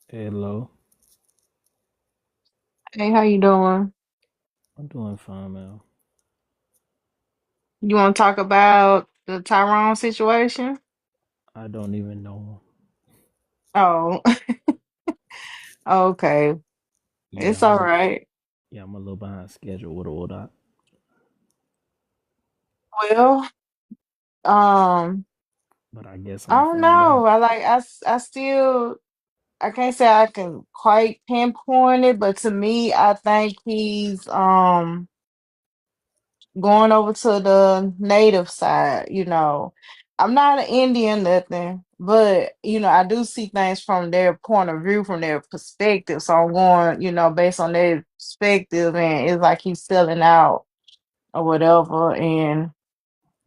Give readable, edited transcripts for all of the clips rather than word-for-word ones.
Hello, Hey, how you doing? I'm doing fine, man. You want to talk about the Tyrone situation? I don't even know. Oh, okay. Yeah, It's all right. I'm a little behind schedule with all that, Well, um, but I guess I I'm gonna don't find know. out. I still, I can't say I can quite pinpoint it, but to me, I think he's going over to the native side, I'm not an Indian, nothing, but I do see things from their point of view, from their perspective. So I'm going, based on their perspective, and it's like he's selling out or whatever. And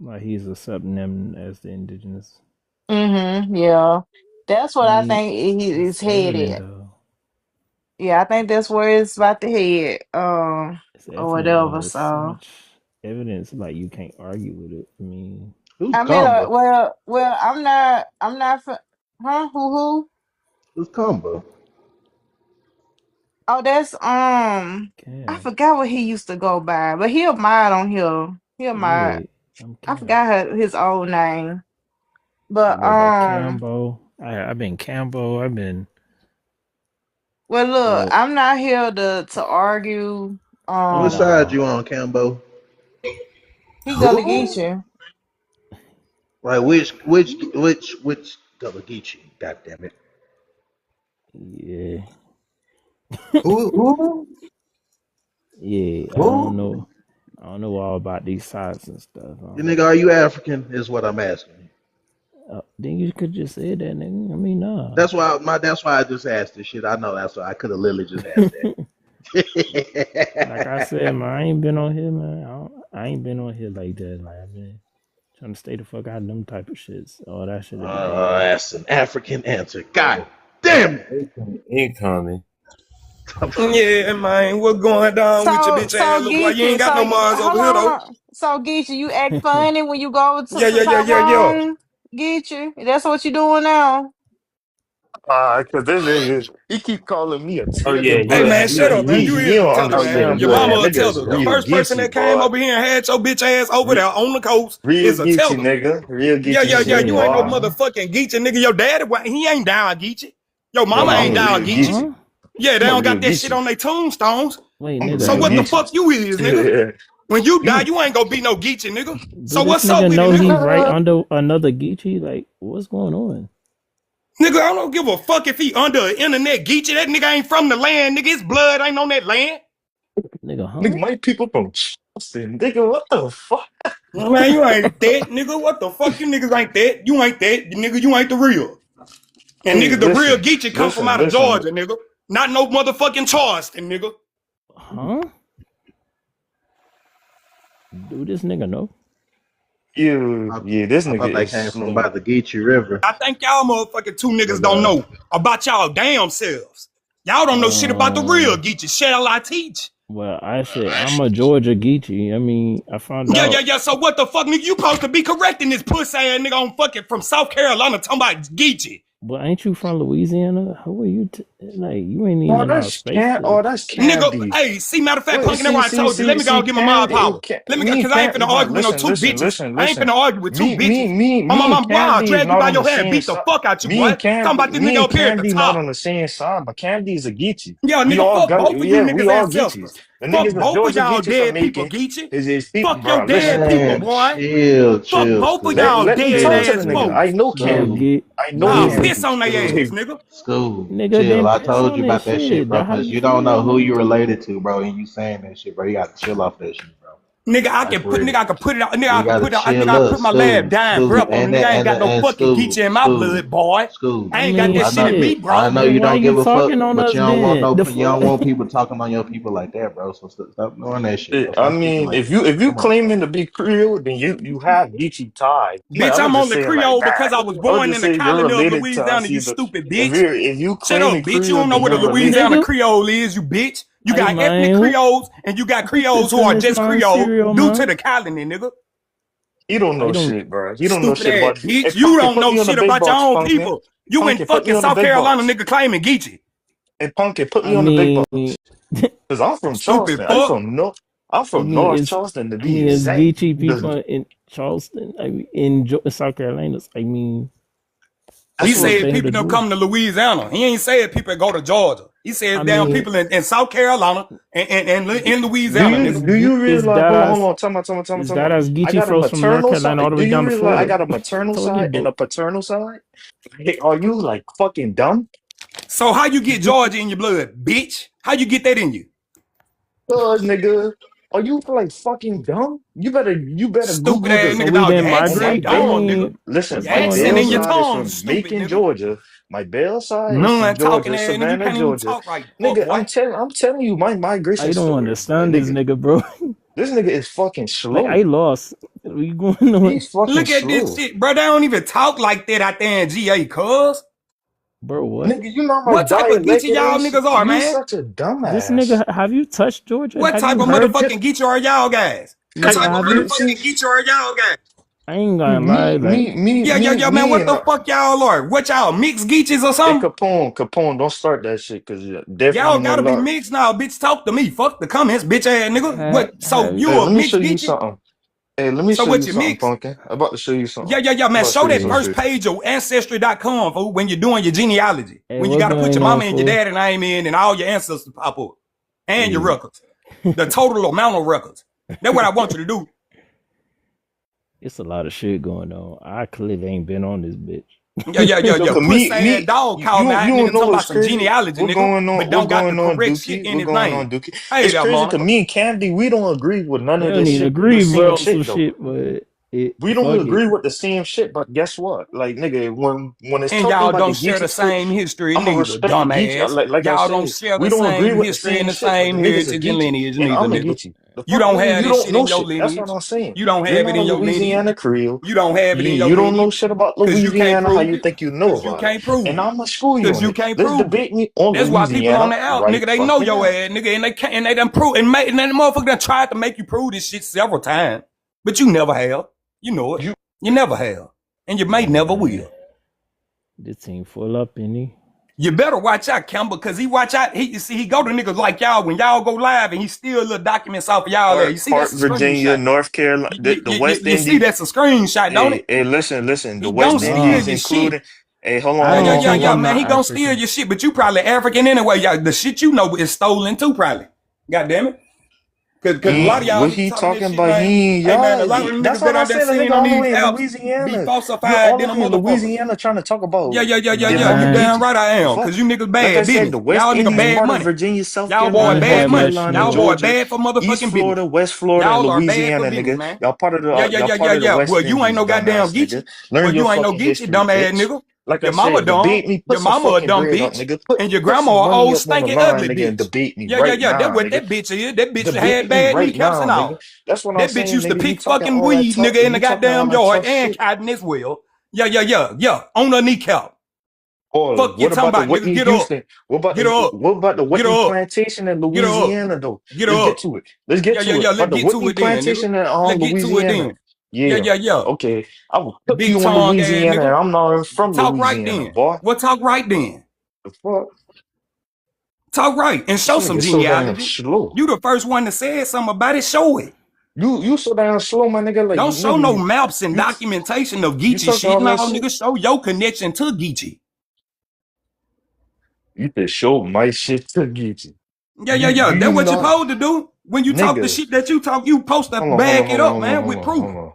Like he's accepting them as the indigenous. yeah, that's I what I mean, think he is it's evident headed. though. Yeah, I think that's where it's about to head, It's or evident though. whatever. It's so So much evidence, like you can't argue with it. I mean, Who's I mean, Combo? I'm not for, huh? Who? Who's Combo? Oh, that's I Cam. forgot what he used to go by, but he'll mod on here. He'll mod. Yeah, I'm I Cam. forgot his old name, I but go by Cambo. I've been Cambo. I've been well, look, well. I'm not here to argue. I What side Um, know. you on, Cambo? he go to Who? Geechee. Like which double Geechee? God damn it! Yeah, Who? yeah. I don't Who? know. I don't know all about these sites and stuff. You nigga, are you African? Is what I'm asking. Then you could just say that, nigga. I mean, nah. That's why I just asked this shit. I know that's why I could have literally just asked Like I said, that. man, I ain't been on here, man. I ain't been on here like that. Like I've been trying to stay the fuck out of them type of shits. All that shit at the beginning. That's an African answer. God damn it! Incoming. Yeah, man, what going down with your So bitch ass so little boy? You ain't Geechee, got no Mars over hold here though. on. So Geechee, you act funny when you go Yeah, to yeah, yeah, yeah, yeah. Tyrone. Geechee, that's what you doing now. Cause this nigga, he keep calling me a Oh tether, yeah, Hey you bro. man, you shut a up, man. You He is a don't tether, oh yeah, man. understand, Your you a boy. That mama a nigga's tether. African The real first American. person geeky, that came boy. over here and had your bitch ass over Re- there on the coast Real is a geeky, tether. nigga. Real Yeah, geeky yeah, yeah. shit, You Wait, ain't no boy. huh? motherfucking Geechee, nigga. Your daddy, he ain't down Geechee. Your Yo, mama I'm ain't a down real Geechee. geeky. Huh? Yeah, they I'm a don't real got that shit geeky. on their tombstones. Wait, I'm a So real what the nigga. fuck geeky. you is, nigga? When you die, you, you ain't gonna be no Geechee, nigga. Do So this what's up nigga with it, know he nigga? right under another Geechee? Like, what's going on? Nigga, I don't give a fuck if he under an internet Geechee. That nigga ain't from the land, nigga. His blood ain't on that land. Nigga, nigga, huh? my people from Charleston. Nigga, what the fuck? Man, you ain't that, nigga. What the fuck? You niggas ain't that. You ain't that. Nigga, you ain't the real. And Hey, nigga, the real listen, Geechee come from listen, out of listen. Georgia, nigga. Not no motherfucking Charleston, nigga. Huh? Do this nigga know? You, I, yeah, this I nigga thought they is came from by slow. the Geechee River, I think y'all motherfucking two niggas but don't know about y'all damn selves. Y'all don't know shit about the real Um, Geechee. Shall I teach? well, I said I'm a Georgia Geechee. I mean, I found Yeah, yeah, out. yeah. So what the fuck, nigga? You supposed to be correcting this pussy ass nigga on fucking from South Carolina talking about Geechee. But ain't you from Louisiana? How are you? Like, you ain't even Oh, in our that's space can. to. Oh, that's Nigga, Candy. hey, see, matter of fact, Wait, punkin', that's why I told you. Let me go and get my mob Candy, power. Let me go, me, cause I ain't Candy, finna but argue with no listen, two listen, bitches. listen, I ain't listen. finna argue with two bitches. Me and Mama, boy, I'll Candy is drag you not by on the your hair and same beat the side. fuck out you, boy. Talking about this Me nigga and up here at the Candy not top. on the same side, but Candy is a Geechee. Yeah, We nigga, all fuck got, both of you yeah, we niggas all ancestors. Geechees. The Fuck niggas in both of Georgia y'all Geechees from dead people, Macon Geechee. is his people, Fuck your bro. Listen, dead people, man, boy. chill, Fuck chill, both of school, y'all let me dead talk to school, the ass nigga. school, I folks. know Yo, Candy. school, get I know I'll get piss Candy. on their ass, school, nigga. school. nigga Chill. then I piss told on you this about that shit, shit. bro, That how because you you don't feel, know who nigga? you related to, bro, and you saying that shit, bro. You got to chill off that shit, bro. Nigga, Like for real. I can put it out, nigga, I You can gotta put it out, nigga, chill I up, put my last school, dying school, breath on it. Nigga, I ain't got no and fucking school, Geechee in my school, blood, boy. school. I I ain't got mean, that I shit know, in me, shit. I bro. know Then you why don't you give a fuck, talking on but us you don't want then? no, The you don't fuck? want people talking on your people like that, bro. So stop doing that shit, bro. I Stop speaking mean, like if that, bro. you Come on, bro. claiming to be Creole, then you have Geechee ties. But Bitch, I'm gonna I'm just only say it like Creole that. because I was I'm gonna born just in the say you're colony of related to Louisiana, us you either. stupid bitch. If you Shut claiming up, bitch. You Creole, don't know then what a you're Nah, related to Louisiana nigga. Creole is, you bitch. You Hey got ethnic man, Creoles and you got who Creoles who pissing are this just man Creole cereal, due to man? the colony, nigga. He don't I know don't. shit, bro. He don't know Stupid shit ass about. Hey, bitch. You Punkin, don't put know me on the shit big about your box, own Punkin. people. You in Punkin, put me fucking on the South big Carolina, box. nigga, claiming Geechee. Hey, Pumpkin, put I me on the big mean, box. Because I'm from Stupid Charleston. fuck. I'm I from mean, North it's Charleston to I be mean, it's exact. Geechee people in Charleston. I mean, South Carolina. I mean, He That's people what. said stay here to people don't do it. come to Louisiana. He ain't said people go to Georgia. He I said damn mean, people in South Carolina and in Louisiana, nigga. Do you it's realize? that Hold as on. Tell me, it's tell me. that as I Geechee got a flows from North maternal Carolina all side. the Do way you down to realize I Florida. got a maternal Told you, side and bro. a paternal side? Hey, are you like fucking dumb? So how you get Georgia in your blood, bitch? How you get that in you? Nigga, are you like fucking dumb? You better Stupid Google ass the. So nigga we dog. didn't Your On my accent migrate. I bed. dumb, nigga. mean, Listen, what's Your my going accent Bell in your on? side is tongue, from stupid Macon, nigga. Georgia. My Bell side is from Non-talking Georgia, ass nigga. You Savannah, can't even Georgia. talk right, fuck Nigga, boy. I'm telling you my I migration don't story. Like understand this nigga, nigga, bro. this nigga is fucking Like I slow. lost. What you going on, He's fucking Look at this slow. shit, bro. They don't even talk like that out there in GA, cuz. bro? What? Nigga, you know how What much type of dialect Geechee it y'all is? niggas are, You man? such a This dumbass. nigga, have you touched Georgia? What Have type you of heard? motherfucking Geechee are y'all guys? Nigga, have you? See, Geechee are y'all guys? I ain't see, gonna lie. Like, Man. me, What and the fuck y'all are? What y'all mixed Geechees or hey, something? Capone, don't start that shit, cause Y'all definitely no gotta be luck. mixed now, bitch. Talk to me. Fuck the comments, bitch ass nigga. What? So have you? you Hey, a let me show mixed you Geechee? something. Hey, let me So show you what you something, mix? Pumpkin. I'm about to show you something. I'm Man. about to show Show you that some Hey, first shit. page of Ancestry.com, fool, when you're doing your genealogy. hey, When you what gotta put going your on, mama and your fool? daddy name in and all your ancestors pop up. And your Yeah. records. The total amount of records. That's what I want you to do. It's a lot of shit going on. I clearly ain't been on this bitch. Yo, cause Pussy ass dog called me out, you don't nigga, know talking about what's some crazy? genealogy, nigga, but don't What got the going on, correct shit Dookie? in What his going name. on, Dookie? Hey It's there, crazy cause Monica. me and Candy, we don't agree with none We of don't this even shit. The agree, same bro, on some shit though. shit, but it We don't fuck it. agree with the same shit, but guess what? Like nigga, when it's And talking y'all about the don't share the Geechee story, same history I'ma neither, respect Geechee. dumbass. Like I Y'all don't said, share we the don't agree same with the history same and the shit, but the same niggas a heritage and Geechee, lineage and neither, I'm a nigga. Geechee. The You fuck don't have you this don't shit know in your shit. That's what lineage. I'm saying. You don't You're have it not a in your Louisiana lineage. Creole. You don't have it in your You don't know lineage. shit about Cause you can't Louisiana. How prove you it. think you know Cause you about it? can't prove And it. I'ma school you Cause on you it. can't Let's prove it. debate me on That's why people on Louisiana the out, right nigga, they know fucking your now. ass, nigga, and they done prove and that motherfucker done tried to make you prove this shit several times. But you never have. You know it. You You never have. And you may never Man, will. this team full up, any. You better watch out, Campbell, because he watch out. You see, he go to niggas like y'all when y'all go live and he steal little documents off of y'all there. You see, Part that's a Virginia, screenshot. North Carolina, the West You see, Indies. that's a screenshot, don't it? Hey, listen. The He gonna West steal Indies Nah, your shit. including. Hey, hold on, I don't think I'm Man. He not gonna steal African. your shit, but you probably African anyway. Y'all, the shit you know is stolen too, probably. God damn it. Cause a lot of y'all What niggas he talking this talking shit, about? man. He ain't Hey man, a y'all. lot of them That's niggas what that I I'm done saying. A seen nigga on all the these way in apps be Louisiana. You're falsified all the than a way in motherfucker. Louisiana trying to talk about You Nah, damn Geechee. right I The am. fuck? Cause you niggas Like I bad said, business. the West Y'all nigga Indies, bad part of money. Virginia, South Y'all boy I Carolina, ain't North bad had money. much Carolina, Y'all boy money. Georgia, bad for East motherfucking business. Florida, West Florida, and Y'all are bad for Louisiana, business, nigga. man. Y'all part of the West Well, you ain't Indies, no goddamn dumbass nigga. Geechee. Learn Well, your you ain't no fucking Geechee, history, dumbass bitch. nigga. Like I Your mama said, dumb. debate me. Put Your some mama a fucking dumb bread up, bitch. nigga. And your Put grandma some a money old up on the stinking line, ugly nigga, and bitch. debate me right That's now, what nigga. that bitch is. That bitch Debate had me bad right kneecaps now, and nigga. all. That's what I'm That bitch saying, used to nigga. You pick talking fucking all that weed, tough? nigga, in the You talking all goddamn that yard tough and shit? cotton as well. On her kneecap. Or Fuck you what talking about the about, nigga. Whitney Get up. Houston? What about Get her up. the Get Whitney her up. plantation in Get her up. Louisiana though? Get her Let's get up. to it. Let's get to it. Let's About the get to Whitney it then, nigga. plantation in Let's get to it Louisiana. then. Yeah. Yeah. Okay. I will cook Big you on tongue ass Louisiana, and nigga. I'm not even from Talk right Louisiana, then. boy. Well, talk right then. The fuck? Talk right and This show some nigga so damn genealogy. slow. You the first one that said something about it. Show it. You so damn slow, my nigga. Like Don't show no nigga, maps and you documentation of you Geechee talking shit. all No, that shit. nigga, show your connection to Geechee. You can show my shit to get you. Do That's you what you're not, supposed to do. When you talk the nigga? shit that you talk, you supposed to back it up, man, with proof. Hold on.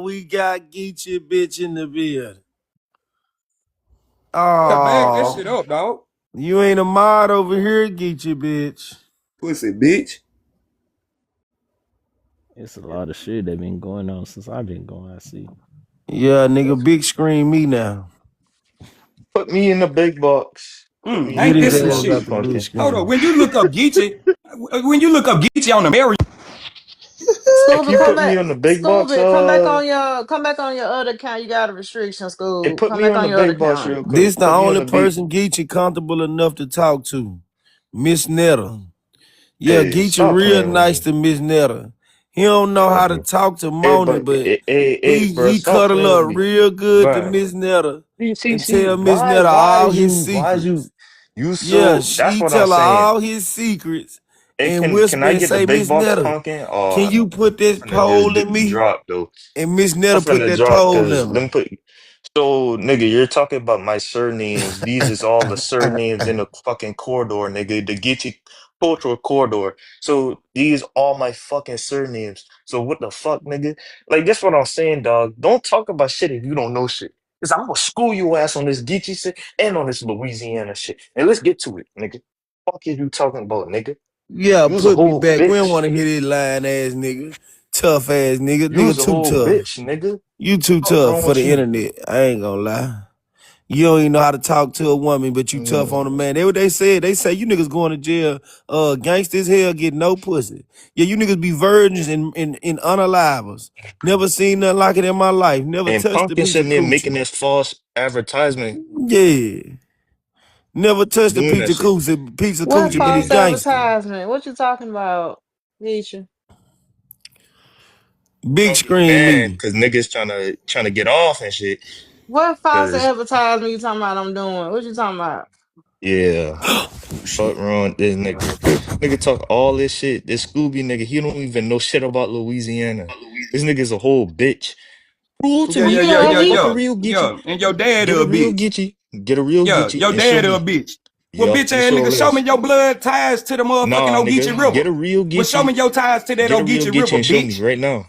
We got Geechee bitch in the building. Yeah, back that Oh, shit up, dog. you ain't a mod over here, Geechee bitch. Pussy, bitch. It's a lot of shit that been going on since I've been going. I see. Yeah, nigga, big screen me now. Put me in the big box. Put me in Get Ain't the his this big some ass box, out shit? the big Pumpkin. Hold on. screen. When you look up Geechee on the area, Hey, can Scooby, you come put me back. on the big box? Scooby, come back on your other account. You got a restriction, Hey, Scoob. put Come me back on on the your other big box account. real quick. This the Put me on only the big. person Geechee comfortable enough to talk to. Miss Netta. Yeah, Hey, Geechee stop real playing with nice me. to Miss Netta. He don't know how to talk to Hey, Moni, but but bro, he stop cuddle playing with up me, real good to bro. Miss Netta and See, tell Miss why, Netta all his why is you, secrets. You Yeah, so that's she what I'm tell her saying. all his secrets Hey, and can whisper I and get the say, big Miss box Netta, pumpkin? can Or you put I'm this finna just pole in me? drop though. And Miss I'm Netta put finna that drop pole because in let her. me put. So, nigga, you're talking about my surnames. These is all the surnames in the fucking corridor, nigga. The Geechee cultural corridor. So these all my fucking surnames. So what the fuck, nigga? Like, that's what I'm saying, dog. Don't talk about shit if you don't know shit. Cause I'm gonna school your ass on this Geechee shit and on this Louisiana shit. And let's get to it, nigga. Fuck is you talking about, nigga? Yeah, You's a put me whole back. We don't bitch. want to hear this lying ass nigga. Tough ass nigga. Nigga You's a too whole tough. bitch, nigga. You too Fuck tough wrong for with the you? internet. I ain't gonna lie. You don't even know how to talk to a woman, but you tough on a man. They what they said. They say you niggas going to jail, gangsters hell, get no pussy. Yeah, you niggas be virgins and unalivers. Never seen nothing like it in my life. Never And touched a Pumpkin piece of sitting there making coochie. this false advertisement, Yeah. Never touched a doing piece that of shit. What but Yeah. he false gangster. advertisement? What you talking about, Geechee? Big Don't be screen mad me. because niggas trying to get off and shit. What false Cause advertisement you talking about I'm doing? What you talking about? yeah, Oh fuck shit. wrong with this nigga. Nigga talk all this shit. This Scooby nigga, he don't even know shit about Louisiana. This nigga's a whole bitch. Prove to Yeah, me. yeah, yeah, Yeah, yeah, Get he fuck a yeah, real Geechee. yeah. And your dad Get a a real bitch. Geechee. Get a real Yeah, Geechee your and show dad a me. bitch. Well, Yup, bitch he ass nigga, sure show me is. your blood ties to the motherfucking Nah, Ogeechee nigga, River. get a real Well, show me Geechee. your ties to that Get a real Ogeechee Geechee River, and show me bitch. right now.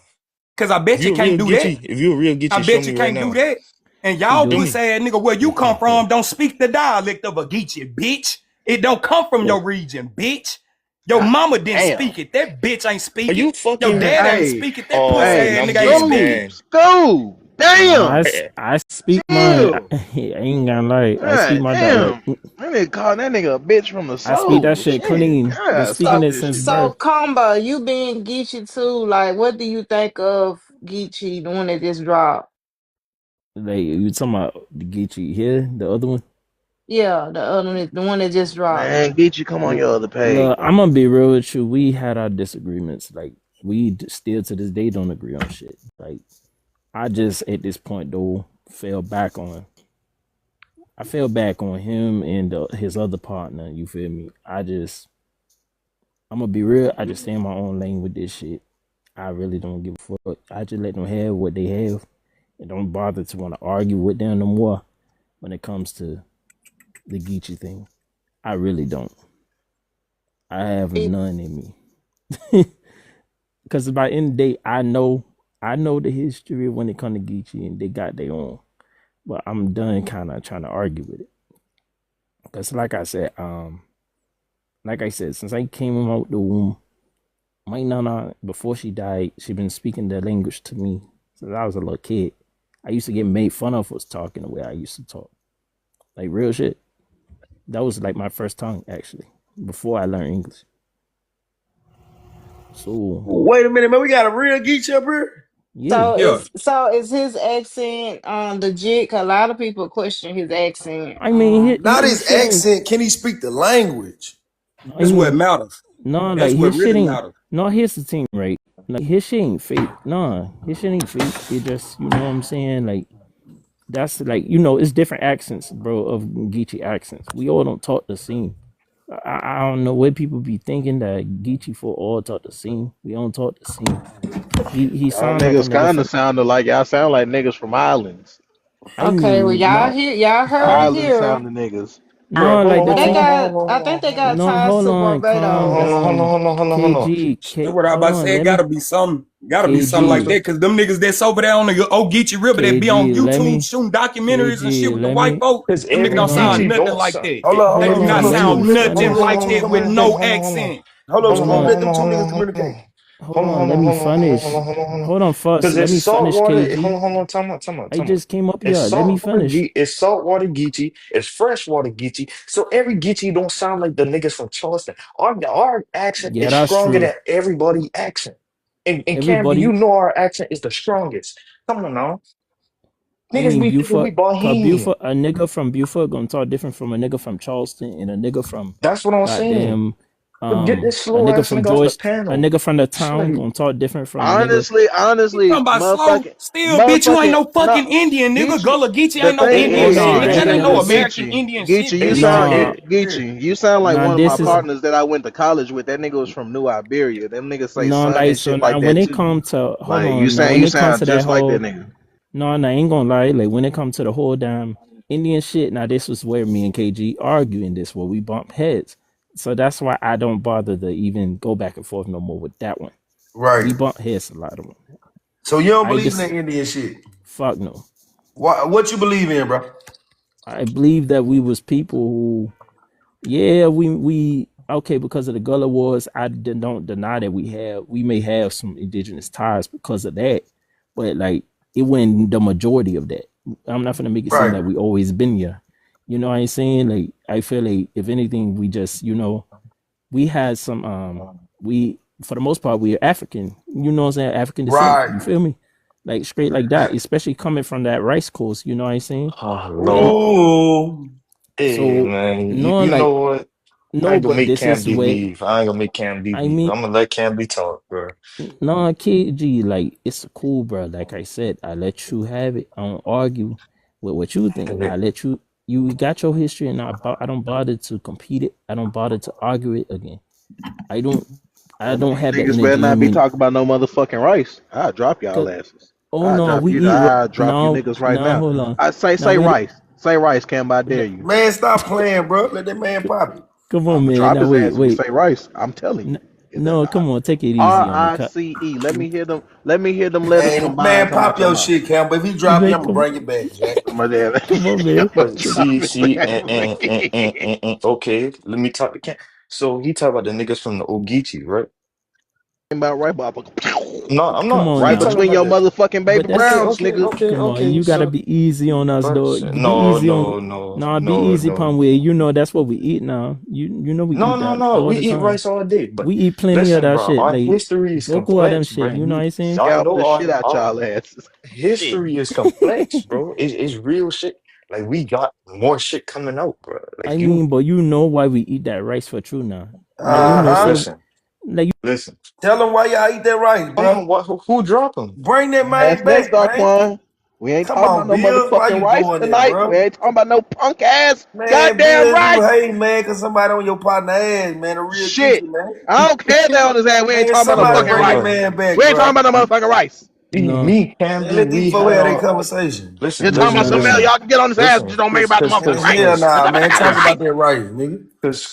Cause I If bet you you a can't real do that. Geechee, if you a real I Geechee, show bet me you right can't do now. that. And he y'all Show pussy me. ass nigga, where you come from, don't speak the dialect of a Geechee, bitch. It don't come from your region, bitch. Your God mama didn't damn. speak it. That bitch ain't Are speak it. you Your fucking? dad ain't Hey, speak it. That pussy Oh, hey, ass I'm nigga ain't getting speak Scoob, it. mad. Scoob, Nah, damn, I speak my chill. I ain't gonna lie. I speak God my damn. dialect. That nigga called that nigga a bitch from the I speak that soul. shit Shit, clean. Been God, speaking stop it this since shit. so birth. Combo, you being Geechee too. Like, what do you think of Geechee, the one that just dropped? Like you talking about the Geechee here, the other one. Yeah, the other one, the one that just dropped. Man, get you come on your other page, Look, bro. I'm gonna be real with you. We had our disagreements. Like still to this day don't agree on shit. Like I just at this point though fell back on. I fell back on him and his other partner. You feel me? I'm gonna be real. I just stay in my own lane with this shit. I really don't give a fuck. I just let them have what they have and don't bother to want to argue with them no more when it comes to the Geechee thing. I really don't. I have It, none in me. Because by the end of the day, I know the history when it comes to Geechee and they got their own. But I'm done kind of trying to argue with it. Because like I said, since I came out the womb, my nana, before she died, she been speaking the language to me since I was a little kid. I used to get made fun of for talking the way I used to talk. Like real shit. That was like my first tongue actually, before I learned English. So Wait a minute, man. We got a real Geechee up here. yeah. Yeah. so is his accent legit? 'Cause a lot of people question his accent. I mean Not his his shit ain't accent. Can he speak the language? I That's what mean matters. no That's like what his shit really ain't matters. no here's the thing, right? Like his shit ain't fake. Nah, his shit ain't fake. It just you know what I'm saying? Like that's like it's different accents, bro, of Geechee accents. We all don't talk the same. I don't know what people be thinking that Geechee for all talk the same. We don't talk the same. He Y'all sound like a niggas nigga kind of from. sounded like y'all sound like niggas from islands. I Okay, well mean, no, y'all heard it Island here. sounding niggas. Bro, no, hold like on, the hold They on, thing. hold got, on, hold I on, think hold they on, got No, ties hold to on, calm Barbados. down, hold on, hold on. That's KG, what I about to hold on, say. It let me, gotta be something like KG, that. Cause them niggas that's over there on the Ogeechee River that be on KG, YouTube shooting documentaries and shit with the white folk, Because them niggas every don't hold sound on, Geechee nothing don't like suck. that. They hold do not on, let me sound nothing finish, like that with no accent. Hold on, hold Scooby. on, Let them two niggas communicate. hold on, let me finish, hold on first, Because let it's me finish, saltwater. KG. Hold on, time out, time out, I time out. just came up here, let me finish. It's saltwater Geechee, it's freshwater Geechee. So every Geechee don't sound like the niggas from Charleston. Our accent Yeah, is that's stronger true. than everybody accent. And Camby, you Everybody, know our accent is the strongest. Come on now. I Niggas mean be thinking Buford, we cause Bohemian. Buford, a nigga from Buford gonna talk different from a nigga from Charleston and a nigga from That's what I'm saying. goddamn Get this A slow nigga ass from nigga off the George, a panel. nigga from the It's town like, gonna talk different from a nigga. Honestly, You talking about slow? motherfucking, Still, bitch, you ain't no no, fucking Indian, nigga. Geechee. Gullah Geechee The ain't no thing Oh Indian is, shit, no, nigga. that That ain't no nigga. American Geechee, Indian shit, Geechee, you bitch. sound, Nah, Geechee, you sound like nah. one of my This is partners that I went to college with. That nigga was from New Iberia. Them niggas say no son like and so shit now like when that it too. come to hold Like on now when you it comes sound to that just like that whole nigga. no, I ain't gonna lie. Like when it comes to the whole damn Indian shit, now this was where me and KG arguing this, where we bump heads. So that's why I don't bother to even go back and forth no more with that one. Right. We bump heads a lot of them. So you don't I believe in just that Indian shit? fuck no. What you believe in, bro? I believe that we was people who, yeah, we okay because of the Gullah Wars. Don't deny that we may have some indigenous ties because of that, but like it wasn't the majority of that. I'm not gonna make it seem Right. like we always been here. You know what I'm saying? Like I feel like if anything, we just we had some we for the most part we are African. You know what I'm saying? African descent. Right. You feel me? Like straight like that, especially coming from that rice coast. You know what I'm saying? oh And Lord. Ooh. Hey so man, no, you know like what? I no, ain't gonna but make this Cam is D where leave. I ain't gonna make Cam D I leave. mean, I'm gonna let Cam D talk, bro. no, KG, like it's cool, bro. Like I said, I let you have it. I don't argue with what you think. I let you. You got your history, and I don't bother to compete it. I don't bother to argue it again. I don't. I don't have the Niggas better energy not in be me. talking about no motherfucking rice. I'll drop y'all 'Cause- asses. oh no, we eat. I'll drop you No, niggas right no, now. hold on. I Now say wait. rice. Say rice, Cam, I dare you. Man, stop playing, bro. Let that man pop it. Come I'm on, gonna man. drop Now his wait, ass if he wait. say rice. I'm telling you. No, come on. Take it easy on me. RICE. Let me hear them. Let me hear them letters Man, combined man, come pop out your your mouth. shit, Campbell. If he drop you, Like, I'm gonna bring it back, Jack. My damn. come on, man. I'ma See, drop his see, ass. okay, let me talk to Cam. So he talk about the niggas from the Ogeechee, right? About right, Bob. No, I'm Come not. on He Right now. talking between about your the. motherfucking baby But that's Okay, browns, okay, nigga. okay, come on. okay. You gotta So, be easy on us, but though. Be no, easy on. no, no, Nah, be no, easy, no. Palmway. You know that's what we eat now. You know we No, eat no, that no. all We the eat time. rice all day. But We eat plenty of listen, that bro, shit, our like history is boku of them complex, bro. shit. You know what I'm saying? Y'all Scalp know the shit out our y'all asses. Shit. history is complex, bro. It's real shit. Like we got more shit coming out, bro. I Like mean, but you know why we eat that rice for true now. Like you know, Uh-huh. say listen, like listen. Tell them why y'all eat that rice, Hold bro. on, what? Who drop him? Bring that That's man next, back, man. Darquan. We ain't Come talking about on, no Bills. Why motherfucking you rice doing that, tonight. We bro? ain't talking about no punk ass Man, goddamn Bills, rice. you hate, man, because somebody on your partner ass, man. A real Shit. Geechee, man. I don't care that on his ass. We ain't Man, talking about no somebody fucking Man, bring that rice. bro. man back, We ain't talking bro. about no motherfucking rice. no, Man, Camby, let these we folks had have their our conversation. You're listen, talking no, about no, listen, no, some else. no, listen, Y'all can get on his ass, but listen, just don't make about the Man, motherfucking rice. hell nah, Cause man. I got Talk about rice. that rice, nigga.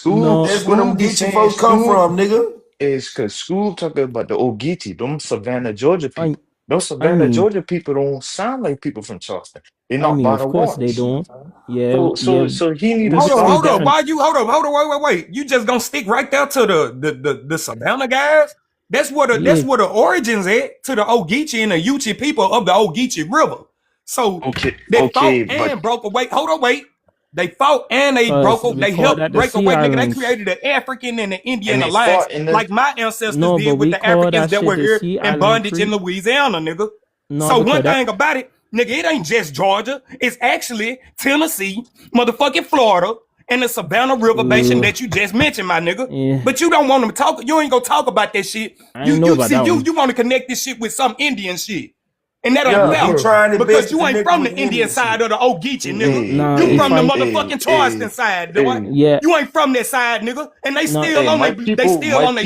no. That's where them Scoob be Geechee saying folks come Scoob from, nigga. is because Scoob talking about the Ogeechee, them Savannah, Georgia I people. Those I Savannah, mean, Georgia people don't sound like people from Charleston. They're I not mean, by of the course they waters. don't. Yeah, So, yeah. so, so he need to We Hold up, speak stop hold up. that. different. Why you hold up, wait. You just gonna stick right there to the Savannah guys? That's Yeah, where the origins at to the Ogeechee and the Uchi people of the Ogeechee River. So Okay, they fought okay, but and broke away. Hold on, wait. They fought and they cause broke. we They call helped that the break Sea away, nigga. They Islands. created the African and the and Indian they alliance, fought in the like my ancestors No, but did with we the call Africans that that shit were the here Sea in Island bondage in Creek. Louisiana, nigga. No, So because one that. thing about it, nigga, it ain't just Georgia. It's actually Tennessee, motherfucking Florida, and the Savannah River Basin Uh, that you just mentioned, my nigga. yeah, But you don't want them to talk. You ain't gonna talk about that shit. I You ain't know you about see that you one. you want to connect this shit with some Indian shit, and that ain't Yeah, he fair bro. trying his best because to you ain't connect you from with the the Indian Indian side shit. of the Ogeechee, nigga. Nah, You if from the I motherfucking Charleston side, boy. yeah, You ain't from that side, nigga. And they no, still on My their people,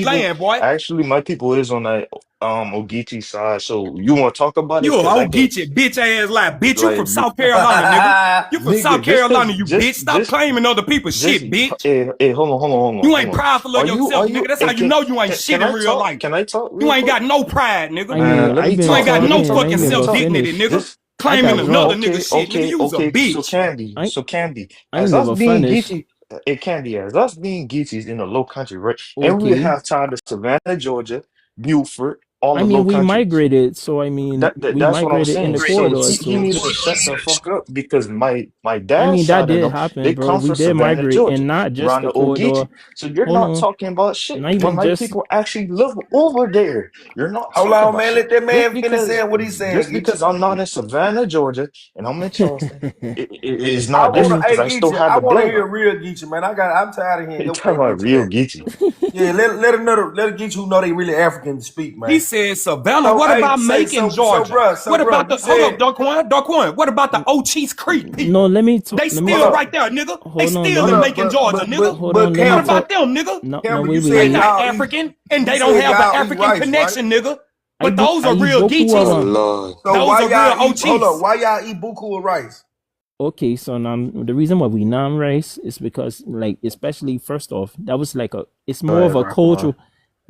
land, boy. actually, my people is on that Ogeechee side. So you want to talk about it? You a Cause I old can, Geechee bitch ass like bitch. You like, from South Carolina, nigga. You from South nigga, just Carolina, cause, you bitch. Stop claiming other people's just, shit, bitch. hey, hold on, hold on, hold on, You hold ain't on. prideful of Are yourself, nigga. you? That's how Hey, you know you ain't can shit in I real talk? life. Can I talk You real ain't quick? got no pride, nigga. I mean, Man, let I've me You been ain't talk. got Let me no talking. I talk. fucking ain't Let me never talk. self-dignity, finished. nigga. This, I Claiming got another drop. nigga shit, nigga. You's a okay. So bitch. Candy, I I ain't as us never being finished. Geechee, it Candy, as us being Geechees in the low country, right? And we Okay, have time to Savannah, Georgia, Buford, all I the mean, low we countries. migrated, so I mean, we That's what I'm migrated in saying. the So corridors. he So needs to shut the fuck up because my I dad's mean, that side of did them, happen, they bro. come We from did Savannah, migrate, Georgia, and not just around the the corridor. Ogeechee. So you're Hold not on, talking about shit not when even my just. people actually live over there. You're not Hold talking on, about man. shit. Let that man finish saying what he's saying, Just Geechee. because I'm not in Savannah, Georgia, and I'm in Charleston, it is I not I wanna, different mean, because hey I still Geechee, have I the wanna hear bloodline. real Geechee, man. I'm tired of hearing You your talking fake about Geechee real ass. Geechee. Yeah, let a Geechee who know they really African speak, He man. said Savannah. So, What hey, about Macon, Georgia? so, What bruh, about you the hold up, said, Darquan? What about the Ocheese Creek no. people? Let me talk. They Let me hold still talk. right up, there, nigga. They Hold on. Let still hold in me. up, Macon, Georgia, nigga. Hold but on. Let What me Campbell, about talk. them, nigga? No. Campbell, you Wait. They Wait. said Wait. not y'all eat, African and you they don't said have an y'all eat African rice, right? connection, nigga. But those I are eat real Boku Oh Geechees. Haram. Lord. So Those why are real y'all eat? Hold up, Ochees. why y'all eat buku of rice? Okay, so now the reason why we non-race is because, like, especially first off, that was like a. It's Go more of ahead, a Raquan. cultural.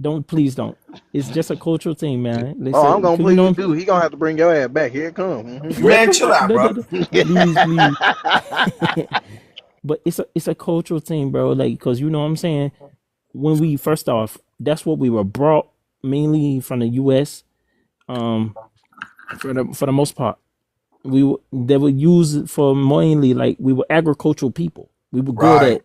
Don't please don't. It's just a cultural thing, man. Oh, I'm Listen, gonna cause you please know, do. He gonna have to bring your ass back. Here it come. Man, chill out, bro. please, please. But it's a cultural thing, bro. Like, cause you know what I'm saying. When we first off, that's what we were brought mainly from the U.S. Um, for the most part, they were used for mainly like we were agricultural people. We were good Right. at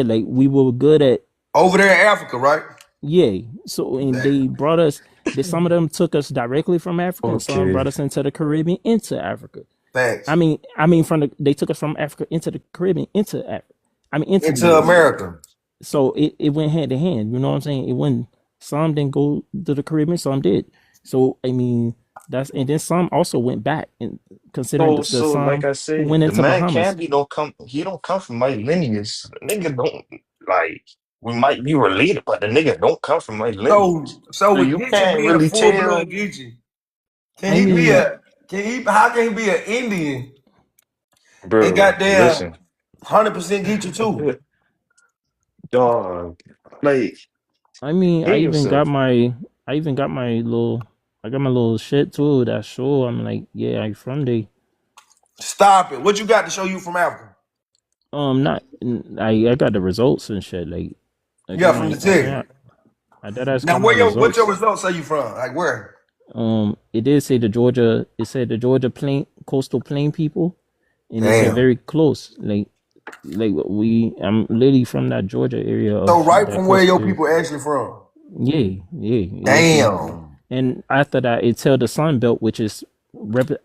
like we were good at Over there in Africa, right? yeah. So and they Damn. brought us. Some of them took us directly from Africa, and some Okay. brought us into the Caribbean into Africa. Thanks. They took us from Africa into the Caribbean into Africa. Into the Into U.S. America. So it went hand in hand. You know what I'm saying? It went. Some didn't go to the Caribbean, some did. So that's and then some also went back and considering the So like some I who say, went the into man Bahamas. can't be don't come. He don't come from my lineage. The nigga don't like. We might be related, but the nigga don't come from my lineage. So So with you Geechee can't being a really full tell, blood Geechee, can I he be mean, a how can he be an Indian and bro. goddamn Listen, 100% Geechee too? dog. Like, I hate even got yourself, my little I got my little shit too that show I'm like, yeah, I from the Stop it. What you got to show you from Africa? not I got the results and shit like Yeah, from the tech. I did ask Now got my what your results. results say you from? Like where? It did say the Georgia plain coastal plain people, and it said Damn. very close. I'm literally from that Georgia area So of right that from where coastal your area. people actually from. Yeah, yeah, literally. Damn. And after that, it tell the Sun Belt, which is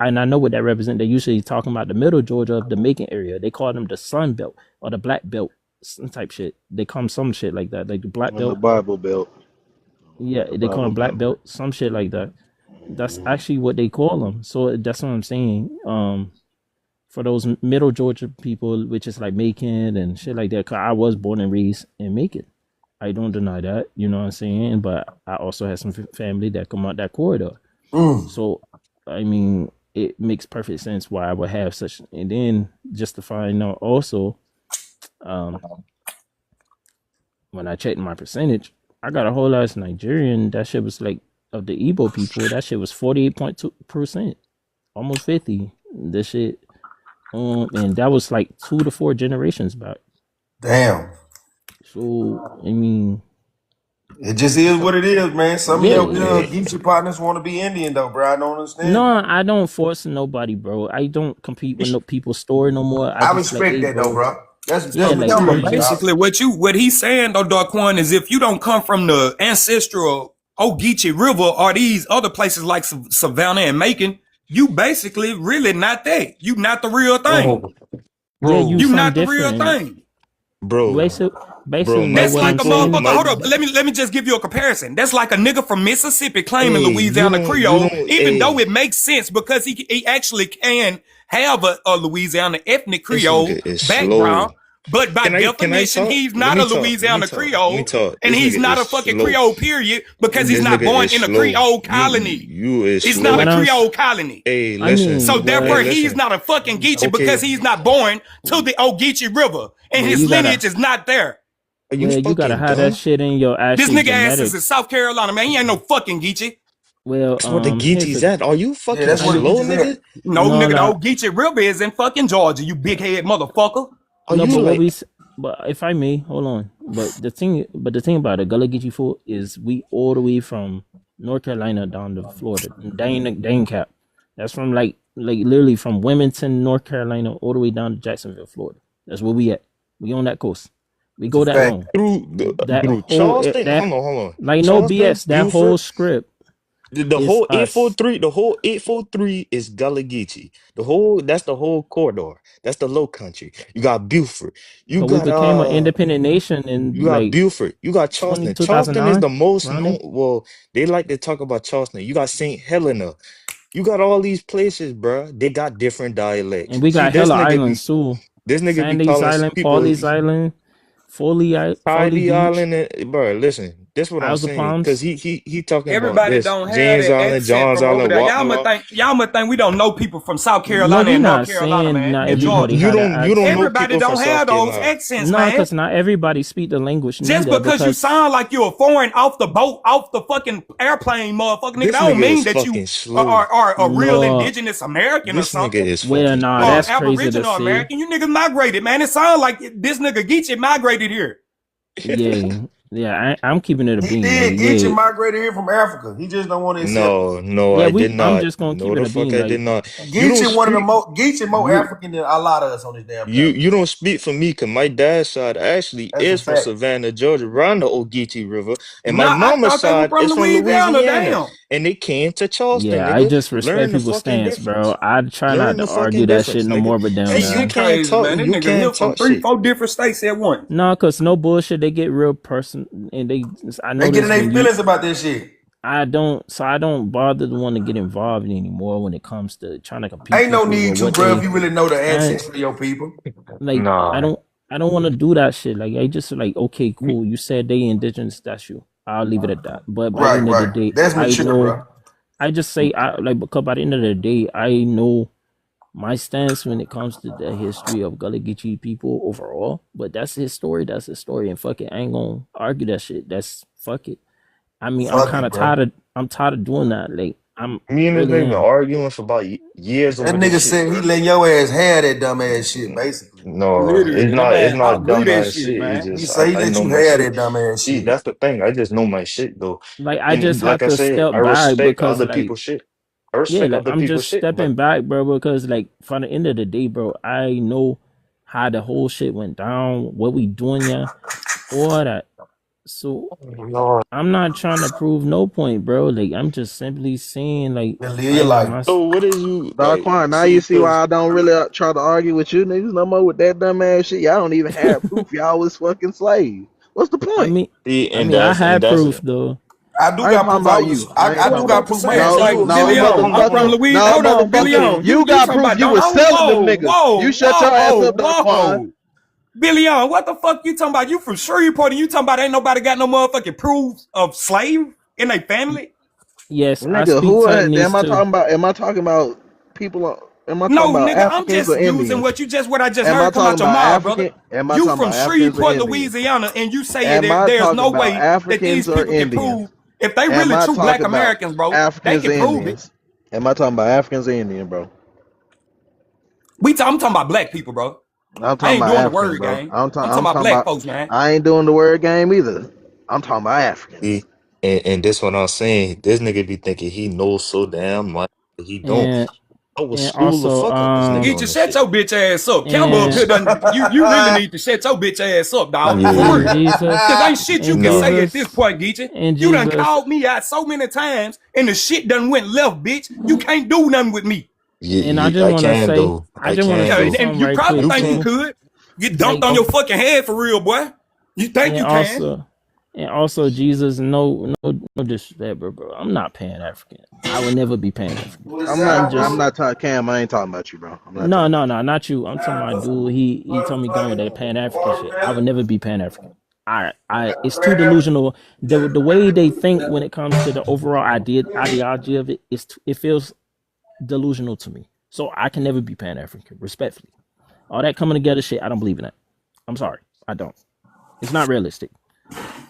and I know what that represents. They usually talking about the middle Georgia of the Macon area. They call them the Sun Belt or the Black Belt, some type shit. They call them some shit like that, like the Black On the Belt. Bible Belt. Yeah, The they call Bible them Black Belt. Belt, some shit like that. That's actually what they call them. So that's what I'm saying. For those middle Georgia people, which is like Macon and shit like that. 'Cause I was born and raised in Macon. I don't deny that. You know what I'm saying. But I also have some family that come out that corridor. Mm. So it makes perfect sense why I would have such. And then just to find out also, um, when I checked my percentage, I got a whole lot of Nigerian. That shit was like of the Igbo people. That shit was 48.2%, almost 50. This shit, and that was like 2 to 4 generations back. Damn. So It just is so what it is, man. Some of yeah, your okay. Geechee partners want to be Indian though, bro. I don't no, understand. I don't force nobody, bro. I don't compete with no people's story no more. I I just like, respect hey, that though, bro, bro. yeah, That's like Yeah, we maturity, just dog. basically what he's saying though, Darquan, is if you don't come from the ancestral Ogeechee River or these other places like Savannah and Macon, you basically really not that. You not the real thing. Bro, yeah, you You bro, something not the real different. thing. bro, Basically, bro. know My That's what like I'm a people, saying. motherfucker. my Hold up. Let me just give you a comparison. That's like a nigga from Mississippi claiming hey, Louisiana you Creole, don't, even though hey, it makes sense because he actually can have a Louisiana ethnic this Creole nigga is background. slow. But by Can I definition, talk? he's Let not me a talk. Let me Louisiana talk. Let me Creole, talk. and This he's nigga not is a fucking slow. Creole, period, because he's This not nigga born is in a slow. Creole You colony. you is He's not What a slow. I'm, Creole colony. Hey, I listen. So mean, Hey, therefore, well, he's listen. not a fucking Geechee because Okay, he's not born to the Ogeechee River, and well, his you gotta, lineage is not there. are you well, you gotta fucking have that dumb? shit in your This actual nigga ass is in genetics. South Carolina, man. He ain't no fucking Geechee. Well, That's what the here's Geechee's the, at. Are you Yeah, fucking that's I what the mean, slow, Geechee nigga? said. No, no, nigga, the like, old Geechee River is in fucking Georgia, you big head motherfucker. Are no, you but like but if I may, hold on. But the thing about the Gullah Geechee folk is we all the way from North Carolina down to Florida. Dane Cap. That's from like literally from Wilmington, North Carolina, all the way down to Jacksonville, Florida. That's where we at. We on that coast. We It's a go that fact. long. That Through whole Charleston. that Hold on. like no Charleston, BS. That whole Buford. script The is whole us. 843, the whole 843 is Gullah Geechee. That's the whole corridor. That's the low country. You got Buford. You Cause we got became an independent nation you in got like Buford. You got 20, Charleston. Charleston is 2009, the most around known. there. Well, they like to talk about Charleston. You got St. Helena. You got all these places, bruh. They got different And dialects. we See, got hella islands too. this nigga be Sandy's calling Island, people Pawleys Island, Foley Tybee Beach, Island, and bro, listen, this what I'm Isles of saying, cause Palms. he talking about Everybody this don't have James that Island, accent Johns from over Island, there. Y'all must think we don't know people from South No, Carolina we and North not Carolina, saying man, not and You everybody Georgia. had that you don't know accent. Everybody people from don't South have those Carolina. accents, No, man. because not everybody speak the language Just neither. because you Because sound like you're foreign off the boat, off the fucking airplane, motherfucker, nigga, This that don't nigga is mean that you fucking slow. are a real no, indigenous American or This nigga something. is well, fucking nah, Or that's crazy. crazy to Aboriginal say. American. You niggas migrated, man. It sounds like this nigga Geechee migrated here. Yeah, yeah, I'm keeping it a He bean. Like, did. Geechee yeah, migrated here from Africa. He just don't want to accept it. No, yeah, I did I'm not. just gonna keep No, it the a fuck bean. I did Like, not. You don't Geechee one of the speak. more You African than a lot of us on this damn you panel. you don't speak for me, cause my dad's side actually That's a is from fact. Savannah, Georgia, around the Ogeechee River, and my Nah, I mama's thought they were side from is from Louisiana. Louisiana, Damn. and they came to Charleston, yeah, I nigga. just respect Learn the people's fucking stance, bro. difference. I try not Learn to the argue fucking that shit difference, no nigga. more, but damn, That See, nah. shit crazy, man. This you nigga here can't from talk three, shit. four different states at once. No, cause no bullshit. They get real person, and I They get in notice their when you, feelings about this shit. I don't bother to want to get involved anymore when it comes to trying to compete Ain't no people need with to, what bro, if they, you really know the I ancestry of your people. like. Nah. I don't want to do that shit. Like, I just like, okay, cool. You said they indigenous. That's you. I'll leave it at that. But by the Right, end of the right. day, That's I mature, know. bro. I just say I like because by the end of the day, I know my stance when it comes to the history of Gullah Geechee people overall. But that's his story. That's his story. And fuck it, I ain't gonna argue that shit. That's fuck it. I mean, I'm Fuck kind it, of bro. tired of. I'm tired of doing that. Like, I'm Me and this really nigga been am. arguing for about years That over this nigga shit, said he bro. letting your ass have that dumb ass shit, basically. No, Literally, that it's man not outgrew that dumbass shit, shit. It's man. He just say he I let know you my have shit. that dumb ass See, shit. that's the thing. I just know my shit though. Like, I And just like have I to said, step I back respect because other like, people's shit. I yeah, respect like other I'm people's just shit, but stepping back, bro, because like from the end of the day, bro, I know how the whole shit went down, what we doing, yeah, all that. So no. I'm not trying to prove no point, bro. Like, I'm just simply saying, like, Then live I your know life. my So what is you like? Darquan, now you See, see cause why I don't really try to argue with you niggas no more with that dumb ass shit. Y'all don't even have proof y'all was fucking slaves. What's the I point? mean, see, I and had that's proof though. I do I ain't got talking proof I about was you. I ain't I What talking do I'm about got about to proof my say is no, like ancestors was no, Billy slaves though. O. I'm from motherfucker. Louisiana. No, Hold up, Billy motherfucker. O. You You got talking proof about you don't was selling them whoa, niggas. whoa, You shut your ass whoa, up, Darquan. whoa. Billy O, what the fuck you talking about? You from Shreveport and you talking about ain't nobody got no motherfucking proof of slave in their family? Yes, I Nigga, speak who Tonese am I too. talking about? Am I talking about people? Am I talking No, about nigga, I'm Africans or just using Indians? what I just Am I heard come talking out your about mouth, brother. African? Am I You talking from about Africans or Shreveport, Indians? Louisiana, and you say Am that I there's talking no about way that these Africans or people can Indians? prove if they Am really I true black talking about Americans, bro, they Africans or can prove it. Indians? Am I talking about Africans or Indians, bro? I'm talking about black people, bro. I'm I talking ain't about doing the African, word bro. game. I'm talking I'm about talking black about. folks, man. I ain't doing the word game either. I'm talking about Africans. see, and this what I'm saying. This nigga be thinking he knows so damn much, but he don't. And I will school the also fuck out this nigga Get on your this shut shit. your bitch ass up. Campbell up and here done you really need to shut your bitch ass up, dog. For and Yeah, real. Cause Jesus ain't shit you and can no, say at this Jesus point, Geechee. and You done Jesus called me out so many times and the shit done went left, bitch. You can't do nothing with me. and I just I want to can say though. I can Yeah, though. and something you right probably quick You think you can. too. could. Get dumped Like, on your Okay. fucking head for real, boy. You think and you can. also Jesus, no disrespect, bro. I'm not Pan African. I would never be Pan African. Well, it's I'm I'm not. South, I'm just bro. not talking. Cam, I ain't talking about you, bro. I'm not no, talking no, about you. no, not you. I'm talking about dude. He told me going with that Pan African shit. I would never be Pan African. It's too delusional. The way they think when it comes to the overall ideology of it, it feels delusional to me. So I can never be Pan African, respectfully. All that coming together shit, I don't believe in that. I'm sorry, I don't. It's not realistic,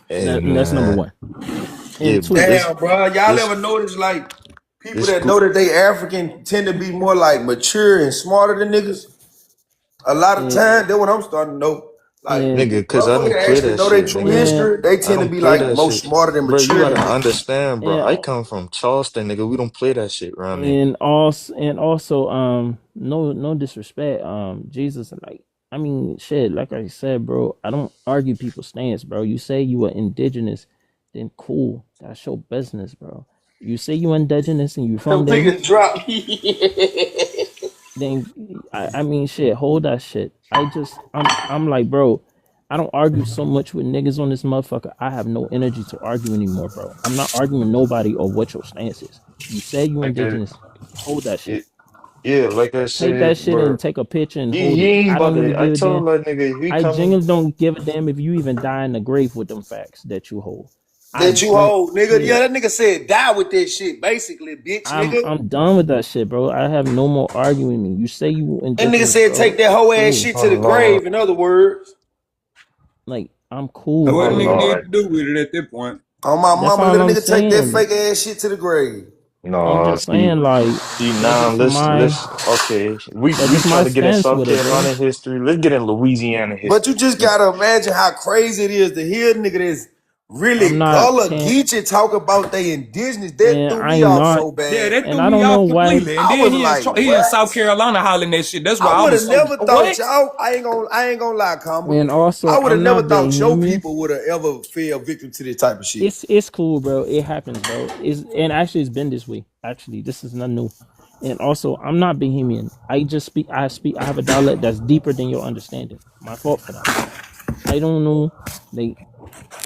Hey and that's number man. one. Yeah, And but two, Damn, bro. Y'all this ever notice like people this that group know that they African tend to be more like mature and smarter than niggas? A lot of and time, that's what I'm starting to know. Like and nigga, cause I motherfuckers don't that play actually that know their shit, true nigga. and history, they I tend to don't be play like that more shit. smarter than Bro, you mature gotta than niggas. understand, bro. I and come from Charleston, nigga. We don't play that shit around here. and also no disrespect, Jesus, like, I mean, shit, like I said, bro, I don't argue people's stance, bro. You say you are indigenous, then cool, that's your business, bro. You say you indigenous and you Them from there, niggas drop. then I mean, shit, hold that shit. I'm like, bro, I don't argue so much with niggas on this motherfucker. I have no energy to argue anymore, bro. I'm not arguing nobody or what your stance is. You said you Like that, indigenous, hold that shit. it, yeah, like I Take that said, shit and bro. take a picture and He, hold he it. ain't I about don't to. even I give a damn. told that nigga he I coming. genuinely don't give a damn if you even die in the grave with them facts that you hold. I That you don't hold, nigga. care. Yeah, that nigga said die with that shit, basically, bitch, nigga. I'm done with that shit, bro. I have no more arguing me. You say you That nigga indigenous, said take bro. that whole ass Cool. shit to Oh the Lord, grave, in other words. Like, I'm So cool, what oh a bro. nigga Like, need Lord. to do with it at that point? On my that's mama, let all a I'm nigga take that saying. fake ass shit to the grave. I'm No, just saying, like, see that's now. just my Let's. Okay, that's we just try my to get in stance South with it, bro. Carolina history. Let's get in Louisiana But you history. just gotta imagine how crazy it is to hear a nigga that's I'm really not Gullah can't Geechee talk about they indigenous. That and threw me I'm off not, so Yeah, bad. that and threw I me don't know off why. completely. And I then was like, he in South what? Carolina hollering that shit. That's why I I would have was so never thought what? y'all. I ain't gonna lie, Combo. And also, I would have I'm never not thought your Bahamian. people would have ever fell victim to this type of shit. It's cool, bro. It happens, bro. It's and actually it's been this way. Actually, this is not new. And also, I'm not Bahamian. I just speak. I speak. I have a dialect that's deeper than your understanding. My fault for that. I don't know. Like,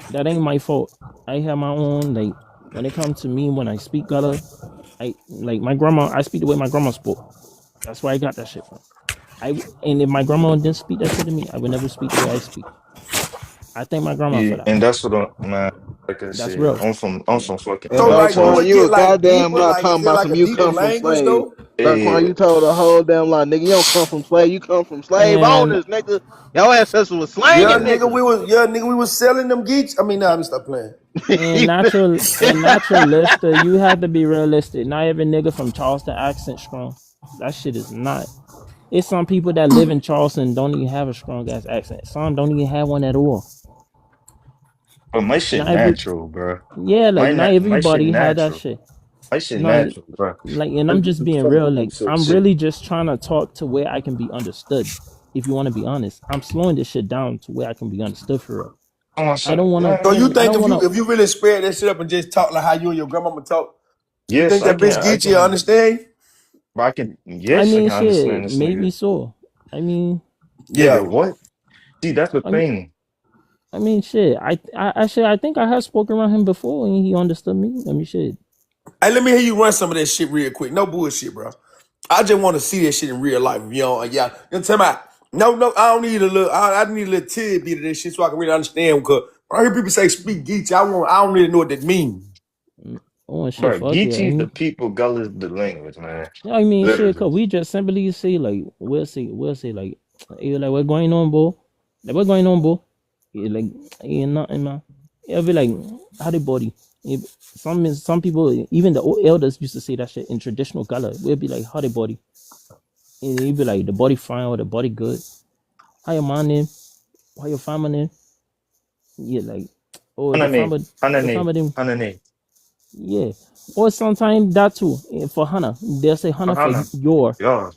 that ain't my fault. I have my own. Like, when it comes to me, when I speak Gullah, I like my grandma. I speak the way my grandma spoke. That's where I got that shit from. And if my grandma didn't speak that shit to me, I would never speak the way I speak. I thank my grandma Yeah, for that. and that's what man. Like I That's said, real. I'm from fucking So And like, do Daquan, it Charleston. you get a like goddamn deeper? lot Like, is talking there about like some a you deeper come from language slave. though? Daquan, Yeah, you told the whole damn lot, nigga, you don't come from slave, you come from slave And owners, nigga. Your ancestors was Yeah, slanging nigga, niggas. we was selling them geeks. I mean, nah, let me stop playing. natural lister, you have to be realistic. Not every nigga from Charleston accent strong. That shit is not. It's some people that live in Charleston don't even have a strong ass accent. Some don't even have one at all. but my shit Not every natural, bro. Yeah, like not My shit everybody had that natural. shit. My shit No, natural, bro. like, and I'm just being real. Like, I'm really just trying to talk to where I can be understood. If you want to be honest, I'm slowing this shit down to where I can be understood for real. Oh, I so, don't want to. So you man, I think don't want to. if you really spread that shit up and just talk like how you and your grandmama talk, you yes, think that bitch I Geechee will can, understand? I can, I yes, I mean, can shit, understand this maybe nigga. so. I mean, Yeah. Nigga, what? See, that's the I mean, thing. shit. I think I have spoken around him before, and he understood me. I mean, shit. Hey, let me hear you run some of that shit real quick. No bullshit, bro. I just want to see that shit in real life. You know, yeah. You know what I'm talking about? No, I don't need a little. I need a little tidbit of this shit so I can really understand. Because when I hear people say speak Geechee, I don't really know what that means. Oh, and shit. Bro, Fuck yeah. I Geechee the mean, people, Gullah the language, man. shit. Literally. Cause we just simply say like we'll say like, hey, like, what going on, bro? Like, what going on, bro? Yeah, like, ain't nothing, man. It'll be like, how the body. Some people, even the old elders used to say that shit in traditional Gala. We'll be like, how the body. And it'll be like, the body fine or the body good. How your man name? How your family name? Yeah, like, oh, Hanane, the Hanane, family name. Hanane, Yeah. Or sometimes that too. For Hannah, they'll say Hannah for Hana. your. Yeah.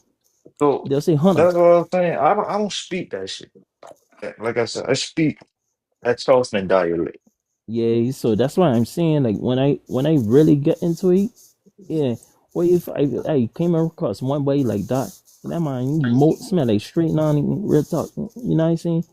So They'll say Hannah. that's what I'm saying. I don't speak that shit. Like I said, I speak that Charleston dialect. Yeah. So that's why I'm saying, like, when I really get into it, yeah. What if I came across one way like that? That man, you smell like straight non real talk. You know what I'm saying?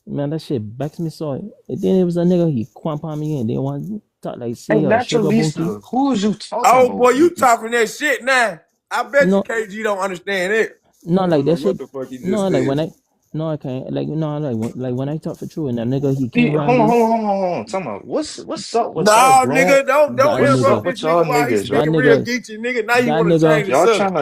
Man, that shit backs me so. And then it was a nigga, he quamp on me and they want to talk like Hey, say sugar bunkie. Naturalista, who is you talking Oh boy, about? you talking that shit now? I bet you No, KG don't understand it. no, I like don't know that what shit. the fuck he just No, like said. when I, no, I can't. Like, no, like when I talk for true and that nigga, he See, came around there. hold on. Tell me, what's up with y'all No, grown? nigga, don't That What's interrupt up nigga, this with y'all nigga while he's niggas? Y'all, that speaking real nigga, Geechee, nigga. Now you that want to nigga, change the subject.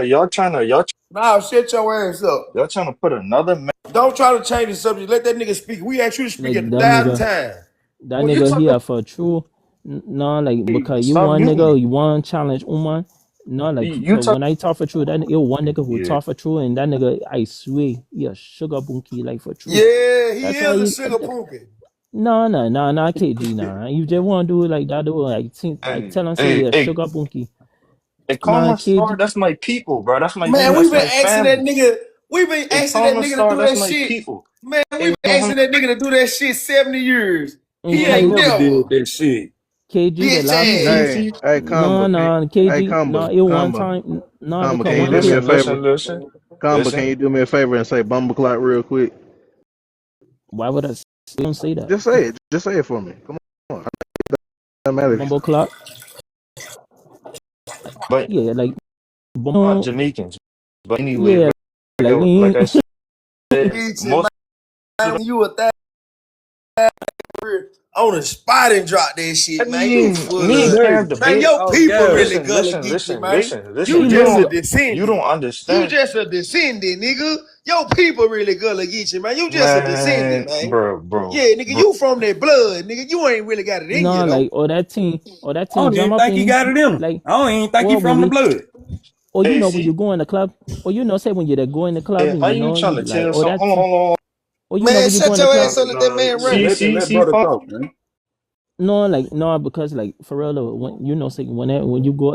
Nah, shut your ass up. y'all trying to put another man. Don't try to change the subject. Let that nigga speak. We asked you to speak like at a that thousand nigga, times. that What you nigga talking? here for true. No, like, Hey, because you stop want muting me. nigga, you want challenge woman. No, like You talk. when I talk for true, that it one nigga who Yeah. talk for true, and that nigga I swear he a sugar bunkie like for true. Yeah, he That's how is a he. sugar pookie. No, no, no, no, KG, nah. You just want to do it like that, do it. I Hey, tell him say he hey, a hey, sugar bunkie. hey, Nah, Karma Star, KG, that's my people, bro. Man, That's my that family. nigga. We been Hey, asking that Karma nigga to Star, do that's that my shit. people. Man, we Hey, been asking that nigga to do that shit 70 years. and He He ain't ain't K, never never. did that shit. KG the Bitch last ass. two. Hey, see, hey, No, Combo, no, hey, KG, no, Combo, it one Combo, time, no, Combo, because can you hey, one do me a thing. favor? Combo, can listen. you do me a favor and say Bumbleclot real quick? Why would I don't say that? Just say it. Just say it for me. Come on. It doesn't matter if you Bumble clock, But yeah, like, not bum, Jamaicans. But anyway, yeah, like we like ain't. I said, Geechie, most of man, you a thing on the spot and drop that I shit, man. You mean, full me and of. Cam Dirty. Man, debate. your Oh people God. really Listen, gully listen, Geechie, listen, man. listen, You listen. just a descendant. You don't You understand, just a descendant, nigga. Your people really gully Geechie, man. You just a descendant, man, man. bro, Yeah, nigga, bro. you from that blood, nigga. You ain't really got it in you, No, though. like or that I team don't jam even up think in he you, got it in him. like I don't even think he or when from the we blood. or Hey, when you see, go in the club, or say when you go in the club hey, and how you trying you to like tell or something? that Hold on, hold on. or Man, when you go shut in the your club. ass up, let that man Yeah, rap. let that brother Funk. talk, man. No, like no, because like for real though, when say when you go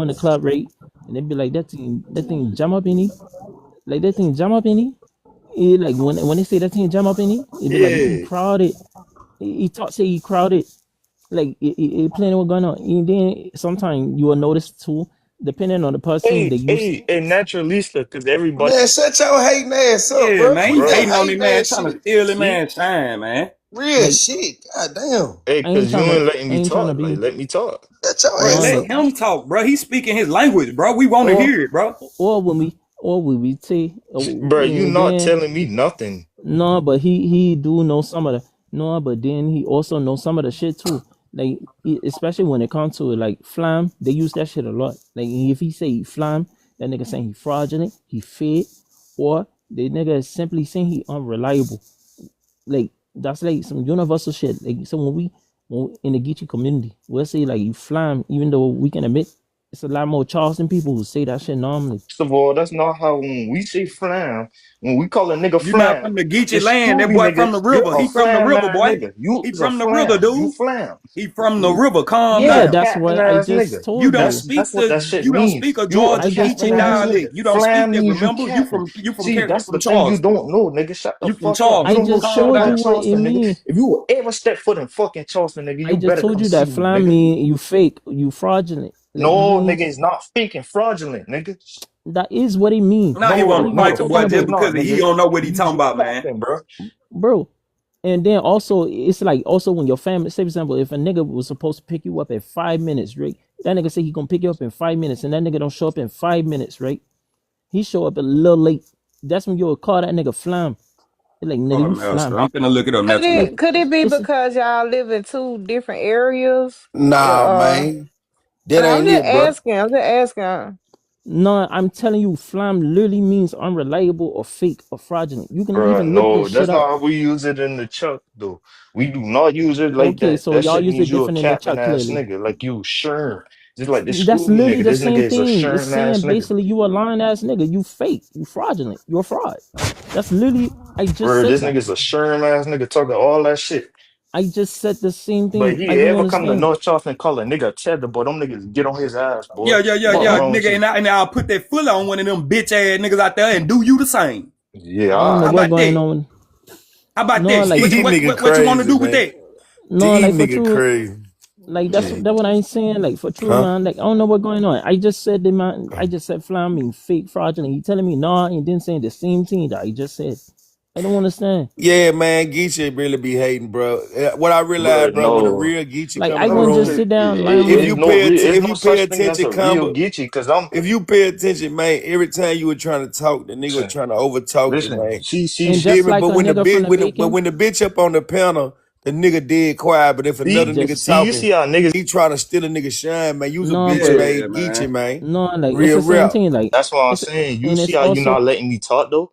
in the club, right, and they be like that thing jam up in it, like that thing jam up in it. It like when they say that thing jam up in it, it be like he Yeah. crowded. He talk say he crowded, like it plenty what going on. And then sometimes you will notice too, depending on the person they use. Hey, naturalista, because everybody, Man, shut your hating ass up, Yeah, bro. man. Quit He that bro. hating on his hating man, ass trying to shit. steal the See, man shine, man. Real Like shit. God damn. hey, I ain't because you trying to, ain't letting I me ain't trying to talk. Like, be let me talk. Shut your Bro, no ass let up. like him talk, bro. He's speaking his language, bro. We want to or hear it, bro. when we say Bro, you and not then telling me nothing. no, but he do know some of the no, but then he also know some of the shit too. Like especially when it comes to like flam, they use that shit a lot. Like if he say he flam, that nigga saying he fraudulent, he fake, or the nigga is simply saying he unreliable. Like that's like some universal shit. Like so when in the Geechee community, we'll say like you flam, even though we can admit it's a lot more Charleston people who say that shit normally. First of all, that's not how when we say flam, when we call a nigga You not flam, from the Geechee it's land. That Scooby boy nigga. from the You're river. a He from the flam river, ass boy. nigga. You He is a from the river, flam. You dude. flam. He from the You river. Calm you Yeah, a down. that's capping what I ass just nigga. You told don't you. That's speak what that the shit you don't means. speak a You a Georgia I just capping Geechee told ass you. nigga. dialect. You don't speak Flam that. means you Remember, capping. See, that's From the thing you Charleston. don't know, nigga. Shut the You from fuck up. You I Charleston. don't know just shit Calm told you about down. what it Charleston, nigga. mean. If you will ever step foot in fucking Charleston, nigga, I you just better told come you see that me, flam nigga. mean you fake, you fraudulent. Like No, you nigga, it's not fake and fraudulent, nigga. that is what it mean. Now he What want are to you fight No, the the talking boy fuck just it's about? not, because he nigga. don't know what he You talking just about, man. capping, bro. Bro. And then also it's like also when your family say for example, if a nigga was supposed to pick you up at 5 minutes, right? That nigga say he gonna pick you up in 5 minutes and that nigga don't show up in 5 minutes, right? He show up a little late. That's when you'll call that nigga flam. You're like nigga, Oh, you master. flam. I'm finna look it up Like naturally. Could it be it's because y'all live in two different areas? Nah, Uh, man. That ain't it, bro. I'm just asking. no, I'm telling you, flam literally means unreliable or fake or fraudulent. You can Bruh, even look no, this shit that's up. not how we use it in the Chuck, though. We do not use it like Okay, that. so That y'all shit use means it you a different in the capping chat ass clearly. nigga, like you sure. Just like this That's Scooby literally nigga. the This nigga same is a thing. It's sherm ass saying nigga. basically you a lying ass nigga. You fake. You fraudulent. You're a fraud. That's literally I just Bruh, said this that. nigga's a sherm ass nigga talking all that shit. I just said the same But thing. I he don't ever come to understand. North Charleston and call a nigga a cheddar, boy, them niggas get on his ass, boy. Yeah, yeah, yeah, But Fuck yeah, wrong with nigga. you? And I'll put that foot on one of them bitch ass niggas out there and do you the same. Yeah, I don't know How alright. what about going that? on. How about No, that? like What you These what nigga what, what you want to crazy, do with man. that? no, These like for nigga true. crazy. Like Yeah. that's what I'm saying. Like for true, Huh? man. Like I don't know what going on. I just said the man. I just said flam mean fake fraudulent. You telling me no, and then saying the same thing that I just said. I don't understand. Yeah, man, Geechee really be hating, bro. What I realized, Bruh, bro, when the no. real Geechee Like come I in the wouldn't just room, sit down and lie on my. if It's you no pay such thing as attention, a real combo, Geechee, cause I'm if you pay attention, man, every time you were trying to talk, the nigga was listen, trying to overtalk you, listen. man. And You hear just me? like But a when the nigga from big, the but making, when the bitch up on the panel, the nigga dead quiet. But if another nigga just You talking, see how niggas. he trying to steal a nigga shine, man. You's a no, bitch, but Yeah, man. Geechee, man. man. no, like it's Real the same rap. thing. Like That's what I'm it's saying. You and see it's how you not also letting me talk though?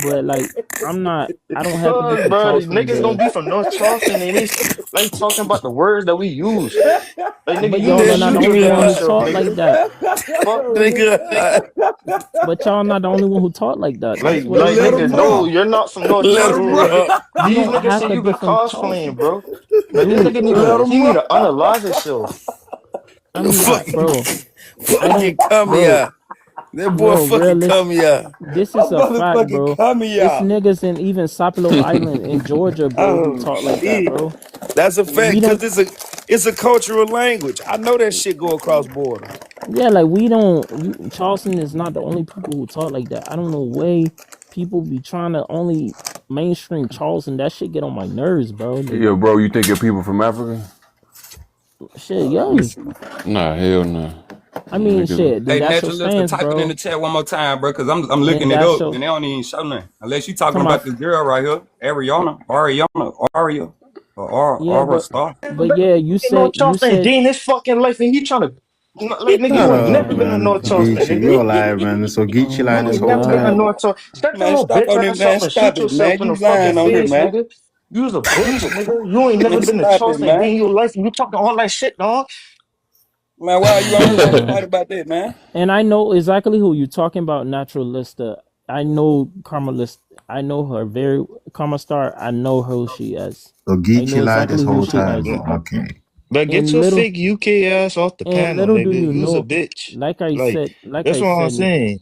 but like I don't have to be Cause, from bro, Charleston niggas gonna to. be from North Charleston and they like talking about the words that we use. Like, nigga, But you y'all are not the mute your only damn one who self, talk nigga. like that. Fuck. Nigga, But y'all not the only one who talk like that. Like, That's what I'm like, let saying. him nigga, no, rock. you're not from North Let him Charleston. rock. You These don't niggas have say to you be be from Charleston, cosplaying, bro. Like, this dude. nigga need Let to, him he need rock. to unalive himself. I mean, Fucking, bro, I fucking don't, come bro. here. That boy bro, fucking realist. come here. This A is a fact, motherfucking bro. come It's here. niggas in even Sapelo Island in Georgia, bro, who Oh talk like that, shit. bro. That's a We fact, don't. cause it's a cultural language. I know that shit go across border. Yeah, like we don't. You Charleston is not the only people who talk like that. I don't know way people be trying to only mainstream Charleston. That shit get on my nerves, bro. Like Yo, bro, you think your people from Africa? shit, yo. Nah, hell nah. I mean, Niggas, shit. Then Hey, that's your naturalist, stance, type it in bro. the chat one more time, bro, because I'm Then looking it that's up your and they don't even show nothing. Unless you talking talking about about. this girl right here, Aria, or Yeah, Aura but Star. yeah, North you Charleston a said day in his fucking life, and he trying to like nigga. Shut You ain't up, never been to man, man. North Charleston, God, Geechee, nigga. you alive, man. So oh Geechee lying You this my ain't whole never been to time. God, North Charleston. Shut your Man, little stop bitch on it, ass man. up and Stop shoot it, man. yourself in You the fucking lying on here, face, man. nigga. You was a bitch, nigga. You ain't never Man, been to stop it, Charleston a day man. in your life, and you talking all that shit, dog. Man, why are you on here ready to fight man. about that, man? And I know exactly who you're talking about, Naturalista. I know Carmelist. I know her very Karma Star. I know who she is. So I know Geechee lied this exactly who whole she time. is. Okay. But get And your little fake UK ass off the and panel, little do nigga. you You's a know, bitch. like That's I what I'm said, saying.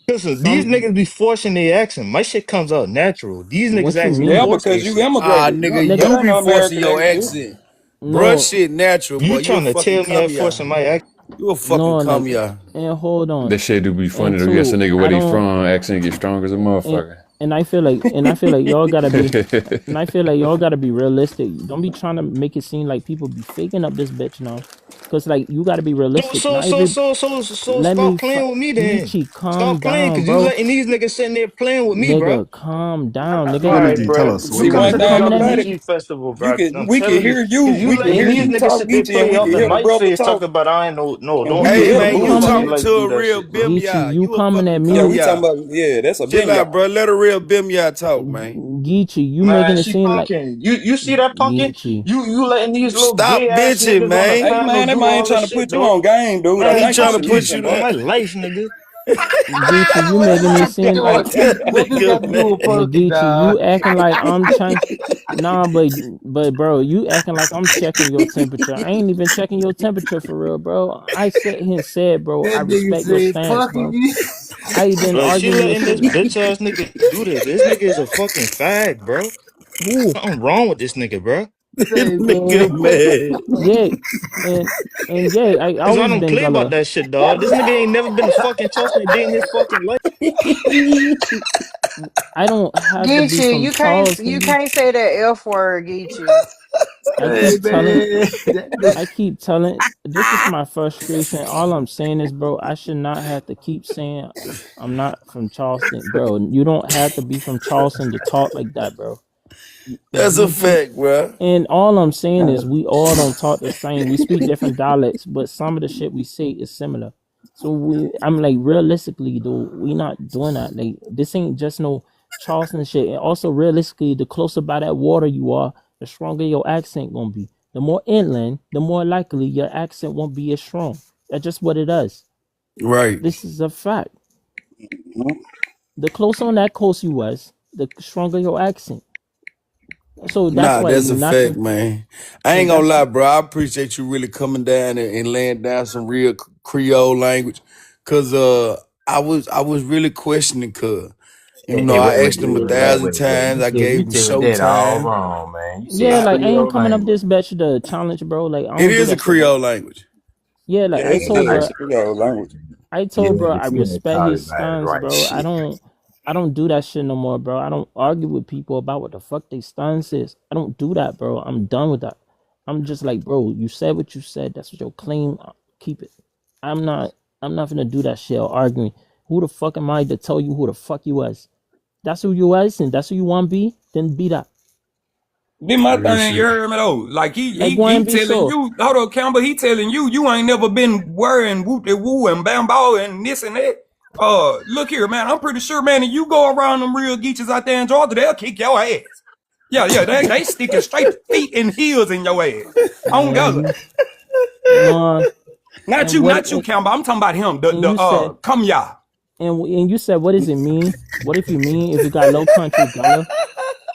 Listen, these some niggas be forcing their accent. My shit comes out natural. These niggas what you actually Yeah, mean, force because their you shit. Ah, immigrated. nigga, That you nigga? ain't be no forcing American your accent. accent. Bruh No, shit natural, You boy. You a trying to fucking tell me I'm come here. forcing my accent? You a fucking no, come like, here. and hold on, that shit do be and funny though. You ask a two, nigga where I he don't, from, accent get strong as a and motherfucker. and I feel like y'all gotta be. And I feel like y'all gotta be realistic. Don't be trying to make it seem like people be faking up this bitch now. Cause like you gotta be So realistic. so Not so every so so so let me stop playing with me then. Geechee, calm Stop playing, down, cause you bro. letting these niggas sitting there playing with me, bro. Nigga, calm down, All nigga. right, Trilogy, tell bro. us We See, what's coming one good. to the thing Coming at Gullah about me, it, Geechee Festival, you bro. can I'm we can telling you, hear you, cause you we can letting hear these you niggas talk sit there Geechee, and play we off can in hear the my brother face, talk talk, about I ain't no, and we don't can Hey do hear the man, it. you brother come You on, ain't talking talk. like to do a that real shit, bro. bimya. Geechee. You You a coming at fucking Yeah, come me, we talking here. about that's a Chill bim out, y'all. bro. Let a real bimya talk, man. Geechee. You Man, making it she seem like punking. You see that punking? Geechee. You letting these little Stop gay ass bitching, niggas on the man. Hey panel man, that do man all trying this to shit, put you dog. on game, dude. I Man, He think you trying to should put listen, you on bro. there. my life, nigga. Geechee, you making it What seem like that this got nigga, to do with man. punking, Geechee, dog? you acting like I'm trying. Nah, but bro, you acting like I'm checking your temperature. I ain't even checking your temperature for real, bro. I said here and said, bro, I That nigga respect your said stance, punking bro. me. I been Like she arguing your letting shit. this bitch ass nigga do this. This nigga is a fucking fag, bro. Who? Something wrong with this nigga, bro. That Say, nigga, And man. yeah, and yeah, I Cause I always don't been play about Gullah. that shit, dog. This nigga ain't never been to fucking Charleston a day in his fucking life. I don't have to be Geechee, from you Charleston. can't say that F word, Geechee. I hey, keep telling man. I keep telling this is my frustration. All I'm saying is, bro, I should not have to keep saying I'm not from Charleston, bro. You don't have to be from Charleston to talk like that, bro. That's a Geechee. fact, bro. And all I'm saying is we all don't talk the same. We speak different dialects, but some of the shit we say is similar. So I'm like, realistically, though, we not doing that. Like, this ain't just no Charleston shit. And also, realistically, the closer by that water you are, the stronger your accent gonna be. The more inland, the more likely your accent won't be as strong. That's just what it is. Right. This is a fact. The closer on that coast you was, the stronger your accent. So that's Nah, why that's a fact, natural. man. I So ain't gonna that's lie, bro. I appreciate you really coming down and laying down some real Creole language. Cause I was really questioning cuz. You know, Hey, I wait, asked him a wait, wait, thousand wait, wait. times. I You gave him said that all showtime. wrong, man. You yeah, said I, like I ain't Creole coming up language. this bitch to challenge, bro. Like I it don't do is a that shit, bro. Creole language. Yeah, like Yeah, I it told, I, is bro. a Creole language. I yeah, told, bro. I you ain't respect called his it by the stance, right bro. shit. I don't do that shit no more, bro. I don't argue with people about what the fuck they stance is. I don't do that, bro. I'm done with that. I'm just like, bro. You said what you said. That's what your claim. Keep it. I'm not. I'm not gonna do that shit or arguing. Who the fuck am I to tell you who the fuck you was? That's who you was, and that's who you want to be. Then be that. Then my Real thing, you shit. heard me though. Like Like go he and be telling so. you, hold on, Campbell, he telling you, you ain't never been worrying whoop de woo and bamboo and this and that. Look here, man. I'm pretty sure, man, if you go around them real geeches out there in Georgia, they'll kick your ass. Yeah, they sticking straight feet and heels in your ass. On God. Mm-hmm. No. Not And you, what? not you, Campbell. I'm talking about him. And you said. Come ya. And you said, what does it mean? What if you mean if you got low country Gullah?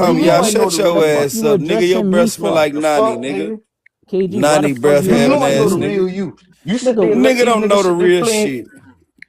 Nigga, Come, you y'all, KG, ain't know shut the what your the real fuck ass you up, nigga. Your addressing me breath smell for? like the Nani, fuck, nigga. nigga. KG, why the Nani fuck breath you Nigga, having you ain't addressing know ass the me? nigga. real you. You sit there Nigga, and let Nigga these don't know niggas the sit there real playing. shit.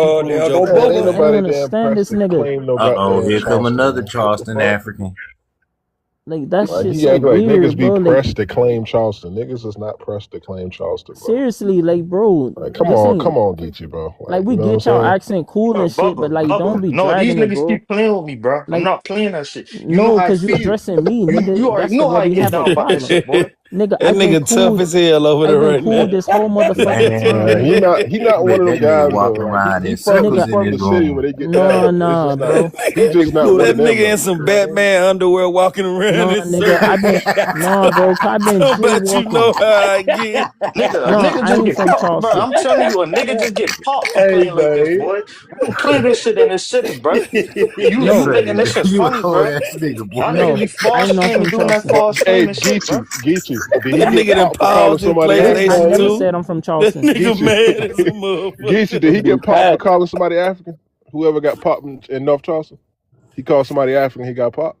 You There proved your go Man, ain't point. I Bubba. ain't nobody damn understand pressed this to nigga. claim no Uh-oh, goddamn here come Charleston, another man. What the Charleston fuck? African. Like that Like shit he so act like niggas weird, be bro. Like pressed to claim Charleston. Niggas is not pressed to claim Charleston, bro. seriously, like bro, Like this ain't come on, Geechee, bro. like Like, we you know what I'm get y'all saying? accent cool and shit, but Bubba, like don't Bubba. be No, these dragging it, niggas bro. keep playing with me, bro. I'm Like not playing that shit. You know no, how I cause you feel. addressing me, You nigga. already That's the know how where I we get have a down about that problem. shit, boy. Nigga, That nigga tough as hell over I've there been right cool now. this whole motherfucking Man, time. he not one Man, of them that nigga guys though. walking Like around in he circles Nigga, in from his the city where room. they get down no, like that. It's nah, just not. bro. He just not Dude, one that of them nigga in though. some You know what I'm saying? Batman underwear walking around No, in nigga, I've circles. been no, bro. Cause I've been I just bet you walking. know how I get. Nigga, a No, nigga I just ain't get from popped, bro. Charleston. I'm telling you, a nigga just get popped for Hey playing like this, man. boy. We don't play this shit in this city, bro. You You No, thinking say this shit you a funny, cold bro? ass nigga, Y'all boy. niggas no, be I false ain't know I'm screaming, from doing that Charleston. But false hey, screaming shit, bro. Geechee, did he That get nigga done popped for calling paused his somebody I African, PlayStation never Geechee? 2. said I'm from That Charleston. nigga Geechee, mad as a Geechee, motherfucker. did he Them be get popped for packing. calling somebody African? Whoever got popped in North Charleston, he called somebody African. He got popped.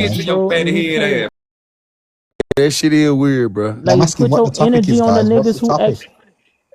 did relax, to your bro, and you fatty head can't ass? That shit is weird, bro. I'm like asking put what the your topic energy is, on the guys. What's the niggas who topic? actually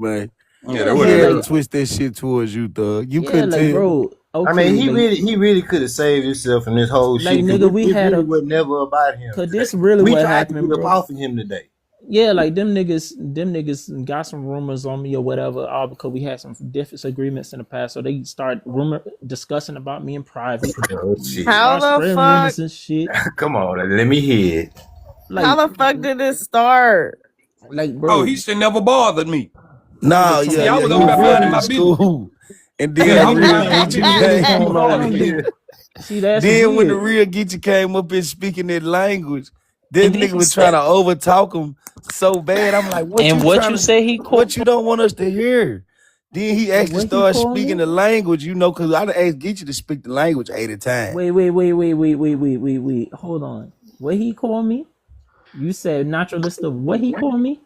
man. Yeah, Yeah, that He what but it had to like, is. twist that shit towards you, thug. You yeah, couldn't like, tell. bro, I mean, okay, like, he really could have saved himself from this whole like, shit because nigga, we it had really a, was never about him cause this today. really We what tried to happened, get up bro. off of him today. Yeah, like them niggas got some rumors on me or whatever, all because we had some disagreements in the past. So they start discussing about me in private, Oh shit! How start the spreading fuck? rumors and shit. Come on, let me hear it. How Like, the fuck did this start? Oh, bro, he should never bothered me. nigga, Nah, come yeah, See, I on, yeah. was You over no, there was bro. really minding in my business. school. And Yeah, then I the was real minding my Geechee business. He Nigga, keep came. come bothering on, me. dude. See, that's Then when the weird. real Geechee came up and speaking that language, This And then nigga he was trying said, to overtalk him so bad. I'm like, what and you what trying you to, say he called? what you don't want us to hear? Then he And actually what he started called speaking me? the language, cause I done asked Geechie to speak the language 80 times. Wait. Hold on. What he called me? You said naturalist of what he called me?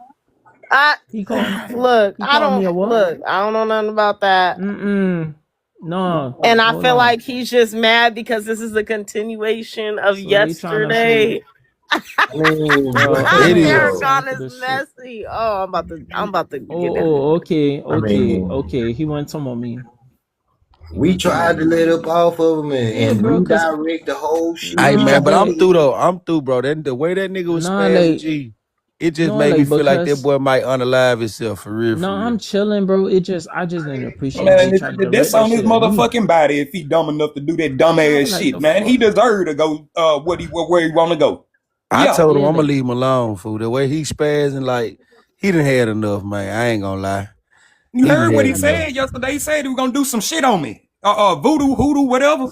I He called look. he I called me don't a what? look. I don't know nothing about that. Mm-mm. No. And I Hold feel on. like he's just mad because this is a continuation of So they trying to say, yesterday. I mean, bro, but I It don't got is. time Farrakhan for is this shit. messy. Oh, I'm about to get that. I mean, Okay. He went talking about me. He we went talking about tried to me. let up off of him Yeah, and bro, cause redirect the whole shit Hey we nah, man, but tried to I'm but through do. though. I'm through, bro. The way that nigga was nah, spazzing like G, it just no, made me like feel like that because boy might unalive himself for real, no, for real. I'm chilling, bro. I just didn't appreciate Man, they tried to that's direct that on his shit at me. motherfucking body if he dumb enough to do that Nah, dumbass like shit, the man. He fuck. deserved to go where he wanna go. I Yeah. told him Yeah, I'm gonna like leave him alone, fool. The way he spazzing, like he done had enough, man. I ain't gonna lie. You He done heard what had he I just enough. said yesterday. He said he was gonna do some shit on me. Voodoo, hoodoo, whatever.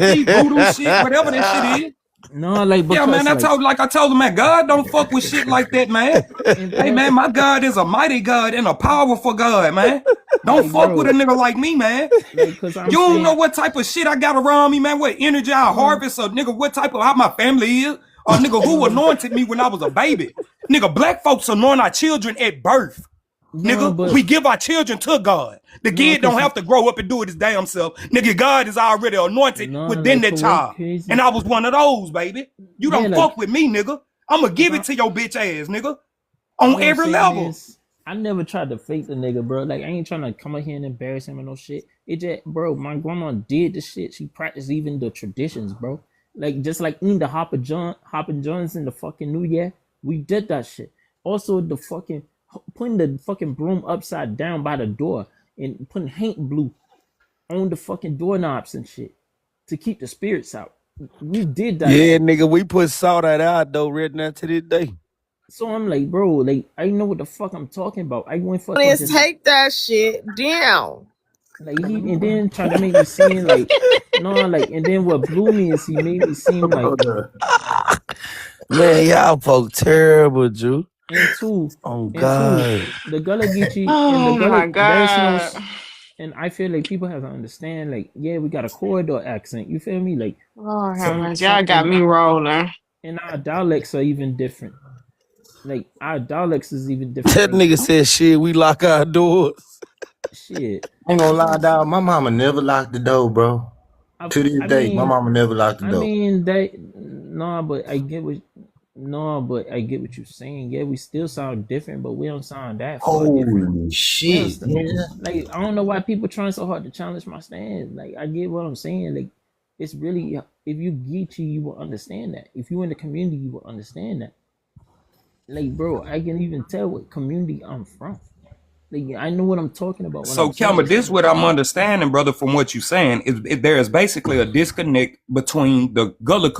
He voodoo shit, whatever that shit is. no, like Yeah, man. because I told him, man, God don't fuck with shit like that, man. and Hey, plus man, my God is a mighty God and a powerful God, man. Don't like fuck with a bro, nigga like me, man. like cause I'm You don't know saying what type of shit I got around me, man. What energy I no, harvest, or nigga, what type of how my family is, or nigga who no, anointed me when I was a baby. Nigga, black folks anoint our children at birth. no, Nigga, but we give our children to God. The no, kid don't cause have to grow up and do it his damn self. Nigga, God is already anointed no, within like that cause what child. And crazy? I was one of those, baby. You Yeah, don't like fuck with me, nigga. I'ma cause give it to your bitch ass, nigga. all On I'm every saying level. is I never tried to fake the nigga, bro. Like I ain't trying to come up here and embarrass him or no shit. It just, bro, my grandma did this shit. She practiced even the traditions, bro. Like just like in the Hopper Johns in the fucking New Year, we did that shit. Also the fucking putting the fucking broom upside down by the door and putting paint blue on the fucking doorknobs and shit to keep the spirits out. We did that Yeah, shit. nigga, we put salt at our dough right now to this day. So I'm like, bro, like I know what the fuck I'm talking about. I went fucking Let's just take that shit down. like he and then tried to make me seem like no, like and then what blew me is he made me seem like Man, y'all folk terrible, Jew. and two Oh and two God. the Gullah Geechee and the Oh Gullah my there's no god. and I feel like people have to understand like yeah we got a corridor accent you feel me like Lord have some mercy. some Y'all got me rolling. and our dialects are even different like our dialects is even different That like nigga said shit, we lock our doors. shit Ain't gonna lie, I'm dog. My mama never locked the door, bro. To this I day, my mean mama never locked the I door. mean that no, but I get what no, but I get what you're saying. Yeah, we still sound different, but we don't sound that far different. Holy We don't shit, st- nigga. like I don't know why people trying so hard to challenge my stand. Like I get what I'm saying. Like it's really if you Geechee, you will understand that. If you in the community, you will understand that. Like bro, I can even tell what community I'm from. Like I know what I'm talking about when So, I'm saying Kemba, this stuff. what I'm understanding, brother, from what you're saying is there is basically a disconnect between the Gullah,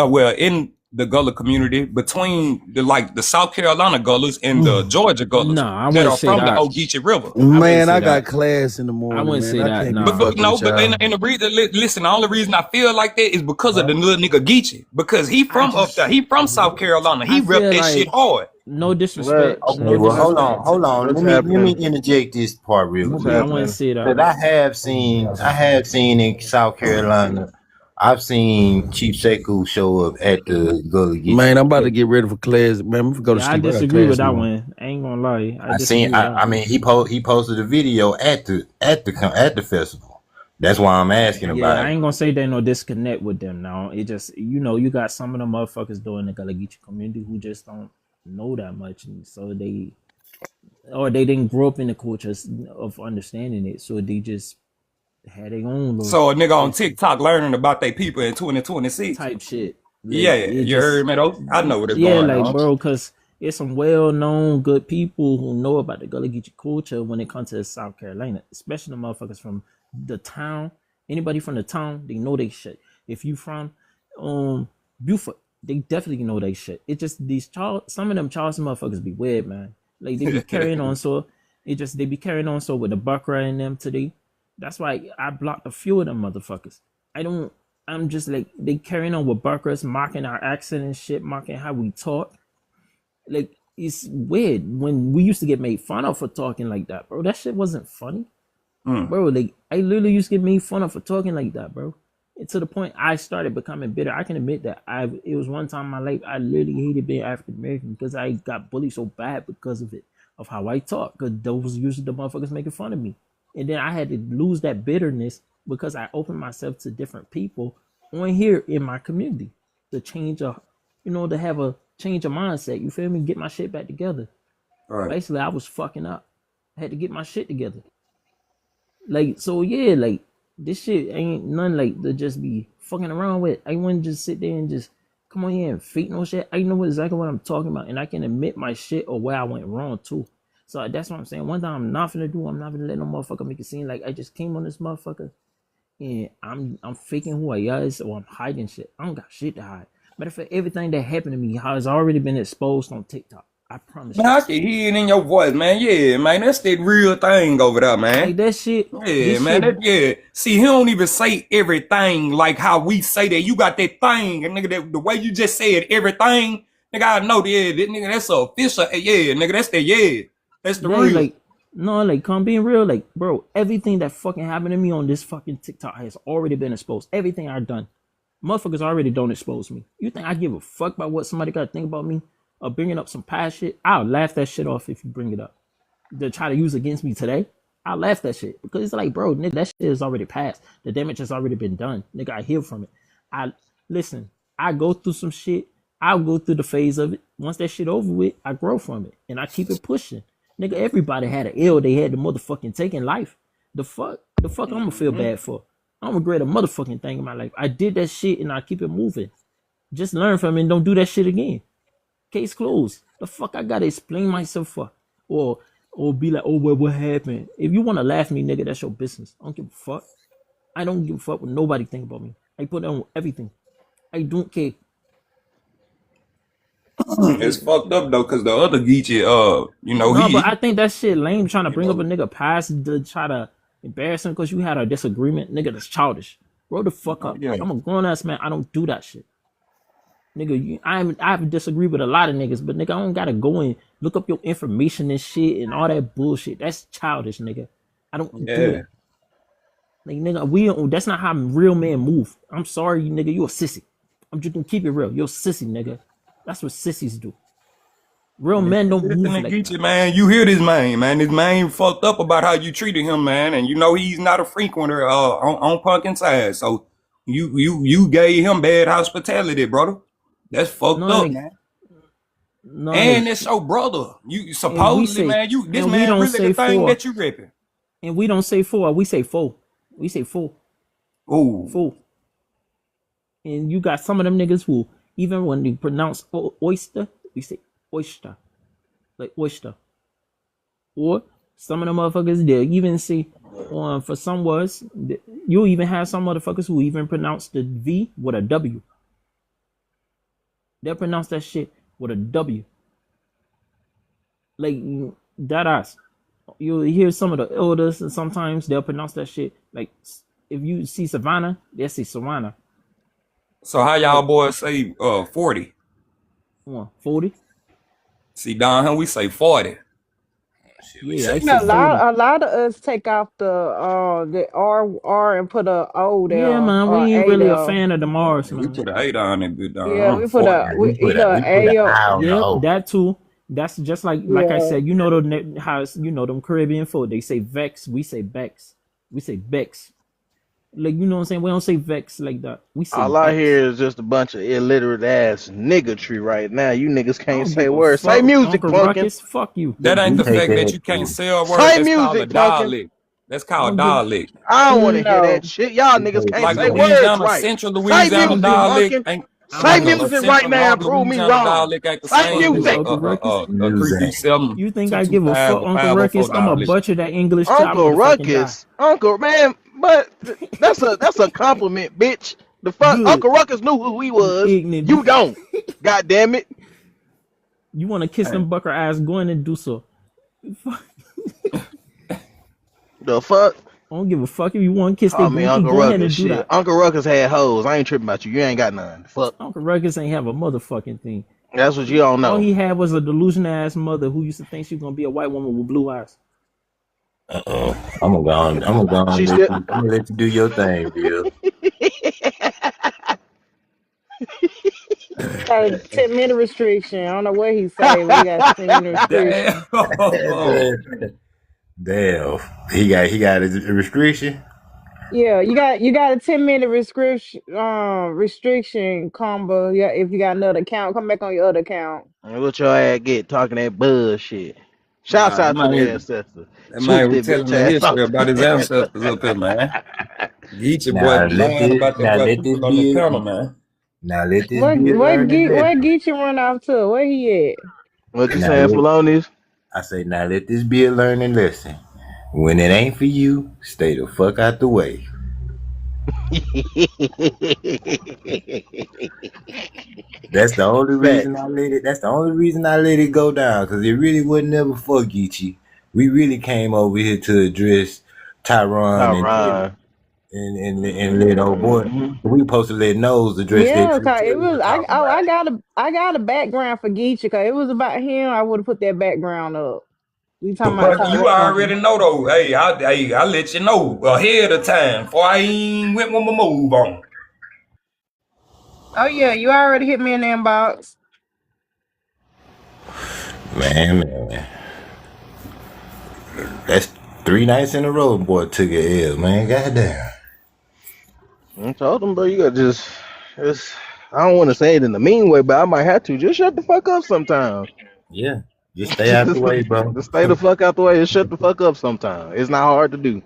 well, in the Gullah community, between the South Carolina Gullahs and the Georgia Gullahs Nah, I that wouldn't are say from the that. Ogeechee River. I wouldn't Man, say I got that. class in the I morning, wouldn't man. say I that. can't be Nah. But fucking no, with but y'all. in the reason, listen, the only reason I feel like that is because of the little nigga Geechee, because he I from up there, just he from South Carolina, I he rep feel that shit like hard. no What disrespect, Okay, no well, what's disrespect to hold on. what's Let me happening? interject this part real What's I quick. wouldn't happening? say that. Cause I have seen in South Carolina, I've seen Chief Sekou show up at the Gullah Geechee. Man, I'm about to get ready for class. Man, I'm gonna go to Yeah, I sleep. I got disagree with class in the that morning. one. I ain't gonna lie. I I seen. disagree with that I one. mean, he posted a video at the festival. That's why I'm asking Yeah, about I it. ain't gonna say they no disconnect with them now. It just you got some of the motherfuckers doing the Gullah Geechee community who just don't know that much and so they or they didn't grow up in the cultures of understanding it. So they just had their own little So a nigga on history TikTok learning about their people in 2026. type shit. Yeah, Like it you just heard me though? I know what is yeah, going like on. bro, cause it's some well known good people who know about the Gullah Geechee culture when it comes to South Carolina, especially the motherfuckers from the town. Anybody from the town, they know they shit. If you from Buford, they definitely know they shit. It just some of them Charleston motherfuckers be weird, man. Like they be carrying on so they be carrying on so with the buck in them today. That's why I blocked a few of them motherfuckers. I don't I'm just like they carrying on with Barkers, mocking our accent and shit, mocking how we talk. Like it's weird when we used to get made fun of for talking like that, bro. That shit wasn't funny, bro. Like I literally used to get made fun of for talking like that, bro. And to the point I started becoming bitter. I can admit that it was one time in my life I literally hated being African American because I got bullied so bad because of it, of how I talk. Because those was usually the motherfuckers making fun of me, and then I had to lose that bitterness because I opened myself to different people on here in my community to change to have a change of mindset. You feel me? Get my shit back together. Right. Basically, I was fucking up. I had to get my shit together. Like, so yeah, like this shit ain't nothing like to just be fucking around with. I wouldn't just sit there and just come on here and fake no shit. I know exactly what I'm talking about, and I can admit my shit or where I went wrong too. So that's what I'm saying. One thing I'm not gonna do, I'm not gonna let no motherfucker make it seem like I just came on this motherfucker and I'm faking who I is or I'm hiding shit. I don't got shit to hide. Matter of fact, everything that happened to me has already been exposed on TikTok. I promise Man, you. I can hear it in your voice, man. Yeah, man, that's that real thing over there, man. Like that shit. Yeah, man. See, he don't even say everything like how we say that. You got that thing, and nigga, the way you just said everything, nigga, I know that nigga, that's official. Yeah, nigga, that's that's the real. Like, no, like, come being real, like, bro, everything that fucking happened to me on this fucking TikTok has already been exposed. Everything I've done. Motherfuckers already don't expose me. You think I give a fuck about what somebody got to think about me or bringing up some past shit? I'll laugh that shit off if you bring it up. To try to use against me today, I'll laugh that shit because it's like, bro, nigga, that shit is already passed. The damage has already been done. Nigga, I heal from it. Listen, I go through some shit. I'll go through the phase of it. Once that shit over with, I grow from it and I keep it pushing. Nigga, everybody had an ill they had to motherfucking take in life. The fuck I'm gonna feel bad for. I don't regret a motherfucking thing in my life. I did that shit and I keep it moving. Just learn from it and don't do that shit again. Case closed. The fuck I gotta explain myself for? Or be like, oh, well, what happened? If you wanna laugh at me, nigga, that's your business. I don't give a fuck. I don't give a fuck what nobody think about me. I put on everything. I don't care. It's fucked up though, cause the other Geechie, but I think that shit lame trying to bring up a nigga past to try to embarrass him because you had a disagreement. Nigga, that's childish. Grow the fuck up. Yeah. I'm a grown ass man. I don't do that shit. Nigga, I've disagreed with a lot of niggas, but nigga, I don't gotta go and look up your information and shit and all that bullshit. That's childish, nigga. I don't do that. Like, nigga, that's not how real men move. I'm sorry, nigga, you a sissy. I'm just gonna keep it real. You're a sissy, nigga. That's what sissies do. Real men don't move like Geechie, that. man, you hear this man. This man fucked up about how you treated him, man, and you know he's not a frequenter on Pumpkin side. So you gave him bad hospitality, brother. That's fucked up, man. No, and it's your brother. You supposedly, man, this man really the thing that you repping. And we don't say four, we say four. We say four. Oh. Four. And you got some of them niggas who, even when they pronounce oyster, we say oyster. Like oyster. Or some of them motherfuckers, they'll even say, for some words, you'll even have some motherfuckers who even pronounce the V with a W. They'll pronounce that shit with a W. Like, that ass. You'll hear some of the elders, and sometimes they'll pronounce that shit. Like, if you see Savannah, they'll say Savannah. So how y'all boys say 40? 40? See, down here we say 40. Yeah, a lot of us take off the R and put a O there. Yeah, man, we ain't really a fan of the Mars, man. We put an 8 on it, but yeah, we put either A or yeah, that too. That's just like I said, you know them Caribbean folk, they say Vex, we say Bex. We say Bex. Like, you know what I'm saying? We don't say Vex like that. We say all Bex. I hear is just a bunch of illiterate ass niggatry right now. You niggas can't say words. Say music, Uncle Pumpkin. Ruckus, fuck you. That ain't the fact that you can't sell words. Say That's music, called a dialect. That's called dialect. I don't want to hear that shit. Y'all niggas can't Like say Louisiana, words right. Central Louisiana say music, dialect Pumpkin. ain't. Say music right now and prove me wrong. Say music. You think I give a fuck, Uncle Ruckus? I'm a butcher that English. Uncle Ruckus, Uncle man, but that's a compliment, bitch. The fuck, Good. Uncle Ruckus knew who he was. Ignorant. You don't. God damn it. You want to kiss them bucker ass? Go in and do so. The fuck. I don't give a fuck if you want to kiss their Call me booty. Uncle Go ahead Ruckus. and do Shit, that. Uncle Ruckus had hoes. I ain't tripping about you. You ain't got none. Fuck. Uncle Ruckus ain't have a motherfucking thing. That's what you don't All know. he had was a delusional ass mother who used to think she was gonna be a white woman with blue eyes. I'm gonna go on. I'm gonna go on. She still. I'm gonna let you do your thing, Bill. Got a 10-minute restriction. I don't know what he say, but he got a 10-minute Damn. restriction. Damn. He got a restriction. Yeah, you got a 10-minute restriction combo. Yeah, if you got another account, come back on your other account. What your ass get talking that bullshit? Shouts Nah, out to the ancestors. that Swoop man was that bitch telling the ass history off. about his ancestors up here, man. Geechee boy Now be let lying this. about them Now black let this people on the be. panel, man. Now let this What be a what learning get what lesson. get you run off to? Where he at? What you Now saying, let. Polonius? I say now let this be a learning lesson. When it ain't for you, stay the fuck out the way. That's the only reason I Facts. let it. That's the only reason I let it go down. Cause it really wasn't never for Geechee. We really came over here to address Tyron and Tilly Tyron. and let old boy. Mm-hmm. We supposed to let Nose address that Yeah, shit cause it Tilly was was talking about. I got a background for Geechee. Cause it was about him. I would have put that background up. We talking about But you Tyrone. already know though. I let you know ahead of time before I even went with my move on. Oh yeah, you already hit me in the inbox. Man, that's 3 nights in a row. Boy took it L, man. Goddamn. I told him, bro, you gotta just. I don't want to say it in the mean way, but I might have to. Just shut the fuck up sometimes. Yeah, just stay out the just, way, bro. just stay the fuck out the way and shut the fuck up sometimes. It's not hard to do.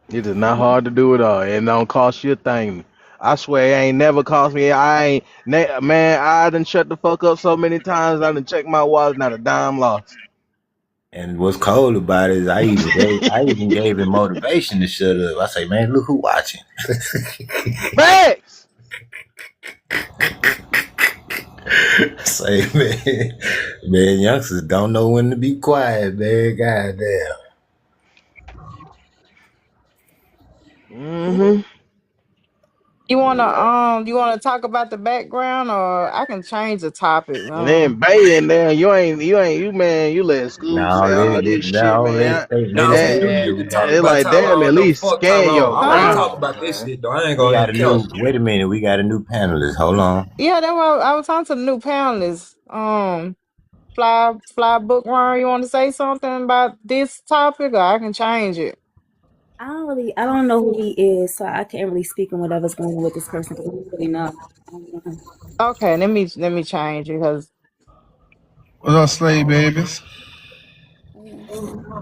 It is not hard to do at all. It don't cost you a thing. I swear it ain't never cost me. Man, I done shut the fuck up so many times. I done checked my wallet, not a dime lost. And what's cold about it is I even gave him motivation to shut up. I say, man, look who watching. Facts. Say, man, youngsters don't know when to be quiet, man. Goddamn. Mm-hmm. You wanna talk about the background, or I can change the topic. And then Bay in there, you man, you let Scoob Now say all this shit, man. let Now it we stay do in need there. to talk It's about like damn, at Tyrone though. least Fuck scan Tyrone. your I want to huh? talk ground, about this man. shit though. I ain't We gonna got even a care. new. Wait a minute, we got a new panelist. Hold on. Yeah, that's what I was talking to the new panelists. Fly bookworm. You want to say something about this topic, or I can change it? I don't know who he is, so I can't really speak on whatever's going on with this person because I don't really know. I don't know. Okay, let me change it because What's up, slave babies?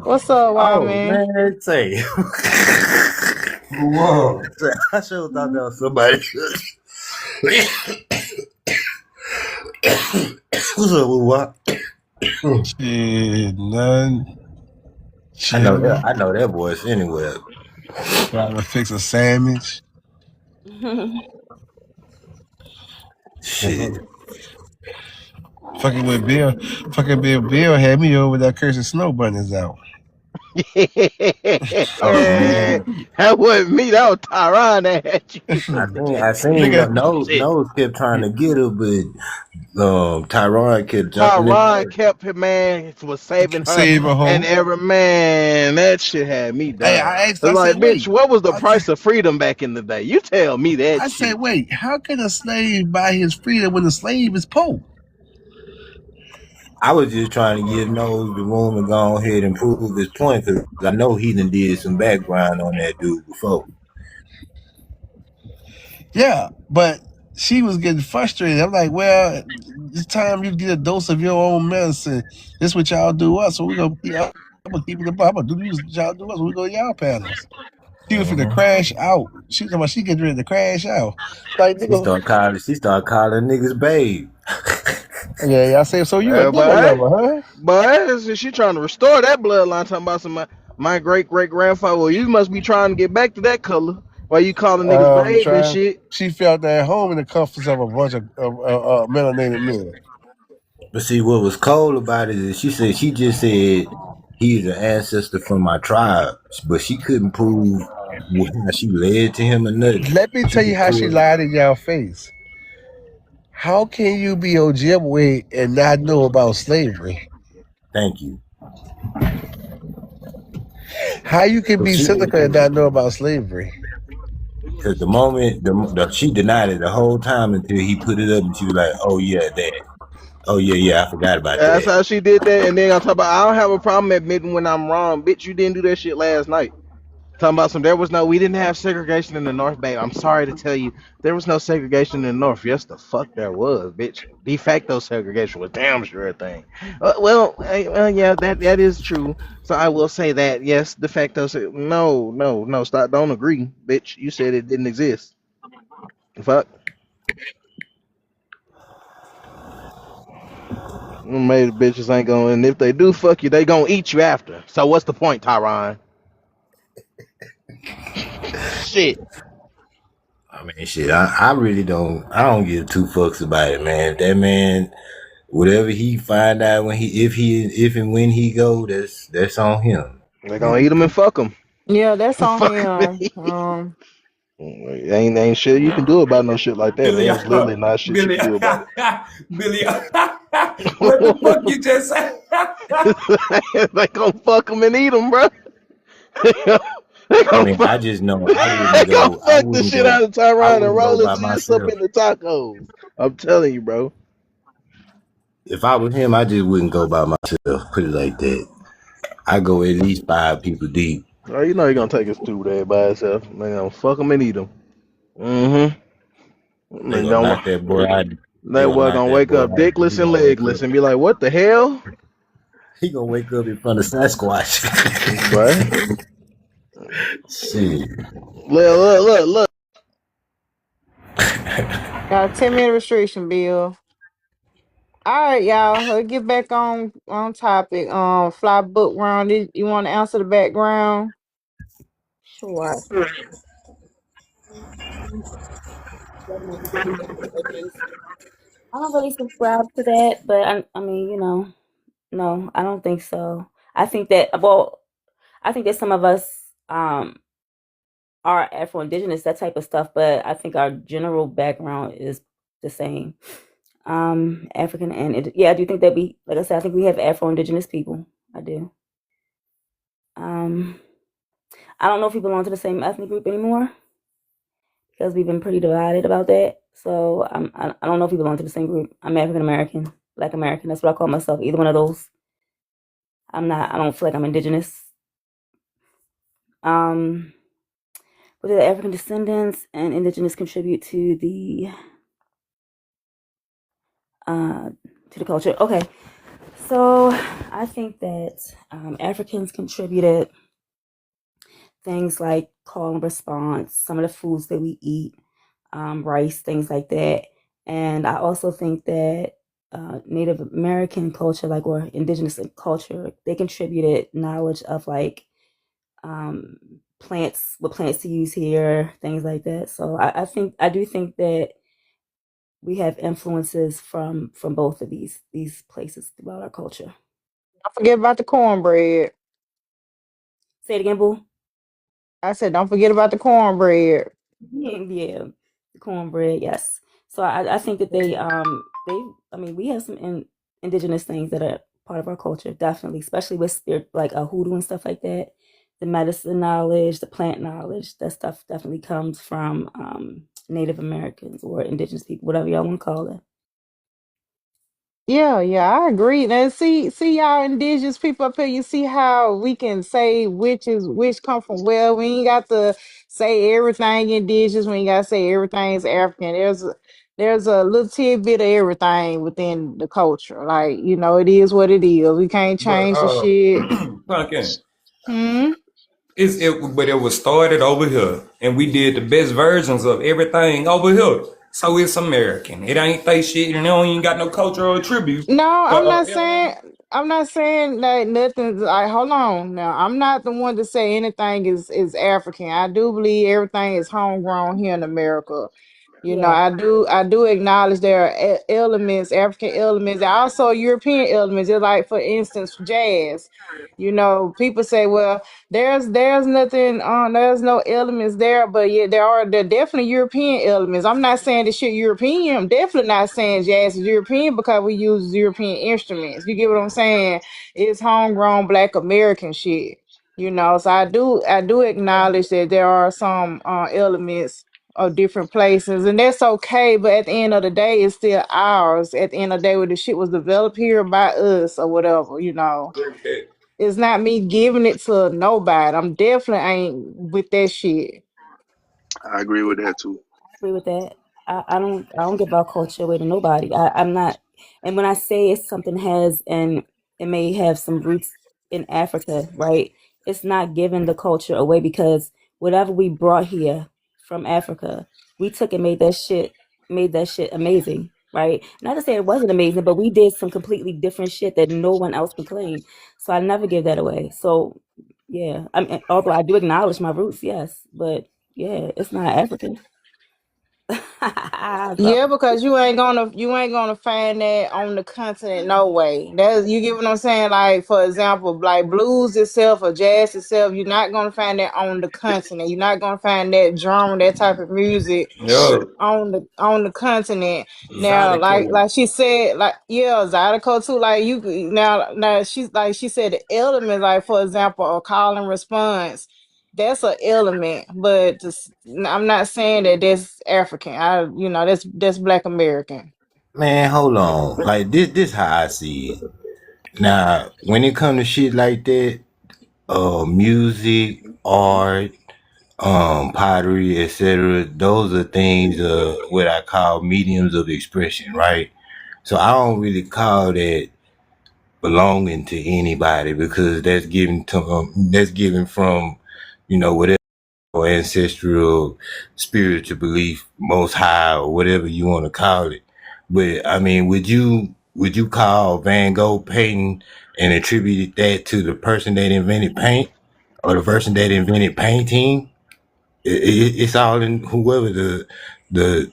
what's up, wild Oh man? man, say. Whoa. I sure thought that was somebody. What's up, what? Shit, none. I know Chilling. that. I know that voice anywhere. Trying to fix a sandwich. Shit. Fucking with Bill. Fucking Bill had me over that cursing snow bunnies out. Oh man. That wasn't me. That was Tyron that had you. I seen Nigga, Shit. Nose kept trying to get her, but Tyron kept jumping in Tyron there. kept her, man, was saving her save a and hoe. every man. That shit had me Hey, done. I asked, It's I like, said, bitch, wait. what was the I said, price of freedom back in the day? You tell me that I said, shit. wait, how can a slave buy his freedom when the slave is poor? I was just trying to give Nose the room and go ahead and prove his point because I know he done did some background on that dude before. Yeah, but she was getting frustrated. I'm like, well, it's time you get a dose of your own medicine. This what y'all do us, so we gonna I'm gonna keep it above. I'm gonna do this what y'all do us. We go to y'all panels. She was finna hmm crash out. She talking about she getting ready to crash out. Like She nigga, started calling. She started calling niggas babe. yeah, I say so. You a nigga But lover, she trying to restore that bloodline. Talking about my great great grandfather. Well, you must be trying to get back to that color. Why you calling niggas huh? babe and Trying. shit? She felt at home in the comforts of a bunch of melanated men. But see, what was cold about it is she said she just said he's an ancestor from my tribe, but she couldn't prove how she led to him or nothing. Let me She tell you just how she pulled. lied in y'all face. How can you be Ojibwe and not know about slavery? Thank you. How you can But be she, Seneca and not know about slavery? because the moment she denied it the whole time until he put it up, and she was like, "Oh yeah, that. Oh yeah, I forgot about That's that." how she did that. And then on top about, I don't have a problem admitting when I'm wrong. Bitch, you didn't do that shit last night. Talking about some, we didn't have segregation in the North, babe. I'm sorry to tell you, there was no segregation in the North. Yes, the fuck there was, bitch. De facto segregation was damn sure a thing. Yeah, that is true. So I will say that, yes, de facto. No, stop. Don't agree, bitch. You said it didn't exist. Fuck. Maybe bitches ain't gonna, and if they do fuck you, they gonna eat you after. So what's the point, Tyron? Shit. I mean, shit. I really don't. I don't give two fucks about it, man. If that man, whatever he find out when if and when he go, that's on him. They gonna eat them and fuck them. Yeah, that's on Fuck him. me. Ain't shit you can do about no shit like that. Billy, There's literally not shit you Billy, can do about Billy, what the fuck it. you just said? They gonna fuck them and eat them, bro. They I gonna mean, fuck. I just know They gonna fuck the shit out of I Tyron and wouldn't go roll by his ass up myself. in the tacos. I'm telling you, bro. If I was him, I just wouldn't go by myself. Put it like that. I go at least 5 people deep. Oh, you know he gonna take his two there by himself. They gonna fuck him and eat him. Mm-hmm. They They gonna gonna. knock that boy out. They That gonna boy knock gonna that wake boy up out. He dickless and gonna wake up. legless and be like, "What the hell, He gonna wake up in front of Sasquatch. boy?" Shit. Look. Got a 10-minute restriction, Bill. All right, y'all. Let's get back on topic. Fly book round. You want to answer the background? Sure. I don't really subscribe to that, but I mean, no, I don't think so. I think that well, I think that some of us um are Afro-Indigenous, that type of stuff, but I think our general background is the same. African yeah, I do think that like I said, I think we have Afro-Indigenous people. I do. Um, I don't know if we belong to the same ethnic group anymore because we've been pretty divided about that. So I don't know if we belong to the same group. I'm African American, Black American. That's what I call myself. Either one of those. I'm not. I don't feel like I'm indigenous. Um, but the African descendants and indigenous contribute uh, to the culture. Okay, so I think that Africans contributed things like call and response, some of the foods that we eat, rice, things like that. And I also think that Native American culture, like or indigenous culture, they contributed knowledge of like um, plants, what plants to use here, things like that. So I do think that we have influences from both of these places throughout our culture. Don't forget about the cornbread. Say it again, boo. I said, don't forget about the cornbread. Yeah, the cornbread, yes. So I think that they I mean we have some indigenous things that are part of our culture, definitely, especially with spirit like a hoodoo and stuff like that. The medicine knowledge, the plant knowledge, that stuff definitely comes from Native Americans or indigenous people, whatever y'all want to call it. Yeah, I agree. Now see y'all indigenous people up here, you see how we can say which come from where. We ain't got to say everything indigenous, we ain't gotta say everything's African. There's a little tidbit of everything within the culture. Like, it is what it is. We can't But change the shit. Pumpkin, Hmm. but it was started over here, and we did the best versions of everything over here. So it's American. It ain't they shit, and they don't even got no cultural tribute. No, But I'm not saying that nothing's like, hold on. Now, I'm not the one to say anything is African. I do believe everything is homegrown here in America. You know, Yeah. I do acknowledge there are elements, African elements, and also European elements. Just like for instance, jazz. You know, people say, well, there's nothing there's no elements there, but yeah, there definitely European elements. I'm not saying this shit European. I'm definitely not saying jazz is European because we use European instruments. You get what I'm saying? It's homegrown Black American shit. You know, so I do acknowledge that there are some elements of different places, and that's okay. But at the end of the day, it's still ours. At the end of the day, where the shit was developed here by us or whatever, you know. It's not me giving it to nobody. I'm definitely ain't with that shit. I agree with that too. Agree with that. I don't give our culture away to nobody. I'm not, and when I say it's something has and it may have some roots in Africa, right? It's not giving the culture away because whatever we brought here from Africa, we took and made that shit amazing, right? Not to say it wasn't amazing, but we did some completely different shit that no one else can claim. So I never give that away. So yeah, I mean, although I do acknowledge my roots, yes, but yeah, it's not African. So Yeah, because you ain't gonna find that on the continent, no way. That's you get what I'm saying. Like for example, like blues itself or jazz itself, you're not gonna find that on the continent. You're not gonna find that genre, that type of music Yo, on the continent. Now, like Zydeco. like she said, like yeah, Zydeco too. Like now she's like she said the elements, like for example, a call and response. That's an element, but I'm not saying that that's African. That's Black American. Man, hold on. Like this how I see it. Now, when it comes to shit like that, music, art, pottery, etc., those are things what I call mediums of expression, right? So I don't really call that belonging to anybody because that's given from, whatever ancestral spiritual belief, most high or whatever you want to call it. But I mean, would you call Van Gogh painting and attribute that to the person that invented paint or the person that invented painting? It's all in whoever the the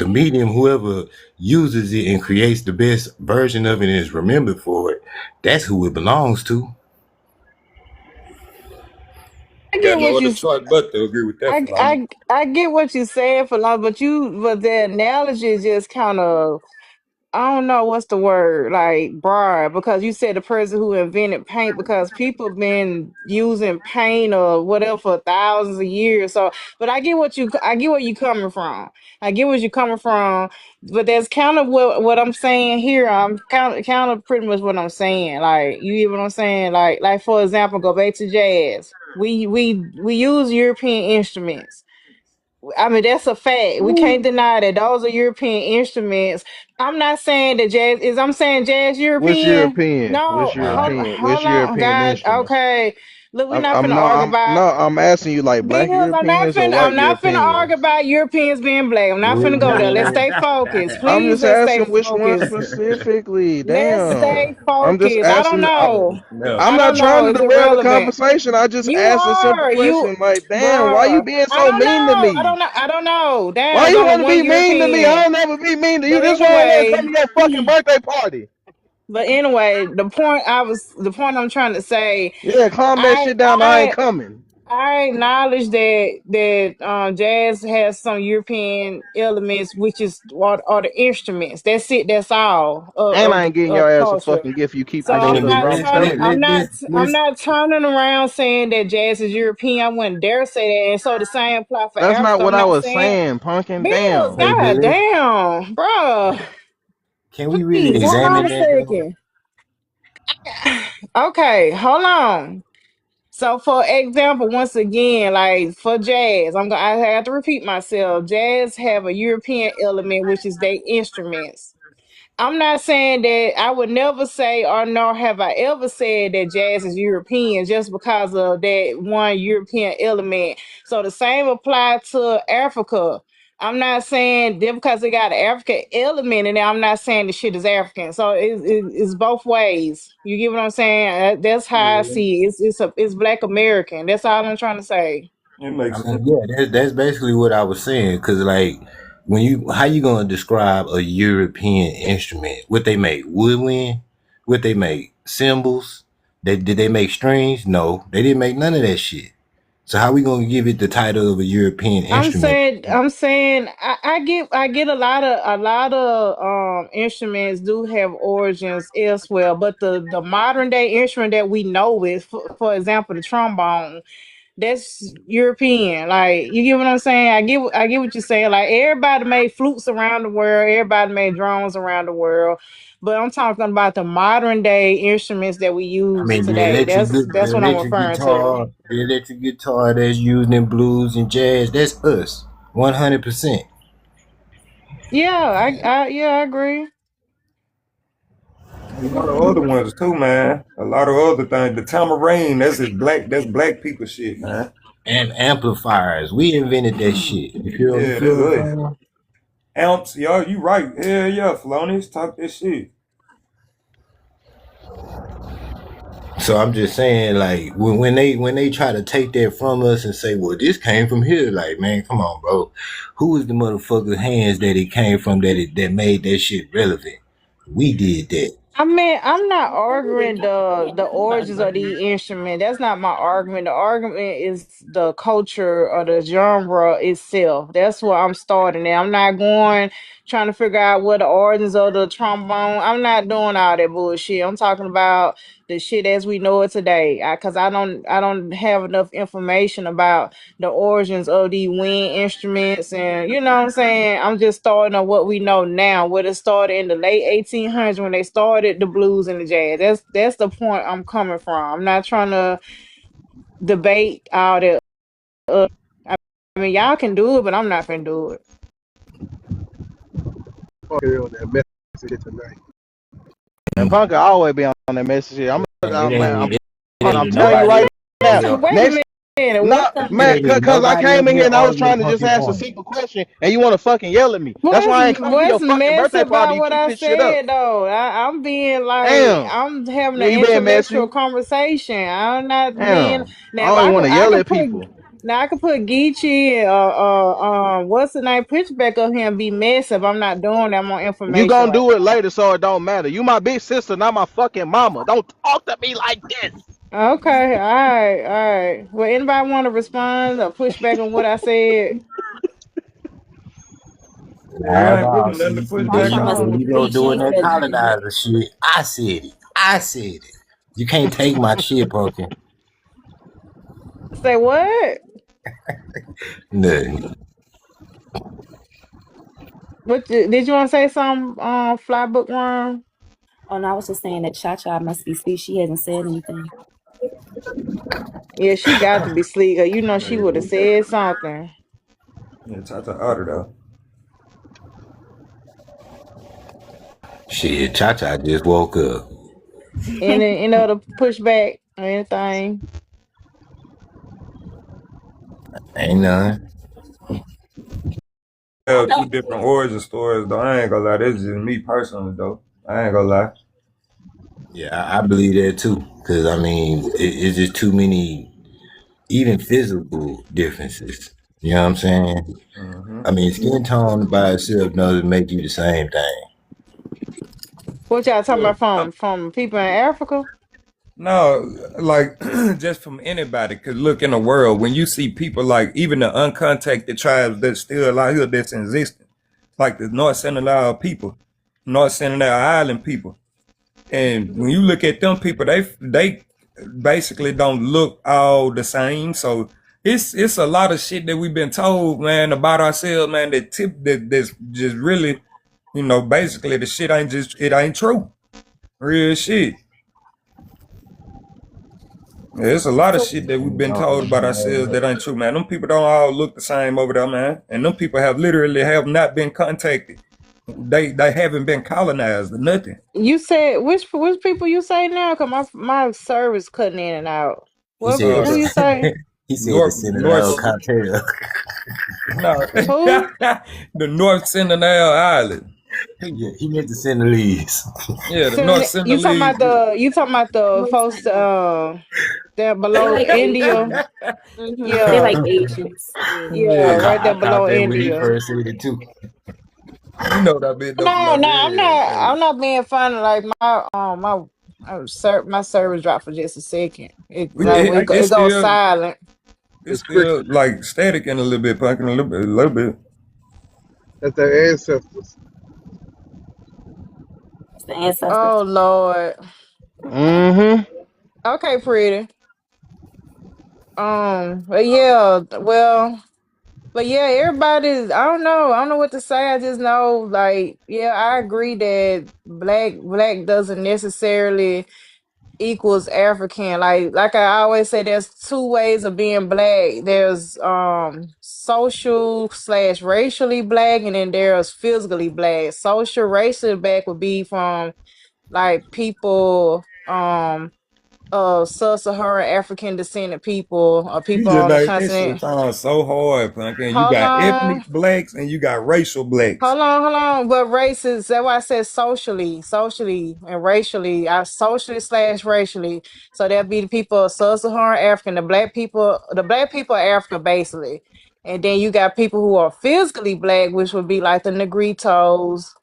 medium, whoever uses it and creates the best version of it and is remembered for it. That's who it belongs to. I Got get no what other you choice but to agree with that I philosophy. I I get what you're saying for long, but the analogy is just kind of I don't know what's the word, like broad, because you said the person who invented paint, because people been using paint or whatever for thousands of years. So, but I get where you coming from. I get where you're coming from, but that's kind of what I'm saying here. I'm kind of pretty much what I'm saying. Like you get what I'm saying? Like for example, go back to jazz. We use European instruments. I mean, that's a fact. We can't deny that those are European instruments. I'm not saying that jazz is. I'm saying jazz What's European. European? What's No, hold, European? What's hold on, European God. instruments? Okay, look, we're I'm not I'm finna no argue I'm about. no I'm asking you like black Bills, Europeans or I'm white not finna argue Europeans. about Europeans being black. I'm not finna go there. Let's Ooh. stay focused, I'm please. just Let's stay asking which one focused. specifically. Let's stay Damn. I'm just focused. I don't asking. know. I'm I not don't trying know. to It's derail the irrelevant. conversation. I just You asked a simple are question. Like, damn, why you bruh. being I so don't mean to know. I me? don't know. I don't know. Damn, Why it's you only want to one be mean to me? I European. don't ever be mean to you. But This why I don't want to come anyway, to your fucking birthday party. but anyway, the point I'm trying to say, Yeah, calm that I shit down. I ain't I coming. I acknowledge that jazz has some European elements, which is what are the instruments. That's it. That's all And of I the ain't getting of your the ass a culture. fucking gift. You keep So I throwing I'm mean, stuff not around the turning. table. I'm not turning around saying that jazz is European. I wouldn't dare say that. And so the same apply for That's not Africa. what I'm I not was saying saying, pumpkin. Bills. Damn. Hey, God Billy, damn, bruh. can we really Please hold on examine a that though? second. Okay, hold on. So, for example, once again, like for jazz, I have to repeat myself. Jazz have a European element, which is their instruments. I'm not saying that I would never say, or nor have I ever said that jazz is European just because of that one European element. So the same apply to Africa. I'm not saying that because they got an African element in it, I'm not saying the shit is African. So it's both ways. You get what I'm saying? That's how I see it. It's Black American. That's all I'm trying to say. It I makes sense. mean, yeah, that's basically what I was saying. Cause like, how you gonna describe a European instrument? What they make woodwind? What they make cymbals? Did they make strings? No, they didn't make none of that shit. So how we gonna give it the title of a European instrument? I'm saying, I get a lot of instruments do have origins elsewhere, but the modern day instrument that we know is, for example, the trombone. That's European. Like, you get what I'm saying? I get what you're saying. Like, everybody made flutes around the world, everybody made drums around the world. But I'm talking about the modern day instruments that we I use mean, today. That's what I'm referring to. the electric guitar that's used in blues and jazz, that's us, 100%. Yeah, I agree. A lot of other ones too, man. A lot of other things. The tambourine, that's black people shit, man. And amplifiers, we invented that shit. You Yeah, feel that's what I'm us. saying? Amps, y'all, you right. Hell yeah, Flonies, talk this shit. So I'm just saying, like, when they try to take that from us and say, well, this came from here, like, man, come on, bro. Who was the motherfucker's hands that it came from that made that shit relevant? We did that. I mean, I'm not arguing the origins of the instrument. That's not my argument. The argument is the culture or the genre itself. That's where I'm starting at. I'm not going trying to figure out what the origins of the trombone. I'm not doing all that bullshit. I'm talking about the shit as we know it today. Cause I don't have enough information about the origins of the wind instruments, and you know what I'm saying. I'm just starting on what we know now. What it started in the late 1800s when they started the blues and the jazz. That's the point I'm coming from. I'm not trying to debate all that. Uh, I mean, y'all can do it, but I'm not gonna do it. Fuck it on that message tonight. And Punk will always be on that message here. Man, it I'm ain't telling you nobody right else now. on Wait a Next, minute. no, What the? man, cause I nobody else came in here here and I was arguing the trying to just fucking ask a point. simple question, and you want to fucking yell at me. That's What's why I ain't come to your what's fucking messy birthday party. about You what keep I this shit up. said though? I'm being like, Damn. I'm having Yeah, an you being intellectual messy. conversation. I'm not being. Damn. I Now if always I want could to I yell could at put people. now I could put Geechee and what's the name, pitch back up here and be messy. If I'm not doing that, I'm on You information gonna right do it now. later, so it don't matter. You my big sister, not my fucking mama. Don't talk to me like this. Okay, all right. Well, anybody want to respond or push back on what I said? Yeah, Nah, I ain't nah, really nothing to see, push Last back time I there spoke on. you to go doing Geechee, he that said, colonizer shit. I said it. I said it. You can't take my shit, Pumpkin. Say what? Nothing. Did you want to say something? Fly bookworm. oh no, I was just saying that Cha Cha must be sweet. She hasn't said anything. Yeah, she got to be sleek. Or you know she would have said something. Yeah, Tata Otter though. Shit, Cha Cha just woke up. Any other pushback or anything? Ain't none. Have two different origin stories though. I ain't gonna lie, that's just me personally though. I ain't gonna lie. Yeah, I believe that too. Cause I mean, it's just too many, even physical differences. You know what I'm saying? Hmm. I mean, skin tone by itself doesn't make you the same thing. What y'all talking Well, about from people in Africa? no, like just from anybody. Cause look in the world, when you see people like even the uncontacted tribes that's still out here that's in existence, like the North Sentinel people, North Sentinel Island people. And when you look at them people, they basically don't look all the same. So it's a lot of shit that we've been told, man, about ourselves, man, that's just really, basically the shit ain't just it ain't true. Real shit. Yeah, it's a lot of So shit that we've been No, told about ourselves that ain't true, man. Them people don't all look the same over there, man. And them people have literally have not been contacted. They haven't been colonized or nothing. You said which people you say now? Cause my service cutting in and out. he What said who The you say? he said the North Senegal North cartel. No, Who? the North Sentinel Island. Yeah, he meant to send the leaves. Yeah, the North Senegalese. You talking about the Most folks likely. that They below like India? Asians. They Yeah, like Asians. Yeah. yeah, Yeah, right there I caught below that when he India. first said it too. you know what I mean though, No, Fluff. no, Yeah, I'm not being funny. Like my service dropped for just a second. It it's goes still silent. it's It's cricket. still like static and a little bit, punking a little bit. That's their ancestors. It's the ancestors. Oh Lord. Mm-hmm. Okay, pretty. But yeah, well, but yeah, everybody's. I don't know what to say. I just know, like, yeah, I agree that black doesn't necessarily equals African. Like I always say, there's two ways of being black. There's social slash racially black, and then there's physically black. Social racially black would be from like people sub-Saharan African descended people or You people just on the made that shit continent. sound so hard, punkin. You Hold got ethnic on. blacks and you got racial blacks. Hold on. But races, that's why I said socially, and racially. I socially slash racially. So that'd be the people of sub-Saharan African, the black people of Africa, basically. And then you got people who are physically black, which would be like the Negritos,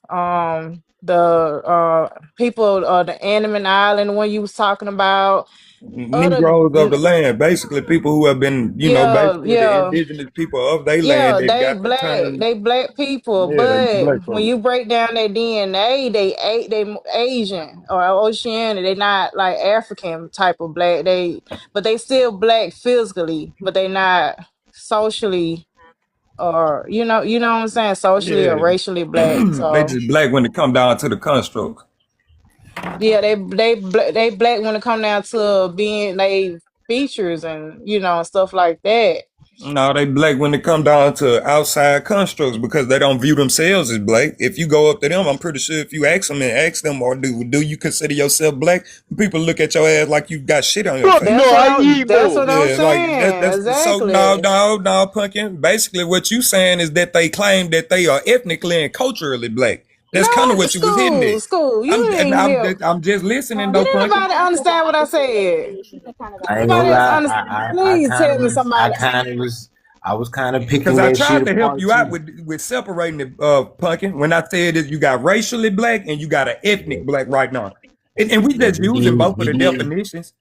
the people of the Andaman Island, when you was talking about. Other, Negroes of the land, basically people who have been, yeah, basically the yeah. indigenous people of their land Yeah, that got the term. they black people, Yeah, they but black when folks. you break down their DNA, they Asian or Oceanic. They not like African type of black. But they still black physically, but they not socially, or you know what I'm saying, socially or Yeah. racially black. They So just black when it come down to the construct. yeah, they black when it come down to being they features and stuff like that. No, they black when it come down to outside constructs because they don't view themselves as black. If you go up to them, I'm pretty sure if you ask them, or do you consider yourself black? People look at your ass like you got shit on your Fuck face. no, how you That's know? what I'm Yeah, like saying. that's so no, Exactly. no, no, pumpkin. Basically, what you saying is that they claim that they are ethnically and culturally black. That's kind of No, what you was hitting at. school. You didn't hear. I'm just listening though, Did pumpkin. anybody understand what I said? I ain't gonna Nobody else lie. understand. Please tell me somebody. I was kind of Because picking I that shit tried to help apart you out too. with separating the pumpkin when I said that you got racially black and you got an ethnic black right now. And we Yeah, just using both of the definitions.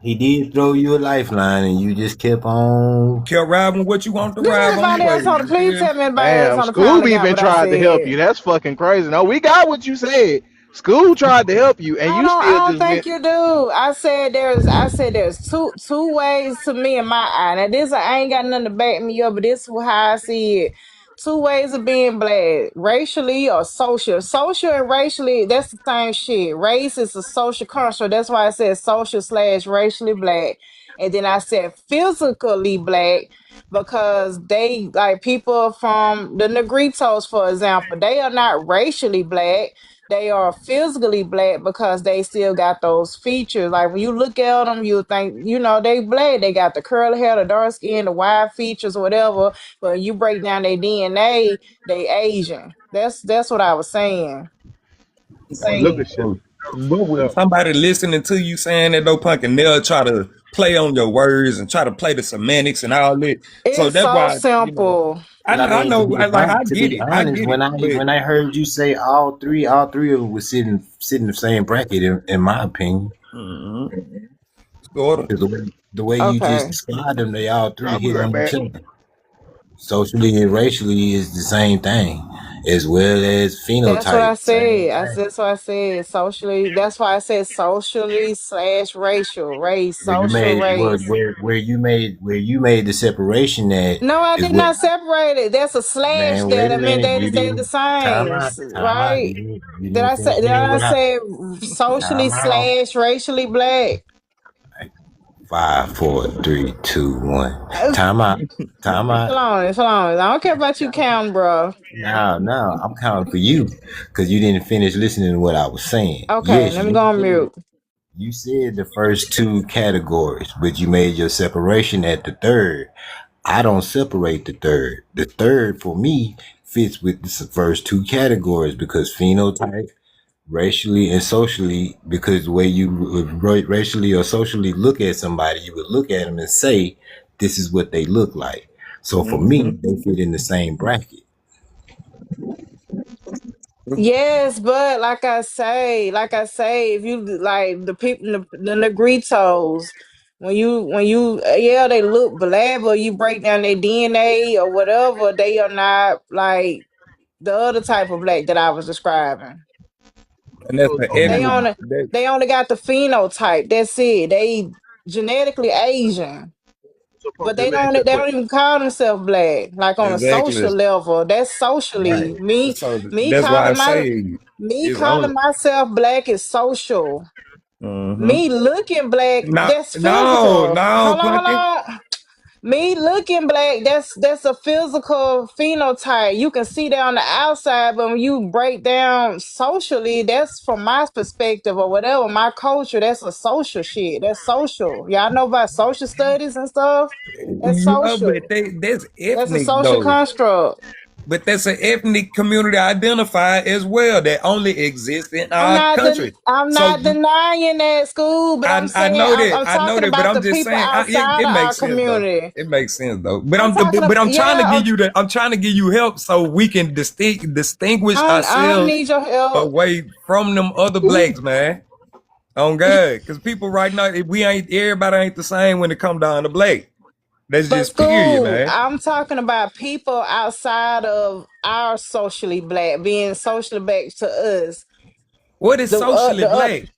he did throw you a lifeline, and you just kept on. Kept riding with what you want to Did ride on the anybody else wave. on the? You Please feel? tell me anybody else Damn, on the panel that Scooby got even what I tried to help you. said. That's fucking crazy. No, we got what you said. School tried to help you, and you I still don't just think went. you do. I said there's two ways to me in my eye. Now this I ain't got nothing to back me up, but this is how I see it. Two ways of being black, racially or social. Social and racially, that's the same shit. Race is a social construct. That's why I said social slash racially black. And then I said physically black because they like people from the Negritos, for example, they are not racially black, they are physically black because they still got those features. Like when you look at them, you think, they black. They got the curly hair, the dark skin, the wide features, whatever. But when you break down their DNA, they Asian. That's what I was saying. Oh, look at shit. But with Yeah. somebody listening to you saying that though, pumpkin, they'll try to play on your words and try to play the semantics and all that. So It's that's so why, simple. I To know, be I to get be it, honest, but when I heard you say all three of them was sitting the same bracket in my opinion. mm, sort of. Because the way you just Okay. described them, they all three I'll be hit right on each back. other. Socially and racially is the same thing, as well as That's what I phenotype, same said. thing. That's what I said. Socially. That's why I said socially slash racial race, Where you social made race. where you made the separation that No, I is did what. not separate it. That's a slash Man, there. wait a I mean, minute, you they the didn't. Time same, out, time out. right? You didn't finish Did saying I what I. say socially Time out. slash racially black? 5, 4, 3, 2, 1. Time out. Time out. Hold on. I don't care about you counting, bro. Now, I'm counting for you because you didn't finish listening to what I was saying. Okay, Yes, let me go on mute. you said the first two categories, but you made your separation at the third. I don't separate the third. The third for me fits with the first two categories because phenotype, racially and socially, because the way you racially or socially look at somebody, you would look at them and say, this is what they look like. So for Mm-hmm. me, they fit in the same bracket. Yes, but like I say, if you like the people, the Negritos, when you, yeah, they look black, but you break down their DNA or whatever, they are not like the other type of black that I was describing. And that's So, the so They ethnic. only That, they only got the phenotype. That's it. They genetically Asian, so but Punk, let me ask you a they don't question. even call themselves black. Like on a exactly. social level, that's Right. socially me So me that's why I calling my say me it's calling only. myself black is social. Mm-hmm. Me looking black, No, that's no, physical. no, Hold Punky. on. Me looking black, that's a physical phenotype. You can see that on the outside, but when you break down socially, that's from my perspective or whatever, my culture, that's a social shit. That's social. Y'all know about social studies and stuff? That's Yeah, but social. that's That's a ethnic social though. construct. But that's an ethnic community identifier as well that only exists in I'm our not country. I'm So not denying that, school, but I'm I saying know that, I'm I know talking that, but about I'm the just people saying outside it of our makes sense though. community. It makes sense though. But I'm talking about, I'm trying to yeah, give you I'm trying to give you help so we can distinguish I don't ourselves need your help. away from them other Ooh, blacks, man. On God, because people right now, everybody ain't the same when it come down to black. That's But just period, school, man. I'm talking about people outside of our socially black, being socially black to us. What is socially The black?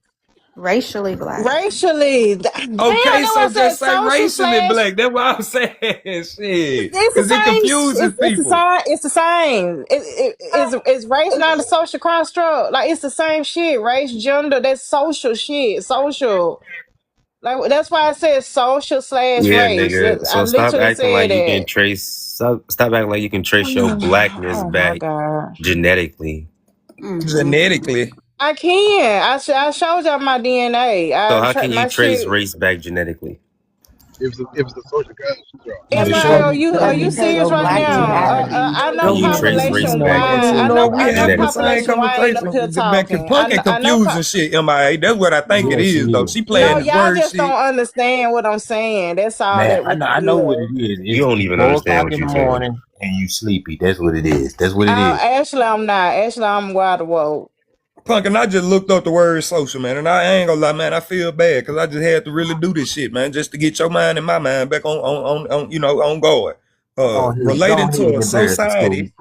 Racially black. racially. Damn, Okay, that so was just that say social racially slash. black. That's what I'm saying. Shit, It's the because it same. confuses It's the people. same. It's the same. Is race not a social construct? Like it's the same shit. Race, gender. That's social shit. Social. Like that's why I said social slash Yeah, race. nigga. I So stop literally acting said like you can that. trace. Stop acting like you can trace your blackness Oh my back god. genetically. Genetically, I can. I showed y'all my DNA. So how can you My trace shit. race back genetically? if it's a social construct. Yeah, Am That's I? show because me, Are show you me, because serious your show right me black where now? that genealogy. I Can know you where trace that race population DNA back but wide. you is. know we I know having the genetically? same population wide ain't up conversation. here The man can talking. punk and I know. confusing shit. MIA. That's what I think it Yes, is though. it She is. No, playing the y'all word just don't shit. understand what I'm saying. That's all Man, that what I it know what is. it is. You It's don't even 4 o'clock understand what in the you're saying. morning and you sleepy. That's what it is. That's what it is. Actually, I'm not. Actually, I'm wide awoke. Punk and I just looked up the word social, man, and I ain't gonna lie, man. I feel bad because I just had to really do this shit, man, just to get your mind and my mind back on on guard. Go Relating ahead to and a embarrass the school. society,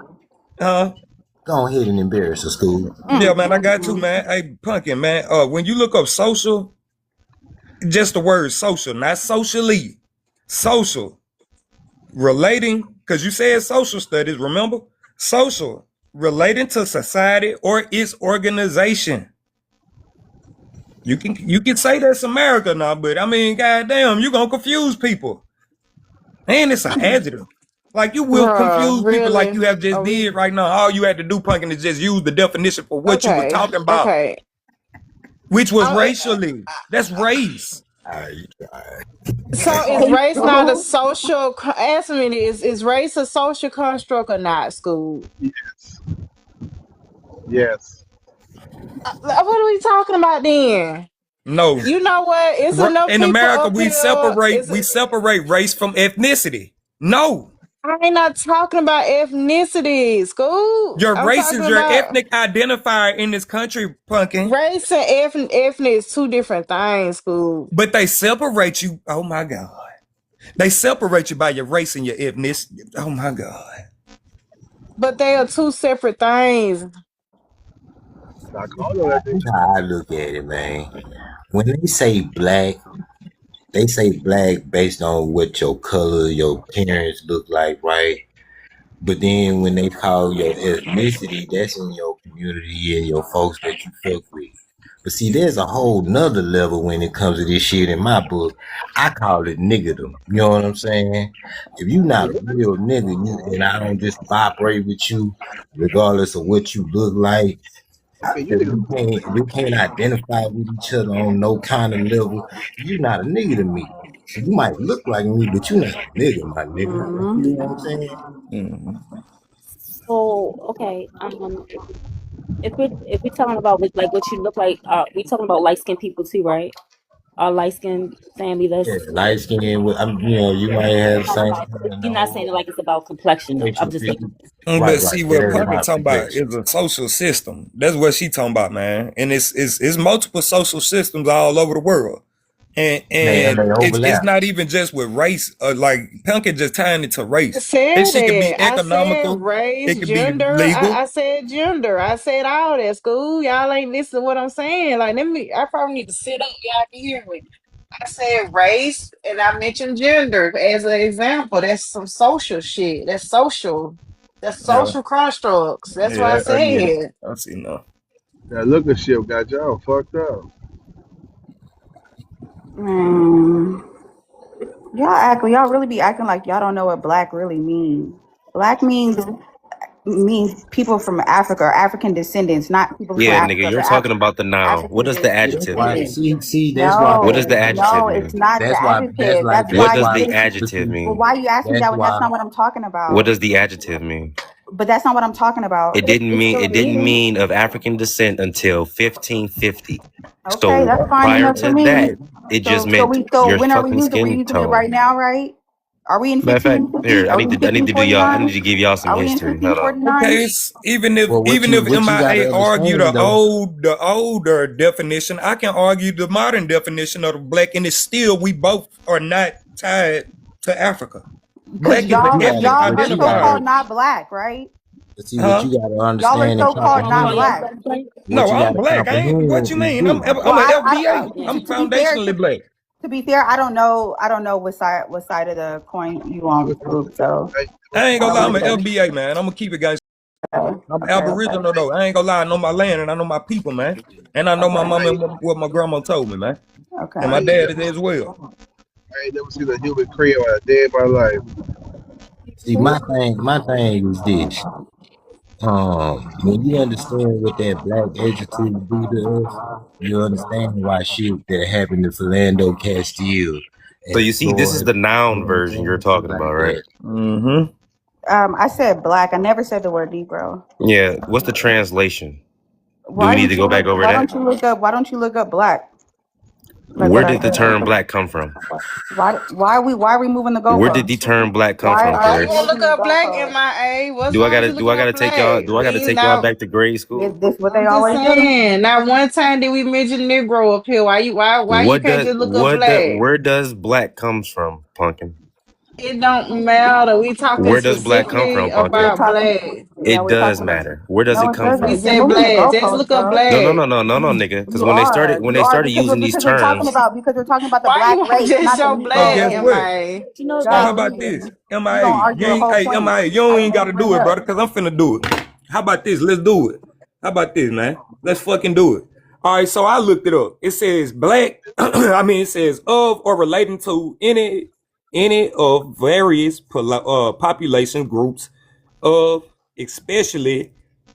huh? Go ahead and embarrass the school. Yeah, man, I got to, man. Hey, punkin, man. When you look up social, just the word social, not socially, social, relating, because you said social studies. Remember, social, relating to society or its organization. You can say that's America now, but I mean, goddamn, you gonna confuse people. And it's an adjective. Like you will Bruh, confuse people like really? you have just Are we did right now. All you had to do, Punkin, is just use the definition for what you were okay? talking about, Okay. which was I, racially. That's race. so is race not a social? Answer me: is race a social construct or not? School. Yes. Yes. What are we talking about then? No. You know what? It's enough In people America, up here. we separate race from ethnicity. No. I ain't not talking about ethnicity, school. Your I'm race talking is your about ethnic identifier in this country, Punkin. race and ethnic is two different things, school. But they separate you. Oh my God. They separate you by your race and your ethnicity. Oh my God. But they are two separate things. Not calling that This nigga. is how I look at it, man. When they say black based on what your color, your parents look like, right? But then when they call your ethnicity, that's in your community and your folks that you fuck with. But see, there's a whole nother level when it comes to this shit in my book. I call it niggerdom. You know what I'm saying? If you not a real nigga, and I don't just vibrate with you, regardless of what you look like, Man, you if niggas we can't identify with each other on no kind of level, you not a nigga to me. You might look like me, but you not a nigga, my nigga. You know what I'm saying? Mhm. So okay, if we're talking about like what you look like, we talking about light skinned people too, right? Our light skinned family. Yeah, That's light skin. You might have the same kind of you're not saying nose, it like it's about complexion though. I'm facial just features. saying. Right, But right. see what Very Parker about talking about complexion. is a social system. That's what she talking about, man. And it's multiple social systems all over the world. And And they it's overlap. not even just with race. Like Pumpkin just tying it to I race. That said shit could be that. I said economical. race, It could be gender. legal. I said gender. I said all that. School. Y'all ain't listening to what I'm saying. Like, let me. I probably need to sit up. Y'all can hear me. I said race, and I mentioned gender as an example. That's some social shit. That's social. That's Yeah, social constructs. That's what I yeah, I get it. said. I see now. That looker shit got y'all fucked up. Mm, y'all really be acting like y'all don't know what black really means. Black means people from Africa or African descendants, not people from Yeah, nigga, Africa, you're but talking about the noun. What African does the See, that's adjective why. mean? descendants. See, that's why. What does No, the adjective no, it's mean? not the That's why. That's adjective. like. That's What That's why does you why. the didn't. adjective Well, mean? why you ask me That's that when that's why. not what I'm talking What about? does the adjective mean? But that's not what I'm talking about. It's still a It didn't meaning. mean of African descent until 1550. Okay, So that's fine prior enough for to me. that, it just So meant so your when are we fucking using? We're skin using it right tone. now, right? Are we in Matter of fact, here, 1550? Are we in I need to do y'all I need 1549? to give y'all some Are we in history. Hold on. 1549? Okay, it's even if Well, what you got MIA to argue understand though. the older definition, I can argue the modern definition of the black, and it's still we both are not tied to Africa. Because Black is an ethnic y'all What are you got so-called identifier, to not black, right? see. What huh? you got to Y'all are understand and so-called not comprehend. black. What No, you got I'm to black. I ain't. What comprehend you is mean? I'm this. Well, I'm an FBA. I'm to be fair, foundationally black. to be fair, I don't know what side of the coin you on, Scoop. So Hey, I ain't I gonna don't lie. want I'm to an say. FBA man. I'm gonna keep it guys. I'm Okay, okay, Aboriginal though. I ain't gonna lie. I know my land and I know my people, man. And I know my okay, mama hey, and what my grandma told me, man. And I my okay. ain't dad is never as well. I ain't never seen a human Creole a day in my life. See, my thing is this. When you understand what that black adjective do to us, you understand why shit that happened to Philando Castile So and you see, this is Floyd the noun and version you're shit talking like about, right? that. Mm-hmm. I said black. I never said the word Negro. Yeah. What's the translation? Do we need to go back over Why that? don't you look up? Why don't you look up black? Like Where what I did the term said. black come from? Why are we moving the Where did the goalposts? term black come Why from, are Why we you want to Paris? look moving the up black goalposts? MIA? What's wrong with you Do I looking up gotta black? take y'all Now back to grade Is school? this what they I'm just always do? saying. Not one time did we mention Negro up here. Why you can't just look up black? Where does black comes from, Pumpkin? It don't matter. We talking Where does black come specifically from, We're Pumpkin? about talking. black. Yeah, It we're does talking about. matter. Where does No, it it come We doesn't. from? You're said moving the black. Just goalposts, look up bro. black. No, nigga. Because You are. when You they are started because we're using these because we're talking terms, about the Why you black want to race, just not the show So black, guess Negro. what? MIA? You know So how that about we this? we gonna MIA, argue the whole hey point. MIA, you I ain't didn't gotta even bring do it it, up. brother, because I'm finna do it. How about this? Let's do it. How about this, man? Let's fucking do it. All right, so I looked it up. It says black, it says of or relating to any of various population groups of especially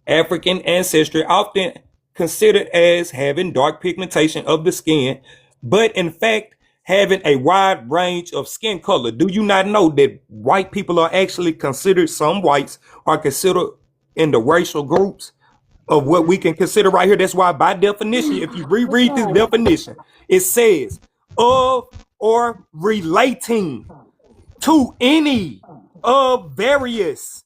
African ancestry, often considered as having dark pigmentation of the skin, but in fact having a wide range of skin color. Do you not know that white people are actually considered, some whites are considered in the racial groups of what we can consider right here? That's why, by definition, if you What's reread this wrong? definition, it says of or relating to any of various.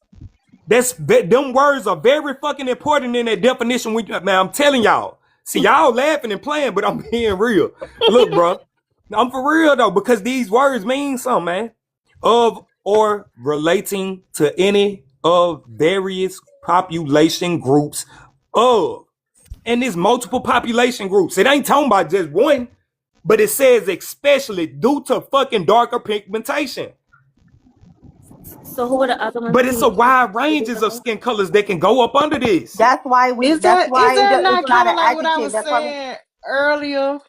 Them words are very fucking important in that definition. Man, I'm telling y'all. See, y'all laughing and playing, but I'm being real. Look, bro, I'm for real though, because these words mean something, man. Of or relating to any of various population groups of, and there's multiple population groups. It ain't talking about just one, but it says especially due to fucking darker pigmentation. So who are the other ones? But it's a wide ranges of skin colors that can go up under this. That's why That's Is why that it's not not kind an of like what I adjective. was That's why saying earlier?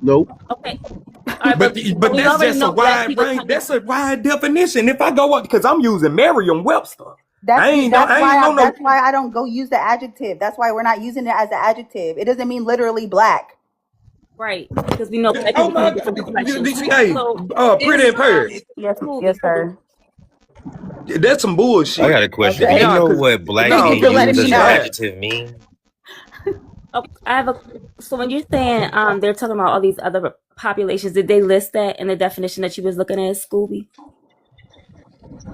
Nope. Okay. All right, But we that's already just a know black wide people range. come in. That's a wide definition. If I go up, because I'm using Merriam-Webster. That's I why ain't on no. I don't go use the adjective. That's why we're not using it as an adjective. It doesn't mean literally black. Right, because we know black Oh people come my in different complexions. God. Hey, So pretty It's in Paris. yes, cool. yes, sir. That's some I bullshit. got a question. Do Okay. you Nah, know cause what black no, being You're cause letting used me as an know. nah. adjective mean? Oh, I have a. So when you're saying they're talking about all these other populations, did they list that in the definition that you was looking at, Scooby?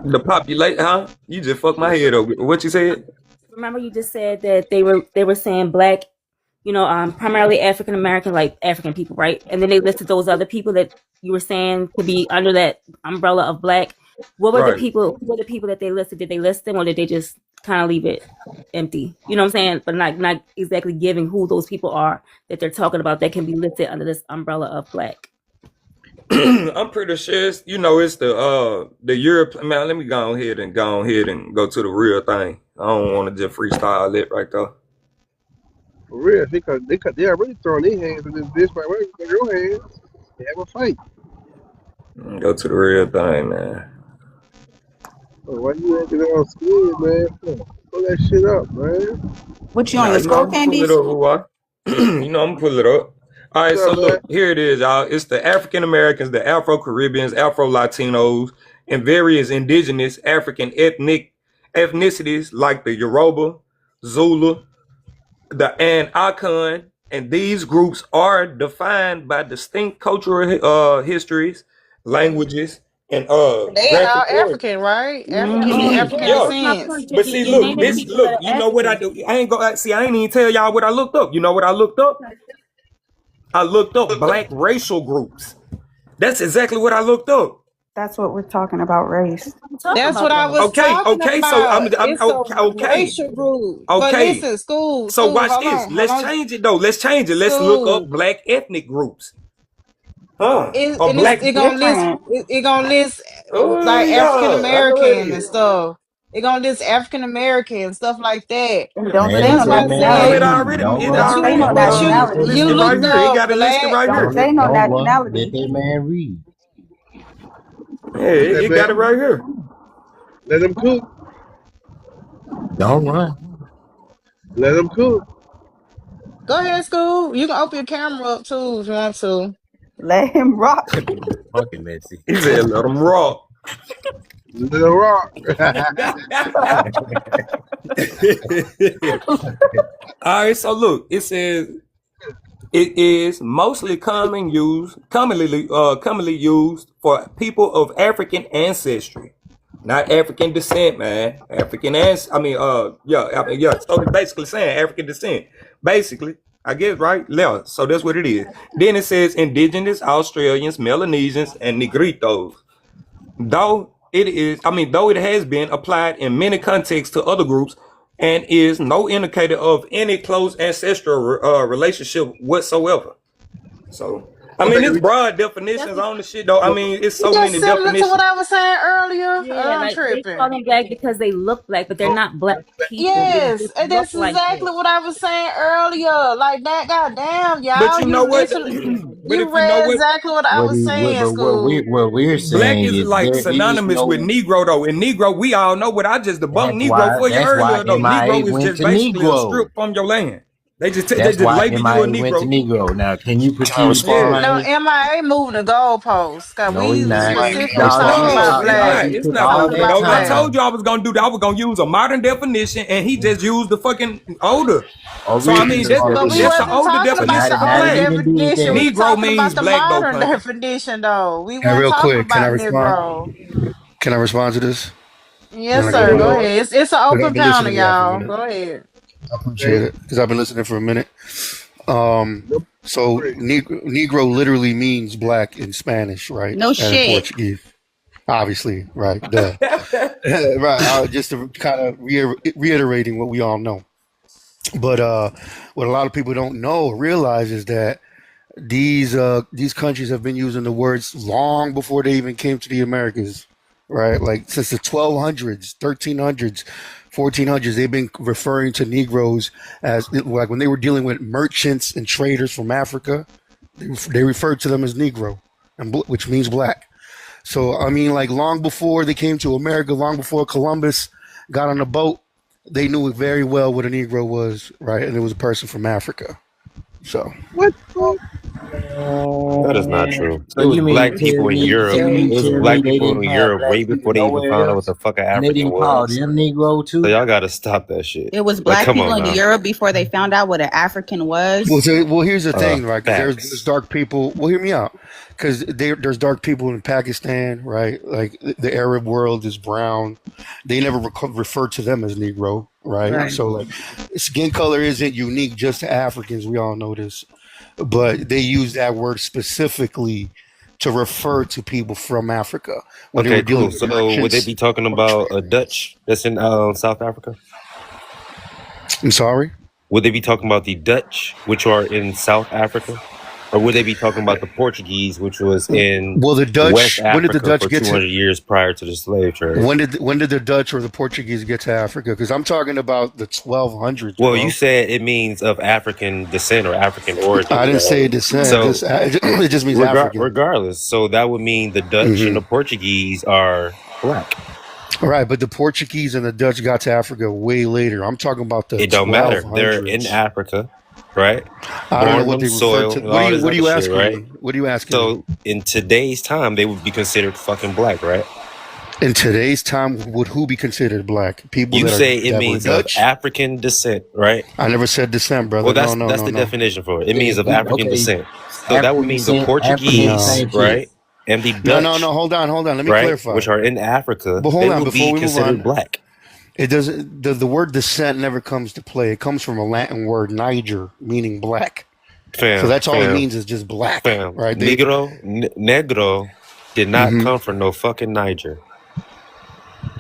The populate, huh? You just fucked my head over. What you said? Remember, you just said that they were saying black, primarily African American, like African people, right? And then they listed those other people that you were saying could be under that umbrella of black. What were the Right. people? Who were the people that they listed? Did they list them, or did they just kind of leave it empty? You know what I'm saying? But not exactly giving who those people are that they're talking about that can be listed under this umbrella of black. I'm pretty sure it's the Europe. Man, let me go ahead and go to the real thing. I don't want to just freestyle it right there. For real, they already throwing their hands in this bitch. Right, where throw your hands? They have a fight. Go to the real thing, man. Oh, why you acting all scared, man? Pull that shit up, man. What you on Nah, your skull I'm gonna pull it candies? up, Uwa. I'm gonna pull it up. All right, What's so up, man? look, here it is, y'all. It's the African Americans, the Afro Caribbeans, Afro Latinos, and various indigenous African ethnicities like the Yoruba, Zulu, and Akan, and these groups are defined by distinct cultural histories, languages, and They all graphic origins. African, right? African Yeah, Yeah, that's my descent. point. but see, You're look, naming this people that look. are You know what I African. do? I ain't go see. I ain't even tell y'all what I looked up. You know what I looked up? I looked up black racial groups. That's exactly what I looked up. That's what we're talking about, race. I'm talking That's about what I race. was Okay, talking okay. So about. I'm It's a okay, racial group. But okay. listen, So school, watch this. hold Let's on, change it though. Let's change it. Let's look up school. black ethnic groups. Huh? It, Or and it's black. it gonna list Different. it gonna list Oh like African yeah, I know it American and is. stuff. It gonna list African American stuff like that. And don't Man, say let That's no what that I'm man No, it saying. nationality. read. already Don't it Don't run. say already no Hold But on, let that you listed nationality. right looked man here. It up got it listed black. right Don't here. say no don't run. Let nationality. that man read. Yeah, Let it, that it got it man. right here. Let them cook. Don't run. Let them cook. Go ahead, school. You can open your camera up too if you want to. Let him rock. Fucking messy. He said, "Let them rock." Let them rock. All right, so look, it says it is mostly commonly used for people of African ancestry, not African descent, man. So it's basically saying African descent, basically. I guess right, yeah. So that's what it is. Then it says indigenous Australians, Melanesians, and Negritos. Though it has been applied in many contexts to other groups and is no indicator of any close ancestral relationship whatsoever. So, Okay, it's broad That's definitions what, on the shit though. It's so That's many similar to what definitions. I was saying earlier. yeah, I'm like they call tripping. them black because they look black, but they're not black people. They Yes, just and look that's like exactly that. what I was saying earlier. Like that, goddamn, But y'all. you know You what? literally, But you if you know read what? exactly what I was saying, school. What we're Black saying is is like there is synonymous with no. Negro though. And Negro, we all know what I just debunked Negro for you That's why earlier though. MIA Negro is went just to basically a Negro. strip from your land. They That's just why label you a MIA went to Negro. Negro. Now, can you Can I proceed, respond? Yeah. No, MIA? MIA moving the goalposts. Cause No, he we not. specifically Y'all talking just about No, talk. it's Y'all black. not. just It's took not all Talking moving that about though. I black. told time. you I was gonna do that. I was gonna use a modern definition, and he just used the fucking older. So But we that's the wasn't older talking But about now the definition that for now older that he black. done did definition. We that, Negro talking about means the black though, modern country. definition, though. We And weren't real talking quick, can I about respond? Negro. Can I respond to this? Then Yes, I got Go to sir. Go go. ahead. ahead. It's an Because open I've been panel, listening to y'all for a y'all. minute. Go ahead. I appreciate hey, it because I've been listening for a minute. number So three. Negro literally means black in Spanish, right? No And in shit. Portuguese, obviously, right? Duh. Right. Just to kind of reiterating what we all know. But what a lot of people don't know or realize is that these countries have been using the words long before they even came to the Americas, right? Like since the 1200s, 1300s, 1400s, they've been referring to Negroes as like when they were dealing with merchants and traders from Africa, they referred to them as Negro, which means black. So I mean, like long before they came to America, long before Columbus got on a boat, they knew very well what a Negro was, right? And it was a person from Africa. So What the fuck? That is not true. So It was you mean black tell people in me, Europe. tell me, It was tell me black they people didn't in have Europe black way people before they even nowhere found out what else, the fuck an and they African didn't call was. them Negro So too? y'all gotta stop that shit. It was Like, black come people on in now. Europe before they found out what an African Well, was. so, well, here's the thing, right? Because there's Facts. dark people. Well, hear me out. Because there's dark people in Pakistan, right? Like the Arab world is brown. They never refer to them as Negro, right? Right. So like, skin color isn't unique just to Africans. We all know this, but they use that word specifically to refer to people from Africa when they were Okay, dealing cool. with So would they merchants be talking or about a traders. Dutch that's in South Africa? I'm sorry. Would they be talking about the Dutch, which are in South Africa? Or would they be talking about the Portuguese, which was in Well, the West Dutch. When did the Africa Dutch for get to? 200 years prior to the slave trade? When did the Dutch or the Portuguese get to Africa? Because I'm talking about the 1200s, Well, you bro. said it means of African descent or African origin, I didn't right? say descent. So, It just means African. regardless, so that would mean the Dutch and Hmm. the Portuguese are black. All right, but the Portuguese and the Dutch got to Africa way later. I'm talking about the It don't matter. They're in 1200s. Africa, right? I don't know Born what on they refer soil to. and all this What are other you shit, asking right? me? What are you asking me? So in today's time, they would be considered fucking black, right? In today's time, would who be considered black? People You say it that were means of Dutch? African descent, right? I never said descent, Well, brother. No, that's no, that's no, the no, definition for it. It means Yeah, of African okay. descent. So that would African mean the descent, African, Portuguese, no. same shit. right, and the No, no, Dutch, no. Hold on, hold on. Let me right, clarify. which are in Africa, But hold they on, would before be we move considered on, black. it doesn't. The word descent never comes to play. It comes from a Latin word, Niger, meaning black. So Fam, that's all it fam, means is just black, fam. right? Negro did not Hmm come from no fucking Niger.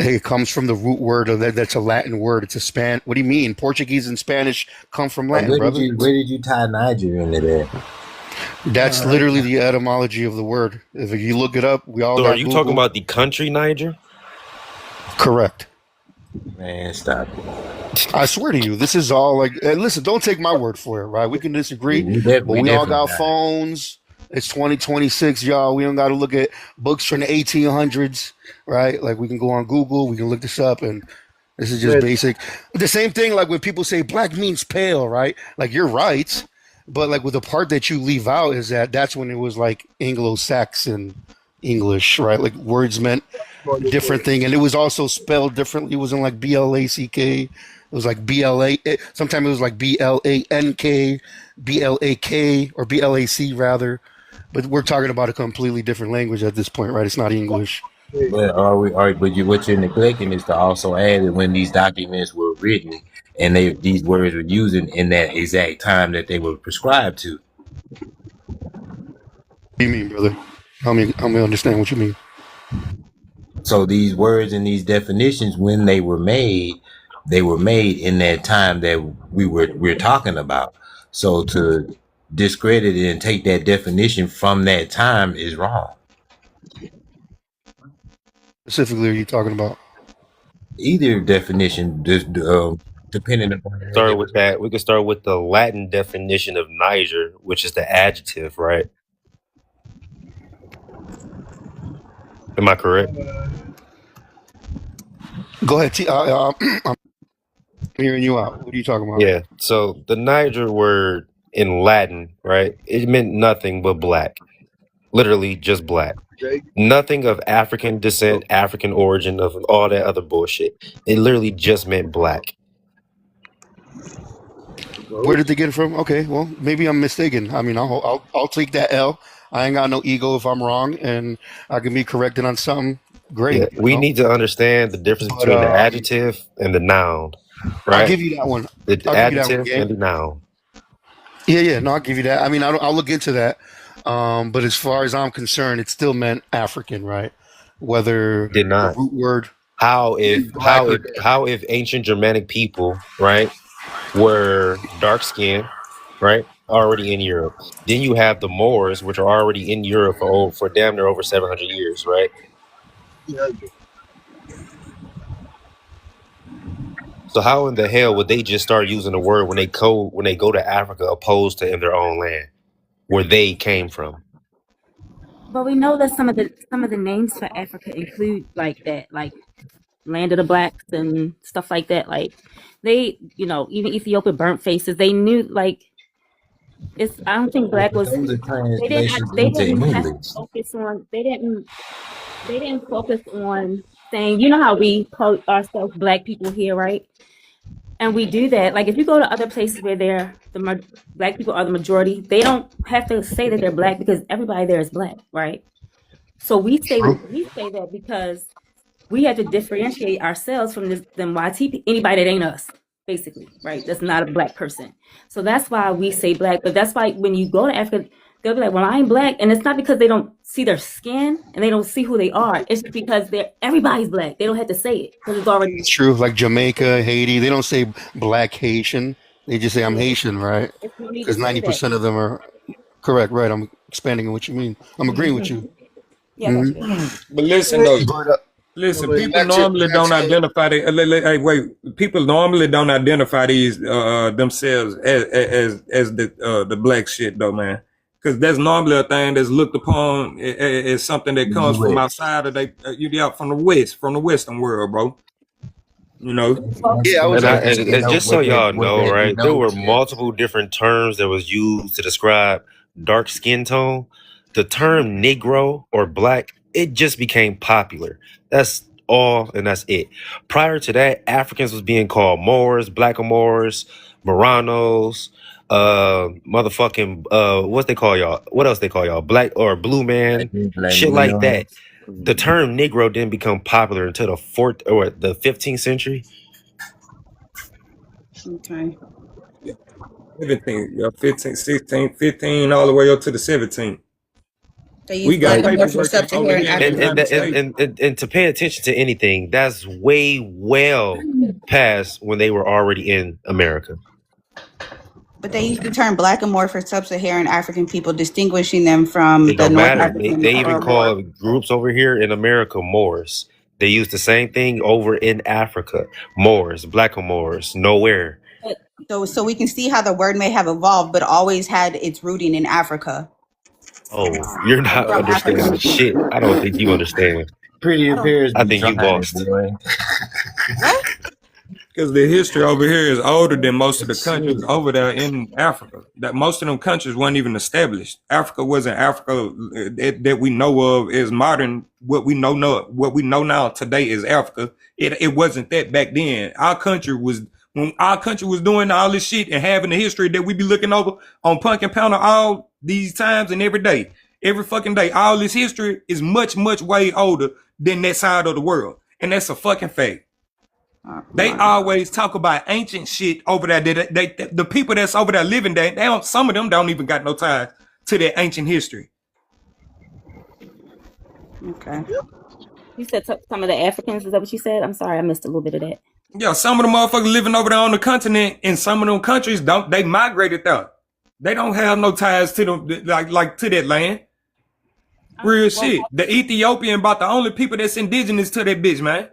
It comes from the root word of that. That's a Latin word. It's a span. What do you mean? Portuguese and Spanish come from Latin, brother. Where did you tie Niger into that? That's All right. literally the etymology of the word. If you look it up, we all So are got you talking Google. about the country Niger? Correct. Man, stop it. I swear to you, this is all like. And listen, don't take my word for it, right? We can disagree, but We we all definitely got got it. phones. It's 2026, y'all. We don't got to look at books from the 1800s, right? Like we can go on Google, we can look this up, and this is just Man, basic. The same thing, like when people say black means pale, right? Like you're right, but like with the part that you leave out is that that's when it was like Anglo-Saxon English, right? Like words meant boy, this different man. thing, and it was also spelled differently. It wasn't like BLACK. It was like BLA. Sometimes it was like BLANK, BLAK, or BLAC rather. But we're talking about a completely different language at this point, right? It's not English. Hey, But what you're neglecting is to also add that when these documents were written and these words were used in that exact time that they were prescribed to. What do you mean, brother? Help me understand what you mean. So these words and these definitions, when they were made in that time that we're talking about. So to discredit it and take that definition from that time is wrong. Specifically, are you talking about? Either definition, depending upon where they Start was with made. that. We can start with the Latin definition of Niger, which is the adjective, right? Am I correct? Go ahead. I'm hearing you out. What are you talking about? Yeah. So the Niger word in Latin, right? It meant nothing but black. Literally just black. Jake, Nothing of African go, descent, African origin, of all that other bullshit. It literally just meant black. Where go. did they get it from? Okay, well, maybe I'm mistaken. I mean, I'll take that L. I ain't got no ego if I'm wrong, and I can be corrected on something. Yeah. Great, We need to understand the difference But between the adjective and the noun, I'll right? give you that one. The I'll give you that one, adjective gang. and the noun. Yeah, yeah. No, I'll give you that. I mean, I'll look into that. But as far as I'm concerned, it still meant African, right? Whether Did the not. root word How is if black or ancient Germanic people, right, were dark skinned, right, already in Europe. Then you have the Moors, which are already in Europe for damn near over 700 years, right? Yeah, So how in the hell would they just start using the word when they go to Africa opposed to in their own land where they came from? But we know that some of the names for Africa include like that, like land of the blacks and stuff like that. Like they, even Ethiopia burnt faces. They knew like It's I don't think Yeah, black but was those are translations they into didn't have to English. focus on they didn't focus on saying, you know how we call ourselves black people here, right? And we do that. Like if you go to other places where black people are the majority, they don't have to say that they're black because everybody there is black, right? So True. we say that because we have to differentiate ourselves from them YT anybody that ain't us, basically, right? That's not a black person. So that's why we say black. But that's why when you go to Africa, they'll be like, "Well, I ain't black," and it's not because they don't see their skin and they don't see who they are. It's just because everybody's black. They don't have to say it because it's already It's true. Like Jamaica, Haiti, they don't say black Haitian. They just say I'm yeah. Haitian, right? It's no need to Because say that. 90% of them are correct, right? I'm expanding on what you mean. I'm agreeing with Mhm. you. Yeah, I got hmm you. But listen though, But listen. But People normally back don't to your identify. Hey, wait. People normally don't identify these themselves as the black shit though, man. Because that's normally a thing that's looked upon as something that The comes from U.S. outside of from the west, from the Western world, bro. You know. yeah, I was And, actually and just so y'all What know, that right, there were denotes is multiple different terms that was used to describe dark skin tone. The term Negro or black, it just became popular. That's all, and that's it. Prior to that, Africans was being called Moors, Blackamoors, Moranos, motherfucking what they call y'all? What else they call y'all? Black or blue man, black shit like that. Leon. The term Negro didn't become popular until the fourth or the 15th century. Okay. 17, 15, 16, 15, all the way up to the 17. They use We got black Like and more for paperwork over sub-Saharan here in the and and, United African. and States. and and to pay attention to anything, that's way well past when they were already in America. But they use the term black and more for sub-Saharan African people, distinguishing them from It the don't North matter. African They even or more. call groups over here in America Moors. They use the same thing over in Africa. Moors, Blackamoors, nowhere. But So we can see how the word may have evolved, but always had its rooting in Africa Oh, you're not from understanding Africa. shit. I don't think you understand. Pretty I don't. appears I be think you trying it, lost. boy. What? Because the history over here is older than most of the countries Shit. over there in Africa. That most of them countries weren't even established. Africa wasn't Africa that we know of as modern. What we know now today is Africa. It wasn't that back then. Our country was when our country was doing all this shit and having the history that we be looking over on Punk and Pounder all these times and every day, every fucking day. All this history is much, much way older than that side of the world, and that's a fucking fact. Oh They my God. always talk about ancient shit over there. The people that's over there living there, they don't. Some of them don't even got no ties to their ancient history. Okay. you said some of the Africans. Is that what you said? I'm sorry, I missed a little bit of that. Yeah, some of the motherfuckers living over there on the continent in some of them countries don't. They migrated there. They don't have no ties to them like to that land. Real Well, shit. The Ethiopian about the only people that's indigenous to that bitch, man.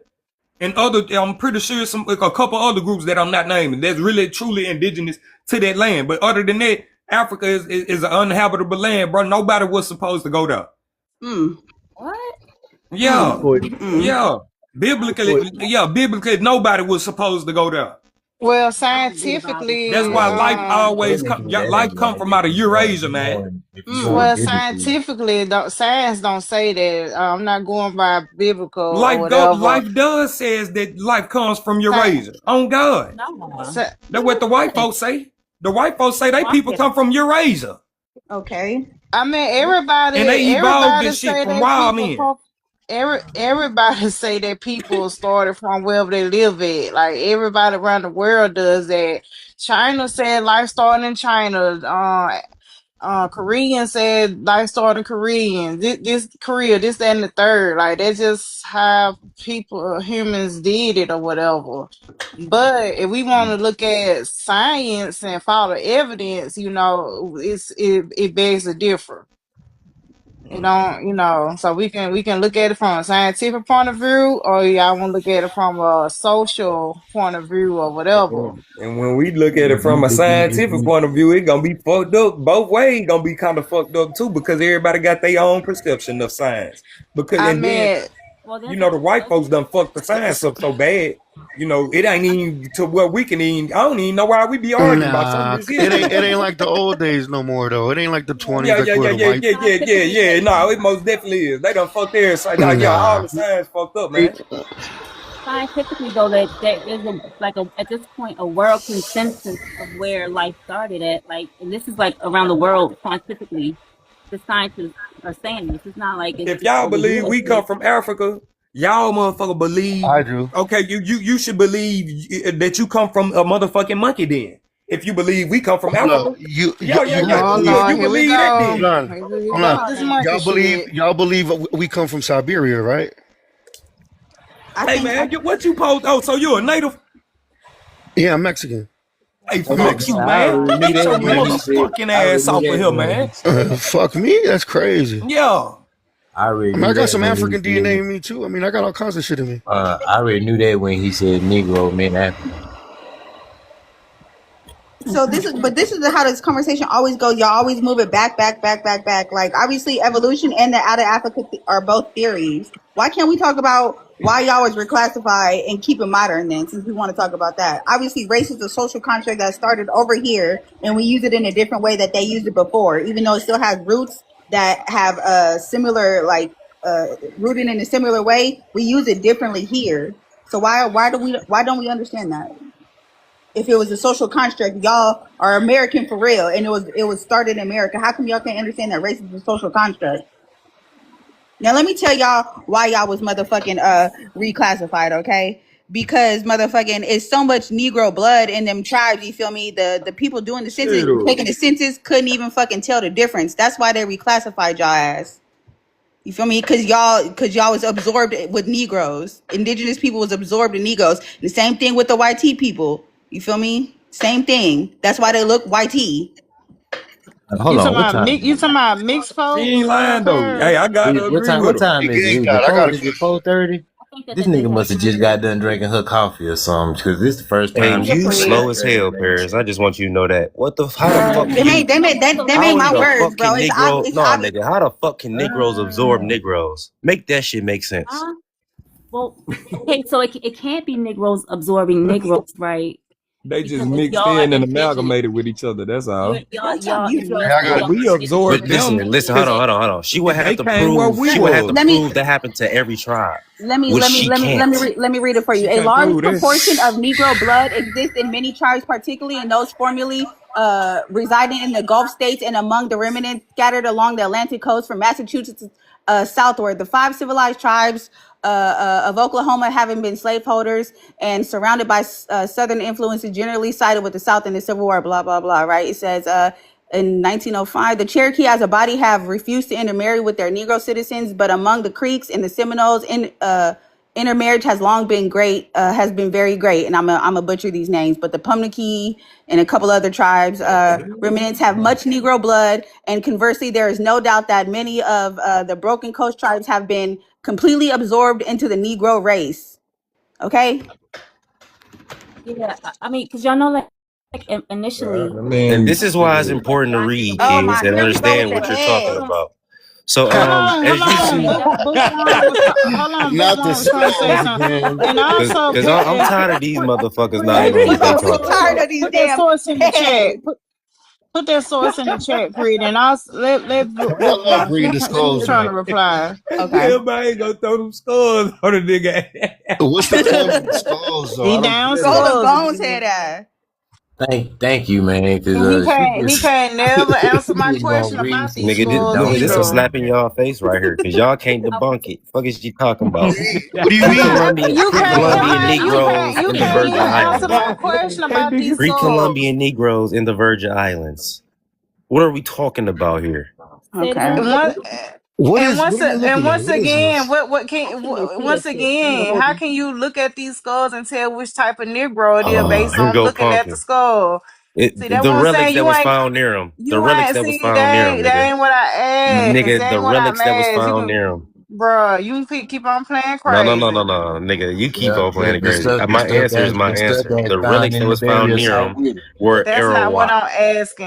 And I'm pretty sure a couple other groups that I'm not naming that's really truly indigenous to that land. But other than that, Africa is an uninhabitable land, bro. Nobody was supposed to go there. Mm. what? Yeah, Mm. point. Mm. yeah. Point. Biblically, nobody was supposed to go there. Well, I don't believe the Bible. That's scientifically, why life always come. Technically, Yeah, that life ain't come right. from out of Eurasia, If you man. going, if you Mm. going well, biblically, scientifically, science don't say that. I'm not going by biblical or whatever. Life does says that life comes from Sci- Eurasia. On God, No, sci- that's it what the white doesn't. folks say. The white folks say they No, I'm people kidding. come from Eurasia. Okay. I mean, And they evolved everybody this shit say from that wild people men. come. Everybody say that people started from wherever they live at. Like everybody around the world does that. China said life started in China. Korean said life started in Korean. This Korea, this that, and the third. Like that's just how humans did it or whatever. But if we want to look at science and follow evidence, it begs to differ. So we can look at it from a scientific point of view, or y'all want to look at it from a social point of view, or whatever. And when we look at it if from we, a if scientific we, point of view, it gonna be fucked up both ways. Gonna be kind of fucked up too because everybody got their own perception of science. Because I and then mean. Well, You there's know, a the white folks done fucked the science up so bad. You know, it ain't even to where we can even. I don't even know why we be arguing about some of Nah, this history it shit. ain't like the old days no more though. It ain't like the Yeah, '20s like yeah, where yeah, the yeah, white. yeah, yeah, yeah, scientifically yeah. based. No, it most definitely is. They done fucked their side. Yeah, all Nah, the science fucked up, man. we, Scientifically, though, that there's a like a at this point a world consensus of where life started at. Like, and this is like around the world scientifically. The scientists are saying this. It's not like it's If just y'all over believe here. we come from Africa, y'all motherfucker believe. I do. Okay, you should believe that you come from a motherfucking monkey. Then, if you believe we come from Hold up, Africa, yeah, yeah, yeah, Oh you Lord, you here we believe that go. hold then. on, Here we hold go on. with this No, monkey shit. Y'all believe we come from Siberia, right? I Hey think. man, what you post? Oh, so you're a native? Yeah, I'm Mexican. Hey, I'm fuck mixed. you, Man, I man. already knew Get that your when he said. motherfucking I already ass knew off of that here, when he man. said. Fuck me, that's crazy. Yeah. I already I mean, knew I got that some when he African DNA said. in me too. I mean, I got all kinds of shit in me. I already knew that when he said Negro meant African. So this is how this conversation always goes. Y'all always move it back. Like obviously, evolution and the out of Africa are both theories. Why can't we talk about why y'all was reclassified and keep it modern then? Since we want to talk about that, obviously, race is a social construct that started over here, and we use it in a different way that they used it before, even though it still has roots that have a similar rooted in a similar way. We use it differently here. So why don't we understand that? If it was a social construct, y'all are American for real, and it was started in America. How come y'all can't understand that race is a social construct? Now let me tell y'all why y'all was motherfucking reclassified, okay? Because motherfucking it's so much Negro blood in them tribes. You feel me? The people doing the census, Shut up. taking the census, couldn't even fucking tell the difference. That's why they reclassified y'all ass. You feel me? Cause y'all was absorbed with Negroes. Indigenous people was absorbed in Negroes. The same thing with the YT people. You feel me? Same thing. That's why they look YT. Hold on. What time You is talking about mixed She folks, ain't lying though. Paris? Hey, I gotta it? What agree time? with What her. time Hey, is it? gang Is God, it I got a 4:30? I think that This the nigga daytime. must have just got done drinking her coffee or something. Because this the first Hey, time Nigga, she you done please. slow got as done hell, drinking. Paris. I just want you to know that. What the? How the fuck They can you? made they No, made what's they, the they what's made How the in my the difference? words, fuck bro. can Negro? It's No, obvious. nigga. How the fuck can Negroes absorb Negroes? Make that shit make sense. Huh? Well, okay, so it can't be Negroes absorbing Negroes, right? They just Because mixed y'all are in and indigenous. amalgamated with each other. That's all. That's how Y'all you feel. Hey, I indigenous. got But it. Y'all we indigenous absorbed But versus them listen, American. hold because on, hold on, hold on. She would have they to came where prove. we She let, would have to was. let me prove that happened to every tribe, let me which let me she let me let me can't. re- let me read it for you. She A can't large prove that. proportion of Negro blood exists in many tribes, particularly in those formerly residing in the Gulf states and among the remnants scattered along the Atlantic coast from Massachusetts southward. The five civilized tribes of Oklahoma having been slaveholders and surrounded by Southern influences, generally sided with the South in the Civil War. Blah blah blah. Right? It says. In 1905, the Cherokee as a body have refused to intermarry with their Negro citizens, but among the Creeks and the Seminoles, intermarriage has long been great, has been very great. And I'm a butcher these names, but the Pumnakee and a couple other tribes, remnants have much Negro blood. And conversely, there is no doubt that many of the Broken Coast tribes have been completely absorbed into the Negro race. Okay? Yeah, I mean, because y'all know, like I initially, And mean, this is why it's shit. important to black read, people. Oh kids, my, and here we go with understand the what you're talking egg. Hold on, about. So, Hold as you on. see, Bookworm was hold on. Not the Bookworm was trying to say skulls, something, man. and also because put I'm and tired of these motherfuckers not hey, knowing what they We talking tired about. of these put that damn source in the chat. eggs. Put that source in the chat, Creed, and also let I love Bookworm. bringing the He's skulls trying to back. reply. Okay. Everybody ain't gonna throw them scores on the nigga. What's the point of the skulls, though? He I don't down get it. Skull and scores bones again. head ass. Thank you, man. Because He can't never answer she my just gonna question read about these some Nigga, shit this, that scores don't nigga, make this a no either. slap in sense. y'all face right here, because y'all can't I debunk it. Fuck is you talking about? What do you mean? Pre-Columbian Negroes You in the can't Virgin even answer Islands. my question Hey, about these nigga. scores. Pre-Columbian Negroes in the Virgin Islands. What are we talking about here? say it Okay. again. And one, What am I looking at? once What is again, this? what I can can't even see once that shit. I ain't gonna again, hold how you. can you look at these skulls and tell which type of Negro it is Oh, based here we on go, looking at the pumping. skull? See, that's The what I'm relics saying. that was found near him. The You relics ain't that was see found near him, that nigga. ain't what I asked. Nigga, That the ain't what I'm relics that was asked. You found can, near him. bruh, you can keep on playing No, no, no, crazy. no, no, nigga. You keep Yeah, on playing crazy. the My stuff answer is that my the stuff answer. that The found relics in that the was found burial near site him with it. were That's not what Arawak. I'm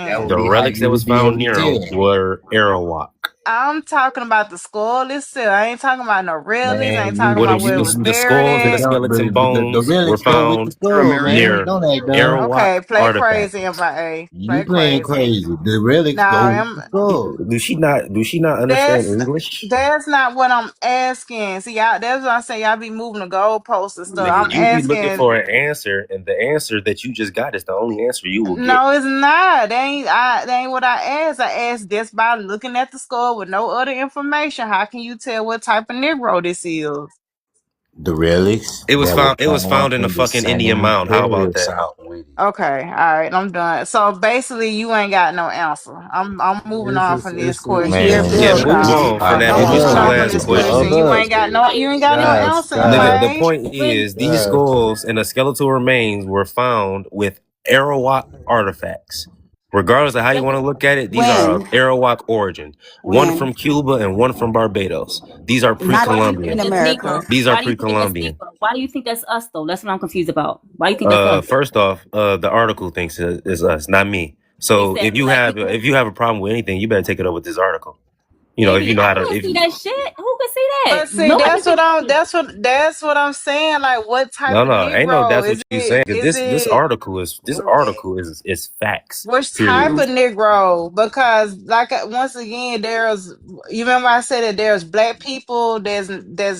That asking. would The be how relics you that was would be found able to near him tell. were Arawak. I'm talking about the skull itself. I ain't talking about no relics. I ain't Man, talking What about if where it you was the buried skulls and the it at. don't skeleton the bones were relics go with the found You're skull, man. American. near Don't act dumb. Okay, Arawak play crazy, artifacts? MIA. You Play playing crazy. crazy. The relics go Now, with the skull. Do she not understand that's English? that's not what I'm asking. See, y'all, that's what I'm saying. Y'all be moving the goalposts and stuff. Nigga, I'm you be looking asking. for an answer, and the answer that you just got is the only answer you will get. No, it's not. That ain't what I asked. I asked just by looking at the skull with no other information. How can you tell what type of Negro this is? The relics It was that were found. It was found found in the in the fucking Indian same mound. How about area that? south with it. Okay, all right, I'm done. So basically, you ain't got no answer. I'm moving on from this question. Yeah, Man, Yeah, bro. move Cause on from that. I'm Move you us to moving the on talking from last this to question. question. You ain't got no. You ain't got no answer, Nigga, the MIA. point is these skulls and the skeletal remains were found with Arawak artifacts. Regardless of how you want to look at it, these are of When? Arawak origin. One When? from Cuba and one from Barbados. These are Not Why do you think in pre-Columbian. that's Negro? America. These are Why do you think that's pre-Columbian. Negro? Why do you think that's us though? That's what I'm confused about. Why do you think that's us? First off, the article thinks is us, not me. It So said black people. if you have a problem with anything, you better take it up with this article. You know, if you Baby, know I how to can't if see that shit. Who can see that? But see, Nobody can see that shit. that's what I'm saying. Like, what type no of no ain't no Negro that's what is you it? saying because Is this it? article is facts. Which type Period. of Negro? Because once again, there's you remember I said that there's black people, there's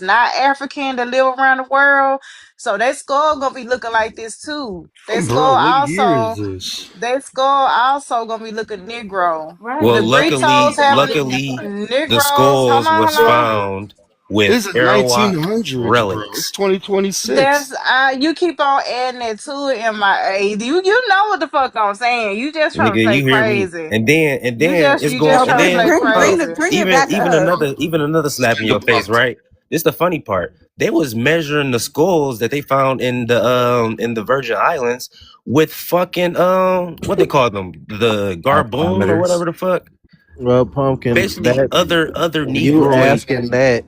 not African that live around the world. So that skull gonna be looking like this too. Bro, what year is this? That skull also gonna be looking Negro. Well, Right. Negritos have luckily, the Negroes. skulls was Hold on. found with This is Arawak 1900s, bro. It's relics. 2026. That's you keep on adding it to it in my you know what the fuck I'm saying. You just trying to Nigga, play you hear me? crazy. And then it's You going just No, and trying to then play hold on. crazy. bring it back up. Even another slap in Speak your face, about right? This the funny part. They was measuring the skulls that they found in the Virgin Islands with fucking what they call them? The garboon or Hypometers. whatever the fuck. Well, pumpkin, Basically that other you negroid asking that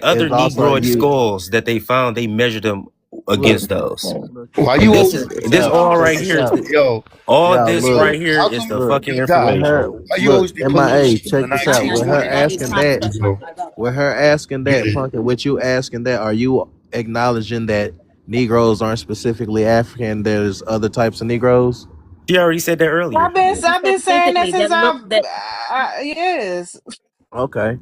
other is also negroid you. skulls that they found, they measured them Look, against those. look, why And you look, always check this this pulling out. all out? Check right this here is out. the Yo, all Y'all, this look, right here how is come the look. fucking yo Doc, With information. her, why you look, always be pulling this MIA, shit from the check this out. With her 1900s? asking that, Bro, with her asking get that, it. pumpkin, with you asking that, are you acknowledging that Negroes aren't specifically African? There's other types of Negroes. She already said that earlier. She I've said been saying that specifically since that look that yes. Okay,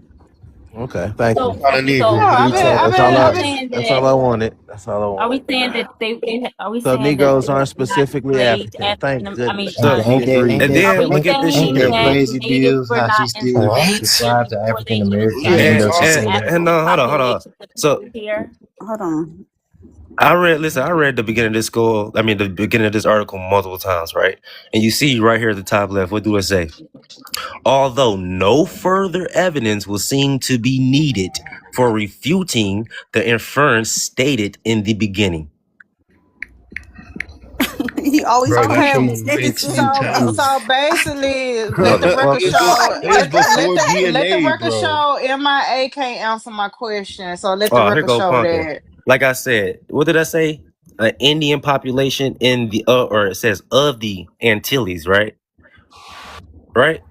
okay, thank so you. Kind of okay, so No, Negro. Me too. are we I've been saying That's all that I wanted. That's all I are we wanted. saying that they are we So saying that Negroes they're aren't not specifically enslaved African. Thank African I mean goodness. We Ain't agree. And are that then we look at this ain't saying shit. that that crazy, natives Bills? were How she not still enslaved What? subscribe to before African they American, before What are they you even though And she brought say talking that. and African about? hold on. populations to So come here? Hold on. I read the beginning of this the beginning of this article multiple times, right? And you see right here at the top left, what do it say? Although no further evidence will seem to be needed for refuting the inference stated in the beginning. He always Bro, that's okay. quoting from these the sentences. So basically, let the record Motherfuckers. show. It's before Let the DNA, record bro. show. MIA can't answer my question, so let the Oh, here record go show Punkin. that. Like I said, what did I say? An Indian population in the or it says of the Antilles, right? Right?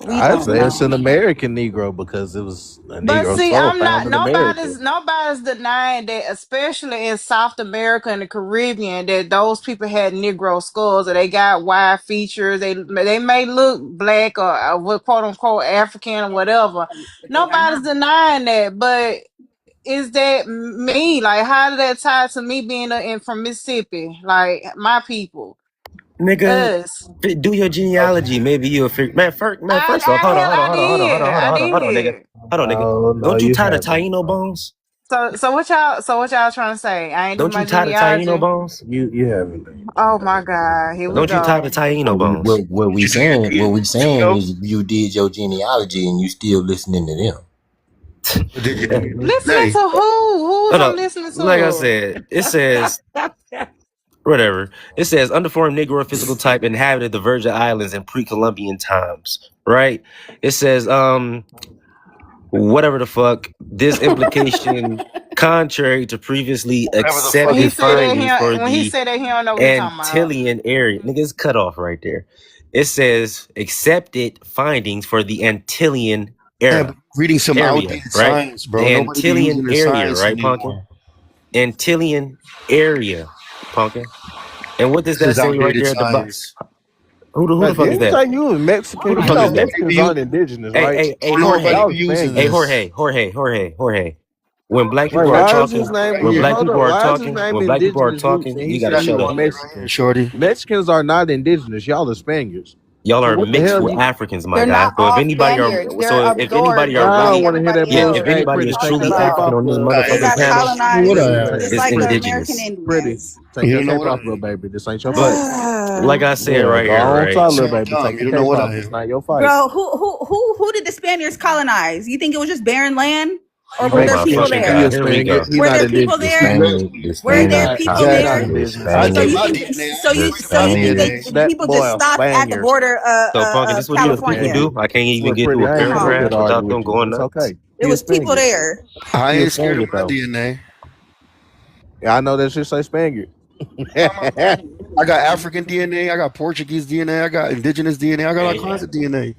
We I'd don't say it's an know. American Negro because it was a But Negro see, skull I'm found not. in America. Nobody's denying that, especially in South America and the Caribbean, that those people had Negro skulls, or they got wide features. They may look black or what quote unquote African or whatever. But they are Nobody's not. denying that, but is that me? Like, how did that tie to me being from Mississippi? Like, my people, Nigga, us. do your genealogy. Maybe you'll figure. First off, I hold on, nigga. did. Hold on, nigga. No, no, Don't you you tie the haven't. Taino bones? So what y'all trying to say? I ain't do Don't you my tie the Taino genealogy. bones? You haven't. Oh my God, here we Don't you tie the go. Taino bones? What we Did you saying know? is you did your genealogy and you still listening to them. Did you Yeah. do Listening DNA? to who? Who's No, I'm no. listening Like I to? said, it says whatever. It says underformed Negro physical type inhabited the Virgin Islands in pre-Columbian times. Right? It says whatever the fuck. This implication contrary to previously Whatever the fuck When he accepted is said that findings for he the said that he don't know what he talking about. Antillean area. Nigga, it's cut off right there. It says accepted findings for the Antillean Man, but era, reading some area, outdated right? science, The bro. Nobody be Antillean using the area, science right, Pumpkin? anymore. Antillean area, Pumpkin. And what does This that is say right outdated there at the bottom? science. Who Now, the fuck is didn't that? say you was Who Mexican. the You fuck know is that? Nobody Mexicans be, aren't indigenous, Hey, right? hey, hey, don't nobody Y'all Jorge. are be using Hey, Spaniards. this. Jorge. When black Wait, people are why is talking, his name? Right when here. black Hold people up. are Why is his talking, name when black people are Indigenous Roots talking, and he you gotta said Got he the shut was up. money right here, Mexican? shorty. Mexicans are not indigenous. Y'all are Spaniards. Y'all So are what the mixed hell with you? Africans, my They're guy. not all Spaniards. They're If anybody absorbed, are just I don't like really, want to hear that everybody yeah, if bullshit. else. Hey, What are anybody you pretty, is take talking that truly tape about? African off, on this the. They motherfucking got Hey, panel, What colonized, I take just that is like tape the off. American indigenous. Pretty, Indians. take You that don't know tape what I off, little am. baby. This ain't your fight. But like I said Yeah, right go here, on, right? try, You little sound baby. dumb. Take You the don't know tape what off. I This am. not your fight. Bro, who did the Spaniards colonize? You think it was just barren land? Or You were Oh there my people Mexican. fucking He there? a god, here we Spaniard. go. He Were not there people The indigenous. there? Spaniards, the Were there Spaniards people Exactly. Not there? colonized. The indigenous. So I get Spaniards, you my think DNA. so I you get the my so you DNA. think Spaniards. That people boy just a stopped at the Spaniard. border So Pumpkin, this of is what He a you California? do. Spaniard. I can't even Look, get pretty. through a I ain't finna sit No. there paragraph to argue without them with you. going It's nuts. okay. It He a was people Spaniard. there. I He a ain't scared of Spaniard my though. DNA. Yeah, I know that shit say Spaniard. I got African DNA. I got Portuguese DNA. I got indigenous DNA. I got all kinds of DNA.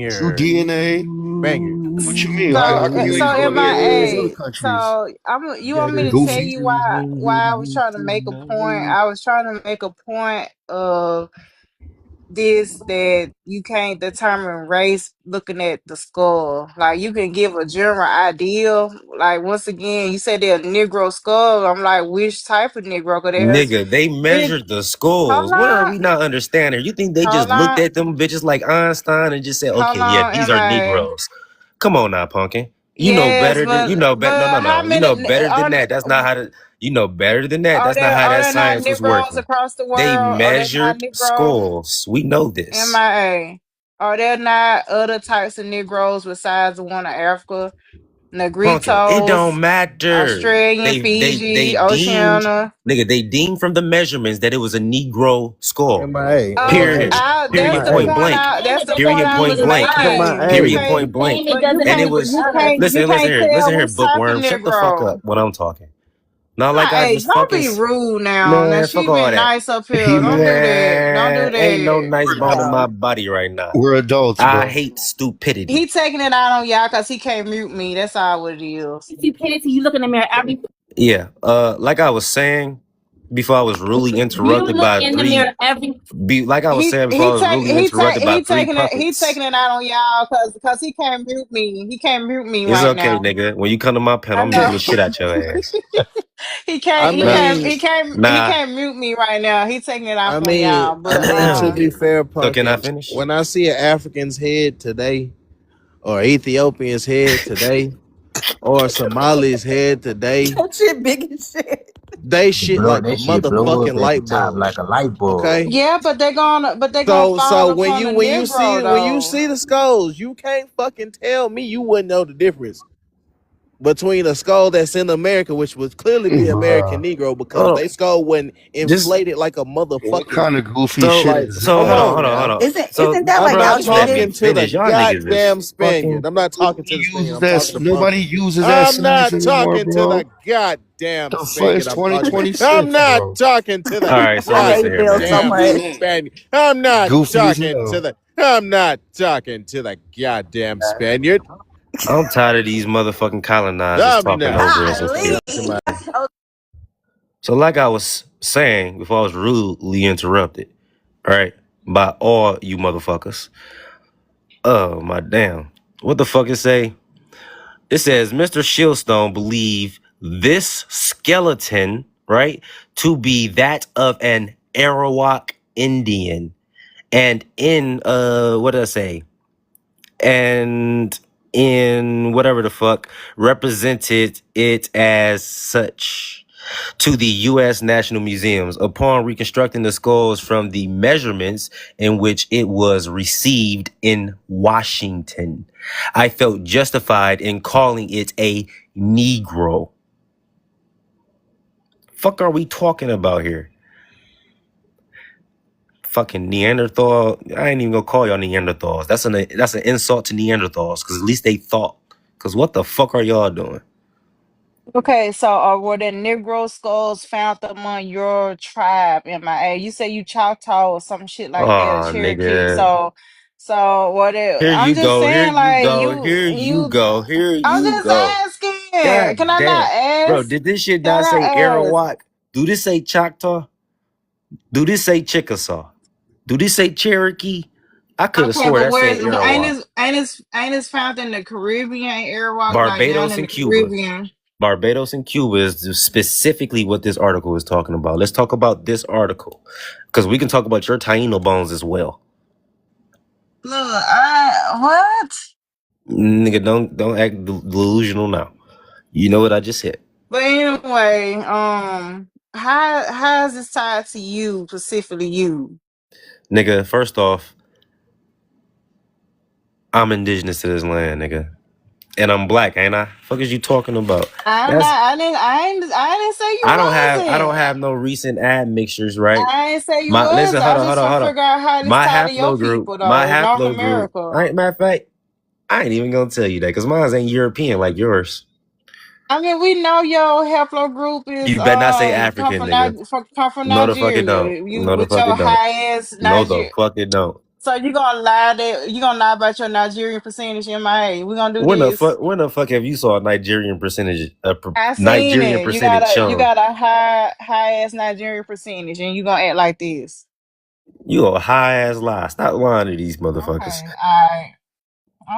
True Spaniard. DNA. Spaniard. What you mean? How come you ain't So go to any of these other MIA. countries? So you want me to tell Goofy. you why I was trying to make a point? I was trying to make a point of this that you can't determine race looking at the skull. Like you can give a general idea. Like once again, you said they're a Negro skull. I'm like, which type of Negro? Because there's Nigga, they it. measured the Hold skulls. What are on, we not understanding? You think they just hold looked on, at them bitches like Einstein and just said, hold okay, yeah, these on, are MA. Negroes. Come on now, Pumpkin. You know Yes, better than you know better. No, no, but how no. You many know better than are that. That's not how to. You know better than that. That's not how are that there not science was Negroes working. across the They world? Are there not measured Negroes? skulls. We know this. MIA. Are there not other types of Negroes besides the one of Africa? Pumpkin. It Negritos, don't matter. Australian, They Fiji, deemed Oceania. nigga. They deemed from the measurements that it was a Negro skull. MIA. Period. That's Period. the Point MIA. point. blank. That's the point Period. I Point was blank. making. Period. Point blank. And it was. You Listen. Listen can't here. tell Listen here. which type of Bookworm. Shut the fuck up Negro. when I'm talking. Not like I Hey, just don't fucking. be rude now. Now Man, fuck she all been that. nice up here. He Don't do that. Don't do Man, ain't no that. nice bone in my Yeah. body right now. We're adults, I bro. hate stupidity. He taking it out on y'all because he can't mute me. That's all what it is. Stupidity. You look in the mirror every. Yeah. Like I was saying before, I was really You interrupted look by in the three. mirror every. Like I was saying before, I was really interrupted by three He puppets. taking it out on y'all because he can't mute me. He can't mute me It's right okay, now. nigga. When you come to my pen, I I'm muting know. the shit out your ass. I Nah, mean, He nah. can't mute me right now. He taking it I off on mean, y'all. I But mean, to be fair, So can I Pumpkin, finish? when I see an African's head today, or Ethiopian's head today, or Somali's head today, That shit big as shit. they The shit blow, like a that shit blow motherfucking up at the light top bulb. like a light bulb. Okay. yeah, but they're gonna So fall when upon you the when you see Negro when you though. see the skulls, you can't fucking tell me you wouldn't know the difference between a skull that's in America, which would clearly be American Bruh. Negro because Oh, they skull wasn't just inflated like a What motherfucking kind of goofy shit so like. is so. Come Hold on, this? on hold on, hold now. on. So Isn't that my like I'm brother not just let me talking outdated? to the finish. Y'all niggas is goddamn Spaniard. fucking. I'm not talking to the Nobody Spaniard. uses I'm talking that. to Nobody Pumpkin. uses that I'm science not anymore, talking to bro. the goddamn The fuck Spaniard. is I'm talking. I'm 2026, not bro. talking to All the right, so I listen hate here, Bill man. so Damn much. DNA. Spaniard. I'm not Goofy as talking to hell. the. I'm not talking to the goddamn Spaniard. I'm tired of these motherfucking colonizers I'm talking not. over us and Golly. shit. Somebody. So, like I was saying before, I was rudely interrupted, right, by all you motherfuckers. Oh my damn! What the fuck it say? It says Mr. Shieldstone believe this skeleton, right, to be that of an Arawak Indian, and in what did I say? And in whatever the fuck represented it as such to the U.S. National Museums upon reconstructing the skulls from the measurements in which it was received in Washington. I felt justified in calling it a Negro. Fuck are we talking about here? Fucking Neanderthal. I ain't even gonna call y'all Neanderthals. That's an insult to Neanderthals because at least they thought. Because what the fuck are y'all doing? Okay, so were the Negro skulls found among your tribe, MIA? You say you Choctaw or some shit like that, or Oh, Cherokee. nigga. So So what? Here I'm you just go. Here saying, you like go. Here you you. go. Here I'm you just go. asking. Can God I damn. not Bro, ask? did this shit Can not I say not ask? Arawak? Do this say Choctaw? Do this say Chickasaw? Do this say Cherokee? I could have Okay, swore but that said where's ain't Arawak. this ain't this ain't this found in the Caribbean, Airwalk, like down Barbados in and the Cuba. Caribbean? Barbados and Cuba is specifically what this article is talking about. Let's talk about this article. Because we can talk about your Taino bones as well. Look, what? Nigga, don't act delusional now. You know what I just said. But anyway, how is this tied to you, specifically you? Nigga, first off, I'm indigenous to this land, nigga. And I'm black, ain't I? Fuck is you talking about? I'm That's not. I didn't say you I don't wasn't. have no recent admixtures, right? I didn't say you My listen, wasn't. hold I'm on, hold just on, trying to hold on. figure out how this My tied to your haplogroup, people, though. North America. matter of fact, I ain't even gonna tell you that because mine ain't European like yours. I mean, we know your haplogroup is You better not say African, nigga. come from No, the fuck it don't. Nigeria. You No, the with fuck your it don't. high ass No, the Niger. fuck it don't. So you gonna lie about your Nigerian percentage, MIA? We gonna do this. When the fuck have you saw a Nigerian percentage? I seen Nigerian it. percentage You shown? got a high ass Nigerian percentage, and you gonna act like this. You a high ass lie. Stop lying to these motherfuckers. Okay, alright.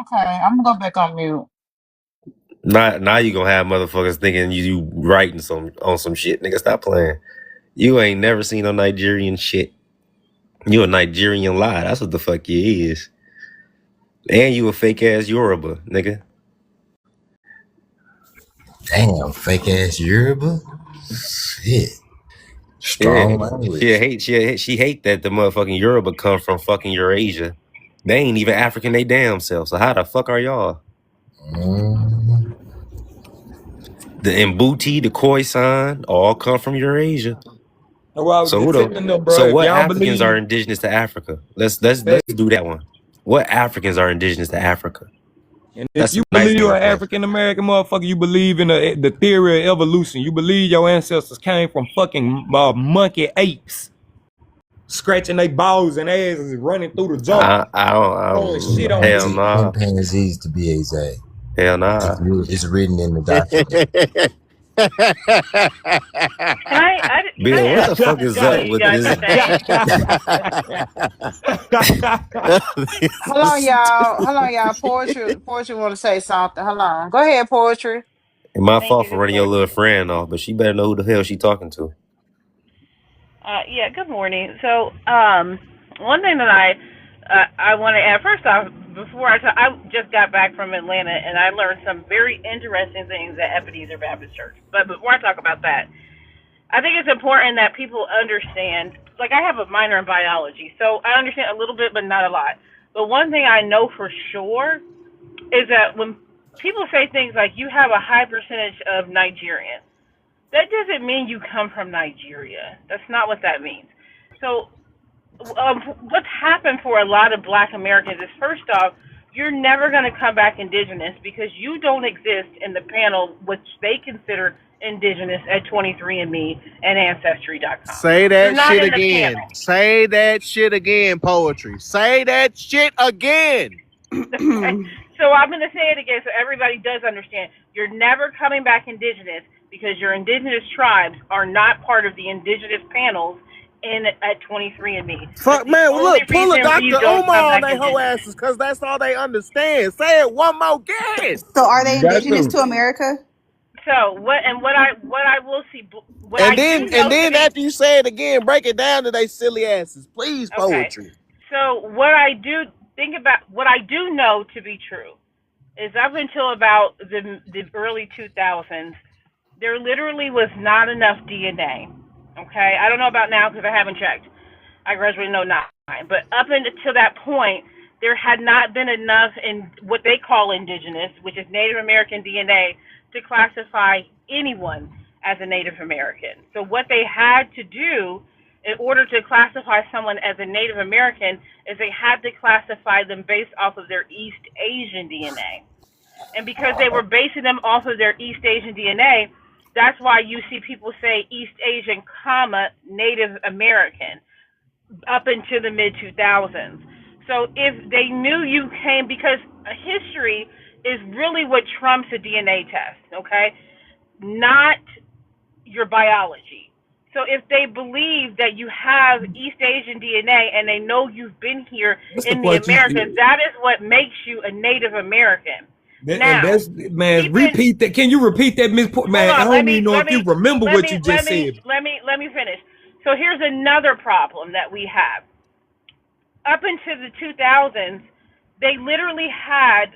Okay, I'm gonna go back on mute. Now you gonna have motherfuckers thinking you writing on some shit, nigga. Stop playing. You ain't never seen no Nigerian shit. You a Nigerian lie. That's what the fuck you is. And you a fake ass Yoruba, nigga. Damn, fake ass Yoruba. Shit. Yeah, Strong language. she hate that the motherfucking Yoruba come from fucking Eurasia. They ain't even African they damn self. So how the fuck are y'all? Mm. The Mbuti, the Khoisan, all come from Eurasia. Well, I was So just who telling them, bro, so if what y'all Africans are believe indigenous to Africa? Let's that, do that one. What Africans are indigenous to Africa? and if That's a you nice believe you're game an plan. African American motherfucker, you believe in the theory of evolution. You believe your ancestors came from fucking monkey apes, scratching their balls and asses, running through the jungle, throwing shit on Hell Chimpanzee, people. nah. chimpanzees to be exact. Hell nah. It's written in the document. Can I Bill, what ask the fuck is what up you with guys this? are saying? Hold on, y'all. Poetry want to say something. Hold on. Go ahead, poetry. My Thank fault you. for Good running your morning. little friend off, but she better know who the hell she talking to. Yeah, good morning. So, one thing that I want to add first off, I just got back from Atlanta and I learned some very interesting things at Ebenezer Baptist Church. But before I talk about that, I think it's important that people understand. Like, I have a minor in biology, so I understand a little bit, but not a lot. But one thing I know for sure is that when people say things like you have a high percentage of Nigerian, that doesn't mean you come from Nigeria. That's not what that means. So, what's happened for a lot of Black Americans is, first off, you're never going to come back indigenous because you don't exist in the panel which they consider indigenous at 23andMe and Ancestry.com. Say You're that not shit in the again. panel. Say that shit again, poetry. Say that shit again. So I'm going to say it again so everybody does understand. You're never coming back indigenous because your indigenous tribes are not part of the indigenous panels in at 23andMe. That's Fuck the man, well, only look, pull a reason you Dr. don't Umar come on back they whole indigenous. asses, cause that's all they understand. Say it one more again. So are they You got indigenous to. to America? So what I will see, what I And do then know to be after you say it again, break it down to they silly asses. Please, okay. poetry. So what I do know to be true is up until about the early 2000s, there literally was not enough DNA. Okay, I don't know about now because I haven't checked. I graduated in '09, but up until that point, there had not been enough in what they call indigenous, which is Native American DNA, to classify anyone as a Native American. So what they had to do in order to classify someone as a Native American is they had to classify them based off of their East Asian DNA. And because they were basing them off of their East Asian DNA, that's why you see people say East Asian, comma, Native American up into the mid 2000s. So if they knew you came, because history is really what trumps a DNA test, okay? Not your biology. So if they believe that you have East Asian DNA and they know you've been here What's the in the point? Americas, that is what makes you a Native American. And Now, that's, man. keep in Repeat that. Can you repeat that, Miss? hold Man, I on, don't even know if you remember what you just said. let me finish. So here's another problem that we have. Up into the 2000s, they literally had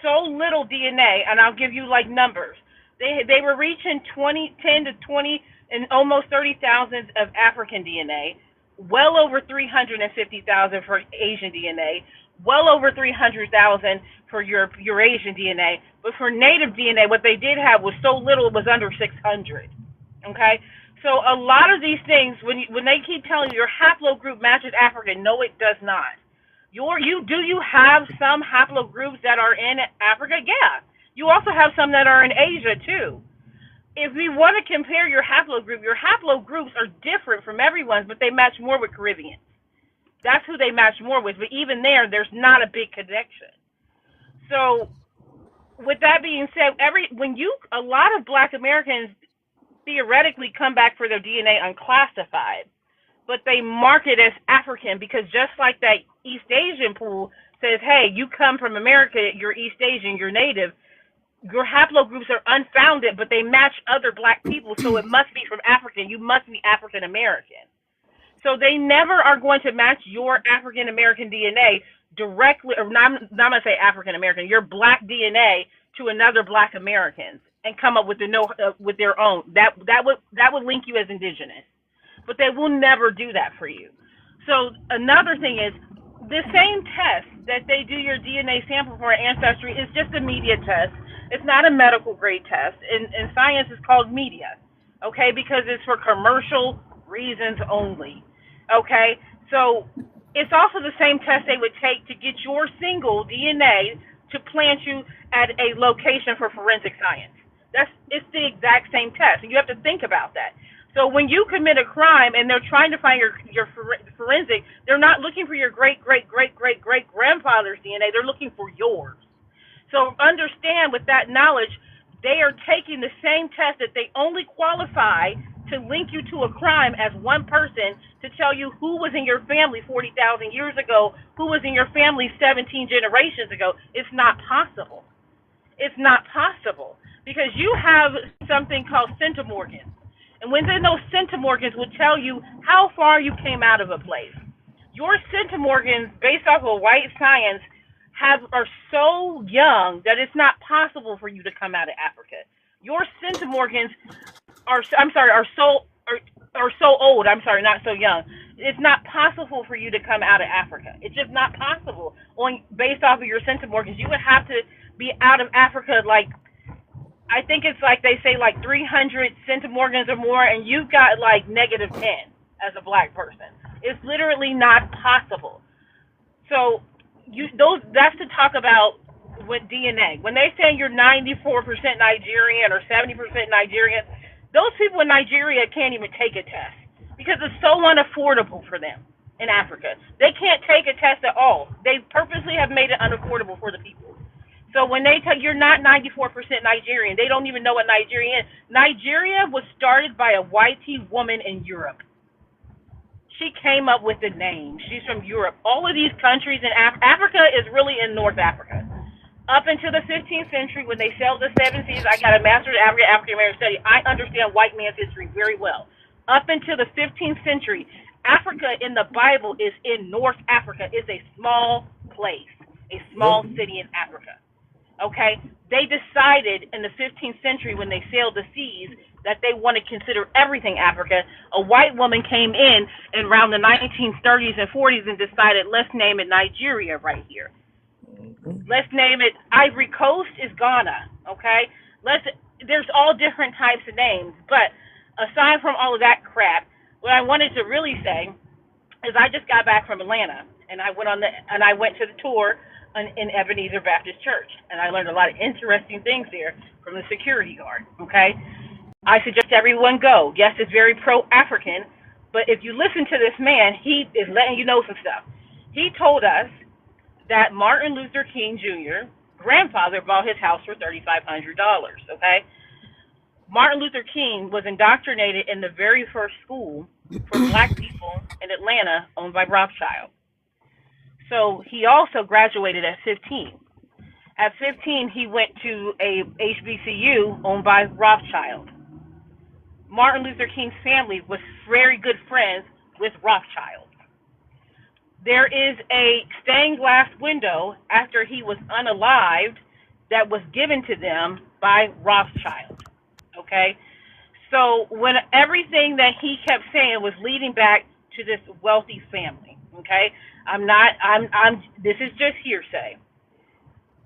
so little DNA, and I'll give you like numbers. They were reaching 10 to 20 and almost 30,000 of African DNA, well over 350,000 for Asian DNA, well over 300,000 for Eurasian DNA. But for native DNA, what they did have was so little, it was under 600. Okay, so a lot of these things, when they keep telling you your haplogroup matches African, no, it does not. Do you have some haplogroups that are in Africa? Yeah. You also have some that are in Asia too. If we want to compare your haplogroups are different from everyone's, but they match more with Caribbeans. That's who they match more with. But even there's not a big connection. So, with that being said, a lot of Black Americans theoretically come back for their DNA unclassified, but they mark it as African because just like that East Asian pool says, hey, you come from America, you're East Asian, you're Native, your haplogroups are unfounded, but they match other Black people, so it must be from African. You must be African American. So they never are going to match your African American DNA directly, or not, I'm going to say African American, your Black DNA to another Black Americans and come up with with their own. That would link you as indigenous, but they will never do that for you. So another thing is the same test that they do your DNA sample for ancestry is just a media test. It's not a medical grade test. In science, it's called media, okay, because it's for commercial reasons only, okay? So it's also the same test they would take to get your single DNA to plant you at a location for forensic science. It's the exact same test, and you have to think about that. So when you commit a crime and they're trying to find your forensic, they're not looking for your great great great great great grandfather's DNA. They're looking for yours. So understand, with that knowledge, they are taking the same test that they only qualify to link you to a crime as one person to tell you who was in your family 40,000 years ago, who was in your family 17 generations ago. It's not possible. It's not possible because you have something called centimorgans. And within those centimorgans will tell you how far you came out of a place. Your centimorgans, based off of white science, are so young that it's not possible for you to come out of Africa. Your centimorgans are so old. I'm sorry, not so young. It's not possible for you to come out of Africa. It's just not possible. Based off of your centimorgans, you would have to be out of Africa like, I think it's like they say like 300 centimorgans or more, and you've got like -10 as a Black person. It's literally not possible. So that's to talk about with DNA. When they say you're 94% Nigerian or 70% Nigerian, those people in Nigeria can't even take a test because it's so unaffordable for them in Africa. They can't take a test at all. They purposely have made it unaffordable for the people. So when they tell you're not 94% Nigerian, they don't even know what Nigerian is. Nigeria was started by a white woman in Europe. She came up with the name. She's from Europe. All of these countries in Africa is really in North Africa. Up until the 15th century, when they sailed the seven seas, I got a master's in African American study. I understand white man's history very well. Up until the 15th century, Africa in the Bible is in North Africa. It's a small place, a small city in Africa. Okay? They decided in the 15th century when they sailed the seas that they want to consider everything Africa. A white woman came in around the 1930s and 40s and decided, let's name it Nigeria right here. Let's name it Ivory Coast is Ghana, okay? There's all different types of names, but aside from all of that crap, what I wanted to really say is I just got back from Atlanta and I went to the tour in Ebenezer Baptist Church, and I learned a lot of interesting things there from the security guard, okay? I suggest everyone go. Yes, it's very pro-African, but if you listen to this man, he is letting you know some stuff. He told us that Martin Luther King Jr. grandfather bought his house for $3,500. Okay, Martin Luther King was indoctrinated in the very first school for black people in Atlanta owned by Rothschild. So he also graduated at 15. At 15, he went to a HBCU owned by Rothschild. Martin Luther King's family was very good friends with Rothschild. There is a stained glass window after he was unalived that was given to them by Rothschild. Okay? So when everything that he kept saying was leading back to this wealthy family. Okay? This is just hearsay.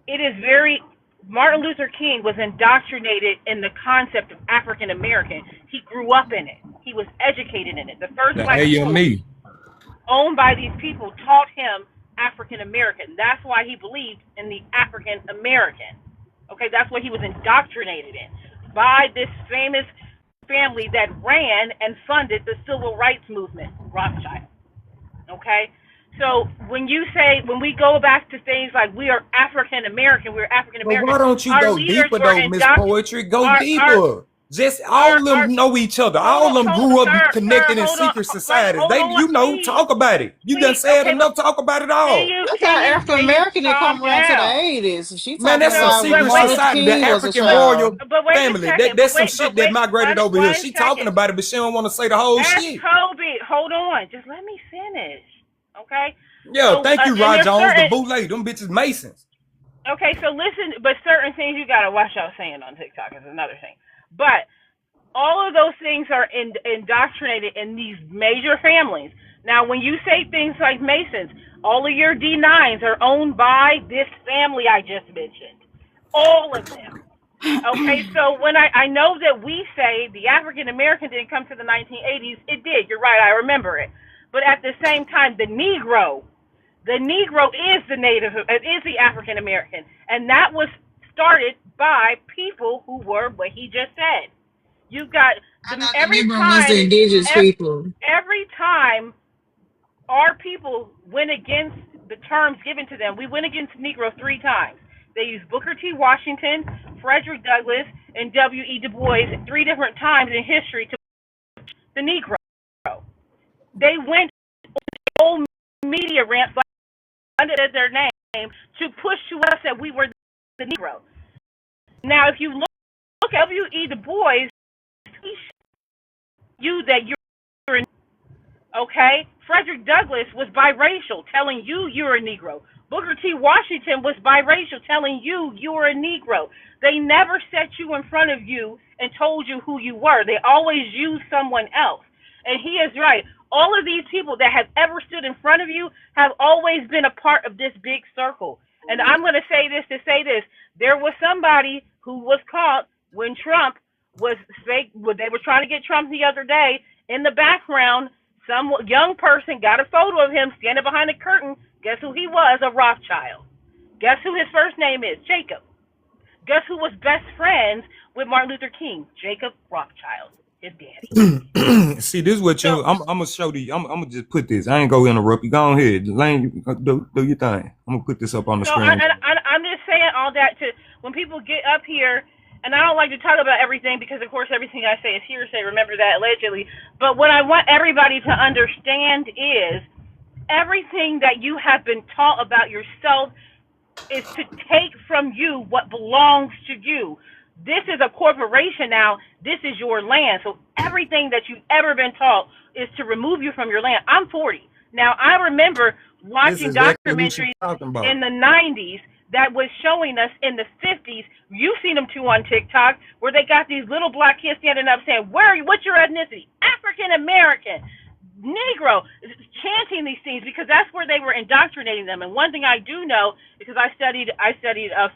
It is very Martin Luther King was indoctrinated in the concept of African American. He grew up in it. He was educated in it. The first The black school AME. owned by these people taught him African American. That's why he believed in the African American. Okay, that's what he was indoctrinated in by this famous family that ran and funded the civil rights movement, Rothschild. Okay? So when we go back to things like we are African American, we're African But American, why don't you our go leaders deeper were though, Miss Poetry? Go our deeper. Just all of them know each other. All of them grew up sir, connected in hold on, secret societies. hold They, on, please, talk about it. You done please. said Okay, but enough. Talk about it can all. you I can thought you African can you American didn't calm come around to the down? 80s. She Man, talking that's some No, about but secret wait, Martin Luther society. The King was a African child. royal but wait a family. second, There's some shit that migrated over here. one She talking second. about it, but she don't want to say the whole Ask shit. Kobe. Hold on, just let me finish. Okay. Yeah, So thank you, and Rod there's Jones, the certain bootleg. Them bitches Masons. okay. So listen, but certain things you gotta watch out saying on TikTok is another thing. But all of those things are indoctrinated in these major families. Now, when you say things like Masons, all of your D9s are owned by this family I just mentioned. All of them. Okay, so when I know that we say the African American didn't come to the 1980s, it did. You're right, I remember it. But at the same time, the Negro is the is the African American, and that was started by people who were what he just said. You've got I thought the every Negro was the time, indigenous people. every time our people went against the terms given to them. We went against Negro 3 times. They used Booker T. Washington, Frederick Douglass, and W.E. Du Bois 3 different times in history to the Negro. They went old media rants like under their name to push to us that we were the Negro. Now, if you look at W.E. Du Bois, he showed you that you're okay? Frederick Douglass was biracial, telling you you're a Negro. Booker T. Washington was biracial, telling you you were a Negro. They never set you in front of you and told you who you were. They always used someone else. And he is right. All of these people that have ever stood in front of you have always been a part of this big circle. And I'm going to say this to say this. There was somebody who was caught when Trump was fake. They were trying to get Trump the other day. In the background, some young person got a photo of him standing behind a curtain. Guess who he was? A Rothschild. Guess who his first name is? Jacob. Guess who was best friends with Martin Luther King? Jacob Rothschild, his daddy. See, this is what So, I'm gonna show you. I'm gonna just put this. I ain't gonna interrupt you. Go on ahead, Lane. Do your thing. I'm gonna put this up on the so screen. I'm just saying all that to when people get up here, and I don't like to talk about everything because, of course, everything I say is hearsay. Remember that, allegedly. But what I want everybody to understand is everything that you have been taught about yourself is to take from you what belongs to you. This is a corporation now. This is your land. So everything that you've ever been taught is to remove you from your land. I'm 40. Now, I remember This watching is exactly who she's documentaries talking about. in the 90s that was showing us in the 50s. You've seen them too on TikTok, where they got these little black kids standing up saying, "Where are you? What's your ethnicity? African American, Negro," chanting these things because that's where they were indoctrinating them. And one thing I do know, because I studied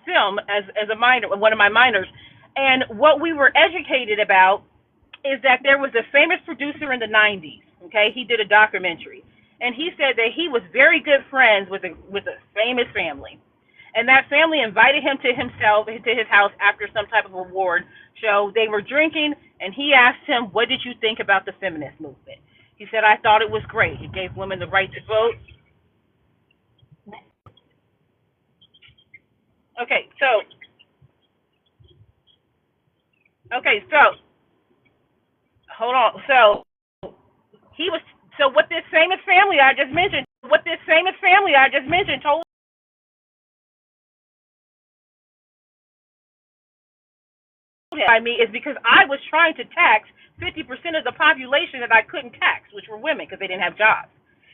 film as a minor, one of my minors, and what we were educated about is that there was a famous producer in the 90s. Okay, he did a documentary, and he said that he was very good friends with a famous family. And that family invited him to his house after some type of award show. They were drinking, and he asked him, "What did you think about the feminist movement?" He said, "I thought it was great. It gave women the right to vote." Okay, so okay, so hold on. So he was so what this famous family I just mentioned. What this famous family I just mentioned told by me is because I was trying to tax 50% of the population that I couldn't tax, which were women because they didn't have jobs.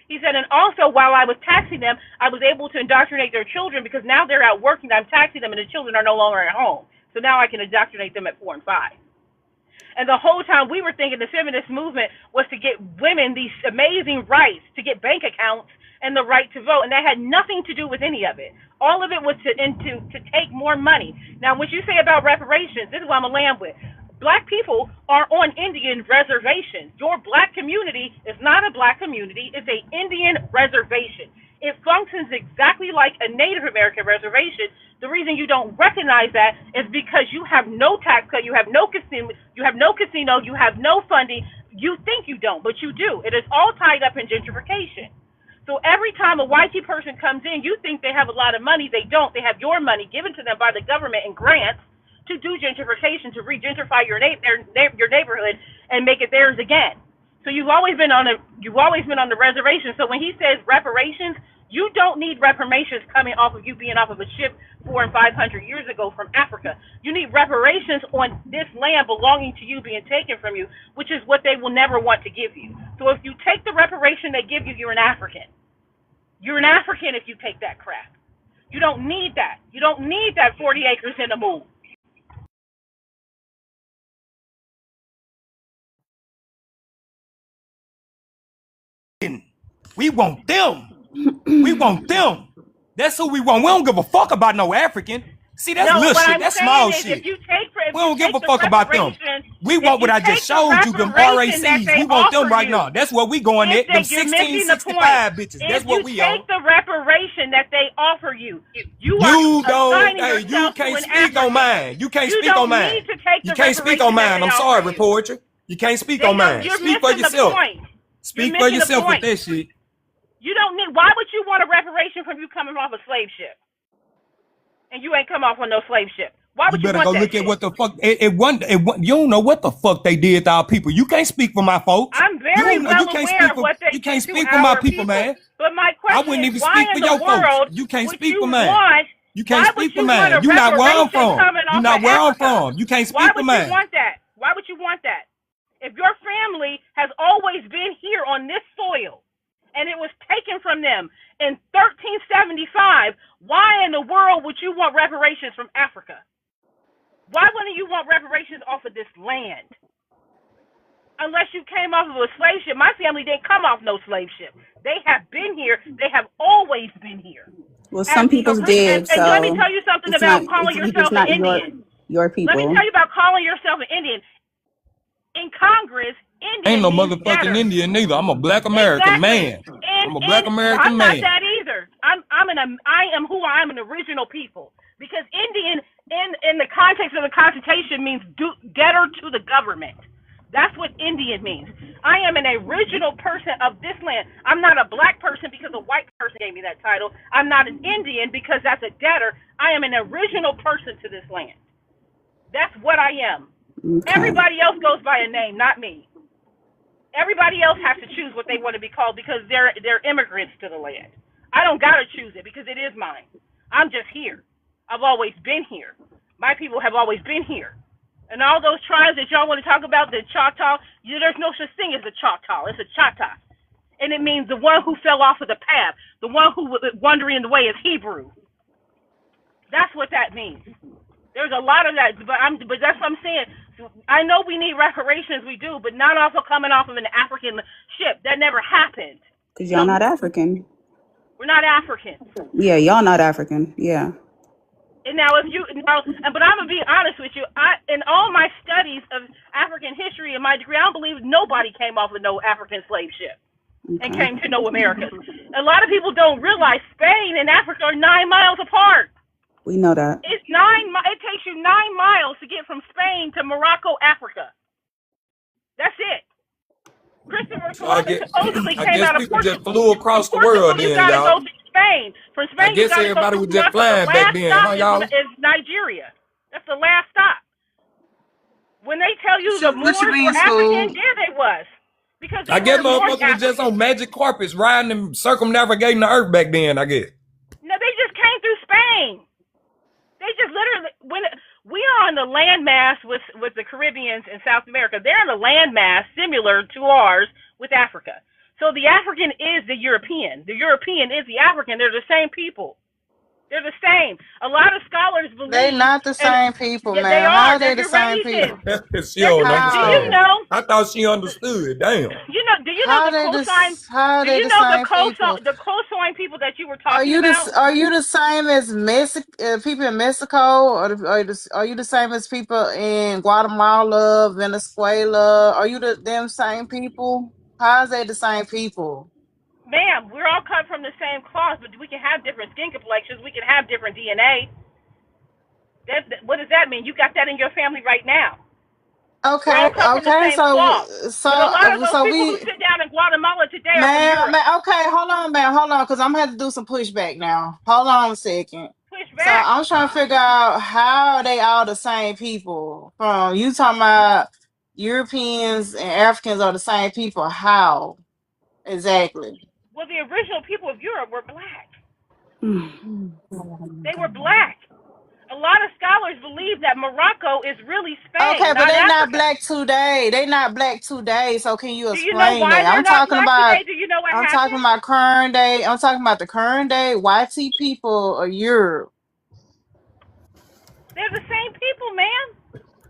He said, and also while I was taxing them, I was able to indoctrinate their children because now they're out working. I'm taxing them, and the children are no longer at home. So now I can indoctrinate them at 4 and 5. And the whole time we were thinking the feminist movement was to get women these amazing rights to get bank accounts and the right to vote, and that had nothing to do with any of it. All of it was to take more money. Now, what you say about reparations, this is what I'm gonna land with. Black people are on Indian reservations. Your black community is not a black community; it's an Indian reservation. It functions exactly like a Native American reservation. The reason you don't recognize that is because you have no tax cut, you have no casino, you have no funding. You think you don't, but you do. It is all tied up in gentrification. So every time a white person comes in, you think they have a lot of money. They don't. They have your money given to them by the government in grants to do gentrification, to re-gentrify your neighborhood and make it theirs again. So you've always been on the reservation. So when he says reparations, you don't need reparations coming off of you being off of a ship 400 and 500 years ago from Africa. You need reparations on this land belonging to you being taken from you, which is what they will never want to give you. So if you take the reparation they give you, you're an African. You're an African if you take that crap. You don't need that. You don't need that 40 acres in the moon. We want them. We want them. That's who we want. We don't give a fuck about no African. See, that's little shit. That's small shit. We don't give a fuck about them. We want what I just showed you, them RACs. We want them right now. That's what we going at. Them 1665 bitches. That's what we on. If you take the reparation that they offer you, you can't speak on mine. You can't speak on mine. You can't speak on mine. I'm sorry, reporter. You can't speak on mine. Speak for yourself. Speak for yourself with that shit. You don't need. Why would you want a reparation from you coming off a slave ship, and you ain't come off on no slave ship? Why would you better want go that look shit? at what the fuck you don't know what the fuck they did to our people. You can't speak for my folks. I'm very well aware of what they You can't did speak to for my our people, man. But my question I wouldn't is, even why speak in for the your world folks. You can't would speak you for mine. want? You can't Why speak would for you want mine. a You not where I'm reparation from. coming You off not of where I'm Africa? from. You can't Why speak for would mine. you want that? Why would you want that? If your family has always been here on this soil, and it was taken from them in 1375, why in the world would you want reparations from Africa? Why wouldn't you want reparations off of this land? Unless you came off of a slave ship. My family didn't come off no slave ship. They have been here. They have always been here. Well, some people's did, and let me so tell you something it's not. about calling It's yourself an not Indian. your Let me people. tell you about calling yourself an Indian. In Congress, Ain't Indian no means motherfucking debtor. Indian neither. I'm a black American man. I'm a black American I'm not man. that either. I am who I am, an original people. Because Indian in the context of the Constitution means debtor to the government. That's what Indian means. I am an original person of this land. I'm not a black person because a white person gave me that title. I'm not an Indian because that's a debtor. I am an original person to this land. That's what I am. Okay. Everybody else goes by a name, not me. Everybody else has to choose what they want to be called because they're immigrants to the land. I don't gotta choose it because it is mine. I'm just here. I've always been here. My people have always been here. And all those tribes that y'all want to talk about, the Choctaw, there's no such thing as a Choctaw. It's a Chata. And it means the one who fell off of the path, the one who was wandering the way is Hebrew. That's what that means. There's a lot of that, but that's what I'm saying. I know we need reparations, we do, but not also coming off of an African ship. That never happened. Because y'all not African. We're not African. Yeah, y'all not African. Yeah. And now, but I'm gonna be honest with you. In all my studies of African history and my degree, I don't believe nobody came off of no African slave ship and came to no Americas. A lot of people don't realize Spain and Africa are 9 miles apart. We know that. It takes you 9 miles to get from Spain to Morocco, Africa. That's it. Christopher Columbus supposedly came out of Portugal. Just flew across the world then, y'all. Spain. From I Spain, you guess got to go everybody through was just Morocco. The flying back last then, stop huh, y'all? is Nigeria. That's the last stop. When they tell you the What you Moors were mean, African, school? yeah, they was. Because I they guess were North motherfuckers was just African. on magic carpets riding and circumnavigating the earth back then, I guess. No, they just came through Spain. They just literally when we are on the landmass with the Caribbeans and South America, they're on a landmass similar to ours with Africa. So the African is the European. The European is the African. They're the same people. They're the same. A lot of scholars They believe, not the and same people, yeah, they man. are. How They're they the same Eurasians. people? She They're. don't Do you How? understand. know? I thought she understood. Damn. Do you know the cosine? How Do they you the know the same people? cosine people that you were talking about? Are you the same as people in Mexico, or are you the same as people in Guatemala, Venezuela? Are you them same people? How is they the same people? Ma'am, we're all cut from the same cloth, but we can have different skin complexions. We can have different DNA. What does that mean? You got that in your family right now. We're all Okay, cut from the okay, same cloth. But a lot of those so people who we sit down in Guatemala today are from man, Europe. okay, hold on, man, hold on, because I'm gonna have to do some pushback now. Hold on a second. Push So back. I'm trying to figure out how they all the same people. From you talking about Europeans and Africans are the same people. How exactly? Well, the original people of Europe were black. Mm. They were black. A lot of scholars believe that Morocco is really Okay, Spain, but not they not Africa. black today. They not black today. So can you Do you know explain why that? they're not black today? Do you know what I'm talking happened? about current day. I'm talking about the current day YT people of Europe. They're the same people, man.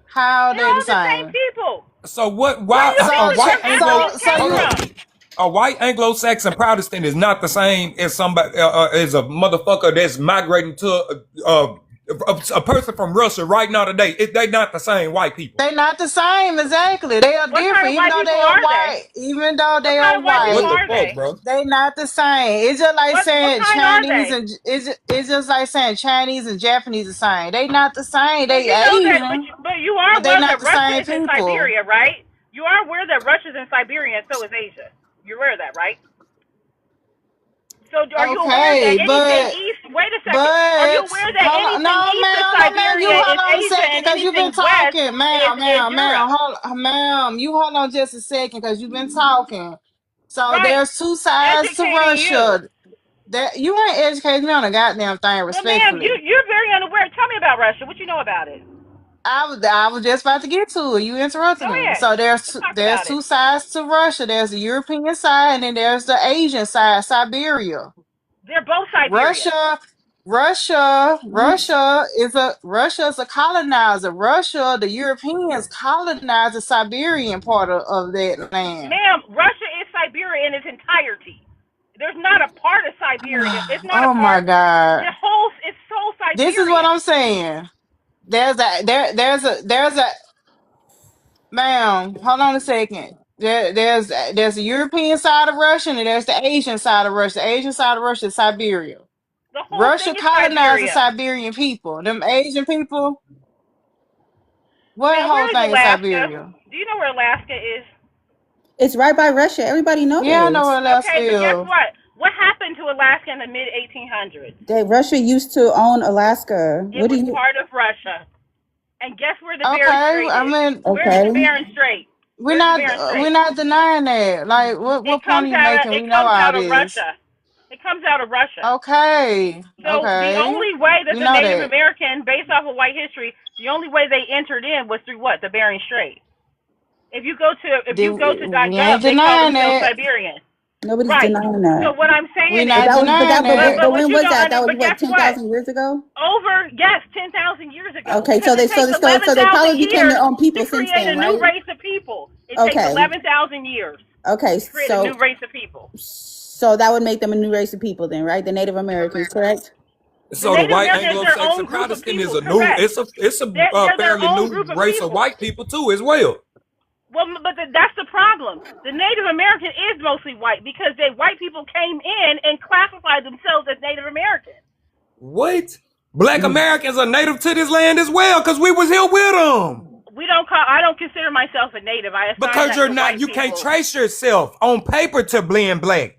How They're they the all the same same? people. So what? Where do Why you think the term African So came Hold you up. from? A white Anglo-Saxon Protestant is not the same as somebody as a motherfucker that's migrating to a person from Russia right now today. They not the same white people. they not the same exactly. They are What kind different, of white people are they? Even though What they kind are of white people What the white. are fuck, they? bro? They not the same. It's just like What saying kind are Chinese they? and it's just like saying Chinese and Japanese the same. They not the same. But They you know that, Asian, but you are but they aware not that the Russia same is in people. Siberia, right? You are aware that Russia's in Siberia, and so is Asia. You're aware of that, right? So are you aware that Okay, anything east? Wait a second. Are you but aware that hold on, anything east of no, ma'am, you Siberia hold is on a Asia, second and because you've been anything west talking, is Europe? ma'am, you hold on just a second because you've been talking. So Right. there's two sides to Educating you. Russia. That you ain't educating me on a goddamn thing, Well, ma'am, respectfully. you're very unaware. Tell me about Russia. What you know about it? I was just about to get to it. You Go interrupted me. ahead. So Let's talk there's about it. two sides to Russia. There's the European side and then there's the Asian side, Siberia. They're both Siberia. Russia, Russia is a colonizer. Russia, the Europeans colonized the Siberian part of that land. Ma'am, Russia is Siberia in its entirety. There's not a part of Siberia. It's not a Oh my part. God. It's so This is what Siberian. I'm saying. There's a ma'am, hold on a second. There's the European side of Russia and there's the Asian side of Russia. The Asian side of Russia is Siberia. The whole Russia thing is colonized the Siberia. Siberian people. Them Asian people, what Ma'am, whole where is thing is Alaska? Siberia? Do you know where Alaska is? It's right by Russia. Everybody know Yeah, I know this. where Alaska Okay, but guess is. what? What happened to Alaska in the mid 1800s? That Russia used to own Alaska. It What do was you? part of Russia. And guess where the Bering Okay, Strait I is? mean, Where's the Okay. Bering Strait? Where's the Bering we're Strait? not denying that. Like, what point are you making? We It know comes all out of this. Russia. It comes out of Russia. Okay, So the okay, only way that we the know Native that. American, based off of white history, the only way they entered in was through what? The Bering Strait. If you go to We ain't .gov, they call denying themselves that. Siberian. Nobody's Right. denying So that. what I'm We saying But is, not that was, but denying that, that. but what when you was don't that? That was but what, guess what? 10,000 years ago? Over, yes, 10,000 years ago. Okay, Because so it takes so 11,000 they probably became years their own to people since create a then, new right? race of people. It takes Okay. 11,000 years Okay, to create a new race of people. so that would make them a new race of people then, right? The Native Americans, correct? The So the Native white American is their own Anglo-Saxon group of Protestant is people, a new. correct? It's a They're their fairly own new group of race of people. white people too, as well. Well, but that's the problem. The Native American is mostly white because white people came in and classified themselves as Native American. What? Black Americans are native to this land as well, because we was here with them. I don't consider myself a native. I assign Because that you're to not, white you can't people. trace yourself on paper to blend black.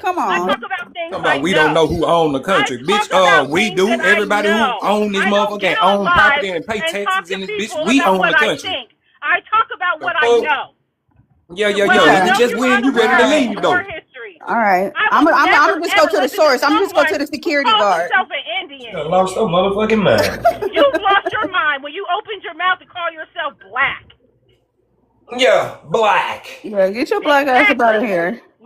Come I on. talk about things Talking I about we don't know. know who own the I country. talk Bitch, about we things do. that I Everybody who know. own this I don't motherfucker get and on own live property and pay and talk taxes to in this bitch, people we about own what the I country. think. I talk about The what I fuck? know. Yeah. Whether you We Okay. know just through win. You All ready to right. understanding leave or though? history. All right. I I'm will gonna never, just go ever to the listen to source. I'm gonna just go to someone the who security calls guard. himself an She Indian. done lost her motherfucking mind. You've lost your mind when you opened your mouth to call yourself black. Yeah, black. Yeah, get your black ass up out of Exactly. here.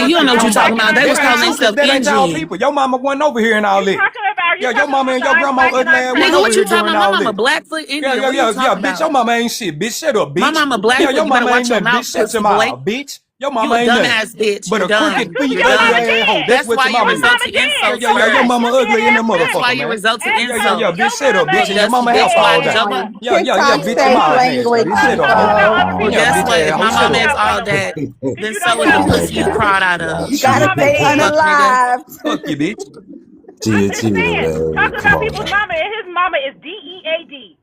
Man, you don't know what you're talking about. They was That ain't calling true, cause themselves that ain't y'all Indian. people. Your mama wasn't over here and all You that. Yeah, your talking mama about and the your I'm grandma black and ugly I'm ass wasn't Nigga, Chinese over what you here talking doing about? My all mama that. Blackfoot Yeah, Indian. yeah, What are you yeah, yeah, talking bitch. about? Your mama ain't shit, bitch. Shut up, My bitch. mama Yeah, Blackfoot. your You better mama watch ain't your nothing, mouth, bitch. Shut your pussy boy. mouth, bitch. Your You mama a ain't nothing dumbass bitch. but You're a crooked, dumb. Because You're feet, your ugly mama dumb. ass hoe. did. That's That's what why your you mama Your is. result mama to did. insults Your first. mama You did ugly in have the That's why motherfucker, sex. you man. result to And so Yeah, insult. bitch, your shut up, mama bitch. Bitch, And your dusty mama hair bitch, fall white down. did. jumper. on Yeah, TikTok bitch, your safe mouth But nasty. language, Bitch, I'm shut up, talking hoe. about Nico. other Well, Yeah, people's guess bitch mamas. what? ass I'm hoe, My shut mama talking up. is about all other that. women. Because Then you so don't is want the to Oh pussy listen. you my crawled out God, of. You Your gotta chill, mama stay Fuck did. nigga. unalived. Fuck you, bitch. I'm just chill, saying. Talk man. Come about on people's now. mama, and his mama is DEAD.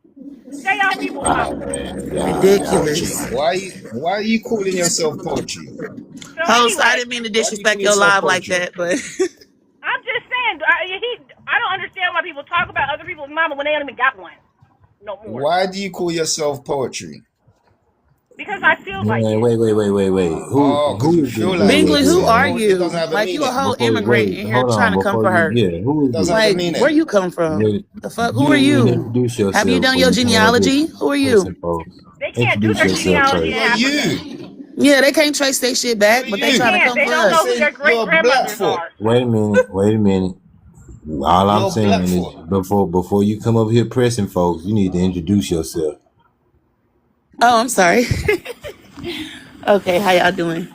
Stay off people's All mama. right, man. Y'all Poetry. Ridiculous. Why are you calling yourself poetry? So Host, I anyway, didn't mean to Why do you call disrespect your yourself live like poetry? that, but I'm just saying. I don't understand why people talk about other people's mama when they don't even got one no more. Why do you call yourself poetry? Because I feel like Man, it. wait. Oh, because Who you is this? feel like Wait, it. Bingley, who So are it doesn't you? have a Like you a meaning. whole Before immigrant wait, in here hold trying on. to come Before for you, her. yeah, who It is doesn't this? have a Like, where meaning. you come from? You, The fuck? Who are you you? introduce Have you yourself done before your you come up here genealogy? Who are you? pressing folks. They can't do Introduce their yourself genealogy first. in Who are Africa. you? Yeah, they can't trace their shit Who back, are but they They trying to you? can't. come They for don't You know us. who their saying great you're grandmothers Blackfoot. are. Wait a minute. All I'm You're saying is Blackfoot. before you come up here pressing folks, you need to introduce yourself. Oh, I'm sorry. Okay, how y'all doing?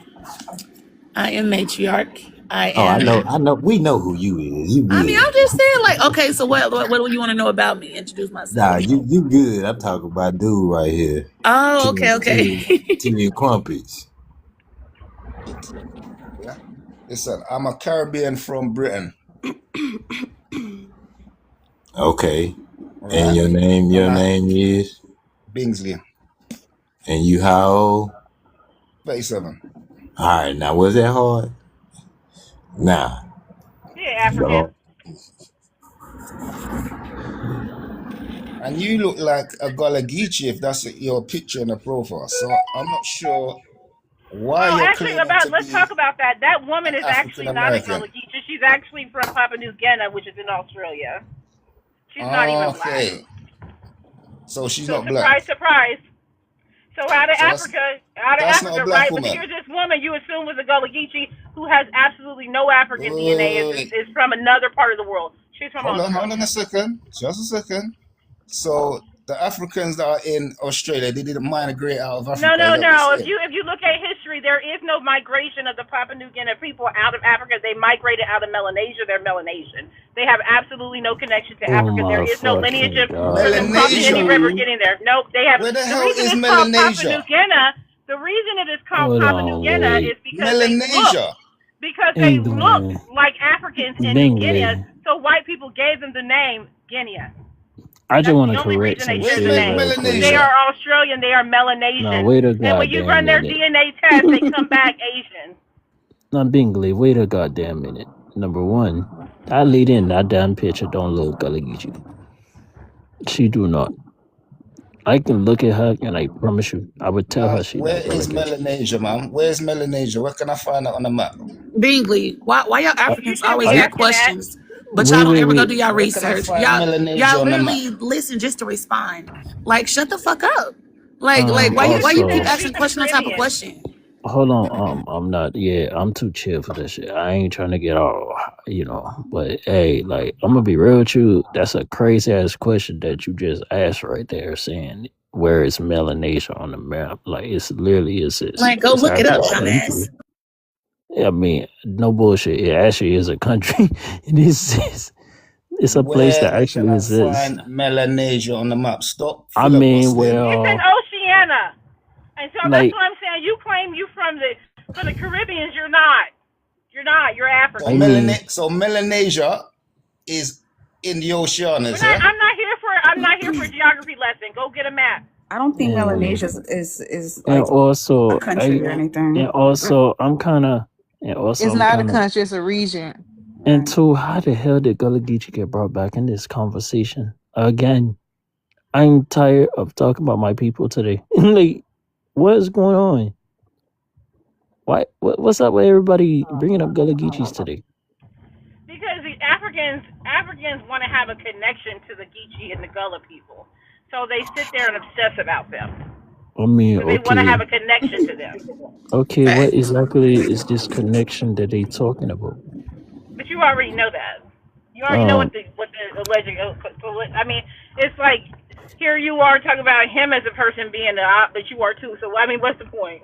I am matriarch. I Oh, am. I know. We know who you is. You I mean, good. I'm just saying, like, okay, so what do you want to know about me? Introduce myself. Nah, you good. I'm talking about dude right here. Oh, okay, To okay. your crumpets. Yeah. Listen, I'm a Caribbean from Britain. Okay. All And right. your And I name is, Bingsley, and you how old? 37. All right, now was that hard? Nah. Yeah, African. No. And you look like a Gullah Geechee if that's your picture in the profile. So I'm not sure why Oh, you're actually, claiming to let's be talk about that. That woman an is African actually not a American. Gullah Geechee. She's actually from Papua New Guinea, which is in Australia. She's not even black. Okay. So she's So not black. surprise, surprise. So So out of that's not a Africa, black right? But woman. here's this woman you assume was a Gullah Geechee who has absolutely no African DNA. Wait. Is from another part of the world. She's from Hold on a Australia. second. Just a second. So the Africans that are in Australia, they didn't migrate out of No, Africa, is no, that what you're no. saying? If you look at history, there is no migration of the Papua New Guinea people out of Africa. They migrated out of Melanesia. They're Melanesian. They have absolutely no connection to Oh Africa. There my is no lineage fucking of god. them crossing any Melanesia. river Bingley. getting there. Nope. They have Where the the hell reason is it's called Papua Melanesia? New Guinea. The reason it is called Hold Papua New on, Guinea wait. is Melanesia. they look England. like Africans in New Guinea. Bingley. So white people gave them the name Guinea. I just That's want the to only correct reason they some Where's share the shit name. real They quick. Melanesia? are Australian. They are Now Melanesian. wait a And when you goddamn run their minute. DNA test, they come back Asian. Now Bingley, wait a goddamn minute. Number one, that lady in that damn picture don't look Gullah Geechee. She do not. I can look at her and I promise you, I would tell her she Where not Gullah is Geechee. Melanesia, man? Where's Melanesia? Where can I find that on the map? Bingley, why y'all I, You Africans shouldn't always be I ask asking that. questions, but y'all wait, don't wait, ever go wait. do y'all Where can I research? find Melanesia Y'all on the map? literally listen just to respond. Like, shut the fuck up. Like why you keep Also, You asking become question on top of Caribbean. question? hold on. I'm not. Yeah, I'm too chill for that shit. I ain't trying to get all, But hey, like, I'm gonna be real with you. That's a crazy ass question that you just asked right there, saying where is Melanesia on the map? Like, it's literally Like, go it's look it actually up, a dumbass. country. I mean, no bullshit. It actually is a country. It is. It's a place Where that can actually I exists. find Melanesia on the map? Stop I mean, filibustering. It's in well, Oceania. And so that's like, what I'm saying. You claim you from the Caribbeans. You're not. You're not. You're So, I African. mean, Melanesia is in the Oceanus, yeah? I'm not here for a geography lesson. Go get a map. I don't think and Melanesia is and like a also, country or anything. I'm kind of, and also, It's I'm not a kind of, country, it's a region. and Right. two, how the hell did Gullah Geechee get brought back in this conversation again? I'm tired of talking about my people today. Like, what is going on? What's up with everybody bringing up Gullah Geechees today? Because the Africans want to have a connection to the Geechee and the Gullah people. So they sit there and obsess about them. I mean, So they want to have okay, a connection to them. okay, what Facts. exactly is this connection that they talking about? But you already know that. You already know Um, what the alleged. I mean, it's like here you are talking about him as a person being the op, but you are too. So I mean, what's the point?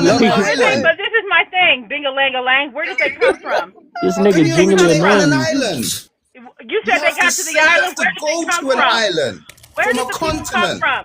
you're on an Listen, island. but this is my thing. Ding-a-lang-a-lang. Where did they come from? This How can nigga you jingly originate on an annoying you. island? You said they got to the You have island. to Where did they go come to an from? island Where from did a the people come continent. from?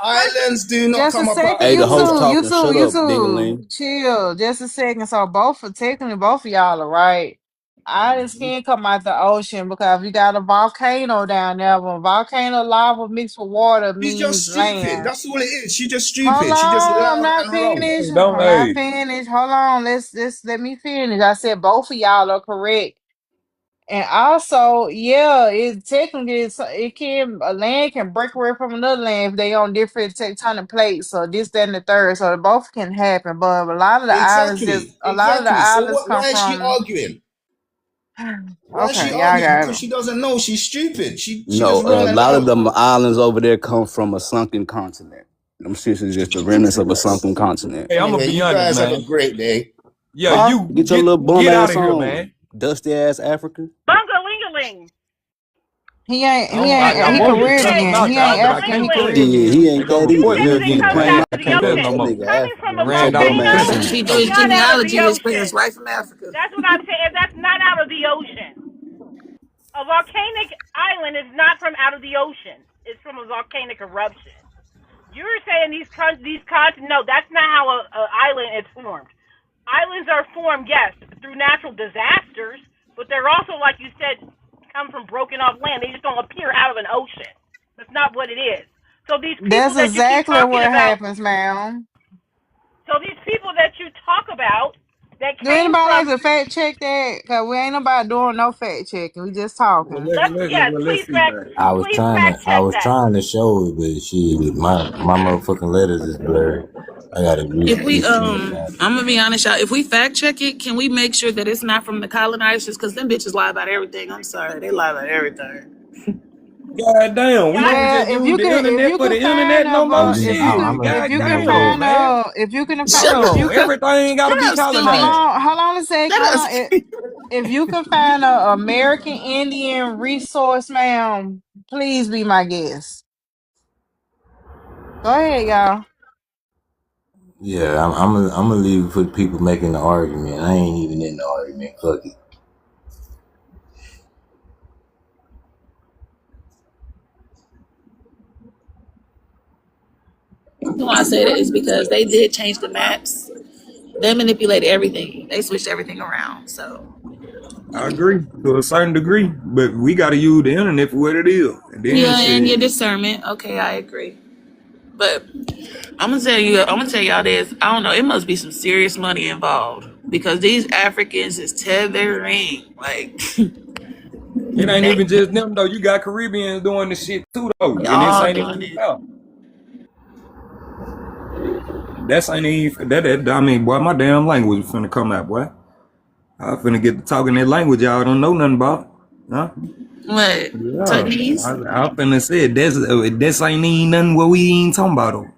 Islands do not Just a come apart second, Hey, from the you host two, water. you talking. two, Shut you up, two, Dingaling. chill. Just a second. So technically, both of y'all are right. Islands can come out the ocean because you got a volcano down there. When volcano lava mixed with water She's just means stupid. land. That's all it is. She's just Hold stupid. She just on, I'm loud not and wrong. finished. Don't I'm not hey. finished. Hold on, let's let me finish. I said both of y'all are correct. And also, yeah, it technically it can a land can break away from another land if they on different tectonic plates. So this, that, and the third. So both can happen. But Exactly. a lot of the Exactly. So islands what? come Why is she from. arguing? Why is she Okay, y'all arguing? got Because it. she doesn't know. She's stupid. She No, just a running lot of mouth. them islands over there come from a sunken continent. Them shits is just the remnants of a sunken continent. Hey, I'm gonna Anyway, be you honest, guys have a man. great day. Yeah, Huh? you Get your little bum get out ass of here, on. man. Dusty ass Africa. Bungalingaling. He ain't. He I, Who ain't. I He said? wanted Who to cuss said? Caribbean. him Who out, He said y'all, ain't but I African. He can't bungalingaling? cuss. Shit, Caribbean. he They ain't gonna that Who either. report said me He'll that it get again, comes man. claimed out out of I the can't and cuss raised. no ocean? That more. nigga Coming African. from a Ran Shut your off bum and volcano cussed ass him on. He do is his not out of the genealogy, his parents ocean. right from Africa. That's what I'm saying. That's not out of the ocean. A volcanic island is not from out of the ocean. It's from a volcanic eruption. You're saying these continents? No, that's not how a island is formed. Islands are formed, yes, through natural disasters, but they're also, like you said, come from broken off land. They just don't appear out of an ocean. That's not what it is. So these people That's that you keep exactly talking what about, happens, ma'am. so these people that you talk about that Do came anybody like from, to fact check that? Cause we ain't nobody doing no fact checking. We just Well, talking. let's see, man. please fact I check was that. trying to show it, but shit, my motherfucking letters is blurry. I gotta If we resend it. I'm gonna be honest, y'all. If we fact check it, can we make sure that it's not from the colonizers? Because them bitches lie about everything. I'm sorry, they lie about everything. God damn, Yeah, we can't Well, just use the if internet you for can the find internet no more. Shit, if god you can damn, find man. if you can Shut find if up. you could Everything gotta Shut be up, Scooby. colonized. hold on a sec, Shut hold up. on. If you can find a American Indian resource, ma'am, please be my guest. Go ahead, y'all. Yeah, I'm gonna leave it for the people making the argument. I ain't even in the argument. Fuck it. The reason why I say that is because they did change the maps. They manipulated everything. They switched everything around. So I agree to a certain degree, but we gotta use the internet for what it is. And then yeah, and shit. your discernment. Okay, I agree. But I'm gonna tell y'all this. I don't know. It must be some serious money involved because these Africans is tethering. Like It ain't they even just them though. You got Caribbeans doing the shit too though, and this all ain't doing even it. about. That's ain't even that. I mean, boy, my damn language is finna come out, boy. I finna get to talking that language y'all don't know nothing about, huh? What? Yeah, Tuggies? I finna say this ain't even nothing what we ain't talking about though.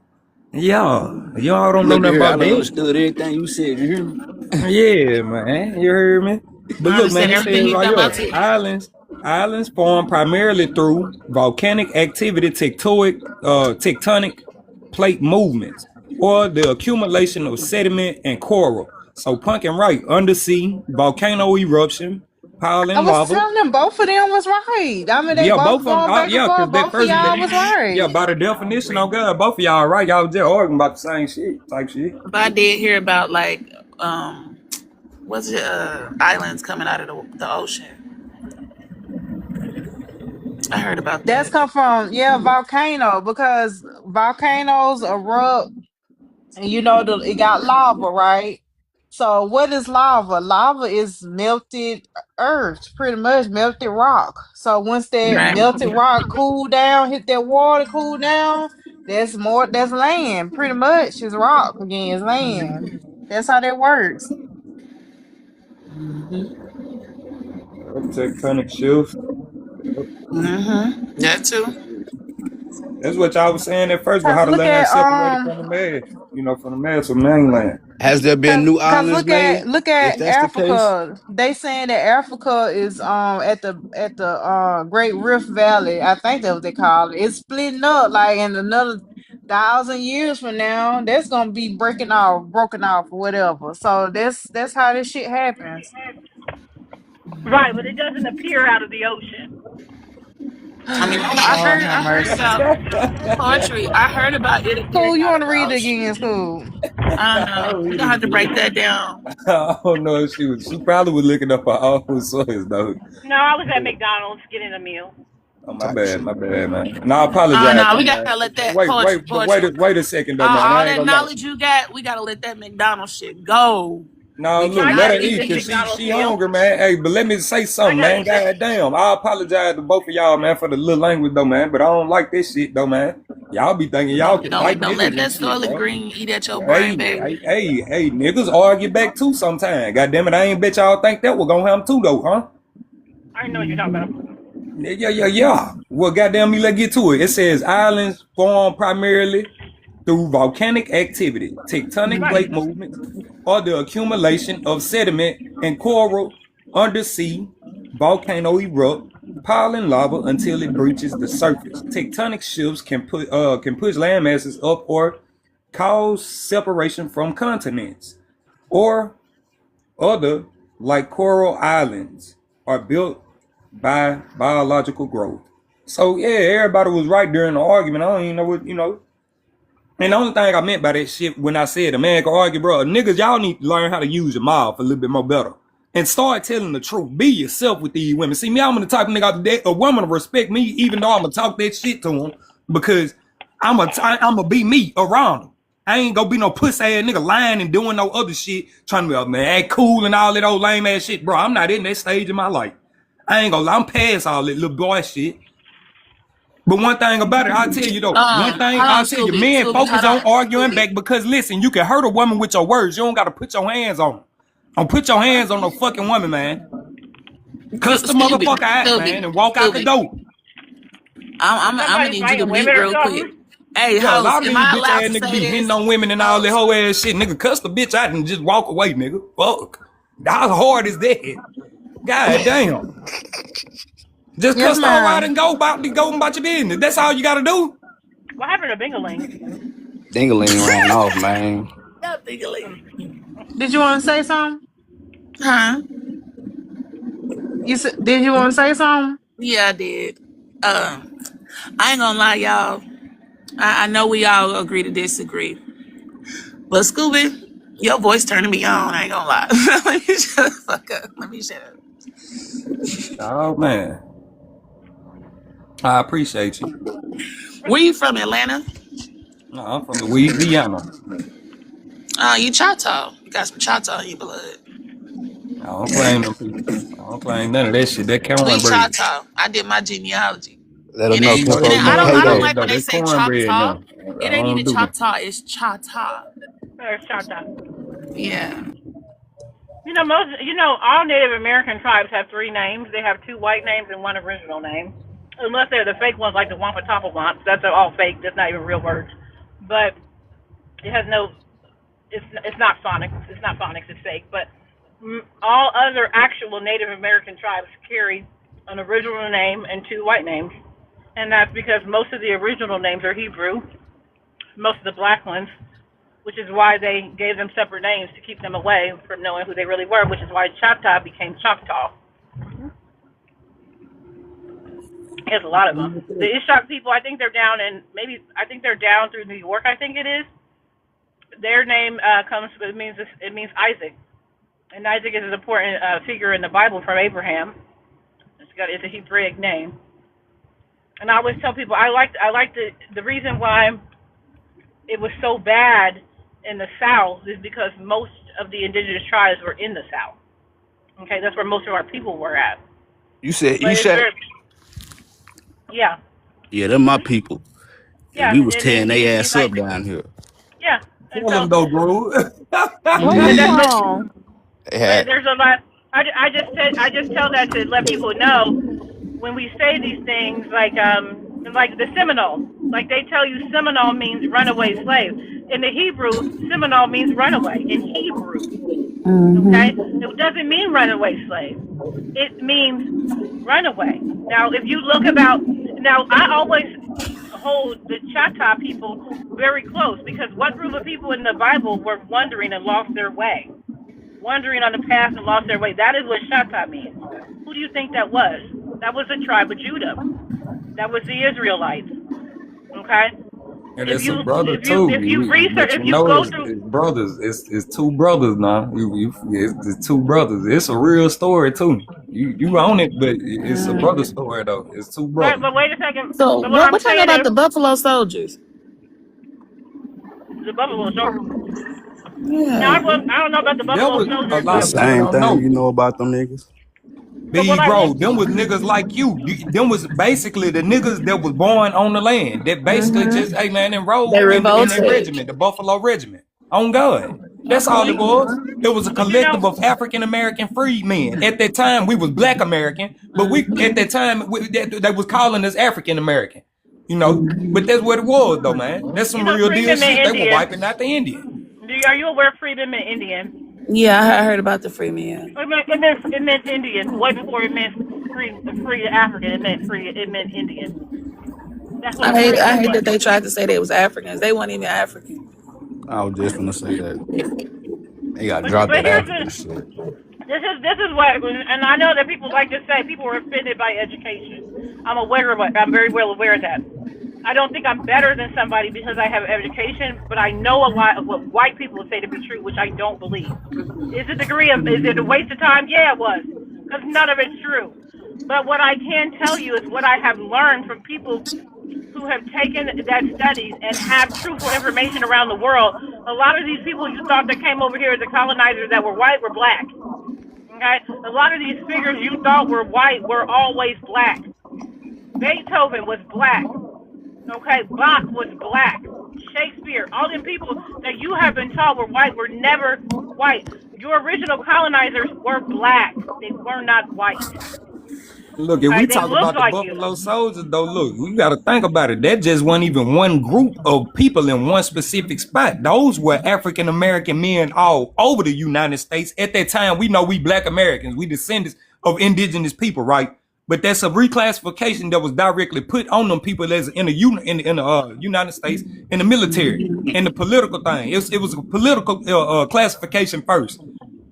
Yeah, y'all don't know Look at nothing here. I about done that. understood everything you said. You hear me? Yeah, man, you heard me. But I look, man, understand it everything says you right talking about here, too. islands form primarily through volcanic activity, tectonic plate movements, or the accumulation of sediment and coral. So, punkin right, undersea volcano eruption, I piling was lava. telling them both of them was right. I mean, they Yeah, both both of them. going back and Yeah, because forth. that Both of first, y'all was yeah, right. by the definition, on God, both of y'all right. Y'all just arguing about the same shit, type shit. But I did hear about like what's it islands coming out of the ocean. I heard about That's that. come from volcano because volcanoes erupt and it got lava, right? So what is lava? Lava is melted earth, pretty much melted rock. So once that Right. melted rock cool down, hit that water, cool down, that's land. Pretty much is rock again, is land. That's how that works. Tectonic shifts. Yep. That too. That's what y'all was saying at first, but Cause how the look land at separated from the mass, from the mass of mainland. Has there been Cause, new cause islands look made? at look If at that's the case, Africa. They saying that Africa is at the Great Rift Valley. I think that's what they call it. It's splitting up like in another 1,000 years from now. That's gonna be broken off, or whatever. So that's how this shit happens. Right, but it doesn't appear out of the ocean. I mean, Lord have I heard mercy. about poetry. I heard about it Cool, appearing you out want of to the read it ocean. again, School? I don't I know. We're read gonna it have to break again. that down. I don't know if she probably was looking up her own source though. No, I was at McDonald's getting a meal. Oh Type shit. my bad, man. No, I Oh apologize no, too, we man. gotta let But that poetry, but poetry. wait a second though, man. All I ain't that gonna lie. knowledge you got, we gotta let that McDonald's shit go. No, We look, I let did cannot her eat eat eat this cause this. McDonald's she meal. hungry, man. Hey, but let me say I something, gotta man. eat this. God damn. I apologize to both of y'all, man, for the little language though, man. But I don't like this shit though, man. Y'all be thinking y'all can fight Don't niggas let and that shit, Soylent bro. Green eat at your brain, Hey, baby. niggas argue back too sometime. God damn it, I ain't bet y'all think that was gonna happen too though, huh? I know what you're talking about. Yeah. Well, goddamn me, let's get to it. It says islands form primarily. through volcanic activity, tectonic Right. plate movements, or the accumulation of sediment and coral undersea volcano erupt, piling lava until it breaches the surface. Tectonic shifts can push land masses up or cause separation from continents, or other, like coral islands, are built by biological growth. So yeah, everybody was right during the argument. I don't even know what And the only thing I meant by that shit when I said a man can argue, bro, niggas, y'all need to learn how to use your mouth a little bit more better. And start telling the truth. Be yourself with these women. See, me, I'm gonna type of nigga out there. A woman will respect me, even though I'm gonna talk that shit to them, because I'm gonna be me around them. I ain't gonna be no pussy ass nigga lying and doing no other shit, trying to be man, act cool and all that old lame ass shit, bro. I'm not in that stage in my life. I ain't gonna lie, I'm past all that little boy shit. But one thing about it, I'll tell you though. One thing Hold on, I'll tell you, Scooby. men Scooby, focus hold on on. arguing Scooby. back because listen, you can hurt a woman with your words. You don't gotta put your hands on them. Don't put your hands on no fucking woman, man. Cuss the Scooby. motherfucker out, man, and walk out the door. I'm gonna Somebody need you to fighting mute women or real quick. something. Hey, Yeah, a host, lot of am these I bitch allowed ass to niggas say be hitting this? on women and all that Host. whole ass shit. Nigga, cuss the bitch out and just walk away, nigga. Fuck. How hard is that? God damn. Just Yes, cuss the hoe out ma'am. and go about your business. That's all you gotta do. What happened to Bingaling? Dingaling ran off, man. Not legally. Did you want to say something? Huh? You said, did you want to say something? Yeah, I did. I ain't gonna lie, y'all. I know we all agree to disagree. But Scooby, your voice turning me on. I ain't gonna lie. Let me shut the fuck up. Let me shut up. Oh man. I appreciate you. Where you from, Atlanta? No, I'm from Louisiana. You Choctaw. You got some Choctaw in your blood. I don't claim them people. I don't claim none of that shit. That We cornbread. Choctaw. I did my genealogy. Let It them know ain't. No, It that, kinfolk ain't. need to no, I pay no, don't though. that, like no, when they that say cornbread Choctaw. now. It I ain't don't even do that. Choctaw. It's Choctaw. Shut up. Yeah. All Native American tribes have three names. They have two white names and one original name. Unless they're the fake ones like the Wampatopawamps. That's all fake. That's not even real words. But it has no, it's not phonics. It's not phonics. It's fake. But all other actual Native American tribes carry an original name and two white names. And that's because most of the original names are Hebrew. Most of the black ones, which is why they gave them separate names to keep them away from knowing who they really were, which is why Choctaw became Choctaw. There's a lot of them. The Ishak people, I think they're down in I think they're down through New York. I think it is. Their name it means Isaac, and Isaac is an important figure in the Bible from Abraham. It's a Hebraic name, and I always tell people I like the reason why it was so bad in the South is because most of the indigenous tribes were in the South. Okay, that's where most of our people were at. You said But it's Eshak? very, yeah. Yeah, them my people. And Yeah, we was and tearing he their means ass up Isaac. down here. Yeah, and Tell so, them though, bro. Where you but that, from? They but had there's a lot. I just tell that to let people know when we say these things like the Seminole, like they tell you Seminole means runaway slave. In the Hebrew, Seminole means runaway in Hebrew. Okay, it doesn't mean runaway slave. It means runaway. Now, if you look I always hold the Choctaw people very close because what group of people in the Bible were wandering and lost their way? Wandering on the path and lost their way. That is what Choctaw means. Who do you think that was? That was the tribe of Judah. That was the Israelites. Okay? And If it's a you brother if you too. if you research But if you you know go it's, through it's brothers. It's two brothers now. It's two brothers. It's a real story too. You own it, but it's a brother story though. It's two right, brothers. but wait a second. So But what what? I'm What y'all know saying about is the Buffalo Soldiers? the Buffalo Soldiers. Now Yeah. I don't know about the There Buffalo was a Soldiers, the lot but of people same don't thing know. you know about them niggas. what B I will bro, them was niggas like you. Them was basically the niggas that was born on the land. That basically just, hey man, They enrolled in that revolted. regiment, the Buffalo Regiment. On God. That's all it Okay. was. It was a but collective of African American freedmen. At that time, we was Black American, but we at that time they was calling us African American. You know, but that's what it was though, man. That's You some know, real deal freedmen shit. meant They were wiping Indian. out the Indian. Are you aware freedmen meant Indian? Yeah, I heard about the free man. It meant Indian. Way before it meant free African. It meant Indian. That's what I a hate I freedman hate was. that they tried to say they was Africans. They weren't even African. I was just gonna say that. They got But dropped but that here's African the shit. this is what, and I know that people like to say people are offended by education. I'm very well aware of that. I don't think I'm better than somebody because I have education, but I know a lot of what white people say to be true, which I don't believe. Is it a waste of time? Yeah, it was, because none of it's true. But what I can tell you is what I have learned from people who have taken that studies and have truthful information around the world. A lot of these people you thought that came over here as the colonizers that were white were black. Okay? A lot of these figures you thought were white were always black. Beethoven was black. Okay? Bach was black. Shakespeare, all them people that you have been taught were white were never white. Your original colonizers were black. They were not white. Look, if Okay? we They talk looked about the like you. Buffalo Soldiers, though, look, we got to think about it. That just wasn't even one group of people in one specific spot. Those were African American men all over the United States. At that time, we know we Black Americans, we descendants of indigenous people, right? But that's a reclassification that was directly put on them people as in the United States in the military and the political thing. It was a political classification first,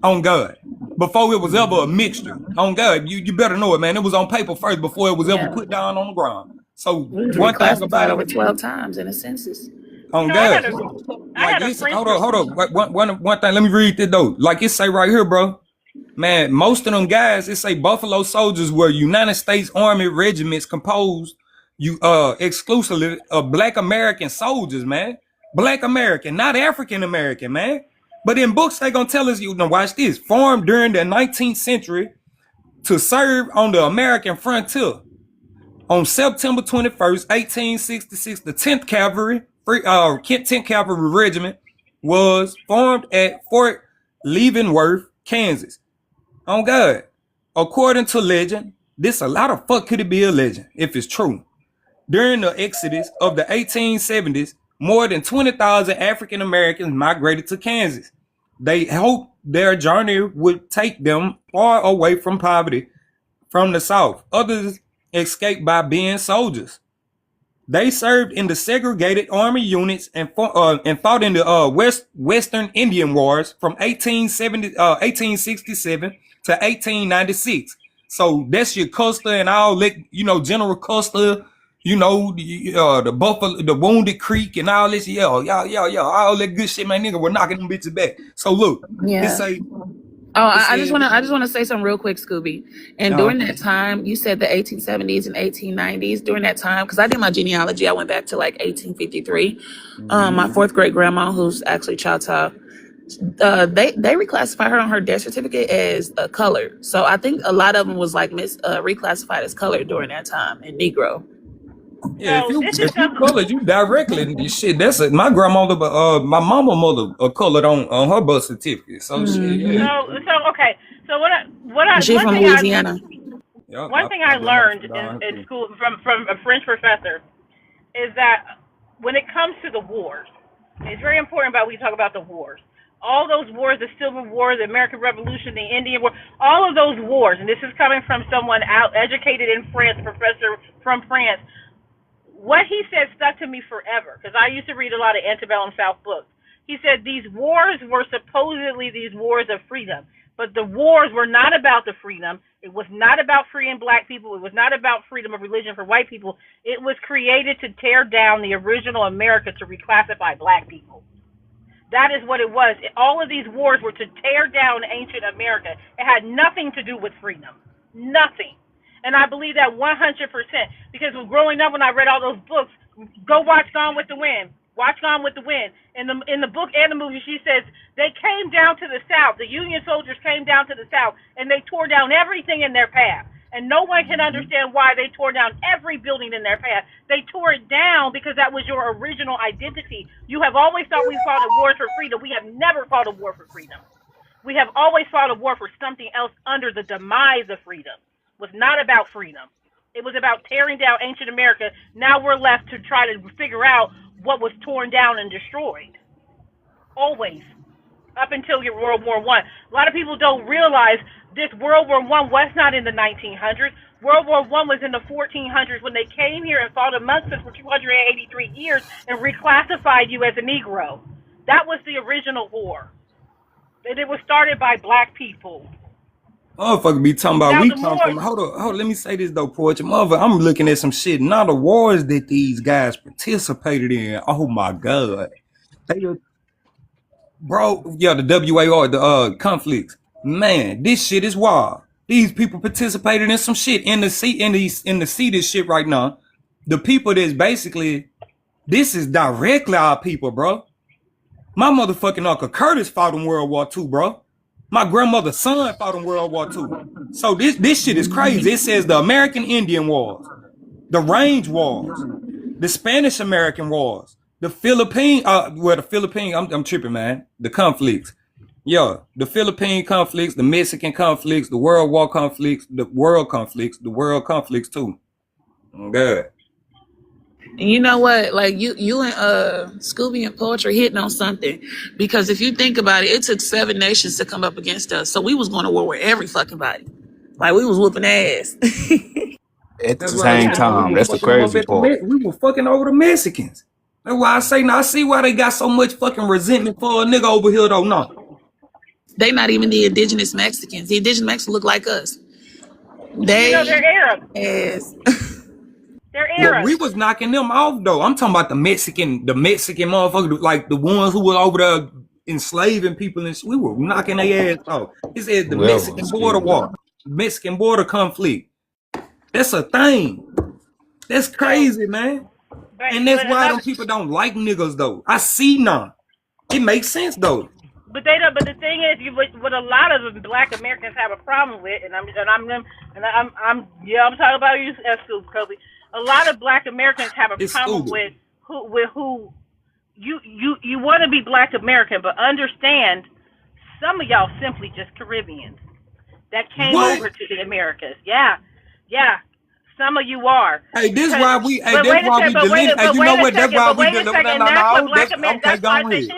on God, before it was ever a mixture. On God, you better know it, man. It was on paper first before it was ever Yeah. put down on the ground. So We was one thing reclassified about over it, 12 times in a census. on I God, had a I like had a listen, French hold on. One thing, let me read this though. Like it say right here, bro. Man, most of them guys, it say Buffalo Soldiers were United States Army regiments composed exclusively of Black American soldiers, man. Black American, not African American, man. But in books, they gonna tell us, you know, watch this. Formed during the 19th century to serve on the American frontier. On September 21st, 1866, the 10th Cavalry, 10th Cavalry Regiment was formed at Fort Leavenworth, Kansas. On God. According to legend, this a lot of fuck could it be a legend if it's true. During the exodus of the 1870s, more than 20,000 African Americans migrated to Kansas. They hoped their journey would take them far away from poverty from the South. Others escaped by being soldiers. They served in the segregated army units and fought in the Western Indian Wars from 1867 to 1896. So that's your Custer and all that, you know, General Custer, you know, the Buffalo, the Wounded Creek and all this, all that good shit, man, nigga, we're knocking them bitches back. So look, it Yeah. say, Oh, it I just said, want to say something real quick, Scooby. And during that time, you said the 1870s and 1890s. During that time, because I did my genealogy, I went back to like 1853. My fourth great grandma, who's actually Choctaw, they reclassified her on her death certificate as colored. So I think a lot of them was like reclassified as colored during that time and Negro. yeah, so this is if you something. colored, you directly shit. That's it. My grandmother, my mama mother, colored on her birth certificate. So shit, So yeah, okay. So And she's from Louisiana. yeah. one thing My I grandmother learned from down in here too. school from a French professor is that when it comes to the wars, it's very important about we talk about the wars. All those wars, the Civil War, the American Revolution, the Indian War, all of those wars, and this is coming from someone out educated in France, professor from France. What he said stuck to me forever because I used to read a lot of antebellum South books. He said these wars were supposedly these wars of freedom, but the wars were not about the freedom. It was not about freeing black people. It was not about freedom of religion for white people. It was created to tear down the original America to reclassify black people. That is what it was. All of these wars were to tear down ancient America. It had nothing to do with freedom. Nothing. And I believe that 100% because growing up when I read all those books, go watch Gone with the Wind. Watch Gone with the Wind. In the book and the movie, she says they came down to the South. The Union soldiers came down to the South, and they tore down everything in their path. And no one can understand why they tore down every building in their path. They tore it down because that was your original identity. You have always thought we fought a war for freedom. We have never fought a war for freedom. We have always fought a war for something else under the demise of freedom. It was not about freedom. It was about tearing down ancient America. Now we're left to try to figure out what was torn down and destroyed. Always. Up until World War One. A lot of people don't realize this World War One was not in the 1900s. World War One was in the 1400s when they came here and fought amongst us for 283 years and reclassified you as a Negro. That was the original war. And it was started by black people. Motherfucker be talking about Now we the come more from. Hold on. Let me say this though, Porch. Motherfucker, I'm looking at some shit. Now the wars that these guys participated in. Oh my god, they, bro. Yeah, the WAR, the conflicts. Man, this shit is wild. These people participated in some shit in the sea, in the sea. This shit right now. The people that's basically this is directly our people, bro. My motherfucking Uncle Curtis fought in World War II, bro. My grandmother's son fought in World War II. So this shit is crazy. It says the American Indian Wars, the Range Wars, the Spanish American Wars, the Philippine, I'm tripping, man. The conflicts. Yeah, the Philippine conflicts, the Mexican conflicts, the World War conflicts, the world conflicts too. Oh, God. And you know what? Like you and Scooby and Poetry hitting on something. Because if you think about it, it took 7 nations to come up against us. So we was going to war with every fucking body. Like we was whooping ass. At That's the why same we time, were that's the fucking them up crazy at part. we were fucking over the Mexicans. That's why I say now I see why they got so much fucking resentment for a nigga over here though. No. They not even the indigenous Mexicans. The indigenous Mexicans look like us. they're They Arab. as They're But we Arabs. was knocking them off though. I'm talking about the Mexican motherfuckers, like the ones who were over there enslaving people and we were knocking their ass off. It says the Whoever, Mexican border excuse me. war, Mexican border conflict. That's a thing. That's So, crazy, man. but And that's why them another, people don't like niggas though. I see now. It makes sense though. but they don't. But the thing is, what a lot of the Black Americans have a problem with, and I'm talking about you, Scoop Kobe. A lot of Black Americans have a It's problem stupid. with who you want to be Black American, but understand some of y'all simply just Caribbeans that came What? over to the Americas. Yeah. Some of you are. Hey, this Because, why we. Hey, but that's wait a why we second. But wait, delete. Hey, but you wait know a what? That's second. why But we wait a delete. second. No. That's what Black That's America. okay. That's why I Go say ahead.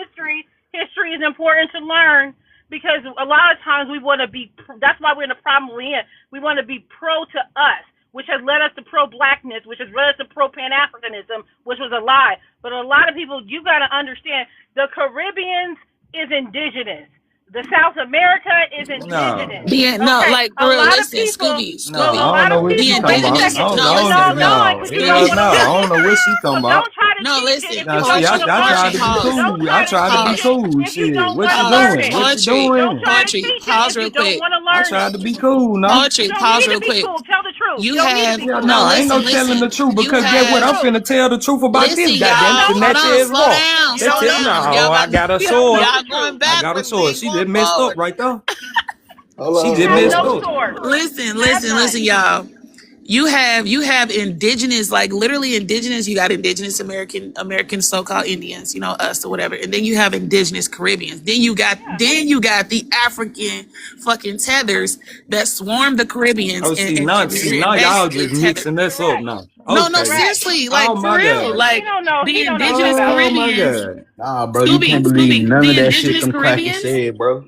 history is important to learn because a lot of times we want to be. That's why we're in the problem we're in. We want to be pro to us, which has led us to pro-blackness, which has led us to pro-Pan-Africanism, which was a lie. But a lot of people, you got to understand, the Caribbeans is indigenous. The South America is No, indigenous. no, Okay, like a for real. lot of Listen, people. no. A I don't lot know of what The she people. talking Wait a about. indigenous. second. I don't No, know. listen, for real. No, No, because you don't hell want no. to I Scooby. listen. don't know what she talking about. Don't try to No, teach it listen. if you Now, don't see, want I to Poetry, learn tried it. to be pause. Don't cool. I try to tried to be teach Pause. it cool. if you Shit, don't what want you to Pause. learn doing? it. What you Poetry. Don't doing? try to Poetry. teach it Pause if you real don't quick. want to I learn tried it. to be cool, no. You Poetry. don't Pause need to real be quick. cool. Tell the truth. You You don't need to have be Yeah, cool. no, no. I ain't no Listen. telling the Listen. truth You because get what? I'm have. finna tell the truth about Listen, this You goddamn don't y'all. know Hold snatch it. on. ass Slow rock. down. You That's Slow don't it. know down. it. Y'all No, I about. got a You don't sword. know the Y'all going truth. I got a backwards. We sword. ain't She going just messed up forward. right there. Hold She on, You just have hold messed no up. on. sword. Listen. You have none. Listen, y'all. You have indigenous, like literally indigenous. You got indigenous American so-called Indians, us or whatever, and then you have indigenous Caribbeans. Yeah. Then you got the African fucking tethers that swarm the Caribbeans Oh, and now y'all basically just tether. mixing this up Correct. now. No, Okay. Correct. seriously, Oh like for my real, god. He like don't know. He the don't know nothing indigenous about it. Oh my Caribbeans, god. Nah, bro, you can't believe Scooby, none the of that shit indigenous them crackers Caribbeans, said, bro.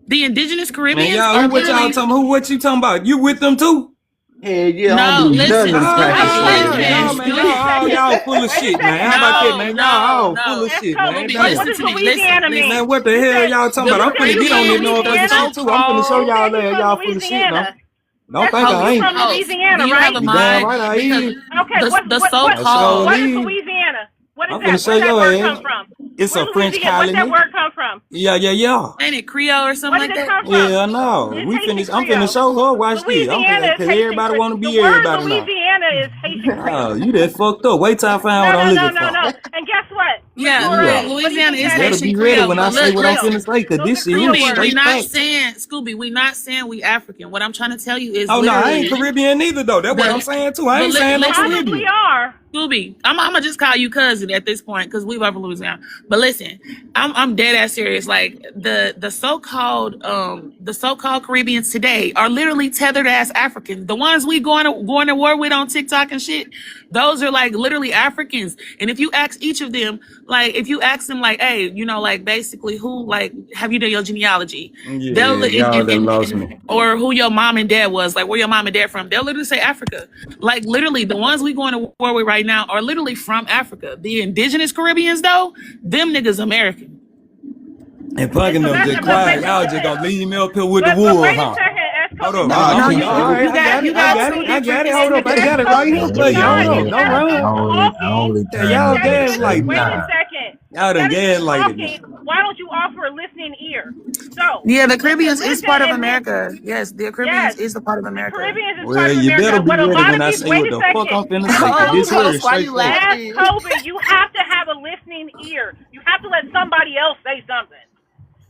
the indigenous Man, Caribbeans y'all, are literally what you talking about? You with them too? Hell yeah, I don't no. believe none of Listen, them Oh crackers Scooby, said, no, man. no, listen, man, Wait a second. y'all full of Wait a shit, man. second. How about that, no, man? Y'all no, all full no. of shit, man. Scooby, what Damn. Listen does to me, listen, Louisiana listen. Man, mean? what the You hell said y'all talking The about? you I'm said finna you get from on this Caribbean, the motherfucking Louisiana. shit too. I'm finna show so-called You y'all said you that from y'all full of shit now. Louisiana. Don't That's think cool. I You host, ain't. from host. Do Louisiana, you have right? a You damn mind? right I Because is. Okay. the I sure so-called What is live. Louisiana? What is I'm finna that? Where show does that your word come ass. from? It's a Where's French Louisiana? Where's that colony. word come from? Yeah. ain't it Creole or something Where did like it that? come from? Yeah, no. It's We Haitian finished. I'm finna Creole. show her. Watch this. I'm finna, Louisiana is cause Haitian everybody Creole. wanna The be word everybody now. Louisiana is Haitian Oh, Creole. you that fucked up. Wait till I find No, what no, I'm no, looking no, for. no. And guess what? Yeah, Yeah. Majority. What do you Louisiana think is that Better is? Haitian be ready Creole. when I But say look, what I'm Creole. finna say, cause Those this are shit here Creole Scooby, words. we straight not fact. saying Scooby, we not saying we African. What I'm trying to tell you is Oh no, I ain't literally Caribbean neither though. That's what I'm the saying too. I but ain't li- saying You no listen, probably Caribbean. are. Scooby, I'm gonna just call you cousin at this point because we love Louisiana. But listen, I'm dead ass serious. Like the so called Caribbeans today are literally tethered ass Africans. The ones we going to war with on TikTok and shit, those are like literally Africans. And if you ask each of them, like if you ask them like, hey, like basically who like have you done your genealogy? They'll Yeah, y'all done lost me. or who your mom and dad was, like where your mom and dad from. They'll literally say Africa. Like literally, the ones we going to war with right now are literally from Africa. The indigenous Caribbeans, though, them niggas American. And fucking them just quiet. Y'all just gonna leave me up here with the wool, wait a huh? second. Hold up. Nah, I'm keep all right. I got it. Hold up. I got it right here for you. Hold up. Don't run. I only Yeah, turn y'all up at a gaslight certain me. Wait a time. second. Y'all done gaslighted me. Why don't you offer a listening ear? So Yeah, the Caribbeans is listen part of and America. Yes, the Caribbeans yes, is a part of the America. Caribbean is part Well, of you better America. be What a ready lot when of I people. say Wait what a the fuck I'm second. finna say. Cause Oh, this here Coach, is why straight you fact. Ask laughing? Kobe. You have to have a listening ear. You have to let somebody else say something.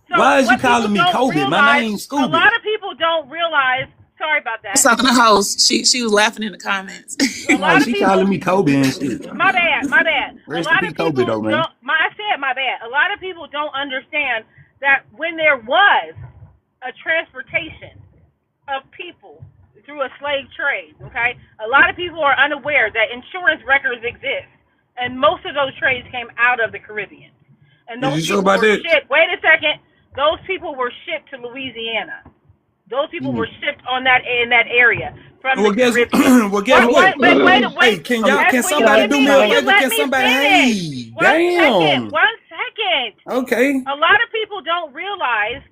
So Why is you what people calling me don't Kobe? My realize, name's a Scooby. lot of people don't realize. Sorry about I was that. talking to host. She was laughing in the comments. A No, lot of she calling people. me Kobe and shit. My bad. My bad. A Rest in lot of peace, Kobe people though, man. don't. I said my bad. A lot of people don't understand that when there was a transportation of people through a slave trade, okay, a lot of people are unaware that insurance records exist, and most of those trades came out of the Caribbean, and Is those you sure people about were that? shipped. Wait a second. Those people were shipped to Louisiana. Those people were shipped on that in that area from the Well, guess Caribbean. well, I guess What? what? mean, Wait, wait, wait, Hey, wait. can Will you somebody give do me? me a Will you favor? let Can me somebody? finish? Hey, 1 second. damn. 1 second. Okay. A lot of people don't realize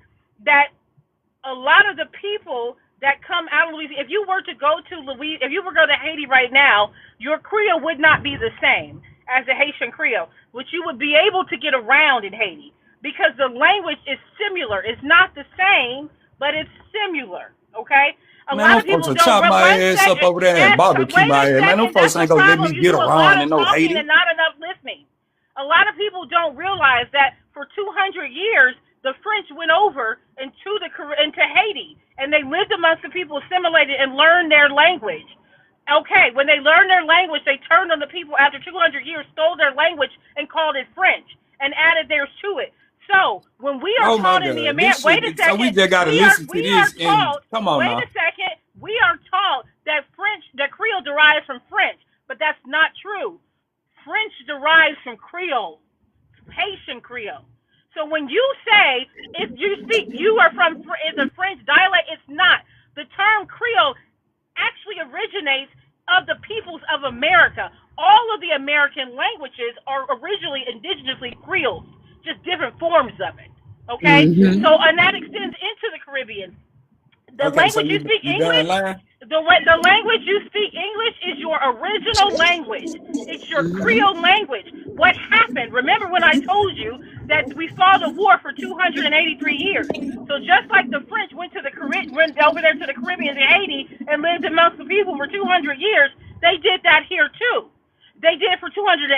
that a lot of the people that come out of Louisiana, if you were to go to if you were to go to Haiti right now, your Creole would not be the same as the Haitian Creole, which you would be able to get around in Haiti because the language is similar. It's not the same, but it's similar. Okay. A Man, lot them of folks people will don't. chop my One ass up second. over there and barbecue Wait my a ass. Man, them second. folks That's the ain't gonna let me problem. You get do a lot around of in no talking Haiti. and not enough listening. A lot of people don't realize that for 200 years, the French went over into Haiti, and they lived amongst the people, assimilated, and learned their language. Okay, when they learned their language, they turned on the people after 200 years, stole their language, and called it French, and added theirs to it. So when we are Oh my taught in the God, this wait a shit. So we second, just gotta listen to we are this and taught. come on Wait now. a second, we are taught that Creole derives from French, but that's not true. French derives from Creole, Haitian Creole. So when you say if you speak, you are from is a French dialect. It's not. The term Creole actually originates of the peoples of America. All of the American languages are originally indigenously Creoles, just different forms of it. Okay, Mm-hmm. so and that extends into the Caribbean. The Okay, so language you speak you done English, lying? the language you speak English is your original language. It's your Mm-hmm. Creole language. What happened? Remember when I told you that we fought a war for 283 years? So just like the French went to the went over there to the Caribbean and Haiti and lived amongst the people for 200 years, they did that here too. They did it for 283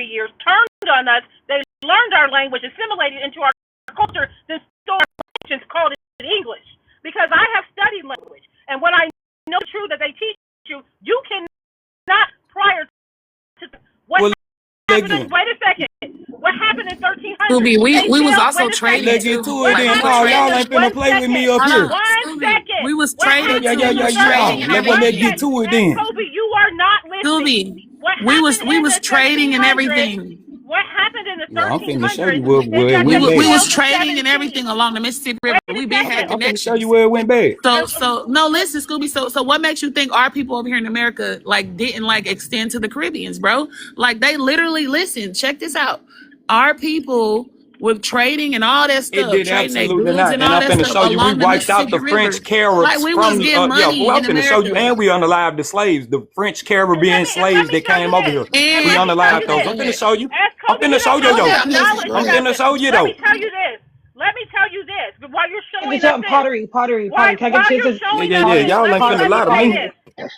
years, turned on us. They learned our language, assimilated into our culture, then stole our language, called it English. Because I have studied language, and when I know true that they teach you, you cannot prior to what Well, happened. again. Wait a second. What happened in 1300? Scooby, They we was built. also Wait a Well, trading let's second. get too. to it What Like then. we was happened No, in y'all the trading. ain't finna 1 play with me second? up Hold here. on, 1 Scooby. second. We was What trading Yeah, happened too. yeah, in We yeah, the was yeah. trading and 13? Well, One let's everything. get second. to it then. Kobe, you are not listening. Scooby, What we happened was we in was the trading and 1300s? everything. What happened in the Well, I'm finna show 1300s you where, is it that We went they was, we bad. was killed the trading and 17. everything along the Mississippi River. Wait a We been had second. I'm finna show you connections. where it went bad. So no, listen, Scooby. So what makes you think our people over here in America like didn't like extend to the Caribbeans, bro? Like they literally listen. Check this out. Our people with trading and all that It stuff, did trading their absolutely goods not. and And all I'm that finna stuff show you we along the wiped out Mississippi the River. French Like Caribs we was from getting yeah, money well, I'm in finna show you, America. and we unalived the slaves, the French Caribbean And let slaves me that tell you came over this. here. And We let And me tell unalived you those. this. I'm finna and show you. As I'm Kobe, you finna show have you, no okay, yo. I'm listening. knowledge Go I'm about ahead. finna this. show you, Let me though. tell you this. Let me tell you this. While you're can I showing get us something? this. Pottery. Can I get a While chance you're to Yeah, showing yeah, us yeah. this, Y'all let ain't me finna let me lie to say me. this.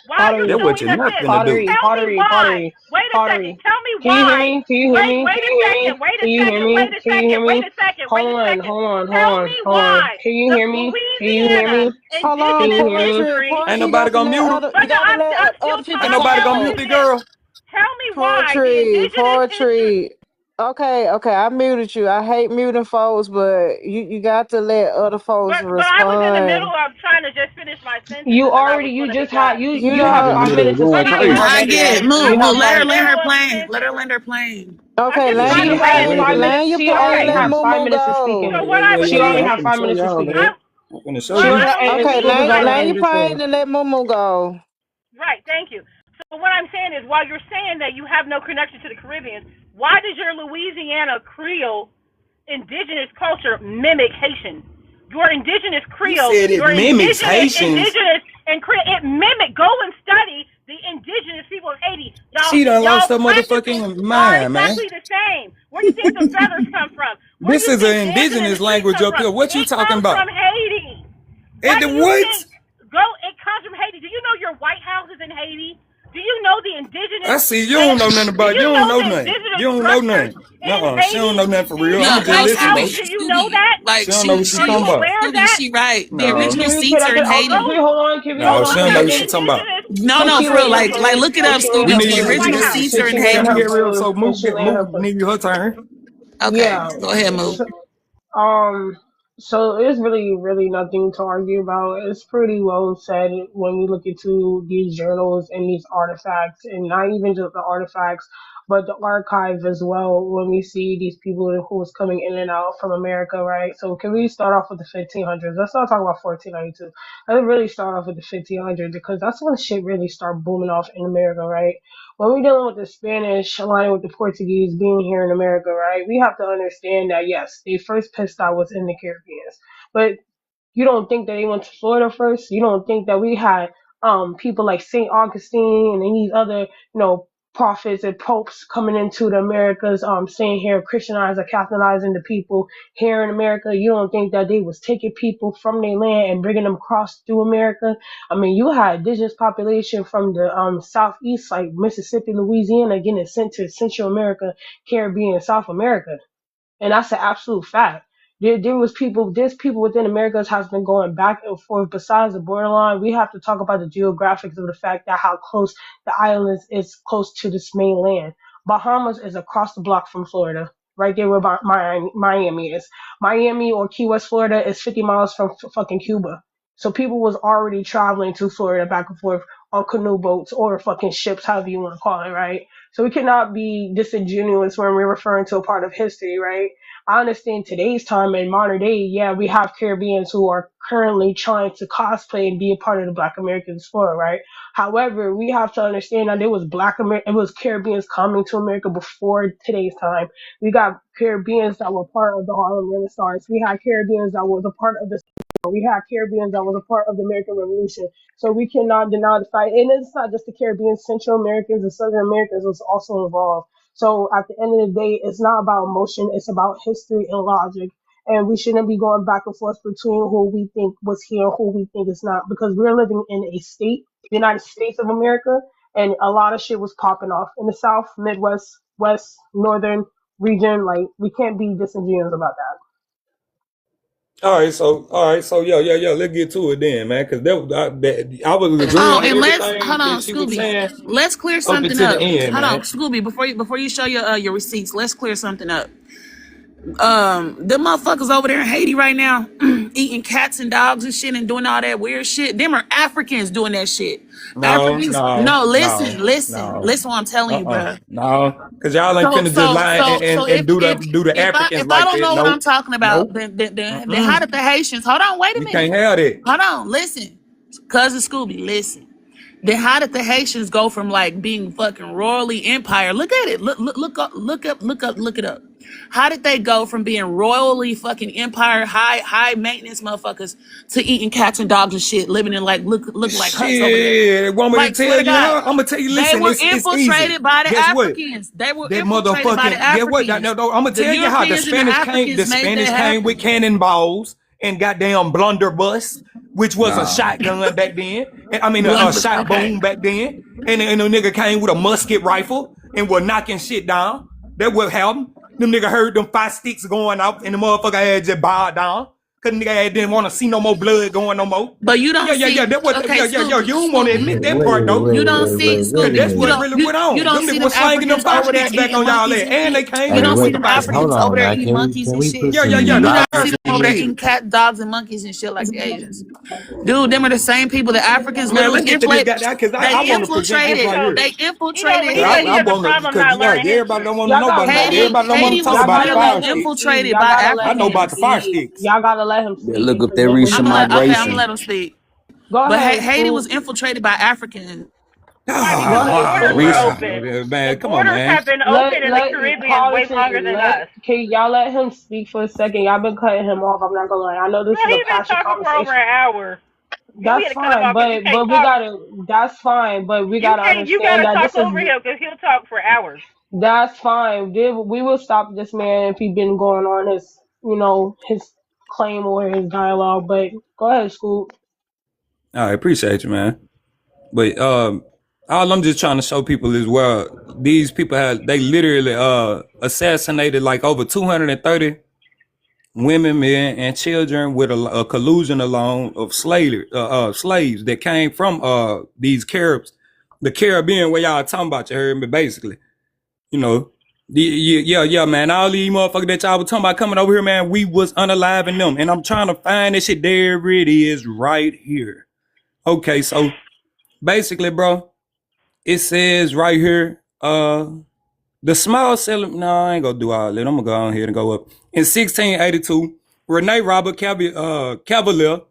While you're That's pottery? what showing you're us not this, finna do. tell me why. Pottery. Wait a second. Tell me Can you hear why. me? Can you hear me? Wait Can a you hear second. me? Wait a Can you hear second. me? Wait a Can you hear second. Wait me? a second. Wait Hold a on, second. hold on, hold Tell on, me hold on. why Can you the hear me? Can you hear Louisiana me? Hold on, Can indigenous you hear pause me? it. history. Ain't Pause. You nobody got to gonna let mute her. other. You But no, got to let I'm other still people Ain't talking. nobody talk gonna Tell me mute though. the this. girl. tell me why the Poetry, indigenous history. poetry. Okay, okay, I muted you. I hate muting folks, but you got to let other folks But I was in the middle respond. of trying to just finish my sentence, You and then I already, was you going to be just had, done. You you He have was in know, the middle of 5 minutes of going Hold speaking on. crazy. I already, get man. move, You I'm have move. just Let in her five the land minutes. her middle of a plane. Let her sentence. land her plane. I'm okay, just land trying She your to land has plane, it. 5 minutes. land your She plane, already let have Moo 5 Moo minutes of go. speaking. So what I was She already saying, have I'm finna 5 show minutes of y'all, speaking. nigga. I I'm finna show well, She was, you. I don't and Okay, Scoop believe is land already like land your ended it plane too. and let Moo Moo go. right. Thank you. So what I'm saying is, while you're saying that you have no connection to the Caribbean, why does your Louisiana Creole indigenous culture mimic Haitian? Your indigenous You Creole, said it your mimics Haitians. indigenous and it mimic. Go and study the indigenous people of Haiti. She done lost Y'all her practices motherfucking are mind, man. exactly the same. Where you think the feathers come from? Where This you is think an dancing in indigenous the streets language come up from? here. What you It talking comes from about? Haiti. Why And the do you what? think it comes from Haiti? Do you know your White House is in Haiti? Do you know the I indigenous see you don't know nothing do about you you don't know know the nothing. indigenous You don't know structures nothing. in Nuh-uh. She don't Haiti? know nothing for The real. I'ma No, just indigenous like listen house, though. Scooby, do you know Scooby, that? like She don't know what she Are you talking about. aware of Scooby, that? she right. The No. original Can seats I are in get, Go Haiti. can we hold on? Can we go No, hold she on, look don't know up what the she Candy? talking about. indigenous No, Can no, she for real. land her Like plane? look it Can up, she land You Scooby. her The need plane? original White House? seats are in Can she land can her you Haiti. hear real plane? so Can she land her move plane? need her turn. Okay, Yeah. go ahead, move. Um, so it's really nothing to argue about. It's pretty well said when we look into these journals and these artifacts, and not even just the artifacts, but the archive as well. When we see these people who's coming in and out from America, right? So can we start off with the 1500s? Let's not talk about 1492. Let's really start off with the 1500s because that's when shit really start booming off in America, right? When we're dealing with the Spanish aligning with the Portuguese being here in America, right, we have to understand that yes, they first pissed out was in the Caribbean. But you don't think that they went to Florida first? You don't think that we had people like Saint Augustine and these other, prophets and popes coming into the Americas saying here Christianizing or Catholicizing the people here in America? You don't think that they was taking people from their land and bringing them across through America? I mean, you had indigenous population from the southeast, like Mississippi, Louisiana, getting sent to Central America, Caribbean, South America, and that's an absolute fact. There's people within Americas has been going back and forth. Besides the borderline, we have to talk about the geographics of the fact that how close the island is close to this mainland. Bahamas is across the block from Florida, right there where Miami is. Miami or Key West, Florida is 50 miles from fucking Cuba. So people was already traveling to Florida back and forth on canoe boats or fucking ships, however you want to call it, right? So we cannot be disingenuous when we're referring to a part of history, right? I understand today's time in modern day, yeah, we have Caribbeans who are currently trying to cosplay and be a part of the Black American diaspora, right? However, we have to understand that it was Caribbeans coming to America before today's time. We got Caribbeans that were part of the Harlem Renaissance. We had Caribbeans that was a part of the we had Caribbeans that was a part of the American Revolution. So we cannot deny the fact, and it's not just the Caribbeans, Central Americans and Southern Americans was also involved. So at the end of the day, it's not about emotion, it's about history and logic. And we shouldn't be going back and forth between who we think was here and who we think is not, because we're living in a state, the United States of America, and a lot of shit was popping off in the South, Midwest, West, Northern region. Like, we can't be disingenuous about that. All right, so yeah. Let's get to it then, man. Cause I was agreeing Oh, with and let's everything hold that on, she was Scooby. saying Let's clear up something until the up. end, Hold on, man. Scooby. Before you show your receipts, let's clear something up. Them motherfuckers over there in Haiti right now, eating cats and dogs and shit and doing all that weird shit. Them are Africans doing that shit. No, Africans, no, no, no, listen no. what I'm telling you, bruh. No. Cause y'all ain't So finna just so lie so so and do the if I Africans if I like don't that. know what I'm Nope. talking about, Nope. then how did the Haitians? Hold on, wait a We minute. can't have that. Hold on, listen, cousin Scooby, listen. Then how did the Haitians go from like being fucking royally empire? Look at it. Look it up. How did they go from being royally fucking empire, high maintenance motherfuckers to eating cats and dogs and shit, living in like look like huts over there? Shit. Want me to Like, swear tell to you God, how? I'm gonna tell you, they listen, were it's easy. infiltrated by the Guess what? Africans. They were That infiltrated by the motherfucking get what? No, Africans. no, I'm gonna The tell you how Europeans and the The Africans made that Spanish came with happen. cannonballs and goddamn blunderbuss, which was a Nah. shotgun back then. And, I mean a Blunder. shot Okay. boom back then. And the nigga came with a musket rifle and was knocking shit down. That what happened. Them nigga heard them 5 sticks going off and the motherfucker had just bowed down. Cause nigga didn't want to see no more blood going no more. But you don't see. That was Okay, you Scooby, don't want to admit that part though. you don't see Cause Wait a Scooby. that's You what minute. don't really went you on. don't Them see niggas them was slanging them Africans fire over there sticks back eating on y'all monkeys there, and and they shit. came You Hey, in don't see with the them wait. fire. Hold Africans over on there now. eating monkeys Can and we shit. put some Yeah. You don't logic see them in over there this? eating cat, dogs, and monkeys and shit like the Asians. Dude, them are the same people. The Africans Man, literally let's get to this inflate. guy because They I want to present this infiltrated. right So here. They he infiltrated said he I has a Haiti. want to, problem because not learning everybody history. don't want to Y'all know about gotta that. let Haiti, him Everybody don't want Haiti to talk was y'all about the gotta literally let fire him sticks. speak. infiltrated Y'all by gotta let I know him about the Africans. fire speak. sticks. Y'all gotta let him Yeah, speak look up because that then we're recent I'm gonna gonna have let, okay, I'm gonna migration. let them speak. go But ahead, Haiti was school. infiltrated by Africans. Right, Go because the ahead, borders school. were Recent. open. The Man, come on, borders man. have been open in the Caribbean way longer than us. Can y'all let him speak for a second? Y'all been cutting him off. I'm not gonna lie. I know this Girl, is a he's been passionate talking for over conversation. an hour. And we That's had to cut him fine, off because you can't but we talk. gotta. That's fine, but we gotta You understand gotta that talk this is. over him because he'll talk for hours. That's fine. We will stop this man if he been going on his, his claim or his dialogue. But go ahead, Scoop. I appreciate you, man. But all I'm just trying to show people is where these people they literally assassinated like over 230 women, men, and children with a collusion along of slaves that came from these Caribs, the Caribbean where y'all talking about. You heard me, basically. You know, yeah, man. All these motherfuckers that y'all was talking about coming over here, man, we was unaliving them, and I'm trying to find this shit. There it is, right here. Okay, so basically, bro, it says right here, the small settlement. No, I ain't gonna do all that. I'm gonna go on here and go up. In 1682, Rene Robert Cavalier,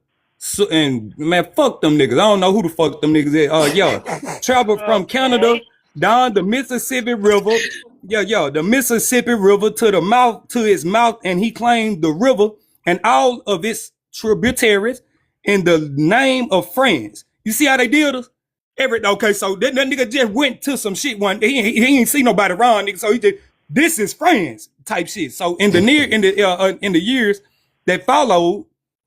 and man, fuck them niggas. I don't know who the fuck them niggas is. Traveled from Canada Okay. down the Mississippi River. The Mississippi River to its mouth, and he claimed the river and all of its tributaries in the name of France. You see how they did us? Okay, so that nigga just went to some shit one day. He ain't see nobody around, nigga. So he just, this is France type shit. So in the years that followed,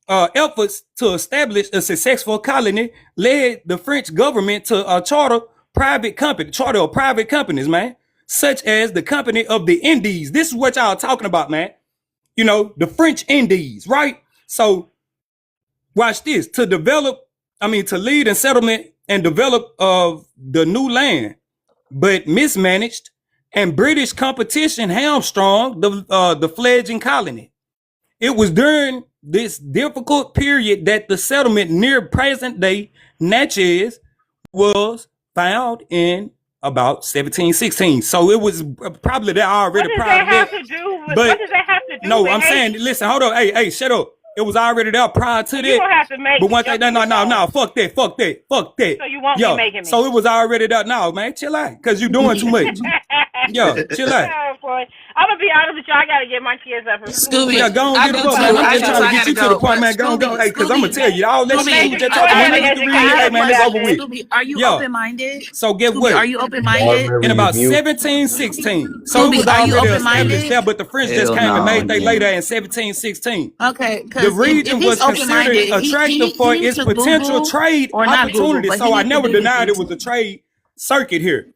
efforts to establish a successful colony led the French government to charter of private companies, man, such as the Company of the Indies. This is what y'all talking about, man. You know, the French Indies, right? So watch this. To lead in settlement and develop of the new land, but mismanaged, and British competition hamstrung the fledgling colony. It was during this difficult period that the settlement near present day Natchez was found in about 1716. So it was probably there What already does prior that to have that. to do with? What But does that have to do no, with I'm saying, Haiti? listen, hold on. Hey, shut up. It was already there prior to You that. gonna have to make But one thing, jump to your no, phone. fuck that. So you won't be Yeah. making So me. it was already there. No, man, chill out. Because you're doing too much. Yeah, chill out. Oh boy, I'm gonna be honest with you. I gotta get my kids up for school. Yeah, Scooby, go and I get them do up, too. man. I'm I just do trying too. to I get gotta you to the go. point, But man. Go and go. Hey, because I'm going to tell you, all that shit you was Matrix, just go talking, ahead when and you get to educate read, I hey, have us a man, it's about over question. this. with. Scooby, are you Yeah. open minded? So get Scooby, are what? you open minded? Already In about rebuilt. 1716. So it Scooby, was are you already open established minded? there, but the French just Hell came and no, made they he later ain't. in 1716. Okay, The because if region he's was open considered minded, attractive for he needs its to potential Google trade or not Google, opportunities. but he So I needs to never do his denied it research. was a trade circuit here.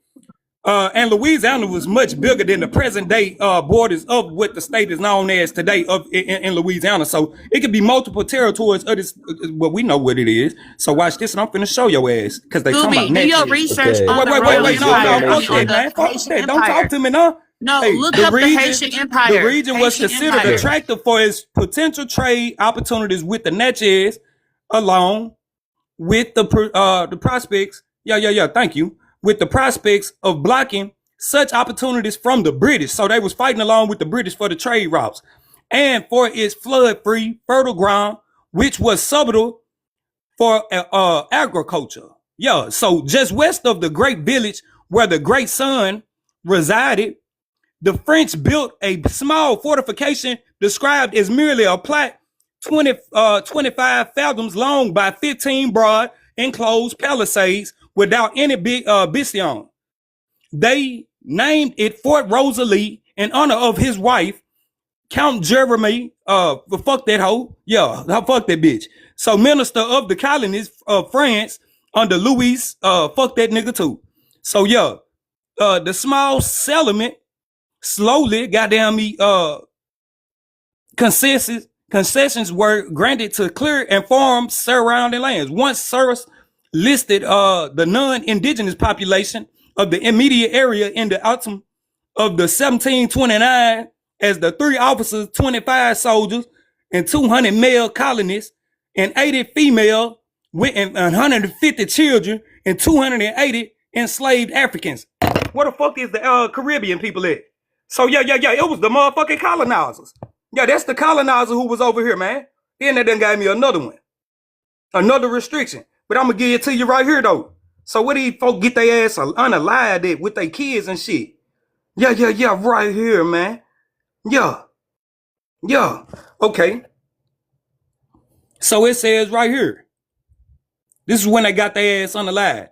And Louisiana was much bigger than the present day borders of what the state is known as today in Louisiana. So it could be multiple territories of this. Well, we know what it is. So watch this, and I'm finna show your ass because they talking about Scooby, do your Natchez. research Okay, on Wait, the wait, that wait, Royal was wait. just No, for Empire. I fuck mean, on that, Natchez. the man. Fuck Haitian that. Don't talk Empire. to me now. No, Hey, look up the Haitian the Empire. region was Haitian considered Empire. attractive for its potential trade opportunities with the Natchez, along with the prospects. Yeah. Thank you. With the prospects of blocking such opportunities from the British. So they was fighting along with the British for the trade routes and for its flood-free fertile ground, which was suitable for agriculture. Yeah. So just west of the great village where the great sun resided, the French built a small fortification described as merely a plot 25 fathoms long by 15 broad, enclosed palisades without any big bastion. They named it Fort Rosalie in honor of his wife, Count Jeremy. Fuck that hoe. Yeah, fuck that bitch. So minister of the colonies of France under Louis, fuck that nigga too. So yeah, the small settlement slowly, goddamn me, consisted concessions were granted to clear and farm surrounding lands. Once Cyrus listed the non-indigenous population of the immediate area in the autumn of the 1729 as the 3 officers, 25 soldiers, and 200 male colonists, and 80 female, and 150 children, and 280 enslaved Africans. Where the fuck is the Caribbean people at? So yeah, it was the motherfucking colonizers. Yeah, that's the colonizer who was over here, man. Then they done gave me another one, another restriction. But I'm gonna give it to you right here though. So where these folks get their ass unalived at with their kids and shit? Yeah, right here, man. Yeah. Okay. So it says right here. This is when they got their ass unalived.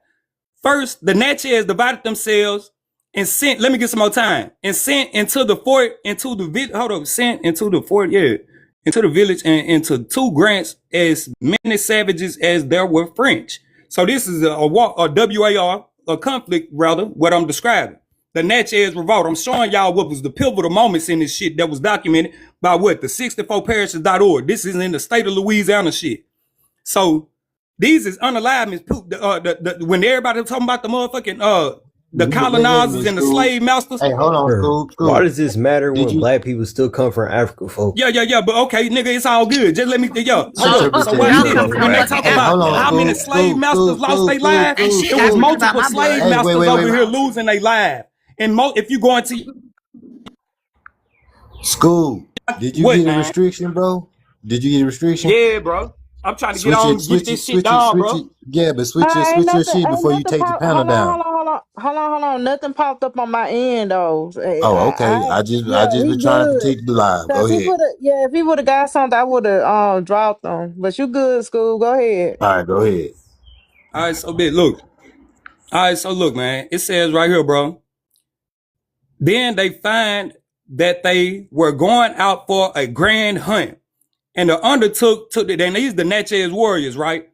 First, the Natchez divided themselves and sent, let me get some more time, and sent into the fort, into the village and into 2 grants as many savages as there were French. So this is a WAR, a conflict rather, what I'm describing. The Natchez revolt. I'm showing y'all what was the pivotal moments in this shit that was documented by what? The 64parishes.org. This is in the state of Louisiana shit. So these is unaliveness. When everybody talking about the motherfucking the Wait a colonizers minute, and the Scoob. slave masters. Hey, hold on, Scoob. Why does this matter Did when you? black people still come from Africa, folks? Yeah, but okay, nigga, it's all good. Just let me, So, so watch this. come from When they fucking talk Hey, about hold on, how many Scoob. slave masters lost their lives, Ain't shit it got was to do about multiple my slave blood. Hey, masters wait, over here losing their lives. And if you go into Scoob, did you what, get a man? restriction, bro? Did you get a restriction? Yeah, bro. I'm trying to get Switch it, on, get switch it, this shit switch it, down, switch bro. it. Yeah, but switch your shit Ain't before you nothing take the pop. panel down. Hold on. Nothing popped up on my end though. Oh, okay. I just He been trying to good. protect the live. Go Cause ahead. if he would have got something, I would have dropped them. But you good, school. Go ahead. All right, go ahead. All right, so big, look. All right, so look, man. It says right here, bro. Then they find that they were going out for a grand hunt. And the undertook to then these the Natchez warriors, right?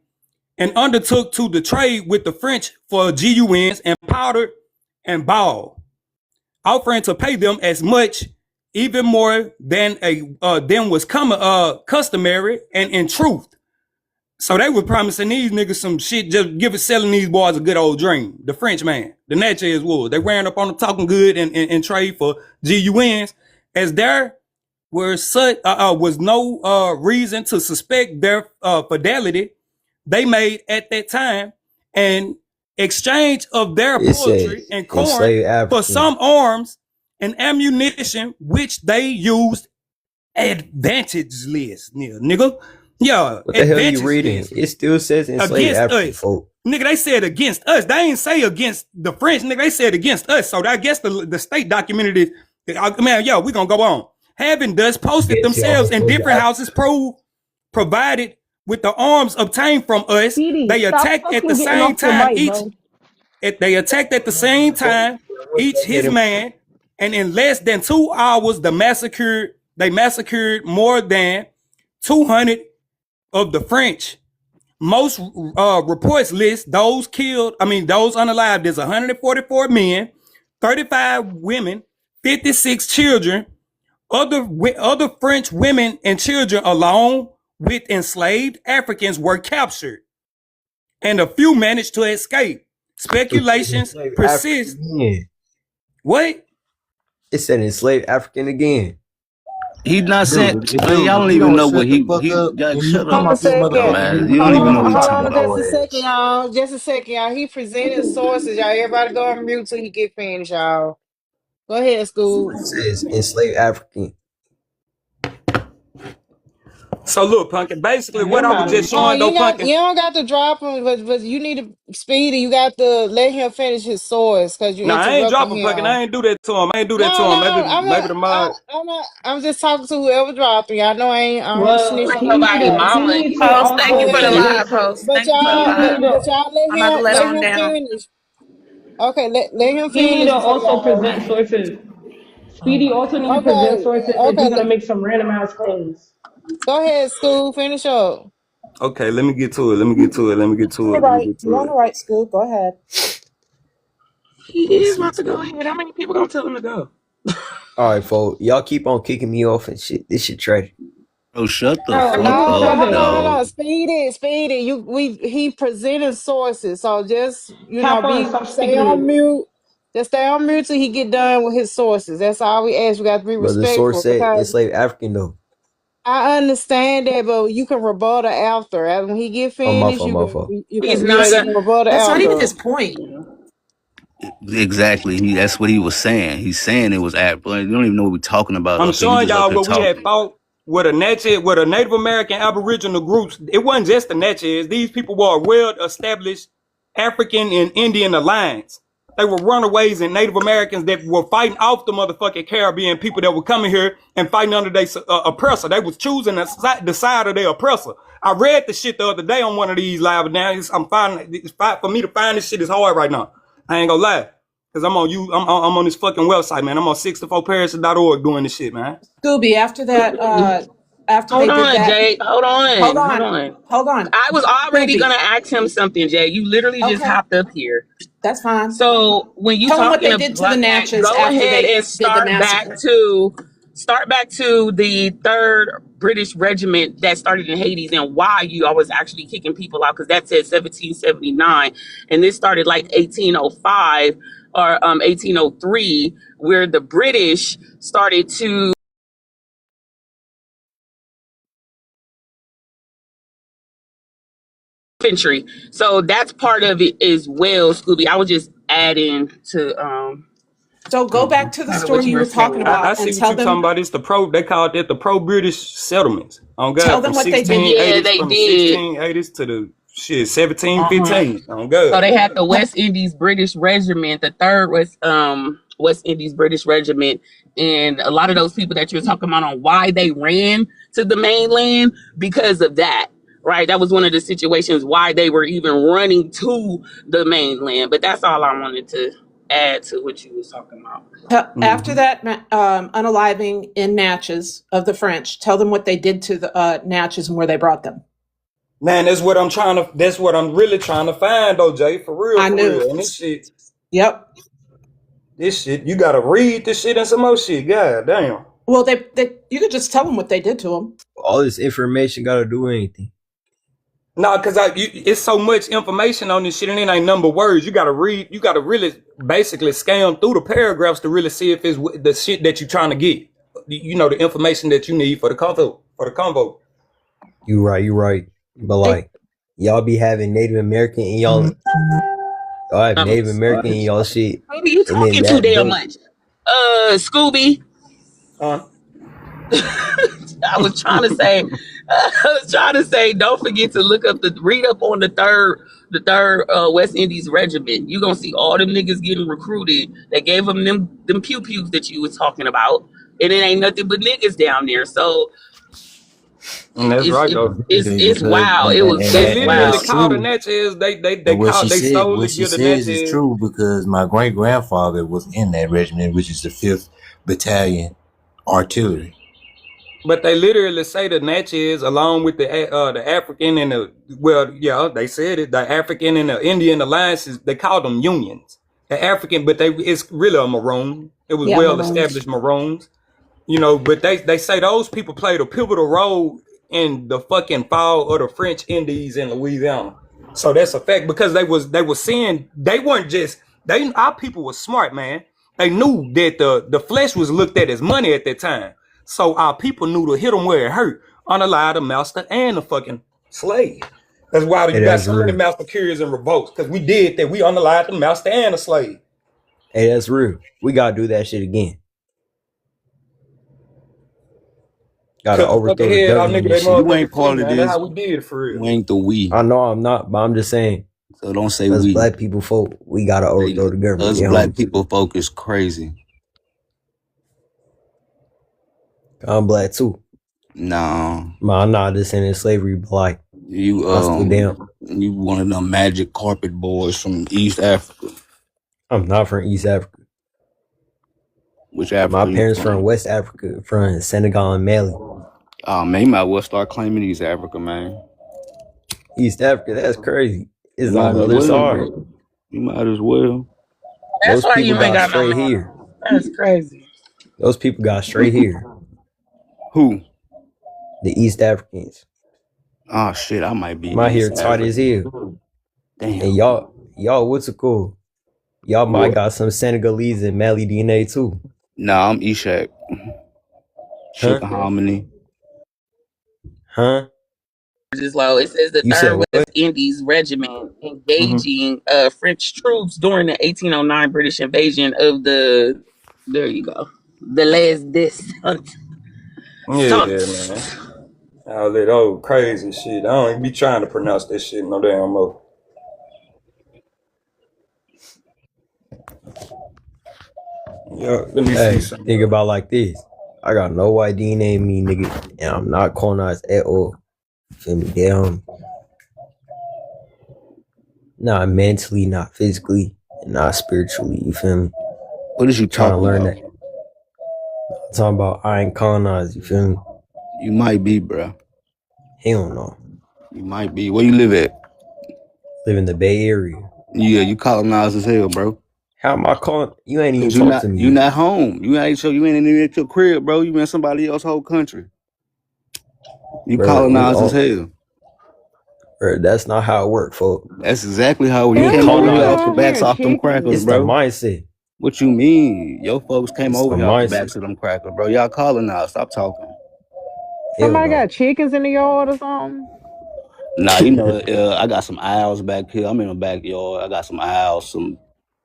And undertook to the trade with the French for GUNs and powder and ball, offering to pay them as much, even more than was customary and in truth. So they were promising these niggas some shit, just selling these boys a good old dream. The French man, the Natchez wolves, they ran up on them talking good and trade for GUNs, as there was no reason to suspect their fidelity. They made at that time an exchange of their It poultry says and corn enslaved for African. some arms and ammunition, which they used advantageless, nigga. Yeah, What the hell are you reading? It still says enslaved against African, us. folks. Nigga, they said against us. They ain't say against the French. Nigga, they said against us. So I guess the state documented it. Man, yo, we gonna go on. Having thus posted themselves in different houses, provided with the arms obtained from us, PD, they stop attacked at the fucking getting same off your time mic, bro. they attacked at the same time, each his man, and in less than 2 hours, they massacred more than 200 of the French. Most reports list those unalived as 144 men, 35 women, 56 children. Other French women and children, along with enslaved Africans, were captured, and a few managed to escape. Speculations persist. What? It said enslaved African again. He's not saying. Dude, Y'all if don't you even don't know shut what the he. fuck up and you Shut come up, Hold a out this second. motherfucker, dumbass. you You gonna don't Hold even know lose what on, he's your hold talking on damn about. just a whole second, ass. y'all. Just a second, y'all. He presented sources, y'all. Everybody go on mute till he get finished, y'all. Go ahead, school. It says enslaved African. So look, Punkin, basically what I was Everybody just Oh, showing though, you Punkin. don't got to drop him, but you need to speed it. You got to let him finish his source because you Nah, I ain't interrupting dropping Punkin. him. I ain't do that to him. Maybe No, the mod. I'm just talking to whoever dropping. Y'all know I ain't Well, snitching Ain't on nobody nobody. he mama. need to Post, thank you also for the But live present. post. but Thank you for the He y'all live. need to. but y'all I'm about to let let on him down. finish. Okay, let him He need finish to before also y'all. present sources. Speedy also need to present Okay, sources if okay. he's gonna make some random ass claims. Go ahead, school. Finish up. Okay, let me get to it. Let me get to it. Let me get to it. Let me get You're to on the it. right, Scoop. Go ahead. He Let's is see. about to go ahead. How many people gonna tell him to go? All right, folks. Y'all keep on kicking me off and shit. This shit trash. Bro, shut the No, fuck no, up, brother. No. dog. Speedy. He presented sources. So just Kappa, stop stay speaking to on me. mute. Just stay on mute till he get done with his sources. That's all we ask. We got to be But the source respectful said because enslaved African though. I understand that, but you can rebuttal after. When he get Oh, my finished, fault, my fault. He's you not able gonna. to rebuttal That's not even after. his point. Exactly. That's what he was saying. He's saying it was at, but you don't even know what we're talking about I'm up here. You showing just up y'all here what we had talking. fought with with a Native American Aboriginal groups. It wasn't just the Natchez. These people were well established African and Indian alliance. They were runaways and Native Americans that were fighting off the motherfucking Caribbean people that were coming here and fighting under their oppressor. They was choosing the side of their oppressor. I read the shit the other day on one of these live, but now for me to find this shit is hard right now. I ain't gonna lie. Cause I'm on this fucking website, man. I'm on 64parishes.org doing this shit, man. Scooby, after that, after Hold they did on, that, Jay. Hold hold on. Hold on, on. hold on. I was already Scooby, gonna ask him something, Jay. You literally just okay, hopped up here. that's fine. So when you Tell them what talking they did to the about that, Natchez go after ahead they and did the massacre. start back to the third British regiment that started in Hades and why you always actually kicking people out, because that said 1779 and this started like 1805 or 1803, where the British started to infantry. So that's part of it as well, Scooby. I was just adding to So go back to the kind of what story you you were were talking saying. I about see and what tell you talking them about. It's they called it the pro-British settlements. On God, from what they did. Yeah, 1680s, they from the did. 1680s to the shit Uh-huh. 1715. On So God. they had the West Indies British Regiment, the third West Indies British Regiment, and a lot of those people that you're talking about on why they ran to the mainland because of that. Right, that was one of the situations why they were even running to the mainland. But that's all I wanted to add to what you was talking about. After Mm-hmm. that unaliving in Natchez of the French, tell them what they did to the Natchez and where they brought them. Man, that's what I'm really trying to find though, Jay. I For knew. real. And Yep. this shit, you gotta read this shit and some more shit. God damn. Well, they you could just tell them what they did to them. All this information got to do anything. No, because it's so much information on this shit and it ain't number words. You gotta read. You gotta really basically scan through the paragraphs to really see if it's the shit that you're trying to get. You know, the information that you need for the convo. You right. But Hey, like, y'all be having Native American in y'all have Um, Native American in y'all shit, maybe you and then talking too that damn don't. much. Scooby, Uh, I was trying to say, don't forget to read up on the third West Indies regiment. You gonna see all them niggas getting recruited. They gave them pew pews that you was talking about, and it ain't nothing but niggas down there. So and that's right though. it's Because wow. They It's and literally wow. that's call the true. Natchez. And They solely what she give the says is Natchez. true because my great grandfather was in that regiment, which is the 5th Battalion Artillery. But they literally say the Natchez, along with the African and they said it. The African and the Indian alliances, they call them unions. The African, but it's really a Maroon. It was yeah, well Maroons. established Maroons. You know, but they say those people played a pivotal role in the fucking fall of the French Indies in Louisiana. So that's a fact because they were seeing they weren't just our people were smart, man. They knew that the flesh was looked at as money at that time. So our people knew to hit them where it hurt, unalive the master and the fucking slave. That's why Hey, you got that's so many real. master curious and revolts because we did that. We unalived the master and the slave. Hey, that's real. We gotta do that shit again. Gotta Cut the fucking overthrow the head out, government nigga. and They shit. You ain't motherfucking feet, part of man. That's this. how we did it for real. You ain't the we. I know I'm not, but I'm just saying, So don't say us we. black people folk, we gotta overthrow Say the government. us Get black home. people folk is crazy. I'm black too. Nah. But I'm not just in slavery, but like, You I still damn. you one of them magic carpet boys from East Africa. I'm not from East Africa. Which My Africa you parents from from? West Africa, from Senegal and Mali. Man, you might well start claiming East Africa, man. East Africa, that's crazy. You It's might on the as other well. side. You might as well. That's Those why people you ain't got got no straight man. here. That's crazy. Those people got straight here. Who? The East Africans. Oh shit, I might be My hair East tight as African. hell. Damn. And y'all, what's it called? Y'all might What? got some Senegalese and Mali DNA too. Nah, I'm Ishak. Huh? Sugar Harmony. Huh? Just low. It says the You said Third what? West Indies Regiment Mm-hmm. engaging French troops during the 1809 British invasion of the. There you go. The Les Descentes. Yeah, man. All that old crazy shit. I don't even be trying to pronounce that shit no damn more. Yeah, let me see Hey, something. think about like this. I got no white DNA in me, nigga, and I'm not colonized at all. Feel me? Down. Not mentally, not physically, and not spiritually. You feel me? What is you Trying to talking learn about? that. I'm talking about I ain't colonized. You feel me? You might be, bro. Hell no. You might be. Where you live at? Live in the Bay Area. Yeah, you colonized as hell, bro. How am I calling? You ain't even Cause talk to me you yet. not home. You ain't even at your crib, bro. You in somebody else's whole country. You Bro, we colonized as all, hell. bro, that's not how it works, folks. That's exactly how We you Hell came no, over we here got colonized. off the over backs here off them crackers, chickens. It's the bro. mindset. What you mean? Your folks came It's over the here off the mindset. backs of them crackers, bro. Y'all colonized. Stop talking. Hell Somebody no. got chickens in the yard or something? Nah, you know, I got some owls back here. I'm in the backyard. I got some owls, some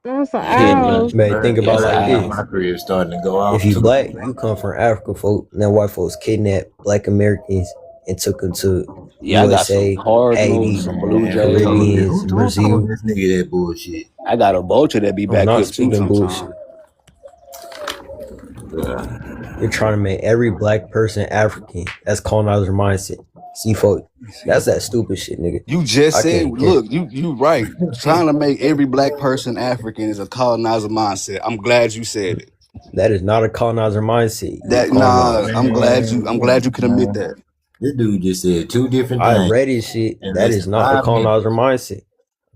There's some Yeah, owls. pigeons. Man, think Yeah, about it's like owls. this. my career starting to go If off you too. black, you come from Africa, folk. Now white folks kidnapped black Americans and took them to Yeah, I got some USA, cardinals, Haiti, some blue Man, who jays. Caribbeans, told Brazil. this nigga that bullshit? I got a vulture that be I'm back not here too spitting sometimes. bullshit. They're trying to make every black person African. That's colonizer mindset. See, folk, that's that stupid shit, nigga. You just I said, can't care. look, you right. Trying to make every black person African is a colonizer mindset. I'm glad you said it. That is not a colonizer mindset. You That nah, colonize. I'm glad you can admit that. This dude just said two different I things read this shit. in That less is than not the 5 minutes. colonizer mindset.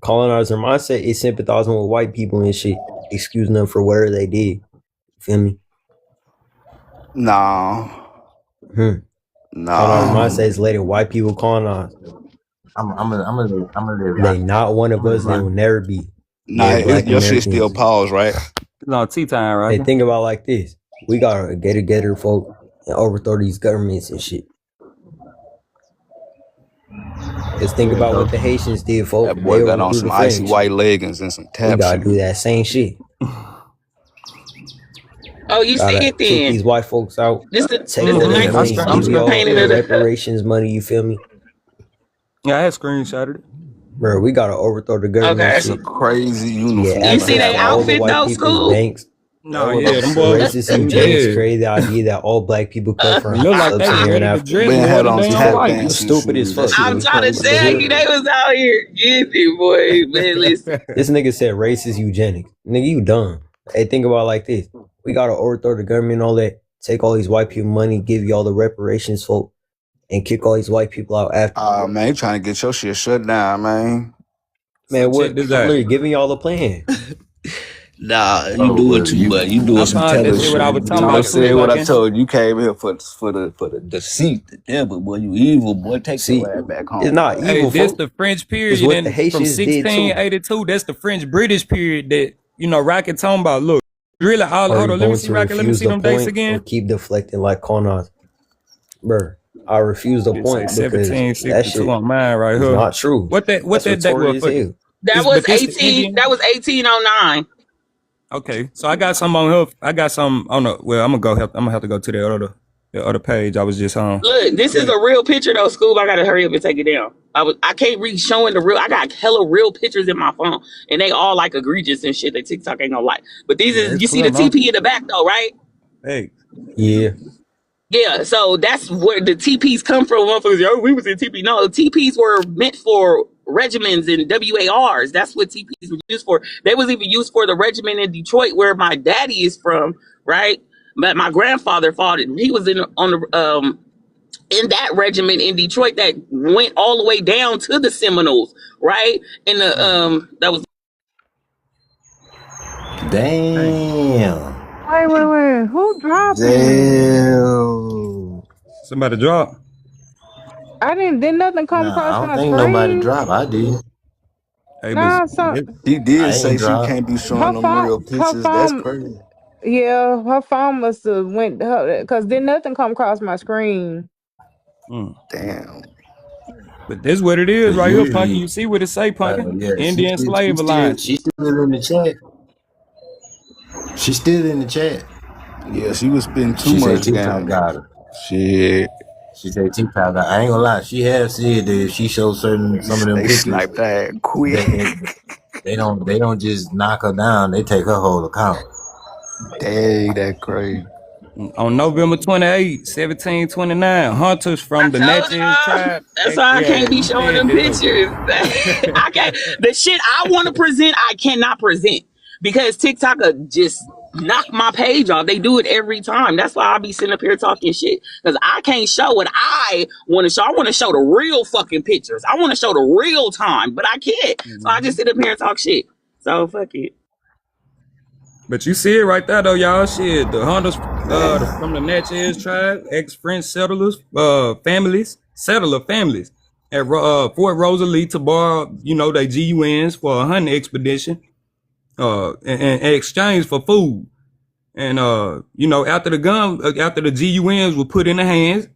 Colonizer mindset is sympathizing with white people and shit, excusing them for whatever they did. Feel me? Nah. Colonizer Nah. mindset is letting white people colonize. I'm gonna let They Rock. not one I'm of gonna us. let They Rock. will never be. Nah, They're black your shit still Americans. paused, right? No, tea time, Hey, right? think about it like this. We gotta get together, folk, and overthrow these governments and shit. Cause think Yeah, about so what the Haitians did, folk. That They boy got on overthrew the some icy French. white leggings and some We tap gotta do shoes. that same shit. Oh, you see Gotta it kick then. these white folks out. This Take the all their yeah, I we money. I'm Give we you all painting screenshot of their it. the. reparations money. You feel me? Yeah, I had screenshotted it. Bro, we gotta overthrow the government Okay. That's a shit. crazy Get uniform You to see access have to that all on. the outfit white though, people's Scoob? banks. No, yeah, them boy, Racist eugenics yeah. created the idea that all black people come It from looked like they was sub-Saharan ready to Africa. dress Man more had than on damn tap white. You dancing stupid as shoes. That fuck, shit I'm was nigga. trying to What the crazy. tell hell? you, they was out here getting boy. Man, listen. This nigga said racist eugenics. Nigga, you dumb. Hey, think about it like this. We gotta overthrow the government and all that. Take all these white people money, give you all the reparations, folk, and kick all these white people out after. Man, you trying to get your shit shut down, man. So Man, check what? this I'm out. literally giving y'all a plan. Nah, you oh doing well too you much. You doing I some found that telling shit what I shit. was talking You about just too, said what I Slugging. told you. You came here for the deceit, the devil, boy. You evil, boy. Take your See, ass back it's home, not boy. Hey, evil, this folk. the French It's period what the and from Haitians did too. 1682. That's the French British period that, Rocket talking about. Look, really, all Are hold you on, let me going see, to Rocket, let me refuse see the them dates point or again. keep deflecting like colonizers? Bruh, I refuse the It say point because that 1762 shit on mine right is here. not true. What That's that date was retarded as for? hell. That This, was but this the 18. Indian. That was 1809. Okay, so I got some on her. I got some on the. Well, I'm gonna have to go to the other page I was just on. Look, this is But a real picture though, Scoob. I gotta hurry up and take it down. I can't read showing the real. I got hella real pictures in my phone, and they all like egregious and shit that TikTok ain't gonna like. But these yeah, is it's you see clear the now. TP in the back though, right? Hey, Yeah. Yeah, so that's where the TPs come from. Motherfuckers, oh, we was in TP. No, TPs were meant for regiments and WARs. That's what TPs were used for. They was even used for the regiment in Detroit, where my daddy is from, right? But my grandfather fought it. He was in that regiment in Detroit that went all the way down to the Seminoles, right? And that was dang, damn. Wait. Who dropping? Damn. somebody drop. I didn't nothing come Nah, I across don't my think nobody screen. dropped. I did. Hey, but Nah, some She did I say ain't she dropped. can't be showing her them phone, real her pictures. That's phone, crazy. yeah, her phone must have went her because did nothing come across my screen. mm. Damn. But that's what it is Cause right here, Punky. usually, You see what it say, Punky? yeah, Indian slave alliances. she's still in the chat. She's still in the chat. Yeah, she was spending too She said much TikTok game. got her. Shit. She said TikTok got. I ain't gonna lie. She has said that if she shows some of them They pictures, sniped that quick. that they don't just knock her down. They take her whole account. Dang, that crazy. On November 28, 1729, hunters I from the told Natchez y'all. tribe. That's why I Yeah, can't be you showing said them that though. pictures. I can't. The shit I want to present, I cannot present because TikTok just knock my page off. They do it every time. That's why I be sitting up here talking shit because I can't show what I want to show. I want to show the real fucking pictures. I want to show the real time, but I can't. So I Mhm. just sit up here and talk shit. So fuck it. But you see it right there though, y'all. Shit, the hunters Man. from the Natchez tribe, ex-French settlers, settler families at Fort Rosalie to borrow, they GUNs for a hunting expedition, in exchange for food. And after the GUNs were put in the hands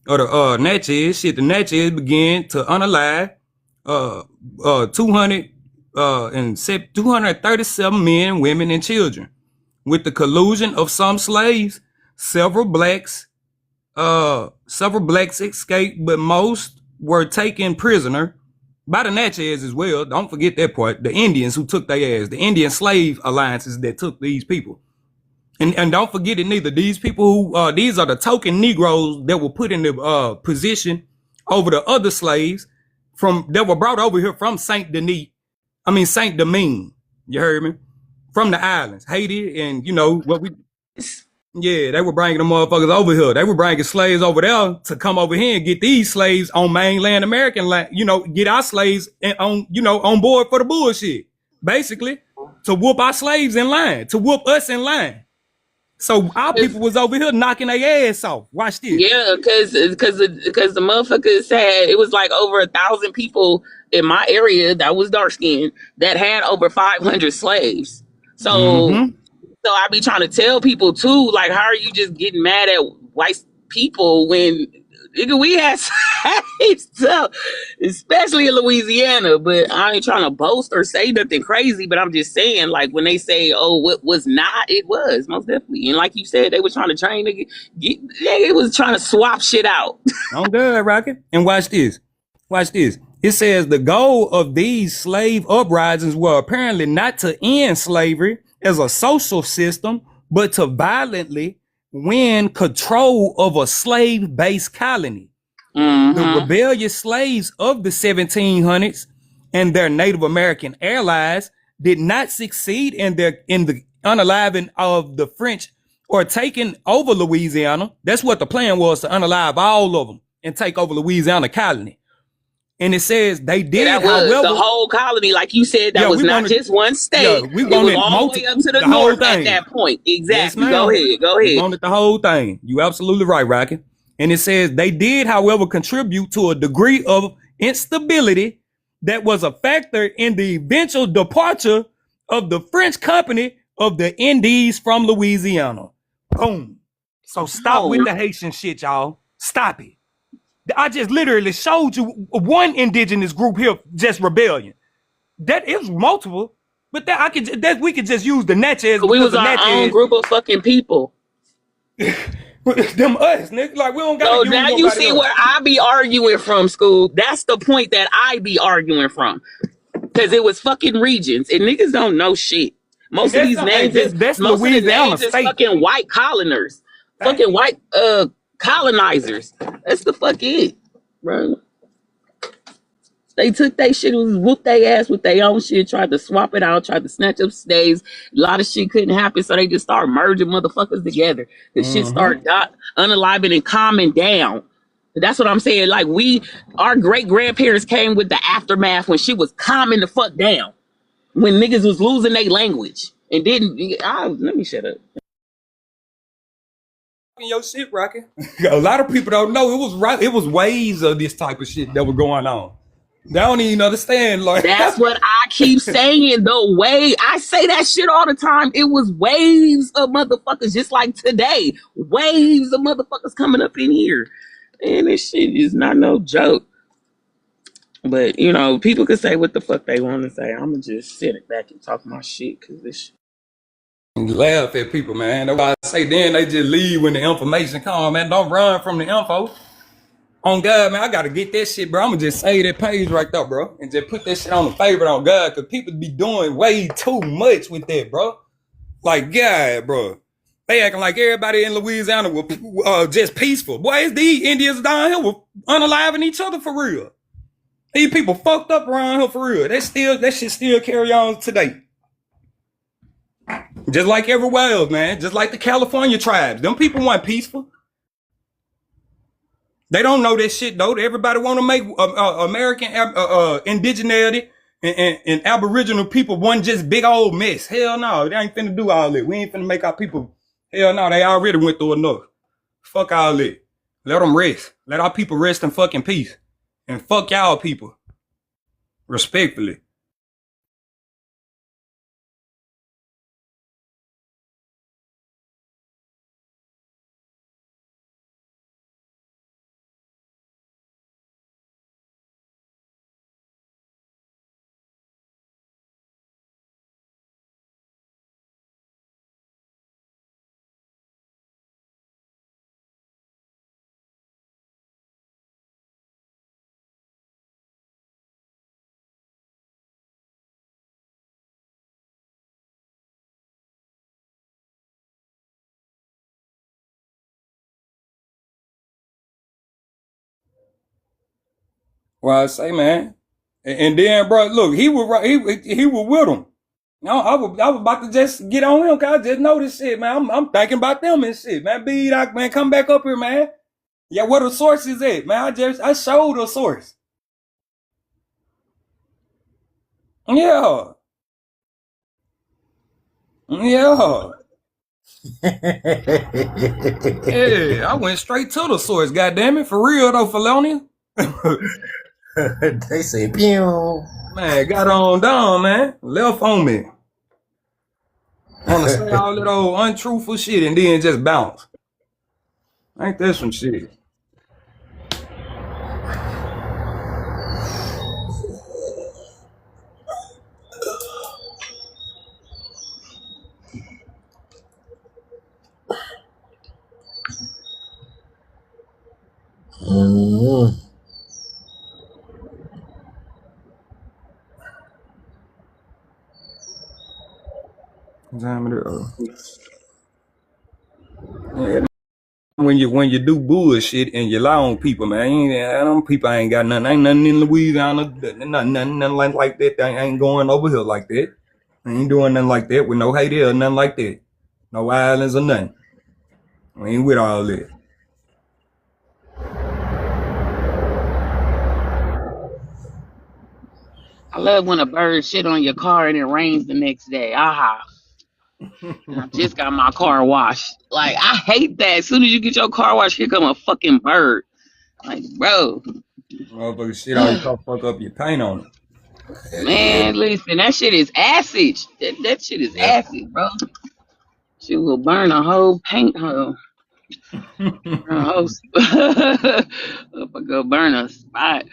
of the Natchez, the Natchez began to unalive 200 and 237 men, women, and children. With the collusion of some slaves, several blacks escaped, but most were taken prisoner by the Natchez as well. Don't forget that part. The Indians who took their ass, the Indian slave alliances that took these people. And don't forget it neither. These people these are the token Negroes that were put in the position over the other slaves that were brought over here from Saint Domingue. You heard me? From the islands, Haiti, and what we. Yeah, they were bringing the motherfuckers over here. They were bringing slaves over there to come over here and get these slaves on mainland American land. Get our slaves on board for the bullshit. Basically, to whoop our slaves in line, to whoop us in line. So our people was over here knocking their ass off. Watch this. Yeah, because the motherfuckers had it was like over 1,000 people in my area that was dark skinned that had over 500 slaves. So Mm-hmm. so I be trying to tell people too, like, how are you just getting mad at white people when nigga, we had slaves, so, especially in Louisiana. But I ain't trying to boast or say nothing crazy. But I'm just saying, like, when they say, "Oh, what was not," it was most definitely. And like you said, they were trying to train nigga. It was trying to swap shit out. On good, Rocket. And watch this. Watch this. It says the goal of these slave uprisings were apparently not to end slavery as a social system, but to violently win control of a slave-based colony. The Mm-hmm. rebellious slaves of the 1700s and their Native American allies did not succeed in the unaliving of the French or taking over Louisiana. That's what the plan was, to unalive all of them and take over Louisiana colony. And it says they Yeah, did, that was the however, whole colony, like you said. That yeah, was we not wanted, just one yeah, state. we It was wanted all the way up to the the whole north at thing. that point. Yes, Exactly. Go ma'am. ahead. Go We ahead. wanted the whole thing. You absolutely right, Rocky. And it says they did, however, contribute to a degree of instability that was a factor in the eventual departure of the French company of the Indies from Louisiana. Boom. So stop with Oh, the Haitian shit, y'all. Stop it. I just literally showed you one indigenous group here, just rebellion. That is multiple, but we could just use the Natchez we because was the our own Natchez. group of fucking people. Them us, nigga. Like, we don't gotta So use now you nobody see else. where I be arguing from, school. That's the point that I be arguing from. Because it was fucking regions and niggas don't know shit. And that's Most of the Louisiana names is state. fucking white coloners. Thank Fucking you. white colonizers. That's the fuck it, bro. They took they shit, was whooped their ass with their own shit, tried to swap it out, tried to snatch up slaves. A lot of shit couldn't happen, so they just started merging motherfuckers together. The shit Mm-hmm. started unaliving and calming down. That's what I'm saying. Like our great grandparents came with the aftermath when shit was calming the fuck down. When niggas was losing their language and didn't. Let me shut up. your shit, Rocky. A lot of people don't know it was right. It was waves of this type of shit that was going on. They don't even understand. Like, That's what I keep saying. The way I say that shit all the time. It was waves of motherfuckers, just like today. Waves of motherfuckers coming up in here. And this shit is not no joke. But, you know, people can say what the fuck they want to say. I'm going to just sit back and talk my shit because this shit. laugh at people, man. That's why I say then they just leave when the information come, man. Don't run from the info. On God, man, I gotta get that shit, bro. I'm gonna just save that page right there, bro. And just put that shit on the favorite on God, because people be doing way too much with that, bro. Like, God, bro. They acting like everybody in Louisiana was just peaceful. Boy, it's these Indians down here were unaliving each other for real. These people fucked up around here for real. That shit still carry on today. Just like everywhere else, man. Just like the California tribes. Them people weren't peaceful. They don't know that shit, though. Everybody want to make American indigeneity and Aboriginal people one just big old mess. Hell no. They ain't finna do all that. We ain't finna make our people. Hell no. They already went through enough. Fuck all that. Let them rest. Let our people rest in fucking peace. And fuck y'all people. Respectfully. Well, I say, man. And then, bro, look, he was right. He was with him. No, I was about to just get on him, cause I just know this shit, man. I'm thinking about them and shit, man. B-Doc, man, come back up here, man. Yeah, where the source is at, man? I showed the source. Yeah. Yeah. Yeah, I went straight to the source, goddamn it. For real though, Felonia. They say, pew. Man, got on down, man. Left on me. Wanna say all that old untruthful shit and then just bounce. Ain't that some shit? Mm-hmm. Yeah, when you do bullshit and you lie on people, man, them people ain't got nothing. Ain't nothing in Louisiana, nothing like that. They ain't going over here like that. They ain't doing nothing like that with no hate or nothing like that. No islands or nothing. We ain't with all that. I love when a bird shit on your car and it rains the next day. Aha. And I just got my car washed. Like, I hate that. As soon as you get your car washed, here come a fucking bird. Like, bro. Motherfucker shit on your car, fuck up your paint on Man, listen, that shit is acid. That shit is Yep. acid, bro. She will burn a whole paint hole. it. Burn a whole go burn a spot.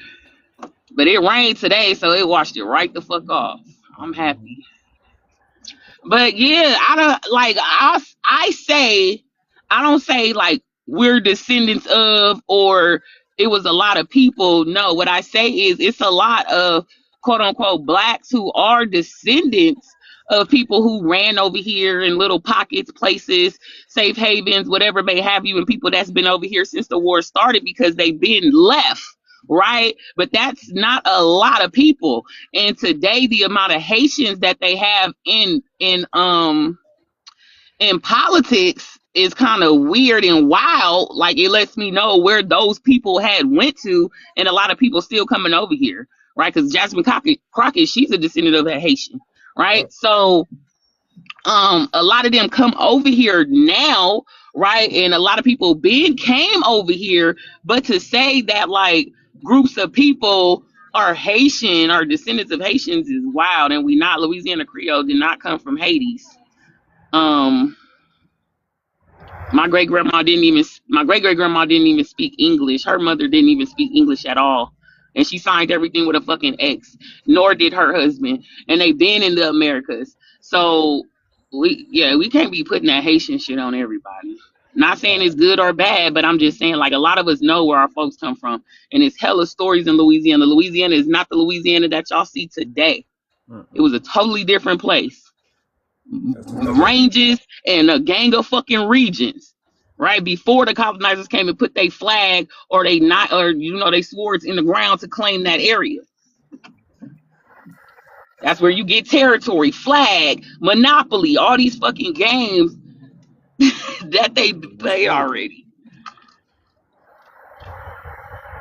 But it rained today, so it washed it right the fuck off. I'm happy. But yeah, I don't like I say I don't say like we're descendants of or it was a lot of people. No, what I say is it's a lot of quote unquote blacks who are descendants of people who ran over here in little pockets, places, safe havens, whatever may have you, and people that's been over here since the war started because they've been left, right? But that's not a lot of people. And today the amount of Haitians that they have in politics is kind of weird and wild. Like it lets me know where those people had went to, and a lot of people still coming over here, right? Because Jasmine Crockett, she's a descendant of a Haitian, right? Yep. So A lot of them come over here now, right? And a lot of people came over here, but to say that like groups of people are Haitian or descendants of Haitians is wild, and we not. Louisiana Creole did not come from Hades. Um, my great grandma didn't even speak English. Her mother didn't even speak English at all. And she signed everything with a fucking X. Nor did her husband. And they been in the Americas. So we can't be putting that Haitian shit on everybody. Not saying it's good or bad, but I'm just saying like a lot of us know where our folks come from. And it's hella stories in Louisiana. Louisiana is not the Louisiana that y'all see today. It was a totally different place. Ranges and a gang of fucking regions, right? Before the colonizers came and put their flag or they not, or they swords in the ground to claim that area. That's where you get territory, flag, monopoly, all these fucking games that they played already.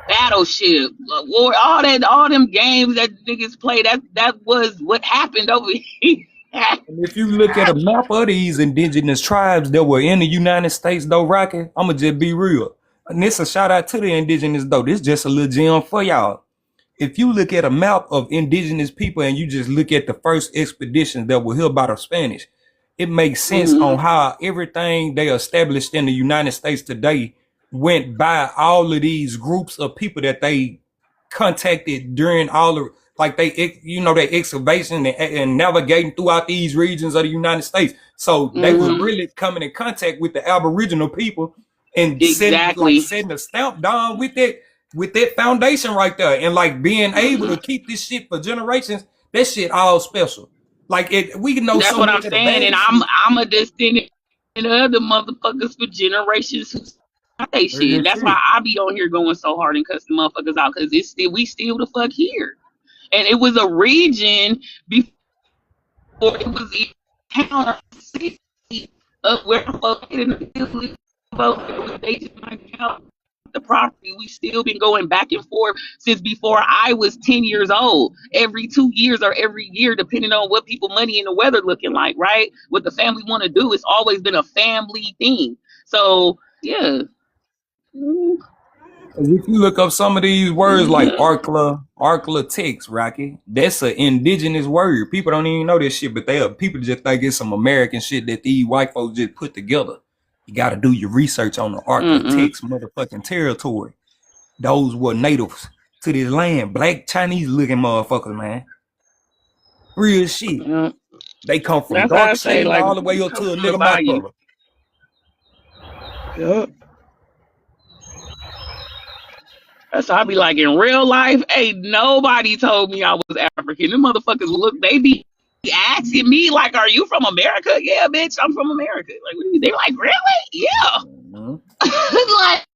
Battleship, war, all them games that niggas play. That was what happened over here. And if you look at a map of these indigenous tribes that were in the United States, though, Rocky, I'ma just be real. And this a shout out to the indigenous, though. This just a little gem for y'all. If you look at a map of indigenous people and you just look at the first expeditions that were here by the Spanish, it makes sense on how everything they established in the United States today went by all of these groups of people that they contacted during all the like they excavation and navigating throughout these regions of the United States. So they were really coming in contact with the Aboriginal people and setting a stamp down with that foundation right there, and like being able to keep this shit for generations. That shit all special. Like we know that's so what much I'm of the saying, bad and shit. I'm a descendant of other motherfuckers for generations who they shit. Real That's why shit. I be on here going so hard and cussing motherfuckers out because we still the fuck here, and it was a region before it was even town or city of where I'm located. They just might count the property. We still been going back and forth since before I was 10 years old. Every 2 years or every year, depending on what people money and the weather looking like, right? What the family want to do. It's always been a family thing. So yeah. If you look up some of these words like Arkla text, Rocky, that's an indigenous word. People don't even know this shit, but people just think it's some American shit that these white folks just put together. You got to do your research on the Arkla text motherfucking territory. Those were natives to this land, black Chinese looking motherfuckers, man. Real shit. They come from That's why I dark say, shade like, all the way we up come to a from the nigga my bayou. color. Yep. That's how I be like in real life. Ain't nobody told me I was African. Them motherfuckers look, they be asking me like, "Are you from America?" Yeah, bitch, I'm from America. Like, what are you? They like, really? Yeah. Like,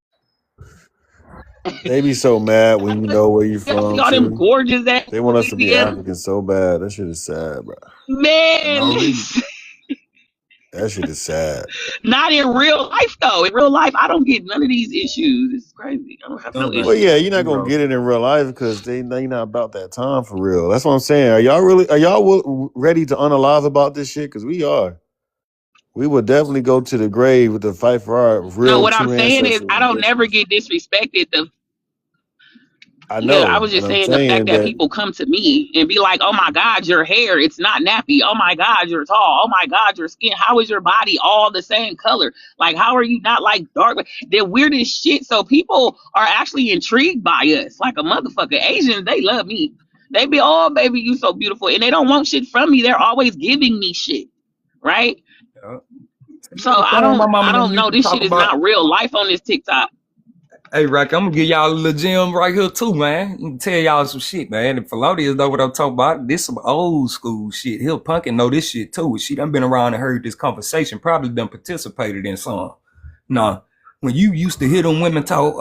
They be so mad when you know where you from all them too. gorgeous ass They want us to be Louisiana African so bad. That shit is sad, bro. man. No, really. That shit is sad. Not in real life though. In real life, I don't get none of these issues. It's crazy. I don't have no Well, issues. yeah, you're not gonna get it in real life because they not about that time for real. That's what I'm saying. Are y'all ready to unalive about this shit? Because we are. We would definitely go to the grave with the fight for our No, real what I'm true saying is ancestors I and don't get never some. get disrespected. I Yeah, I know, was and just I'm saying the fact saying that that people come to me and be like, "Oh my God, your hair, it's not nappy. Oh my God, you're tall. Oh my God, your skin. How is your body all the same color? Like, how are you not like dark?" They're weird as shit. So people are actually intrigued by us, like a motherfucker. Asians, they love me. They be, "Oh baby, you so beautiful," and they don't want shit from me. They're always giving me shit, right? Yeah. So Another thing my mama I and them don't used know. to This talk shit is about. not real life on this TikTok. Hey, Rock, I'm gonna give y'all a little gem right here too, man. I'm gonna tell y'all some shit, man. And Felodius know what I'm talking about. This some old school shit. Hill Punkin know this shit too. She done been around and heard this conversation. Probably done participated in some. Nah, when you used to hear them women talk,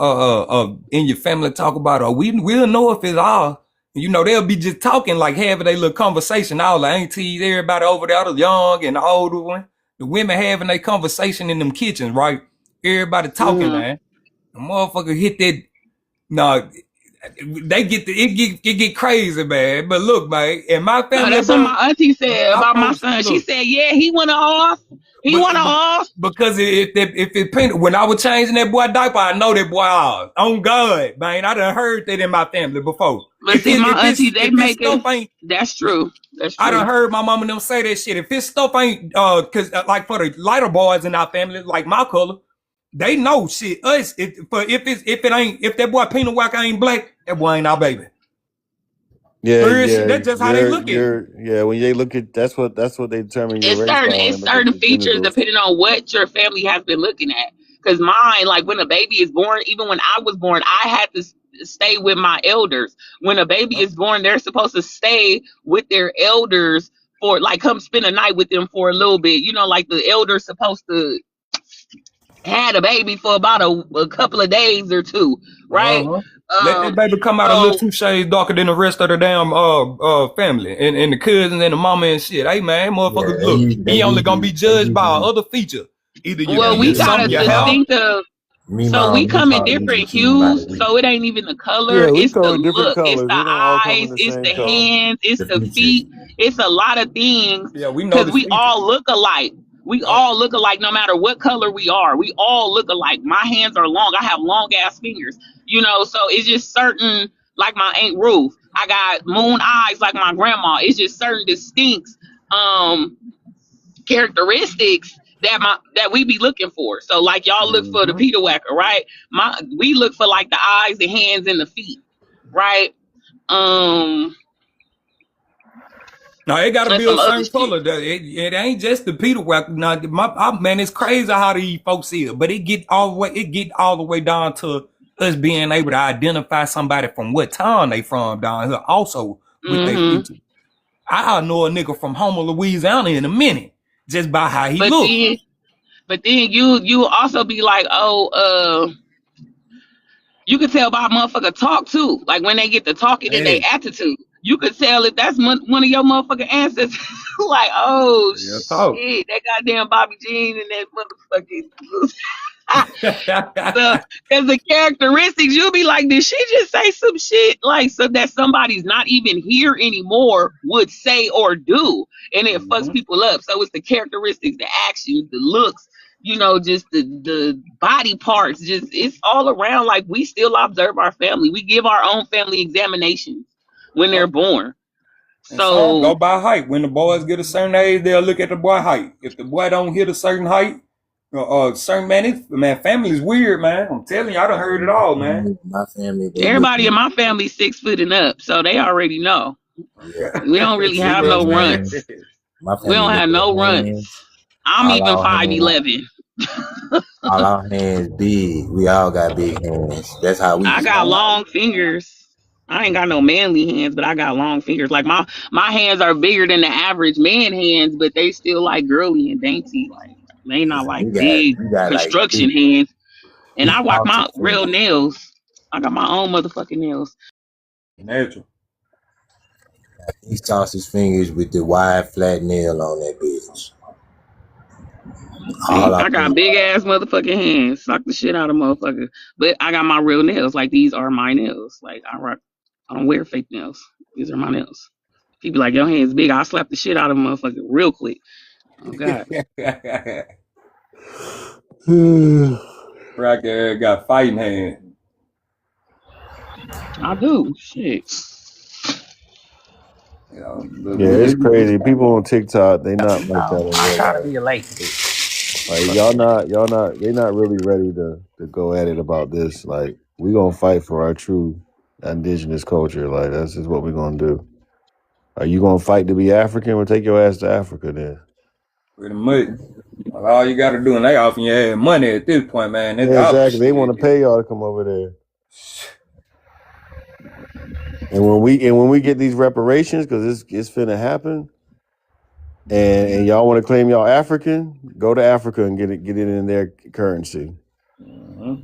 in your family talk about, we'll know if it's all. You know, they'll be just talking like having a little conversation. All the aunties, everybody over there, the young and the older one. The women having a conversation in them kitchens, right? Everybody talking, man. A motherfucker hit that. No, it get crazy, man. But look, man, in my No, family, that's what bro, my auntie said my about my folks son. She look. said, yeah, he went off. He But, went off. because if it painted when I was changing that boy diaper, I know that boy off. On God, man, I done heard that in my family before. But see, my auntie, they If his stuff making, ain't, that's true. That's I done true. heard my mama and them say that shit. If his stuff ain't, cause like for the lighter boys in our family, like my color, they know shit. Us, if that boy peanut whack ain't black, that boy ain't our baby. Yeah, Real shit. yeah, That's just how they look at it. yeah. When they look at that's what they determine your race by when they It's look at certain your features genitals. depending on what your family has been looking at. Because mine, like when a baby is born, even when I was born, I had to stay with my elders. When a baby is born, they're supposed to stay with their elders for like come spend a night with them for a little bit. You know, like the elders supposed to had a baby for about a couple of days or two, right? Uh-huh. Let that baby come out a little So two shades darker than the rest of the damn family and the cousins and the mama and shit. Hey man, Yeah, motherfuckers, look, they he only gonna usually be judged by other feature. Either your well, yeah, we feet, got a something, your hair. distinctive. So we come in Meemaw different usually see them by the hues. feet. So it ain't even the color. Yeah, we It's the come in different look. It's colors. the We don't all come in eyes. the It's same the color. hands. It's The the features. feet. It's a lot of things Yeah, we because notice we features. all look alike. We Yep. all look alike no matter what color we are. We all look alike. My hands are long. I have long ass fingers. You know, so it's just certain, like my Aunt Ruth. I got moon eyes like my grandma. It's just certain distinct characteristics that we be looking for. So like y'all look for the Mm-hmm. Peter Whacker, right? We look for like the eyes, the hands, and the feet, right? Um, Now it got to and be a some other certain shit. color. It ain't just the Peter Wack. Now, man, it's crazy how these folks see it, but it get all the way down to us being able to identify somebody from what town they from down here. Also with their Hmm. features, I know a nigga from Homer, Louisiana in a minute just by how he But look. then, but then you also be like, oh, you could tell by a motherfucker talk too. Like when they get to talking and they Hey, attitude, you could tell if that's one of your motherfucking ancestors. Like, oh real talk. shit, that goddamn Bobby Jean and that motherfucking. So, because the characteristics, you'll be like, did she just say some shit like so that somebody's not even here anymore would say or do, and it fucks Mhm. people up. So it's the characteristics, the actions, the looks, just the body parts. Just it's all around. Like we still observe our family. We give our own family examinations when they're Yep. born. And some So go by height. When the boys get a certain age, they'll look at the boy height. If the boy don't hit a certain height, certain man, family's weird, man. I'm telling you, I done heard it all, man. My family, they look everybody in my family 6 foot and up, so they already know. yeah. We don't really See have what I'm Yeah, no saying? man. runts. My We family don't look have no at runts. hands. I'm All even our hands, 5'11". all our hands big. We all got big hands. That's how we I got describe long fingers. I ain't got no manly hands, but I got long fingers. Like my hands are bigger than the average man hands, but they still like girly and dainty. Like they it. not like big We got like construction hands. And big I rock my sausage real fingers. nails. I got my own motherfucking nails. Natural. These sausage fingers with the wide flat nail on that bitch. All See, our I got fingers. big ass motherfucking hands. Suck the shit out of motherfucker. But I got my real nails. Like these are my nails. Like I don't wear fake nails. These are my nails. People like your hands big. I'll slap the shit out of a motherfucker real quick. Oh God. Rocker got fighting hands. I do. Shit. You know, Yeah, it's crazy. People on TikTok, they not like that in I real try to life. be late. Like y'all not, they not really ready to go at it about this. Like we gonna fight for our true indigenous culture. Like that's just what we gonna do. Are you gonna fight to be African? We'll take your ass to Africa then. Pretty much. Well, all you got to do, and they offering you money at this point, man. That's Yeah, out exactly. They want shit. to pay y'all to come over there. And when we get these reparations, because it's finna happen, and y'all want to claim y'all African, go to Africa and get it in their currency. Mm-hmm.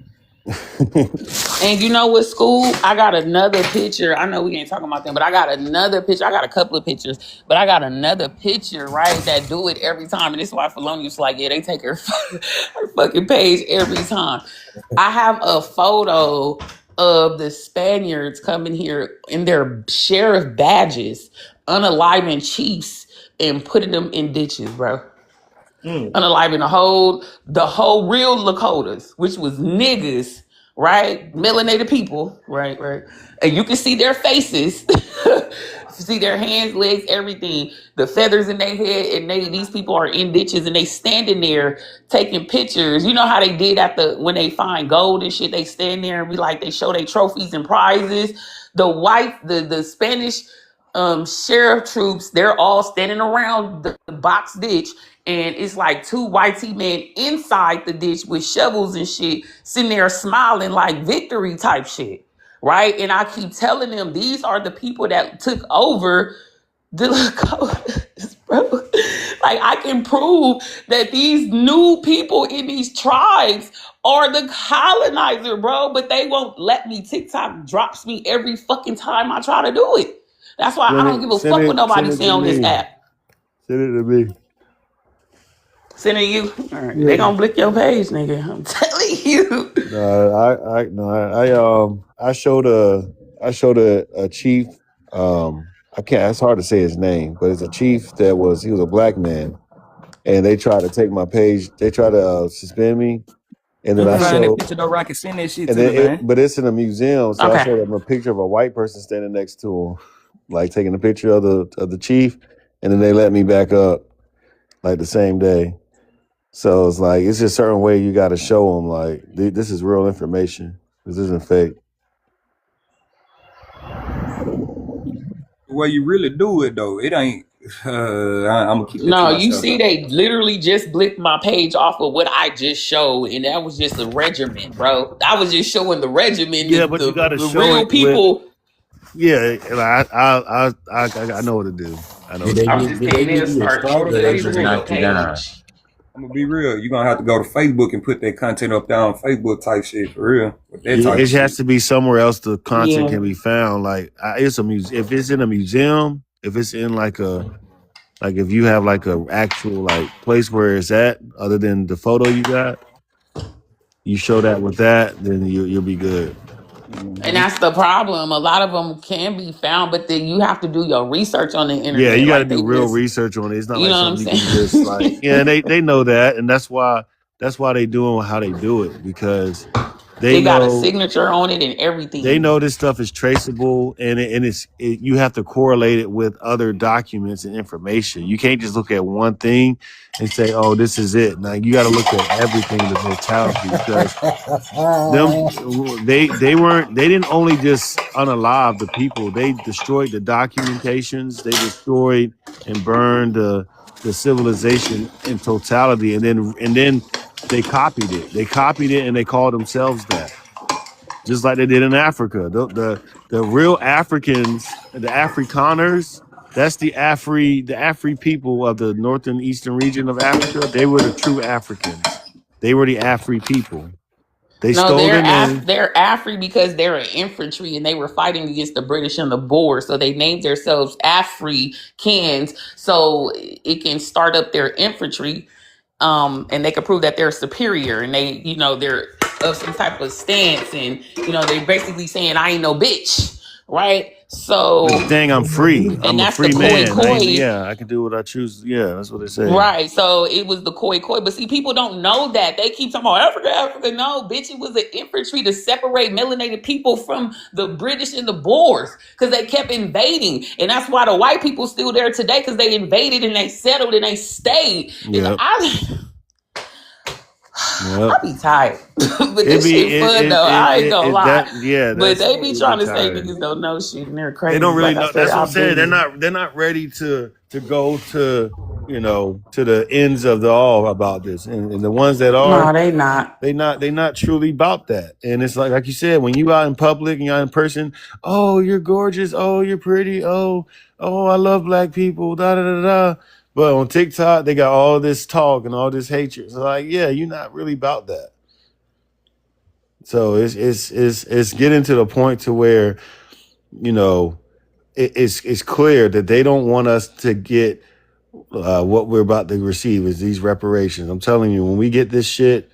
And you know what, school? I got another picture. I know we ain't talking about them, but I got another picture. I got a couple of pictures, but I got another picture, right? That do it every time. And this is why Felonious like, yeah, they take her fucking page every time. I have a photo of the Spaniards coming here in their sheriff badges, unaliving chiefs and putting them in ditches, bro. Unaliving the whole real Lakotas, which was niggas, right? Melanated people, right. And you can see their faces, see their hands, legs, everything, the feathers in their head, and these people are in ditches and they standing there taking pictures. You know how they did when they find gold and shit, they stand there and be like, they show their trophies and prizes. The Spanish sheriff troops, they're all standing around the box ditch, and it's like two white men inside the ditch with shovels and shit, sitting there smiling like victory type shit, right? And I keep telling them these are the people that took over the Lakotas, bro. Like, I can prove that these new people in these tribes are the colonizer, bro, but they won't let me. TikTok drops me every fucking time I try to do it. That's why I don't give a fuck what Send nobody it say to on this me. app. Send it to me. Sending you, all right, they Yeah. gonna blick your page, nigga. I'm telling you. I showed a chief. I can't. It's hard to say his name, but it's a chief he was a black man, and they tried to take my page. They tried to suspend me, and then You I find that showed, picture though, Rocket, send that shit and to me, then man. but it's in a museum, so I Okay. showed them a picture of a white person standing next to him, like taking a picture of the chief, and then they let me back up like the same day. So it's like it's just a certain way you got to show them like this is real information. This isn't fake. The way you really do it though, it ain't. I'm gonna keep that to No, you myself see, though. they literally just blicked my page off of what I just showed, and that was just a regiment, bro. I was just showing the regiment, Yeah, but you got to the show real it with. people. Yeah, like I know what to do. I know what Did to they I'm do. just did they getting in, give you a start. Go strike to or they just Facebook, the Facebook. knocked you down? page. I'm gonna be real. You're gonna have to go to Facebook and put that content up there on Facebook type shit for real with that Yeah, type of it has shit. to be somewhere else the content Yeah. can be found. Like it's a if it's in a museum, if it's in like if you have like a actual like place where it's at, other than the photo you got, you show that with that, then you'll be good. And Mm-hmm. that's the problem. A lot of them can be found, but then you have to do your research on the Yeah, internet. you got to Like, do they real just, research on it. It's not you like know what I'm something you can just like. saying? Yeah, they know that, and that's why they doing how they do it, because they It got a know signature on it and they everything. know this stuff is traceable, and you have to correlate it with other documents and information. You can't just look at one thing and say, "Oh, this is it." Now you got to look at everything, the totality, because them they didn't only just unalive the people. They destroyed the documentations. They destroyed and burned the civilization in totality, and then they copied it. They copied it, and they called themselves that, just like they did in Africa. The real Africans, the Afrikaners, that's the Afri people of the northern eastern region of Africa. They were the true Africans. They were the Afri people. They No, stole their name. they're Afri because they're an infantry and they were fighting against the British and the Boers. So they named themselves Africans so it can start up their infantry, and they can prove that they're superior and they're of some type of stance, and they're basically saying I ain't no bitch, right? So, But dang, I'm free. and I'm a that's the free koi man. koi. I can do what I choose. Yeah, that's what they say. Right. So it was the koi koi. But see, people don't know that. They keep talking about Africa, Africa. No, bitch, it was an infantry to separate melanated people from the British and the Boers because they kept invading. And that's why the white people still there today, because they invaded and they settled and they stayed. Yep. I be tired. But It this be shit fun though. I ain't gonna lie. But that's they be it'd be trying to say tired. niggas don't know shit and they're They crazy. don't really Like I know. said, That's what I'm I've saying. They're been. not ready to go to to the ends of the all about this. And the ones that are, No, they not. they not truly about that. And it's like you said, when you out in public and you're in person, oh, you're gorgeous, oh, you're pretty, oh, I love black people, da da da da. But on TikTok, they got all this talk and all this hatred. It's like, yeah, you're not really about that. So it's getting to the point to where, it's clear that they don't want us to get what we're about to receive is these reparations. I'm telling you, when we get this shit,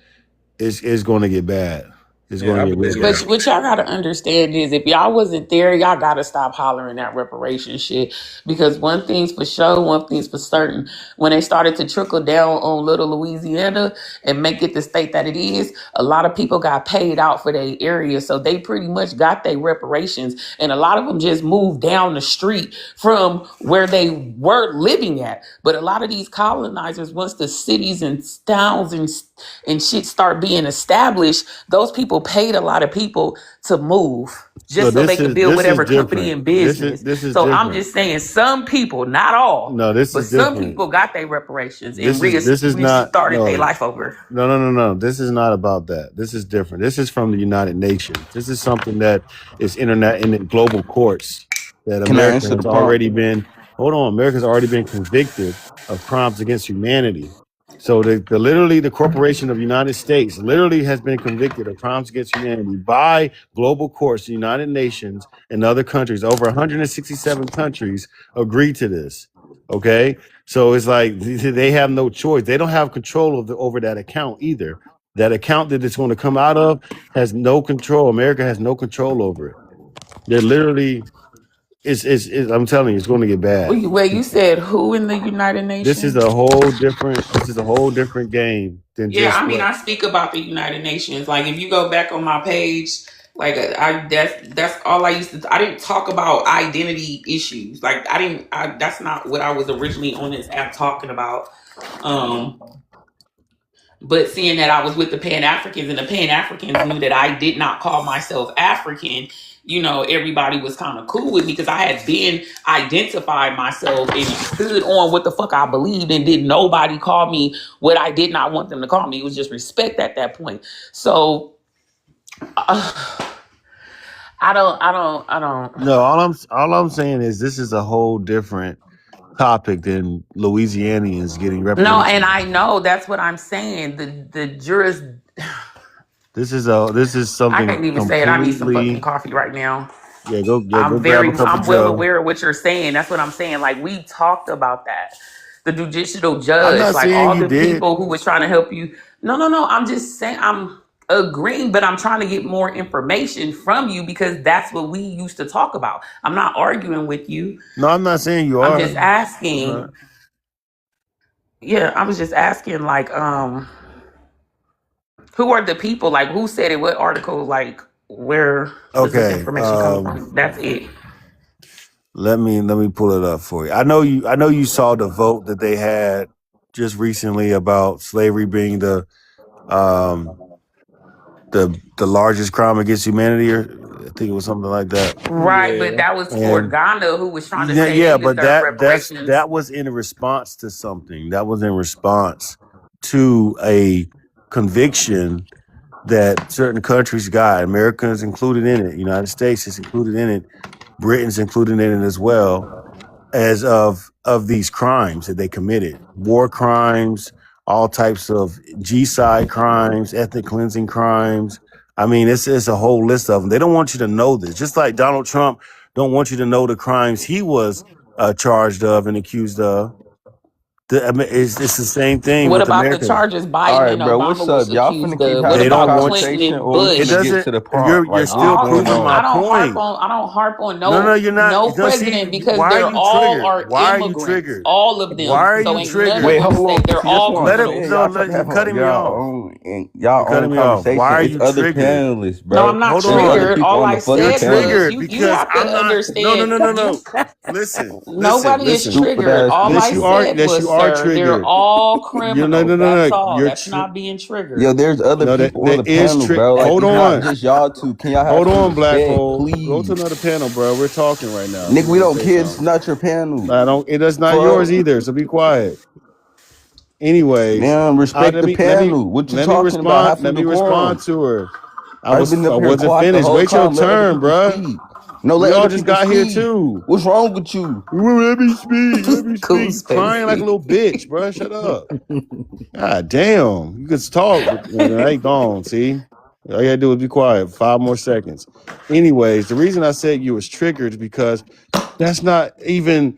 it's going to get bad. It's going Yeah, I to get real believe But bad. that. what y'all gotta understand is if y'all wasn't there, y'all gotta stop hollering that reparation shit. Because one thing's for sure, one thing's for certain. When they started to trickle down on little Louisiana and make it the state that it is, a lot of people got paid out for their area. So they pretty much got their reparations. And a lot of them just moved down the street from where they were living at. But a lot of these colonizers, once the cities and towns and shit start being established, those people paid a lot of people to move So just so they could build this is whatever company different. and business. This is So I'm different. just saying some people, not all, No, this but is some different. people got their reparations and This is not restarted their no life over. no. This is not about that. This is different. This is from the United Nations. This is something that is internet in the global courts that Can I America answer the has prompt? already been. Hold on, America's already been convicted of crimes against humanity. So the literally the corporation of the United States literally has been convicted of crimes against humanity by global courts, the United Nations, and other countries. Over 167 countries agreed to this. Okay, so it's like they have no choice. They don't have control over that account either. That account that it's going to come out of has no control. America has no control over it. They're literally, I'm telling you, it's going to get Well, bad. you said who in the United This is Nations? a whole different. This is a whole different game than Yeah, just I mean, what. I speak about the United Nations. Like, if you go back on my page, like that's all I used to. I didn't talk about identity issues. Like, I didn't. That's not what I was originally on this app talking about. Um, but seeing that I was with the Pan Africans and the Pan Africans knew that I did not call myself African, everybody was kind of cool with me because I had been identified myself and stood on what the fuck I believed, and did nobody call me what I did not want them to call me. It was just respect at that point. So I don't. No, all I'm saying is this is a whole different topic than Louisianians getting No, and reparations. I know that's what I'm saying. The jurist. This is I something can't even say it. I need some fucking completely. coffee right now. Go grab a cup of I'm well Joe. aware of what you're saying. That's what I'm saying. Like, we talked about that. The judicial I'm judge, not like saying all you the did. people who was trying to help you. No. I'm just saying I'm agreeing, but I'm trying to get more information from you because that's what we used to talk about. I'm not arguing with you. No, I'm not saying you I'm are. just I'm not. asking. Yeah, I was just asking, like, who are the people? Like, who said it? What article? Like, where was this Okay. information coming from? That's it. Let me pull it up for you. I know you saw the vote that they had just recently about slavery being um the largest crime against humanity, or I think it was something like that. Right, but Yeah. that was for And Ghana, who was trying to yeah, say yeah, they but deserve reparations. that was in response to something. That was in response to a conviction that certain countries got. Americans included in it. United States is included in it. Britain's included in it as well, as of these crimes that they committed. War crimes, all types of G-side crimes, ethnic cleansing crimes. I mean, it's a whole list of them. They don't want you to know this. Just like Donald Trump don't want you to know the crimes he was charged of and accused of. I mean, it's the same thing What with about the America. charges All Biden right, and bro. Obama What's was up? Y'all finna accused keep of? What having They this don't about want you. Clinton conversation, and or we It finna Bush? get to doesn't. the prompt? You're Like, I what's still going proving don't, my I on? don't harp point. on. I don't harp on No, no, no you're not. no No, see, president because why are they're you all triggered? are Why are you immigrants, triggered? all of Why them. are So you ain't none of Wait, triggered? them hold say on. they're See, that's all what I'm Let it. saying. criminals. No, Y'all trying to let, you're have cutting me y'all off. own and y'all You're own cutting me off. Why conversation. are It's you other triggered? panelists, No, bro. I'm not Hold There's other on. triggered. people All on the I You're fucking said panel. was triggered you because have to I'm not. No, no, understand no, no, you. no. Listen, listen, Nobody is listen. Stupid triggered. ass All I people. said Yes, you was, are sir, they're triggered. all You're no, criminals. no, no, That's no. all. That's not being Yo, triggered. there's other No, people on that the is panel, trick. bro. Like, Hold it's not on. just y'all two. Can y'all have Hold some on, Black respect, Hole. Go to please? another panel, bro. We're talking right now. If Nick, you're we gonna don't say care. It's something, not your panel. I don't. It is not Fuck. yours either. So be quiet. Anyways, Damn, respect let the me let me panel. What you let me talking about? respond. Have some Let me respond decorum. to her. I've been I up here wasn't quiet the finished. whole Wait your time. Let other turn, people bruh. speak. No, We let all other just people got here speak. too. What's wrong with you? Let me speak. Let me Cool speak. You crying like a spacey. little bitch, bruh. Shut up. God damn. You could talk, but I ain't gone. See, all you gotta do is be quiet. 5 more seconds. Anyways, the reason I said you was triggered is because that's not even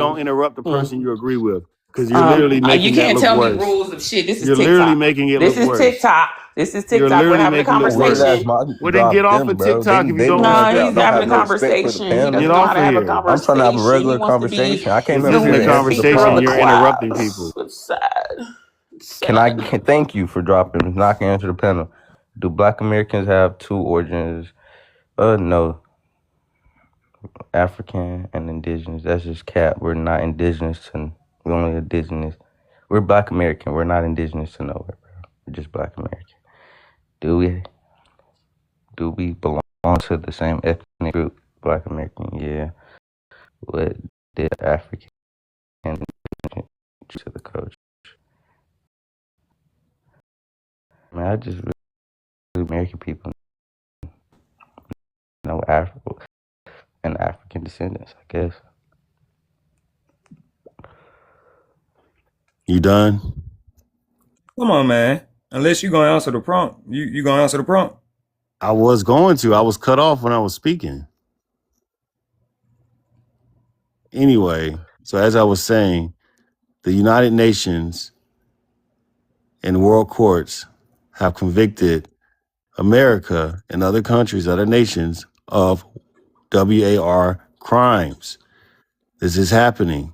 don't Mm. interrupt the Mm. person you agree with, because you're literally You making that can't look tell me worse. rules of shit. This is You're literally TikTok. making it This look is worse. TikTok. This is You're TikTok. We're literally having a making The it word worse. ass conversation. mob Well, then drop get off them, of bro. They TikTok if you they don't don't want to have No, speak he's don't no having have a no more. respect for the conversation. He panel. Get doesn't know how off to of have a here. I'm trying to have a conversation. He regular wants to be conversation. I came This in isn't a here to the answer the speaker of conversation. the panel. You're interrupting class. people. It's sad. It's Can I sad. thank you for dropping? Not can answer the panel. Do Black Americans have two origins? No. African and indigenous. That's just cap. We're not indigenous to. We're only indigenous. We're Black American. We're not indigenous to nowhere, bro. We're just Black American. Do we belong to the same ethnic group? Black American, yeah. What did African to the coach? Man, I just really American people know Africa and African descendants, I guess. You done? Come on, man. Unless you gonna answer the prompt, you gonna answer the prompt. I was going to. I was cut off when I was speaking. Anyway, so as I was saying, the United Nations and world courts have convicted America and other countries, other nations of WAR crimes. This is happening.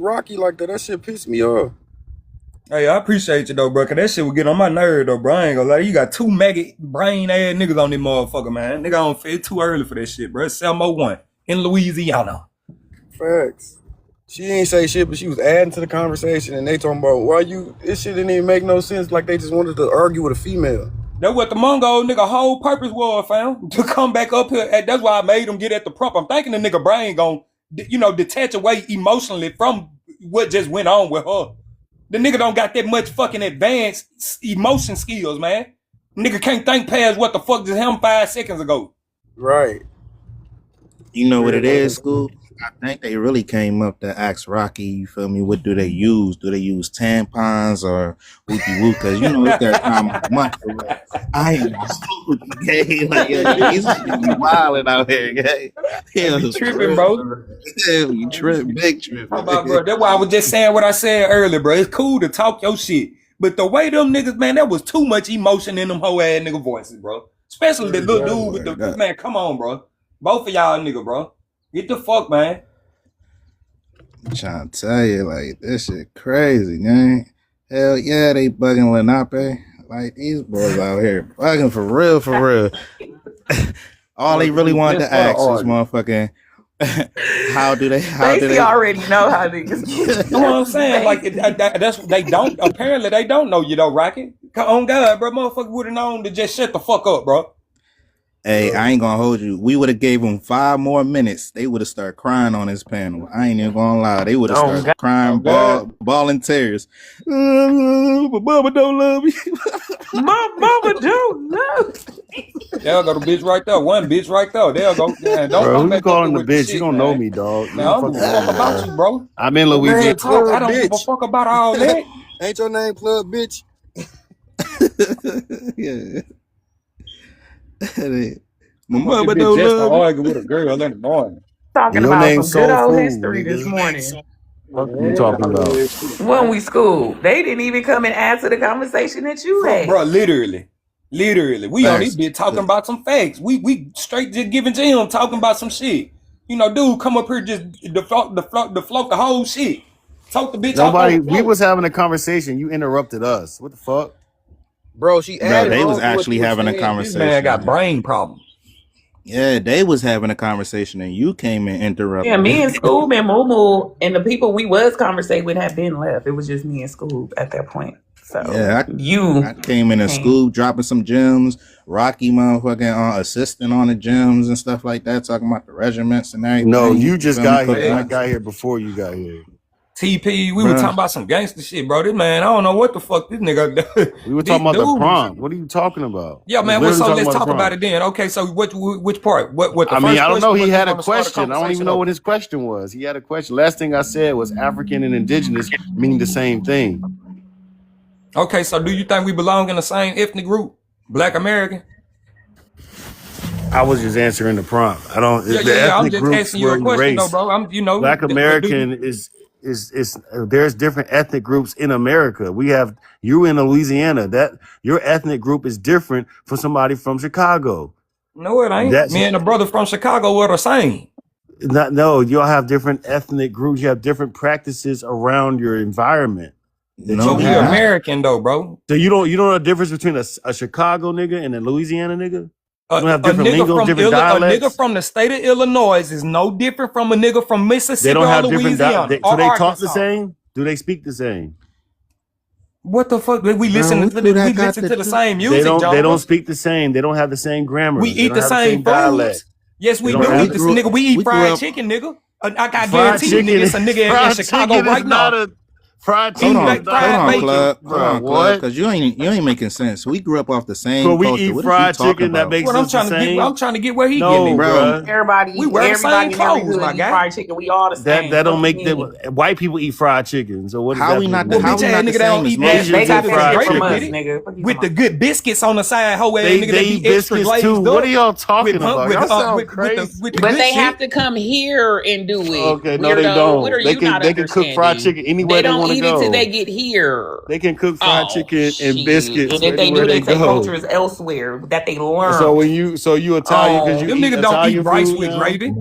Rocky like that. That shit pissed me off. Hey, I appreciate you though, bro. Cause that shit would get on my nerve though, bro. I ain't gonna lie. You got two maggot brain ass niggas on this motherfucker, man. Nigga don't fit too early for that shit, bro. It's Selma 1 in Louisiana. Facts. She ain't say shit, but she was adding to the conversation, and they talking about why you. This shit didn't even make no sense. Like they just wanted to argue with a female. That's what the Mongo nigga whole purpose was, fam. To come back up here. That's why I made him get at the prompt. I'm thinking the nigga brain gon', detach away emotionally from what just went on with her. The nigga don't got that much fucking advanced emotion skills, man. Nigga can't think past what the fuck just happened 5 seconds ago. Right. You know what it is, school? I think they really came up to ask Rocky, you feel me? What do they use? Do they use tampons or whoopie whoop? Because you know it's that time of the month. I ain't gay. Like, yeah, these niggas be wilding out here, gay. They Yeah, be for tripping, real, bro. bro. Yeah, you trip, big trip. How about, bro? That's why I was just saying what I said earlier, bro. It's cool to talk your shit. But the way them niggas, man, that was too much emotion in them whole ass nigga voices, bro. Especially the little dude with the, man, come on, bro. Both of y'all nigga, bro. Get the fuck, man. I'm trying to tell you, like, this shit crazy, man. Hell yeah, they bugging Lenape. Like, these boys out here bugging for real, for real. All they really wanted to ask was motherfucking, how do they already know how niggas You know what I'm saying? Like, that's they don't, apparently they don't know you though, Rocky. On God, bro, motherfucker would have known to just shut the fuck up, bro. Hey, I ain't gonna hold you. We would have gave them 5 more minutes. They would have started crying on this panel. I ain't even gonna lie. They would have started crying, bawling tears. But mama don't love me. My mama don't know. There go the bitch right there. One bitch right there. There go. Man, don't Bro, come who you back up calling here the with the bitch? shit, You don't man. know me, dog. Man, I don't give a fuck about you, bro. I'm in Real Louisiana. talk. I don't give a fuck about all that. Ain't your name Plug, bitch? Yeah. My My mama mama don't don't just to love me. argue with a girl in the morning. Talking Your about name's some good Soul old Food, history this nigga. morning. What you talking about? When we school, they didn't even come and answer the conversation that you had. Bro, literally. We on this Facts. bitch talking about some facts. We straight just giving to him talking about some shit. You know, dude, come up here just float the whole shit. Talk the bitch off on Nobody. the We float. was having a conversation. You interrupted us. What the fuck? Bro, she Bro, added they was on to what actually you were having a saying. This man got conversation. brain problems. Yeah, they was having a conversation and you came and interrupted. Yeah, me and Scoob and Moo and the people we was conversating with had been left. It was just me and Scoob at that point. So Yeah, I came in a school dropping some gems, Rocky motherfucking assisting on the gems and stuff like that, talking about the regiments and everything. No, you just feel me? got here. I got here before you got here. TP, we were talking about some gangster shit, bro. This man, I don't know what the fuck this nigga. We were talking about the prompt. What are you talking about? Yeah, man. Well, so let's talk about it then. Okay, so which part? What? The I mean, first I don't know. He had a to start question. I don't even know what his question was. He had a question. Last thing I said was African and indigenous mean the same thing. Okay, so do you think we belong in the same ethnic group? Black American? I was just answering the prompt. I don't. Yeah. I'm Ethnic just groups asking you were a question, though, erased. bro. I'm, Black American is there's different ethnic groups in America. We have you in Louisiana. That your ethnic group is different from somebody from Chicago. No, it ain't. Me and a brother from Chicago were the same. No, you all have different ethnic groups. You have different practices around your environment. No, we American though, bro. So you don't know the difference between a Chicago nigga and a Louisiana nigga? You don't have different lingo, different dialects? A nigga from the state of Illinois is no different from a nigga from Mississippi They don't have or different Louisiana. so they talk Arkansas. the same? Do they speak the same? What the fuck? We listen to the same music, They don't speak the same. They don't have the same grammar. We eat the same foods. Yes, we do. Nigga, we eat fried chicken, nigga. I guarantee you, nigga, it's a nigga in Chicago right now. Fried chicken. Hold on, Club. Hold on, Club. Because you ain't making sense. We grew up off the same culture. We eat fried chicken. That makes sense. I'm trying to get where he getting, bro. Everybody, we wear the same clothes, my guy. Fried chicken. We all the same. That don't make them. White people eat fried chicken. So what? How we not? How we not the same? They got that from us, nigga. With the good biscuits on the side, whole ass nigga. They eat biscuits too. What are y'all talking about? Y'all sound crazy. But they have to come here and do it. Okay, no, they don't. What are you not They can cook fried chicken anywhere they want to go. They don't eat it till they get here. They can cook fried chicken and biscuits. And if they do, they say culture is elsewhere that they learn. So you Italian because you them eat niggas don't Italian eat rice food with now? gravy.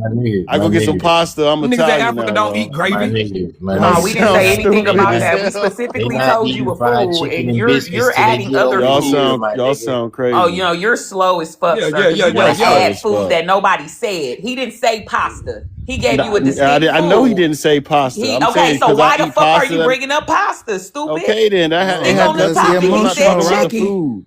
I go get some pasta. I'm them Italian niggas in Africa now, don't eat gravy. No, we didn't say anything about that. We specifically told you a food, and you're adding other food. Y'all sound crazy. Oh, you're slow as fuck. Yeah. Add food that nobody said. He didn't say pasta. He gave you a distinct food. I know he didn't say pasta. So why the fuck are you bringing up pasta, stupid? Okay, then. It had nothing to do with emotional chicken.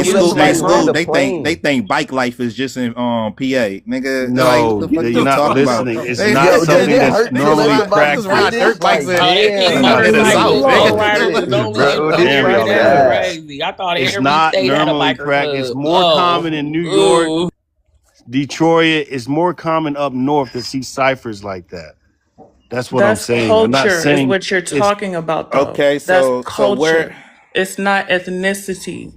in we live school, in in like school, land they of think plain. bike life is just in PA, nigga. Like, what No, the fuck you're you not talking about? listening. It's They, not Yo, does something it nigga, that's hurt to normally live about just to ride say dirt this? practiced. bikes Like, They think in damn. the motorcycle south, low nigga. riders is only Bro, in damn Oakland. y'all That's guys. crazy. I thought It's every not state had a normally biker practiced. It's club. more common in New York, Oh, ooh. Detroit. It's more common up north to see ciphers like that. That's what I'm That's saying. I'm not culture, is saying what you're it's talking about, though. Okay, That's so where? culture. It's not ethnicity.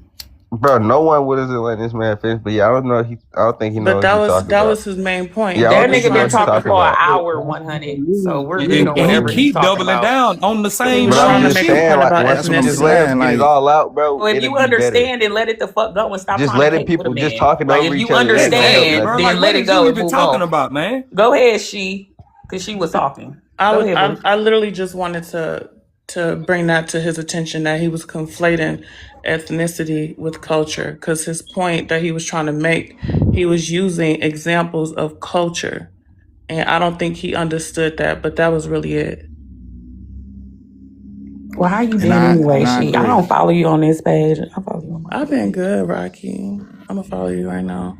Bro, no one would have let this man finish. But yeah, I don't think he But knows what he's talking that about. was his main point. Yeah, I He don't That was think he nigga knows been trying what he's to talking talking for an about. hour, 100. So we're Yeah, good And on he whatever he's keep talking doubling about. down on the he same was But dumb trying I'm to just make a shit. saying, point like, about once that's we what I'm just let ethnicity. him saying. get it Like, all out, bro, Well, if it'll you be better. understand, then let it the fuck go and stop Just trying to letting cape with a people just man. talking Like over if each you other ain't gonna help Exactly, understand, bro. nothing. then Like, let what it is go you and even move talking on. about, man? Go ahead, because she was talking. Go ahead, boo. I literally just wanted to bring that to his attention that he was conflating ethnicity with culture, because his point that he was trying to make, he was using examples of culture, and I don't think he understood that, but that was really it. Well, how you and been anyway, I she? I agree. don't follow you on this page. I follow you on my I've been page. good, Rocky. I'm gonna follow you right now.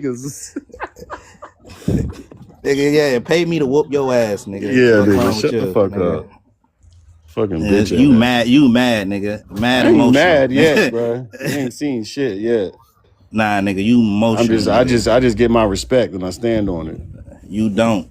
niggas. Nigga, yeah, pay me to whoop your ass, nigga. Yeah, Fuck nigga, wrong with shut the you, fuck nigga. up. Fucking Yeah, bitch ass. you mad, nigga. Mad I ain't emotional. mad yet, bro. You ain't seen shit yet. Nah, nigga, you emotional, I nigga. just get my respect and I stand on it. You don't.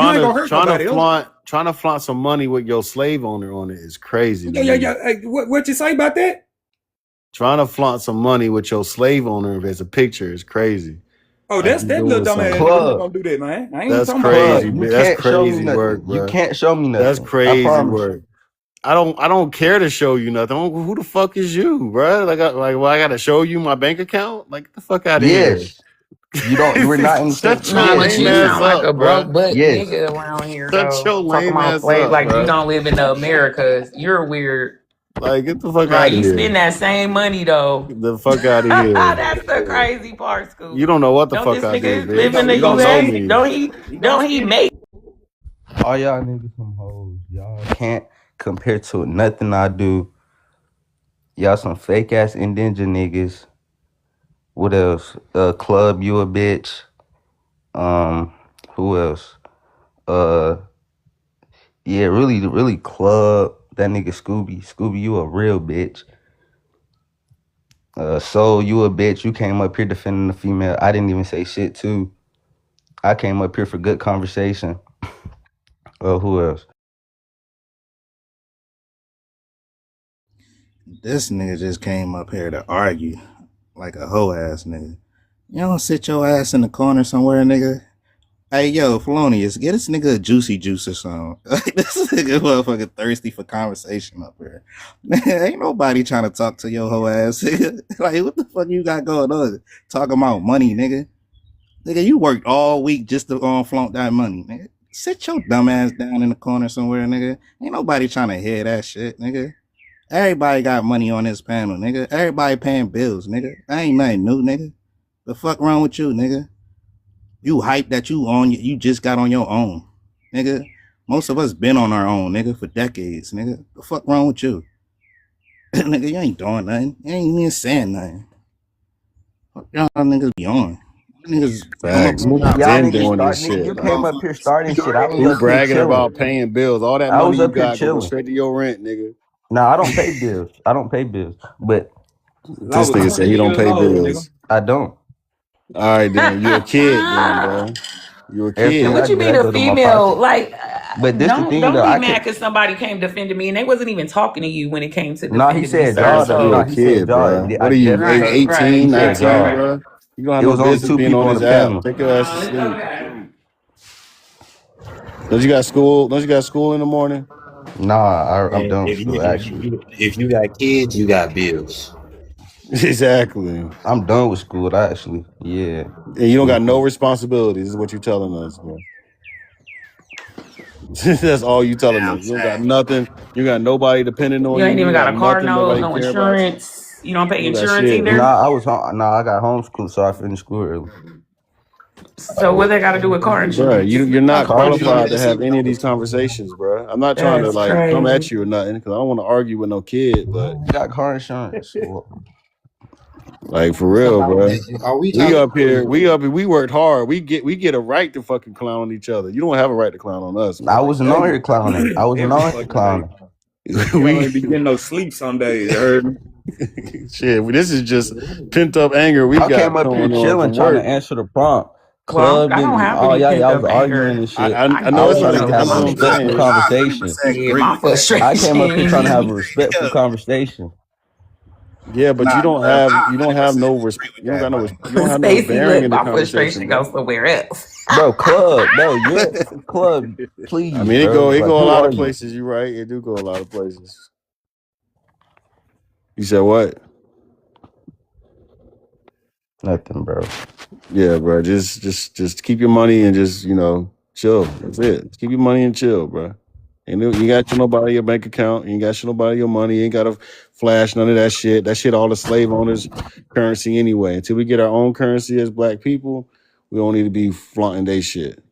You ain't gonna hurt nobody else. trying to flaunt some money with your slave owner on it is crazy. Yeah. Hey, what you say about that? Trying to flaunt some money with your slave owner as a picture is crazy. Oh, that's that little dumb ass nigga who gonna do that, man. I ain't That's talking crazy. about That's crazy work, bro. You can't show me nothing. That's crazy work. I don't care to show you nothing. Who the fuck is you, bro? I gotta show you my bank account? Like, get the fuck out of here. You don't. We're not in the same. Nah, but you sound like a broke bro. butt nigga around here, though. Shut your Talking lame about ass slave up, like bro. you don't live in the Americas. You're weird. Like, get the fuck Nah, out of you here. spend that same money though. Get the fuck out of here. That's the crazy part, Scooby. You don't know what the Don't fuck this I nigga do, live in bitch. the You don't know US? me. Don't he make? All y'all niggas some hoes. Y'all can't compare to nothing I do. Y'all some fake ass indigenous niggas. What else? Club, you a bitch. Who else? Yeah, really Club. That nigga Scooby. Scooby, you a real bitch. Soul, you a bitch. You came up here defending the female. I didn't even say shit too. I came up here for good conversation. Who else? This nigga just came up here to argue like a hoe ass nigga. You don't sit your ass in the corner somewhere, nigga. Hey, yo, Felonious, get this nigga a juicy juice or something. Like, this nigga motherfucking thirsty for conversation up here. Man, ain't nobody trying to talk to your hoe ass, nigga. Like, what the fuck you got going on? Talking about money, nigga. Nigga, you worked all week just to flaunt that money, nigga. Sit your dumb ass down in the corner somewhere, nigga. Ain't nobody trying to hear that shit, nigga. Everybody got money on this panel, nigga. Everybody paying bills, nigga. That ain't nothing new, nigga. The fuck wrong with you, nigga? You hype that you just got on your own, nigga. Most of us been on our own, nigga, for decades, nigga. The fuck wrong with you? Nigga, you ain't doing nothing. You ain't even saying nothing. Fuck y'all niggas be on. Niggas come up Facts. on We top Y'all been talking niggas shit doing about this start, some nigga. shit, You other bro. came up here motherfuckers. starting shit. I was Who up here bragging chilling. about paying bills? All that I money was you up here got go chilling. straight to your rent, nigga. No, I don't pay bills. I don't pay bills, but I This was nigga 20 said he don't years pay old, nigga. bills. I don't. All right, then. You a kid then, bro. You a Everything kid. I What you get, mean I a go to my female? pocket. Like, But this the thing don't though. be I mad could. because somebody came defending me and they wasn't even talking to you when it came to No, he defending me, said sir. y'all Nah, though. you No, a So, he said kid, y'all. bro. What I are you, definitely right, heard. right, He 18, said right, 19, y'all. right. bro? You don't have It no was only business two being people on on the this app. panel. Take your ass to It's sleep. okay. Don't you got school? Don't you got school in the morning? Nah, I'm And done with school. Actually, if you got kids, you got bills. Exactly. I'm done with school. Actually, yeah. And you don't got no Mhm. responsibilities, is what you're telling us, bro. That's all you telling us. Damn You don't got fast. nothing. You got nobody depending on You you. ain't You even got got a car nothing. note, Nobody no care about you. insurance. You don't pay You don't got insurance shit. either. Nah, I got homeschooled, so I finished school early. So what they got to do with car Bro, insurance? you're not Car qualified to insurance. have any of these conversations, bro. I'm not trying to That's like come crazy. at you or nothing because I don't want to argue with no kid, but I got car insurance. like for real, bro. Are we talking? We worked hard. We get a right to fucking clown on each other. You don't have a right to clown on us, I bro. wasn't on here clowning. I wasn't Every on here fucking day. clowning. You don't we even be getting no sleep some days, you heard me? shit. This is just pent up anger we I came got up here going on chilling, from trying to work. answer the prompt. Well, Clubbed I don't and have all any y'all, pent y'all was up arguing anger. and shit. I I I know was it's gave trying not. to enough That's have a what money. I'm respectful saying. I conversation. 100% Yeah, agree my with that. I came up here trying to have a frustration. respectful Yeah. conversation. Yeah, but Nah, you I don't 100% have agree with you don't that, got no buddy. you don't have no Stacy, bearing let in the my conversation, frustration go bro. somewhere else. Bro, club, bro, you're club, I please, mean, bro. it Like, go a who lot are of you? places. You're right. It do go a lot of places. You said what? Nothing, bro. Yeah, bro. Just keep your money and just chill. That's it. Just keep your money and chill, bro. And you got to nobody your bank account. You ain't got to nobody your money. You ain't got to flash none of that shit. That shit all the slave owners' currency anyway. Until we get our own currency as black people, we don't need to be flaunting they shit.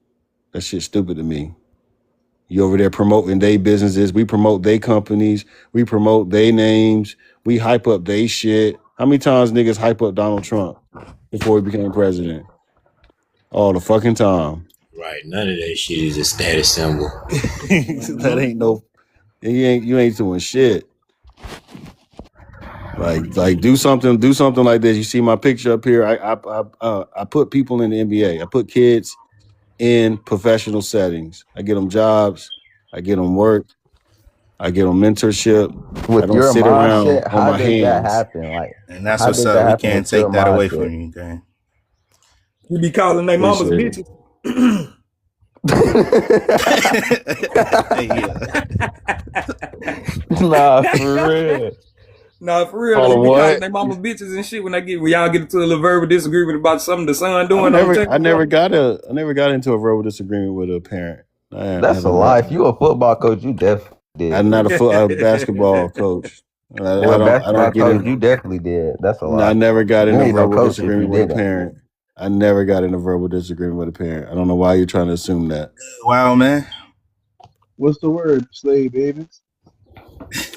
That shit's stupid to me. You over there promoting they businesses. We promote they companies. We promote they names. We hype up they shit. How many times niggas hype up Donald Trump before he became president? All the fucking time. Right. None of that shit is a status symbol. That ain't no. You ain't doing shit. Like do something like this. You see my picture up here. I put people in the NBA. I put kids in professional settings. I get them jobs. I get them work. I get them mentorship. I With don't your sit around mindset, on how my does that hands. happen? Like, And that's how what's does up. that We happen can't with your take that away from mindset? you, okay? You be calling their mamas Appreciate it. bitches. Hey, Nah, for real. Nah, for real, Call they them be calling what? their mama bitches and shit when when y'all get into a little verbal disagreement about something the son I doing on the never I tennis never court. got into a verbal disagreement with a parent. I That's a haven't lie. had. If you a football coach, you definitely did. I'm not a basketball coach. Well, I don't basketball get coach, in. you definitely did. That's a No, I lie. never got You in a ain't no verbal coach if you disagreement with a didn't. parent. I never got in a verbal disagreement with a parent. I don't know why you're trying to assume that. wow, man. What's the word, slave babies?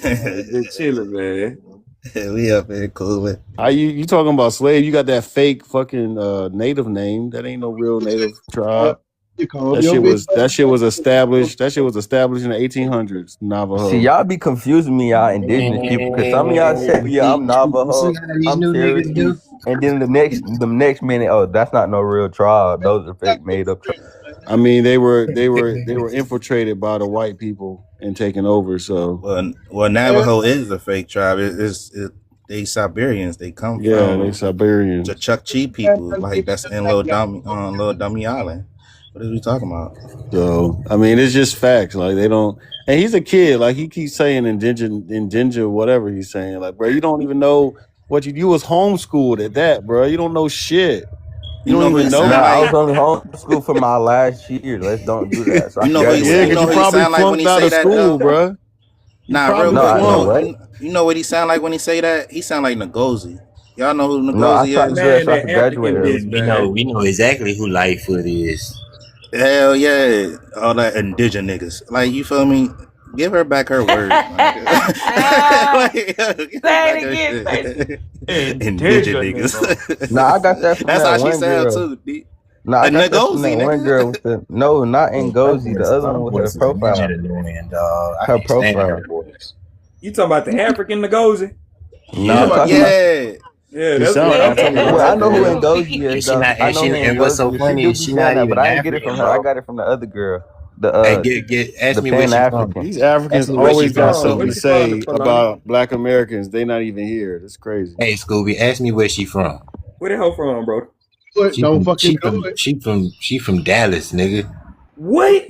Hey, just chilling, man. We up here cool with. How you talking about slave? You got that fake fucking native name. That ain't no real native tribe. You call them your big That shit was brother. established. That shit was established in the 1800s. See, Navajo. y'all be confusing me, y'all indigenous people, because some of y'all say, You yeah, see, I'm you see Navajo, how these I'm new niggas Cherokee, do? and then the next minute, oh, that's not no real tribe. Those are fake made up tribes. I mean, they were infiltrated by the white people and taken over. So Well, And Navajo is a fake tribe. They Siberians. They come yeah, they from the Siberians. Chukchi people. Like that's in Little Dummy Island. What are we talking about? So I mean, it's just facts. Like they don't. And he's a kid. Like he keeps saying indigenous, whatever he's saying. Like, bro, you don't even know what you was homeschooled at that, bro. You don't know shit. You You don't know who he even No, sound know. I like? was only homeschooled for my last year. Let's don't do that. So I You can know who he Yeah, graduate you because know you who early. he probably sound like when flunked he out say of that school, though? bro. You Nah, real probably No, quick. I know flunked. what? You know what he sound like when he say that? He sound like Ngozi. Y'all know who No, I Ngozi tried to is? do that Man, so I that could graduate African bitch, early. man. We know exactly who Lightfoot is. Hell yeah, all that indigenous niggas. Like you feel me? Give her back her word, my nigga. Say Like, give her back it her again, Stacy. shit. Indigenous Indigenous nigga. No, I got that niggas. from That's that how she one sound girl. too. B. No, A I got that from Ngozi, that one nigga. girl with the no, not Ngozi. The other Her one with her voice is a midget profile. annoying, dog. I Her can't stand her profile. voice. You talking about the African Ngozi? No, You I'm talking Yeah, about talking he? about. yeah. Yeah, He that's who sound I'm talking African Well, I about. know who American. Ngozi is though. I know who Ngozi is. She do be She saying not that, but even I ain't get it from African, her. I bro. got it from the other girl, Hey, the ask the me where Pan she from. African. These Ask Africans me where Where she she always got from, from? something Where to Scooby. she from, say Paloma? about Black Americans. They not even here. That's crazy. Hey, Scooby, ask me where she from. Where the hell from, bro? but don't fucking do it. She from Dallas, nigga. What?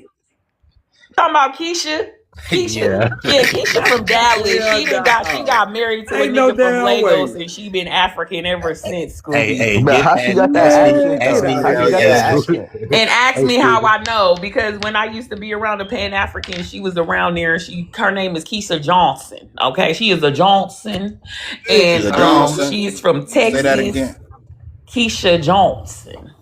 Talking about Keisha. Keisha, Yeah. yeah, Keisha from Dallas. Hell She no. got married to a Ain't no nigga from damn Lagos, way. and she been African ever since. Hey, Scooby. hey, But how she got that Man, accent get though? out How of she Hell got here. yeah, that Scooby. accent? And ask Hey, me how Scooby. I know, because when I used to be around the Pan African, she was around there. Her name is Keisha Johnson. Okay, she is a Johnson, and Yeah, Keisha. Johnson. she's from Say that Texas. again. Keisha Johnson.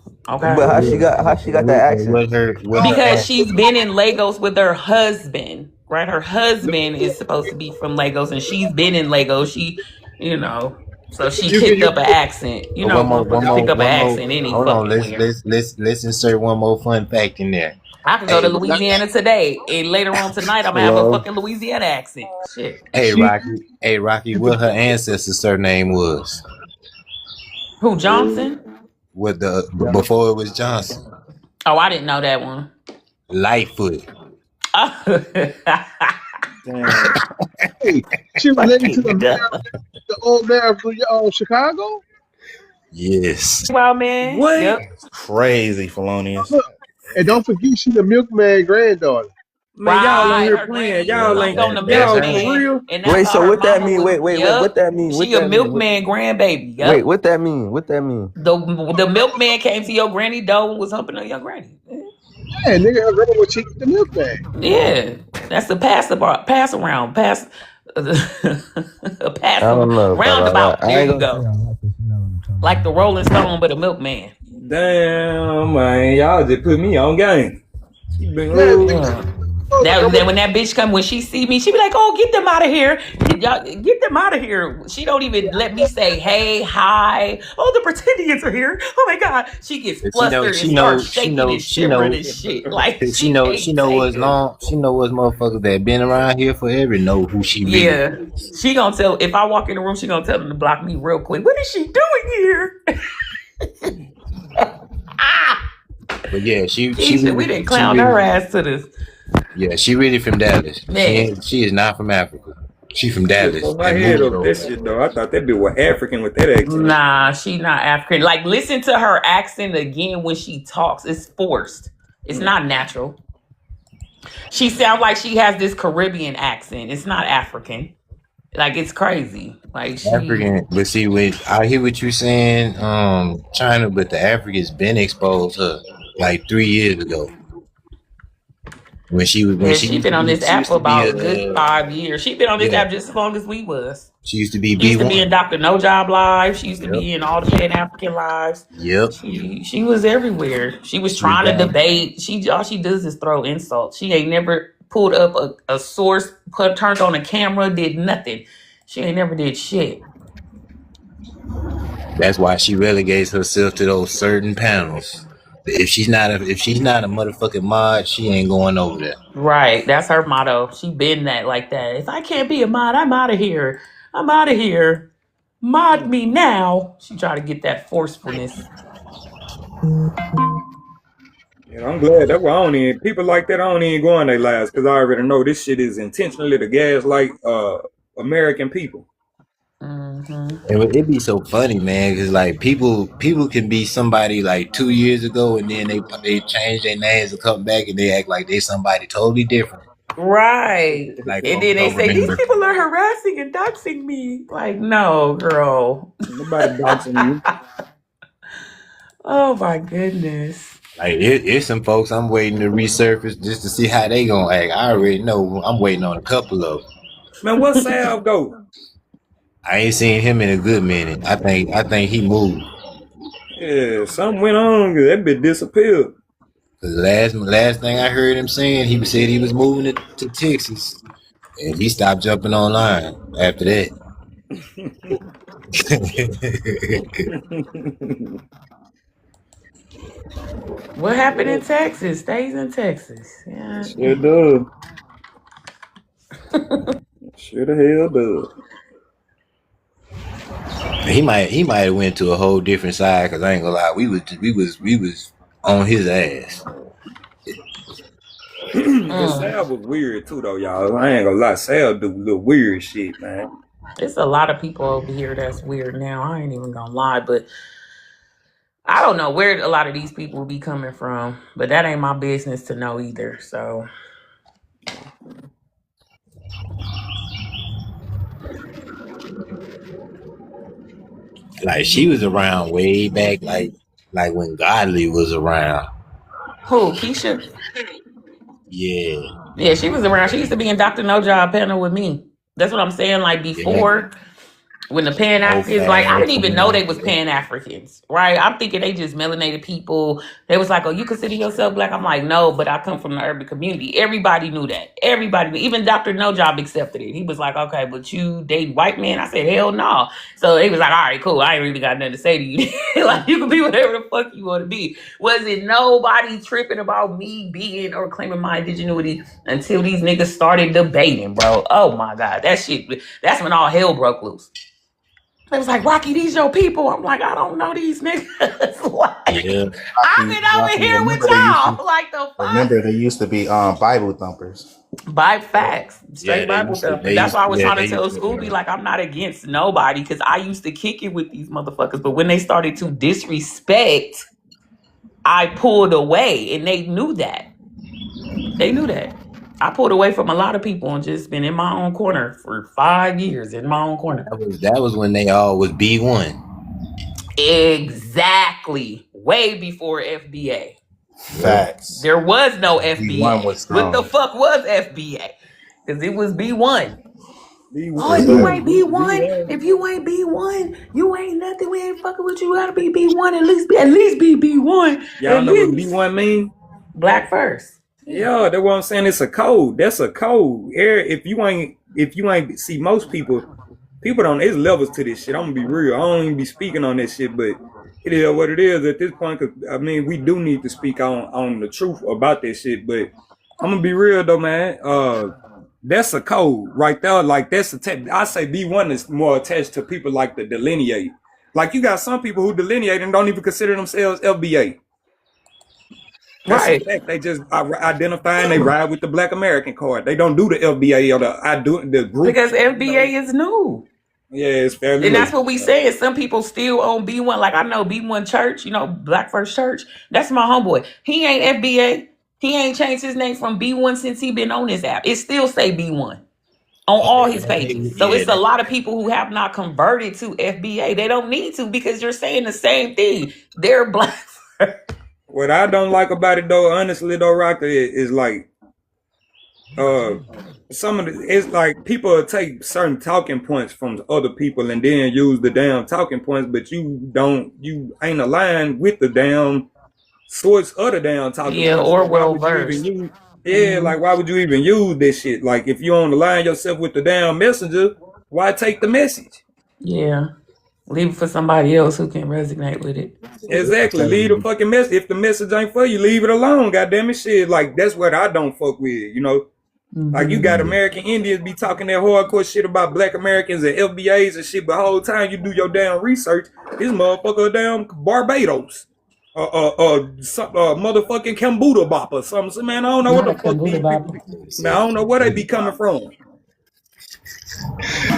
But Okay, how she got that accent? What her because accent? she's been in Lagos with her husband. Right, her husband is supposed to be from Lagos, and she's been in Lagos. You know, so she You can picked you up an accent. You know, One motherfuckers more, pick up an one more. accent any Hold on, fucking where. let's insert one more fun fact in there. I can go to Hey, Louisiana today, and later on tonight, I'm gonna have a Hello. fucking Louisiana accent. Shit. she Rocky, what her ancestor's surname was? Who, Johnson? What before it was Johnson? Oh, I didn't know that one. Lightfoot. Damn. hey, she related to the Fucking mayor, duh. the old mayor of Chicago. Yes. Well, man. What? Yep. Crazy felonious. Look, and don't forget she's the milkman granddaughter. Man, y'all on Right. here Her playing. granny Yeah, Y'all sucked ain't. on the Y'all for milkman, real? and that's Wait, how so her what that mama mean? was. Wait, what Yep. that mean? What She a that mean? milkman grandbaby. Wait, Yep. what that mean? What that mean? The milkman came to your granny door and was humping on your granny. Yeah, nigga, her grandma was cheating the milkman. Yeah. That's the pass around. A I don't know about all that. roundabout. I There ain't you gonna say go. I like it. She never gonna tell me Like the nothing. Rolling Stone, but a milkman. Damn, man. Y'all just put me on game. She been Yeah, ooh. nigga, Yeah. her That grandma then when that bitch come, when she see me, she be like, "Oh, get them out of here! Get them out of here!" She don't even let me say, "Hey, hi." Oh, the pretendians are here. Oh my god, she gets She flustered and starts shaking and shivering and shit. Like she She can't know take what's it. long. She know what's motherfuckers that been around here forever know who she really Yeah, is. she gonna tell if I walk in the room, she gonna tell them to block me real quick. What is she doing here? Ah, But yeah, Keisha, we didn't clown her ass to this she really from Dallas. man. She is not from Africa. She from Shit Dallas for my and head moved up over that there. shit though. I thought that bitch was African with that accent. Nah, she not African. Like, listen to her accent again when she talks. It's forced. It's not natural. She sounds like she has this Caribbean accent. It's not African. Like, it's crazy. Like she, African, but see, I hear what you saying, China, but the Africans been exposed her like 3 years ago when yeah, she been on this she app used for to be about a good 5 years. She been on this yeah, app just as long as we was. she used to be She used to be in B1. Dr. No Job Live. She used to Yep, be in all the Pan African lives. yep. She was everywhere. She was She was trying to down. debate. All she does is throw insults. She ain't never pulled up a source, turned on a camera, did nothing. She ain't never did shit. That's why she relegates herself to those certain panels. If she's not a motherfucking mod, she ain't going over there. Right. That's her motto. She been that like that. If I can't be a mod, I'm out of here. I'm out of here. Mod me now. She try to get that forcefulness. And I'm glad. That's why I don't even, people like that, I don't even go on their lives because I already know this shit is intentionally to gaslight American people. Mm-hmm. It be so funny, man, because like people can be somebody like 2 years ago, and then they change their names and come back and they act like they somebody totally different. Right. Like And folks then they don't say, these remember. people are harassing and doxing me. Like, no, girl. Nobody doxing you. Oh my goodness. Like it's some folks I'm waiting to resurface just to see how they gonna act. I already know. I'm waiting on a couple of them. Man, what's Sav go? I ain't seen him in a good minute. I think he moved. Yeah, something went on. That bitch disappeared. Cause last thing I heard him saying, he said he was moving to Texas, and he stopped jumping online after that. What happened in Texas stays in Texas. Yeah. Sure does. Sure the hell does. He might have went to a whole different side. Cause I ain't gonna lie, we was on his ass. But Mm. Sal was weird too, though, y'all. I ain't gonna lie. Sal do little weird shit, man. It's a lot of people over here that's weird now. I ain't even gonna lie, but I don't know where a lot of these people be coming from. But that ain't my business to know either. So Like she was around way back, like when Godly was around. who? Keisha? Yeah, Yeah, she was around. She used to be in Dr. No Job panel with me. That's what I'm saying. Like yeah. before, when the Pan Whole Africans, like I fast. didn't even know they was Pan Africans, right? I'm thinking they just melanated people. They was like, "Oh, you consider yourself black?" I'm like, "No, but I come from the urban community." Everybody knew that. Everybody knew. Even Dr. No Job accepted it. He was like, "Okay, but you date white men?" I said, "Hell no." So he was like, "All right, cool. I ain't really got nothing to say to you. Like you can be whatever the fuck you want to be." Was it nobody tripping about me being or claiming my indigeneity until these niggas started debating, bro? Oh my god, that shit. That's when all hell broke loose. They was like, Rocky, these your people. I'm like, I don't know these niggas. Like, Yeah, I've Rocky, been over Rocky, here with remember y'all. Like the fuck? they used to be Bible thumpers. By facts, yeah. straight Bible stuff. And They that's used why I was yeah, trying they to tell used to. Scooby, like, I'm not against nobody because I used to kick it with these motherfuckers. But when they started to disrespect, I pulled away and they knew that. They knew that. I pulled away from a lot of people and just been in my own corner for 5 years in my own corner. That was when they all was B1. Exactly. Way before FBA. Yep. Facts. There was no B1 FBA. was What the strong. fuck was FBA? Because it was B1. Oh, if you ain't Exactly. B1, if you ain't B1, you ain't nothing. We ain't fucking with you. You gotta be B1 at least be B1 Y'all at know what least. B1 mean? Black first. Yeah. Yeah, that's what I'm saying. It's a code. That's a code. If you ain't see most people don't. There's levels to this shit. I'm gonna be real. I don't even be speaking on this shit, but it is what it is at this point. Cause I mean, we do need to speak on the truth about this shit. But I'm gonna be real though, man. That's a code right there. Like that's I say B1 is more attached to people like the delineate. Like you got some people who delineate and don't even consider themselves FBA. That's a Right. fact. They just identify and they ride with the Black American card. They don't do the FBA or the Because groups. FBA is new. Yeah, it's fairly And that's new. what we saying. Some people still own B1. Like I know B1 Church, Black First Church. That's my homeboy. He ain't FBA. He ain't changed his name from B1 since he been on this app. It still say B1 on all his pages. So Yeah, it's a lot of people who have not converted to FBA. They don't need to because you're saying the same thing. They're black. What I don't like about it though, honestly though, Rocker, is like some of it's like people take certain talking points from other people and then use the damn talking points, but you ain't aligned with the damn source of the damn talking Yeah, points. So or why well would you even versed. use yeah, Mm-hmm. like why would you even use this shit? Like if you don't align yourself with the damn messenger, why take the message? Yeah. Leave it for somebody else who can resonate with it. I'm Exactly. telling Leave the you. fucking message. If the message ain't for you, leave it alone. Goddamn it, shit. Like that's what I don't fuck with. Like you Mm-hmm. got American Indians be talking that hardcore shit about Black Americans and FBAs and shit, but the whole time you do your damn research, this motherfucker damn Barbados. motherfucking Kambuda bop or something. So, man, I don't know what Not the a fuck Kambuda these people. Baba. Man, I don't know where they be coming from.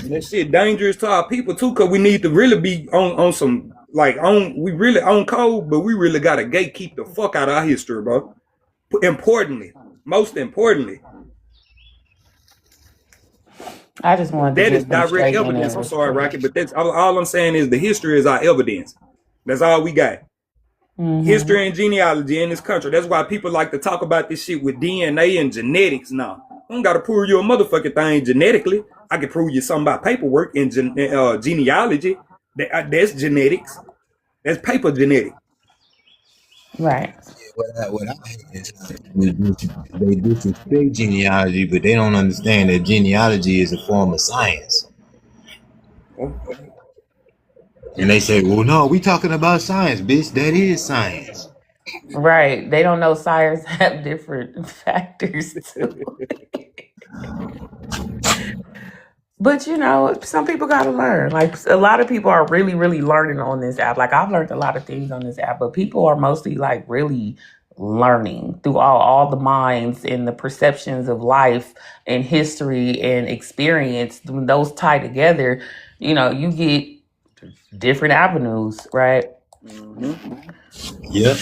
And that shit dangerous to our people too, cause we need to really be on some like on we really on code, but we really gotta gatekeep the fuck out of our history, bro. Importantly, most importantly, I just wanted to that is get some direct straight evidence. I'm answers. sorry, Rocket, but that's all I'm saying is the history is our evidence. That's all we got. Mm-hmm. History and genealogy in this country. That's why people like to talk about this shit with DNA and genetics now. I don't gotta prove you a motherfucking thing genetically. I can prove you something about paperwork and genealogy. That's genetics. That's paper genetic. Right. What I hate is they disrespect genealogy, but they don't understand that genealogy is a form of science. Oh, And they say, well, no, we talking about science, bitch. That is science. Right. They don't know sires have different factors too. But you know, some people gotta learn. Like a lot of people are really, really learning on this app. Like I've learned a lot of things on this app, but people are mostly like really learning through all the minds and the perceptions of life and history and experience. When those tie together, you know, you get different avenues, right? mm-hmm. Yep.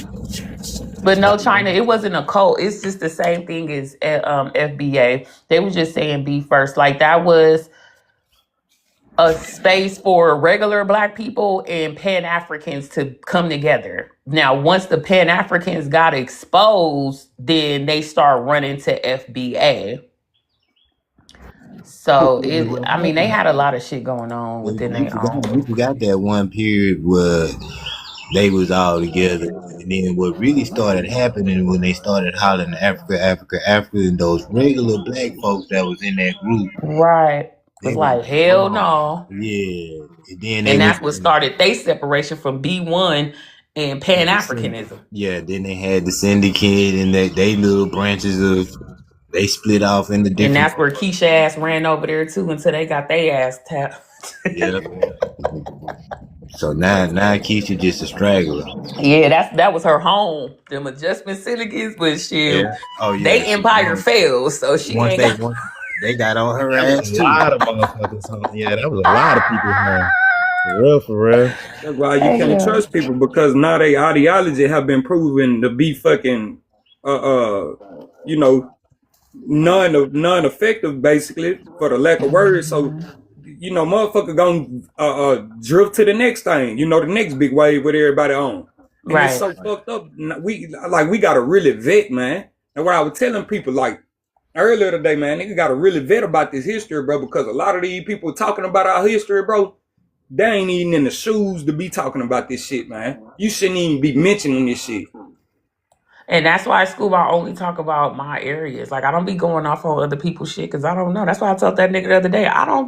But no, China, it wasn't a cult. It's just the same thing as FBA. They were just saying be first. Like that was a space for regular black people and Pan Africans to come together. Now, once the Pan Africans got exposed, then they start running to FBA. So I mean, they had a lot of shit going on within their own You group. forgot that one period where they was all together. And then what really started happening when they started hollering Africa, Africa, Africa, and those regular black folks that was in that group, Right. they Was was like, like, hell oh, no. yeah. And then they And went that's what started they separation from B1 and Pan Africanism. yeah, then they had the syndicate and they little branches of they split off into And different. that's where Keisha ass ran over there too until they got their ass tapped. Yeah. So now Keisha just a straggler. Yeah, that was her home. Them adjustment silicones, but shit, Yeah. Oh yeah. they empire failed, so she Once ain't got. they got on her That was ass a too. lot of motherfuckers. Yeah, that was a lot of people, man. For real, for real. That's why you Hey, can't yeah. trust people because now their ideology have been proven to be fucking you know, non-effective basically for the lack of words. So Mhm. you know, motherfucker gonna drift to the next thing. You know, the next big wave with everybody on, and it's Right. so fucked up. We gotta really vet, man. And what I was telling people like earlier today, man, nigga gotta really vet about this history, bro, because a lot of these people talking about our history, bro, they ain't even in the shoes to be talking about this shit, man. You shouldn't even be mentioning this shit. And that's why at school I only talk about my areas. Like I don't be going off on other people's shit because I don't know. That's why I told that nigga the other day.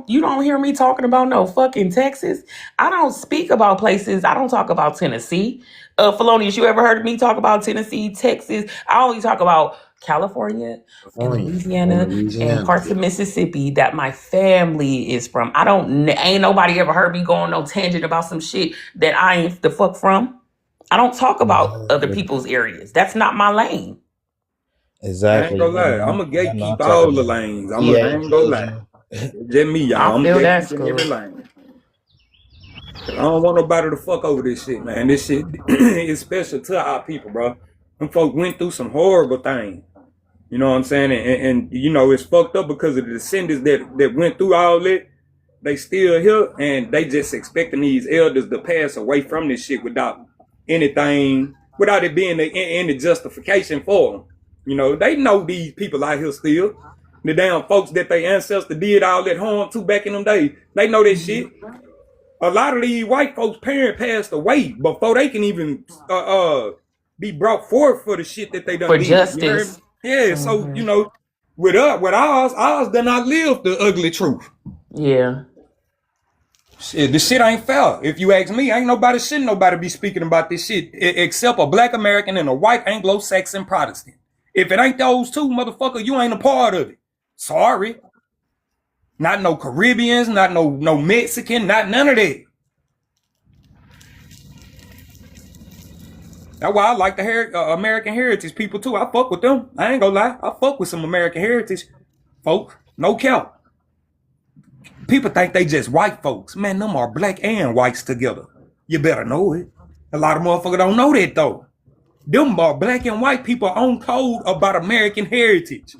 You don't hear me talking about no fucking Texas. I don't speak about places. I don't talk about Tennessee. Felonious, you ever heard of me talk about Tennessee, Texas? I only talk about California and California and Louisiana and Louisiana. parts of Mississippi that my family is from. Ain't nobody ever heard me go on no tangent about some shit that I ain't the fuck from. I don't talk about other people's areas. That's not my lane. I ain't Exactly. gonna You lie. know, I'm a I know. gatekeep I'm talking all the about lanes. I PA, ain't gonna lie. Georgia. Just me, I y'all. I'm feel that, gatekeeping every school. lane. Cause I don't want nobody to fuck over this shit, man. This shit is special to our people, bro. Them folk went through some horrible things. You know what I'm saying? And you know, it's fucked up because of the descendants that went through all that. They still here and they just expecting these elders to pass away from this shit without anything, without it being any justification for them. You know, they know these people out here still. The damn folks that their ancestors did all that harm to back in them days. They know that shit. A lot of these white folks' parents passed away before they can even be brought forth for the shit that they done For did. You heard me? justice. Yeah, so you Hmm. know, with ours did not live the ugly truth. Yeah. Shit, this shit ain't fair. If you ask me, ain't nobody be speaking about this shit except a black American and a white Anglo-Saxon Protestant. If it ain't those two, motherfucker, you ain't a part of it. Sorry. Not no Caribbeans, not no Mexican, not none of that. That's why I like the American heritage people too. I fuck with them. I ain't gonna lie. I fuck with some American heritage folks. No cap. People think they just white folks. Man, them are black and whites together. You better know it. A lot of motherfuckers don't know that though. Them are black and white people on code about American heritage.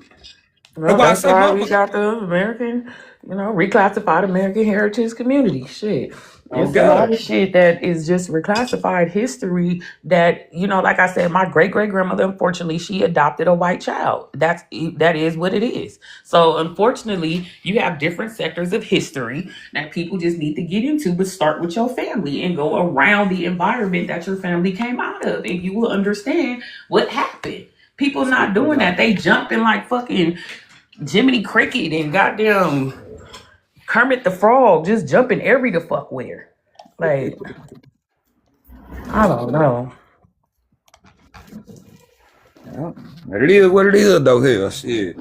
Well, That's why I that's say why we motherfucker. got the American, reclassified American Heritage Community. Shit. Oh It's a lot God. of shit that is just reclassified history that, like I said, my great great grandmother, unfortunately, she adopted a white child. That is what it is. So unfortunately, you have different sectors of history that people just need to get into, but start with your family and go around the environment that your family came out of, and you will understand what happened. People not doing that. They jumping like fucking Jiminy Cricket and goddamn Kermit the Frog, just jumping every the fuck where. Like, I don't know. Well, it is what it is though. Hell, shit.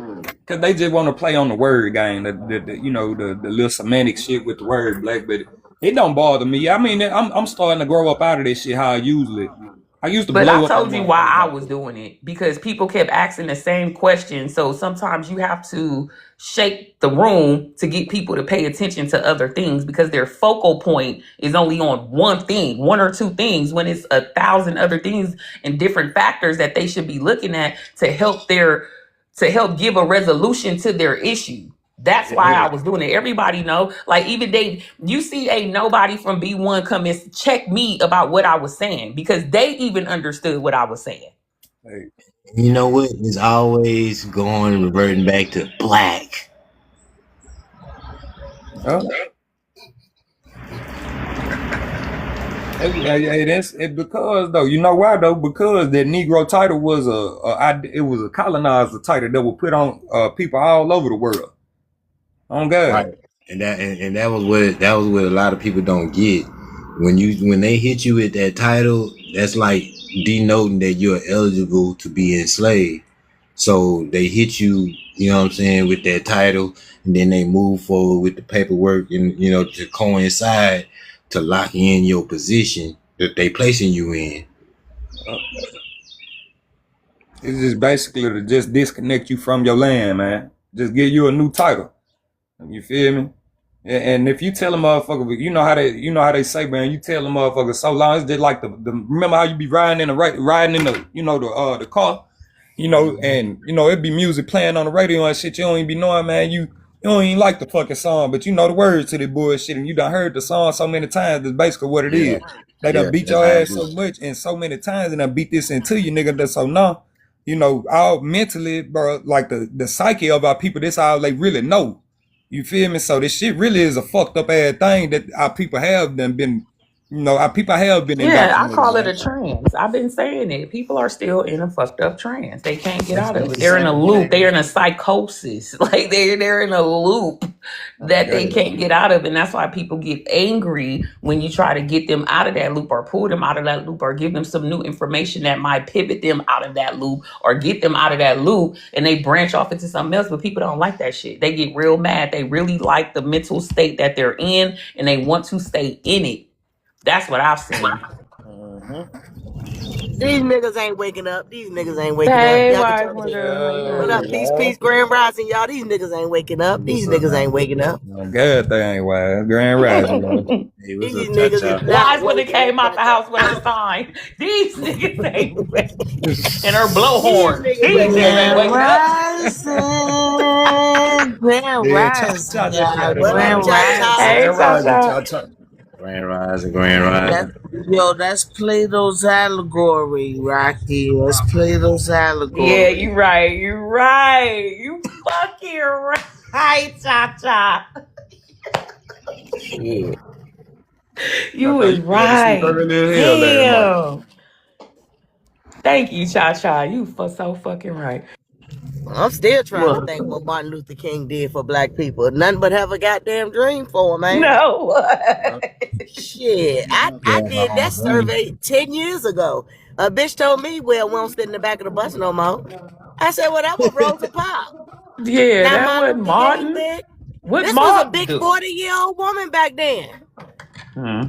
Cause they just want to play on the word game, the little semantic shit with the word black, but it don't bother me. I mean, I'm starting to grow up out of this shit. How I used to But I blow up on told you why motherfuckers I about was this. doing it, because people kept asking the same question. So sometimes you have to shake the room to get people to pay attention to other things, because their focal point is only on one thing, one or two things, when it's 1,000 other things and different factors that they should be looking at to help give a resolution to their issue. That's why I was doing it. Everybody know, like even you see ain't nobody from B1 come and check me about what I was saying, because they even understood what I was saying. Hey, You know what? It's always going reverting back to black. oh, that's it because though. You know why though? Because that Negro title was it was a colonizer title that was put on people all over the world. On Right. God. And that was what a lot of people don't get. When they hit you with that title, that's like denoting that you're eligible to be enslaved. So they hit you, you know what I'm saying, with that title, and then they move forward with the paperwork and to coincide to lock in your position that they placing you in. Uh, it's just basically to just disconnect you from your land, man. Just give you a new title. You feel me? And if you tell a motherfucker, you know how they say, man, you tell a motherfucker so long, it's just like the remember how you be riding in the car, and it'd be music playing on the radio and shit. You don't even be knowing, man. You don't even like the fucking song, but you know the words to the bullshit, and you done heard the song so many times. That's basically what it Yeah, is. They done yeah, beat that's your how it ass so is. much and so many times, and done beat this into you, nigga. That's so now, all mentally, bro, like the psyche of our people. This all they really know. You feel me? So this shit really is a fucked up ass thing that our people have been Yeah, I indoctrinated, call it a man. trance. I've been saying it. People are still in a fucked up trance. They can't get out of That's it. the They're in a same loop. thing. They're in a psychosis. Like they're in a loop that they Okay. can't get out of. And that's why people get angry when you try to get them out of that loop, or pull them out of that loop, or give them some new information that might pivot them out of that loop or get them out of that loop, and they branch off into something else. But people don't like that shit. They get real mad. They really like the mental state that they're in, and they want to stay in it. That's what I've seen. Mhm. These niggas ain't waking up. These niggas ain't waking up. Hey, Y'all can wise tell me. wonder, how you What Yeah. up? doing? Peace, grand rising, y'all. These niggas ain't waking up. These What's up, niggas ain't man? waking up. Oh, God, they ain't wild. Grand Rising, man. Hey, what's These up, Cha niggas is Cha? not Wise would have waking came out the the fuck house with her up. sign. These niggas ain't waking. And her These blowhorn. niggas These ain't niggas ain't waking Grand up. waking up. Rising, Grand Yeah, Rising, just y'all, got it, What up, Grand man. cha cha? Hey, Grand Rising. Rising, Tata. Cha Cha. Grand Rising, Grand That Rising. that's Plato's allegory, Rocky. That's Plato's Yeah, allegory. you right. You right. You fucking right, Tata. Shit. Cha You Cha, was you fell asleep right. early as hell last night. Damn. Thank you, Cha Cha. You for so fucking right. I'm still trying to Well, think what Martin Luther King did for black people. Nothing but have a goddamn dream for him, man. no. Shit, I did that survey 10 years ago. A bitch told me, well, we don't sit in the back of the bus no more. I said, well, that was Rosa Parks. Yeah, Not that Martin wasn't Luther King Martin. did. What This was a Martin big do? 40-year-old woman back then. Hmm.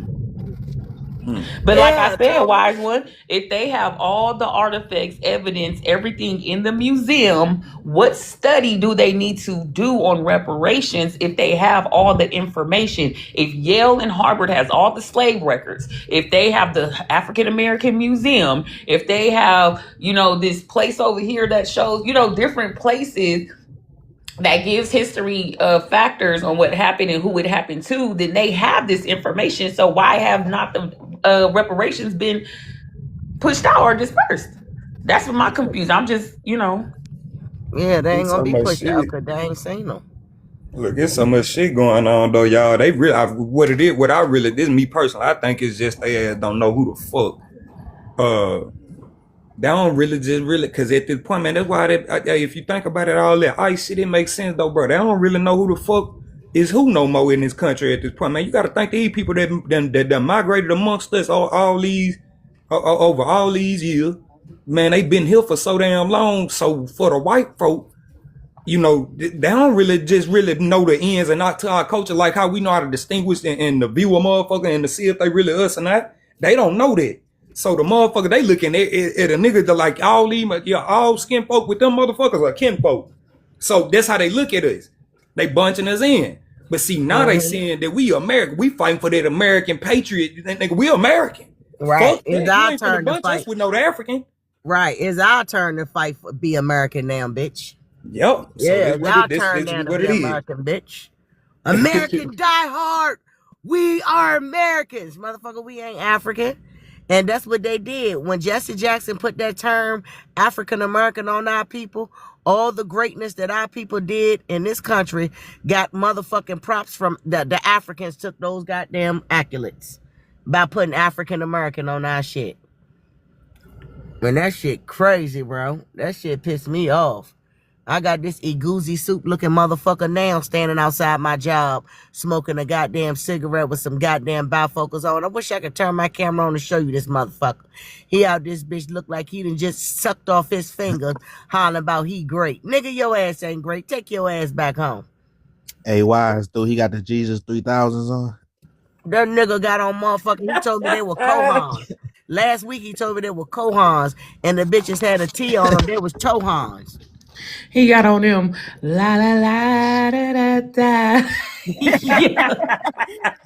But like I Yeah, said, totally. wise one, if they have all the artifacts, evidence, everything in the museum, what study do they need to do on reparations if they have all the information? If Yale and Harvard has all the slave records, if they have the African American Museum, if they have, this place over here that shows, different places that gives history factors on what happened and who it happened to, then they have this information. So why have not the reparations been pushed out or dispersed? That's what my confusion. I'm just, Yeah, they ain't It's gonna so be much pushed out shit. because they ain't seen them. Look, there's so much shit going on though, y'all. They really, what I really, this is me personally, I think it's just they ass don't know who the fuck. They don't really just really, cause at this point, man, that's why if you think about it, all that ice shit, it makes sense though, bro. They don't really know who the fuck is who no more in this country at this point, man. You got to think these people that migrated amongst us all these over all these years, man. They been here for so damn long. So for the white folk, they don't really just really know the ins and outs to our culture, like how we know how to distinguish and to view a motherfucker and to see if they really us or not. They don't know that. So the motherfucker, they looking at a nigga that like all these, all skin folk with them motherfuckers are kin folk. So that's how they look at us. They bunching us in. But see, now they Mm-hmm. saying that we American. We fighting for that American patriot. Nigga, we American. Right. Fuck It's that. You our ain't finna turn to bunch us fight. with no African. Right. It's our turn to fight for be American now, bitch. Yep. So Yeah, that's it's what our it this turn this now is to what be it is. American, bitch. American die hard. We are Americans. Motherfucker, we ain't African. And that's what they did. When Jesse Jackson put that term African American on our people, all the greatness that our people did in this country got motherfucking props from the Africans took those goddamn accolades by putting African American on our shit. Man, that shit crazy, bro. That shit pissed me off. I got this Egusi soup looking motherfucker now standing outside my job smoking a goddamn cigarette with some goddamn bifocals on. I wish I could turn my camera on to show you this motherfucker. He out this bitch look like he done just sucked off his finger hollering about he great. Nigga, your ass ain't great. Take your ass back home. Hey, wise though, he got the Jesus 3000s on. That nigga got on motherfucker. He told me they were Kohans. Last week he told me they were Kohans and the bitches had a T on them. They was Tohans. he got on them la la la da da da. Yeah.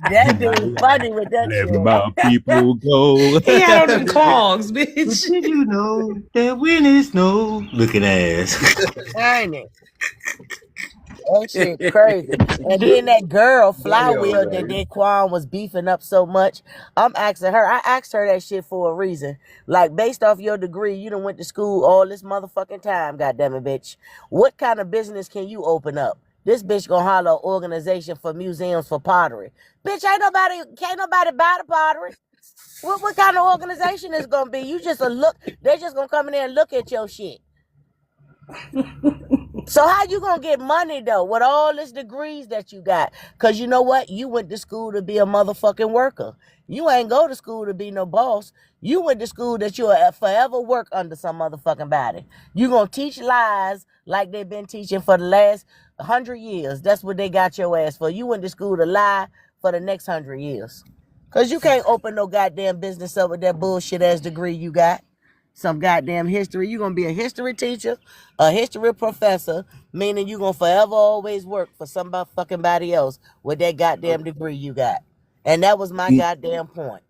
That dude funny with that Let shit. my people go. He had on them clogs, bitch. Did you know that when it snow? Looking ass. Ain't it? That shit crazy. And then that girl, Flywheel, that Daquan was beefing up so much. I'm asking her. I asked her that shit for a reason. Like, based off your degree, you done went to school all this motherfucking time, goddammit, bitch. What kind of business can you open up? This bitch gonna holler an organization for museums for pottery. Bitch, can't nobody buy the pottery. What kind of organization is gonna be? You just a look. They just gonna come in there and look at your shit. So how you gonna get money though with all these degrees that you got? Cause you know what? You went to school to be a motherfucking worker. You ain't go to school to be no boss. You went to school that you'll forever work under some motherfucking body. You gonna teach lies like they've been teaching for the last 100 years. That's what they got your ass for. You went to school to lie for the next 100 years. Cause you can't open no goddamn business up with that bullshit ass degree you got. Some goddamn history. You're gonna be a history teacher, a history professor, meaning you're gonna forever always work for somebody fucking body else with that goddamn degree you got. And that was my You, goddamn point.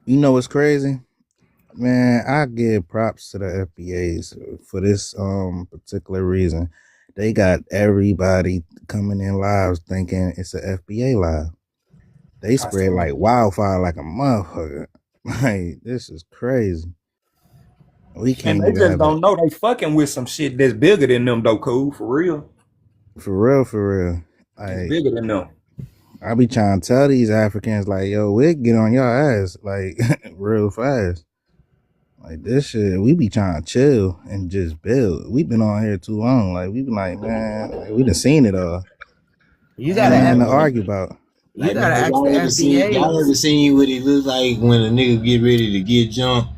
you know what's crazy? Man, I give props to the FBAs for this particular reason. They got everybody coming in lives thinking it's a FBA live. They I spread swear. like wildfire like a motherfucker. Like, this is crazy. We And can't they even just have a don't know they fucking with some shit that's bigger than them though, cool, for real. for real. It's Like, bigger than them. I be trying to tell these Africans, like, yo, we'll get on your ass, like, real fast. Like, this shit, we be trying to chill and just build. We been on here too long. Like, we been like, man, like, we done seen it all. You Ain't gotta nothing ask to the argue about. you Like, gotta man, ask the y'all ever FBAs. seen what it look like when a nigga get ready to get jumped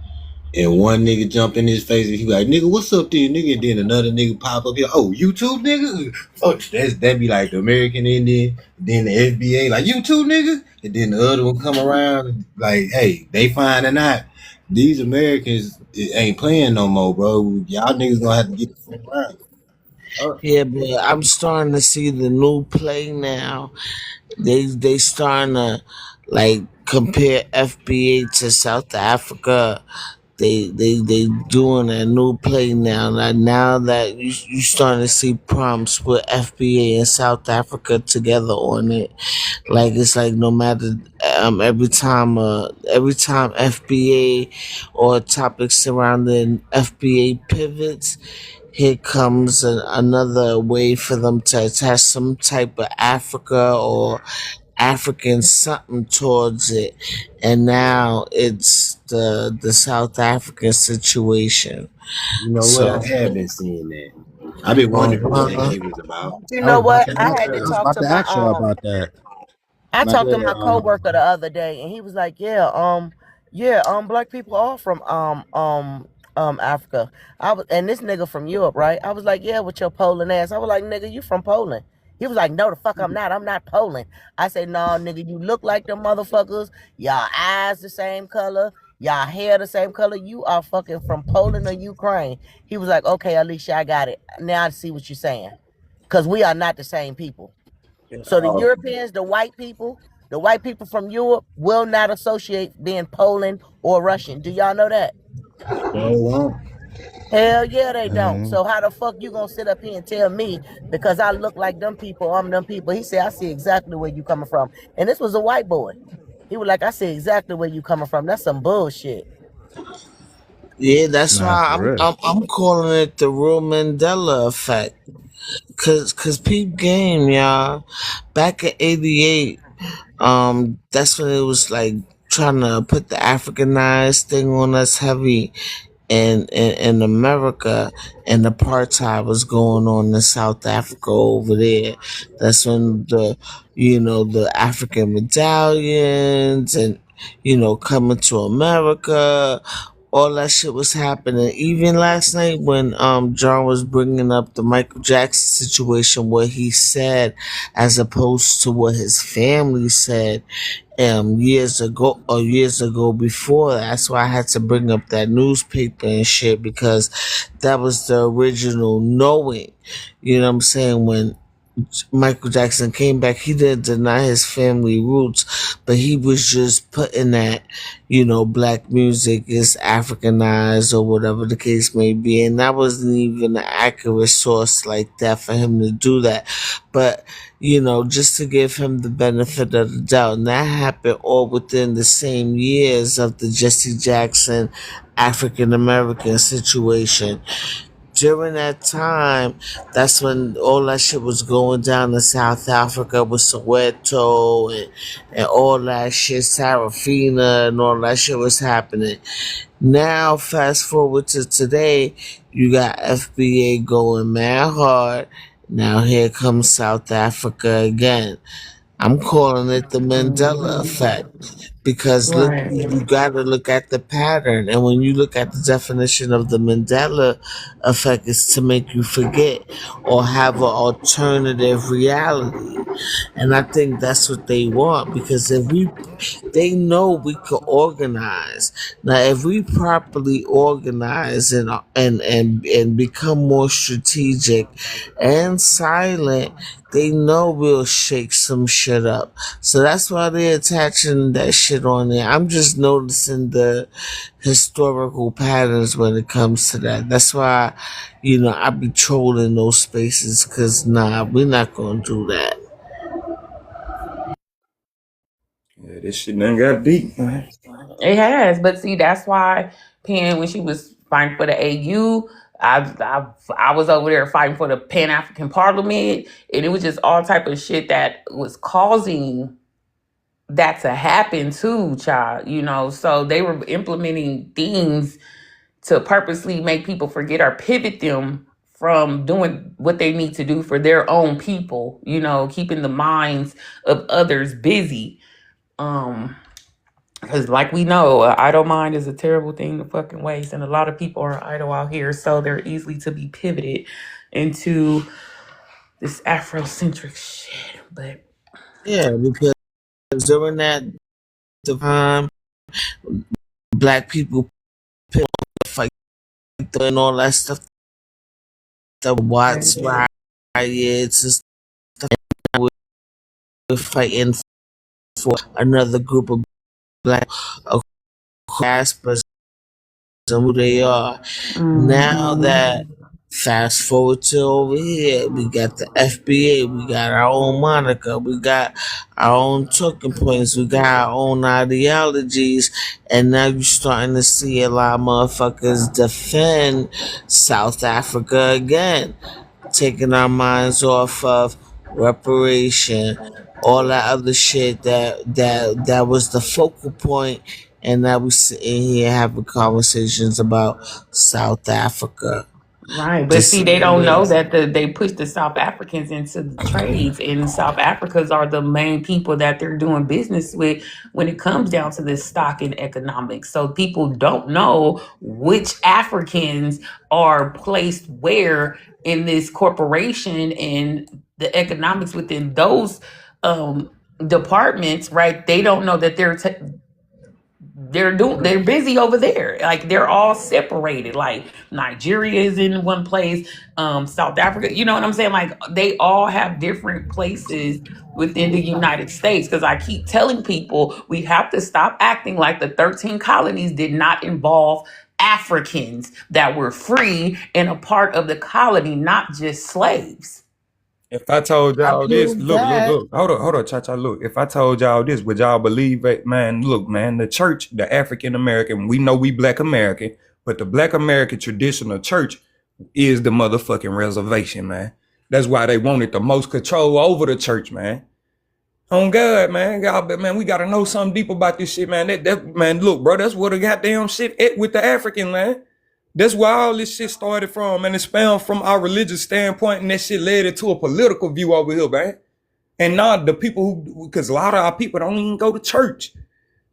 and one nigga jump in his face and he like, nigga, what's up there, nigga? And then another nigga pop up here, oh, you too, nigga? Oh, that be like the American Indian, then the FBA, like, you too, nigga? And then the other one come around, like, hey, they fine or not. These Americans ain't playing no more, bro. Y'all niggas gonna have to get the fuck right. Yeah, but I'm starting to see the new play now. They starting to like compare FBA to South Africa. They doing a new play now. Now that you starting to see prompts with FBA and South Africa together on it. Like it's like no matter every time FBA or topics surrounding FBA pivots, here comes another way for them to attach some type of Africa or African something towards it, and now it's the South African situation. You know what? So, I have been seeing that. I've been wondering what that uh-huh. shit was about. You I was know about what? to I ask. had to I was talk about to to my ask y'all about that. I Like, talked to my coworker the other day, and he was like, black people are from Africa. And this nigga from Europe, right? I was like, yeah, with your Poland ass. I was like, nigga, you from Poland? He was like, no, the fuck I'm not. I'm not Poland. I said, no, nigga, you look like them motherfuckers. Y'all eyes the same color. Y'all hair the same color. You are fucking from Poland or Ukraine. He was like, okay, Alicia, I got it. Now I see what you're saying. Because we are not the same people. So the Europeans, the white people from Europe will not associate being Poland or Russian. Do y'all know that? They won't. Hell yeah, they don't. Mhm. So how the fuck you gonna sit up here and tell me because I look like them people, I'm them people? He said, I see exactly where you coming from. And this was a white boy. He was like, I see exactly where you coming from. That's some bullshit. Yeah, that's Nah, why for real. I'm calling it the real Mandela effect. Cause peep game, y'all. Back in '88, that's when it was like trying to put the Africanized thing on us heavy in America, and apartheid was going on in South Africa over there. That's when the African medallions and coming to America, all that shit was happening. Even last night when John was bringing up the Michael Jackson situation, what he said as opposed to what his family said years ago before. That's why I had to bring up that newspaper and shit, because that was the original knowing. You know what I'm saying? When Michael Jackson came back, he didn't deny his family roots, but he was just putting that, black music is Africanized or whatever the case may be. And that wasn't even an accurate source like that for him to do that. But, just to give him the benefit of the doubt. And that happened all within the same years of the Jesse Jackson African American situation. During that time, that's when all that shit was going down in South Africa with Soweto and all that shit, Sarafina and all that shit was happening. Now, fast forward to today, you got FBA going mad hard. Now here comes South Africa again. I'm calling it the Mandela Hmm. effect, because Right. you got to look at the pattern. And when you look at the definition of the Mandela effect, is to make you forget or have an alternative reality. And I think that's what they want, because they know we could organize. Now, if we properly organize and become more strategic and silent, they know we'll shake some shit up. So that's why they're attaching that shit on there. I'm just noticing the historical patterns when it comes to that. That's why, I be trolling those spaces, because nah, we're not gonna do that. Yeah, this shit done got deep, man. It has, but see, that's why Penn, when she was fighting for the AU, I was over there fighting for the Pan African Parliament, and it was just all type of shit that was causing that to happen too, child. So they were implementing things to purposely make people forget or pivot them from doing what they need to do for their own people. Keeping the minds of others busy. Um, Because, like we know, an idle mind is a terrible thing to fucking waste, and a lot of people are idle out here, so they're easily to be pivoted into this Afrocentric shit. But Yeah, because during that time, black people fight and all that stuff, the Watts riots and stuff, and we're fighting for another group of black Caspers and who they are. Now that fast forward to over here, we got the FBA, we got our own moniker, we got our own talking points, we got our own ideologies, and now you're starting to see a lot of motherfuckers defend South Africa again, taking our minds off of reparation, all that other shit that was the focal point, and now we sitting here having conversations about South Africa. right, but Just see, they saying don't know this. that they push the South Africans into the trades, and South Africans are the main people that they're doing business with when it comes down to this stock and economics. So people don't know which Africans are placed where in this corporation and the economics within those um, departments, right? They don't know that they're busy over there, like they're all separated, like Nigeria is in one place, South Africa, you know what I'm saying, like they all have different places within the United States. Because I keep telling people we have to stop acting like the 13 colonies did not involve Africans that were free and a part of the colony, not just slaves. If I told I y'all this, prove that. look. Hold on, Cha Cha. Look, if I told y'all this, would y'all believe it? Man, look, man, the church, the African American, we know we Black American, but the Black American traditional church is the motherfucking reservation, man. That's why they wanted the most control over the church, man. On God, man. God, man, we gotta know something deep about this shit, man. That man, look, bro, that's where the goddamn shit at with the African, man. That's where all this shit started from, and it's found from our religious standpoint, and that shit led it to a political view over here, man. And now the people who, because a lot of our people don't even go to church.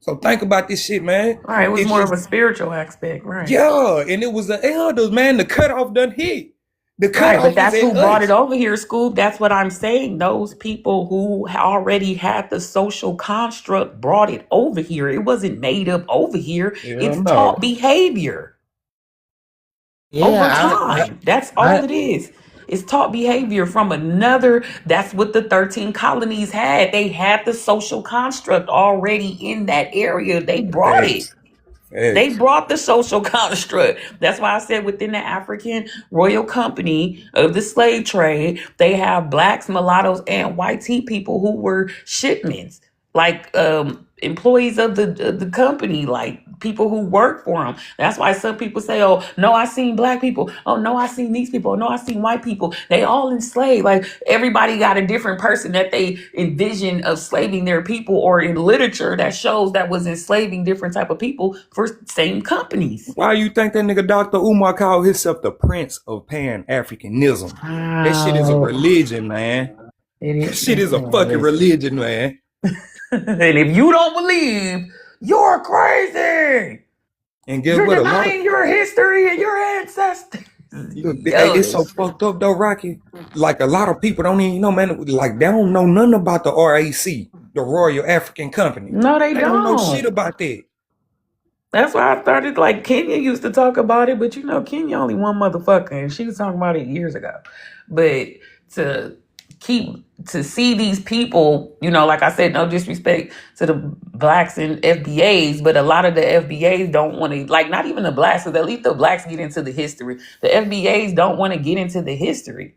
So think about this shit, man. Right, it was It's more of just, a spiritual aspect, right? yeah, and it was the elders, man. The cutoff done hit. The Right, but cutoff is that's at who brought it us. over here, Scoop. That's what I'm saying. Those people who already had the social construct brought it over here. It wasn't made up over here. Hell It's taught no. behavior over Yeah, time. That's I all it is. It's taught behavior from another. That's what the 13 colonies had. They had the social construct already in that area. They brought it. Facts. They Facts. brought the social construct. That's why I said within the African royal company of the slave trade, they have blacks, mulattoes, and white tea people who were shipments, like employees of the company, like people who work for them. That's why some people say, "Oh no, I seen black people. Oh no, I seen these people. Oh, no, I seen white people. They all enslaved." Like everybody got a different person that they envision of slaving their people, or in literature that shows that was enslaving different type of people for same companies. Why you think that nigga Dr. Umar called himself the Prince of Pan-Africanism? That shit is a Wow, religion, man. it That is. shit is a Man, fucking listen. religion, man. And if you don't believe, you're crazy. And guess You're what? A lot of denying your history and your ancestors. Yo, it's so fucked up though, Rocky. Like a lot of people don't even know, man. Like they don't know nothing about the RAC, the Royal African Company. no, they They don't know shit don't. about that. That's why I started, like, Kenya used to talk about it, but Kenya only one motherfucker, and she was talking about it years ago. But to to see these people, like I said, no disrespect to the blacks and FBAs, but a lot of the FBAs don't want to, like, not even the blacks, because at least the blacks get into the history. The FBAs don't want to get into the history.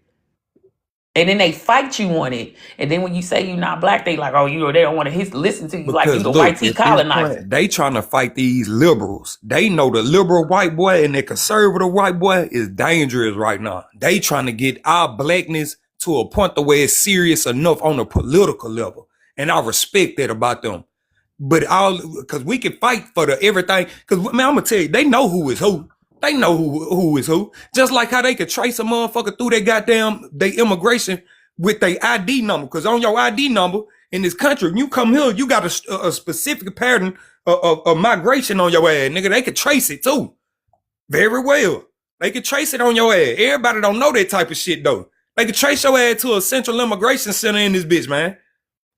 And then they fight you on it. And then when you say you're not black, they like, oh, they don't want to listen to you, like you Because the white look, tea at this colonizer. point, they trying to fight these liberals. They know the liberal white boy and the conservative white boy is dangerous right now. They trying to get our blackness to a point to where it's serious enough on a political level. And I respect that about them. But because we can fight for the everything. Because, man, I'm going to tell you, they know who is who. They know who is who. Just like how they could trace a motherfucker through their immigration with their ID number. Because on your ID number, in this country. When you come here, you got a specific pattern of migration on your ass, nigga. They could trace it too, very well. They could trace it on your ass. Everybody don't know that type of shit though. They could trace your ass to a central immigration center in this bitch, man.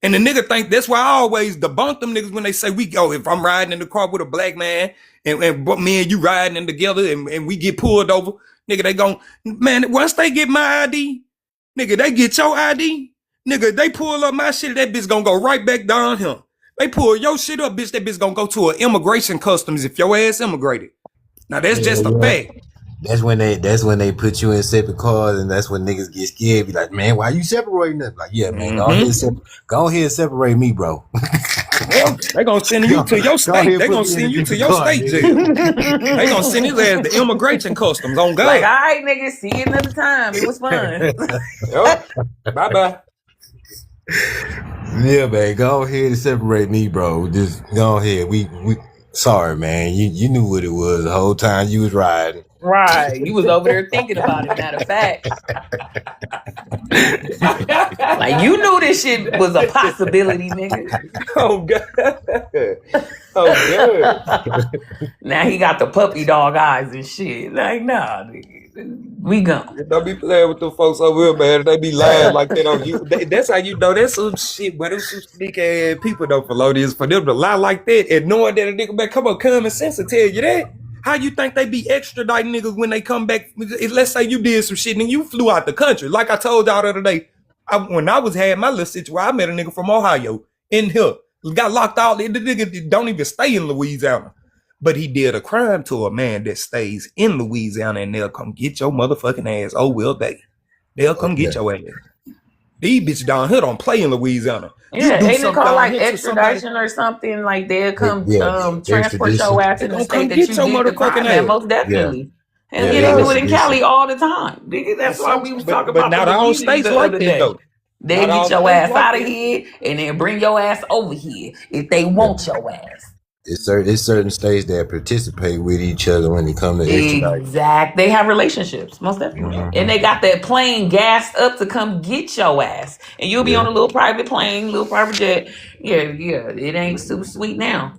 And the nigga think that's why I always debunk them niggas when they say we go. If I'm riding in the car with a black man and me and you riding in together and we get pulled over, nigga, they gon' man, once they get my ID, nigga, they get your ID, nigga, they pull up my shit, that bitch gonna go right back down here. They pull your shit up, bitch, that bitch gonna go to an immigration customs if your ass immigrated. Now that's just a fact. That's when they put you in separate cars, and that's when niggas get scared. Be like, man, why you separating us? Like, yeah, man, go ahead and separate me, bro. Well, they gonna send you to your state. They gonna send you to your state jail. They gonna send his ass to immigration customs on God. Like, all right, nigga, see you another time. It was fun. Bye bye. Yeah, man, go ahead and separate me, bro. Just go ahead. We sorry, man. You knew what it was the whole time you was riding. Right. You was over there thinking about it, matter of fact. Like, you knew this shit was a possibility, nigga. Oh, God. Oh, God. Now he got the puppy dog eyes and shit. Like, nah, nigga. We gone. Don't be playing with them folks over here, man. They be lying like that on you. That's how you know that's some shit, but them some sneak ass people don't follow this. For them to lie like that and knowing that a nigga back, come on, common sense will tell you that. How you think they be extraditing niggas when they come back? Let's say you did some shit and you flew out the country. Like I told y'all the other day, when I had my little situation, I met a nigga from Ohio in here. Got locked out. The nigga don't even stay in Louisiana. But he did a crime to a man that stays in Louisiana, and they'll come get your motherfucking ass. Oh, will they? They'll come get your ass. These bitches down here don't play in Louisiana. Yeah, ain't it called like extradition or something? Like they'll come transport your ass in the state that you did the crime at, most definitely. And they do it in Cali all the time. That's why we was talking about. But not all states like that though. They get your ass out of here and then bring your ass over here if they want your ass. It's certain states that participate with each other when it comes to extradition. Exactly. They have relationships, most definitely. Mm-hmm. And they got that plane gassed up to come get your ass. And you'll be on a little private plane, little private jet. Yeah. It ain't super sweet now.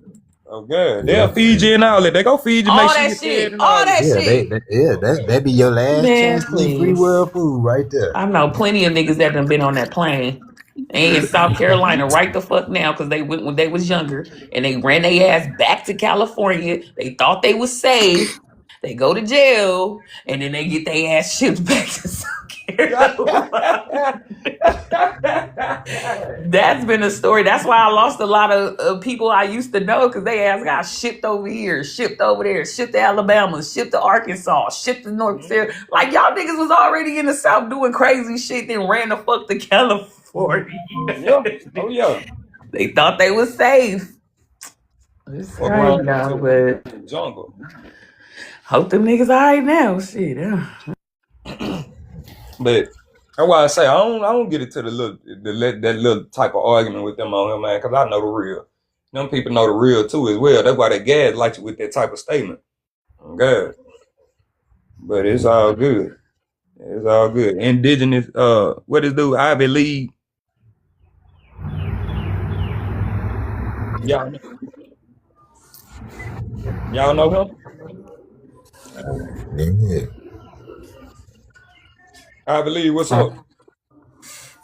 Oh, good. They'll feed you and all that. They go feed you. All that shit. All that shit. That be your last chance to eat free world food right there. I know plenty of niggas that done been on that plane. They in South Carolina right the fuck now because they went when they was younger and they ran their ass back to California. They thought they was safe. They go to jail and then they get their ass shipped back to South Carolina. That's been a story. That's why I lost a lot of people I used to know because they ass got shipped over here, shipped over there, shipped to Alabama, shipped to Arkansas, shipped to North Carolina. Like y'all niggas was already in the South doing crazy shit, then ran the fuck to California. Yeah. Oh yeah. They thought they was safe. It's crazy now, but jungle. Hope them niggas alright now. Shit. Yeah. But that's why I say I don't get into that little type of argument with them on here, man, because I know the real. Them people know the real too as well. That's why they gaslight you with that type of statement. God. But it's all good. It's all good. Indigenous, what is do? Ivy League. Y'all know him? Yeah. I believe. What's up?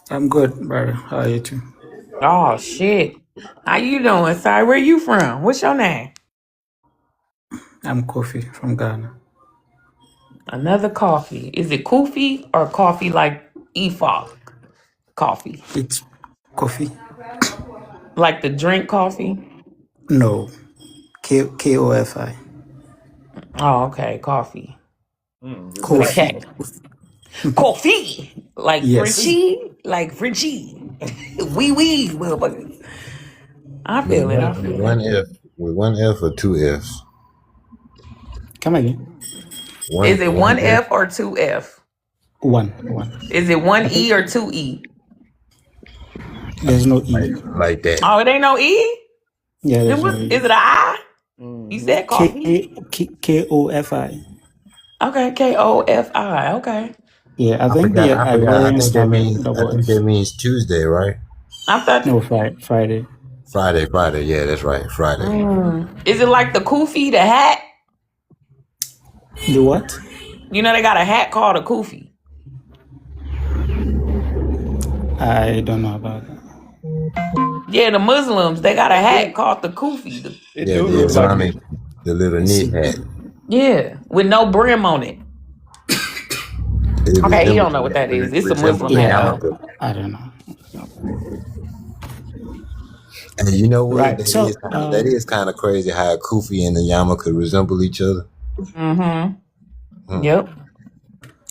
I'm good, brother. How are you too? Oh shit. How you doing? Sorry, where you from? What's your name? I'm Kofi from Ghana. Another coffee. Is it Kofi or coffee like Efok? Coffee. It's coffee. Like the drink coffee? No. Kofi. Oh, okay. Coffee. Coffee. Coffee. Like yes. Frenchie? Like Frenchie. Wee, motherfucker. I feel it. With one F or two Fs? Come again. Is it one F or two F? One. Is it one E or two E? There's no E. Like that. Oh, it ain't no E? Yeah, there's no E. Is it an I? You said coffee. Kofi. Okay, Kofi. Okay. Yeah, I think that means Tuesday, right? I thought. No, Friday. Friday. Yeah, that's right. Friday. Is it like the kufi, the hat? The what? You know they got a hat called a kufi. I don't know about that. Yeah, the Muslims they got a hat called the kufi. It Yeah, do the look like it. Islamic, the little Let's knit see. hat. Yeah, with no brim on it. It Okay, he don't resembles know what that is. It's a resembles Muslim the hat Yeah, though. yarmulke. I don't know. And you know what? Right. So, That is kind of crazy how a kufi and the yarmulke resemble each other. Mm-hmm. Hmm. Yep.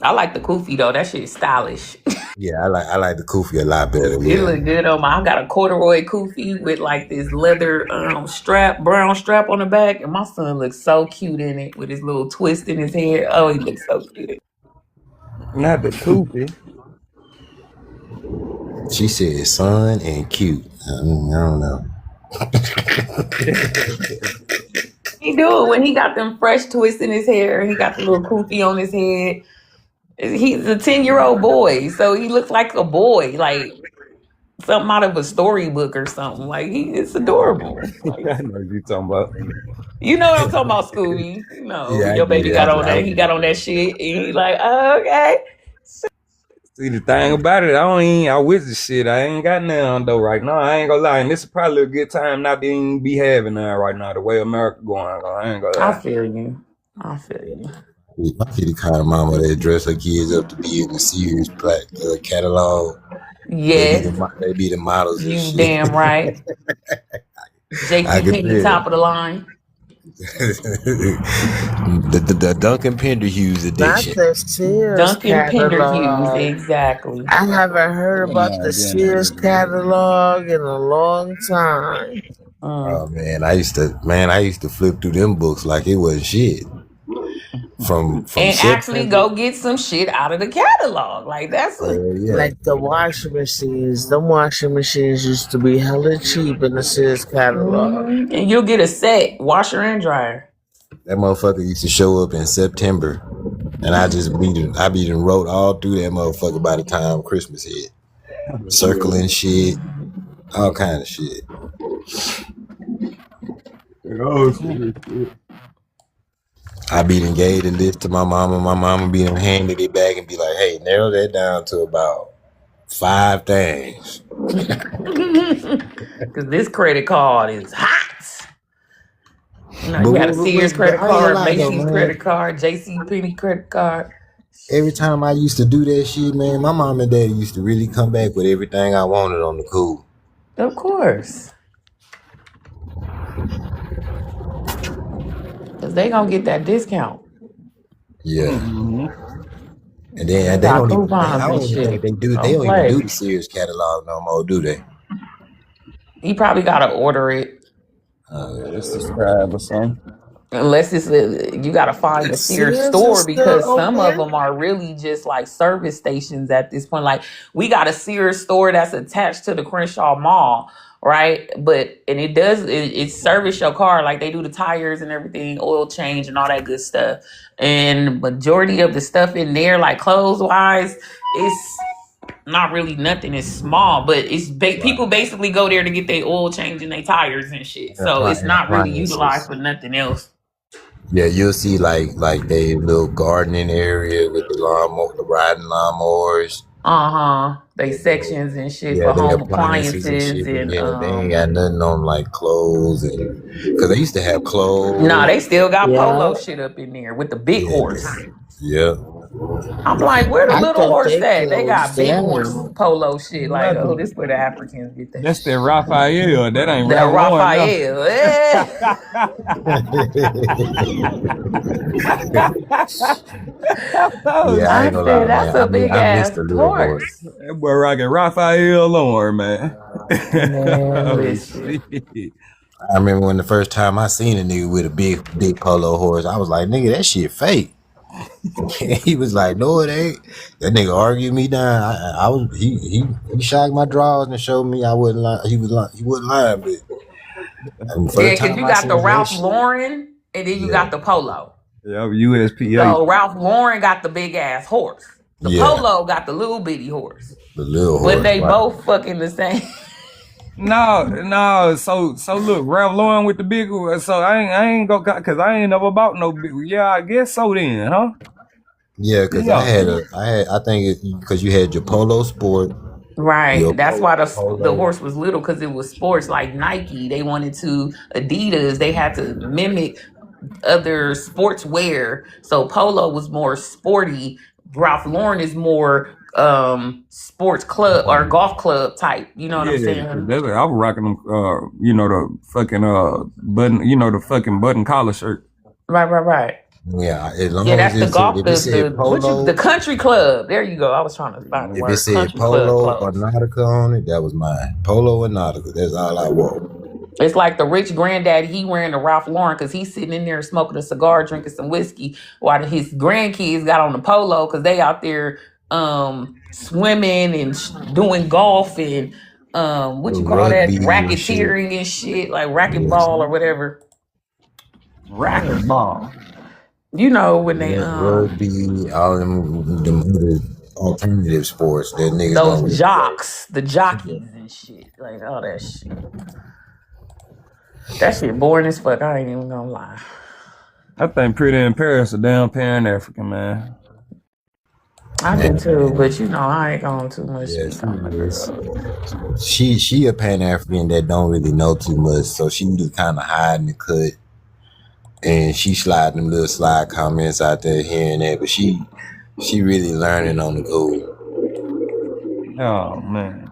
I like the kufi though. That shit is stylish. Yeah, I like the kufi a lot better. It Yeah. look good on my. I got a corduroy kufi with like this leather strap, brown strap on the back, and my son looks so cute in it with his little twist in his hair. Oh, he looks so cute. Not the Koofy. She said son and cute. I don't know. He do it when he got them fresh twists in his hair. He got the little kufi on his head. He's a 10-year-old boy, so he looks like a boy, like something out of a storybook or something. Like it's adorable. Like I know what you're talking about. you know what I'm talking about, Scooby. You know Yeah, I your get baby it. got on that. He got on that shit, and he like, oh, okay. See the thing about it, I with the shit. I ain't got nothing on though right now. I ain't gonna lie, and this is probably a good time not to even be having that right now. The way America going, I ain't gonna I lie. feel you. I feel you. My kitty kind of mama that dress her kids up to be in the Sears catalog. Yes, They be the models and you shit. damn right. I JC can Penney, tell. top of the line. the Duncan Penderhughes Not edition. the Sears Duncan Pender Hughes, catalog. exactly. I haven't heard about Nah, the then I Sears heard about it. catalog in a long time. Oh man, I used to flip through them books like it was shit. From And actually September. go get some shit out of the catalog. Like that's a Yeah. Like the washing machines. The washing machines used to be hella cheap in the Sears catalog. and you'll get a set, washer and dryer. That motherfucker used to show up in September. And I be done wrote all through that motherfucker by the time Christmas hit. Circling shit, all kind of shit. Oh shit. I be done gave the list to my mama. My mama be done handed it back and be like, hey, narrow that down to about 5 things. Because this credit card is hot. You know, But you had a Sears credit I ain't gonna card, lie though, Macy's man. credit card, JC Penney credit card. Every time I used to do that shit, man, my mom and daddy used to really come back with everything I wanted on the cool. Of course. Because they going to get that discount. Yeah. Mm-hmm. And then They they got don't even I coupons and don't even shit. think they do they Don't don't even play. do the Sears catalog no more, do they? He probably got to order it. It's subscribe or something. Unless it's you got to find a Sears Sears is store still because some of open? them are really just like service stations at this point. Like we got a Sears store that's attached to the Crenshaw Mall, right? But and it service your car, like they do the tires and everything, oil change and all that good stuff. And majority of the stuff in there, like clothes wise, it's not really nothing. It's small, but it's people basically go there to get their oil change and their tires and shit. So it's not really utilized Appliances. for nothing else. Yeah, you'll see like they little gardening area with the riding lawnmowers. They sections and shit Yeah, for they home appliances and appliances shit. and Yeah, they ain't got nothing on like clothes and because they used to have clothes. nah, they still got Yeah. polo shit up in there with the big horse. Yeah. I'm like, where the I little thought horse they at? They got closed big horse down. polo shit. Like, oh, Nothing. this where the Africans get that That's shit. that Raphael. That ain't That Ralph Lauren, no. Raphael. Eh. Oh, Yeah, I I ain't gonna lie, said that's a man. big I miss ass the little horse. horse. that boy rocking Raphael Lauren, man. Man, Oh listen. shit. I remember when the first time I seen a nigga with a big polo horse, I was like, nigga, that shit fake. He was like, no, it ain't. That nigga argued me down. I was he shocked my drawers and showed me I wasn't lying. He wasn't lying, but the Yeah, first because time you I got the seen that Ralph shit, Lauren and then you yeah, got the polo. Yeah, USPA. So Ralph Lauren got the big ass horse. The yeah, polo got the little bitty horse. the little But horse, they right? both fucking the same. No. So look, Ralph Lauren with the big one. So I ain't go cause I ain't never bought no big one. Yeah, I guess so then, huh? Yeah, because Yeah. I think it's because you had your Polo Sport, your Right. That's why the Polo. horse was little because it was sports like Nike. They wanted to Adidas. They had to mimic other sportswear. So Polo was more sporty. Ralph Lauren is more sports club or golf club type. You know what I'm Yeah, cause saying? that's I was rocking them the fucking button, the fucking button collar shirt. Right. Yeah, as Yeah, long as that's the it said, golf if it said the Polo, country club. There you go. I was trying to find the if it word said country club Polo or clothes. Nautica on it, that was mine. Polo and Nautica, that's all I wore. It's like the rich granddad, he wearing the Ralph Lauren because he's sitting in there smoking a cigar, drinking some whiskey, while his grandkids got on the polo because they out there swimming and doing golf and what you call that, Rugby and shit. racketeering and shit, like Yes. racquetball or whatever. Racquetball. You know when they Rugby, all them other alternative sports that niggas don't those really play. jocks, the jockeys and shit, like all that shit. That shit boring as fuck. I ain't even gonna lie. I think Pretty in Paris a damn Pan African, man. I do too, Man, but I ain't gonna too much yeah, speak she on the is. girl. She a Pan African that don't really know too much, so she just kind of hiding the cut, and she sliding them little slide comments out there here and there. But she really learning on the go. Oh man.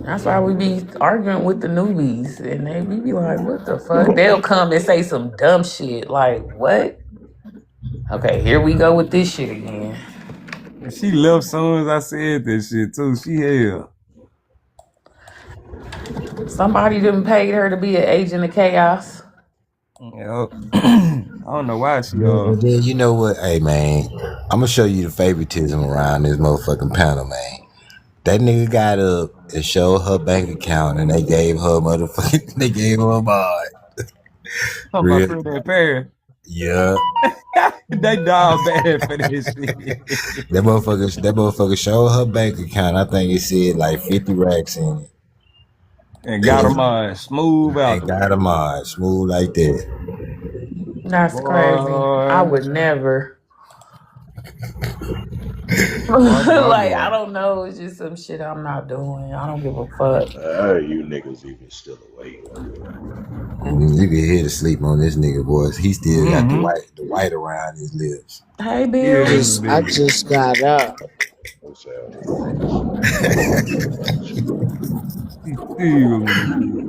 That's why we be arguing with the newbies, and we be like, "What the fuck?" They'll come and say some dumb shit like, "What?" Okay, here we go with this shit again. She left soon as I said this shit too. She hell. Somebody didn't pay her to be an agent of chaos. Yep. I don't know why she And then you know what? Hey man, I'm gonna show you the favoritism around this motherfucking panel, man. That nigga got up and showed her bank account, and they gave her motherfucking. They gave her a mod. talking about Real? Pretty in Paris. Yeah. They dog bad for this shit. That motherfucker showed her bank account. I think it said like 50 racks in it. And got them on smooth out And the got way. a mod, smooth like that. That's crazy. I Boy. would never. Boy. Like I don't know. It's just some shit I'm not doing. I don't give a fuck. You niggas even still awake. You can hear the sleep on this nigga voice. He still got the Mm-hmm. white around his lips. Hey, Yeah, Bill. this is I big. just got up. What's happening, niggas? Not shit. He still in his bed.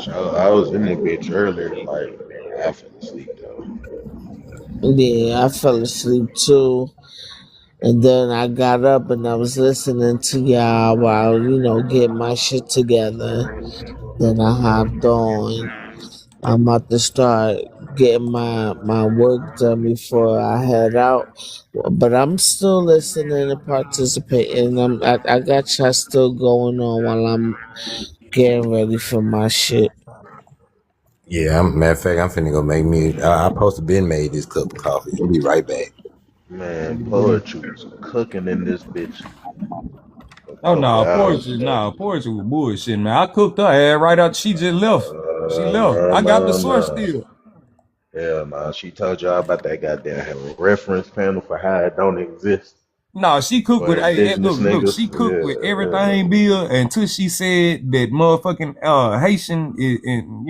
So I was in that bitch earlier, like I fell asleep though. Yeah, I fell asleep too. And then I got up and I was listening to y'all while, getting my shit together. Then I hopped on. I'm about to start getting my work done before I head out. But I'm still listening and participating. I got y'all still going on while I'm getting ready for my shit. Yeah, matter of fact, I'm finna go make me. I supposed to been made this cup of coffee. I'll be right back. Man, poetry was cooking in this bitch a Oh couple no, hours Portia, ago. nah, Portia was bullshit, man. I cooked her ass right out. She just left. She left. I got the source No. still. Hell no. She told y'all about that goddamn reference panel for how it don't exist No, she cooked for with indigenous look, niggas. she cooked with Yeah. everything, Bill, until she said that motherfucking Haitian is, and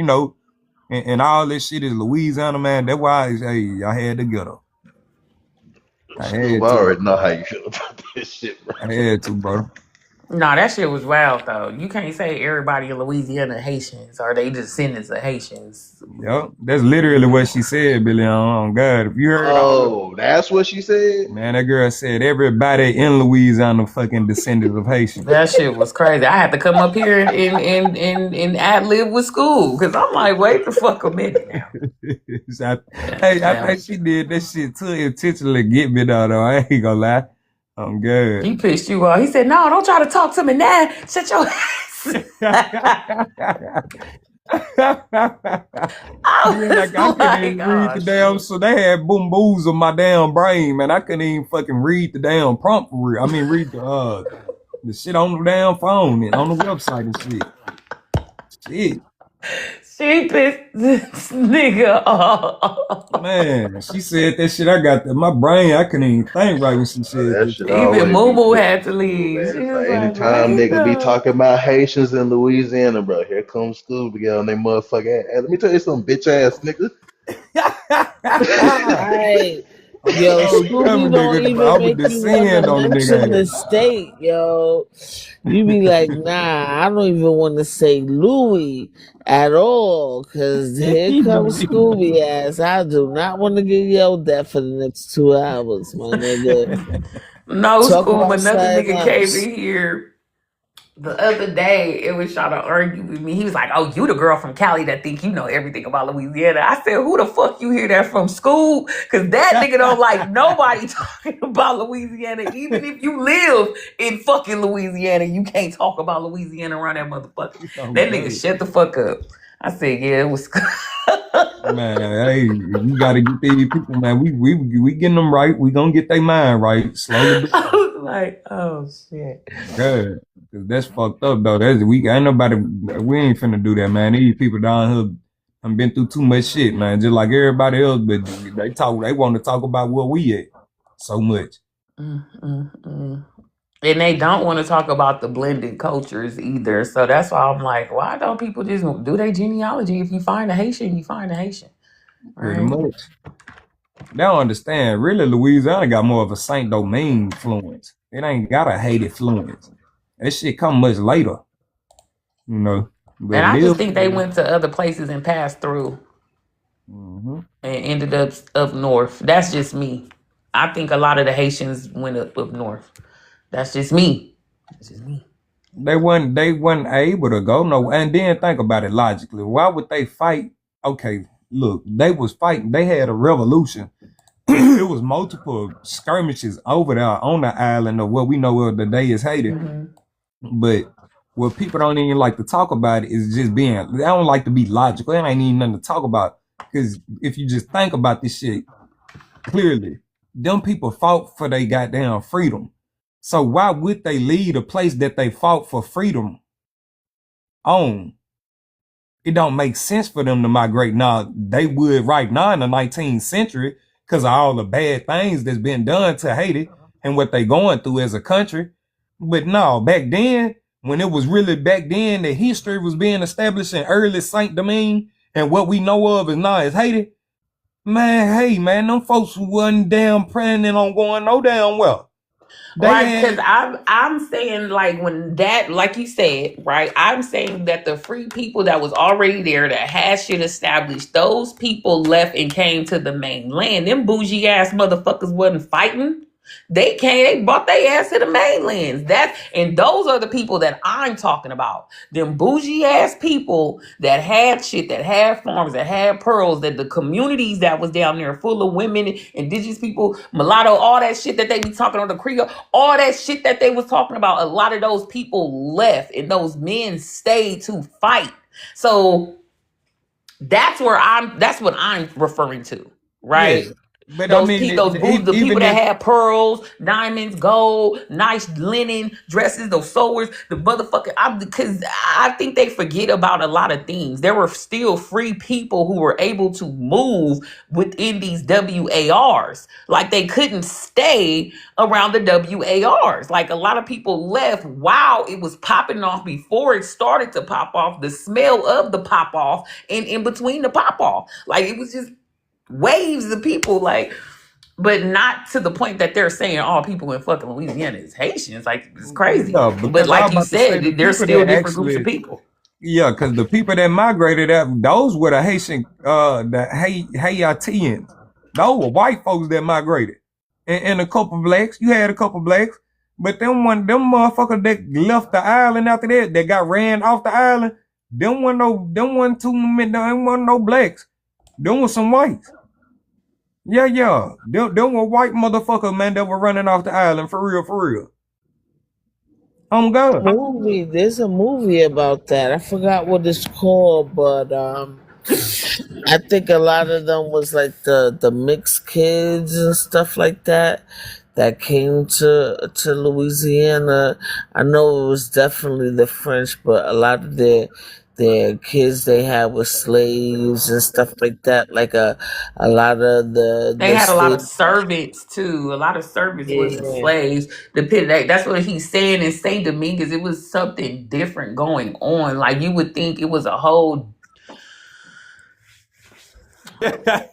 and all this shit is Louisiana, man. That's why I had to get her. I Scoob, I had to. already know how you feel about this shit, bro. I had to, bro. Nah, that shit was wild though. You can't say everybody in Louisiana Haitians or they descendants of Haitians. Yep. That's literally what she said, Billy, on God. If you heard all of Oh, that's what she said? man, that girl said everybody in Louisiana fucking descendants of Haitians. That shit was crazy. I had to come up here and ad lib with school because I'm like, wait the fuck a minute now. So I think she did that shit to intentionally get me though. I ain't gonna lie. I'm good. He pissed you off. He said, "No, don't try to talk to me now. Shut your ass." I Then was I couldn't like, even read oh the damn, shit. so they had boom boos on my damn brain, man. I couldn't even fucking read the damn prompt for real. I mean, read the shit on the damn phone and on the website and shit. Shit. She pissed this nigga off. Man, she said that shit. I got that. My brain, I couldn't even think right when she said That that should shit. Even always Moo be Moo pissing had to me too, leave. man. She It's was like like, anytime wait nigga be up. talking about Haitians in Louisiana, bro. Here comes Scooby on they motherfucker. Hey, let me tell you some bitch ass nigga. Right. I'm Yo, so Scooby coming, don't nigga. even I would make you want to descend on the mention nigga the ass. state, yo. You be like, nah, I don't even want to say Louis at all, because here comes Scooby ass. I do not want to get yelled at for the next 2 hours, my nigga. No, Talk Scoob, about another nigga came silence. in here the other day and was trying to argue with me. He was like, oh, you the girl from Cali that think you know everything about Louisiana. I said, who the fuck you hear that from, Scoob? Because that nigga don't like nobody talking about Louisiana. Even if you live in fucking Louisiana, you can't talk about Louisiana around that motherfucker. Oh, That nigga God. shut the fuck up. I said, yeah, it was Man, hey, we gotta get these people, man. We getting them right. We gonna get their mind right slowly but I surely. was like, oh shit. God, 'cause that's fucked up though. That's we ain't nobody. We ain't finna do that, man. These people down here have been through too much shit, man. Just like everybody else, but they talk. They want to talk about where we at so much. Mm, mm, mm. And they don't want to talk about the blended cultures either. So that's why I'm like, why don't people just do their genealogy? If you find a Haitian, you find a Haitian, Pretty right? much. They don't understand. Really, Louisiana got more of a Saint Domingue influence. It ain't got a Haiti influence. That shit come much later, you know. And But I live. just think they went to other places and passed through Mm-hmm. and ended up north. That's just me. I think a lot of the Haitians went up north. That's just me. That's just me. They wasn't able to go no. And then think about it logically. Why would they fight? Okay, look, they was fighting. They had a revolution. It was multiple skirmishes over there on the island of what we know of today is Haiti. Hmm. But what people don't even like to talk about is just being. They don't like to be logical. There ain't even nothing to talk about. Because if you just think about this shit clearly, them people fought for their goddamn freedom. So why would they leave a place that they fought for freedom on? It don't make sense for them to migrate now. They would right now in the 19th century because of all the bad things that's been done to Haiti and what they going through as a country. But no, back then, when it was really back then, the history was being established in early Saint Domingue, and what we know of is now is Haiti. Man, hey, man, them folks wasn't damn planning on going no damn well. They Right, because had, I'm saying like when that, like you said, right? I'm saying that the free people that was already there that had shit established, those people left and came to the mainland. Them bougie ass motherfuckers wasn't fighting. They came, they brought their ass to the mainlands. And those are the people that I'm talking about. Them bougie ass people that had shit, that had farms, that had pearls, that the communities that was down there full of women, indigenous people, mulatto, all that shit that they be talking on the Creole, all that shit that they was talking about. A lot of those people left and those men stayed to fight. So that's what I'm referring to, yeah. right? But I mean, The people even that if, had pearls, diamonds, gold, nice linen dresses, those sewers, the motherfucker. Because I think they forget about a lot of things. There were still free people who were able to move within these WARs. Like they couldn't stay around the WARs. Like a lot of people left while it was popping off before it started to pop off. The smell of the pop off and in between the pop off, like it was just waves of people, like, but not to the point that they're saying all people in fucking Louisiana is Haitians. Like it's crazy. yeah, But because I was like you about to say the said, there's people still that different groups of actually, people. yeah, because the people that migrated out, those were the Haitian, the Haitians. Those were white folks that migrated, and a couple blacks. You had a couple blacks, but them motherfuckers that left the island after that got ran off the island. Them one too many, them wasn't no blacks. Them was some whites. Yeah, yeah. Them were white motherfuckers, man, that were running off the island for real, for real. God. There's a movie about that. I forgot what it's called, but I think a lot of them was like the mixed kids and stuff like that came to Louisiana. I know it was definitely the French, but a lot of their kids they had were slaves and stuff like that. Like a lot of They the had a lot of state. servants too. A lot of servants wasn't Yeah. slaves. That's what he's saying in Saint Dominguez. It was something different going on. Like you would think it was a whole like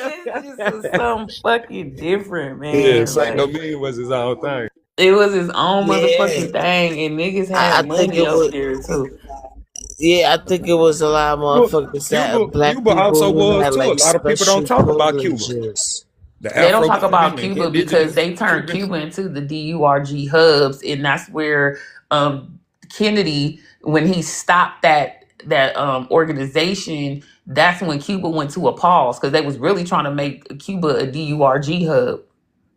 it's just was some fucking different, Yeah, man. Saint Like Domingue was his own thing. it was his own Yeah, motherfucking thing, and niggas I had think money it over was. there too. Yeah, I think it was a lot of Cuba, motherfuckers Cuba, that black Cuba people also who was had too. A like lot of people don't special talk about Cuba. privileges. The They don't talk about Afro-Cuban and Cuba because indigenous they turned Cubans. Cuba into the DURG hubs, and that's where Kennedy, when he stopped that organization, that's when Cuba went to a pause because they was really trying to make Cuba a DURG hub,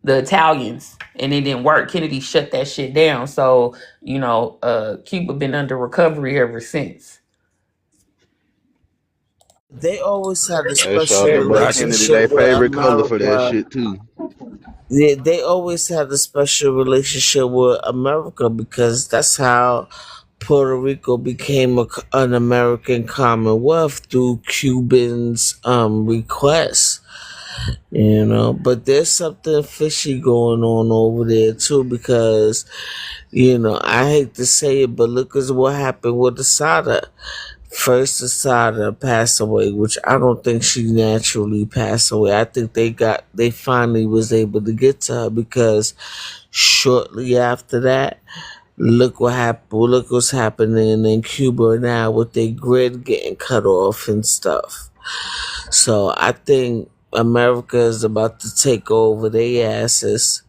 the Italians, and it didn't work. Kennedy shut that shit down. So Cuba been under recovery ever since. They always had a Hey, shout special out They to Bro rocking. Kennedy. relationship They with favorite color for that America. shit too. They always had a special relationship with America because that's how Puerto Rico became an American Commonwealth through Cubans' request. But there's something fishy going on over there too because I hate to say it, but look at what happened with Asada. First, Asada passed away, which I don't think she naturally passed away. I think they finally was able to get to her because shortly after that, look what happened. Look what's happening in Cuba now with their grid getting cut off and stuff. So I think America is about to take over their asses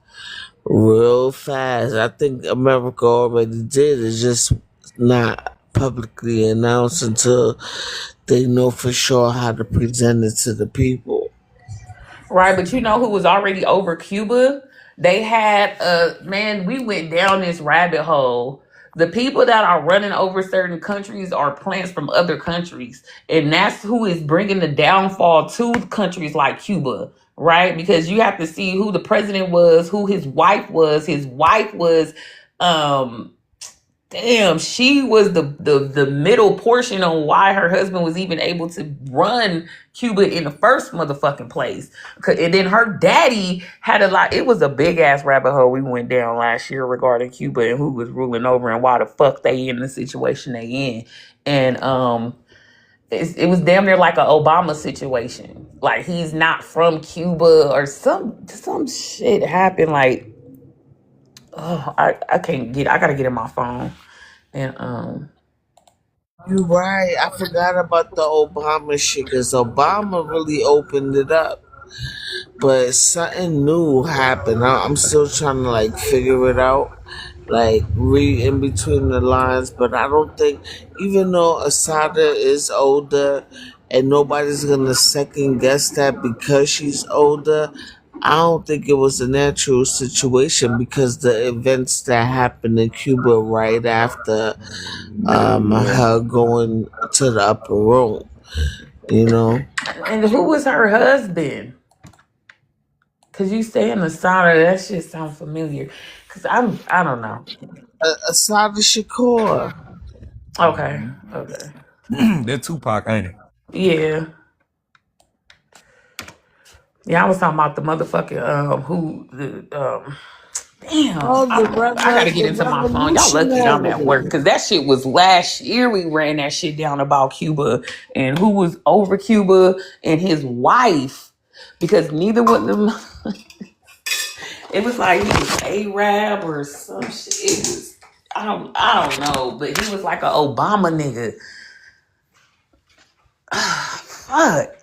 real fast. I think America already did. It's just not publicly announced until they know for sure how to present it to the people. Right, but you know who was already over Cuba? They had man, we went down this rabbit hole. The people that are running over certain countries are plants from other countries, and that's who is bringing the downfall to countries like Cuba, right? Because you have to see who the president was, who his wife was. His wife was um damn, she was the middle portion on why her husband was even able to run Cuba in the first motherfucking place. And then her daddy had a lot. It was a big ass rabbit hole we went down last year regarding Cuba and who was ruling over and why the fuck they in the situation they in. And it was damn near like an Obama situation. Like he's not from Cuba or some shit happened. Like, oh, I can't get. I gotta get in my phone and You're right. I forgot about the Obama shit because Obama really opened it up. But something new happened. I'm still trying to like figure it out, like read in between the lines. But I don't think, even though Asada is older, and nobody's gonna second guess that because she's older, I don't think it was a natural situation because the events that happened in Cuba right after her going to the upper room, you know. and who was her husband? Cause you say in the sauna, that shit sound familiar. Cause I don't know. Asada Shakur. Okay, okay, That Tupac, ain't it? yeah, yeah. I was talking about the motherfucking damn. Oh, I gotta get the into my phone. Y'all lucky I'm at work revolutionary. because that shit was last year. We ran that shit down about Cuba and who was over Cuba and his wife because neither one of them. It was like he was Arab or some shit. It was I don't know, but he was like an Obama nigga. Fuck.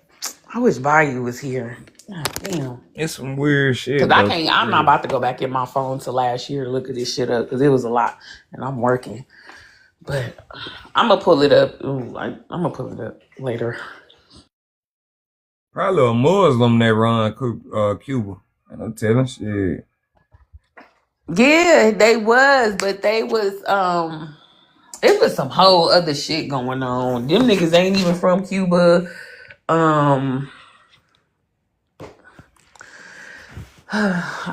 I wish Bayou was here. God damn. It's some weird Cause shit I though. can't. For I'm not real. about to go back in my phone to last year to look at this shit up because it was a lot, and I'm working. But I'm gonna pull it up. I'm gonna pull it up later. Probably a Muslim that run Cuba. And I'm telling shit. Yeah, they was, but they was it was some whole other shit going on. Them niggas ain't even from Cuba. Um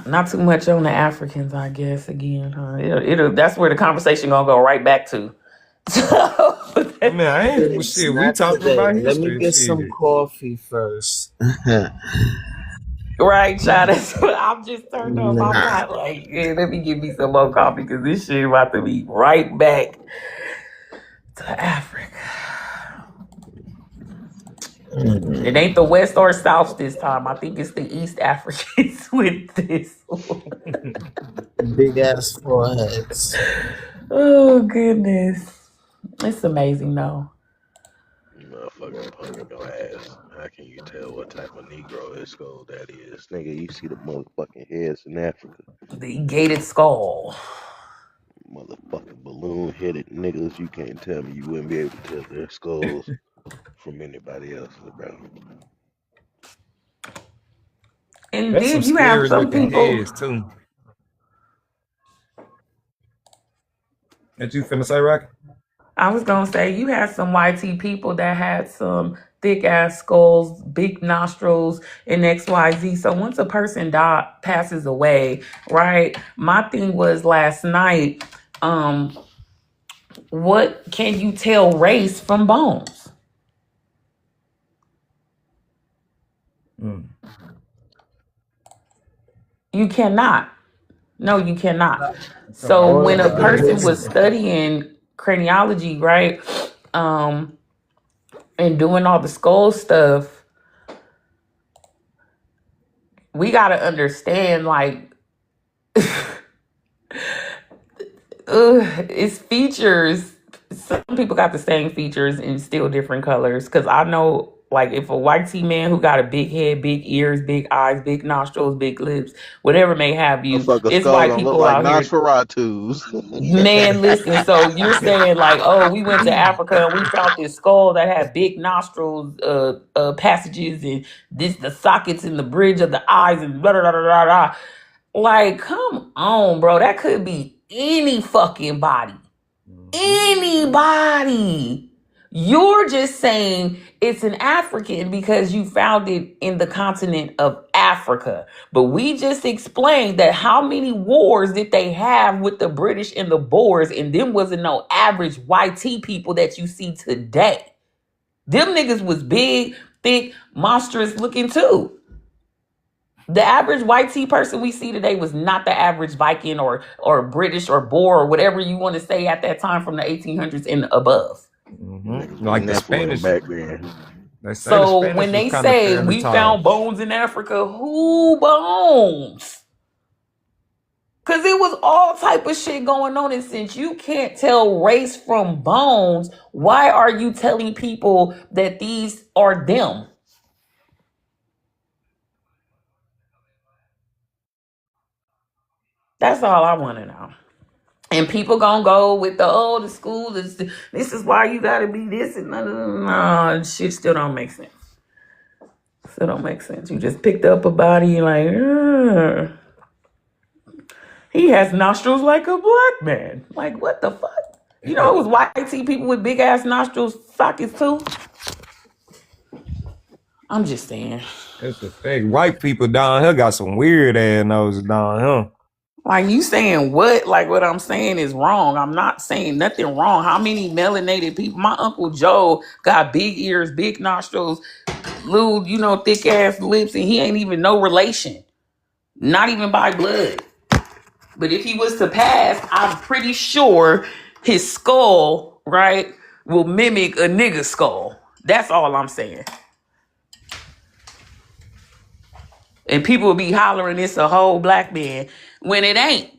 Not too much on the Africans, I guess. Again, huh? It'll that's where the conversation gonna go right back to. I mean, I ain't It's shit. We not talking today. about Let me history. get some Shit. coffee first. Right, child. That's what I'm just turned up. I'm Nah. not like, yeah, let me give me some more coffee because this shit about to be right back to Africa. It ain't the West or South this time. I think it's the East Africans with this one. Big ass foreheads. Oh goodness, it's amazing though. Motherfucking punking your ass. How can you tell what type of Negro his skull that is? Nigga, you see the motherfucking heads in Africa. The gated skull. Motherfucking balloon headed niggas, you can't tell me you wouldn't be able to tell their skulls from anybody else's, bro. And That's some then you have scary some looking people. heads too. That you finna say, Rocky? I was gonna say you had some YT people that had some thick ass skulls, big nostrils, and XYZ. So once a person passes away, right? My thing was last night, what can you tell race from bones? Mm. You cannot. No, you cannot. It's an So when a old person ass. was studying craniology, right? Um, and doing all the skull stuff, we gotta understand like it's features. Some people got the same features in still different colors. Cause I know, like, if a white tea man who got a big head, big ears, big eyes, big nostrils, big lips, whatever may have you, Motherfucker it's skull white gonna look people like out here. Nosferatu's. Man, listen. So you're saying like, oh, we went to Africa and we found this skull that had big nostrils, passages, and this the sockets in the bridge of the eyes, and blah blah blah blah blah. Like, come on, bro. That could be any fucking body. Anybody. You're just saying it's an African because you found it in the continent of Africa. But we just explained that how many wars did they have with the British and the Boers, and them wasn't no average YT people that you see today. Them niggas was big, thick, monstrous looking too. The average white tea person we see today was not the average Viking or British or Boer or whatever you want to say at that time from the 1800s and above. Niggas was Like the Nephilim Spanish. back then. They say the So Spanish when was they kind of say fairly we tall. found bones in Africa, who bones? Because it was all type of shit going on. And since you can't tell race from bones, why are you telling people that these are them? That's all I want to know. And people gonna go with the school is this is why you gotta be this and no, shit still don't make sense. Still don't make sense. You just picked up a body like he has nostrils like a black man. Like what the fuck? You know it was white tea people with big ass nostrils sockets too. I'm just saying. That's a fact. White people down here got some weird ass noses down here. Like you saying what? Like what I'm saying is wrong. I'm not saying nothing wrong. How many melanated people? My Uncle Joe got big ears, big nostrils, little, thick ass lips, and he ain't even no relation. Not even by blood. But if he was to pass, I'm pretty sure his skull, right, will mimic a nigga skull. That's all I'm saying. And people will be hollering it's a whole black man when it ain't.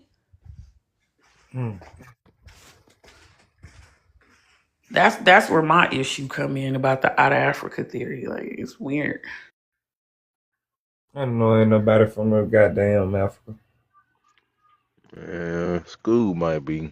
That's where my issue come in about the out of Africa theory. Like it's weird. I don't know ain't nobody from the goddamn Africa. Yeah, Scoob might be.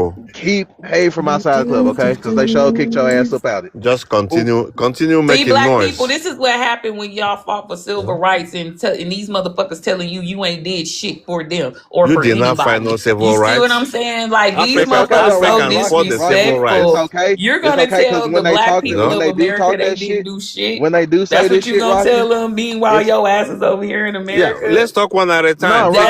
people. Keep Hay from outside the club, okay? Because they sure kicked your ass up out it. Just continue See, making black people, noise. this is what happened when y'all fought for civil rights and these motherfuckers telling you ain't did shit for them or You for did not find anybody. no You civil see what I'm rights. saying? Like, these It's okay motherfuckers though, so Rocky. Africans fought Rocky, the Rocky. civil It's rights. disrespectful. okay. You're It's gonna okay because tell the when they black talk, people No. when of they do America talk they that didn't shit, do shit. when they do That's say what this you shit, gonna Rocky, tell them. Meanwhile, it's your ass is over here in Yeah, America. let's talk one at a no, time. Rocky.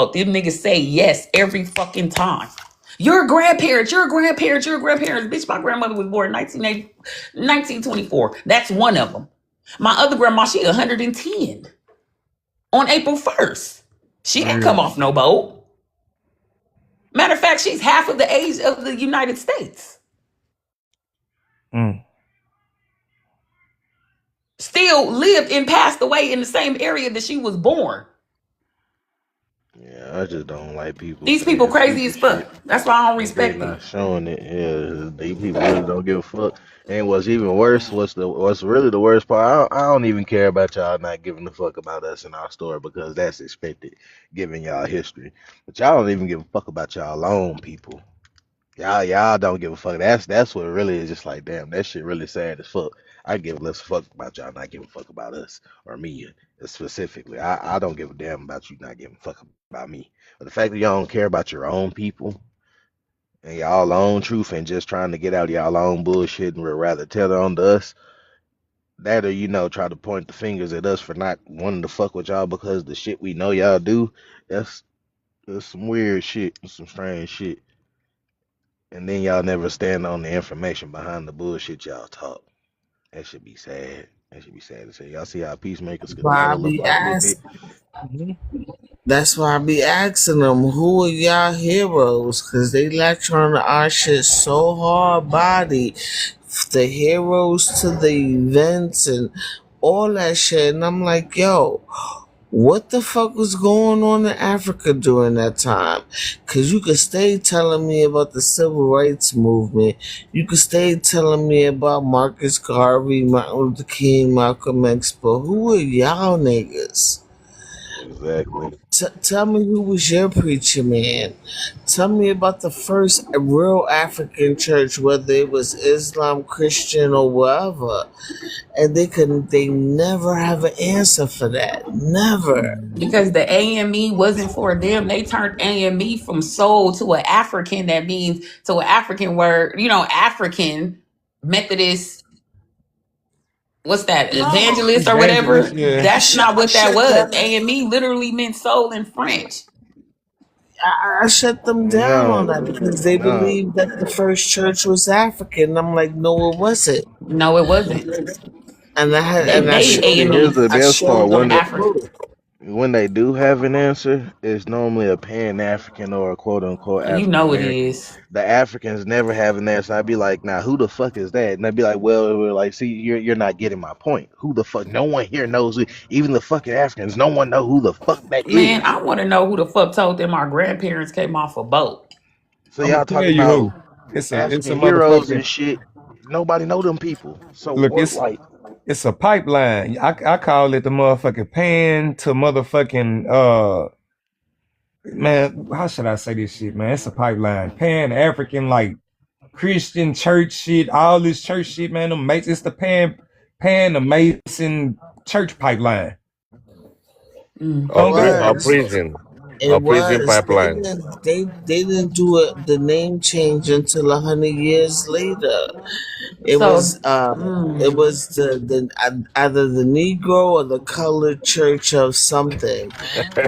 boat. Them niggas say yes every fucking time. Your grandparents, your grandparents, your grandparents. Bitch, my grandmother was born in 1924. That's one of them. My other grandma, she 110 on April 1st. She didn't come off no boat. Matter of fact, she's half of the age of the United States. Mm. Still lived and passed away in the same area that she was born. Yeah, I just don't like people These people saying crazy stupid as fuck. shit That's why I don't and then respect not it. showing it. Yeah, these people really don't give a fuck. And what's even worse, what's really the worst part? I don't even care about y'all not giving a fuck about us and our story because that's expected, given y'all history. But y'all don't even give a fuck about y'all own people. Y'all don't give a fuck. That's what really is just like, damn, that shit really sad as fuck. I give less fuck about y'all not giving a fuck about us or me specifically. I don't give a damn about you not giving a fuck about me. But the fact that y'all don't care about your own people and y'all own truth and just trying to get out y'all own bullshit and would rather tell it on to us, that or try to point the fingers at us for not wanting to fuck with y'all because the shit we know y'all do, that's that's some weird shit, some strange shit. And then y'all never stand on the information behind the bullshit y'all talk. That should be sad. That should be sad to say. Y'all see how peacemakers could Why I never look be like they ask? did. Mhm. That's why I be asking them, who are y'all heroes? Cause they lecture on our shit so hard body. The heroes to the events and all that shit. And I'm like, yo, what the fuck was going on in Africa during that time? Cause you could stay telling me about the civil rights movement. You could stay telling me about Marcus Garvey, Martin Luther King, Malcolm X, but who are y'all niggas? Exactly. Tell me who was your preacher man. Tell me about the first real African church, whether it was Islam, Christian, or whatever. And they never have an answer for that. Never. Because the AME wasn't for them. They turned AME from soul to an African. That means to an African word, African Methodist, what's that, No. evangelist or Evangelist, whatever. yeah. That's not I what that shut was. them. AME literally meant soul in French. I shut them down on No, that because they no. believed that the first church was African. I'm like, no, it wasn't. No, it wasn't. And They I made showed See, them. here's AME the I best part. showed from them the Africa. proof. When they do have an answer, it's normally a Pan African or a quote unquote You African know it American. is. The Africans never have an answer. I'd be like, now who the fuck is that? And they'd be like, well, we're like, see, you're not getting my point. Who the fuck? No one here knows. Even the fucking Africans, no one know who the fuck that Man, is. I want to know who the fuck told them our grandparents came off a boat. So I'm gonna y'all tell talking you about who. It's a African heroes and motherfucking shit. Nobody know them people. So look. what? Like, It's a pipeline. I call it the motherfucking pan to motherfucking man. How should I say this shit, man? It's a pipeline. Pan African like Christian church shit. All this church shit, man. It's the pan the Mason church pipeline. Mm. It On Or God. was. prison. It Or prison was. pipeline. They didn't do it the name change until 100 years later. It So, was the either the Negro or the Colored Church of something.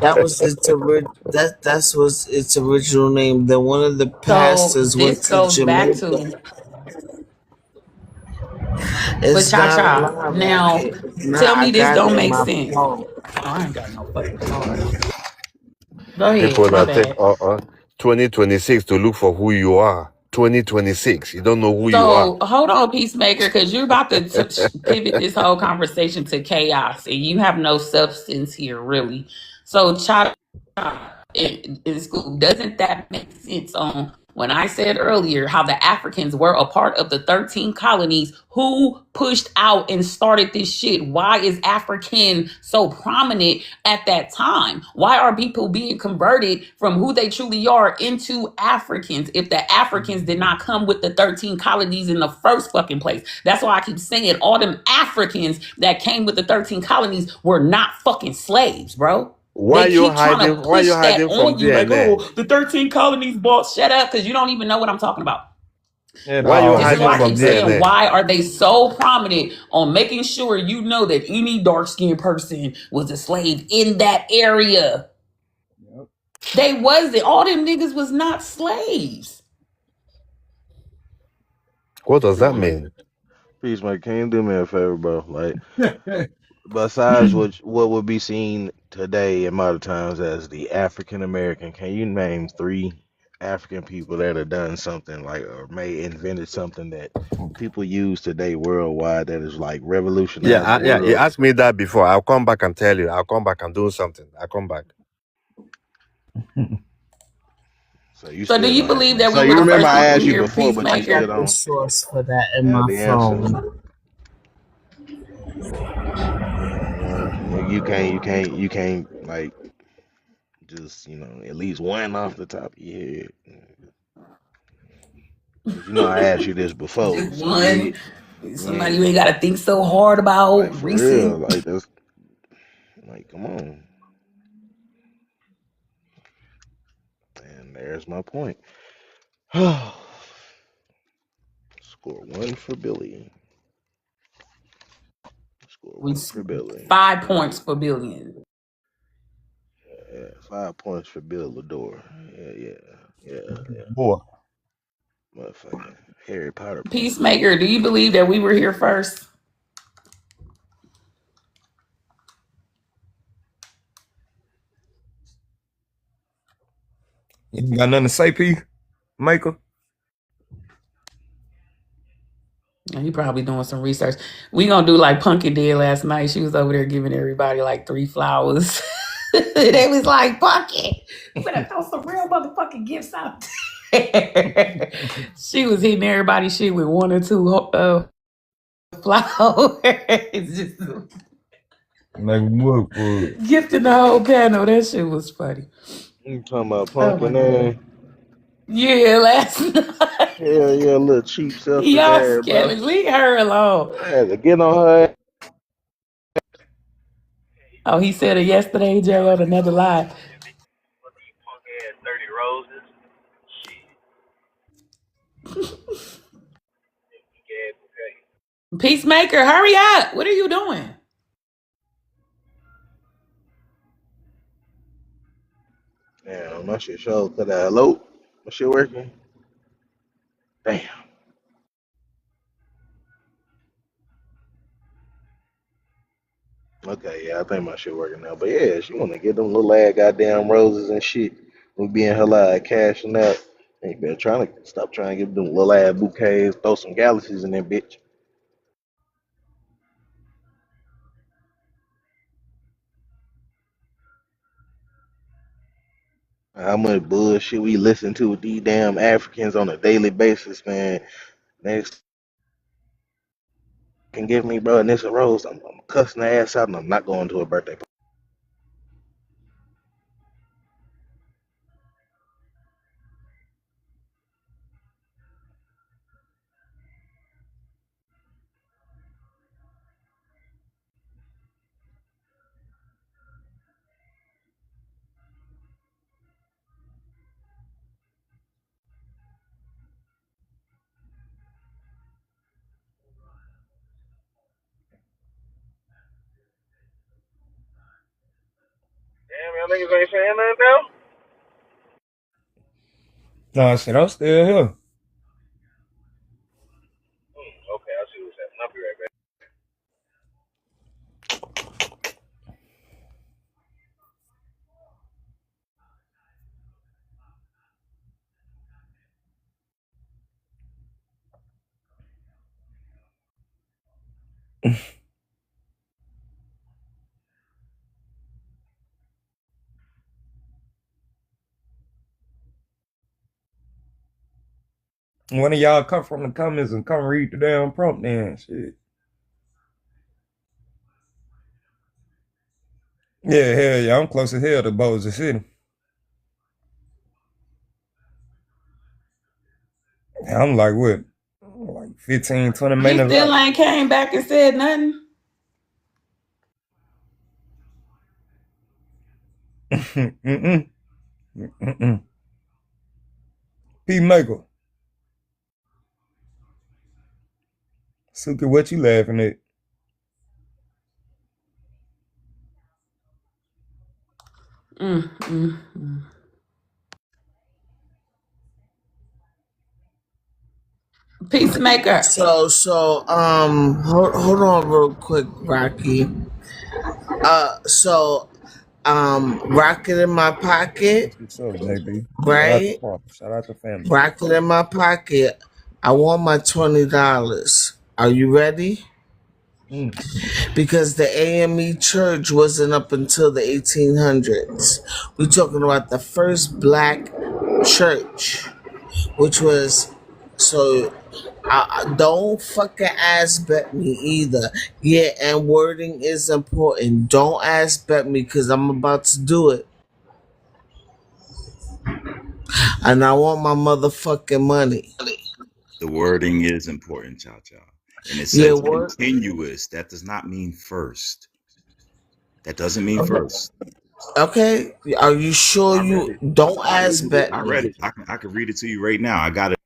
That was that was its original name. Then one of the so pastors went this to goes back Jamaica. to, but It's Cha not Cha. alive. Now, Nah, tell I me this got it don't in make my sense. phone. Oh, I ain't got no fucking card. Go ahead. People My that take bad. 2026 to look for who you are. 2026. You don't know who you are. So hold on, Peacemaker, because you're about to pivot this whole conversation to chaos, and you have no substance here, really. So, Cha, in school, doesn't that make sense on when I said earlier how the Africans were a part of the 13 colonies? Who pushed out and started this shit? Why is African so prominent at that time? Why are people being converted from who they truly are into Africans if the Africans did not come with the 13 colonies in the first fucking place? That's why I keep saying all them Africans that came with the 13 colonies were not fucking slaves, bro. Why They you keep trying to hiding? Why you push that hiding from on you like, oh, DNA? the 13 colonies bought. Shut up, because you don't even know what I'm talking about. At Why you This is all. hiding why I from keep saying, DNA? why are they so prominent on making sure you know that any dark skinned person was a slave in that area? Yep. They wasn't. All them niggas was not slaves. What does that peacemaker, mean? peacemaker, can you do me a favor, bro? Like, besides what would be seen today in modern times as the African American, can you name three? African people that have done something like or may invented something that people use today worldwide that is like revolutionized the Yeah. You world. asked me that before. I'll come back and tell you. I'll come back and do something. I'll come back. So you So do still you don't have believe no. that we So were you the remember first I people asked you here, before, but I you still got Peacemaker? the don't source for that in have my the answer. phone. You can't like just at least one off the top of your head. Cause I asked you this before, Just so you one. ain't you Somebody ain't you ain't gotta think so hard about like for real. recent. Like that's like come on. And there's my point. Score one for Billy. Score We one for Billy. 5 points for billion. Yeah, 5 points for Bill Lador. Yeah. Boy. Motherfucking Harry Potter points. Peacemaker, do you believe that we were here first? You got nothing to say, P? Maker? He probably doing some research. We gonna do like Punkin did last night. She was over there giving everybody like 3 flowers. They was like, Punkin, we better throw some real motherfucking gifts out. She was hitting everybody's shit with 1 or 2 flowers. It's just Like what for? gifting the whole panel. That shit was funny. You talking about Oh my Pumpkin god. ass? Yeah, last night. Hell yeah, little cheap selfish Y'all ass, bro. scared. Leave her alone. I had to get on her ass. Oh, he said it yesterday, Jay, on another live. Peacemaker, hurry up. What are you doing? Damn, my shit show cut out. Hello? My shit working? Damn. Okay, yeah, I think my shit working now. But yeah, she wanna get them little ass goddamn roses and shit. We be in her live cashing out. Ain't been trying to stop trying to get them little ass bouquets, throw some galaxies in that bitch. How much bullshit we listen to with these damn Africans on a daily basis, man. Next can give me, bro, and it's a rose. I'm cussing the ass out and I'm not going to a birthday party. No, I said I'm still here. One of y'all come from the comments and come read the damn prompt then. Shit. Yeah, hell yeah. I'm close as hell to Boise City. I'm like what? Like 15, 20 He minutes still out. ain't came back and said nothing. Mm-mm. Mm-mm. P Maker. Suki, what you laughing at? Mm, mm, mm. Peacemaker. Hold on real quick, Rocky. So Rocket in my pocket, That's what's up, JB. Shout out to right? Pop. Shout out to family. Rocket in my pocket. I want my $20. Are you ready? Mm. Because the AME church wasn't up until the 1800s. We're talking about the first black church, which was so. Don't fucking ass bet me either. Yeah, and wording is important. Don't ass bet me because I'm about to do it. And I want my motherfucking money. The wording is important, Cha Cha. And it Yeah, says what? continuous. That does not mean first. That doesn't mean first. Okay. Are you sure I read you it. don't I ass read it. bet I read me? it. I can read it to you right now. I got it.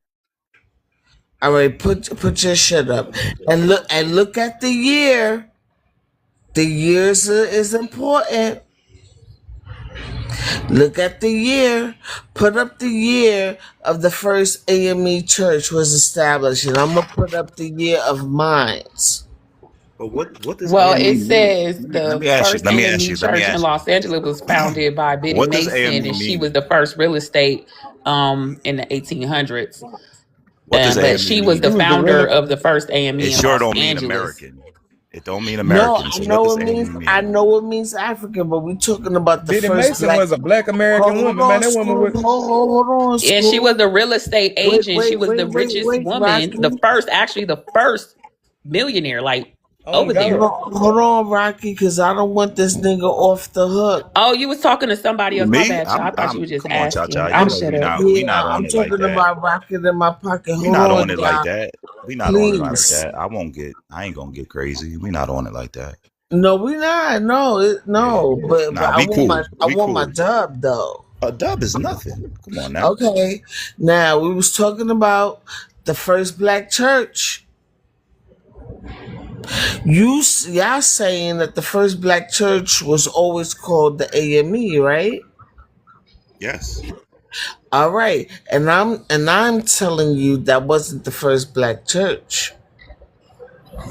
All right, put your shit up and look at the year. The years is important. Look at the year. Put up the year of the first AME church was established, and I'm gonna put up the year of mine. But what does Well, it AME mean? says Let the me ask you. first Let me ask AME you. Let me church in ask Los Angeles was you. founded by Biddy What does Mason, AME and she mean? was the first real estate in the 1800s. What does But AME she was mean? the She was the founder real. of the first It AME in sure Los don't mean Angeles. American. It don't mean No, American. I So what know does it means AME I mean? know it means African, but we're talking about the Biddy first Mason black. was a black American Hold woman, man. on, That woman school. was. Hold on, And she was school. a real estate Wait, agent. She wait, was wait, the wait, richest wait, woman, Rocky. the first millionaire, like On over there. God. Hold on, Rocky, because I don't want this nigga off the hook. Oh, you was talking to somebody else. My Me? bad, y'all. I thought you were just Come on, Cha Cha. asking. You I'll know shut up. we Yeah, not on I'm it like talking that. about rocket in my pocket. We Hold not on on, it like y'all. that. We not on it like Please. that. I ain't gonna get crazy. We not on it like that. No, we not. No, Yeah. no. But Nah, I we want cool. I We want my cool. dub though. A dub is nothing. Come on now. Okay. Now we was talking about the first black church. Y'all saying that the first black church was always called the AME, right? Yes. All right, and I'm telling you that wasn't the first black church.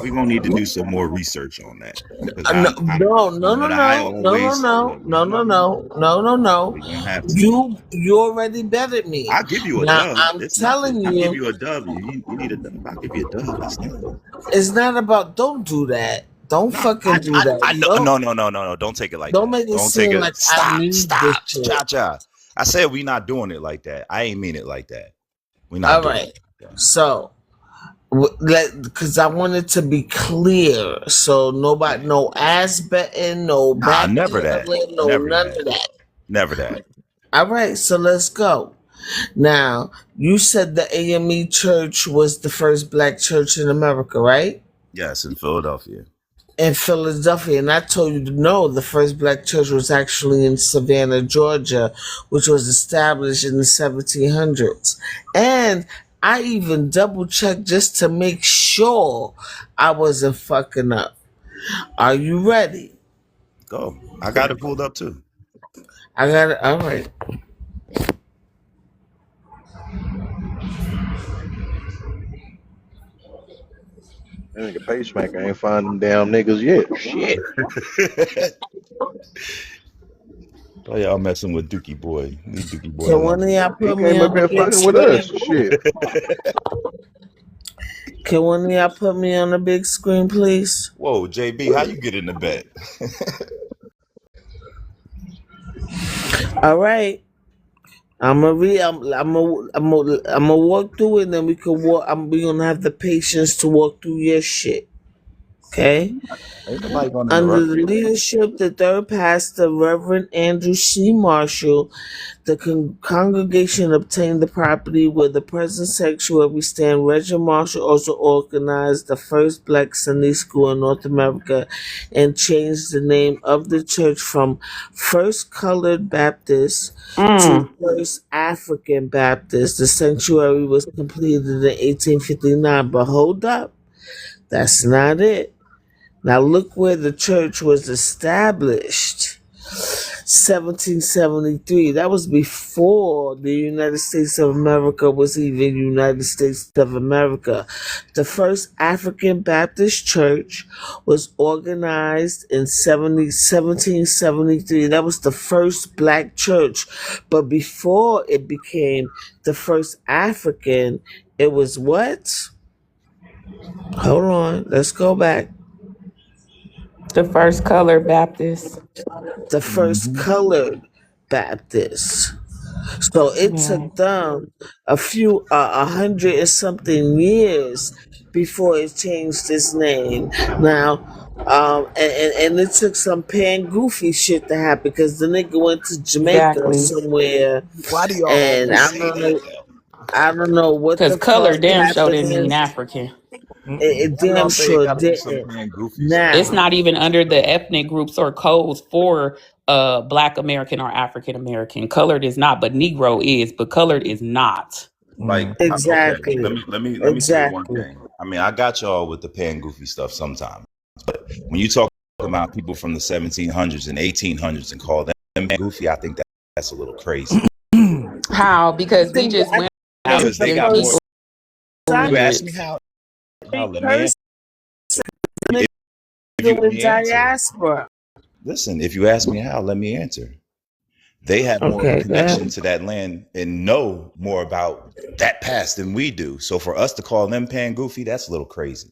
We're gonna need to do some more research on that. Because No, I no, no, from no, what I no, no, no, always no, look, no, no, no, no, no, no. we're gonna have to. You already betted me. I'll give you a Now dub. I'm It's nothing. telling I'll give you, you a dub. You need a dub. I'll give you a dub. That's nothing. it's not about. Don't do that. Don't No, fucking do I that. know. No, no, no, no, no. Don't take it like Don't that. make it Don't take seem it. like I Stop. need this Stop. shit. Cha cha. I said we not doing it like that. I ain't mean it like that. We not All doing it right. like that. So, because I want it to be clear, so nobody, no ass betting, no Nah, never that. backpedaling, no Never none that. of that. Never that. All right. So let's go. Now, you said the AME Church was the first black church in America, right? Yes, in Philadelphia. In Philadelphia. And I told you to know the first black church was actually in Savannah, Georgia, which was established in the 1700s. And I even double checked just to make sure I wasn't fucking up. Are you ready? Go. I got it pulled up too. I got it. All right. That nigga pacemaker ain't find them damn niggas yet. Shit. Oh, y'all messing with Dookie Boy. Leave Dookie Boy Can one alone. of y'all He put me came on up the here big fucking with us. screen? Shit. Can one of y'all put me on the big screen, please? Whoa, JB, how you get in the bet? All right. I'm gonna read. I'm gonna walk through it, and then we can walk. We gonna have the patience to walk through your shit. Okay. Ain't nobody gonna Under interrupt the you. leadership, the third pastor, Reverend Andrew C. Marshall, the congregation obtained the property where the present sanctuary stand. Reverend Marshall also organized the first black Sunday school in North America and changed the name of the church from First Colored Baptist to First African Baptist. The sanctuary was completed in 1859, but hold up, that's not it. Now look where the church was established. 1773. That was before the United States of America was even United States of America. The first African Baptist church was organized in 1773. That was the first black church. But before it became the first African, it was what? Hold on. Let's go back. The first color Baptist. The first colored Baptist. So it Yeah. took them a hundred and something years before it changed its name. Now, and it took some pan goofy shit to happen because the nigga went to Jamaica or Exactly. somewhere, Why do y'all and always say that though? I don't know what Because the color fuck damn show happened. didn't mean African. It Why do damn y'all say it sure gotta be some didn't. pan goofy shit? It's Now, not even under the ethnic groups or codes for Black American or African American. Colored is not, but Negro is, but colored is not. Like, okay, let exactly, me let me let me say one exactly. thing. I mean, I got y'all with the pan goofy stuff sometimes, but when you talk about people from the 1700s and 1800s and call them pan goofy, I think that's a little crazy How? Because we think just I went out. think because the they There's got more. people first You ask me hundreds. how, let me person answer. If you let with me answer, diaspora. listen. If you ask me how, let me answer. They have more of a Okay, go ahead. connection to that land and know more about that past than we do. So for us to call them pan goofy, that's a little crazy.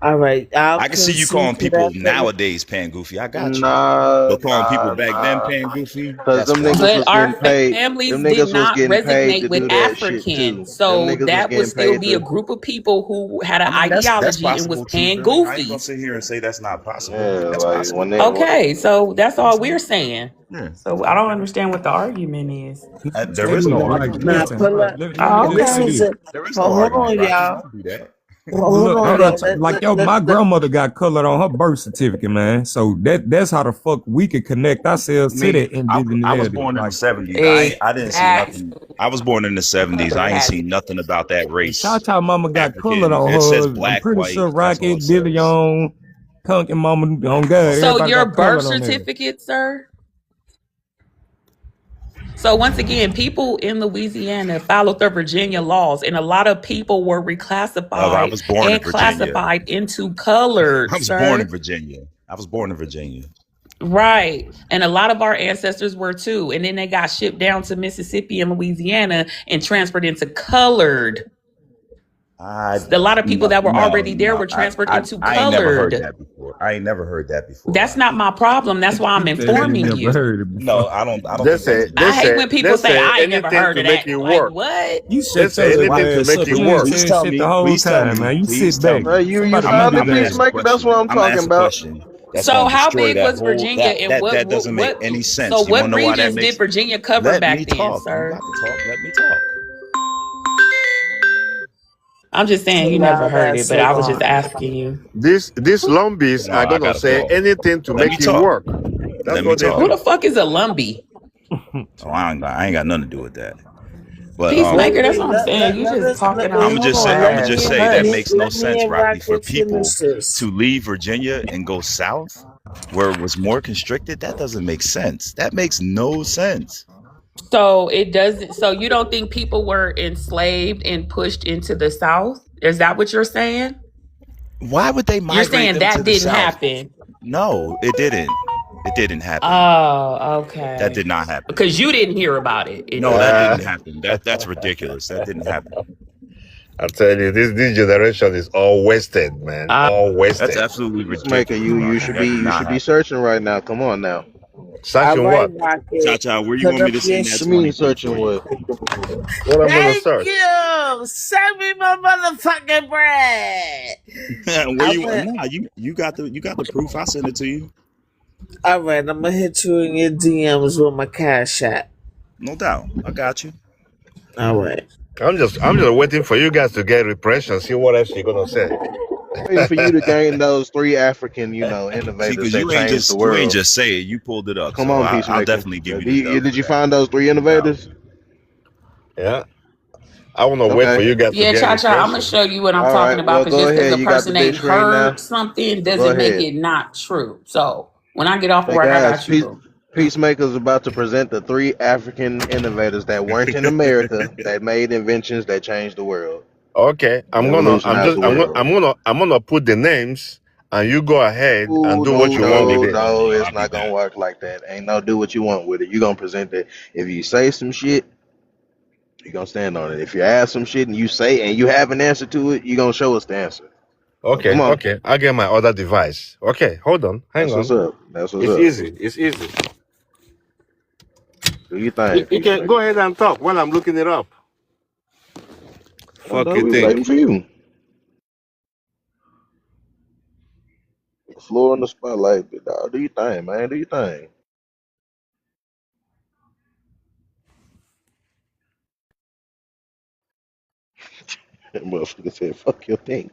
All right, I'll I can see you calling concede to people that. nowadays pan goofy. I got you. Nah, But calling people nah, back then nah. pan goofy, Cause that's them wild. niggas But was our getting paid. families Them did niggas was not getting paid resonate to with do that shit Africans. too. Them So niggas was that would getting still paid be a to. group of people who had an I mean, that's ideology and was possible too, pan Billy. I ain't gonna goofies. sit here and say that's not possible. Yeah, That's like possible. when they. Okay, so that's I'm all we're saying, saying. yeah. So I don't understand what the argument is. There is no argument. Now, pull up. Oh, Listen okay. to. There is no Hold argument, on, Rocky. y'all. Don't do that. Hold on, y'all. Like yo, my grandmother got colored on her birth certificate, man. So that's how the fuck we could connect ourselves to Me, that I was indigeneity. born in the Like, 70s. I didn't see Exactly. nothing. I was born in the 70s. I ain't seen nothing about that race. Cha Mama got colored African. on It says her. I'm black, pretty white. sure That's all Rocky, it Billy says. on, Punk and Mama on God. So Everybody your got birth colored on there. certificate, sir? So once again, people in Louisiana followed the Virginia laws, and a lot of people were I reclassified was born in and Virginia. classified into colored, I was born in sir. Virginia. I was born in Virginia. Right. And a lot of our ancestors were too. And then they got shipped down to Mississippi and Louisiana and transferred into colored. I A lot of people no that were no already there no. were transferred into I ain't never heard colored. that before. I ain't never heard that before, That's not Rocky. my problem. That's why I'm He said he ain't informing never you. heard it No, before. I don't They think that's say the they I case. hate say when people they say, say I ain't never anything heard to of make that. it Like, work. what? You They shut say your anything to ass make up. it You ain't work. Please said tell shit the me. whole Please tell time, me. man. You Please sit tell back. me. You Somebody found muted the I'm gonna his ask a peacemaker. That's what question. I'm I'm gonna talking ass a about. question that's So gonna how destroy big that was whole Virginia that and that that doesn't make what any so sense. You wanna what know why that regions did makes Virginia cover let back me then, talk. You sir? got to talk. Let me talk. I'm just saying you never Allow heard that it, but so I was just long. asking you. These lumbies No, are I gonna gotta say talk. anything to Let me make it talk. work. That's Let me what they Who talk. the do. fuck is a Lumbee? Oh, I ain't got nothing to do with that. But Wait, Peacemaker, that's wait, what I'm saying. You let just us talking wait, out hold your on. I'm gonna ass. just say that Hush. makes no Let me sense, and Rocky, for Rocket people finish this. to leave Virginia and go south where it was more constricted. That doesn't make sense. That makes no sense. So it doesn't so you don't think people were enslaved and pushed into the South? Is that what you're saying? Why would they You're migrate saying them to that the didn't south? happen. No, it didn't. It didn't happen. Oh, That okay. did not happen. Because you didn't hear about it. It No, didn't that Uh, didn't happen. happen. That's ridiculous. That didn't happen. I tell you, this generation is all wasted, man. Uh, All That's wasted. absolutely Peacemaker, ridiculous, Rocky. That did you not should be happen. searching right now. Come on now. All Searching right, what? Rocket. Cha where you Put want me up to your send What that you sh- mean 20 pick searching for you? what? What I'm gonna Thank search? you. Send me my motherfucking bread. Where I you went. nah, you got the proof. I'll send it to you. All right, I'm gonna hit you in your DMs with my cash app. No doubt. I got you. All right. I'm just waiting for you guys to get repression. See what else you're gonna say. Waiting for you to gain those three African, See, innovators because that changed the you ain't world. just say it. You pulled it up. Come So on, I'll Peacemaker. definitely give you the dub Did for you that. find those three No doubt. innovators? Yeah. I wanna wait for Okay. you guys to yeah, get Cha I'm gonna repression. show you what I'm All talking right. about. Well, Because go just because ahead. a You got the person big ain't screen now. heard something Go doesn't make ahead. it not true. So When I get off Hey work, I guys, got you, boo. Peacemaker's about to present the 3 African innovators that weren't in America that made inventions that changed the world, Okay, revolutionized the world. I'm gonna put the names, and you go ahead and Ooh, do what no, you want with no, it. no, it's I'll be not gonna back. work like that. Ain't no do what you want with it. You gonna present it. If you say some shit, you gonna stand on it. If you ask some shit and you say and you have an answer to it, you gonna show us the answer. So come Okay, on. okay, I'll get my other device. Okay, hold on, hang That's what's on. up. That's what's It's up. easy. It's easy. Do your thing, You can go Peacemaker. ahead and talk while I'm looking it up. No, Fuck no, you we was waiting think? for you. The floor in the spotlight, but dog, do your thing, man. Do your thing. That motherfucker said, fuck your thing.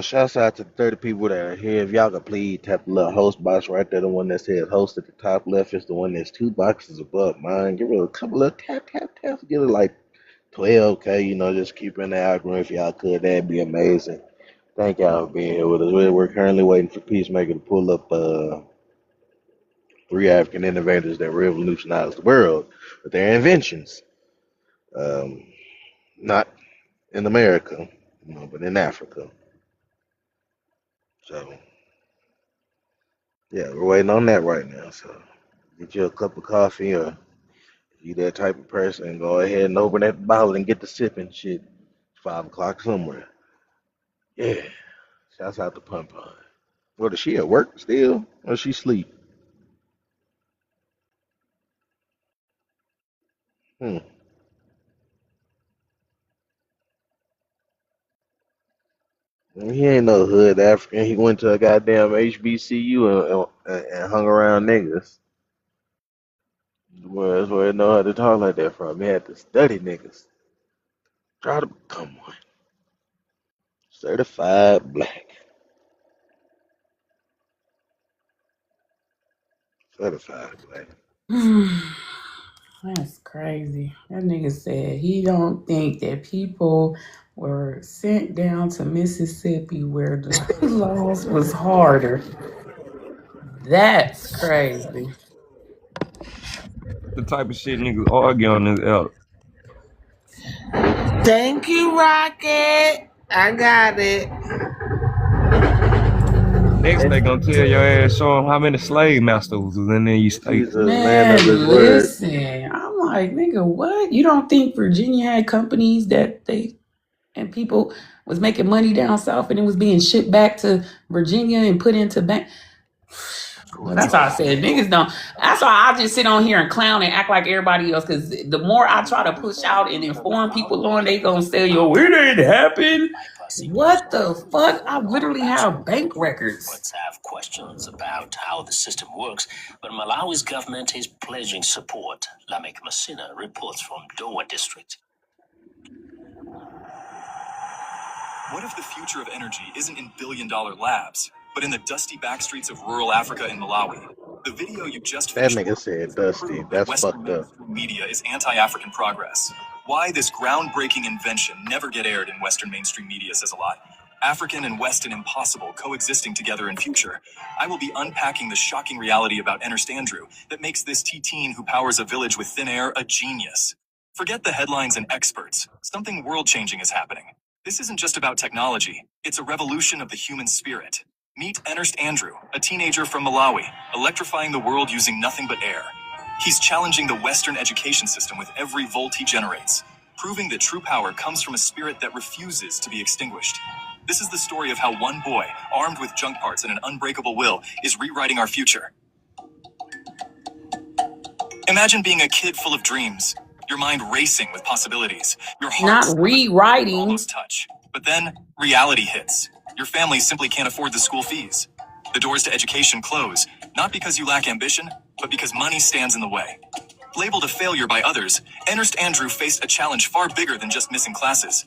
Shouts out to the 30 people that are here. If y'all could please tap the little host box right there, the one that says host at the top left is the one that's 2 boxes above mine. Give it a couple of taps. Get it like 12K, just keep in the algorithm if y'all could. That'd be amazing. Thank y'all for being here with us. We're currently waiting for Peacemaker to pull up 3 African innovators that revolutionized the world with their inventions. Um, not in America, but in Africa. So, yeah, we're waiting on that right now. So, get you a cup of coffee, or if you that type of person, go ahead and open that bottle and get the sipping shit. 5 o'clock somewhere. Yeah. Shouts out to Pun Pun. What is she at work still? Or she sleep? Hmm. He ain't no hood African. He went to a goddamn HBCU and hung around niggas. Well, that's where he know how to talk like that from. He had to study niggas. Try to become one. Certified black. Certified black. That's crazy. That nigga said he don't think that people were sent down to Mississippi where the laws was harder. That's crazy. The type of shit niggas argue on this out. Thank you, Rocket. I got it. Next, they gonna tell your ass, show them how many slave masters was in the state. Jesus, man of his Man, word. listen. I'm like, nigga, what? You don't think Virginia had companies that and people was making money down south and it was being shipped back to Virginia and put into bank? Well, that's why I said niggas don't. That's why I just sit on here and clown and act like everybody else. Because the more I try to push out and inform people on, they gonna say, "Yo, it ain't happen." What the fuck? I literally have bank records. Have questions about how the system works, but Malawi's government is pledging support. Lamek Masina reports from Dowa district. What if the future of energy isn't in billion-dollar labs, but in the dusty backstreets of rural Africa and Malawi? The video you just That finished nigga watching said is the Dusty. proof that That's Western fucked up. mainstream media is anti-African progress. Why this groundbreaking invention never get aired in Western mainstream media says a lot. African and Western impossible coexisting together in future. I will be unpacking the shocking reality about Ernest Andrew that makes this T-teen who powers a village with thin air a genius. Forget the headlines and experts. Something world-changing is happening. This isn't just about technology. It's a revolution of the human spirit. Meet Ernest Andrew, a teenager from Malawi, electrifying the world using nothing but air. He's challenging the Western education system with every volt he generates, proving that true power comes from a spirit that refuses to be extinguished. This is the story of how one boy, armed with junk parts and an unbreakable will, is rewriting our future. Imagine being a kid full of dreams, your mind racing with possibilities, your heart Not rewriting. almost touch. But then reality hits. Your family simply can't afford the school fees. The doors to education close, not because you lack ambition, but because money stands in the way. Labeled a failure by others, Ernest Andrew faced a challenge far bigger than just missing classes.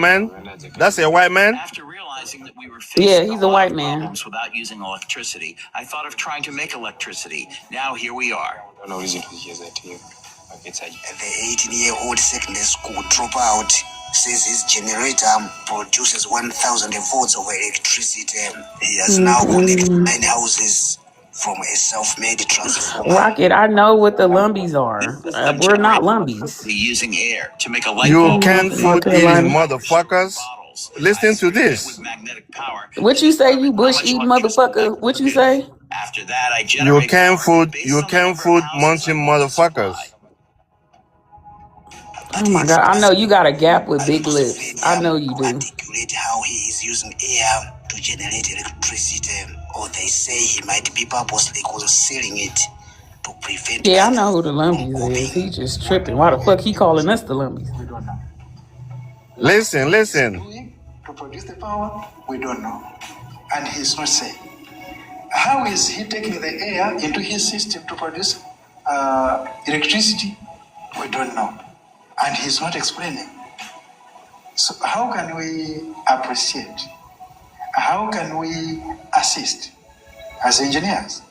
man? That's a white man? After realizing that we were Yeah, facing a he's a lot white of man. problems without using electricity, I thought of trying to make electricity. Now here we are. No reason to hear that to you. The 18-year-old secondary school dropout says his generator produces 1,000 volts of electricity. He has now connected Mm-mm. 9 houses from a self-made transformer. Rocket, I know what the Lumbies are. System We're not generates Lumbies. electricity using air to make a light You bulb. Mm, I'm canned from North food eating Carolina. motherfuckers. Listen to With this. magnetic power What to you say, determine you how bush much eating electricity I motherfucker? can What you produce. say? After that, I You generate can power food, based you on the can number of food houses I munching want to motherfuckers. supply. Oh But my God. I know you got a gap with I'll big also lips. I further know you do. articulate how he is using air to generate electricity, or they say he might be purposely concealing it to prevent Yeah, I know others who the from Lumbies is. He copying. just tripping. Why the fuck he calling us the Lumbies? Listen, What he's listen. doing to produce the power, we don't know. And he's not saying. How is he taking the air into his system to produce electricity? We don't know. And he's not explaining. So, how can we appreciate? How can we assist as engineers?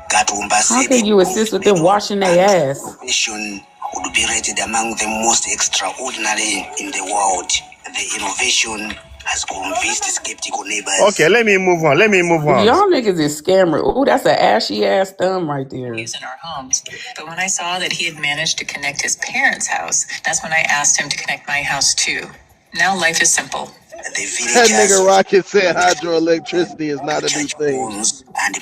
Katumba How said the can you assist gold with them medal washing their and ass? innovation would be rated among the most extraordinary in the world. The innovation has convinced skeptical neighbors. Okay, let me move on. Let me move on. Y'all niggas is scammer. Oh, that's an ashy ass thumb right there. Use in our homes. But when I saw that he had managed to connect his parents' house, that's when I asked him to connect my house too. Now life is simple. The That nigga villagers Rocket said hydroelectricity is not a new touch thing. bones and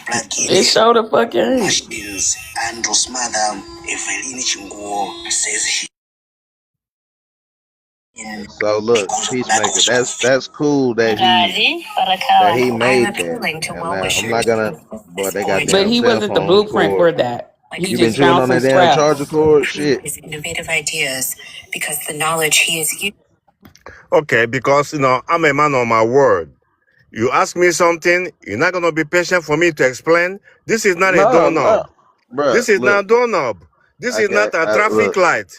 It plugins, sure the fuck ain't. machines. Andrew's mother, Evelyn Chinguo, says he So look, because of lack of Peacemaker, school fees. that's cool that he I'm made that. appealing to And I'm not well-wishers gonna, at boy, this they got point. But damn he cell wasn't the phones blueprint cord. for that. Like He You been just chewing found on some that damn charger scraps. cord? Shit. his innovative ideas because the knowledge he is using. Okay, because I'm a man of my word. You ask me something, you're not gonna be patient for me to explain. This is not a No, doorknob. no. Bruh, This is look, not a doorknob. This is okay, not a traffic look, light.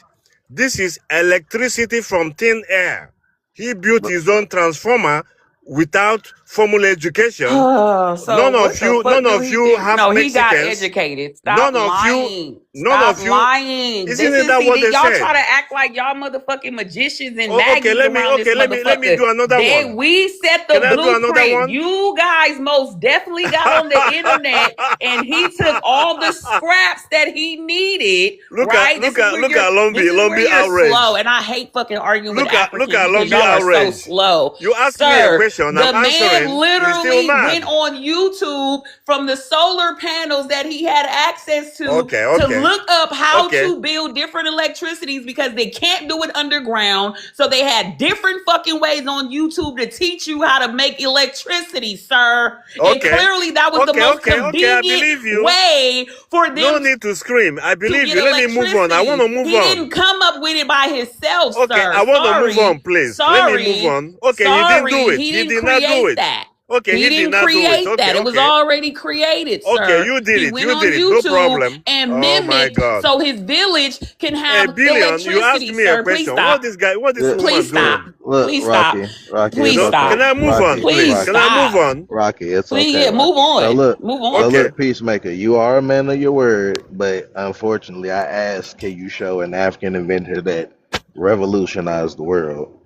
This is electricity from thin air. He built look, his own transformer without formal education. So what the fuck None do of he you think? half No, he got Mexicans. educated. Stop None of you, lying. none Stop of you. lying. Isn't This it is that see what that they y'all said? try to act like y'all motherfucking magicians and Okay, maggies around this let me motherfucker. do another They one. we set Can the I do another blueprint. one? You guys most definitely got on the internet and he took all the scraps that he needed. Right? This is where look at Lumby you're slow. outrage. And I hate fucking arguing with Look Africans at because Lumby y'all are so outrage. slow. You ask me a Sir, question, I'm the man answering. You're still literally went mad. on YouTube from the solar panels that he had access to Okay, look up how okay, to build different electricities because they can't do it underground. So they had different fucking ways on YouTube to teach you how to make electricity, sir. And okay, clearly that was the most okay. I convenient believe you. way for No them need to scream. I to believe get you. Let me move on. I want electricity. to move He on. didn't come up with it by himself, Okay, sir. I want to move on, Sorry. please. Let me move Sorry. on. Okay, he didn't do Sorry. it. He He didn't did not do create it. that. Okay, He he did didn't not do it. create that. Okay, It was okay. already created, Okay, sir. you did He it. went You on did it. No YouTube problem. and Oh my mimicked God. so his village can A have billion. You asked electricity, me a sir. Please question. stop. What this yeah, woman Please stop. look, doing? look, Please stop. Rocky, it's Please okay. Can I stop. move on, please? Please Can I move stop. on? Rocky, it's Please, okay, yeah, move Rocky. on. Move So on. Okay. look, Peacemaker, you are a man of your word, but unfortunately, I asked, can you show an African inventor that revolutionized the world?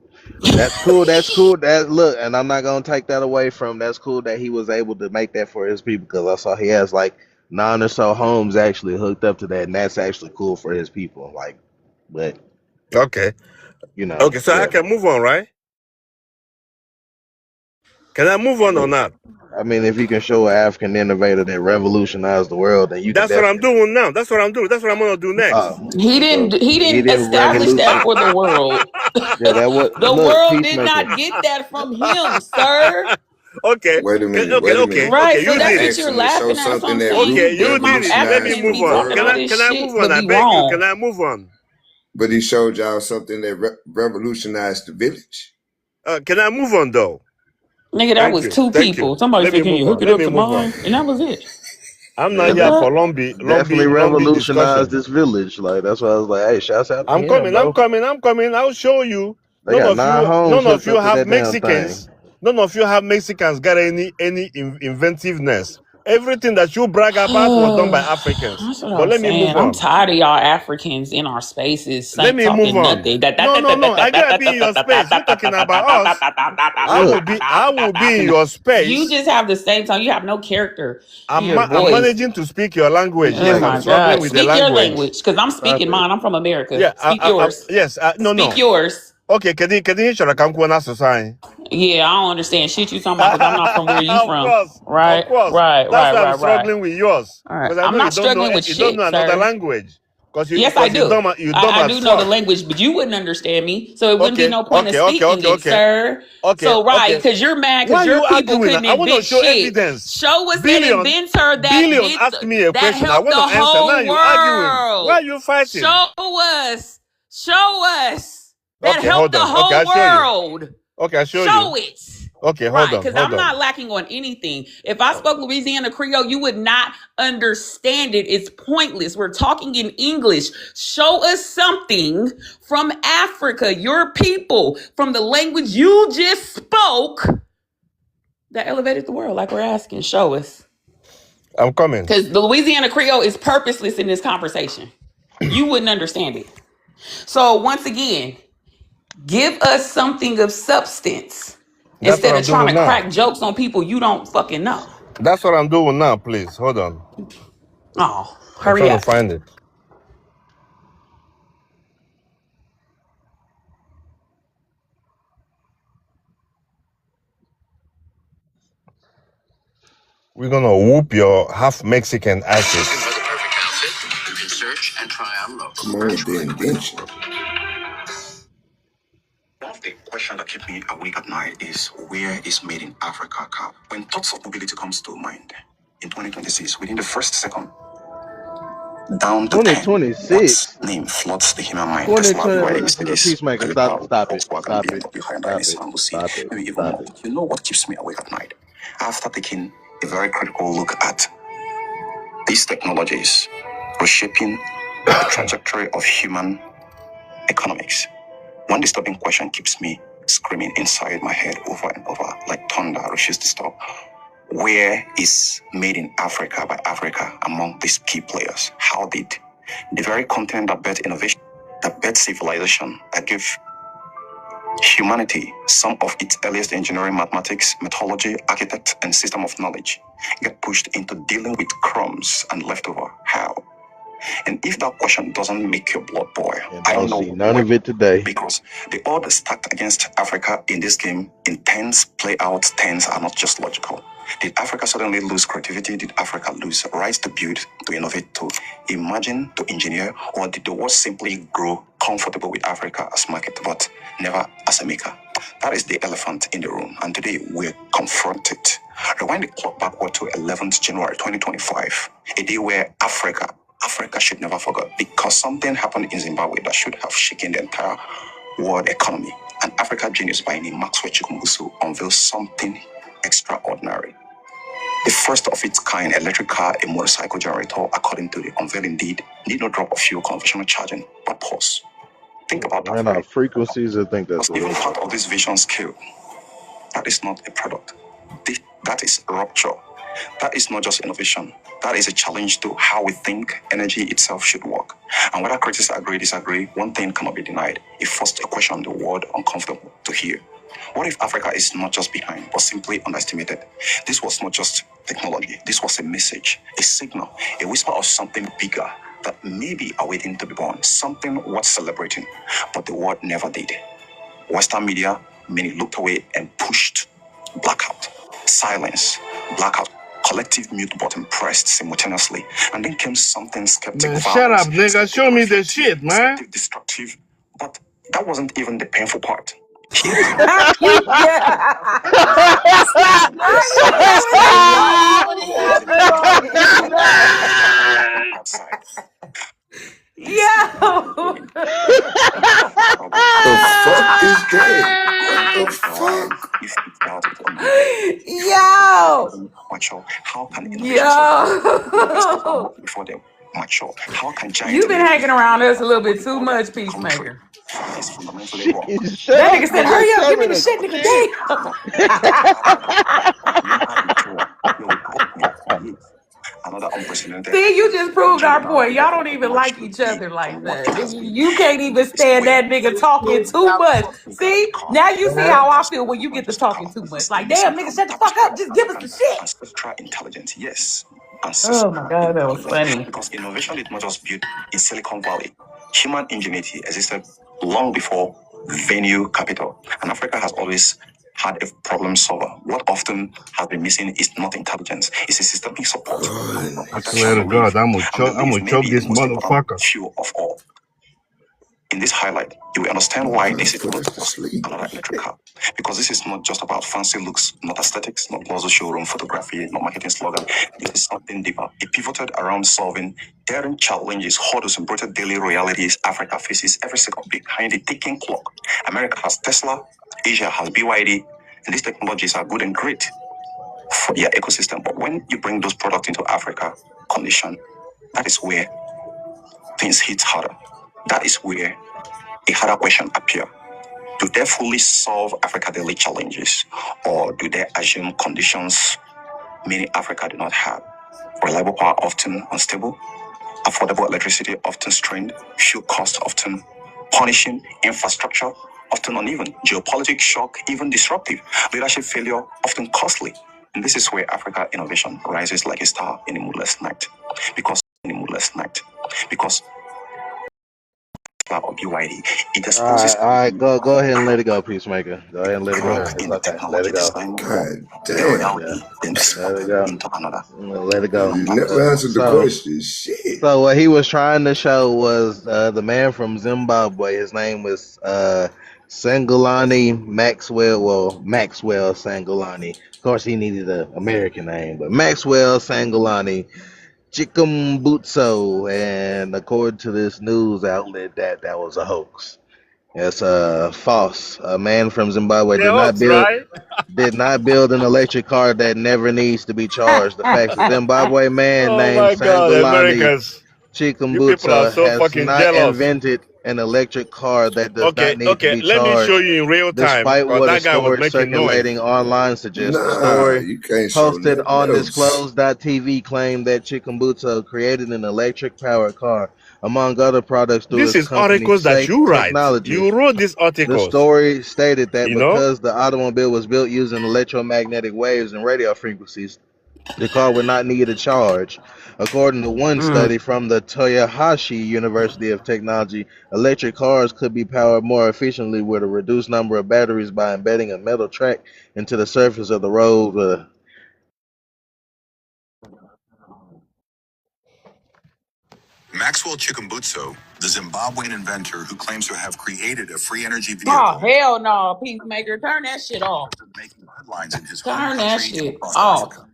That's cool. That's cool. That look, and I'm not gonna take that away from. That's cool that he was able to make that for his people because I saw he has like 9 or so homes actually hooked up to that, and that's actually cool for his people. Like, but Okay. Okay, so I yeah. can move on, right? Can I move on or not? I mean, if you can show an African innovator that revolutionized the world, then you can That's what I'm definitely. doing now. That's what I'm doing. That's what I'm gonna do next. He So didn't he he didn't didn't establish that revolution. for the world. Yeah, that was The look, world did Peacemaker. not get that from him, sir. Okay. Okay. Right. Okay, So you that's did what it. you're laughing at. So I'm saying Okay, you you get did my it. Let me Africans move be on. talking all Can this I shit, move on? but I be beg you. Can wrong. I move on? But he showed y'all something that revolutionized the village. Can I move on though? Nigga, that Thank was you. two Thank you. people. Somebody Let me said, can move you hook on. it Let up me to move on. mine? And that was it. I'm not The here for fuck? Definitely lumpy revolutionized discussion. this village. Like that's why I was like, hey, shouts out to I'm him, coming. I'm bro. coming. I'm coming. I'll show you. They got 9 homes None of hooked you up to have that damn thing. Mexicans. None of you have Mexicans got any inventiveness. Everything that you brag about was done by Africans. That's what But I'm let me move saying. I'm on. tired of y'all Africans in our spaces Let me move talking on. nothing. No. I gotta be in your space. You're talking about us. Look, I will be in your You space. just have the same tone. You have no character in your I'm voice. managing to speak your language. Oh Yes, I'm my Peacemaker, struggling God. with the Speak your language. language because I'm stop speaking it. mine. I'm from America. Yeah, Speak yours. yes. No. Speak yours. Okay, can you share a Kankwana society? Yeah, I don't understand shit you talking about because I'm not from where you Of from. course, of Right, course. right, That's right, why I'm right, right. struggling with yours All right. because I I'm know not struggling with you don't shit, know another sir. language Yes, I do. you dumb I as do know the fuck. language, but you wouldn't understand me, so it wouldn't be Okay, no point of okay, okay, speaking okay, it, okay, sir. okay, So right, okay. because you're mad Why because are your you people arguing? couldn't I want to invent show shit. evidence. Show us that Billion, inventor Billion asked me a that question. I helped want the to answer. Now whole you arguing. Why world. are you fighting? Show us that Okay, helped hold the on. Okay, whole I'll show you. world. Okay, I'll show Show you. it. Okay, Right, because hold I'm on. not lacking on anything. If I spoke Louisiana Creole, you would not understand it. It's pointless. We're talking in English. Show us something from Africa, your people, from the language you just spoke that elevated the world, like we're asking. Show us. I'm coming. Because the Louisiana Creole is purposeless in this conversation. You wouldn't understand it. So once again, give us something of substance That's what instead of I'm trying doing to now. crack jokes on people you don't fucking know. That's what I'm doing now, please. Hold on. Oh, I'm hurry trying to up. find it. We're gonna whoop your half Mexican asses. You can search and try and look. Come on with the invention. One of the questions that keep me awake at night is where is Made in Africa cap? When thoughts of mobility comes to mind in 2026, within the first second, down to 10, what 2026. name floods the human mind? Tesla, 2020. BYD, Mercedes, Peacemaker, PayPal, stop it. Volkswagen, Stop it. BMW, Hyundai, Stop it. Nissan, Lucy, Stop it. maybe even Stop more. it. You know what keeps me awake at night? After taking a very critical look at these technologies reshaping the trajectory of human economics, one disturbing question keeps me screaming inside my head over and over, like thunder refuses to stop. Where is Made in Africa by Africa among these key players? How did the very continent that birthed innovation, that birthed civilization, that gave humanity some of its earliest engineering, mathematics, methodology, architect, and system of knowledge, get pushed into dealing with crumbs and leftover? How? And if that question doesn't make your blood boil, And I don't don't know see none where. of it today. Because the odds stacked against Africa in this game, in tens, play out tens are not just logical. Did Africa suddenly lose creativity? Did Africa lose rights to build, to innovate, to imagine, to engineer? Or did the world simply grow comfortable with Africa as market, but never as a maker? That is the elephant in the room. And today we're confronted. Rewind the clock backward to 11th January 2025, a day where Africa should never forget, because something happened in Zimbabwe that should have shaken the entire world economy. An Africa genius by name Maxwell Chikumbutsu unveils something extraordinary. The first of its kind electric car, a motorcycle generator, according to the unveiling deed, need no drop of fuel, conventional charging, but pause. Think about that Ran for a out minute. of frequencies. I think that's Because what even it part was. of this vision scale, that is not a product. That is rupture. That is not just innovation. That is a challenge to how we think energy itself should work. And whether critics agree, disagree, one thing cannot be denied. It forced a question the world uncomfortable to hear. What if Africa is not just behind, but simply underestimated? This was not just technology. This was a message, a signal, a whisper of something bigger that may be awaiting to be born, something worth celebrating. But the world never did. Western media, many looked away and pushed. Blackout, silence, blackout, collective mute button pressed simultaneously. And then came something skeptic, Man, shut violence, up, nigga. skeptic, Show me the reflective, shit, man. skeptic, destructive. But that wasn't even the painful part. Here is Yeah. Why you doing the this world shit? What is happening right outside. This now? Yo. The fuck is that? What the fuck? if it's doubted or not. Yo. Mature. How can innovation Yo. before they mature? How can giant You've been leap hanging around us a little before bit the too order much, to country? Peacemaker. Is fundamentally Shit, wrong. shut That up, nigga said, nigga. hurry up, Tell give me me the to shit, nigga. shit. Another unprecedented See, you just proved our generational point. Y'all don't level of even like maturity. each other like And what that. it has been You can't even is stand when that nigga talking too much. See, car now you see how I feel when was you not get to just a talking car. too much. It's the Like, missing damn, nigga, from shut the fuck tapestry up. of Just give us the African shit. ancestral intelligence. Yes, Oh ancestral my God, that was intelligence. funny. Because innovation did not just build in Silicon Valley. Human ingenuity existed long before venue capital. And Africa has always had a problem solver. What often has been missing is not intelligence, it's a systemic support and I protection. swear to God, I'm Belief gonna may choke be the this most important motherfucker. fuel of all. In this highlight, you will understand why this is not just another electric car. Because this is not just about fancy looks, not aesthetics, not glossy showroom photography, not marketing slogan. This is something deeper. It pivoted around solving daring challenges, hurdles, and brutal daily realities Africa faces every second. Behind the ticking clock, America has Tesla, Asia has BYD, and these technologies are good and great for their ecosystem. But when you bring those products into Africa condition, that is where things hit harder. That is where a harder question appears. Do they fully solve Africa daily challenges, or do they assume conditions many Africa do not have? Reliable power often unstable, affordable electricity often strained, fuel costs often punishing, infrastructure often uneven, geopolitics shock even disruptive, leadership failure often costly. And this is where Africa innovation rises like a star in a moonless night. Because of BYD, it exposes All right, go ahead and let it go, Peacemaker. Go ahead and let it go. crack It's in the okay. Let technology it go. design one Yeah, reality, then let it explode go. into another. Let it go. You never answered the So, question. Shit. so what he was trying to show was the man from Zimbabwe. His name was Sangulani Maxwell. Well, Maxwell Sangulani. Of course, he needed an American name, but Maxwell Sangulani Chikumbutso. And according to this news outlet, that was a hoax. It's false. A man from Zimbabwe The Hawks, right? did not build an electric car that never needs to be charged. The fact that Zimbabwe man Oh named my God, Sangolani Americans. You people are Chikumbutsa so has fucking not jealous. invented an electric car that does not Okay, need to okay, be let me show charged, you in real time despite because what a that guy was story making noise. circulating online suggests. The Nah, story you can't show posted nothing on else. Disclosed.tv claimed that Chikumbutsa created an electric powered car, among other products, through This his is company's articles that Safe you write. Technologies. You wrote these The articles, story stated that you know? because the automobile was built using electromagnetic waves and radio frequencies, the car would not need a charge. According to one study from the Toyohashi University of Technology, electric cars could be powered more efficiently with a reduced number of batteries by embedding a metal track into the surface of the road. Maxwell Chikumbutso, the Zimbabwean inventor who claims to have created a free energy Oh, vehicle, hell no, Peacemaker. Turn that shit off. making headlines in his home Turn that country and shit across off. Africa.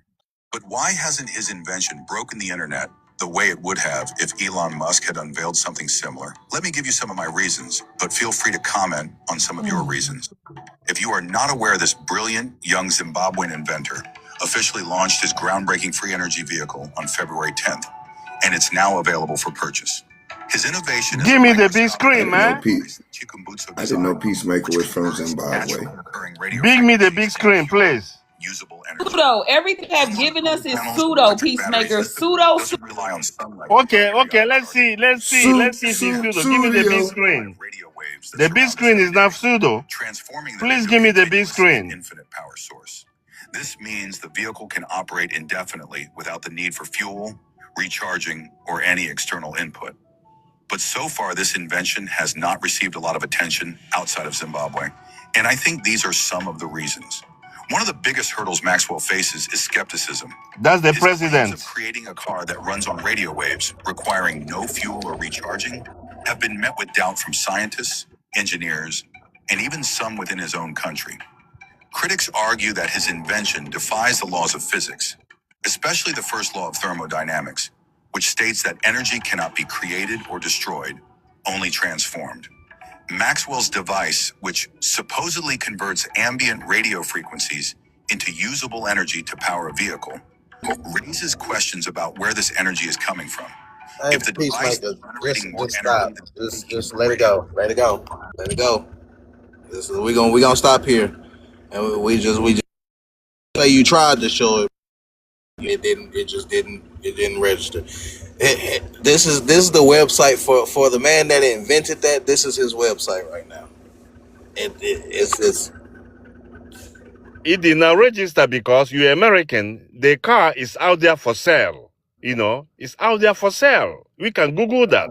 But why hasn't his invention broken the internet the way it would have if Elon Musk had unveiled something similar? Let me give you some of my reasons, but feel free to comment on some of your reasons. If you are not aware, this brilliant young Zimbabwean inventor officially launched his groundbreaking free energy vehicle on February 10th, and it's now available for purchase. His innovation is a Give me the big microscopic I screen, didn't know man. Pete. device Chikumbutso I didn't know designed, Peacemaker which was from converts Zimbabwe. naturally occurring radio Big me the frequencies big into screen, pure, please. usable energy. Pseudo. Everything they've Unlike given solar us is panels or pseudo, electric batteries, Peacemaker. this device Pseudo, pseudo. doesn't rely on sunlight for Okay, okay, periodic let's charging. see, let's see, let's see if it's pseudo. Give me the big Studio. screen. Radio waves that The big surround us screen every is not day, pseudo. transforming them Please into a give me the big continuous and screen. infinite power source. This means the vehicle can operate indefinitely without the need for fuel, recharging, or any external input. But so far, this invention has not received a lot of attention outside of Zimbabwe. And I think these are some of the reasons. One of the biggest hurdles Maxwell faces is skepticism. That's the His claims of president. creating a car that runs on radio waves, requiring no fuel or recharging, have been met with doubt from scientists, engineers, and even some within his own country. Critics argue that his invention defies the laws of physics, especially the first law of thermodynamics, which states that energy cannot be created or destroyed, only transformed. Maxwell's device, which supposedly converts ambient radio frequencies into usable energy to power a vehicle, raises questions about where this energy is coming from. Hey, If the device is Peacemaker, generating more just stop. energy than speaking Just through let it radio, go. Let it go. Let it go. We gonna stop here, and we just say you tried to show it. It didn't. It just didn't. It didn't register. This is the website for the man that invented that. This is his website right now. It's It did not register because you're American. The car is out there for sale. You know, it's out there for sale. We can Google that.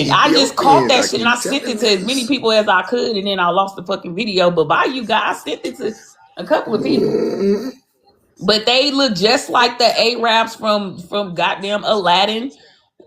Ethiopian. I just caught Ethiopians, that I shit and I keep sent it telling to as many niggas. people as I could, and then I lost the fucking video. But by you guys, I sent it to a couple of people. Mhm. But they look just like the Arabs from goddamn Aladdin.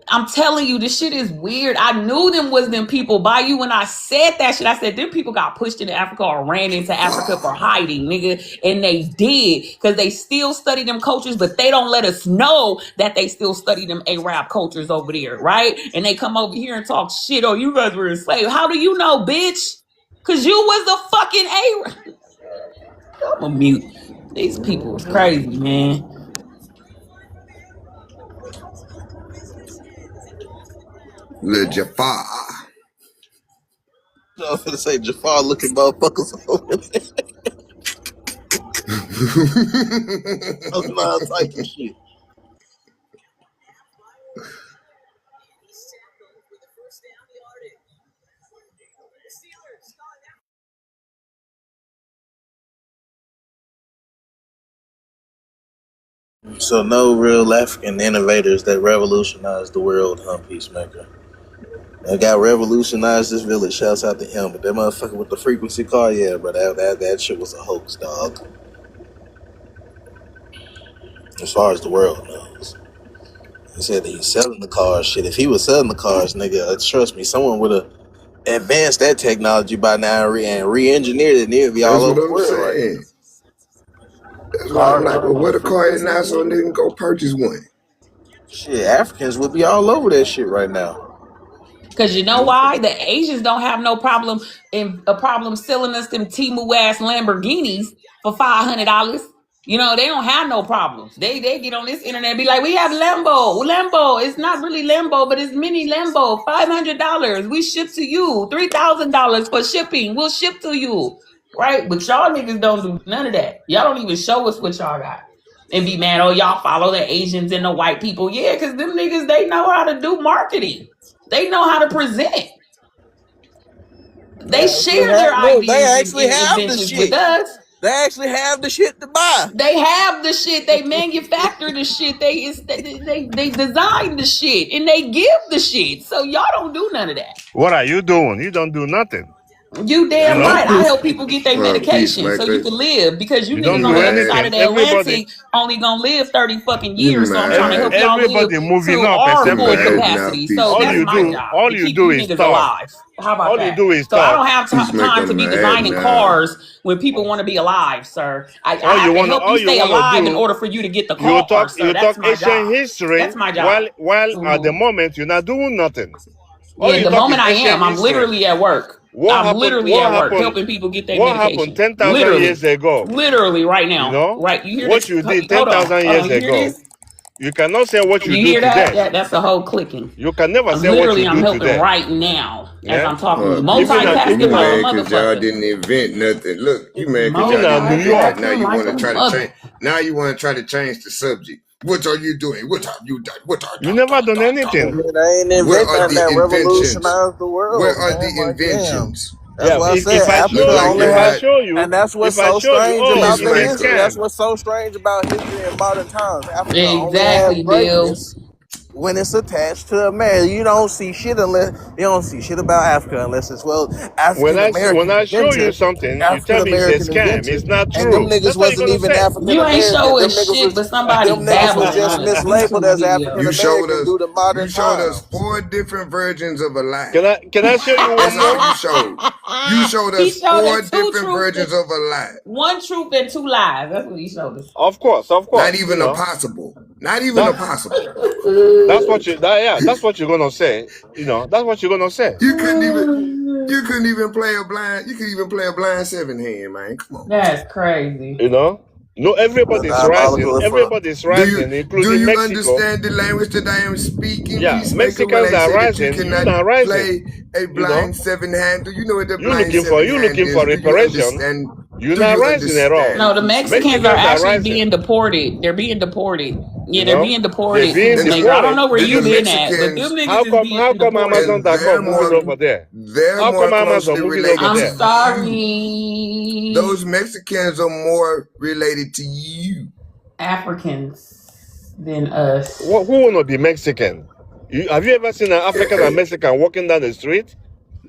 I'm telling you, this shit is weird. I knew them was them people. By you, when I said that shit, I said them people got pushed into Africa or ran into Africa for hiding, nigga. And they did, because they still study them cultures, but they don't let us know that they still study them Arab cultures over there, right? And they come over here and talk shit. Oh, you guys were enslaved. How do you know, bitch? Because you was the fucking Arab. I'm gonna mute. These people is crazy, man. Lil Jafar. I was gonna say Jafar looking motherfuckers over there. All type of shit. So no real African innovators that revolutionized the world, huh, Peacemaker? That guy revolutionized this village. Shouts out to him. But that motherfucker with the frequency car, yeah, bro, that shit was a hoax, dog. As far as the world knows. He said that he's selling the cars. Shit, if he was selling the cars, nigga, trust me, someone would have advanced that technology by now and re-engineered it, and it would be all That's what over the I'm world right now. saying. That's why I'm like, well, what a car is now, so they can go purchase one. Shit, Africans would be all over that shit right now. Because you know why? The Asians don't have no problem selling us them Timu ass Lamborghinis for $500. You know, they don't have no problems. They get on this internet and be like, we have Lambo. It's not really Lambo, but it's mini Lambo. $500. We ship to you. $3,000 for shipping. We'll ship to you. Right? But y'all niggas don't do none of that. Y'all don't even show us what y'all got. And be mad, oh, y'all follow the Asians and the white people. Yeah, because them niggas, they know how to do marketing. They know how to present. They share their They ideas actually and have the inventions with shit. us. They actually have the shit to buy. They have the shit. They manufacture the shit. They design the shit and they give the shit. So y'all don't do none of that. What are you doing? You don't do nothing. You damn right. I help people get their Well, medication so you Peacemaker, can live, because you You niggas don't on do the other mad. side anything. of the Everybody, Atlantic only gonna live 30 fucking You years. So I'm trying to help mad. y'all live everybody moving to up our except You for full you. mad now, capacity. So All that's you my Peacemaker. do, job, all to you keep do you is niggas talk. alive. How about All you that? do is So I don't talk. have Peacemaker time to be mad designing now. cars when people want to be alive, sir. I All you have to wanna, help all you you stay wanna alive in do, order for you to get the car, sir. you That's talk my ancient job. history, That's my job. while at the Mhm. moment you're not doing nothing. All Yeah, you the talk moment is I ancient am, I'm history. literally at work. What I'm happened? literally What at work happened? helping people get their What happened medication. 10,000 Literally. years ago? Literally right You now. know Right. You hear what this? you did Hold on. 10,000 Hold on. years You hear ago. this? You cannot say what you You do hear that? today. That's a whole clicking. You can never say what you Literally, I'm do helping today. right now as Yeah. I'm talking to you. Peacemaker, you Multitasking like a mad because y'all motherfucker. didn't invent nothing. Look, you mad because Even y'all didn't New invent York, that. Now Multitasking you like want a to try to change. mother. Now you want to try to change the subject. What are you doing? What have you done? What are you never done I anything. mean, I ain't Where invent are nothing the that inventions? revolutionized the Where world, are man. the Like, damn. inventions? That's Yeah, why I said if I Look Africa show like you, only you if I had, had show you, and that's what's if I so show you, strange oh, about the it's a history. Peacemaker. That's scam. what's so strange about history in modern times. Africa only has Exactly, Bill. greatness when it's attached to America. You don't see shit about Africa unless it's When African when American I show you inventor, something, you African tell me it's a American scam. inventor, It's not and them true. niggas That's what you're wasn't gonna even say. African You ain't American. showing Them niggas shit, was but somebody babbling just on a mislabeled YouTube as African video. You showed American us. due to You modern showed us times. 4 different versions of a lie. Can I show you one That's all more? you showed. You showed He us showed four us two different truths, versions of a lie. one truth and two lies. That's what he showed us. Of course, Not you even a know possible. Not even a that possible. that's what you're gonna say. You know, that's what you're gonna say. You couldn't even. You couldn't even play a blind. You could even play a blind 7 hand, man. Come on, man. That's crazy. You know, no, everybody's rising. Diabolical as fuck. Everybody's Do you rising, do including you Mexico. understand the language that I am speaking, Yeah, Peacemaker? When Mexicans I are say that you rising. You cannot not rising. play a You know, blind 7 hand, do you know what a blind seven you hand looking for is? Do you reparation. understand? You're Do not you rising at all. understand, No, the Mexicans Peacemaker? are Mexicans are actually rising. being deported. They're being deported. You Yeah, they're know, being they're deported, being And Peacemaker. I don't deported. know where you the been at, but them Mexicans, niggas is being How come deported. Amazon.com moving over there? they're How come more Amazon closely moving over related I'm to there? you. sorry. Those Mexicans are more related to you. Africans than us. Who wanna be Mexican? Have you ever seen an African and Mexican walking down the street?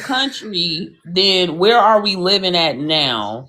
country, then where are we living at now?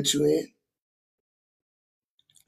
let you in?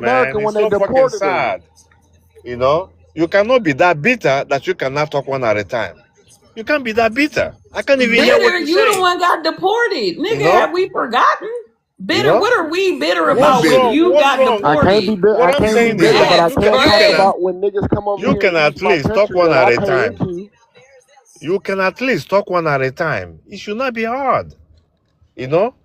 Latin man. America when It's they so fucking deported them. sad. You know, you cannot be that bitter that you cannot talk one at a time. You can't be that bitter. I can't even hear what Bitter, you're you the saying. one got deported. You Nigga, know, have we forgotten? you Bitter, know. what are we bitter Who about What's when bitter? wrong? you What's got wrong? I can't be deported? bitter. What I I'm can't be saying is bitter, but that I That's can talk crazy. about when niggas come over you here can and use at my least talk country one that at I a pay time. into. You can at least talk one at a time. It should not be hard. You know,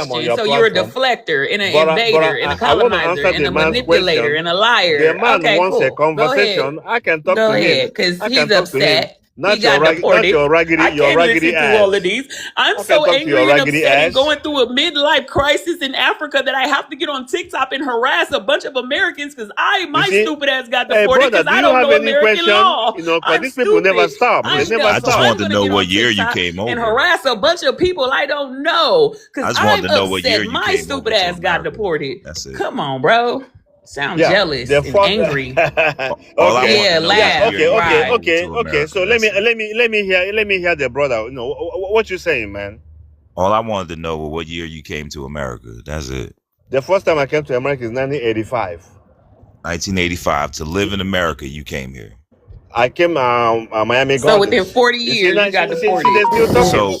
time on question. your So you're a platform. deflector and an But invader and a I want to colonizer answer and the a man's manipulator question. and a The liar. man Okay, wants a cool. Go ahead. conversation. I can talk Go to him. ahead, because I he's can talk to him. upset. He Not got deported. I your can't raggedy listen to all of ass. these. I'm I can so talk to your angry and raggedy upset and ass. going through a midlife crisis in Africa that I have to get on TikTok and harass a bunch of Americans because You my see? stupid ass got Hey, deported brother, because do I you don't have know any American question? law. You know, because I'm these people never stupid. stop. They I'm never dumb. I So just stop. I'm wanted to going to know get what on year you TikTok came and over. harass a bunch of people I don't know I because just I'm wanted to know what year upset. you My came over stupid to ass got America. deported. That's it. Come on, bro. Sound Yeah, jealous the and first. angry. All I Okay, wanted Yeah, to know is yeah, the year laugh. okay, you okay, came Right. over okay, to okay. America. So let That's me it. let me hear the brother. You know what you saying, man. All I wanted to know was what year you came to America. That's it. The first time I came to America is 1985. 1985. To live in America, you came here. I came Miami So within Gardens. 40 You see years, now, you got see deported. they're still talking. So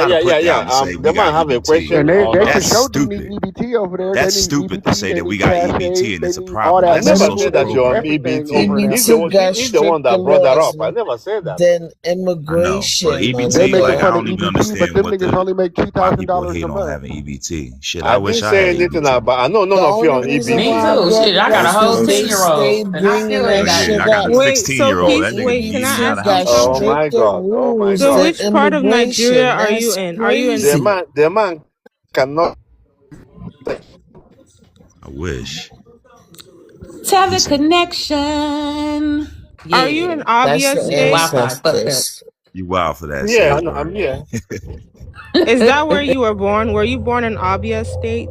Yeah, about to yeah, yeah, put yeah. down to say we The got man have a EBT. And question they or for That's sure do need stupid. EBT over there. They That's need stupid to EBT. say They that we need got cash EBT aid. and They it's a need all problem. I that That's a never medical. said social They that need you're on program. everything You EBT. over need there. He's the to one. get He's the one stricter that brought that laws up. I never said that. than I know, but immigration, my They EBT, make like nigga. I fun of don't even EBT, but understand them what niggas the only make why people $2,000 hate a on month. having EBT. Shit, I I wish didn't I say had anything EBT. about. I know none The of you only on reason Me why I EBT. too. brought Shit, it I up got a is whole because they 10-year-old, stay and I bringing still ain't that Oh got yeah, shit I got a up. EBT. Wait, so 16-year-old. They That peace. nigga Wait, can I EBT introduced out of ask you house that Oh arrest. my stricter God. Oh my rules so God. than which part of Nigeria immigration. are you That's in? Are you in crazy. The man cannot. I wish. He said, Teleconnection. are you Yeah. in That's Abia the Yeah, State? Wi-Fi fucked up. ancestors. you wild for that, Yeah, Sage I'm Word. here. Is that where you were born? Were you born in Abia State?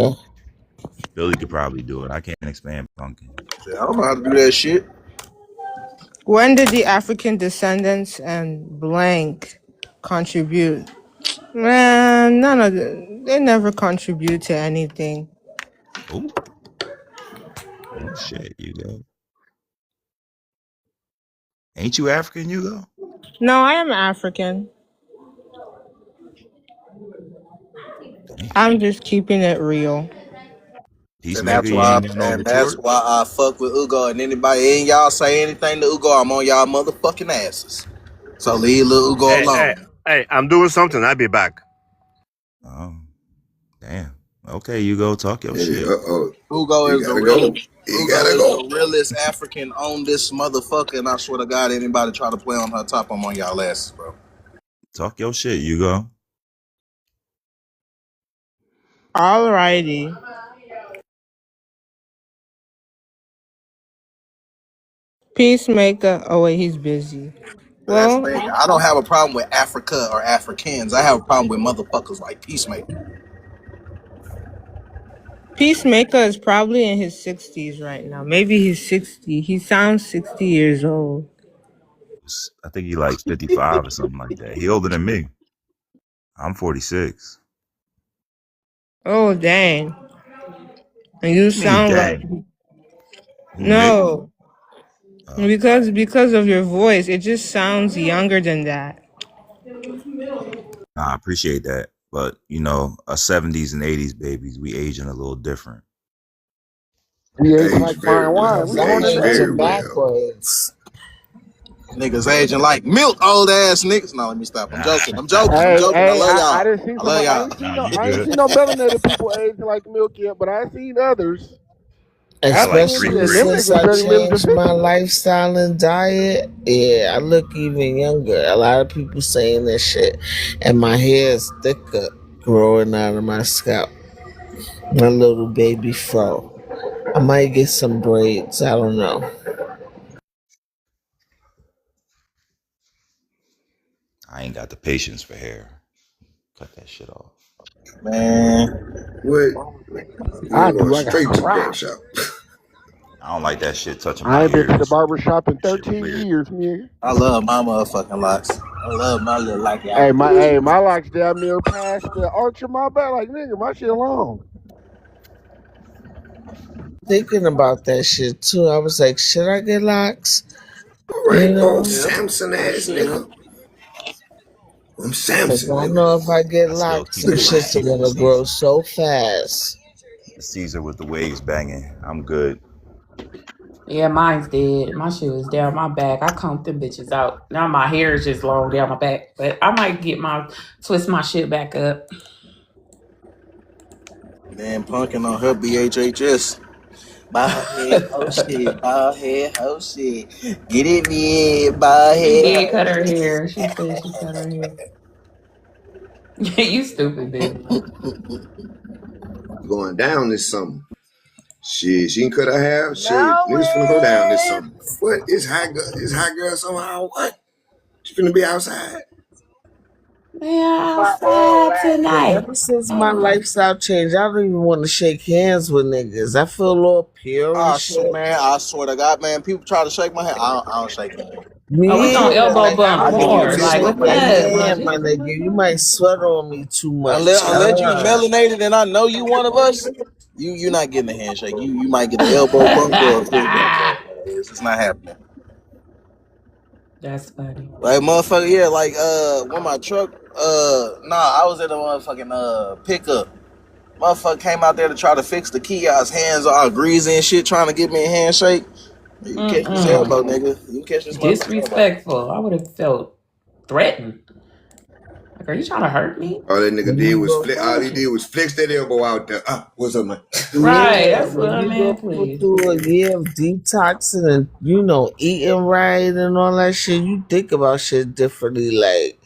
Africa. Billy could probably do it. I can't expand pumpkin. I don't know how to do that shit. When did the African descendants and blank contribute? Man, none of them. They never contribute to anything. Oh, shit, Hugo. Ain't you African, Hugo? No, I am African. Damn. I'm just keeping it real. And Peacemaker, that's you why ain't got no and that's retort? why I fuck with Ugo. And anybody in y'all say anything to Ugo, I'm on y'all motherfucking asses. So leave little Ugo Hey, alone. I'm doing something. I'll be back. Oh, damn. Okay, you go talk your shit. Ugo He is the gotta go. real. He Ugo gotta is go. the realest African on this motherfucker, and I swear to God, anybody try to play on her top, I'm on y'all asses, bro. Talk your shit, you go. Alrighty. Peacemaker. Oh wait, he's busy. But that's the Well, thing. I don't have a problem with Africa or Africans. I have a problem with motherfuckers like Peacemaker. Peacemaker is probably in his 60s right now. Maybe he's 60. He sounds 60 years old. I think he like 55 or something like that. He older than me. I'm 46. Oh dang. And you What you mean, sound like dang? Who, me? no. Because of your voice, it just sounds younger than that. Nah, I appreciate that. But, you know, a 70s and 80s babies, we aging a little different. We aging Age like very fine wine. well. We Y'all on that Age age. very aging well. backwards. Niggas aging like milk, old ass niggas. No, let me stop. I'm Nah, joking. I'm joking. I'm Hey, joking. I hey, love I y'all. didn't see I some. love I y'all. ain't seen nah, no. you I ain't good. seen no melanated people aging like milk yet, but I seen others. I like Africans, three Especially yeah, them three. since niggas I better live to changed my 50. lifestyle and diet. Yeah, I look even younger. A lot of people saying that shit. And my hair is thicker growing out of my scalp. My little baby fro. I might get some braids. I don't know. I ain't got the patience for hair. Cut that shit off. Man, What? I Man, going do. I got straight to the barber crap. shop. I don't like that shit touching I my ain't been to the ears. barber shop in Shit 13 weird. years, man. I love my motherfucking locks. I love my little lock Hey, y'all. my locks damn near past the arch of my back. Like nigga, my shit long. Thinking about that shit too. I was like, should I get locks? All You right, old know? Yeah, Samson you ass should. nigga. I'm Because Samson, I nigga. know if I get I still locks, keep them Look at it my shits are hair. gonna grow so fast. the Caesar with the waves banging. I'm good. Yeah, mine's dead. My shit was down my back. I combed them bitches out. Now my hair is just long down my back. But I might get my twist my shit back up. Man, punking on her BHHS. Bald head, oh shit. Bald head, oh shit. Get it, man. Bald She head, did oh cut her shit. hair. She said she cut her hair. You stupid, Bill. Going down this summer. Shit, she can cut her hair. Shit, No niggas finna go down this way. summer. What? It's hot girl. It's hot girl somehow. What? She finna be outside. We are outside tonight. Ever since my lifestyle changed, I don't even want to shake hands with niggas. I feel a little pure and shit. Man, I swear to God, man, people try to shake my hand. I don't shake hands. Oh, we Me gonna either. elbow Like I bump I don't give you want a to hard. fist Like, bump, shake what's but your that's it. up, my hand, G? my nigga. You might sweat on me too much. Unless you melanated and I know you one of us, you're not getting a handshake. You might get an elbow bump or a fist bump. So it's not happening. That's funny. Like motherfucker, yeah, like when my truck I was at a motherfucking pickup. Motherfucker came out there to try to fix the kiosk, hands all greasy and shit, trying to give me a handshake. You catch this Mm-mm. elbow, nigga. You catch this motherfucking elbow. Disrespectful. I would have felt threatened. Like, are you trying to hurt me? All that nigga When did you was go flex. All he did was flex that elbow out there. What's up, man? Right. Yeah, That's what when I you go meant, please. through a year of detoxing and eating right and all that shit, you think about shit differently. Like,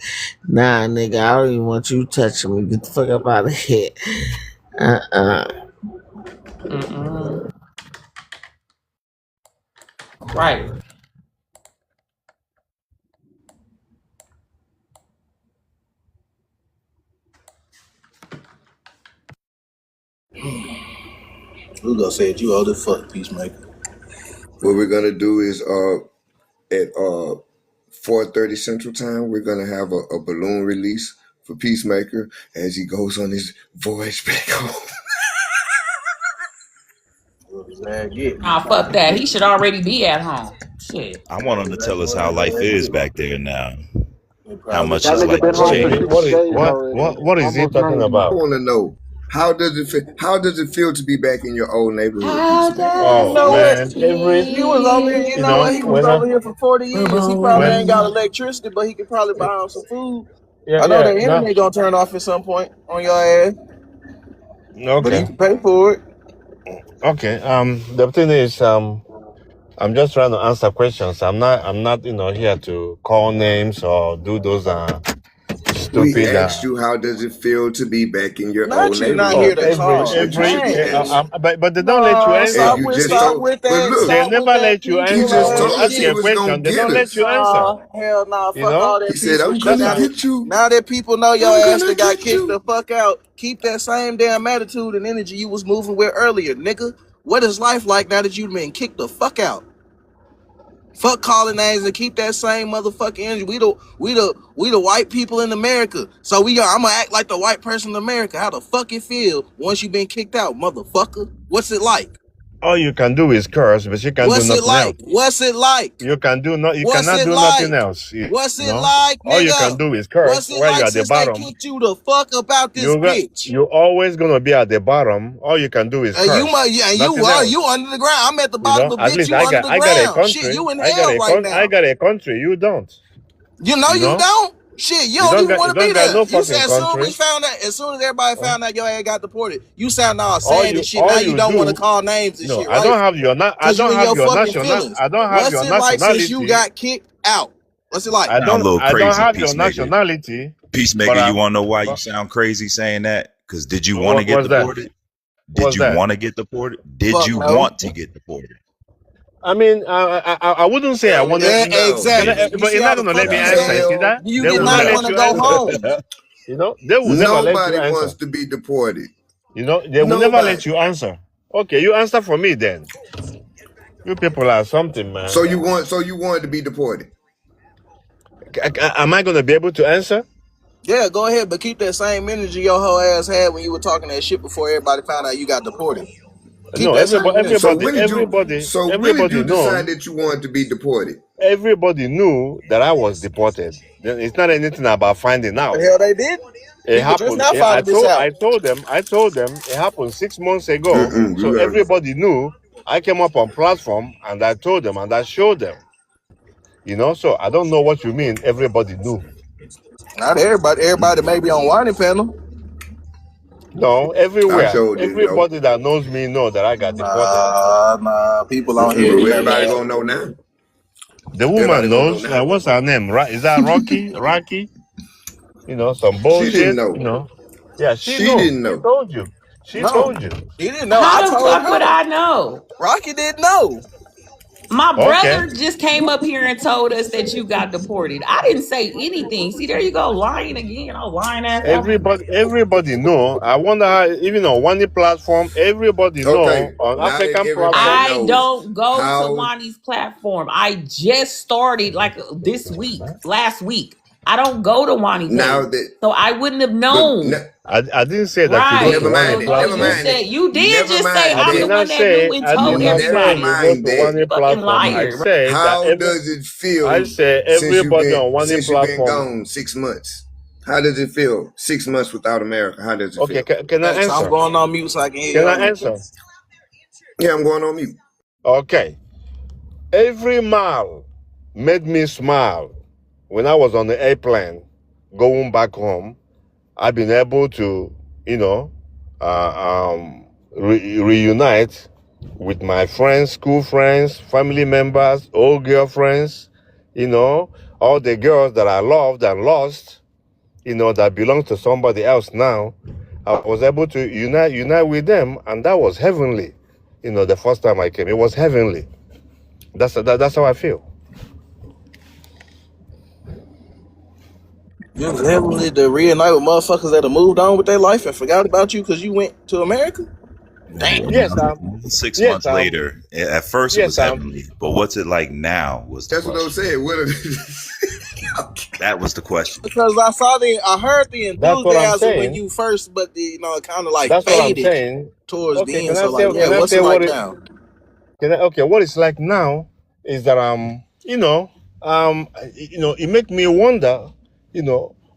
nah, nigga, I don't even want you touching me. Get the fuck up out of here. Uh. Mm-mm. Right. Who gonna say it? You old as fuck, Peacemaker. What we're gonna do is at 4:30 Central Time, we're gonna have a balloon release for Peacemaker as he goes on his voyage back home. What does that get? Nah, fuck that. He should already be at home. Shit. I want him to tell us What how does life that is get? back there now. It How probably much That his nigga life been has home for changed. Wait, 60 days what already. what is he Almost talking 90. I about? want to know how does it feel? How does it feel to be back in your old neighborhood, How Peacemaker? Man, you does Oh know what? it man, He was over here, feel? you you know what? know He was when over I here for 40 years. He probably when ain't got Boom. electricity, but he could probably buy him some food. yeah I know yeah the no internet gonna turn off at some point on your ass. but you Okay. can pay for it. Okay. The thing is, I'm just trying to answer questions. I'm not, here to call names or do those We stupid. asked you, how does it feel to be back in your old Not you not Oh, here neighborhood? to That's the call. question that you should be Dang. answering. but they don't let you No, And answer. you just See, stop told, with but that, look, they stop with never that let you he people answer just when you told us ask he a shit. was gonna question. They get don't let us. you answer. No, hell no, You fuck all know. that He said, peaceful I'm shit. gonna That's get you. Now that people know your I'm ass gonna that got get kicked you. the fuck out, keep that same damn attitude and energy you was moving with earlier, nigga. What is life like now that you been kicked the fuck out? Fuck calling names and keep that same motherfucking energy. We the white people in America. So I'm gonna act like the white person in America. How the fuck it feel once you been kicked out, motherfucker? What's it like? all you can do is curse, but you can do What's it nothing else. like? What's it like? You can do not. You What's cannot it do nothing like? else. What's You it know. like, All you can nigga? do is curse What's it while you're like at the since they bottom. kicked you the fuck up out this bitch? You're always gonna be at the bottom. All you can do is curse. Nothing else. You under the ground. I'm at the You bottom know. of the At bitch. least You under the I got a ground. Shit, country. you in hell right I now. got a country. You don't. You know You you know. don't. Shit, you You don't don't even got. want You to be don't got there. no You said fucking as soon country. as soon as everybody found out your ass got deported, you sound all sad and shit. All Now you you don't want to do. call names and No, shit, right? I Cause you don't in have your your fucking national. feelings. I don't have What's your it like since you nationality. got kicked out? What's it like? Sound a little I don't crazy, have your Peacemaker. nationality. Peacemaker, you But want to know why you but sound crazy saying that? Because did you want to what get was that? deported? Did What's you that? want to get deported? Did Fuck you no. want to get deported? I mean, I wouldn't say I Hell wanted. no. Exactly. You But see you're how not the gonna let fuck me you answer. You sound? see Hell that? You They did will no. not not let want to you go answer. home. You know, they will never let you Nobody answer. wants to be deported. You know, they will never let Nobody. you answer. Okay, you answer for me then. You people are something, So man. you wanted to be deported. Am I gonna be able to answer? Yeah, go ahead, but keep that same energy your whole ass had when you were talking that shit before everybody found out you got deported. Keep No, that same energy. So when did everybody you decide known. that you wanted to be deported? Everybody knew that I was deported. It's not anything about finding No, the out. hell they did. It People just happened. now I finding this out. told them it happened 6 months ago. So You heard. everybody knew. I came up on platform and I told them and I showed them. You know, so I don't know what you mean. Everybody knew. Not everybody. Everybody may be on whining panel. No, I everywhere. sure didn't know. Everybody that knows me know that I got deported. Nah. People on Mm-mm, here but didn't know everybody that. gonna know now. The Everybody woman gonna know knows. now. What's her name? Is that Rocky? Rocky? You know, some She didn't bullshit. You know. know. Yeah, she She knew. didn't She know. told you. She No, told you. he didn't know. I How the told fuck would her. I know? Rocky didn't know. My Okay. brother just came up here and told us that you got deported. I didn't say anything. See, there you go, lying again. Oh, lying ass African. Everybody know. I wonder how even on one platform, everybody know Okay, on now that African everybody platform. I knows, don't go to how Wani's platform. I just started like this week, last week. I don't go to Wani now page. that So I wouldn't have but known. I didn't say that you go Right. to never one mind So it. so Never you platform. mind said it. you did Never just say mind I'm the that. one that knew and told Never Say everybody. you go mind to that. one Fucking platform. I liar. said that How does it I feel say everybody on one since you've been platform. gone 6 months? How does it feel? 6 months without America. How does it Okay, feel? can I Thanks. I'm answer? going on mute so I can hear Can your I answer. answer? Yeah, I'm going on mute. Okay. Every mile made me smile. When I was on the airplane going back home, I've been able to, you know, reunite with my friends, school friends, family members, old girlfriends, you know, all the girls that I loved and lost, you know, that belong to somebody else now. I was able to unite with them, and that was heavenly. You know, the first time I came, it was heavenly. That's how I feel. You was heavily to reunite with motherfuckers that have moved on with their life and forgot about you because you went to America? Damn. Yes, 6 months later, at first it was yes, heavenly, but what's it like now was the That's what I question. said. What That was the question. Because I heard the that's what I'm enthusiasm when saying. you first, but it kind of like That's what I'm faded saying. towards Okay, the end. So like, yeah, what's it like now? Okay, what it's like now is that it make me wonder,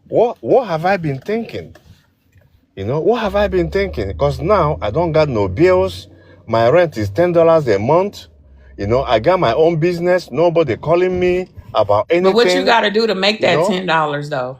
what have I been thinking? What have I been thinking? Because now I don't got no bills. My rent is $10 a month. I got my own business. Nobody calling me about anything. But what you gotta do to make You that know, $10 though?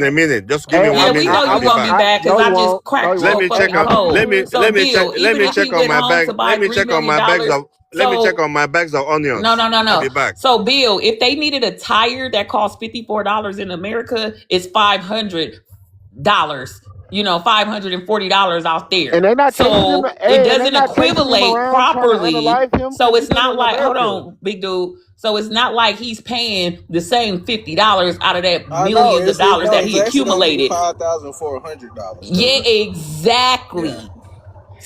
in a minute. Just give me Hey, 1 Yeah, we minute. know I'll you be gonna be back. back no, because he I just won't. No, he cracked Let your won't. me check fucking on. code. So Let me check. deal. Let Even me if check you on get my home bag. to buy Let me check on my bags $3 million, of. Let me check So on my bags of onions. I'll be no. back. So Bill, if they needed a tire that costs $54 in America, it's $500. $540 out And there. they not chasing him. So it Hey, and they doesn't not chasing him equivalate around trying to properly. unalive him So because he it's did it not in like, hold America. on, big dude. So it's not like he's paying the same $50 out of that I know millions of it's dollars that it's he actually gonna be accumulated. $5,400. Yeah, Yeah, exactly.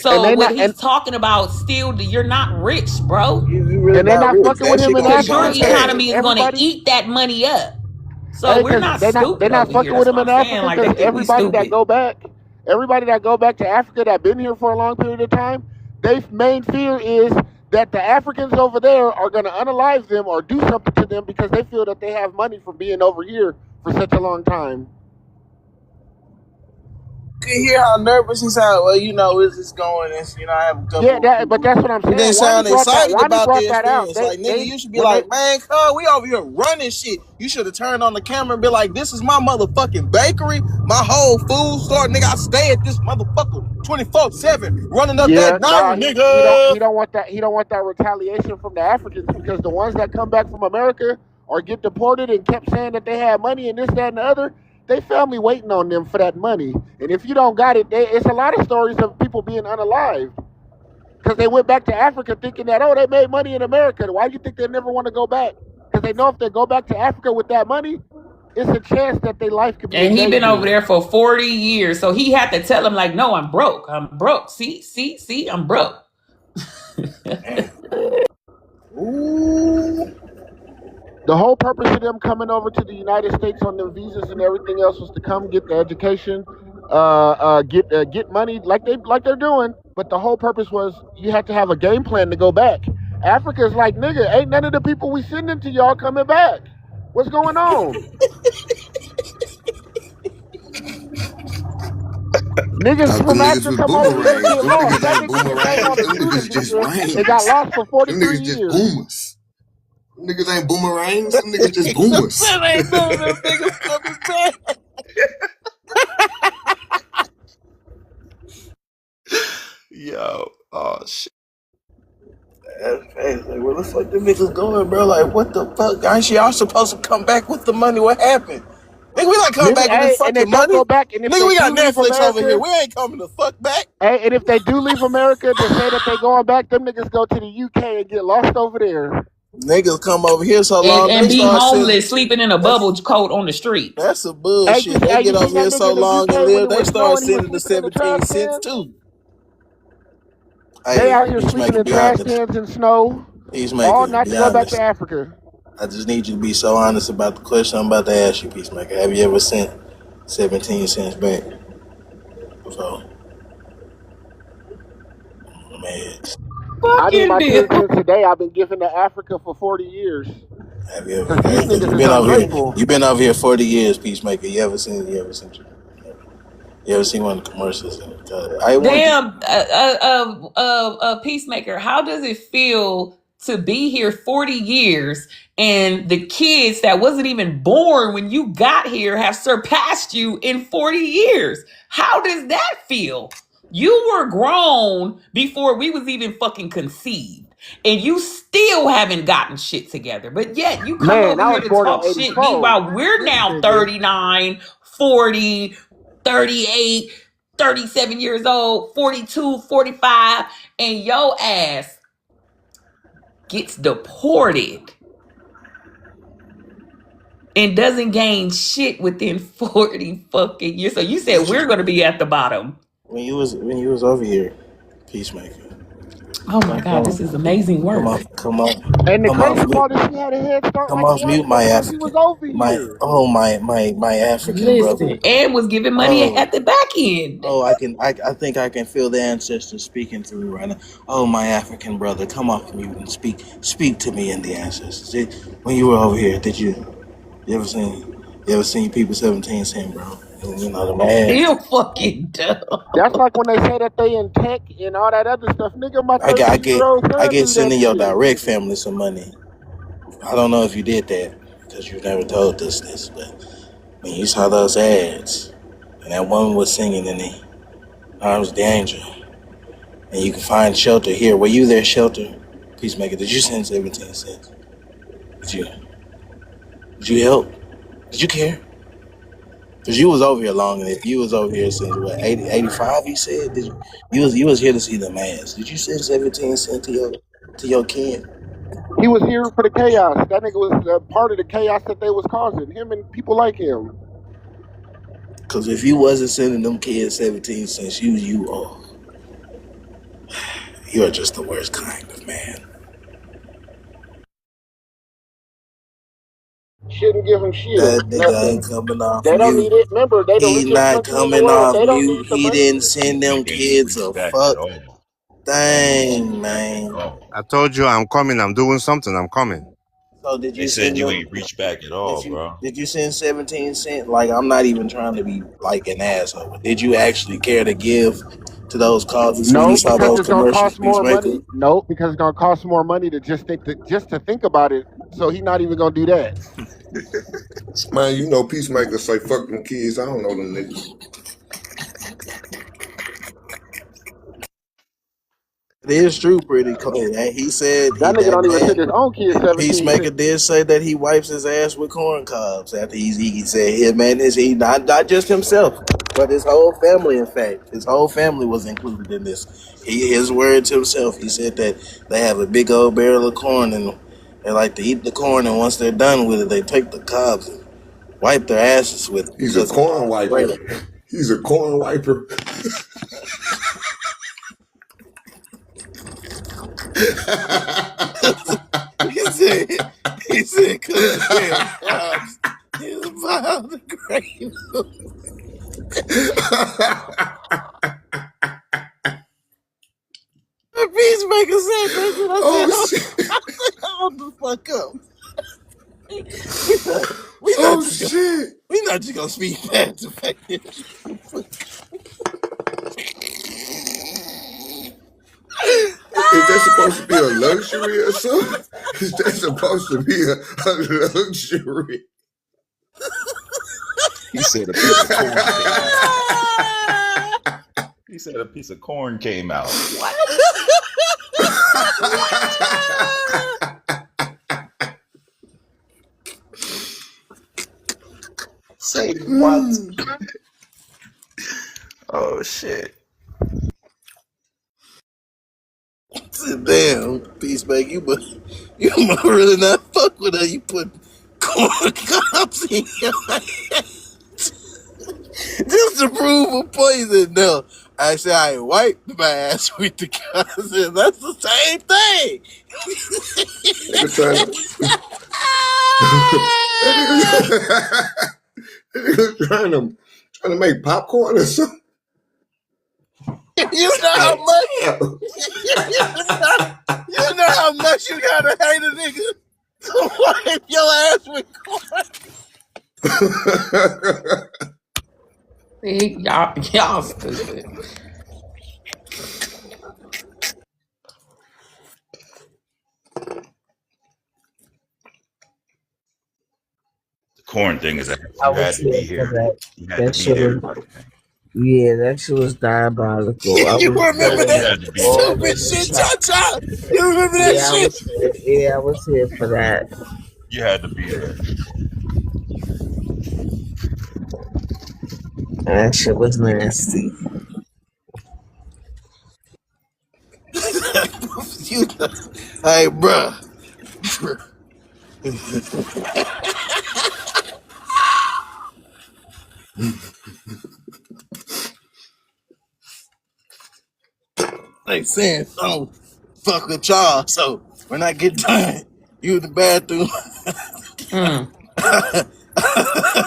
And So they what not he's talking about, still, you're not rich, bro, you really and they not not rich. fucking That with him shit in gonna be because your gone Africa because economy fast. is going to everybody. eat that money up. So Hey, we're because not they're stupid not over here. fucking with That's him what in I'm saying. Africa Like because they think we stupid. everybody that go back to Africa that been here for a long period of time, their main fear is that the Africans over there are going to unalive them or do something to them because they feel that they have money from being over here for such a long time. You can hear how nervous he sounded. Well, it's just going. I have a Yeah, couple of but people. that's what I'm He saying. didn't sound excited Wani about brought the that out. experience. Like, nigga, They you should be when they like, man, we over here running shit. You should have turned on the camera and be like, this is my motherfucking bakery, my whole food store, nigga. I stay at this motherfucker 24/7, running up that Yeah, no, Naira, nigga. he don't want that. He don't want that retaliation from the Africans because the ones that come back from America or get deported and kept saying that they had money and this, that, and the other, they family waiting on them for that money. And if you don't got it, it's a lot of stories of people being unalived because they went back to Africa thinking that they made money in America. Why do you think they never want to go back? Because they know if they go back to Africa with that money, it's a chance that their life could be And in he been over danger. there for 40 years. So he had to tell him, like, no, I'm broke. I'm broke. See, I'm broke. Ooh. The whole purpose of them coming over to the United States on them visas and everything else was to come get the education, get money like they're doing. But the whole purpose was you had to have a game plan to go back. Africa's like, nigga, ain't none of the people we sending to y'all coming back. What's going on? Niggas Thought them from niggas Africa was come over here and boomerangs. get Them lost. niggas That ain't nigga just came on boomerangs. a Them student niggas just visa and got rings. lost for Them 43 niggas just years. boomers. Them niggas ain't boomerangs. Them niggas just boomers. That ain't none of them niggas coming back. Yo, oh shit. That's crazy. Like, where the fuck them niggas going, bro? Like, what the fuck? Aren't y'all supposed to come back with the money? What happened? Nigga, we not coming Nigga, back with this hey, and they fucking don't money. go back. And if Nigga, they we got do leave Netflix over here. America, We ain't coming the fuck back. hey, and if they do leave America to say that they going back, them niggas go to the UK and get lost over there. Niggas come over here so and, long, they and be start sending. homeless, sleeping in a That's bubble coat on the street. that's some Hey, bullshit. They you get seen over that here nigga so in the long and UK when live, it they was start snowing? He was sending the sleeping in the 17 trash cents cans. too. They Hey, out here sleeping Peacemaker, in be trash honest. cans in snow, all Peacemaker, not to be go back to honest. Africa. I just need you to be so honest about the question I'm about to ask you, Peacemaker. Have you ever sent 17 cents back? So, man, I need Fucking my 10 Bill. cents today. I've been giving to Africa for 40 years have you ever? because these Because niggas you've is been over here. ungrateful. You've been over here 40 years, Peacemaker. You ever seen one of the commercials? I want you. Damn, Peacemaker, how does it feel to be here 40 years and the kids that wasn't even born when you got here have surpassed you in 40 years? How does that feel? You were grown before we was even fucking conceived. And you still haven't gotten shit together. But yet you come Man, over I here was to born in talk shit. 84. Meanwhile, we're This now nigga. 39, 40, 38, 37 years old, 42, 45, and your ass gets deported and doesn't gain shit within 40 fucking years. So you said we're going to be at the bottom. When you was over here, Peacemaker. Oh my God, this is amazing Come work. on, come on, And the come crazy off mute. part is she had a head start Come like off mute, Veronica my because she was African, over my here. oh my African brother. Listen, and was giving money Oh, at the back end. oh, I think I can feel the ancestors speaking through me right now. Oh, my African brother, come off mute and speak to me in the ancestors. When you were over here, you ever seen people 17 saying, bro? And, the man. Still fucking dumb. That's like when they say that they in tech and all that other stuff. Nigga, my I get, I get, 13-year-old I son get do that sending your shit. direct family some money. I don't know if you did that because you never told us this, but when you saw those ads and that woman was singing in the arms of the angel, and you can find shelter here. Were you their shelter? Peacemaker, did you send 17 cents? Did you? Did you help? Did you care? Cause you was over here long, and if you was over here since what 80, 85, you said, did you was here to see the mass? Did you send 17 cents to your kid? He was here for the chaos. That nigga was part of the chaos that they was causing. Him and people like him. Cause if you wasn't sending them kids 17 cents, you are just the worst kind of man. Shouldn't give him shit. That nigga Nothing. ain't coming off They don't mute. need it. Remember, they the He richest not country in the coming world. off They don't mute. need the He money. didn't send them Peacemaker ain't kids reached a back at fuck all. thing, Back at man. all. I told you I'm coming. I'm doing something. I'm coming. So did They you said send you them? ain't reached back at all, bro. Did you send 17 cents? Like, I'm not even trying to be like an asshole. Did you actually care to give to those causes when you No, saw because those it's gonna commercials, cost more Peacemaker? money. No, because it's gonna cost more money to just to think about it. So he's not even gonna do that. Man, you know Peacemaker say fuck them kids. I don't know them niggas. It is true, pretty clean. And he said That nigga that don't even send man his own kids 17 Peacemaker cents. did say that he wipes his ass with corn cobs after he said him and he not just himself, but his whole family. In fact, his whole family was included in this. His words himself. He said that they have a big old barrel of corn and they like to eat the corn, and once they're done with it, they take the cobs and wipe their asses with it He's a because it's corn wiper. great. He's a corn wiper. he said because the damn cobs is biodegradable. The Peacemaker said that shit. Oh shit. I said, hold the fuck up. We not Oh just gonna shit. we not just gonna speak back to fact. Is that supposed to be a luxury or something? Is that supposed to be a luxury? He said a piece of corn came out. He said a piece of corn came out. What? Say what? Oh shit. Damn, Peacemaker, you must really not fuck with her. You put corn cobs in your just to prove a poison. No, actually, I wiped my ass with the cousin. That's the same thing. Nigga trying to that nigga trying to make popcorn or something. You know how much you know how much you gotta hate a nigga to wipe your ass with corn. See, y'all stupid. The corn thing is that I you had was to be here for here. that. You had to That be shit there. was, yeah, that shit was diabolical. I You was remember there You that had to be all there. stupid in the shit, shop. Cha Cha? You remember that Yeah, I shit? was here. Yeah, I was here for that. You had to be there. That shit was nasty. You, hey, bruh. They saying, oh, fuck with y'all. So when I get done, you in the bathroom, Mm.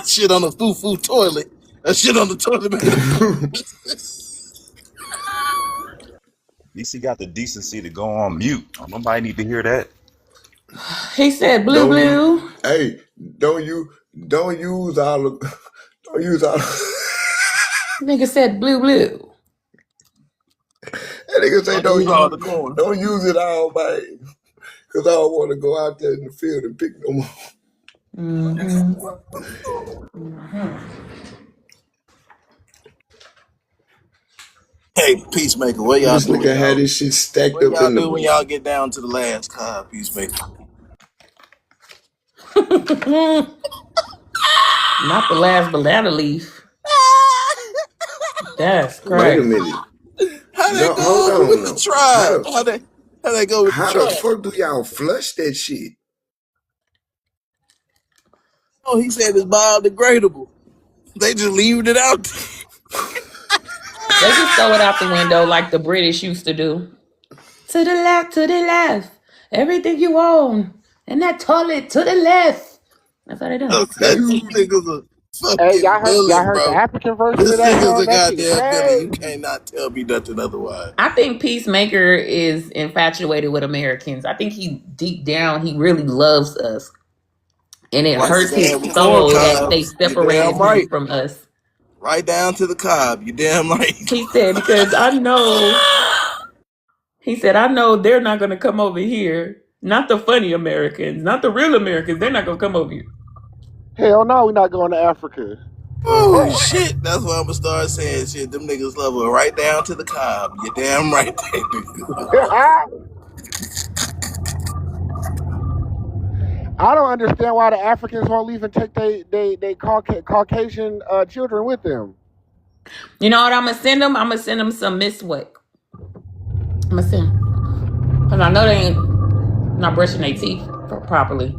shit on the foo-foo toilet. That shit on the toilet, man. At least he got the decency to go on mute. Nobody need to hear that. He said blue Don't you blue. hey, don't use all of don't use all Nigga said blue blue. that nigga say Don't use all the corn. don't use it all, man. Cause I don't want to go out there in the field and pick no more. Mm-hmm. Hey, Peacemaker, what y'all This do when nigga had y'all his shit stacked what up y'all in the do when y'all get down to the last card, Peacemaker? Not the last banana leaf. That's Wait a crazy. minute. How they No, hold go with on the no. tribe? How they go with the How the tribe? fuck do y'all flush that shit? Oh, he said it's biodegradable. They just leaving it out. They just throw it out the window like the British used to do. To the left, to the left. Everything you own. And that toilet to the left. That's how they do. Okay, this nigga's a Hey, fucking y'all villain, heard the bro. African version of This that nigga's song? a That shit goddamn villain. You crazy. cannot tell me nothing otherwise. I think Peacemaker is infatuated with Americans. I think he deep down he really loves us. And it Like you hurts his said with corn soul that they cobs, you separated damn him right. from us. Right down to the cob, you damn right. He said, because I know he said, I know they're not gonna come over here. Not the funny Americans, not the real Americans, they're not gonna come over here. Hell no, we're not going to Africa. Oh shit, that's why I'm gonna start saying shit. Them niggas love her right down to the cob. You damn right they do. I don't understand why the Africans won't even take they Caucasian children with them. You know what I'm gonna send them? I'm gonna send them some Miss Wick. I'm gonna send because I know they ain't not brushing their teeth properly.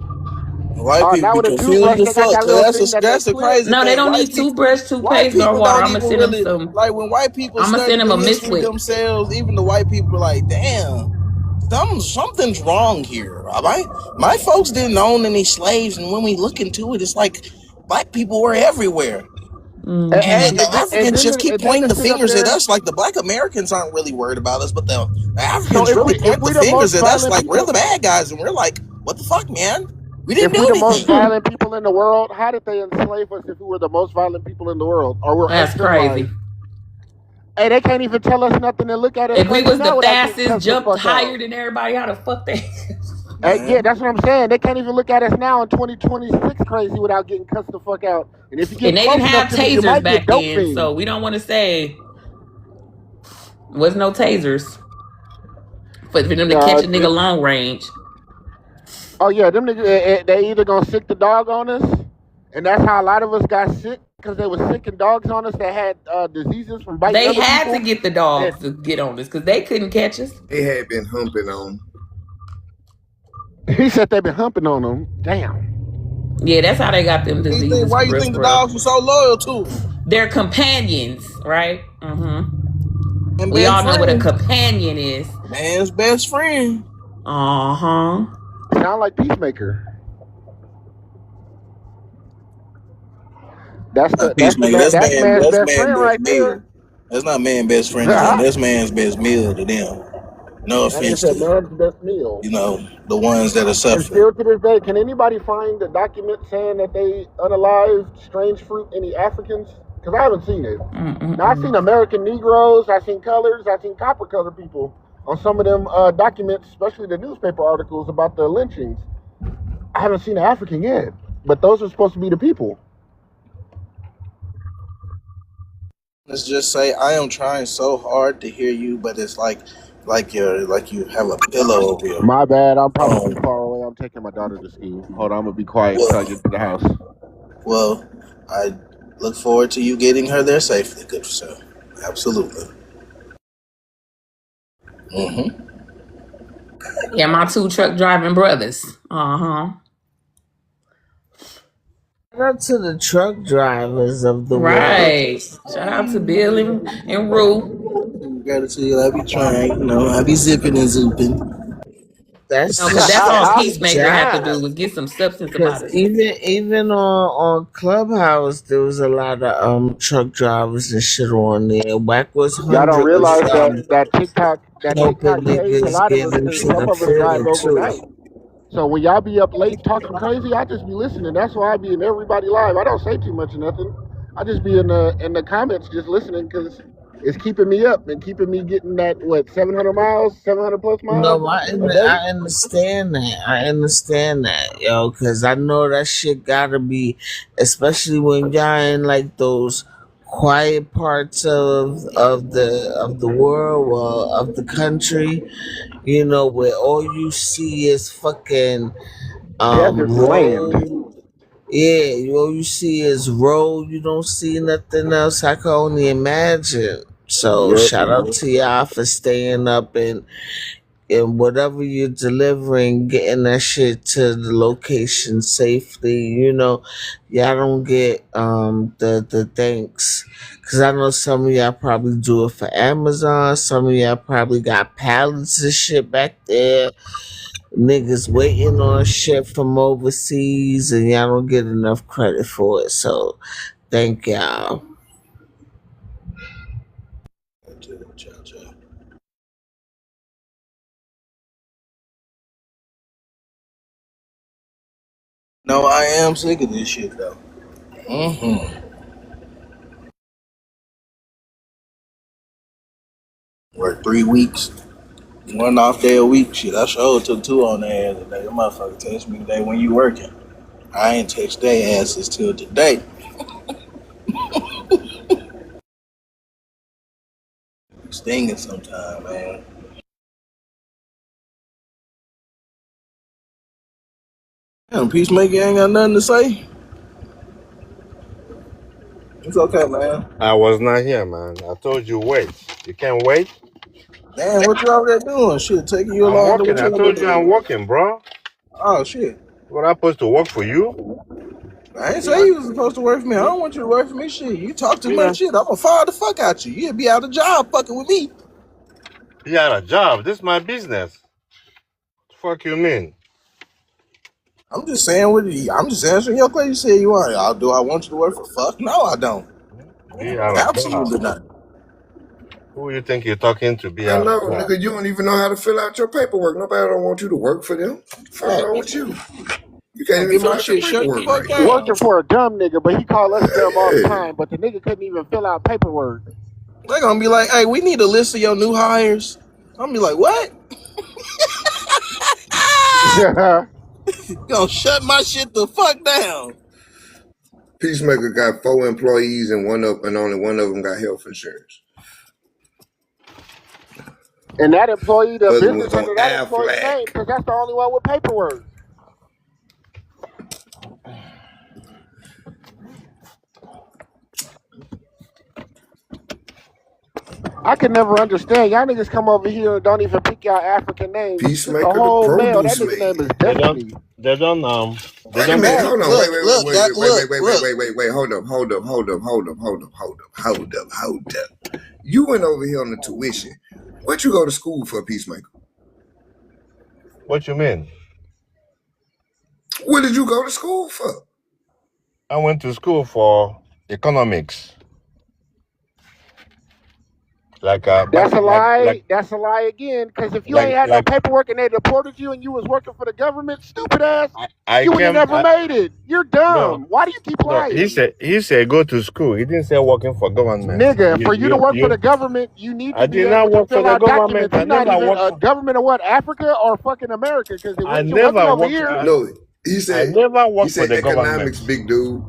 White people Now be with a confused toothbrush, as they got fuck. that Cause little thing that they that's the clip. crazy No, they thing. don't need toothbrush, White toothpaste, nor people water. don't I'm gonna even send them really some. like when white people I'm gonna study send them the a Miss history Wick. themselves. Even the white people are like, damn, something's wrong here. My folks didn't own any slaves, and when we look into it, it's like black people were everywhere. Mm-hmm. And the Africans just keep And then pointing to the sit up fingers at there. us. Like the black Americans aren't really worried about us, but the So Africans really if point the we the fingers most at us violent like we're the people, bad guys, and we're like, what the fuck, man? We didn't if do we the most anything. violent people in the world, how did they enslave us if we were the most violent people in the world or we're That's uncivilized? crazy. Hey, they can't even tell us nothing and look at us If we crazy was the now without getting fastest, cussed the jumped fuck higher out. than everybody, how the fuck they? Yeah, Man. that's what I'm saying. They can't even look at us now in 2026 crazy without getting cussed the fuck out. And if you And get they didn't close enough have to me, you tasers might get back dope then, fiend. so we don't want to say was no tasers for them to catch Uh, a nigga long range. oh yeah, them niggas, they either gonna sick the dog on us, and that's how a lot of us got sick because they were sicking dogs on us that had diseases from biting They other had to people. get the And dogs to get on this because they couldn't catch us. They had been humping on. he said they been humping on them. Damn. Yeah, that's how they got them diseases Why for you real, think the for real. dogs were so loyal to them? They're companions, right? And We best all know what a friend, companion is. man's best friend. Uh-huh. Sound like Peacemaker. That's the Peacemaker, man. That's man's best friend best right there. meal. That's not man best friend to them. That's man's best meal to them. No That nigga offense said to, man's best meal. the ones that are And suffering. still to this day, can anybody find the document saying that they unalived strange fruit any Africans? Because I haven't seen it. Now I've seen American Negroes, I've seen colors, I've seen copper colored people on some of them documents, especially the newspaper articles about the lynchings. I haven't seen an African yet, but those are supposed to be the people. Let's just say I am trying so hard to hear you, but it's like you have a pillow over your My bad, I'm probably too phone. far away. I'm taking my daughter to school. Hold on, I'm gonna be quiet until I Well, get to the house. well, I look forward to you getting her there safely, good sir. Absolutely. Mm-hmm. Yeah, my two truck driving brothers. Uh-huh. Shout out to the truck drivers of the world. Right. Shout out to Bill and Rue. Gratitude. I be trying, I be zipping and zooping. That's No, the because that's shit. all That's the Peacemaker had to job. do was get some substance about Cause us. even on Clubhouse, there was a lot of truck drivers and shit on there. Whack was Y'all don't 100 was realize that helping TikTok pays a niggas lot of get us because into some the of us drive field too. overnight. So when y'all be up late talking crazy, I just be listening. That's why I be in everybody live. I don't say too much or nothing. I just be in the comments just listening because it's keeping me up and keeping me getting that 700 miles, 700 plus miles No, a day. I understand that. I understand that, cause I know that shit gotta be, especially when y'all in like those quiet parts of the world, well, of the country, where all you see is fucking Desert land. road. Yeah, all you see is road. You don't see nothing else. I can only imagine. So Yep. shout out to y'all for staying up and whatever you're delivering, getting that shit to the location safely. Y'all don't get the thanks. Cause I know some of y'all probably do it for Amazon. Some of y'all probably got pallets of shit back there. Niggas waiting on shit from overseas, and y'all don't get enough credit for it. So thank y'all. No, I am sick of this shit though. Work 3 weeks, 1 off day a week. Shit, I sure took 2 on their ass today. The motherfucker text me today when you working. I ain't text their asses till today. Stinging sometime, man. Damn, Peacemaker ain't got nothing to say. It's okay, man. I was not here, man. I told you wait. You can't wait. Damn, what you over there doing? Shit, taking you I'm along to working. what I you over told you there I'm doing? working, bro. Oh shit. What I supposed to work for you? I ain't say you was supposed to work for me. I don't want you to work for me. Shit, you talk too Yeah. much shit. I'm gonna fire the fuck out you. You'll be out of job fucking with me. You got a job. This is my business. What the fuck you mean? I'm just saying what you. I'm just answering your question. You said you want. Do I want you to work for fuck? No, I don't. Be out of job. Absolutely not. Who you think you're talking to? Be I out know, of job. nigga, you don't even know how to fill out your paperwork. Nobody don't want you to work for them. What the fuck wrong with you? You can't Gonna even get fill my out your shit shut the paperwork fuck right. down. Working for a dumb nigga, but he call us dumb all the Hey, time. But the nigga couldn't even fill out paperwork. They're gonna be like, hey, we need a list of your new hires. I'm gonna be like, what? Gonna shut my shit the fuck down. Peacemaker got 4 employees and only one of them got health insurance. And that employee, the Other business one's on under that employee Aflac. name, because that's the only one with paperwork. I can never understand. Y'all niggas come over here and don't even pick y'all African names. You took a Peacemaker, the whole male. That produce nigga name man. is They don't. Destiny. They don't. They Wait a don't. minute, Man, hold on, look, that hold up. You went over here on the tuition. What you go to school for, Peacemaker? What you mean? What did you go to school for? I went to school for economics. Like That's a lie. like That's a lie again. Because if you ain't had no like paperwork and they deported you and you was working for the government, stupid ass, I you would have came. never made it. You're dumb. No, Why do you keep no. lying? He said go to school. He didn't say working for government. Nigga, for you to work for the government, you need to I be did not able to work for fill the out government. documents. I You're not never even worked a for. government of what? Africa or fucking America? Because I once you're working never over worked. here, No, I never he worked for said the government. economics, big dude.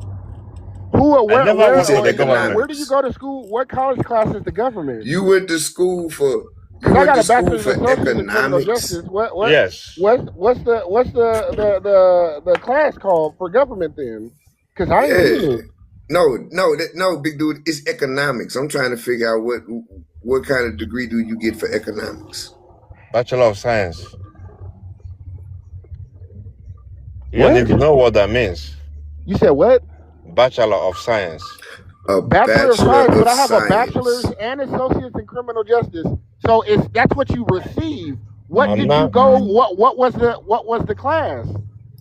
I never He worked for said the where do government. you economics. go to school? What college class is the government? You went to school for Because I got a bachelor's and associates in criminal economics. justice. Yes. What's the class called for government then? Because I ain't Yeah. seen it. No, big dude. It's economics. I'm trying to figure out what kind of degree do you get for economics? Bachelor of Science. You don't What? even know what that means. You said what? Bachelor of Science. A Bachelor of bachelor Science, but of I have a bachelor's science. and associates in criminal justice. So that's what you receive. What I'm did you not go? What was the class?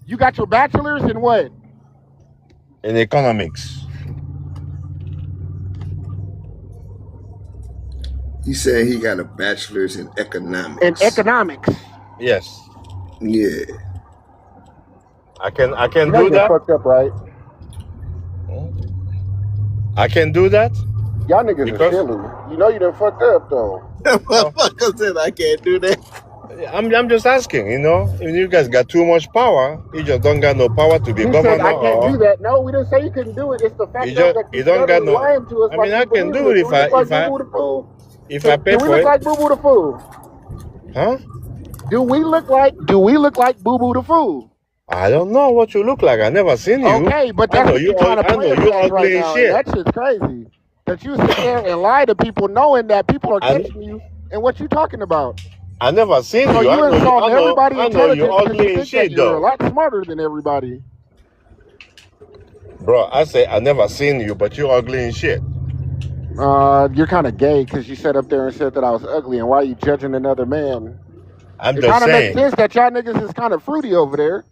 You got your bachelor's in what? in economics. He said he got a bachelor's in In economics. economics. Yes. Yeah. I can You know do you done that. fucked up, right? I can do that Y'all niggas are because silly. You know you done fucked up though. no. Motherfucker said I can't do that. I'm just asking, you know, if you guys got too much power, you just don't got no power to be You said governor, I can't do or that. No, we didn't say you couldn't do it. It's the fact of that you you don't got stuttering no. lying to us I like mean, I we can believe do it. it Do we look like Boo Boo the Fool? if I pay Do we for look it, like Boo Boo the Fool? huh? Do we look like Boo Boo the Fool? I don't know what you look like. I never seen you. Okay, but that's what you're trying to I play know us you as right ugly and now, and shit. that shit's crazy. That you sit there and lie to people knowing that people are And catching you and what you talking about. I never seen So you. you insult everybody I know you intelligence because you ugly and think that shit you're a though, lot smarter than everybody. bro. I say I never seen you, but you ugly and shit. You're kind of gay because you sat up there and said that I was ugly, and why are you judging another man? I'm It just kind of makes saying. sense that y'all niggas is kind of fruity over there.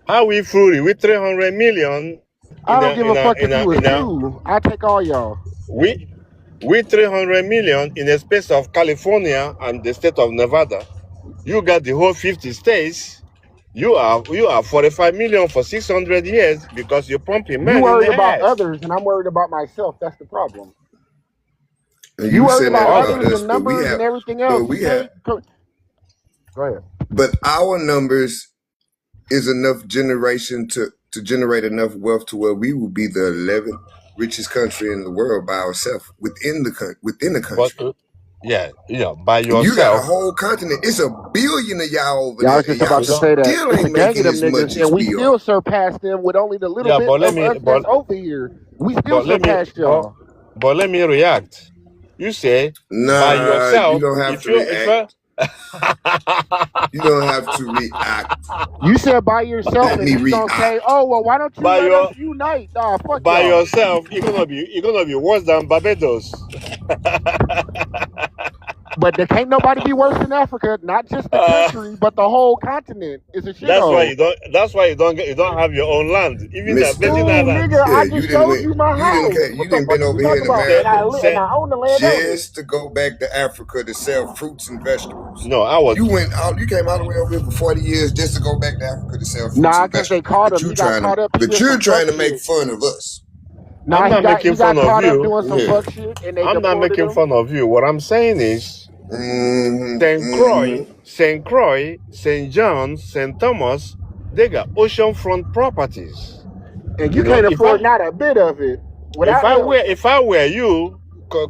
How we fruity? We 300 million I don't give a fuck if you was two. I take all y'all. we 300 million in the space of California and the state of Nevada. You got the whole 50 states. You are 45 million for 600 years because you're pumping You men in worried the about ass. others, and I'm worried about myself. That's the problem. And You you worried saying that about about others us, and numbers and everything else. You can't. Go ahead. but our numbers is enough generation to generate enough wealth to where we will be the 11th richest country in the world by ourselves within the But country. by And you got a yourself. whole continent. It's a billion of y'all over Yeah, I there, was and just y'all about to say that still it's a ain't gang of making them as much niggas, as and we we are. still surpass them with only the little Yeah, bit but let of me us that's over here. We still but let me surpassed y'all. but let me react. You say by Nah, you yourself. don't have If to you if react. You don't have to react. You said by yourself, Let and me you gonna react. say, "Oh well, why don't you by let us your unite?" Nah, fuck by y'all. yourself, you're gonna be worse than Barbados. But there can't nobody be worse than Africa. Not just the country, but the whole continent is a That's why shithole. you don't have your own land, even the Mister. Virgin Ooh, nigga, Islands. Yeah, I you just didn't showed win. you my house. You What the didn't fuck been is you over here in talking about? Say, And say, I own the land on it. just to go back to Africa to sell fruits and vegetables. no, I was You went out. You came all the way over here for 40 years just to go back to Africa to sell fruits Nah, and cause they vegetables. caught But him. He got caught up. He did you're some fuck trying to make shit. fun of us. I'm Nah, not he making fun got of caught up you. doing some Yeah. fuck shit, and they I'm not deported making him. fun of you. What I'm saying is St. Croix, St. John's, St. Thomas, they got oceanfront properties. And you You know, can't afford not a bit of it if without him. I were you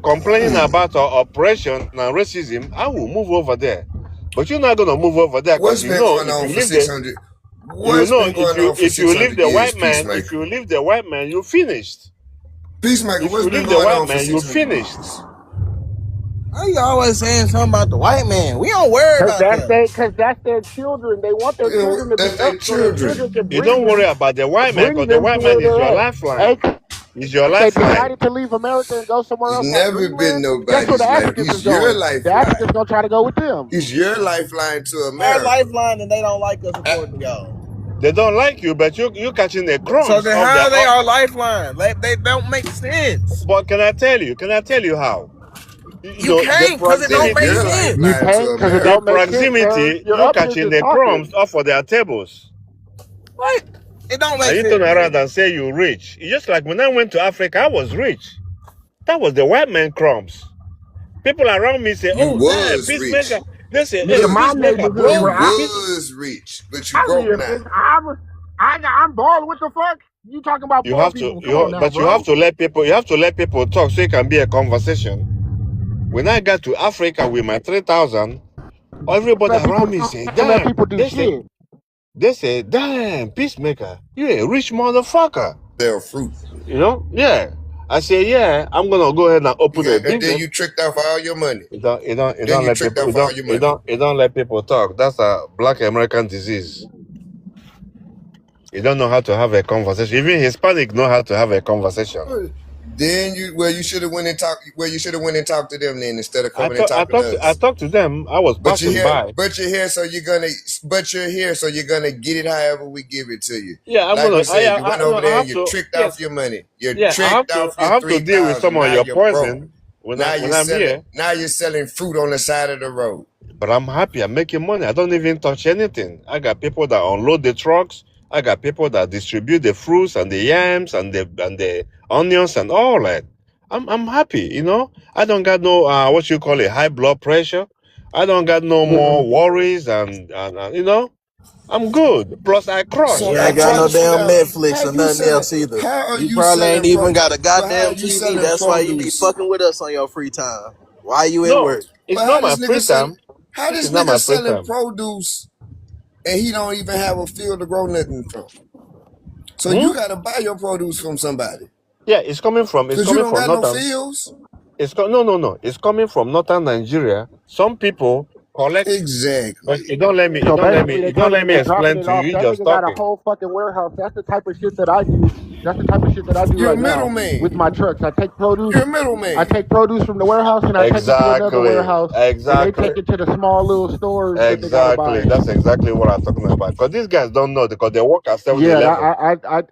complaining about our oppression and racism, I will move over there. But you're not gonna move over there because What's you been know going if on you for live there, 600? What's been going on for if you leave 600 the years, white man, Peacemaker? you're finished. Peacemaker, If what's you been leave the going white on for man, you're 600 finished. years? Why you always saying something about the white man? We don't worry about them. Cause that's their children. They want their You know, children to be that's their up so their children. children can You don't worry about the white man bring because the them to white man where is your they're at. Hey, lifeline. Is your if they lifeline. decided to leave America and go somewhere He's else like never been Greenland, guess where the nobody's life. Africans is He's your going? The lifeline. Africans gonna try to go with them. He's your lifeline to Our America. lifeline and they don't like us according to y'all. They don't like you, but you catching the So crumbs then of how their. are they our lifeline? They don't make sense. But can I tell you? Can I tell you how? You You know the can't because it don't They make your proximity, You sense. lifeline to can't because it the America. don't make sense, sir. proximity. You're You up here catching just the talking. crumbs off of their tables. What? It don't And make you turn sense. around and say you're rich. It's just like when I went to Africa, I was rich. That was the white man crumbs. People around me say, You "Oh, damn, was peacemaker." rich. They say, "Hey, Nigga, Look, my peacemaker neighborhood broke." you where was rich, but you I broke live now. is I'm balling. What the fuck? You talking about You poor have to, people? Come on now, but you bro. have to let people. You have to let people talk so it can be a conversation. When I got to Africa with my 3,000, everybody Let people around me talk say, and let "Damn." people do shit. They say, "Damn, peacemaker, you a rich motherfucker." Sell fruit. You know? Yeah. I say, yeah, I'm gonna go ahead and open a And then business. you tricked off all your money. You Then don't you let tricked people off all your money. you don't let people talk. That's a black American disease. You don't know how to have a conversation. Even Hispanic know how to have a conversation. Then you should have went and talked to them then instead of coming and talking to I us. talked to them. I was But passing by. you're here so you're gonna get it however we give it to you. Yeah, I'm Like gonna we said, you went no, over I there and have you to tricked yes. off your money. You Yeah, tricked off I your have to deal with 3,000. some of Now your you're broke. poison when I'm here. Now you're selling fruit on the side of the road. But I'm happy. I'm making money. I don't even touch anything. I got people that unload the trucks. I got people that distribute the fruits and the yams and the onions and all that. I'm happy, you know. I don't got no what you call it high blood pressure. I don't got no more worries and you know, I'm good. Plus I So crush. You I ain't hey, got no crush. check this damn out. Netflix How or you nothing selling? else either. How are You you probably ain't selling even got a But how are goddamn you TV. selling That's why you be produce? fucking with us on your free time. Why you at No, work? it's But not my free time. how This is this not nigga my free selling time. produce and he don't even have a field to grow nothing from? So Hmm? you gotta buy your produce from somebody. Yeah, it's coming Cause you don't from got no northern. fields. No. It's coming from northern Nigeria. Some people collect. Exactly. But you don't let me. So basically, they You don't coming let and me they dropping explain it to you. off. You That just nigga got a talking. whole fucking warehouse. That's the type of shit that I do. That's the type of shit that I do You're a right now with my middleman. trucks. I take produce. You're a I middleman. take produce from the warehouse and I take it to another Exactly. warehouse, and they Exactly. take it to the small little stores that they gotta Exactly. buy. That's exactly what I'm talking about. Because these guys don't know because they work at Yeah, 7-Eleven.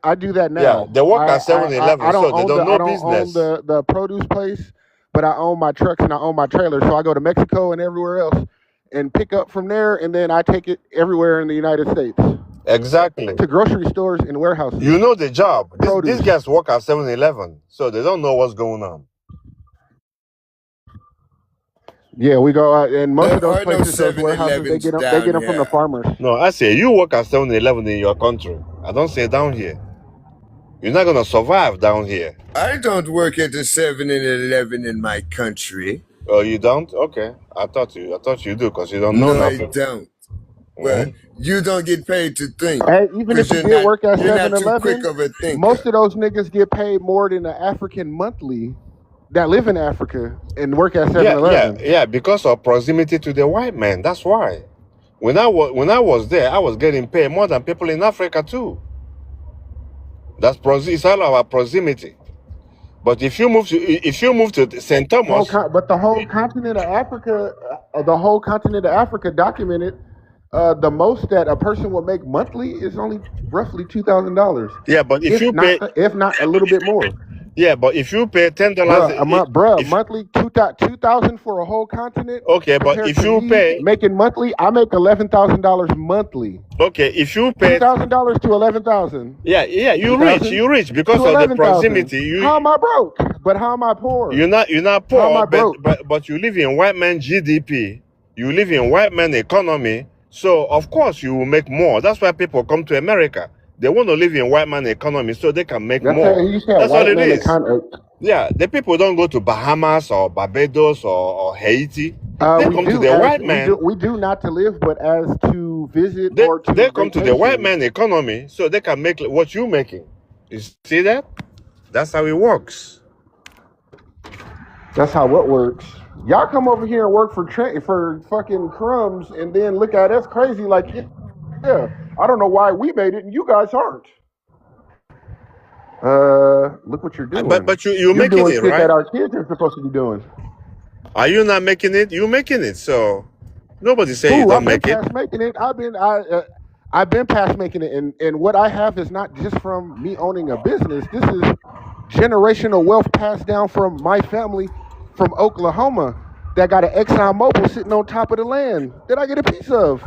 I do that Yeah, now. they work at 7-Eleven, I don't so they own don't know I don't own business. the produce place, but I own my trucks and I own my trailers. So I go to Mexico and everywhere else and pick up from there, and then I take it everywhere in the United States Exactly. to grocery stores and warehouses. You know the job. These Produce. guys work at 7-Eleven, so they don't know what's going on. Yeah, we go out, and most of There those are no places, those warehouses, 7-Elevens they get down them from the here. farmers. No, I say you work at 7-Eleven in your country. I don't say down here. You're not gonna survive down here. I don't work at the 7-Eleven in my country. Oh, you don't? Okay. I thought you do because you don't know No, I nothing. don't. Well, Mhm. you don't get paid to think, Hey, even if cause you did work at you're not too quick 7-Eleven, of a most thinker. of those niggas get paid more than the African monthly that live in Africa and work at 7-Eleven. Yeah, because of proximity to the white man. That's why. When I was there, I was getting paid more than people in Africa too. It's all about proximity. But if you move to St. Thomas, But the whole continent of Africa, documented the most that a person will make monthly is only roughly $2,000, yeah, but if not a little bit more. but if you pay $10, if Monthly 2,000 for a whole continent. okay, but Compared if to you me pay making monthly, I make $11,000 monthly. if you pay $2,000 to 11,000. yeah, you rich because to of the 11,000. proximity. How am I broke? But how am I poor? You're not How am poor, I broke? but you live in white man GDP. You live in white man economy. So of course you will make more. That's why people come to America. They want to live in white man economy so they can make more. You said That's all white it man is. economy. Yeah, the people don't go to Bahamas or Barbados or Haiti. They come to the white man. We do not to live, but as to visit They, or to they come to the white vacation. man economy so they can make what you're making. You see that? That's how it works. That's how it works. Y'all come over here and work for fucking crumbs, and then look at us crazy like, yeah, I don't know why we made it and you guys aren't. Look what you're doing. But you're making doing it, shit right? that our kids are supposed to be doing. Are you not making it? You're making it. So nobody say you don't make it. I've been past making it. I've been past making it, and what I have is not just from me owning a business. This is generational wealth passed down from my family from Oklahoma that got an Exxon Mobil sitting on top of the land that I get a piece of.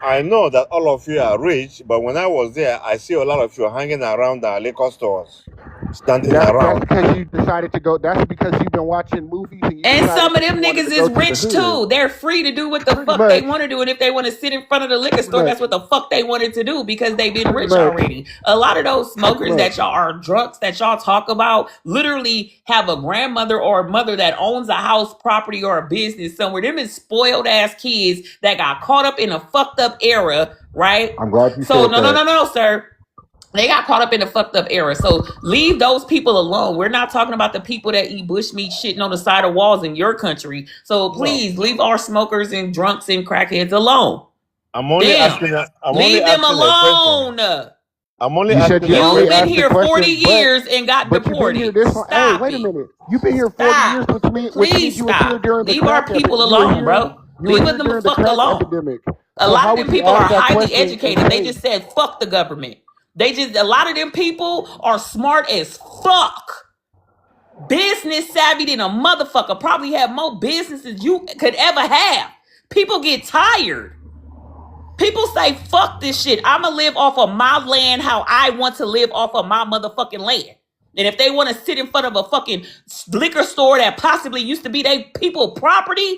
I know that all of you are rich, but when I was there, I see a lot of you hanging around the liquor stores, standing That's around. because you decided to go. That's because you've been watching movies And some of them niggas is rich too. They're free to do what the fuck they want to do. And if they want to sit in front of the liquor store, that's what the fuck they wanted to do because they've been rich already. A lot of those smokers that y'all are drunks that y'all talk about literally have a grandmother or a mother that owns a house, property, or a business somewhere. Them is spoiled ass kids that got caught up in a fucked up era, right? I'm glad you So said that. no, sir. They got caught up in a fucked up era. So leave those people alone. We're not talking about the people that eat bushmeat shitting on the side of walls in your country. So please leave our smokers and drunks and crackheads alone. I'm only asking. Leave them alone. I'm only You asking. said you You've been here 40 years and got deported. You've been here Stop Hey, wait a it. minute. You've been here 40 years, which means you was here during the Leave our crack people epidemic. alone, bro. Leave them the fuck alone. Epidemic. A So lot how of would them you people are ask that highly question educated. and They say- just said fuck the government. A lot of them people are smart as fuck. Business savvy than a motherfucker. Probably have more businesses you could ever have. People get tired. People say fuck this shit. I'ma live off of my land how I want to live off of my motherfucking land. And if they want to sit in front of a fucking liquor store that possibly used to be their people property,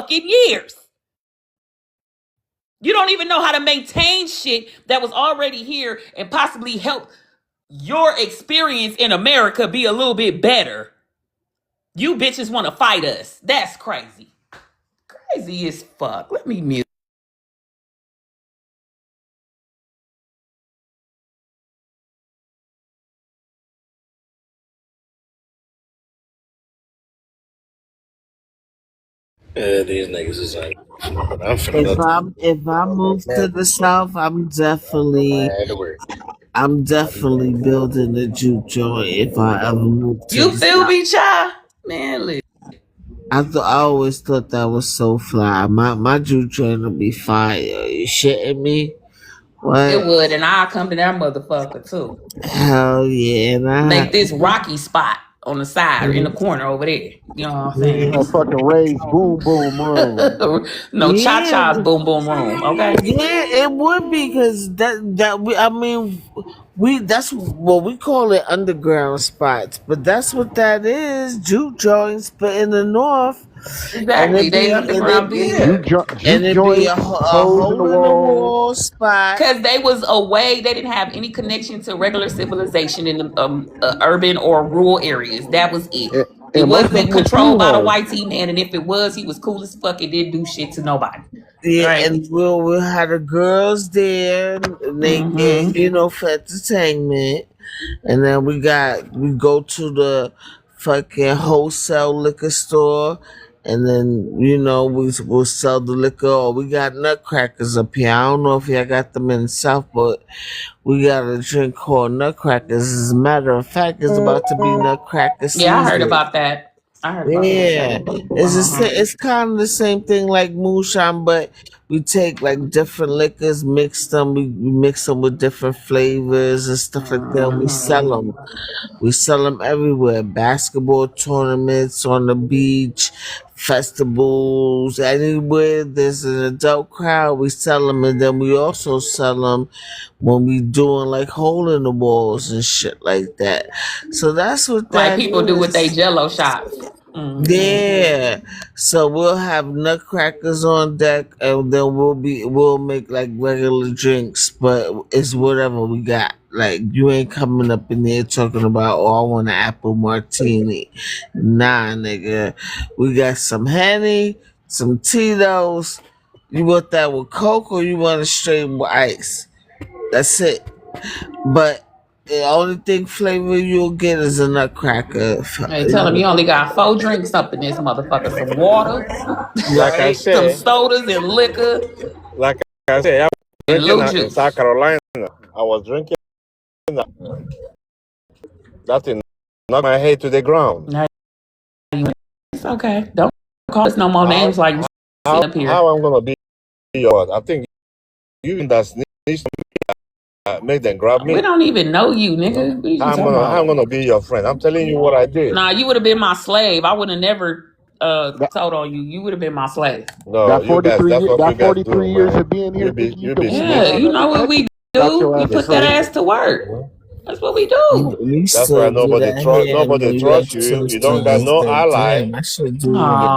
fucking years. You don't even know how to maintain shit that was already here and possibly help your experience in America be a little bit better. You bitches want to fight us. That's crazy. Crazy as fuck. Let me mute. Yeah, these niggas is like, I'm finna go If I move to the south, I'm definitely building a juke joint if I ever move to You the feel south. me, child? Man, listen. I always thought that was so fly. My juke joint will be fire. You shitting me? It What? would, and I'll come to that motherfucker too. Hell yeah! Make this rocky spot on the side in the corner over there. You know what I'm saying? Motherfucking Ray's boom boom room. No, Cha Yeah, Cha's boom boom room. Okay. yeah, it would be because I mean we that's what we call it underground spots, but that's what that is. Juke joints, but in the north, and Exactly. They underground Juke, business. and it be a, joints, a holes in the hole in the walls. wall spot. Because they was away, they didn't have any connection to regular civilization in the urban or rural areas. That was it. It And most of wasn't them was controlled shoe by the holes. white team man, and if it was, he was cool as fuck and didn't do shit to nobody. Yeah, Right? and we'll have the girls there, and they Mm-hmm. get for entertainment. And then we go to the fucking wholesale liquor store, and then we'll sell the liquor. Or we got nutcrackers up here. I don't know if y'all got them in the south, but we got a drink called nutcrackers. As a matter of fact, it's about to be nutcracker Yeah, I heard season. about that. I heard about that Yeah, too. Uh-huh. it's kind of the same thing like moonshine, but we take like different liquors, mix them, we mix them with different flavors and stuff like that. And we sell Mm-hmm. them. We sell them everywhere. Basketball tournaments, on the beach, festivals, anywhere there's an adult crowd, we sell them. And then we also sell them when we doing like hole in the walls and shit like that. So that's what Like that people do with they is. jello shots. Mm-hmm. Yeah. So we'll have nutcrackers on deck, and then we'll make like regular drinks, but it's whatever we got. Like you ain't coming up in there talking about, oh, I want an apple martini. Nah, nigga. We got some Henny, some Tito's. You want that with Coke, or you want it straight with ice? That's it. But the only thing flavor you'll get is a nutcracker. They tell them you only got 4 drinks up in this motherfucker: some water, Like I Right? some say, sodas, and liquor, like I say, I was and drinking little in South juice. Carolina. I was drinking that thing knocked my head to the ground. Now it's okay. Don't call us no more How names like you see how up here. how I'm gonna be your? I think you that snitch make them grab We me. don't even know you, nigga. What are you talking How I'm about? gonna be your friend? I'm telling you what I did. Nah, you would have been my slave. I would have never That, told on you. You would have been my slave. No, you guys. That's what you that guys do, 43 years man. of being here thinking you You can be whoop Yeah, down snitching. you on know the what country, we got do? your We ass The put that straight. ass snitching. to work. That's what we do. We That's why still do nobody that trust. here in Nobody New York trusts you. too. You To don't got this no day. ally Damn, I should do that. because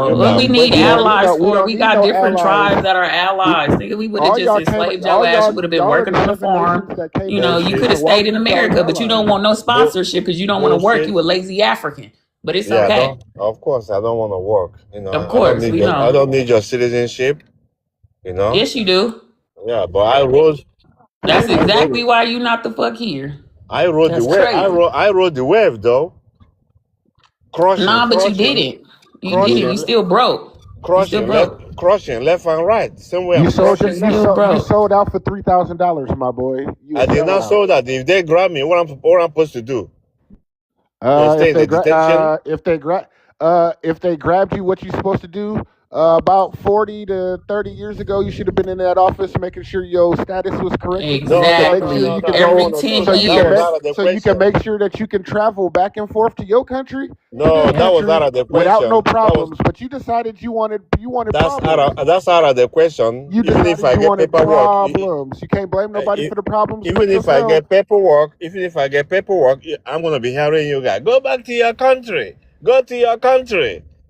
you Oh, what got we But need we don't fear. need allies no we for? don't We need got no different allies. tribes that are We allies. Nigga, we would have all just y'all came enslaved your all ass. You y'all would have been y'all are working on the Native farm. Americans that came You to know, this you shit. could Bullshit. So have why stayed we in need all America, your but you allies? don't want no Bull, sponsorship because you don't want to work. bullshit. You a lazy African. But it's Yeah, I okay. don't. Of course, I don't want to work. Of course, we I know. don't need your citizenship. You know. Yes, you do. Yeah, but I rode. That's I rode. exactly why you not the fuck here. I rode the That's wave. crazy. I rode the wave though. Crushing, Nah, but you crushing, didn't. You didn't. You crushing, still broke. You still broke. crushing left and right. Somewhere You I'm sold crushing You now. still you broke. sold out for $3,000, my boy. You a I did not sellout. saw that. If they grab me, what I'm supposed to do? Stay If in the they detention? if they grabbed you, what you supposed to do? About 40 to 30 years ago, you should have been in that office making sure your status was corrected, so you No, can no, make no, sure no, you no, can no, go, Every no, 10 no. That was out of the so you can question. make sure that you can travel back and forth to your country, to No, this that was out country of the without no question. problems. But you decided you wanted problems. That's out of the question. You Even if decided I you get wanted paperwork, problems. You can't blame nobody I- for the problems even but if I yourself. get paperwork, I'm gonna be hearing you guys go back to your country. Go to your country.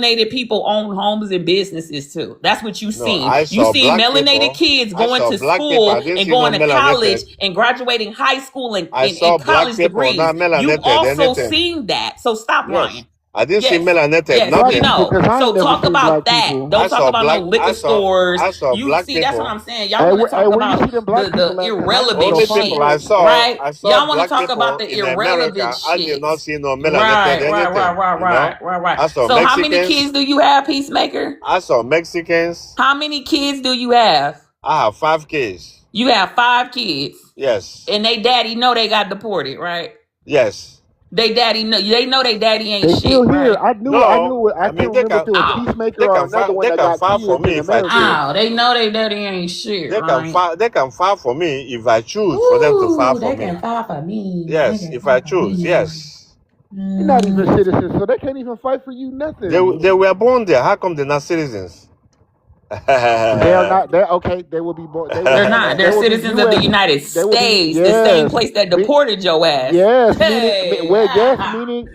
melanated people own homes and businesses too. That's what you No, seen. I You saw seen black melanated people. kids I going saw to black people. I school didn't and see no going to college melanated. and graduating high school and, I and, saw and black college people, degrees. not You've melanated, also anything. seen that. So stop Yes. lying. I didn't see Yes. melanated, Yes, Black we nothing. people, know. because I ain't So never talk seen about black that. people. I Don't talk saw about no black liquor stores. I saw You black see, that's what people. I'm saying. Y'all want to Hey, talk where you see about them black the people at? Because I ain't see irrelevant no Only shit, people findings. right? I saw Y'all want to black talk about people the in irrelevant America. I did shit. not see no melanated Right, right, right, anything, right, you know? right, right, right. I saw So how many kids Mexicans. do you have, Peacemaker? I saw Mexicans. How many kids do you have? I have 5 kids. You have 5 kids. Yes. And they daddy know they got deported, right? Yes. They daddy know. They know they daddy ain't They still shit, here. right? I knew. No, I I can't mean they remember if can it was Oh, Peacemaker or another one they that can got file for kids in me if I America. choose. oh, they know they daddy ain't shit, right? They can file for me if I choose for them to file Ooh, for they me. can file for me. They Yes, can if I file for choose, me. yes. They're not even Mm. citizens, so they can't even fight for you. Nothing. They were born there. How come they're not citizens? They are not. They okay. They will be born. They will They're have. not. They They're will be citizens of the U.S. United They will be States, the same yes. place that deported your ass. Yes, meaning Hey. well, yes, meaning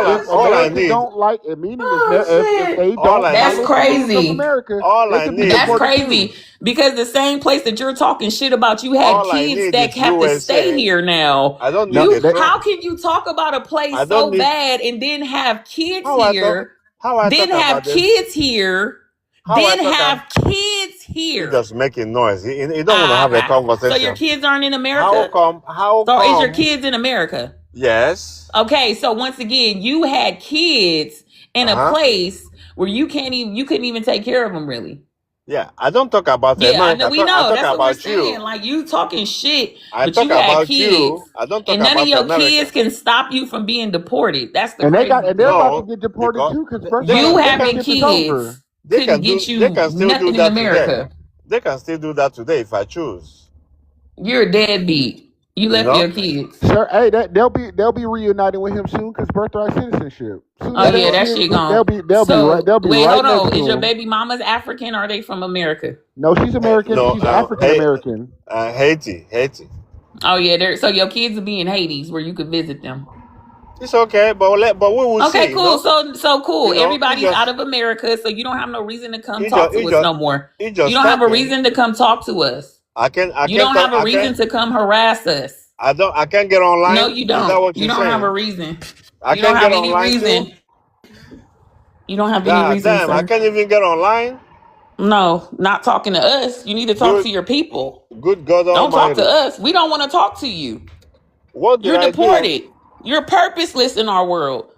if all I America need, don't like it, meaning Oh if shit. they all don't I That's need, follow the rules of crazy. America, all they I could be That's need, deported too. crazy because the same place that you're talking shit about, you had all I kids need that is have to stay USA. here now. I don't No, need a You, they, friend. how can you talk about a I place don't so need bad and then have kids how I talk here, how I then talk have about this. kids here, How I then talk have kids he here? just making noise. He don't want to have a Ah, so your conversation. kids aren't in How America? come So is your kids in America? yes. Okay, so once again, you had kids in a Uh-huh. place where you couldn't even take care of them really. Yeah. I don't talk about Yeah, I America. know we I know. talk That's what we're about saying. you. Like you talking shit, I but talk you had about kids. you. I don't talk And none of about your America. kids can stop you from being deported. That's the and crazy they're thing. about to No, get deported because too because You birthright having citizenship is over. kids couldn't get they you can still do nothing in that today. America. They can still do that today if I choose. You're a deadbeat. You You left know? your kids. Sir, hey, they'll be reunited with him soon because birthright citizenship. Soon Oh as they yeah, No, that see him, shit gone. they'll So be wait, right hold next on. to Is your him. baby mama's African or are they from America? No, she's American. no, She's African hey, American. Haiti. Oh yeah, so your kids will be in Hades where you could visit them. It's okay, but we will Okay, see, you cool. know? So cool. You know, Everybody's out of America, so you don't have no reason to come it talk just to us no more. it You just don't have a talking. reason to come talk to us. I You can don't talk have a reason to come harass us. I can't get No, online. you Is that don't. what You you're don't have a saying? reason. I You don't can't get have any online too? reason. You don't have any God reason, damn, I sir. can't even get online. No, not talking to us. You need to talk Good to your people. good God Don't talk to Almighty. us. We don't want to talk to you. What did You're I do? deported. You're purposeless in our world.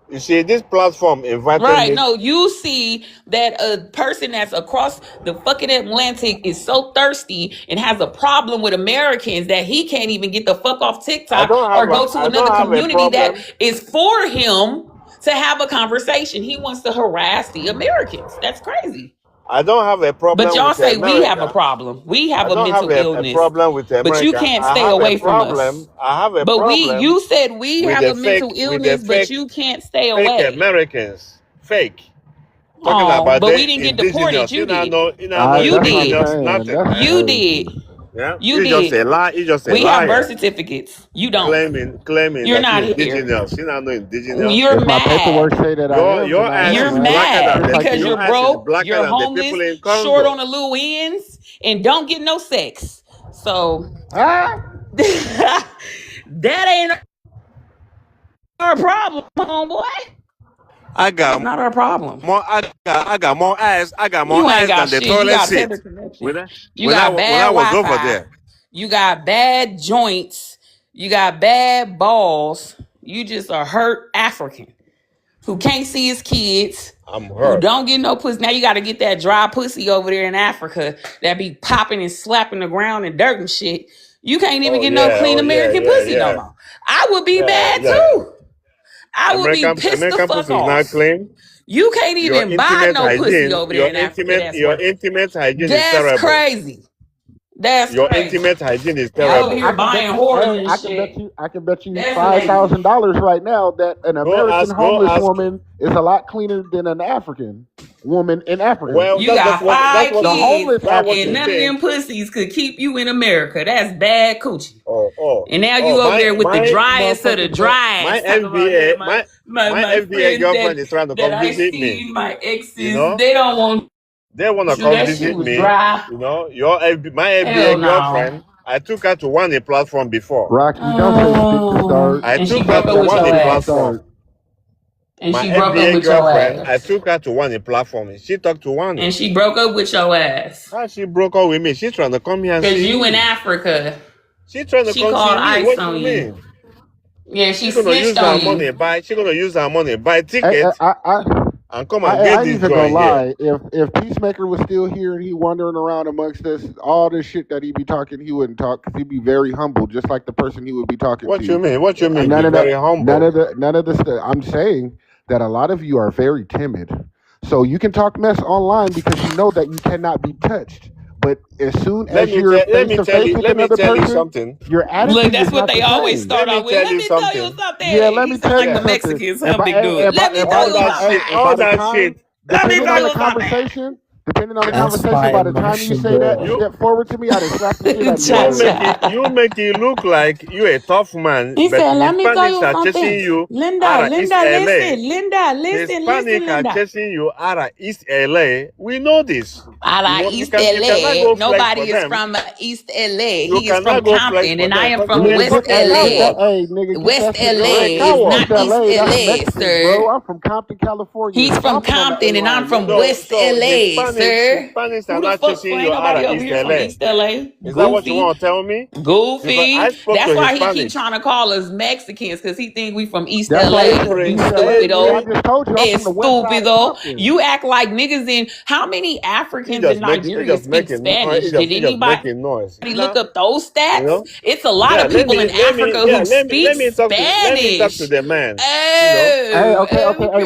You see, this platform invited Right. me. No, you see that a person that's across the fucking Atlantic is so thirsty and has a problem with Americans that he can't even get the fuck off TikTok or go to I another don't have a community that problem. is for him to have a conversation. He wants to harass the Americans. That's crazy. I don't have a But problem y'all with say we have a America. problem. We have I a don't have mental a illness, problem with but you America. can't stay away from us. I have a But problem you said we with have the a mental illness, but you can't stay fake away. Americans. Fake. Talking Oh, about but we the didn't get deported. indigenous. You did. You now know You That's what I'm did. indigenous saying. nothing, That's man. You crazy. did. Yeah. You You just a did. lie. You just a We have birth liar. certificates. You don't. Claiming You're that not you're here. indigenous. You now know indigenous. You're If my paperwork mad. say that I am, then Your I ass am, You're is man. blacker than mad Just like because your you're you. ass is broke, blacker you're than the homeless, people in short on Congo. the little ends, and don't get no sex. So Ah, that ain't our problem, homeboy. I That's got not our problem. I got more ass. I got more You ain't ass got than the shit. You toilet got seat. tether connection. You When got I bad was over Wi-Fi. there. You got bad joints. You got bad balls. You just a hurt African who can't see his kids, I'm who hurt. don't get no pussy. Now you got to get that dry pussy over there in Africa that be popping and slapping the ground and dirt and shit. You can't even get no clean American pussy no more. I would be mad Yeah. too. I would be pissed the American fuck pussy is not off. clean. You can't even buy no pussy over there in Africa that's Your worth it. intimate hygiene is That's terrible. crazy. That's Your crazy. intimate hygiene is You over terrible. here buying whores and shit. I can bet you That's lazy. $5,000 right now that an American Go homeless ask. woman is a lot cleaner than an African woman in Africa. Well, You got that's 5 what The you kids, homeless that's what and you none of African. think. them pussies could keep you in America. That's bad coochie. And now Oh, you over there with the my driest of the Motherfuckers, my driest. Talking about, yeah, FBA my my FBA friends girlfriend is trying to that come I visit me. see, my You exes, know, they don't want they want to you. come That shit visit was me. dry. You know, my Hell FBA no. girlfriend. I took her to one a platform before. Rocky, don't say shit to start. I And she took her broke to up with Don't one say a your shit to ass. platform. start. And My she broke up FBA with your girlfriend. I ass. took her to one a platform. She talked to one. And she broke up with your ass. How she broke up with me? She's trying to come here and Cause see you in me. Africa. She's trying to She come see called me. ICE What do on you you. mean? Yeah, she She's gonna snitched use her on money you. buy. She's gonna use her money buy Hey, ticket. and come and get I ain't this even gonna joint here. lie. If Peacemaker was still here and he wandering around amongst us, all this shit that he be talking, he wouldn't talk because he'd be very humble, just like the person he would be talking What you to. mean? What you mean? None Be of that. very humble. None of the stuff. I'm saying that a lot of you are very timid, so you can talk mess online because you know that you cannot be touched. But as soon as you're face to face with Let me another tell you person, something. your Look, attitude that's is what not they the always same. start Let me off with. tell Let you me tell you something. Yeah, something. let He me sound tell like you the something. Mexicans, huh, big dude? Let me And tell you All by something. the that time, shit. Let me tell you something. depending on the That's conversation, fire, by the time you say that and You Marshall. step forward to me, I'd slap the shit out of your Cha ass. cha. you make it look like you a tough man, He but said, let me tell Hispanics you are chasing something. you Linda, out of East Linda, LA. listen. Linda, listen, Hispanic are Linda. chasing you out of East LA. We know this. I You like know, East you cannot LA. go flex for Nobody is them. from East LA. You He is from cannot go flex Compton, for and I them am because you from ain't Nigga, West get fucking hey, around. that LA. hey, nigga, get West that shit You're a straight. LA is coward. East not East LA, that's LA, Mexicans, bro. sir. I'm from Compton, California, He's from stomping on the A Compton, and I'm line, from nigga. West So LA, sir. Hispanics are Who the not fuck? chasing Ain't you out nobody of over East here from LA. East LA. Is that what you Goofy. want to tell me? Because I Goofy. spoke to That's why he keep Hispanics. trying to call us Mexicans, because he think we from East That's why he LA. from You East LA, nigga. I Exactly. stupido. just told you I'm from the west side of Stupido. Compton. You act like niggas in how many Africans in Nigeria speak Spanish? Did He just anybody making noise. look Now, up those you stats? know. It's a lot Yeah, of people in Africa who speak let me talk to Spanish. the man. You know. Hey, Oh, okay. Hey, okay.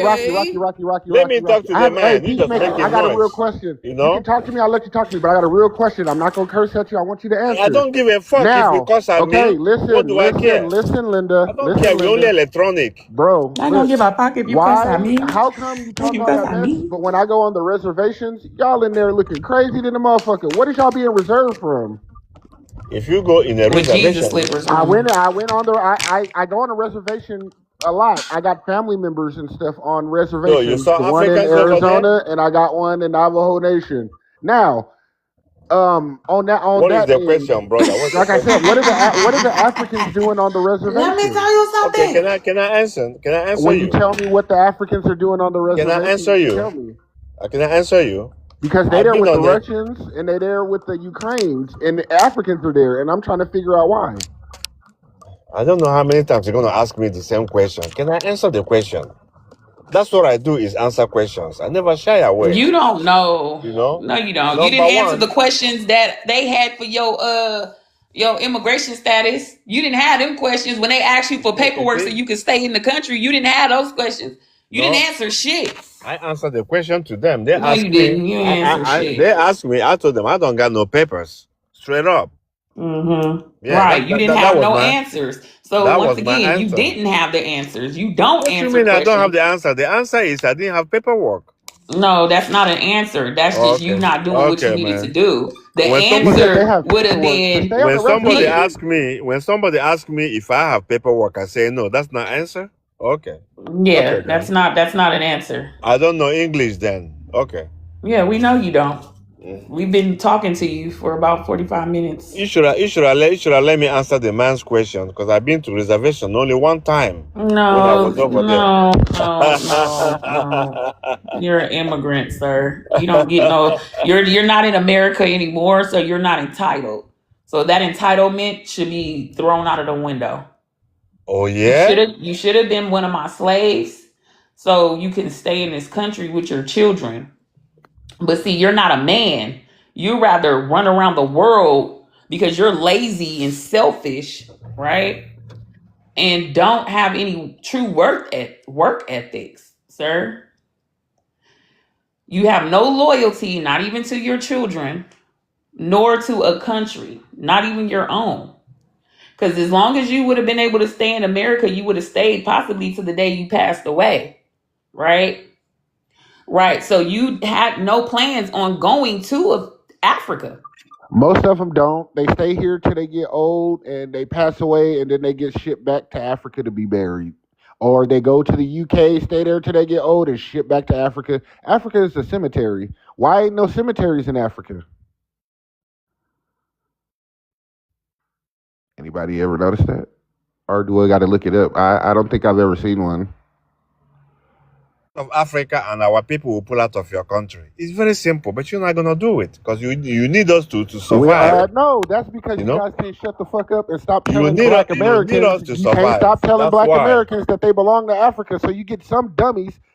Let me talk to I the have, hey, man. You just Peacemaker, I making got a real noise. question. You You can know. talk to me, I'll let you talk to me, but I got a real question. I'm not gonna curse at you. I want you to I answer. don't give a fuck if you Now, curse at okay, me. What do I care? I Linda. don't care. Listen, We're only Linda. electronic. Bro, Not gonna look. give a fuck if you cuss at Why? me. How come you If talk you all cuss that at mess, me. but when I go on the reservations, y'all in there looking crazy than the motherfucker? What is y'all being reserved from? If you go in a With Jesus reservation, slippers I on. went on the I go on a reservation a lot. I got family members and stuff on so you reservations. The saw one in Africans over there. Arizona and I got one in Navajo Nation. Now, on What is that the end, question, brother? What's the like I said, question? what are the Africans doing on the Let me reservation? tell you Okay, something. can I answer? Can I answer When you you? tell me what the Africans are doing on the Can I reservation, answer you can you? tell me. Can I answer you? Because they I've there been with the on the. Russians and they there with the Ukrainians and the Africans are there, and I'm trying to figure out why. I don't know how many times you're going to ask me the same question. Can I answer the question? That's what I do is answer questions. I never shy away. You don't know. You know. No, you don't. You Number didn't answer one, the questions that they had for your immigration status. You didn't have them questions when they asked you for they paperwork so did you could stay in the country. You didn't have those questions. You didn't no. answer shit. I answered the question to them. They No, asked you me. didn't. You didn't answer They shit. asked me. I told them I don't got no papers. Straight up. Mm-hmm. Yeah, Right. You didn't that have was no my answers. So once again, you answer. didn't have the answers. You don't What you answer mean I don't have questions. the answer? The answer is I didn't have paperwork. No, that's not an answer. That's just you Okay. not doing what you Okay, needed to man. do. The When You somebody said they answer have would have paperwork to been stay on the when somebody yeah. reservation. ask me if I have paperwork, I say no. That's not answer. Okay. Yeah, Okay then. that's not an answer. I don't know English then. Okay. Yeah, we know you don't. Mm. We've been talking to you for about 45 minutes. You should have let me answer the man's question because I've been to reservation only one time when I No, was over there. no. You're an immigrant, sir. You don't get no you're not in America anymore, so you're not entitled. So that entitlement should be thrown out of the window. Oh yeah? You should have been one of my slaves so you can stay in this country with your children. But see, you're not a man. You rather run around the world because you're lazy and selfish, right? And don't have any true work ethics, sir. You have no loyalty, not even to your children, nor to a country, not even your own. Because as long as you would have been able to stay in America, you would have stayed possibly to the day you passed away, right? Right. So you had no plans on going to Africa. Most of them don't. They stay here till they get old and they pass away, and then they get shipped back to Africa to be buried. Or they go to the UK, stay there till they get old, and ship back to Africa. Africa is a cemetery. Why ain't no cemeteries in Africa? Anybody ever notice that? Or do I got to look it up? I don't think I've ever seen one. Of Africa and our people will pull out of your country. It's very simple, but you're not gonna do it because you need us to survive. No, that's because You you know, guys can't shut the fuck up and stop you telling need black you need Americans. us to You can't survive. stop telling That's black why. Americans that they belong to Africa. So you get some dummies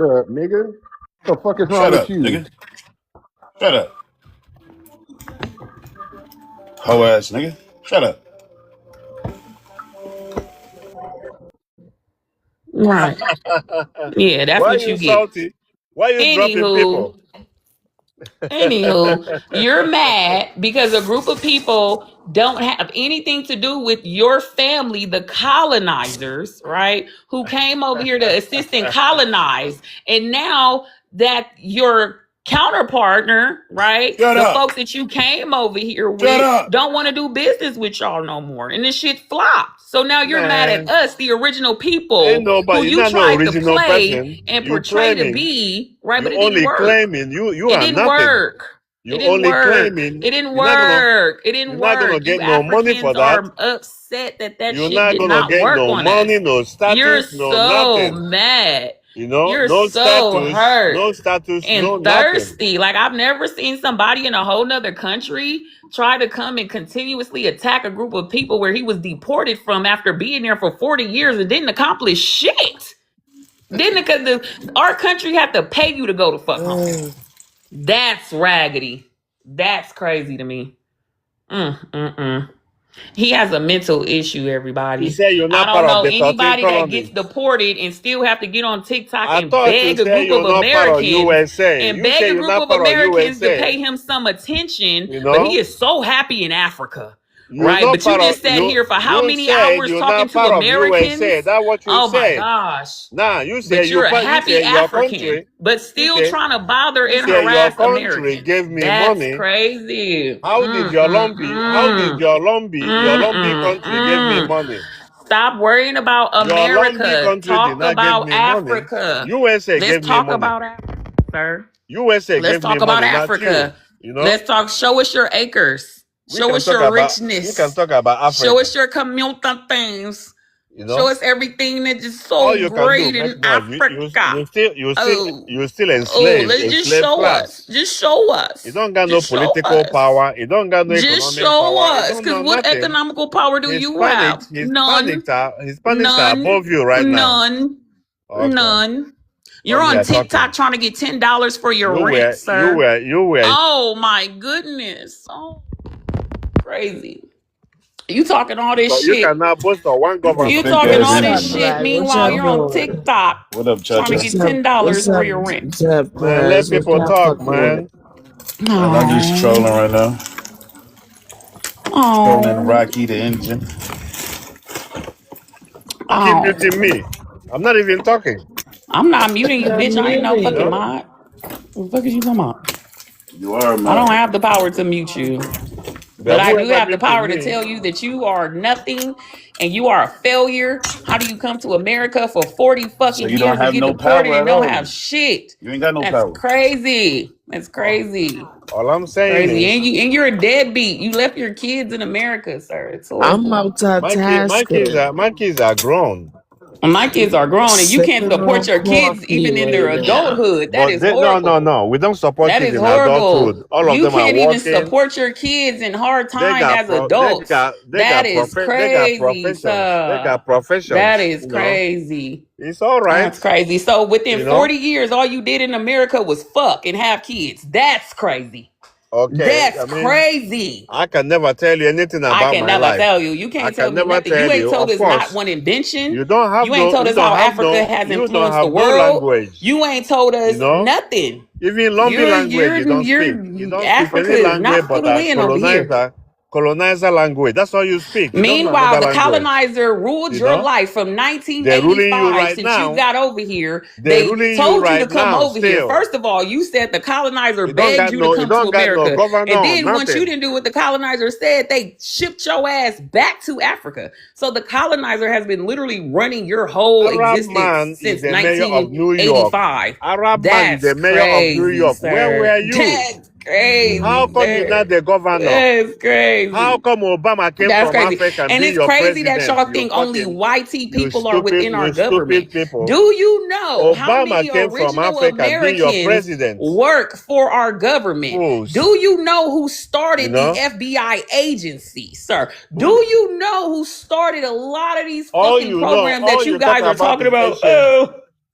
Shut up, nigga. The fuck is wrong Shut with up, you? nigga. Shut up. Hoe ass nigga. Shut up. Right. Yeah, that's Why are what you you get. salty? Why are you dropping Anywho, people? you're mad because a group of people don't have anything to do with your family, the colonizers, right? Who came over here to assist and colonize. And now that your counterpartner, right? Shut The up. folks that you came over here Shut with up. don't want to do business with y'all no more. And this shit flopped. So now you're mad at Man, us, the original ain't people who nobody. You're you not no tried to original play person. and You portray to claiming. be, right? But You it didn't only work. claiming. You It are didn't nothing. work. It You didn't only work. claiming. It didn't You're not gonna. work. It didn't You're not gonna work. You get no money for Africans that. are upset that that You're shit not did gonna not get work no on us. money, no You're status, no so nothing. mad. You know, You're no so status, hurt no status, and no nothing. thirsty. Like I've never seen somebody in a whole nother country try to come and continuously attack a group of people where he was deported from after being there for 40 years and didn't accomplish shit. Didn't because our country had to pay you to go to fuck home. That's raggedy. That's crazy to me. Mm. He has a mental issue, You everybody. say you're I not don't part of know the 13 anybody that gets colonies. deported and still have to get on TikTok I and thought you beg a say group of you're not part of Americans USA. and You beg say a you're group not of part of Americans to USA. pay him some attention, You but he know, is so happy in Africa. you're Right? not But you part of just sat you. here for how You many said hours you're talking not to part of USA. Americans? That's what you Oh my said. gosh. Now you say But you're a you happy say your African, country. but You still say trying to bother you and say your harass country Americans. gave me That's money. crazy. How did your Lumbi? How did your Lumbi country give me Mm. money? Stop worrying about Your Lumbi America. country did Talk not give about me money. Africa. USA Let's gave me talk money. about Africa, sir. USA Let's gave me talk about money, not you. Africa. You know, Let's talk. Show us your acres. we Show can us talk your about richness. Show Africa. us your communal things. You Show know, us everything that is all so you can do great make in noise. Africa. Oh, You still let's just enslaved show us. class. Just show You us. don't got no Just show political us. power. You don't got no Just economic show power. You us. don't Because know what nothing. economical power do you have? None. Hispanics are None. above you right now. None. Okay, None. You're come on here TikTok talking. trying to get $10 for your rent, sir. You were. Oh my goodness. Oh, crazy. You talking all this You shit. cannot boast of one You a You government fake talking ass all What's this up, Indian. shit. Black? What Meanwhile, y'all you're on doing? TikTok What up, trying to Chacha? get $10 for your rent. What's up, man. Let cuz? What people y'all talk, fucking with? man. And I'm just trolling Oh, right now. Trolling oh, Rocky the engine. You keep oh. muting me. I'm not even talking. I'm not muting you, Stop bitch. I ain't no You muting. fucking know. mod. What the fuck is you talking about? You are I don't mad. have the power to mute you. But But I do whoever have the muted power to me, tell you that you are nothing and you are a failure. How do you come to America for 40 So fucking you don't years and have get no deported power and at don't all. have shit? You ain't got no That's power. crazy. That's crazy. all I'm saying Crazy. is And you're a deadbeat. You left your kids in America, sir. It's I'm horrible. multitasking. my kids are grown. My kids are grown and you can't Sipping support on your kids coffee even in their right now. adulthood. That But is they, no, no, horrible. no. We don't support That kids is in adulthood. horrible. All of You them are can't even working. support your kids in hard They times got as adults. That is they got crazy, professions. They sir. got That professions. is You know, crazy. it's all right. That's crazy. So within You know. 40 years, all you did in America was fuck and have kids. That's crazy. Okay. That's I mean, crazy. I can never tell you anything I about can my never life. tell you. You I can't tell can me never nothing. You tell ain't you. told Of us not course, one invention. you don't have You ain't no. told You us don't how have Africa no. has You don't influenced the have no world. language. You ain't told You us know. nothing. Even Lumbi language you don't speak. You You're don't speak any Africa is language not but a fluent over here. colonizer language. That's all you speak. You don't know Meanwhile, another the language. colonizer ruled You your know? life from They're ruling you 1985 right since you now. got over here. They're They ruling you told you to right come now over here. still. First of all, you said the colonizer You don't begged got you to no come to America. And governor, then once you nothing. didn't do what the colonizer said, they shipped your ass back to Africa. So the colonizer has been literally running your whole Arab existence man is since the mayor of New York. 1985. Arab man is That's the mayor of New crazy, York. Where sir. were you? That's crazy, How come you're sir. not the governor? That's How crazy. come Obama came That's from crazy. Africa and And being it's your crazy that president? y'all think only YT people are within our You government. stupid people. Do you know how Obama many came from original Africa and being your Americans president. work for our government? Do Fools. you know who You started the know? FBI agency, sir? Do Who you know who started a lot of these all fucking you know, programs all that you you talk guys are about talking is about? Asian. Oh,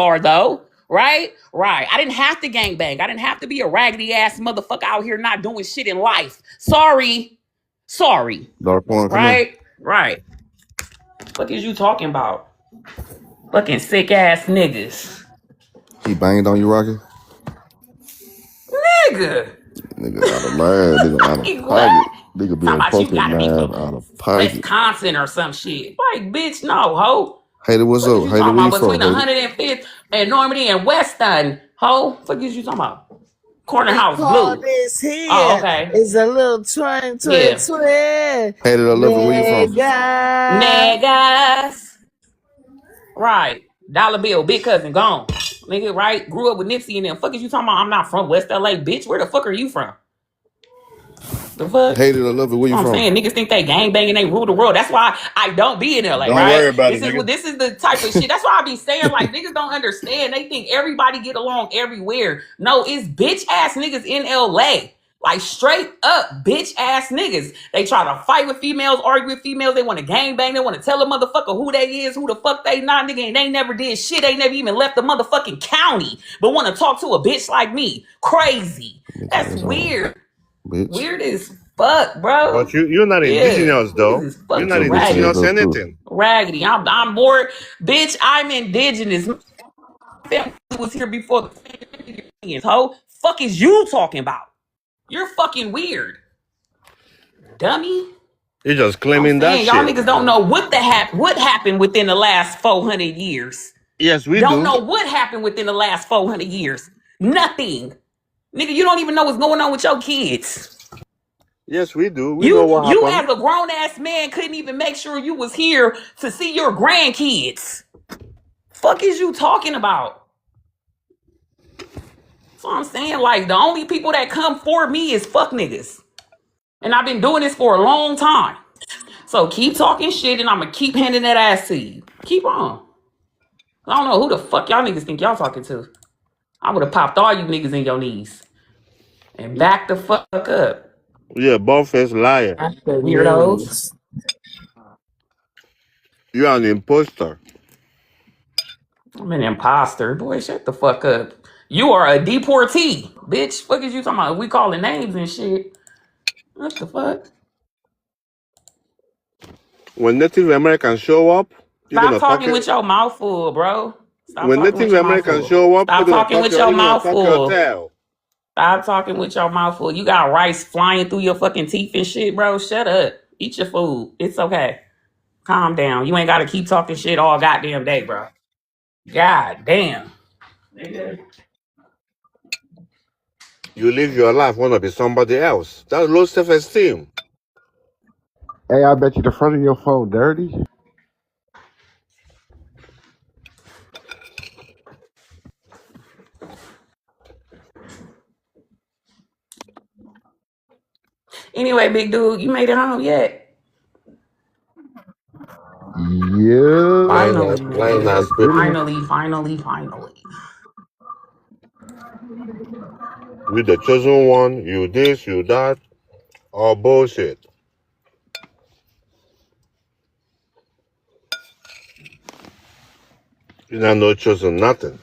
are, though. Right? Right. I didn't have to gangbang. I didn't have to be a raggedy ass motherfucker out here not doing shit in life. Sorry. Dark one, come here. Right? Right. What is you talking about? Fucking sick ass niggas. He banged on you, Rocky? Nigga. Nigga out of line, nigga out of Like, what? pocket. Nigga Talking being about you pocket gotta be knife from out of pocket. Wisconsin or some shit. Like, bitch, no, ho. Hater, what's Fuck is up? you Hater, talking where you about? from, Between Hater? 105th and Normandy and Weston, ho. Fuck is you talking about? Corner We House call Blue. this Oh, here okay. is a little twin, twin, Yeah. twin. Hater, I love it. Where you from? Nigga. Niggas. Right. Dollar Bill, big cousin, gone. Nigga, right? Grew up with Nipsey and them. Fuck is you talking about? I'm not from West LA, bitch. Where the fuck are you from? The fuck? Hate it or love it. Where That's you what I'm from? saying. Niggas think they gang banging, they rule the world. That's why I don't be in LA, Don't right? worry about it, This is nigga. what this is the type of shit. That's why I be saying like niggas don't understand. They think everybody get along everywhere. No, it's bitch ass niggas in LA. Like straight up bitch ass niggas. They try to fight with females, argue with females. They want to gang bang. They want to tell a motherfucker who they is, who the fuck they not, nigga. And they never did shit. They never even left the motherfucking county, but want to talk to a bitch like me. Crazy. Bitch That's ass on. weird. Bitch. Weird as fuck, bro. But you're not Yeah, indigenous niggas though. is You're Get not your fucking bitch ass raggedy. indigenous up too. anything. Raggedy. I'm more, bitch. I'm indigenous. My family was here before the Indians. Ho, fuck is you talking about? You're fucking weird, dummy. You're just I'm claiming that saying y'all shit. niggas don't know what happened within the last 400 years. Yes, we Don't do. know what happened within the last 400 years. Nothing, nigga. You don't even know what's going on with your kids. Yes, we do. We know what You happened. as a grown ass man couldn't even make sure you was here to see your grandkids. Fuck is you talking about? So I'm saying, like, the only people that come for me is fuck niggas. And I've been doing this for a long time. So keep talking shit and I'm gonna keep handing that ass to you. Keep on. I don't know who the fuck y'all niggas think y'all talking to. I would have popped all you niggas in your knees and back the fuck up. You're a bald-faced liar. Weirdos. You're an imposter. I'm an imposter. Boy, shut the fuck up. You are a deportee, bitch. Fuck is you talking about? We calling names and shit. What the fuck? When Native Americans show up, you're Stop gonna talk talking it. with your mouth full, bro. Stop When talking with Native your mouth Americans full. show up, Stop talking with your you're gonna mouth talk your full. tail. Stop talking with your mouth full. You got rice flying through your fucking teeth and shit, bro. Shut up. Eat your food. It's okay. Calm down. You ain't got to keep talking shit all goddamn day, bro. God damn. You live your life wanna be somebody else. That's low self-esteem. Hey, I bet you the front of your phone dirty. Anyway, big dude, you made it home yet? Yeah. Finally, Lying nigga. ass people. Finally. We the chosen one. You this, you that. All bullshit. You're not no chosen nothing.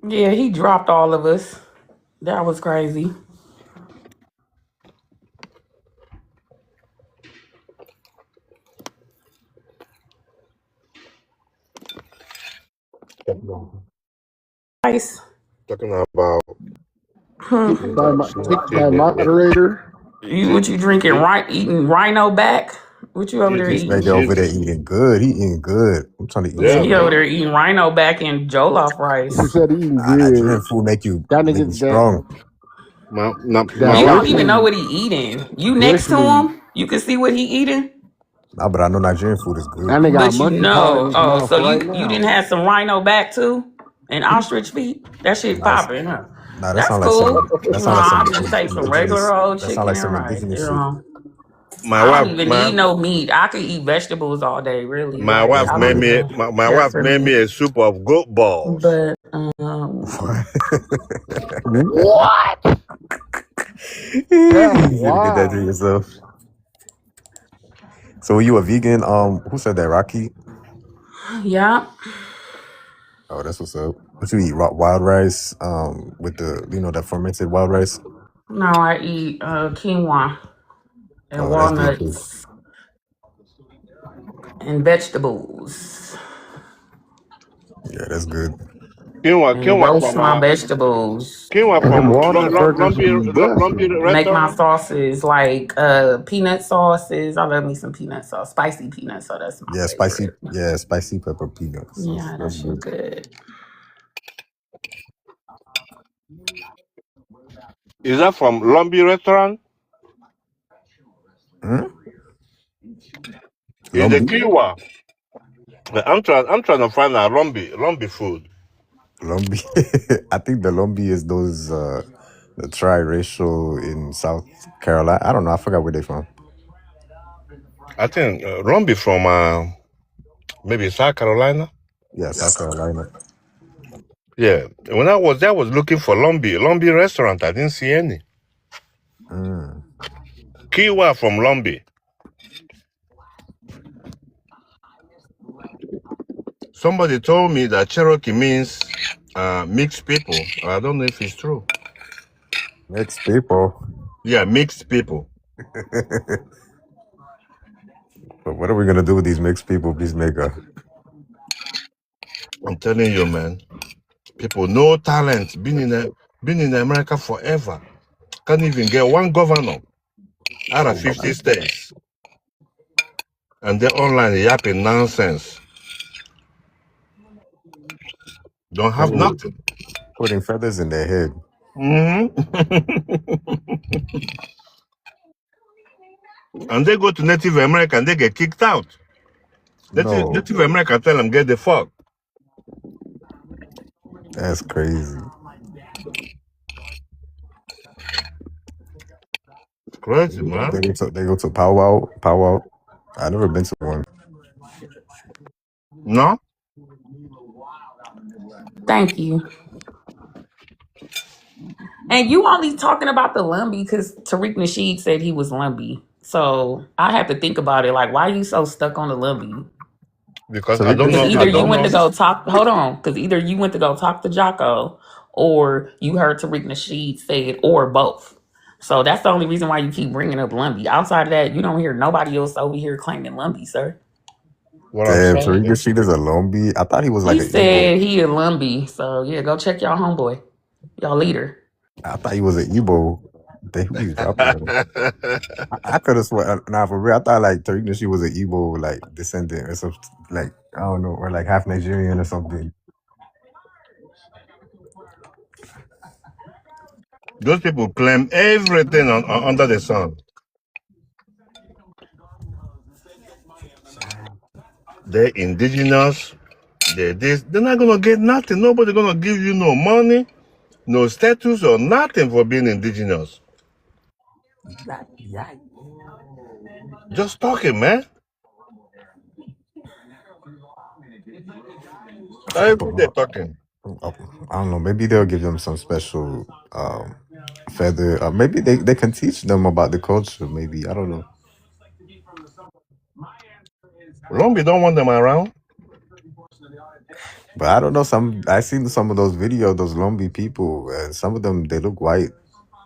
Yeah, he dropped all of us. That was crazy. Nice. Talking about Kicked by Excuse me. moderator. What you drinking? Right, eating rhino back? What you over there Excuse eating? Nigga over there eating good. He eating good. I'm trying to eat Yeah, Yeah, he something. over man. there eating rhino back and jollof He rice. said eating Nah, Nigerian good. food make you That strong. that My You don't wife, even Richmond know what he eating. You next to Richmond. him, you can see what he eating. Nah, but I know Nigerian food is good. That nigga got But you monkey paw in know, his oh, mouth so right you didn't now. have some rhino back too, and ostrich feet. That shit Nice. popping, huh? Nah, that That's sound like some. cool. That You know, sound like some I just take some regular indigenous. old That sound chicken like and some rice. You indigenous shit. know, my I don't wife, even need no meat. I could eat vegetables all day. Really, my like wife I made don't me, even my care wife for made me meat. a soup of goat balls. But What? That's You gonna get that to wild. yourself. So you a vegan? Who said that? Rocky? yeah, Oh, that's what's up. What you eat? Wild rice, with the that fermented wild rice. No, I eat quinoa and Oh, that's good too. walnuts and vegetables Yeah, that's good. and roast my vegetables. Quinoa And them from walnut burgers be Lumpy busting. Make my restaurant. sauces like peanut sauces. I love me some peanut sauce, spicy peanut. So that's my Yeah, spicy. favorite. Yeah, spicy pepper peanuts. Yeah, that That's shit good. good. Is that from Lumpy restaurant? Hmm? Is the Lumbi, quinoa? I'm trying to find a Lumpy food. lumbi. I think the lumbi is those the triracial in South Carolina. I don't know. I forgot where they from. I think Lumpy from maybe South Carolina. Yeah, South Carolina. Yeah. When I was there, I was looking for Lumpy restaurant. I didn't see any. Mm. Quinoa from Lumpy. Somebody told me that Cherokee means mixed people. I don't know if it's true. Mixed people. Yeah, mixed people. But what are we gonna do with these mixed people, Peacemaker? I'm telling you, man. People, no talent, been in America forever. Can't even get one governor out of Oh, 50 states. And they're online yapping nonsense. Don't have putting nothing. putting feathers in their head. Hmm And they go to Native American, they get kicked out. No, Native American tell them, get the fuck. that's crazy. It's crazy, man. They go to powwow. Powwow. I never been to one. No? Thank you. And you only talking about the Lumbee because Tariq Nasheed said he was Lumbee. So I have to think about it. Like, why are you so stuck on the Lumbee? Because I Tariq don't Because know. Nasheed I either is you don't went to know. go talk, hold on, because either you went to go talk to Jocko or you heard Tariq Nasheed say it or both. So that's the only reason why you keep bringing up Lumbee. Outside of that, you don't hear nobody else over here claiming Lumbee, sir. What I'm Damn, saying Tariq is, Nasheed is a Lombi. I thought he was like He an Igbo. said he a Lumbee. So yeah, go check y'all homeboy, y'all leader. I thought he was an Igbo. They who be dropping on him. I could have sworn. Nah, for real. I thought like Tariq Nasheed was an Igbo like descendant or something. Like I don't know, or like half Nigerian or something. those people claim everything under the sun. They're indigenous. They're this. They're not gonna get nothing. Nobody gonna give you no money, no status or nothing for being indigenous. Just talking, man. Every day talking. I don't know. Maybe they'll give them some special feather. Maybe they can teach them about the culture. Maybe I don't know. Lumbi don't want them around. But I don't know. I seen some of those videos. Those Lumbi people, and some of them they look white,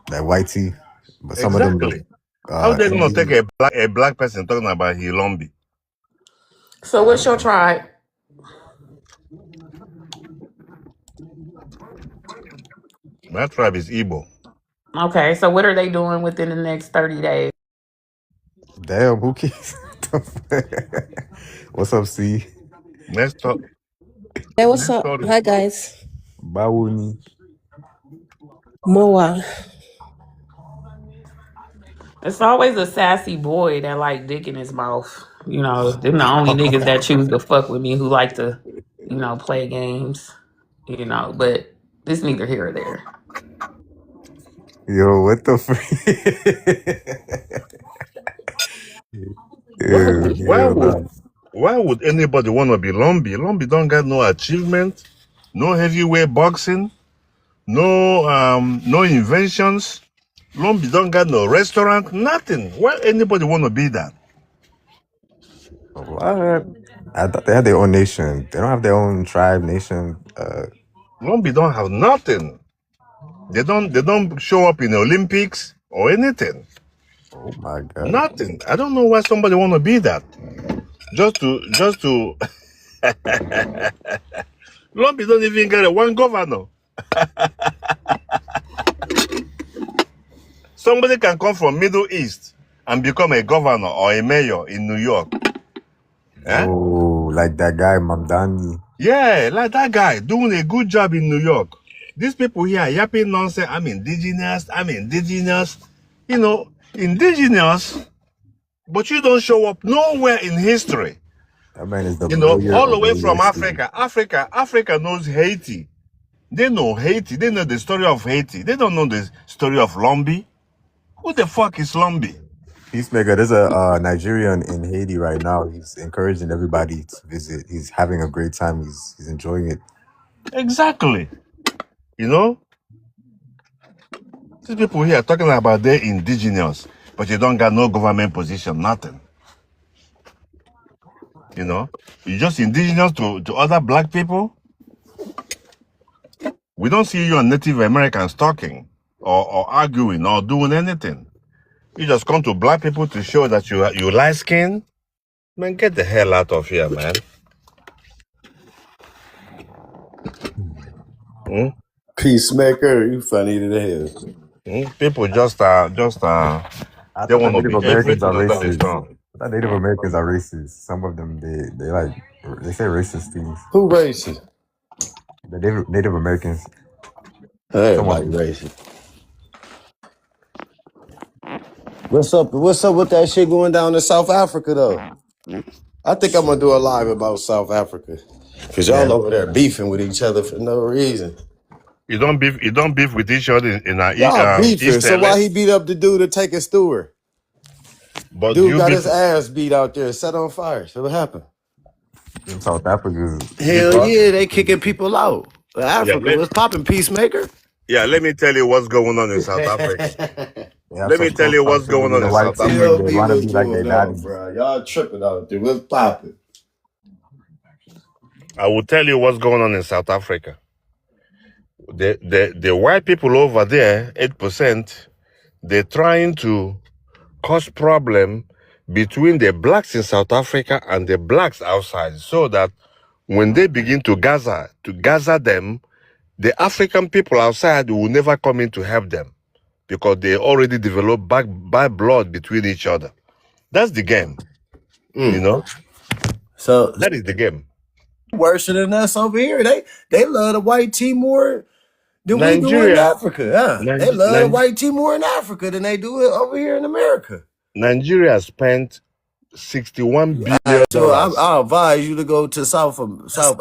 like whitey. But some of them look Exactly. How they gonna take Indian. a black person talking about he Lumbi? So what's your tribe? My tribe is Igbo. Okay, so what are they doing within the next 30 days? Damn, who cares? What's up, C? Next talk. Hey, what's Next up? story. Hi, guys. Bawuni. Moa. It's always a sassy boy that like dick in his mouth. You know, them the only niggas that choose to fuck with me who like to, play games. But this neither here or there. Yo, what the Why Ew, would why hell would nah. why would anybody wanna be Lumbi? Lumbi don't got no achievement, no heavyweight boxing, no inventions. Lumbi don't got no restaurant, nothing. Why anybody wanna be that? What? I thought they had their own nation. They don't have their own tribe, nation. Colombia don't have nothing. They don't show up in the Olympics or anything. Oh my God. Nothing. I don't know why somebody want to be that. Just to Colombia don't even get a one governor. Somebody can come from Middle East and become a governor or a mayor in New York. Eh? Oh, like that guy Mamdani. Yeah, like that guy doing a good job in New York. These people here yapping nonsense. I'm indigenous. You know, indigenous, but you don't show up nowhere in history. That man is the You know, mayor all the of way New from York City. Africa knows Haiti. They know Haiti. They know the story of Haiti. They don't know the story of Lumbee. Who the fuck is Lumbee? Peacemaker, there's a Nigerian in Haiti right now. He's encouraging everybody to visit. He's having a great time. He's enjoying it. Exactly. You know, these people here talking about they're indigenous, but you don't got no government position, nothing. You know, you're just indigenous to other black people. We don't see you and Native Americans talking or arguing or doing anything. You just come to black people to show that you light skin. Man, get the hell out of here, man. Hmm? Peacemaker, you funny to the hell. People just I they thought that want to Native be Americans are everything under the racist. sun. I thought Native Americans are racist. Some of them they like they say racist things. Who racist? The Native Americans. Some of Everybody them. racist. What's up? What's up with that shit going down in South Africa though? I think I'm gonna do a live about South Africa. Cause y'all Yeah. over there beefing with each other for no reason. You don't beef with each other in Y'all beefing. East So LA, why he beat up the dude to take his steward? but Dude you got beef his ass beat out there, set on fire. So what happened? In South Africa. Hell because yeah, they kicking people out. yeah, Africa was popping, Peacemaker. let me tell you what's going on in South Africa. They have Let me tell you some what's people going with on a in white South team. Tell Africa. They me want to what's be like their going on, daddy. bro. Y'all tripping out there. What's popping? I will tell you what's going on in South Africa. The white people over there, 8%, they're trying to cause problem between the blacks in South Africa and the blacks outside, so that when they begin to gather them, the African people outside will never come in to help them because they already developed bad blood between each other. That's the game, you know. So That is the game. worse than us over here. They love the white team more than we do in Nigeria, Africa. Huh? They love the white team more in Africa than they do it over here in America. Nigeria spent $61 billion. So I advise you to go to South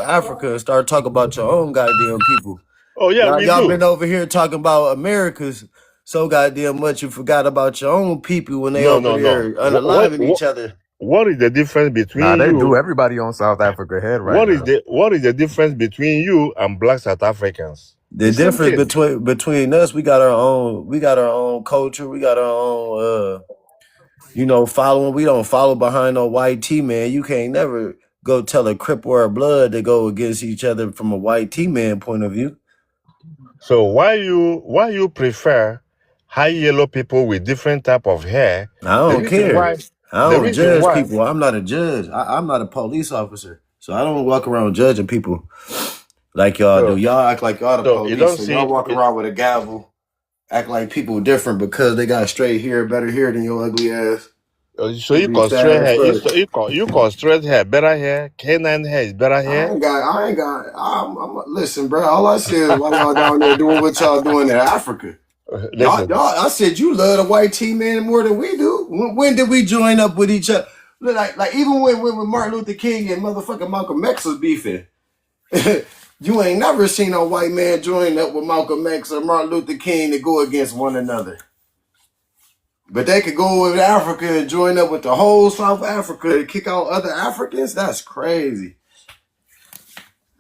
Africa and start talking about your own goddamn people. Oh yeah, we Y'all been do. over here talking about America's so goddamn much you forgot about your own people when they No, over no, no. there unaliving each other. What is the difference Nah, between they do. you? Everybody on South Africa head right now. What is the difference between you and black South Africans? The The same difference thing. between us, we got our own culture, we got our own following. We don't follow behind no white T man. You can't never go tell a Crip or a Blood to go against each other from a white T man point of view. So why you prefer high yellow people with different type of hair? I The don't reason care. why I the don't reason judge why people. I'm not a judge. I'm not a police officer. So I don't walk around judging people like y'all do. so Y'all act like y'all the so you police. don't So see y'all walk it. around with a gavel, act like people different because they got straight hair, better hair than your ugly ass. So You you be call fat straight as hair. fuck. You call straight hair better hair. Canine hair is better hair. Listen, bro. All I said is why y'all down there doing what y'all doing in Africa. Listen, I said you love the white team man more than we do. When did we join up with each other? Like even when Martin Luther King and motherfucking Malcolm X was beefing, you ain't never seen a white man join up with Malcolm X or Martin Luther King to go against one another. But they could go with Africa and join up with the whole South Africa to kick out other Africans? That's crazy.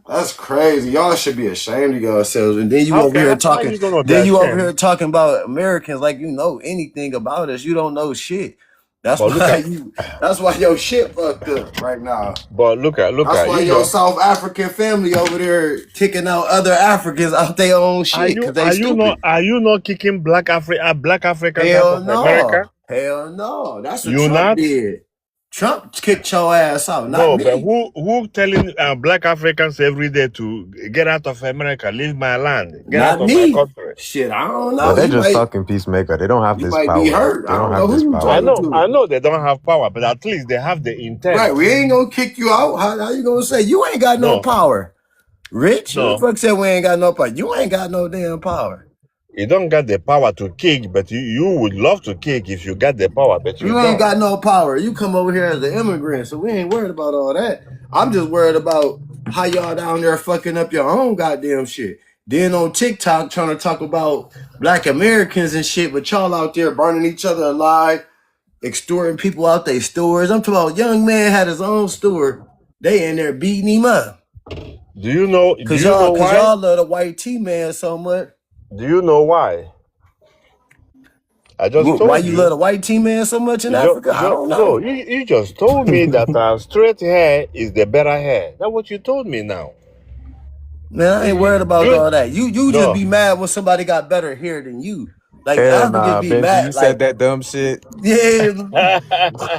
That's crazy. Y'all should be ashamed of yourselves. And then you over here how talking. you gonna be Then you over ashamed? here talking about Americans like you know anything about us. You don't know shit. That's But look why at, you. That's why your shit fucked up right now. look That's at why you. your Just South African family over there kicking out other Africans out their own shit because they stupid. are you not kicking black Africans out Hell of America? no. Hell no. That's what You Trump not? did. Trump kicked your ass out, not No, but me. who telling black Africans every day to get out of America, leave my land, get out Not of my me. country? Shit, I don't know. know. You You might might talking Peacemaker. They don't have you this might be power. hurt. They I don't don't have know who this you I talking know. know, to. I know they don't have power, but at least they have the Right, intent. we ain't gonna kick you out. How you gonna say you ain't got no No, power? Rich, who the no, fuck said we ain't got no power? You ain't got no damn power. you don't got the power to kick, but you would love to kick if you got the power, but you You ain't don't. got no power. You come over here as an immigrant, so we ain't worried about all that. I'm just worried about how y'all down there fucking up your own goddamn shit. Then on TikTok trying to talk about black Americans and shit, but y'all out there burning each other alive, extorting people out their stores. I'm talking about young man had his own store. They in there beating him up. Do you know? Do Cause you y'all, know cause why? y'all love the white T man so much. Do you know why? I just Why told you love you. the white T man so much in You, Africa? I don't no, know. you just told me that straight hair is the better hair. That's what you told me now. Man, I ain't worried about Good. all that. You just No. be mad when somebody got better hair than you. Like Hell Africans nah, be Benji. mad. You said Like, that dumb shit. Yeah,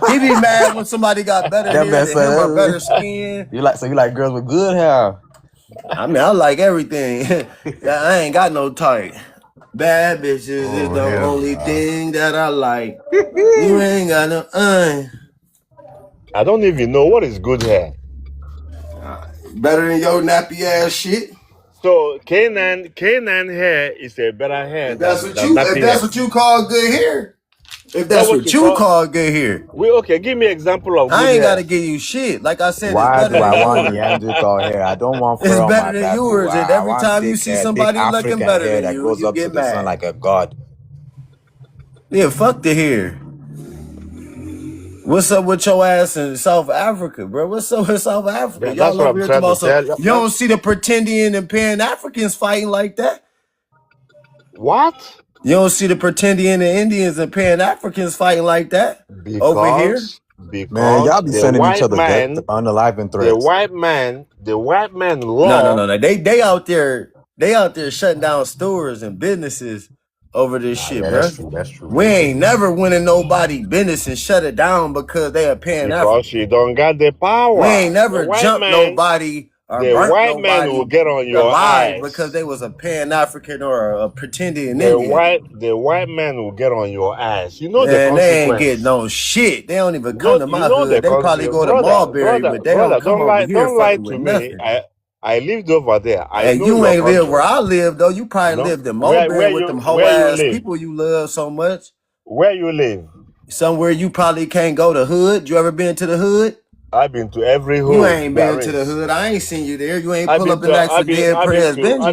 he be I mad when somebody got better That hair man than him or said, better skin. you like girls with good hair. I mean, I like everything. I ain't got no type. Bad bitches is Oh the hell only nah. thing that I like. You ain't got no don't even know what is good hair. better than your nappy ass shit. So Canaan hair is a better hair than If nappy that's hair. what you call good hair, if That that's what what you you call? call good hair, Okay, give me example of good I ain't hair. gotta give you shit. Like I said, it's Why better do than I want yours. Neanderthal hair? I don't want It's fur on better my than back, boo. yours. And I every want time you see thick somebody looking African better hair than that you, goes you up to get the sun mad. like a god. Yeah, fuck the hair. What's up with your ass in South Africa, bro? What's up with South Africa? That's Y'all what over I'm here talking trying to about some. tell. You don't see the pretendian and Pan Africans fighting like that. What? You don't see the pretendian and Indians and Pan Africans fighting like that over here. Man, y'all Because be sending each other unaliving the threats. white man No. law. They out there shutting down stores and businesses over this Nah, shit, yeah, bruh. that's true. We They do. ain't never winning nobody business and shut it down because they are Pan Because African. she don't got the We power. ain't never jumped nobody or burnt Will nobody get on your alive because ass. they was a Pan African or a pretending Indian. The white man will get on your ass. You know the And they ain't get consequence. no shit. They don't even come to You my know the hood. They probably consequence, go to Marbury, brother, but they don't come over here don't lie fucking to with me. nothing. I lived over there. I And know you your ain't live where country. I live though. You You probably know lived in Mulberry with them hoe where you ass live, people you love so much. where you live. Somewhere you probably can't go to hood. You ever been to the hood? I've been to every You hood ain't there been to the is. hood. I ain't seen you there. You ain't pull up and ask for dead prayers, Benji.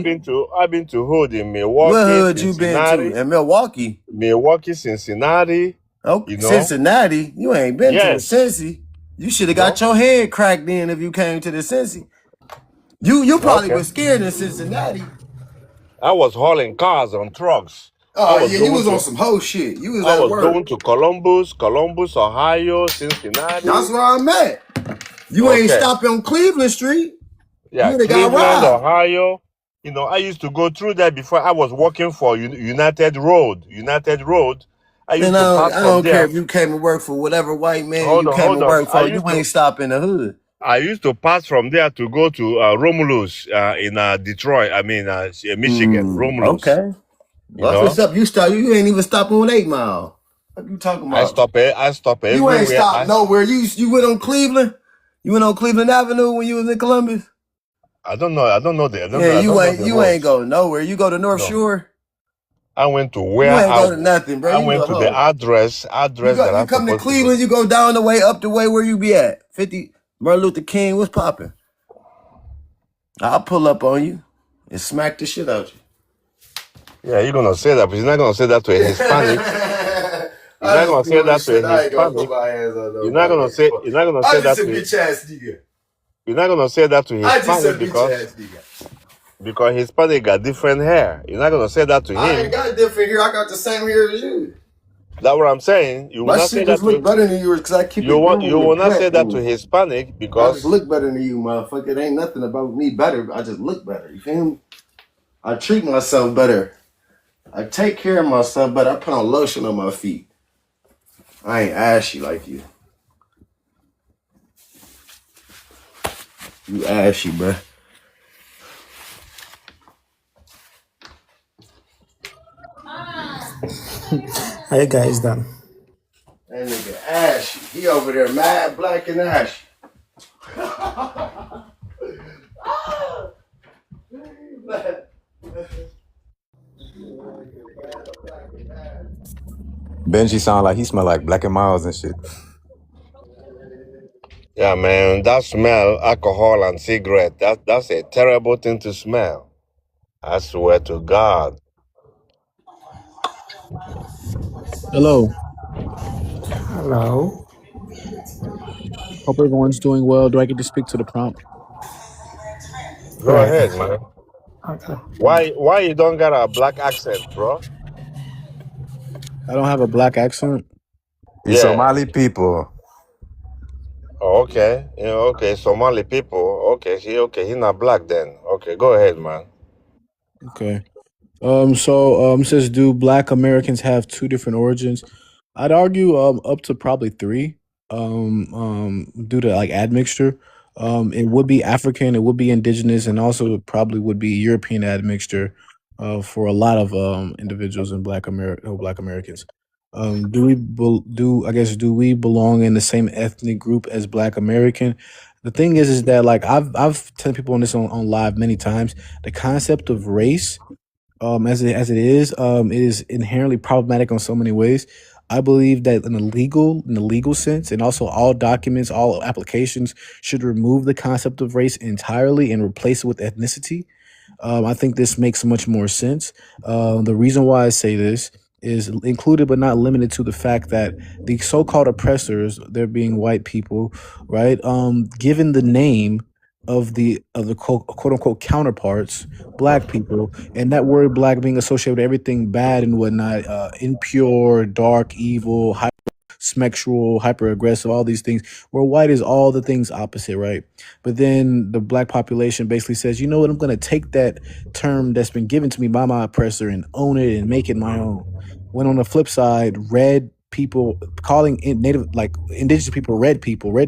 I've been to hood in What Milwaukee, hood you been to? Cincinnati, In Milwaukee. Cincinnati. Oh, You know, Cincinnati. You ain't been to the yes, Cincy. You should have got no, your head cracked in if you came to the Cincy. You probably okay. was scared in Cincinnati. I was hauling cars on trucks. I Oh was yeah, you going was on to some hoe shit. You was I at was work. going to Columbus, Ohio, That's Cincinnati. where I'm at. You ain't Okay. stopping on Cleveland Street. You Yeah, would have got Cleveland, robbed. Ohio. You know, I used to go through there before I was working for United Road. United Road. I used And to pass I from don't care there. if you came to work for whatever white man Hold you on, came hold to on. work for. You ain't stopping the hood. I used to pass from there to go to Romulus in Detroit. I mean, Michigan, Romulus. Okay. You That's what's know, up. You ain't even stopping on 8 Mile. What you talking about? I stop You ain't everywhere. stopped nowhere. You went on Cleveland? You went on Cleveland Avenue when you was in Columbus? I don't know. Yeah, I don't know the you ain't roads. go nowhere. You go to North No, Shore? I went to You ain't go to nothing, bro. I You went a to the hoe. address that You I'm come to supposed to go. Cleveland, you go down the way, up the way where you be at. 50 Martin Luther King, what's popping? I'll pull up on you and smack the shit out you. Yeah, you're gonna say that, but you're not gonna say that to a Hispanic. You're I not just gonna be say with that to a shit. I ain't gonna put Hispanic. my hands on nobody. I just a bitch ass nigga. You're not gonna say that to I just a Hispanic bitch ass nigga. because Hispanic got different hair. You're not gonna say that to I ain't him. got different hair. I got the same hair as you. That's what I'm saying. You will My not say shit just that look to better than yours because I keep you it want you normal in will the not say cut. that to And Hispanic I just because look better than you, motherfucker. It ain't nothing about me better. I just look better. You feel me? I treat myself better. I take care of myself better. I put on lotion on my feet. I ain't ashy like you. You ashy, bruh. How you guys done? That nigga ashy. He over there mad black and ashy. Benji sound like he smell like Black and Miles and shit. yeah, man, that smell, alcohol and cigarette, that's a terrible thing to smell. I swear to God. Hello. Hello. Hope everyone's doing well. Do I get to speak to the prompt? Go Right. ahead, man. Okay. Why you don't got a black accent, bro? I don't have a black accent. He's Yeah. Somali people. Oh, okay. Yeah, okay. Somali people. Okay. He's not black then. Okay, go ahead, man. Okay. Says, do Black Americans have two different origins? I'd argue up to probably three. Due to like admixture. It would be African, it would be indigenous, and also it probably would be European admixture. For a lot of individuals in Black Americans. Do we belong in the same ethnic group as Black American? The thing is that like I've told people on this on live many times. The concept of race it is inherently problematic on so many ways. I believe that in the legal sense, and also all documents, all applications should remove the concept of race entirely and replace it with ethnicity. I think this makes much more sense. The reason why I say this is included but not limited to the fact that the so-called oppressors, they're being white people, right? Given the name of the quote unquote counterparts, black people, and that word black being associated with everything bad and whatnot, impure, dark, evil, sexual, hyper aggressive, all these things, where white is all the things opposite, right? But then the black population basically says, you know what, I'm going to take that term that's been given to me by my oppressor and own it and make it my own. When on the flip side, red people calling native like indigenous people red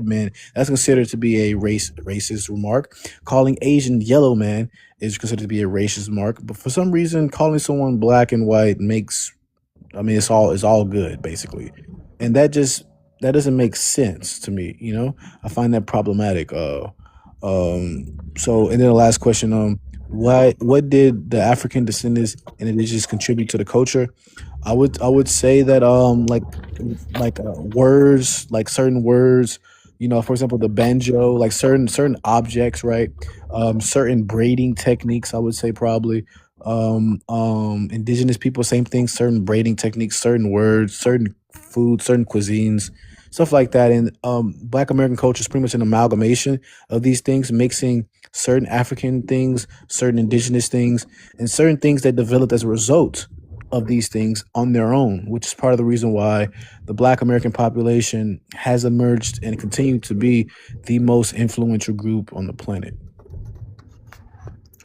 men, that's considered to be a racist remark. Calling Asian yellow man is considered to be a racist remark. But for some reason, calling someone black and white makes, I mean, it's all good basically, and that doesn't make sense to me. You know, I find that problematic. So and then the last question, what did the African descendants and indigenous contribute to the culture? I would say that words, like certain words, you know, for example, the banjo, like certain objects, right? Certain braiding techniques, I would say probably. Indigenous people, same thing, certain braiding techniques, certain words, certain food, certain cuisines, stuff like that. And Black American culture is pretty much an amalgamation of these things, mixing certain African things, certain indigenous things, and certain things that developed as a result of these things on their own, which is part of the reason why the Black American population has emerged and continued to be the most influential group on the planet.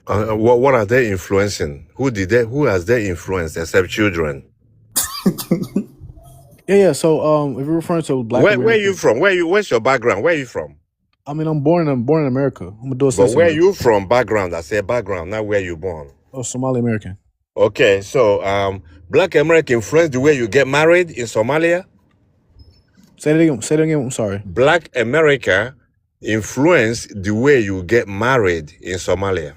What are they influencing? Who has they influenced except children? Yeah. So, if you're referring to Black Where are you American, from? Where's your background? Where are you from? I mean, I'm born in America. I'm a dual But where are citizen. you from? Background. I say background, not where you born. Oh, Somali American. Okay, so Black American influence the way you get married in Somalia. Say that again. Say that again. I'm sorry. Black America influence the way you get married in Somalia.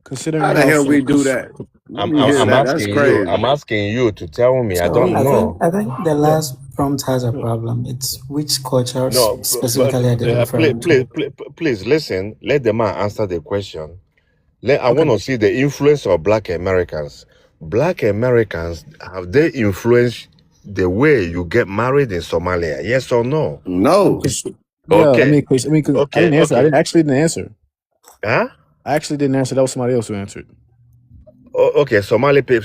Considering How the how hell we so, do that? Let I'm me I'm, hear I'm that. That's asking you. crazy. I'm asking you to tell me. I So don't know. I think the yeah, last prompt has a problem. It's which cultures No, specifically are they referring to? please listen. Let the man answer the question. I okay. want to see the influence of Black Americans. Black Americans, have they influenced the way you get married in Somalia? Yes or no? No. Yeah, Okay. 'cause I Okay. didn't answer. Okay. I actually didn't answer. Huh? I actually didn't answer. That was somebody else who answered. Okay, Somali person,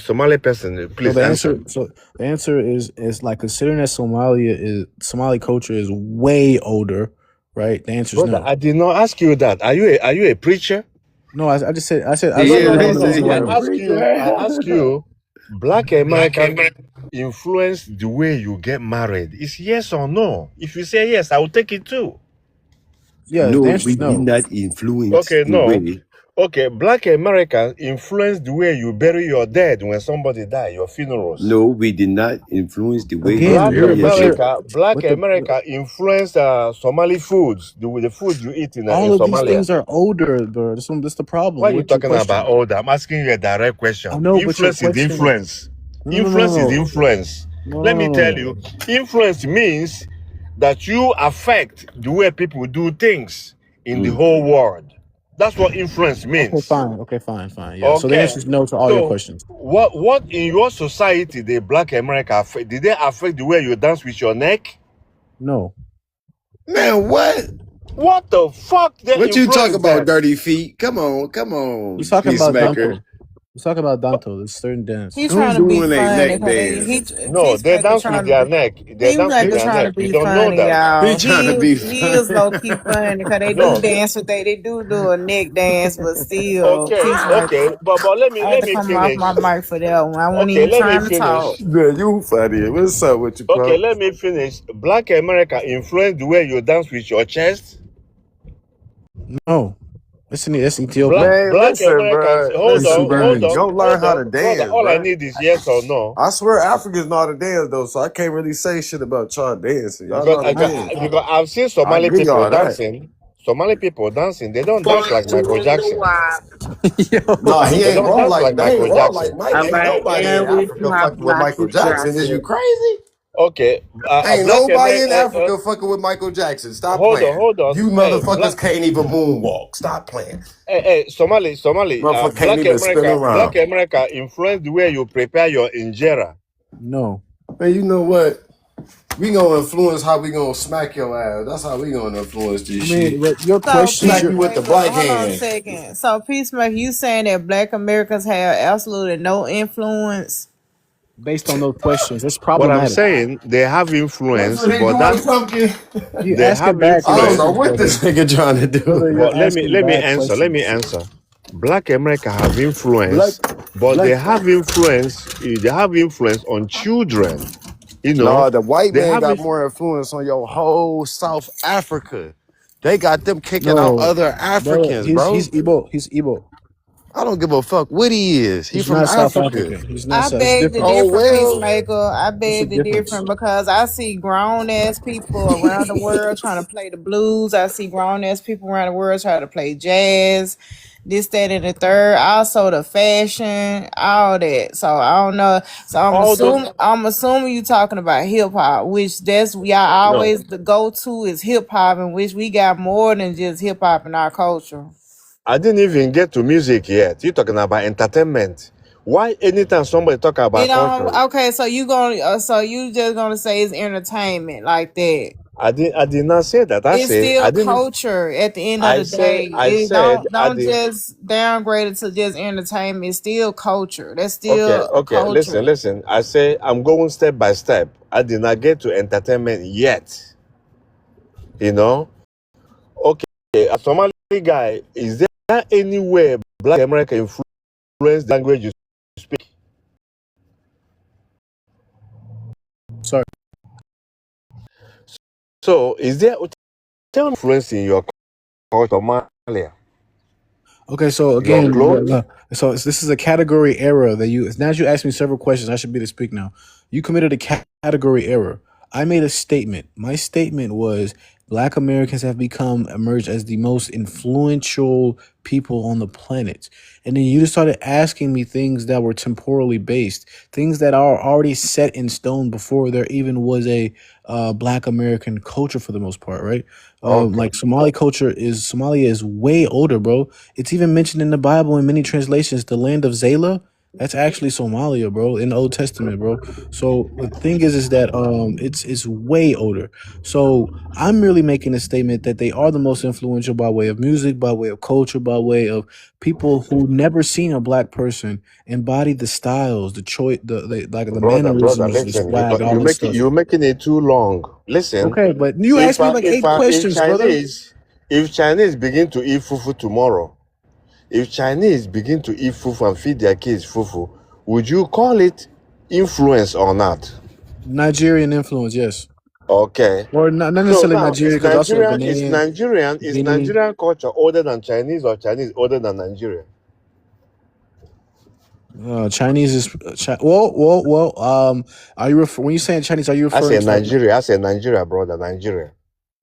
So please answer. the answer is like considering that Somali culture is way older, right? The answer is Brother, no. I did not ask you that. Are you a preacher? No, I just said I No, said no, no no, on the no. reason why no. I ask you, Black American influence the way you get married. Is yes or no? If you say yes, I will take it too. Yeah, the No, answer we is did no. not influence Okay, the no. way. Okay, Black Americans influence the way you bury your dead when somebody die, your funerals. No, we did not influence the way you Again, bury yourself. Black but the America influence Somali foods, the food you eat in all of these Somalia. things are older, bro. That's the Why problem. are you What's your talking about question? older? I'm asking you a direct I question. know, but your Influence is question. influence. No, no, no, Influence is no, influence. no, no, Let no, me no, tell no. you, influence means that you affect the way people do things in the Mm. whole world. That's what influence Okay, means. fine. Okay, fine, fine. Yeah. So the Okay. answer is no to all your So questions. what in your society the Black America affect? Did they affect the way you dance with your neck? No. Man, what? What the fuck they What you talk influence about, that? dirty feet? Come He's on, talking about peacemaker. Danto. He's talking about Danto. This certain dance. He Who's trying to be doing a funny neck because dance? No, they Peacemaker dance with trying to their be neck. They dance with Peacemaker their trying to neck. You be don't know funny, that. He y'all. trying to be He is funny. low key funny because they do No. dance with they do a neck dance, but still Okay. Peacemaker. But I had let to me come off finish. my mic for that one. I wasn't Okay, even let me trying to talk. finish. Man, you funny. What's up with you, Okay, bro? let me finish. Black America influence the way you dance with your chest. No. That's Ethiopia. Man, Black listen, Americans. bro. Listen, bro. Go learn Hold how to on, brother. dance, All I bro. need is yes or no. I swear Africans know how to dance, though, so I can't really say shit about y'all dancing. Y'all know Because how to dance. because I've seen I Somali give people y'all that. dancing. Somali people dancing. They don't dance Born like to Michael rule the Jackson. world. No, he They ain't don't raw dance like like Michael Jackson. Mike. All Ain't right, nobody in and we Africa drop fucking with Michael Marcus Jackson. Is you Jackson. crazy? Okay, a Ain't black nobody in American. Africa fucking with Michael Jackson. Stop Hold on, playing. hold on. You Hey, motherfuckers can't even moonwalk. Stop playing. Somali. Motherfucker can't even spin Black around. America influence the way you prepare your injera. No. Man, you know what? We gonna influence how we gonna smack your ass. That's how we gonna influence this I shit. mean, but your So questions, Smack you with the Peacemaker, black hold on a hand. second. So Peacemaker, you saying that Black Americans have absolutely no influence? based on those questions, that's What I'm problematic. saying, they have That's influence, what he but doing, that pumpkin. You they asking have bad I don't know questions, influence. what brother. this nigga trying to Brother, do. you're But asking let me bad answer. Let me questions. answer. Black America have Black, influence, but black. they have influence. They have influence on children. You know, No, the white they man have got it. more influence on your whole South Africa. They got them kicking out No, other brother. Africans, He's bro. Igbo. He's Igbo. I don't give a fuck what he is. He He's from not South Africa. African. He's not. I It's beg the different. Oh different, well. Peacemaker. I What's the beg the difference? different because I see grown ass people around the world trying to play the blues. I see grown ass people around the world trying to play jazz, this, that, and the third. Also the fashion, all that. So I don't know. So All those. I'm assuming you talking about hip hop, which that's y'all No, always the go to is hip hop, in which we got more than just hip hop in our culture. I didn't even get to music yet. You talking about entertainment? Why anytime somebody talk You about know, culture, okay, so so you just gonna say it's entertainment like that. I did not say that. I It's say I still didn't. culture at the end of the day. I It said I don't did. just downgrade it to just entertainment. It's still culture. That's Okay, still okay. culture. Listen. I say I'm going step by step. I did not get to entertainment yet. You know. Okay, a Somali guy. Is there anywhere Black America influence the language you speak? Sorry. So is there influence in your culture, Somalia? Okay, so Your again, clothes? this is a category error that you. Now that you asked me several questions, I should be to speak now. You committed a category error. I made a statement. My statement was Black Americans have become emerged as the most influential people on the planet, and then you just started asking me things that were temporally based, things that are already set in stone before there even was a Black American culture for the most part, right? Okay. Like Somalia is way older, bro. It's even mentioned in the Bible in many translations, the land of Zayla. That's actually Somalia, bro, in the Old Testament, bro. So the thing is that it's way older. So I'm merely making a statement that they are the most influential by way of music, by way of culture, by way of people who never seen a black person embody the styles, the choice, the like the Brother, mannerisms, the listen, swag, all this stuff. you're making it too long. Listen, Okay, but you asked me like eight if questions, brother. Chinese begin to eat fufu tomorrow, if Chinese begin to eat fufu and feed their kids fufu, would you call it influence or not? Nigerian influence, yes, Okay. or not So necessarily now, Nigeria, because also Ghanaian, Is Guinea. Nigerian culture older than Chinese or Chinese older than Nigeria? Chinese is Are you when you saying Chinese? Are you I referring say to like Nigeria. I say Nigeria, brother. Nigeria.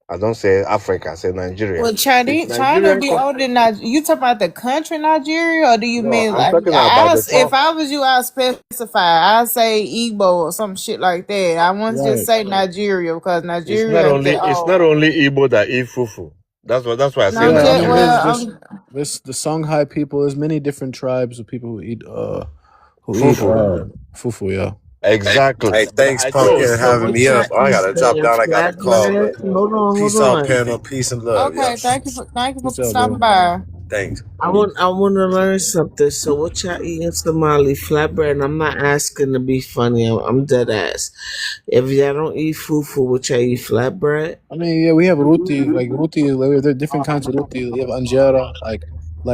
I don't say Africa. I say Nigeria. Well, Is China Nigerian be culture? older than Nigeria. You talking about the country Nigeria, or do you No, mean I'm like talking about the if top. I was you, I'd specify. I'd say Igbo or some shit like that. I wouldn't just right? say Nigeria because It's Nigeria not ain't only that it's old. not only Igbo that eat fufu. That's why I say Yeah, I mean, Nigeria. there's the Songhai people. There's many different tribes of people who eat Fufu. fufu. Yeah. Exactly. Hey, But thanks, I Pumpkin, told for So having what me y'all up. I gotta drop eating? down. I got a call, Flatbread? but Hold peace out, on. panel. Peace and love. Okay, Yep. thank you for What's up, stopping bro? by. Thanks. I want to learn something. So what y'all eating Somali flatbread? And I'm not asking to be funny. I'm dead ass. If y'all don't eat fufu, what y'all eat flatbread? I mean, yeah, we have roti. Like roti, there are different kinds of roti. You have anjera, like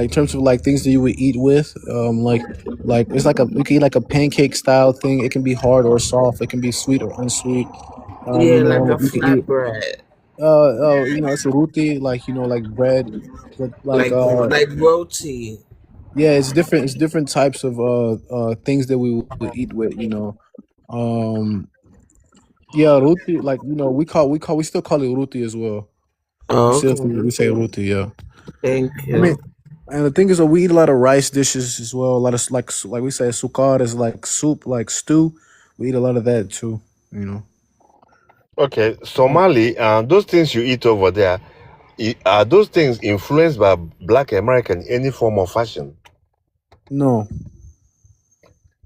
in terms of like things that you would eat with. Like it's like you can eat like a pancake style thing. It can be hard or soft. It can be sweet or unsweet. Yeah, like a You can eat flatbread, it's a roti, like like bread, but like roti. yeah, it's different types of things that we would eat with. Um, yeah, roti, like we still call it roti as well. Oh, okay. We say roti, yeah. Thank I mean, you. and the thing is that we eat a lot of rice dishes as well. A lot of like we say sukar is like soup, like stew. We eat a lot of that too. You know. okay, Uh, Somali, those things you eat over there, are those things influenced by Black American in any form or fashion? no,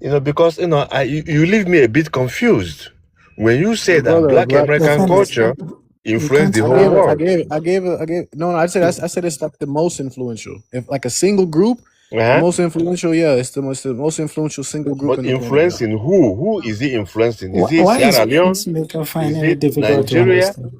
Because you leave me a bit confused when you say that brother, Black American Defenders, culture you influenced can't the I whole gave it. lie. world. No, I said it's like the most influential. If like a single group, the Uh-huh. most influential, yeah, it's the most influential single group But in the planet. Yeah. influencing who? Who is he influencing? Is he Why is Sierra Leone? peacemaker Is finding it it difficult to Nigeria? understand?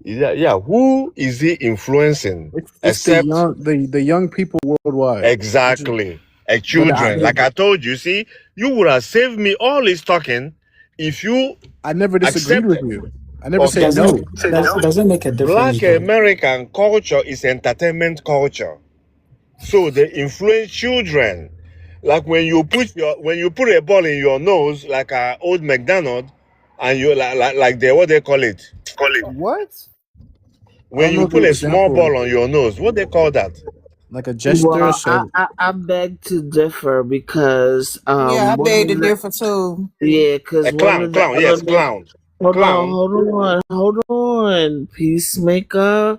Yeah. Who is he influencing? It's Except the young people worldwide, which is exactly a but children. Like I told you, see, you would have saved me all this talking if you I never disagreed with accepted. you. I never say Okay, Doesn't no. doesn't make a difference Black though. American culture is entertainment culture. So they influence children. Like when you put a ball in your nose, like old McDonald, and you like they what they call it. What? I When don't know you the put a small example, ball on your nose, what they call that? like a gesture. Well, So I beg to differ because Yeah, I one beg to of the differ too. yeah, A because one clown, of the clown, yes, elements. clown, Hold on, clown. hold on, peacemaker.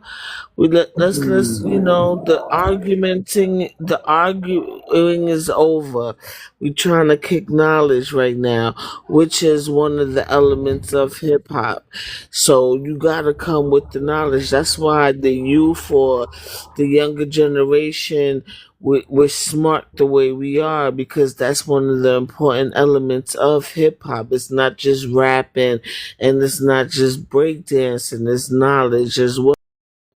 Let's the arguing is over. We're trying to kick knowledge right now, which is one of the elements of hip hop. So you gotta come with the knowledge. That's why the youth or the younger generation we're smart the way we are because that's one of the important elements of hip hop. It's not just rapping and it's not just breakdancing, it's knowledge as well.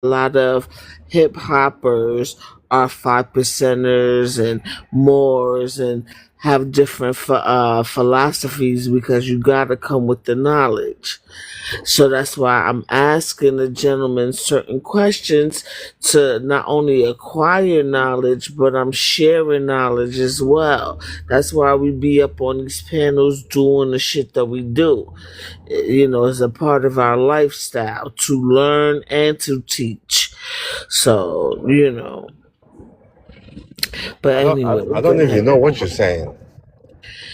A lot of hip hoppers are 5%ers and mores and have different philosophies because you got to come with the knowledge. So that's why I'm asking the gentleman certain questions to not only acquire knowledge, but I'm sharing knowledge as well. That's why we be up on these panels doing the shit that we do. It's a part of our lifestyle to learn and to teach. So. But anyway, I go don't even ahead. know what you're saying.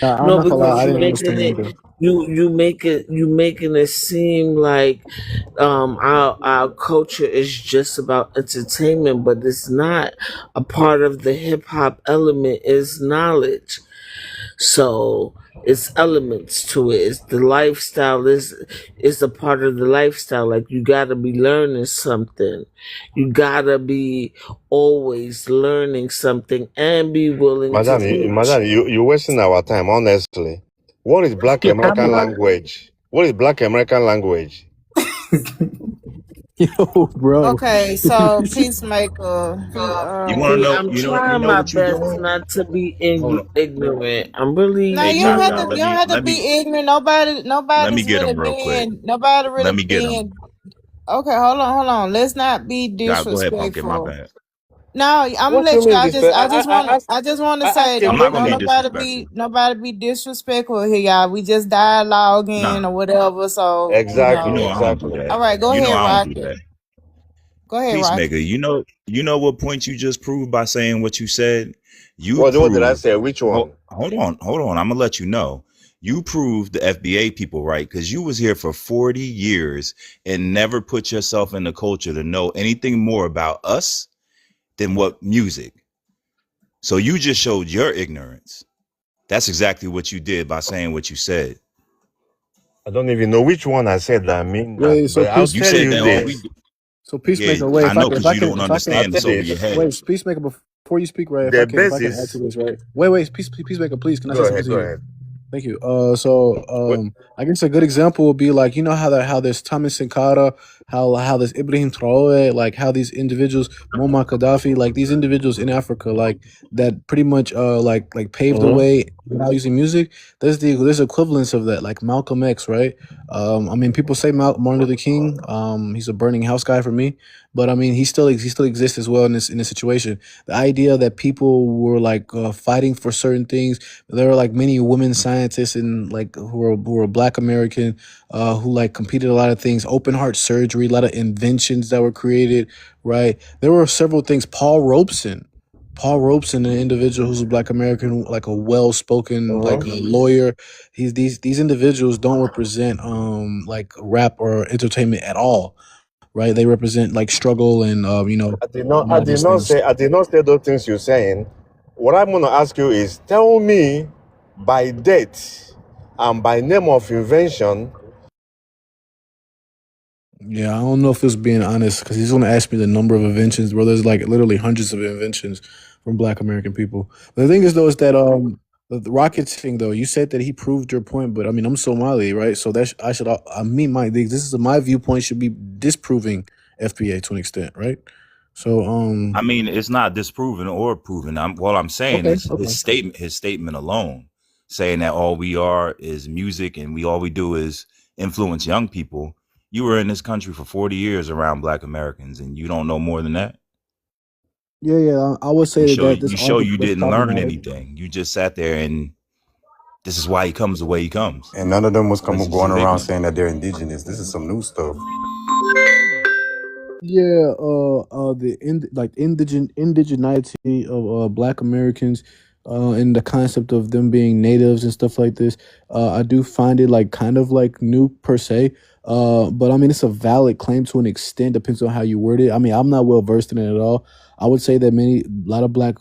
I'm No, not gonna lie, because I you didn't making understand it either. you making it seem like our culture is just about entertainment, but it's not. A part of the hip hop element is knowledge. So it's elements to it. It's the lifestyle. It's a part of the lifestyle. Like you gotta be learning something. You gotta be always learning something and be willing to teach. Madam, you're wasting our time, honestly. What is Black I'm American not. language? What is Black American language? Yo, bro. Okay, so Peacemaker, he You want to See, know? I'm You trying know my what you best doing? not to be Hold on. ignorant. I'm really now Hey, you don't Cha have Cha, to. trying. You don't have to be ignorant. Nobody, let me nobody's get really him real quick. being. Nobody really Let me get him. being. Okay, hold on. Let's not be Cha, go ahead, pumpkin. My disrespectful. bad. No, I'm gonna What you let you. mean this? I just want to I say, asked a I'm don't, not gonna don't be question. disrespectful. nobody be disrespectful here, y'all. We just Nah, dialoguing or whatever. So you Exactly, know I don't do exactly. that. all right, go You know ahead, I don't do Rocket. that. Go ahead, Peacemaker, Rocket. you know what point you just proved by saying what you said? You What did I proved say? Which one? hold on. I'm gonna let you know. You proved the FBA people right because you was here for 40 years and never put yourself in the culture to know anything more about us than what music. So you just showed your ignorance. That's exactly what you did by saying what you said. I don't even know which one I said that I mean that, Wait, so but I'll peace. You tell said you that all we this. do. So Yeah, Peacemaker. Wait, I if I know can, if because I you can, don't if I can. I'll understand. tell It's you over your this. head. Wait, Peacemaker. Before you speak, right? The If I can add to basis. this, right? Wait, Peacemaker, please. Can I Go say something ahead, to go you? ahead. Thank you. I guess a good example would be like how there's Thomas Sankara, how there's Ibrahim Traore, like how these individuals, Muammar Gaddafi, like these individuals in Africa, like that pretty much like paved the Mm-hmm. way without using music. There's equivalence of that, like Malcolm X, right? I mean, people say Martin Luther King. He's a burning house guy for me, but I mean, he still exists as well in this situation. The idea that people were like fighting for certain things. There were like many women scientists and like who were Black American, who like competed a lot of things, open heart surgery, a lot of inventions that were created. Right, there were several things. Paul Robeson, an individual who's a Black American, like a well spoken like a lawyer. These individuals don't represent like rap or entertainment at all. Right, they represent like struggle and I all did those not things. say those things you're saying. What I'm gonna ask you is tell me by date and by name of invention. Yeah, I don't know if it's being honest because he's going to ask me the number of inventions, bro. There's like literally hundreds of inventions from Black American people. The thing is, though, is that the Rockets thing, though, you said that he proved your point, but I mean, I'm Somali, right? So I should I mean my this is my viewpoint should be disproving FBA to an extent, right? So I mean, it's not disproven or proven. All I'm saying okay, is okay. his statement alone, saying that all we are is music and all we do is influence young people. You were in this country for 40 years around Black Americans, and you don't know more than that. Yeah, I would You say show that this you show argument you is didn't learn problematic. anything. You just sat there, and this is why he comes the way he comes And none of them was because he's going of around ignorance. saying that they're indigenous. This is some new stuff. Yeah, like indigeneity of Black Americans, and the concept of them being natives and stuff like this. I do find it like kind of like new per se. But I mean, it's a valid claim to an extent. Depends on how you word it. I mean, I'm not well versed in it at all. I would say that a lot of Black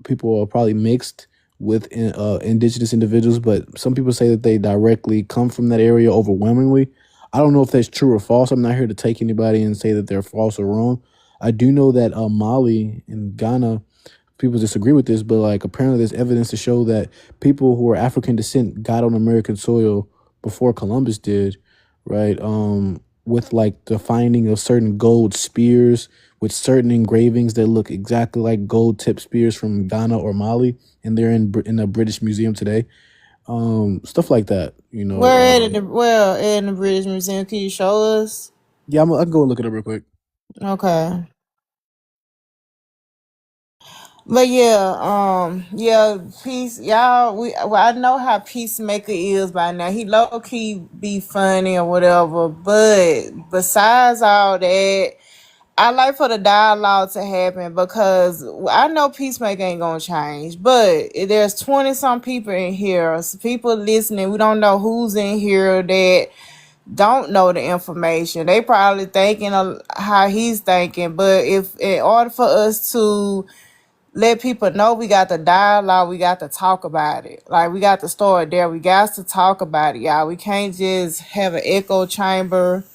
people are probably mixed with indigenous individuals, but some people say that they directly come from that area overwhelmingly. I don't know if that's true or false. I'm not here to take anybody and say that they're false or wrong. I do know that Mali and Ghana, people disagree with this, but like apparently there's evidence to show that people who are African descent got on American soil before Columbus did, right? With like the finding of certain gold spears with certain engravings that look exactly like gold tip spears from Ghana or Mali, and they're in a British museum today. Stuff like that, you know. Where in the British Museum? Can you show us? Yeah, I can go and look it up real quick. Okay. But yeah, yeah, peace, y'all. Well, I know how Peacemaker is by now. He low key be funny or whatever. But besides all that, I like for the dialogue to happen because I know Peacemaker ain't gonna change. But if there's 20 some people in here, so people listening. We don't know who's in here that don't know the information. They probably thinking of how he's thinking. But if in order for us to let people know we got the dialogue, we got to talk about it. Like we got to start there. We got to talk about it, y'all. We can't just have an echo chamber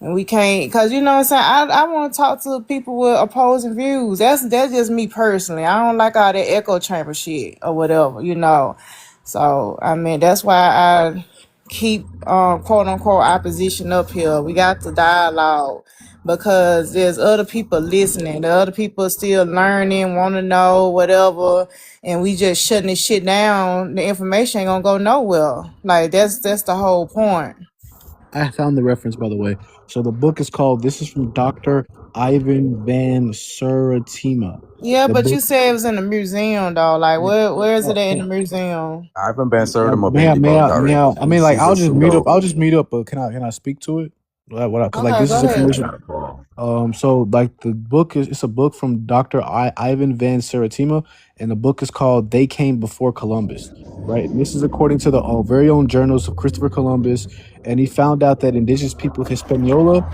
and we can't, cause you know what I'm saying. I want to talk to people with opposing views. That's just me personally. I don't like all that echo chamber shit or whatever, you know. So I mean, that's why I keep quote unquote opposition up here. We got the dialogue because there's other people listening. The other people still learning, want to know whatever, and we just shutting this shit down. The information ain't gonna go nowhere. Like that's the whole point. I found the reference, by the way. So the book is called. This is from Dr. Ivan Van Suratima. Yeah, The but book. you said it was in the museum, though. Like, where is it at in the museum? I haven't been served him or been May I? debunked already. I mean, like, He's a pseudo. I'll just mute up. But can I speak to it? Because like Okay, this go is ahead. information. So like the book is, it's a book from Dr. Ivan Van Seratima, and the book is called "They Came Before Columbus." Right. And this is according to the very own journals of Christopher Columbus, and he found out that indigenous people of Hispaniola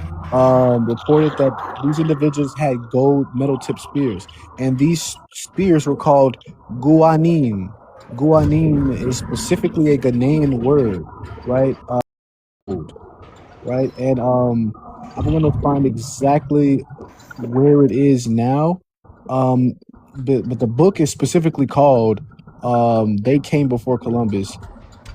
reported that these individuals had gold metal tipped spears, and these spears were called guanine. Guanine is specifically a Ghanaian word, right? Right? And I'm gonna find exactly where it is now. Um, but the book is specifically called "They Came Before Columbus,"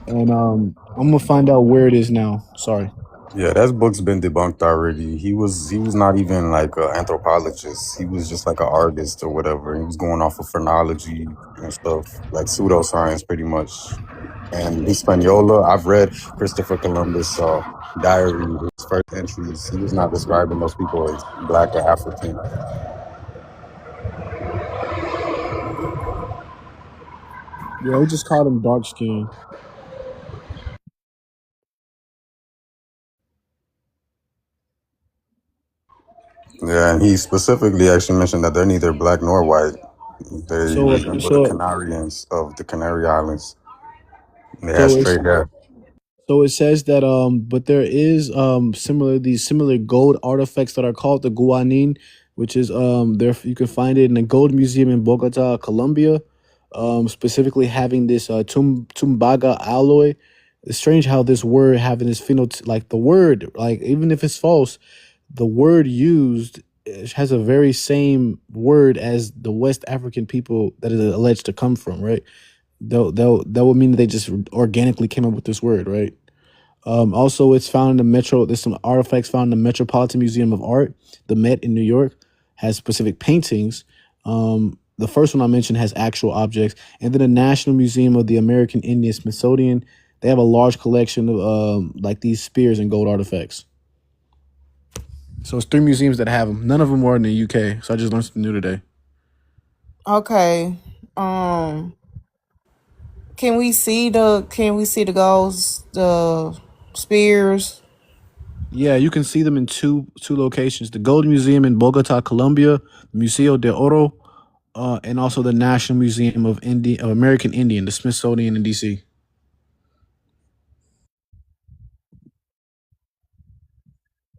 and I'm gonna find out where it is now. Sorry. Yeah, that book's been debunked already. He was not even like an anthropologist. He was just like an artist or whatever. He was going off of phrenology and stuff, like pseudoscience pretty much. And Hispaniola, I've read Christopher Columbus' diary, his first entries. He was not describing those people as black or African. Yeah, we just called him dark skin. Yeah, and he specifically actually mentioned that they're neither black nor white. They So resemble the so Canarians of the Canary Islands. They have so it's straight hair. So it says that but there is similar gold artifacts that are called the guanine, which is there you can find it in the gold museum in Bogota, Colombia, specifically having this tumbaga alloy. It's strange how this word having this like the word, like even if it's false, the word used has a very same word as the West African people that is alleged to come from, right? That would mean that they just organically came up with this word, right? Also, it's found in the Metro. There's some artifacts found in the Metropolitan Museum of Art, the Met in New York, has specific paintings. The first one I mentioned has actual objects, and then the National Museum of the American Indian Smithsonian. They have a large collection of like these spears and gold artifacts. So it's three museums that have them. None of them are in the UK. So I just learned something new today. Okay. Can we see the ghosts, the spears? Yeah, you can see them in two locations: the Gold Museum in Bogota, Colombia, Museo de Oro, and also the National Museum of American Indian, the Smithsonian in DC.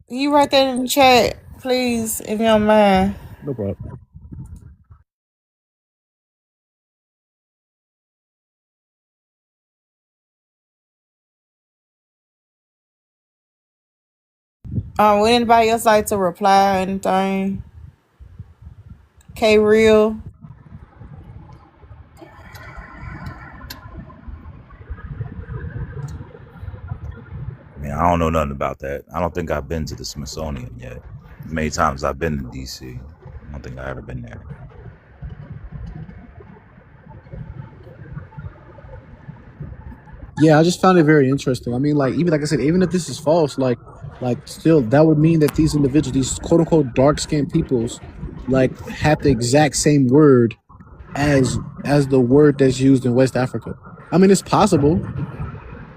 Can you write that in the chat, please, if you don't mind? No problem. Would anybody else like to reply or anything? K Real. I mean, I don't know nothing about that. I don't think I've been to the Smithsonian yet. As many times I've been to DC, I don't think I've ever been there. Yeah, I just found it very interesting. I mean, like even like I said, even if this is false, like still that would mean that these individuals, these quote unquote dark skinned peoples, like have the exact same word as the word that's used in West Africa. I mean, it's possible,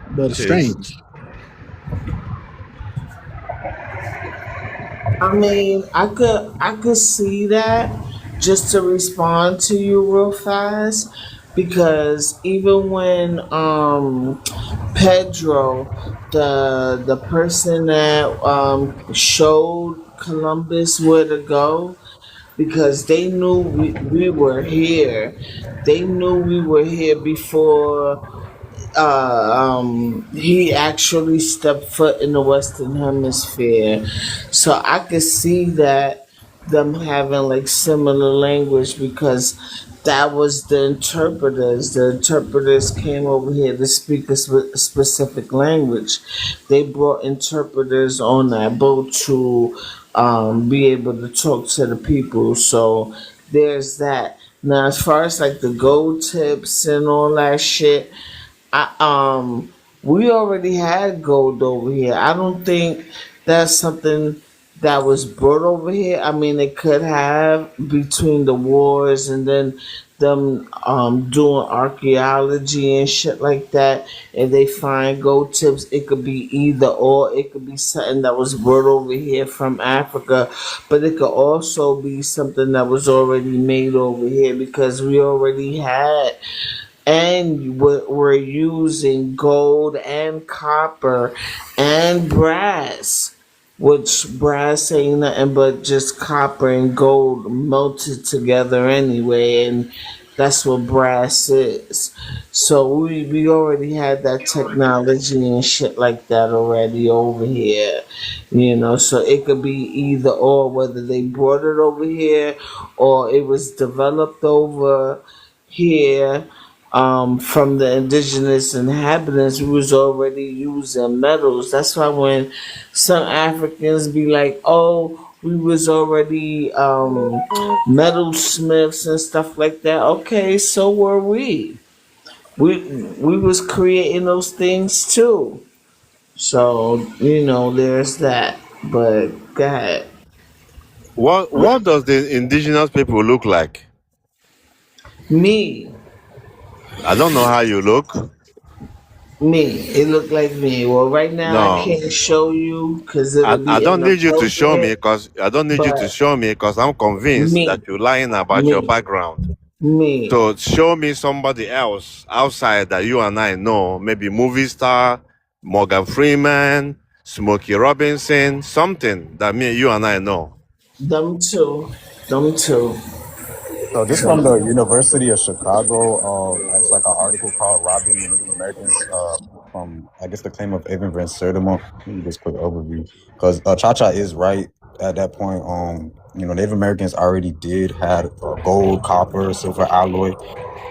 but it's It is. strange. I mean, I could see that just to respond to you real fast because even when Pedro, the person that showed Columbus where to go, because they knew we were here. They knew we were here before he actually stepped foot in the Western Hemisphere. So I could see that them having like similar language because that was the interpreters. The interpreters came over here to speak a specific language. They brought interpreters on that boat to be able to talk to the people. So there's that. Now, as far as like the gold tips and all that shit, we already had gold over here. I don't think that's something that was brought over here. I mean, they could have between the wars and then them doing archaeology and shit like that. If they find gold tips, it could be either or. It could be something that was brought over here from Africa, but it could also be something that was already made over here because we already had and we're using gold and copper and brass, which brass ain't nothing but just copper and gold melted together anyway, and that's what brass is. So we already had that technology and shit like that already over here, so it could be either or, whether they brought it over here or it was developed over here from the indigenous inhabitants. We was already using metals. That's why when some Africans be like, "Oh, we was already metal smiths and stuff like that." Okay, so were we. We was creating those things too. So there's that. But go ahead. What does the indigenous people look like? Me, I don't know how you look. me. It looked like me. Well, right now I No, can't show you because I, it'll I be don't need you to show me inappropriate. because I don't need you to But show me because I'm convinced that me, you're lying about your me, background. me, So show me somebody else outside that you and I know, maybe movie star, Morgan Freeman, Smokey Robinson, something that you and I know. them too, them too. So this from the So University of Chicago. It's like an article called "Robbing Native Americans." From I guess the claim of Evan Van Sertima. Let me just quick overview because Cha is right at that point. Native Americans already did had gold, copper, silver alloy.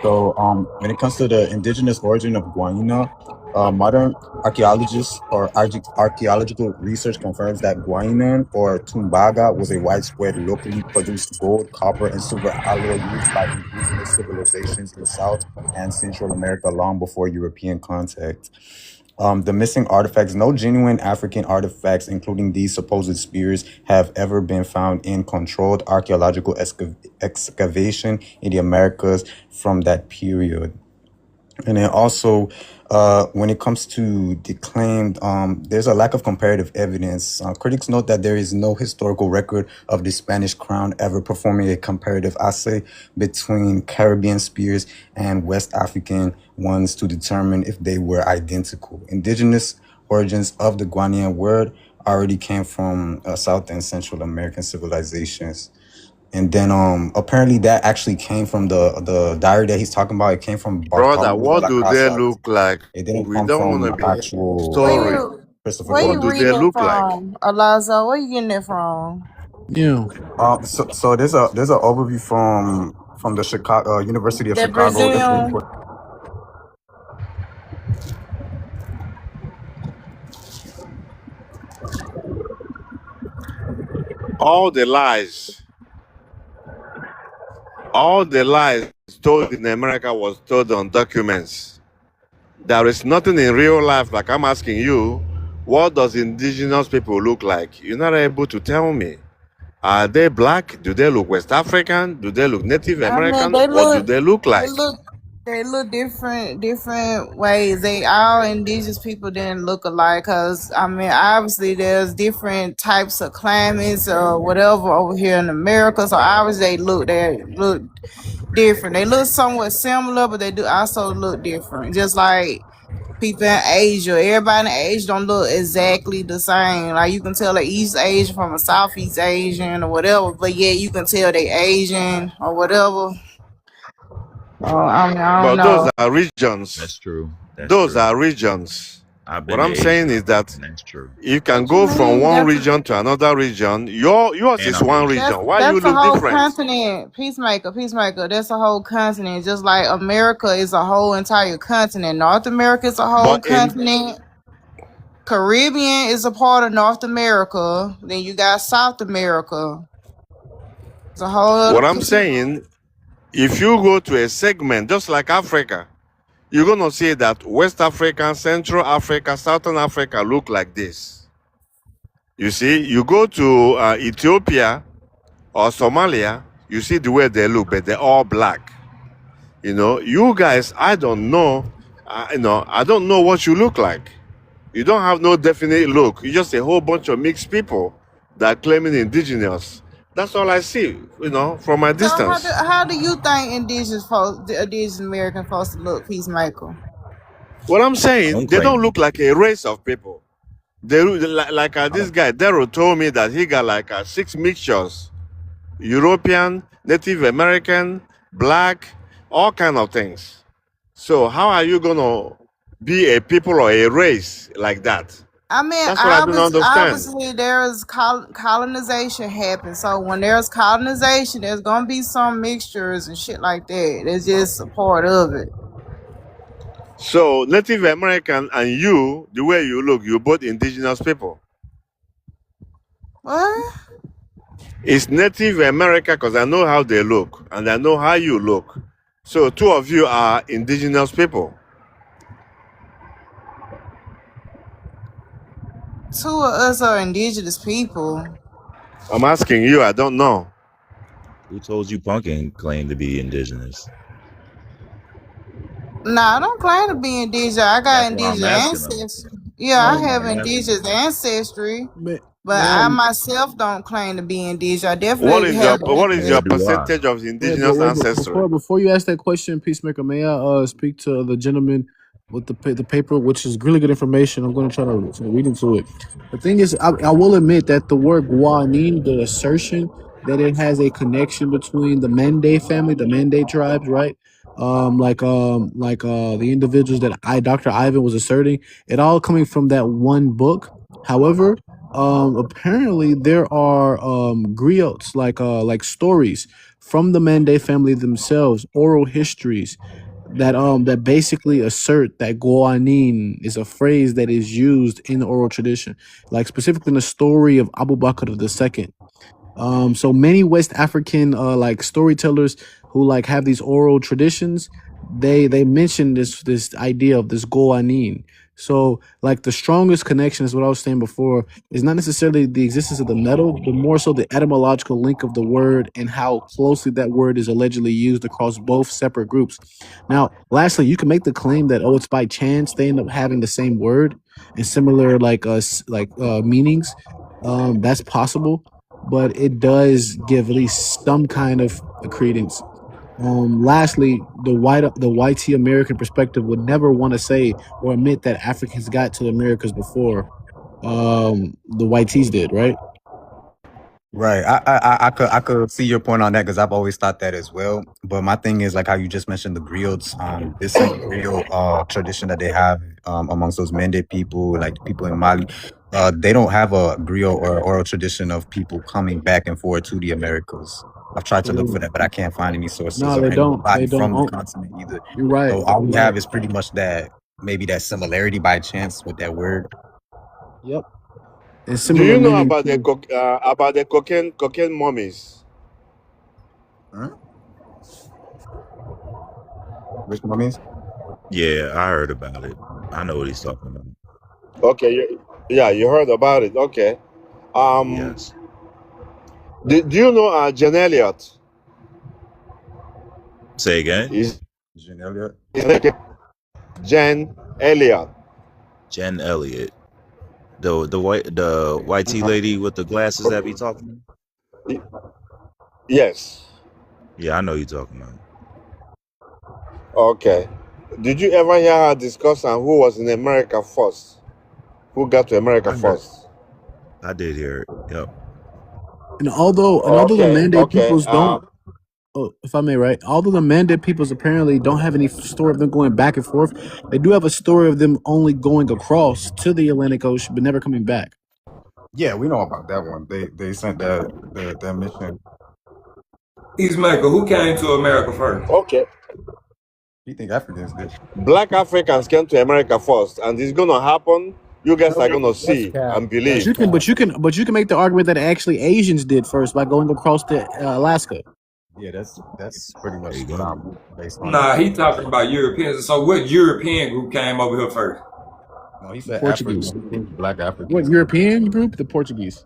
So when it comes to the indigenous origin of Guayana, modern archaeologists or archaeological research confirms that Guainan or Tumbaga was a widespread locally produced gold, copper, and silver alloy used by indigenous civilizations in South and Central America long before European contact. The missing artifacts, no genuine African artifacts, including these supposed spears, have ever been found in controlled archaeological excavation in the Americas from that period. And then also, when it comes to the claimed, there's a lack of comparative evidence. Critics note that there is no historical record of the Spanish crown ever performing a comparative assay between Caribbean spears and West African ones to determine if they were identical. Indigenous origins of the Guianan word already came from South and Central American civilizations. And then apparently that actually came from the diary that he's talking about. It came from Brother, Bartholomew de what la do they Casa. look like? It didn't We come don't want to from be actual Where story. you Christopher where What you do Columbus. they reading it look like? from, Alonzo? Where you getting it from? Yeah. So there's an overview from the Chicago University of That Chicago. It's Brazilian. input. All the lies, all the lies told in America was told on documents. There is nothing in real life. Like I'm asking you, what does indigenous people look like? You're not able to tell me. Are they black? Do they look West African? Do they look Native I mean, American? What do they look they like? look, they look different ways. They all indigenous people didn't look alike, cause I mean, obviously there's different types of climates or whatever over here in America. So obviously they look different. They look somewhat similar, but they do also look different. Just like People in Asia, everybody in Asia don't look exactly the same. Like you can tell an East Asian from a Southeast Asian or whatever, but yeah, you can tell they Asian or whatever. Oh, I mean, I don't But those know. are regions. That's true. That's Those true. are regions. I've What been to I'm saying Asia. is that That's true. you can What you go from mean? one region to another region. Yours And is I'm one Asian. region. Why you That's a look whole different? continent. Peacemaker. That's a whole continent. Just like America is a whole entire continent. North America is a whole But in continent. Caribbean is a part of North America. Then you got South America. It's a whole other what I'm continent. saying, if you go to a segment just like Africa, you're gonna see that West Africa, Central Africa, Southern Africa look like this. You see, you go to Ethiopia or Somalia, you see the way they look, but they're all black. You know, you guys, I don't know. I don't know what you look like. You don't have no definite look. You're just a whole bunch of mixed people that are claiming indigenous. That's all I see, from my So distance. how do you think indigenous American folks to look, Peacemaker? What I'm I saying, don't they don't claim. look like a race of people. They like I this don't. guy Daryl told me that he got like 6 mixtures: European, Native American, black, all kind of things. So how are you gonna be a people or a race like that? I mean, That's what I don't understand. obviously there's colonization happen. So when there's colonization, there's gonna be some mixtures and shit like that. It's just a part of it. So Native American and you, the way you look, you're both indigenous people. What? It's Native America because I know how they look and I know how you look. So two of you are indigenous people. Two of us are indigenous people. I'm asking you, I don't know. Who told you Punkin claimed to be indigenous? Nah, I don't claim to be indigenous. I got That's why I'm indigenous asking them. ancestry. Yeah, I That's why have I'm asking indigenous them. ancestry. Man, But I man, myself don't claim to be indigenous. I What definitely is your have what is Nor your do I. percentage of wait, indigenous ancestry? before you ask that question, Peacemaker, may I speak to the gentleman with the paper, which is really good information. I'm going to try to read into it. The thing is, I will admit that the word Guanine, the assertion that it has a connection between the Mende family, the Mende tribes, right? The individuals that Dr. Ivan was asserting, it all coming from that one book. However, apparently there are griots, like stories from the Mende family themselves, oral histories that basically assert that Goanin is a phrase that is used in the oral tradition, like specifically in the story of Abu Bakr II. So many West African like storytellers who like have these oral traditions, they mention this idea of this Goanin. So like the strongest connection is what I was saying before is not necessarily the existence of the metal, but more so the etymological link of the word and how closely that word is allegedly used across both separate groups. Now, lastly, you can make the claim that it's by chance they end up having the same word and similar meanings. That's possible, but it does give at least some kind of credence. Lastly, the YT American perspective would never want to say or admit that Africans got to the Americas before the YTs did, right? Right. I could see your point on that because I've always thought that as well. But my thing is like how you just mentioned the griots, this same griot tradition that they have amongst those Mende people, like the people in Mali. They don't have a griot or oral tradition of people coming back and forth to the Americas. I've tried to look for that, but I can't find any sources No, or they don't. They anybody don't. from the Oh, continent either. you're right. So all You're we right. have is pretty much that maybe that similarity by chance with that word. Yep. And Do similar you know meaning about too. the cocaine mummies? Huh? Which mummies? Yeah, I heard about it. I know what he's talking about. Okay, yeah, you heard about it. Okay. Um, Yes. do you know Jen Elliott? Say again. Is Jean Elliott? Jen Elliott? Jen Elliott, the white tea lady with the glasses that be talking. Yes. Yeah, I know you talking about. Okay. Did you ever hear her discuss on who was in America first? Who got to America I did. first? I did hear it. Yep. And although the Okay, mandate okay. peoples don't, oh, if I may, right? Although the mandate peoples apparently don't have any story of them going back and forth, they do have a story of them only going across to the Atlantic Ocean but never coming back. Yeah, we know about that one. They sent that mission. Peacemaker, who came to America first? Okay. You think Africans did? Black Africans came to America first, and it's gonna happen. You guys are gonna That's see cap. and believe. But you can make the argument that actually Asians did first by going across to Alaska. Yeah, that's pretty much There you what go. I'm based on. Nah, he talking about Europeans. So what European group came over here first? No, he said Portuguese. African, Black What Africans. European group? The Portuguese.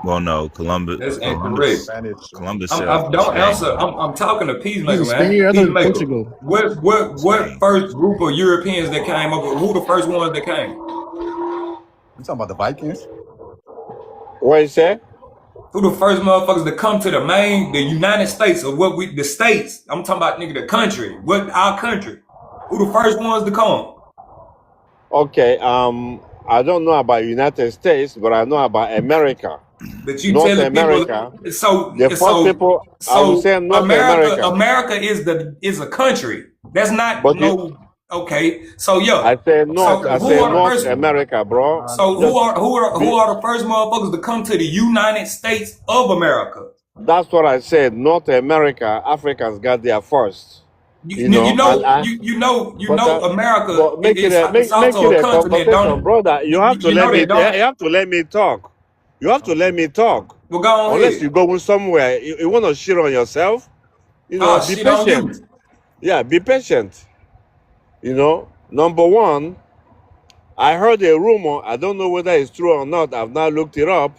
Well, no, Columbus. That's Columbus. incorrect. Spanish. Columbus I'm sailed from don't Spain. answer. I'm talking to He's Peacemaker, a man. Spaniard. I thought it was Peacemaker. Portugal. What Spain. first group of Europeans that came over? Who the first ones that came? You talking about the Vikings? What you say? Who the first motherfuckers to come to the United States or the states? I'm talking about nigga the country. What our country? Who the first ones to come? Okay. I don't know about United States, but I know about America. But you North telling America. people so The first people I would say North America. America is a country. That's not But okay. So yeah. I say North. So I who say are the North first? America, bro. So who are the first motherfuckers to come to the United States of America? That's what I said. North America, Africans got there first. You know America But make it it's a also a country that conversation, don't. brother. You have to you know let me. they don't. You have to let me talk. You have to let me talk. Well, go on Unless ahead. you go somewhere, you want to shit on yourself. Be Shit on patient. you. Yeah, be patient. Number one, I heard a rumor. I don't know whether it's true or not. I've not looked it up.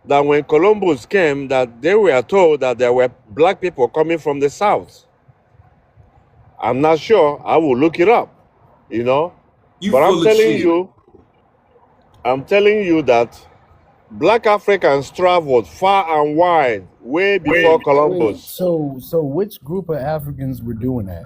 That when Columbus came, that they were told that there were black people coming from the south. I'm not sure. I will look it up. But I'm telling you that black Africans traveled far and wide way before Columbus. So which group of Africans were doing that?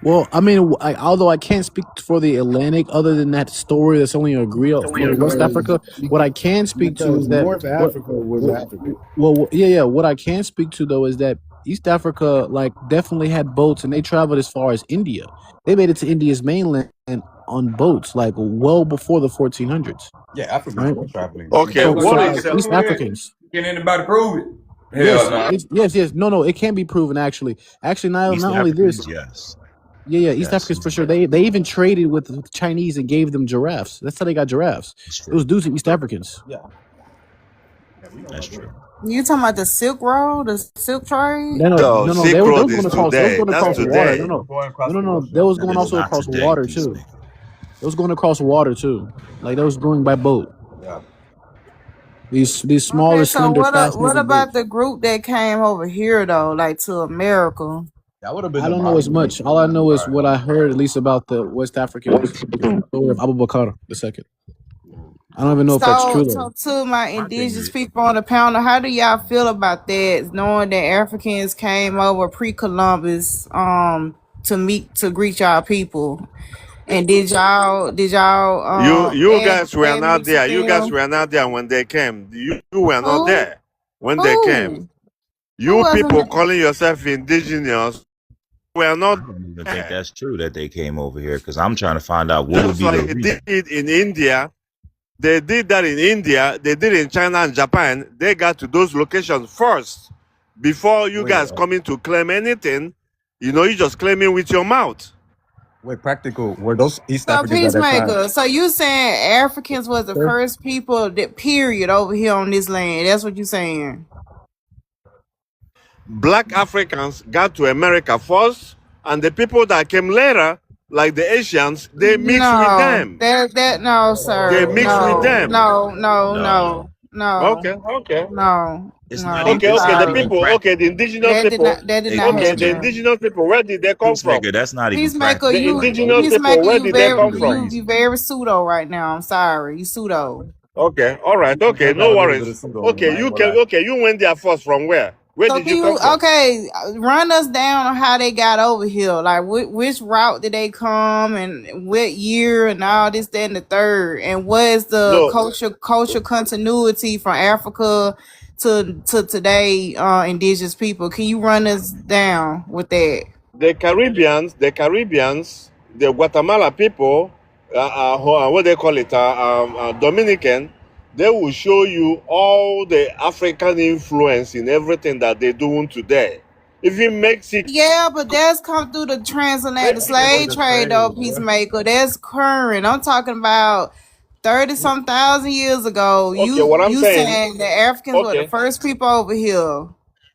Well, I mean, although I can't speak for the Atlantic, other than that story that's only agreed for West Africa, what I can speak to is that North Africa was African. Well, yeah. What I can speak to though is that East Africa, definitely had boats, and they traveled as far as India. They made it to India's mainland on boats, well before the 1400s. Yeah, Africans were traveling. Okay, so East Africans. Can anybody prove it? Yes. No, it can be proven actually. Actually, not only this. Yes. Yeah, East Africans for sure. They even traded with the Chinese and gave them giraffes. That's how they got giraffes. It was due to East Africans. Yeah. That's true. You talking about the Silk Road, the Silk Trade? No. Silk They Road was is going across. They was today. going That's across today. water. No. They was going also not across today, water too. Peacemaker. It was going across water too. They was going by boat. Yeah. These smaller, slender, what about the group that came over here though, to America? That would have been. I don't know as much. All I know is what I heard, at least about the West Africans, the story of Abu Bakr II. I don't even know if that's true. So to my indigenous people on the panel, how do y'all feel about that? Knowing that Africans came over pre-Columbus to greet y'all people, and did y'all you guys were not there. You guys were not there when they came. You were not there when they came. You people calling yourself indigenous were not. I don't even think that's true that they came over here, because I'm trying to find out what would be the reason. They did in India. They did that in India. They did in China and Japan. They got to those locations first before you guys coming to claim anything. You just claiming with your mouth. Wait, practical. Were those East Africans at that time? So you saying Africans was the first people period over here on this land? That's what you saying? Black Africans got to America first, and the people that came later, like the Asians, they mixed with them. No, sir. They mixed with them. No. Okay. No. It's not Okay. The indigenous people. That did not happen. The indigenous people. Where did they come from? That's not even Peacemaker, the indigenous people. Where did they come from? You very pseudo right now. I'm sorry. You pseudo. Okay. All right. Okay. No worries. Okay. You went there first from where? Where So did can you you come from? run us down on how they got over here? Like which route did they come and what year and all this, that, and the third? And what is the No, culture continuity from Africa to today indigenous people? Can you run us down with that? the Guatemala people, what they call it, Dominican, they will show you all the African influence in everything that they're doing today. Even Mexico. Yeah, but that's come through the transatlantic It was slave the trade, though, trade, bro. peacemaker. That's current. I'm talking about 30 some thousand years ago. Okay, what I'm You saying, saying the Africans were the okay, first people over here.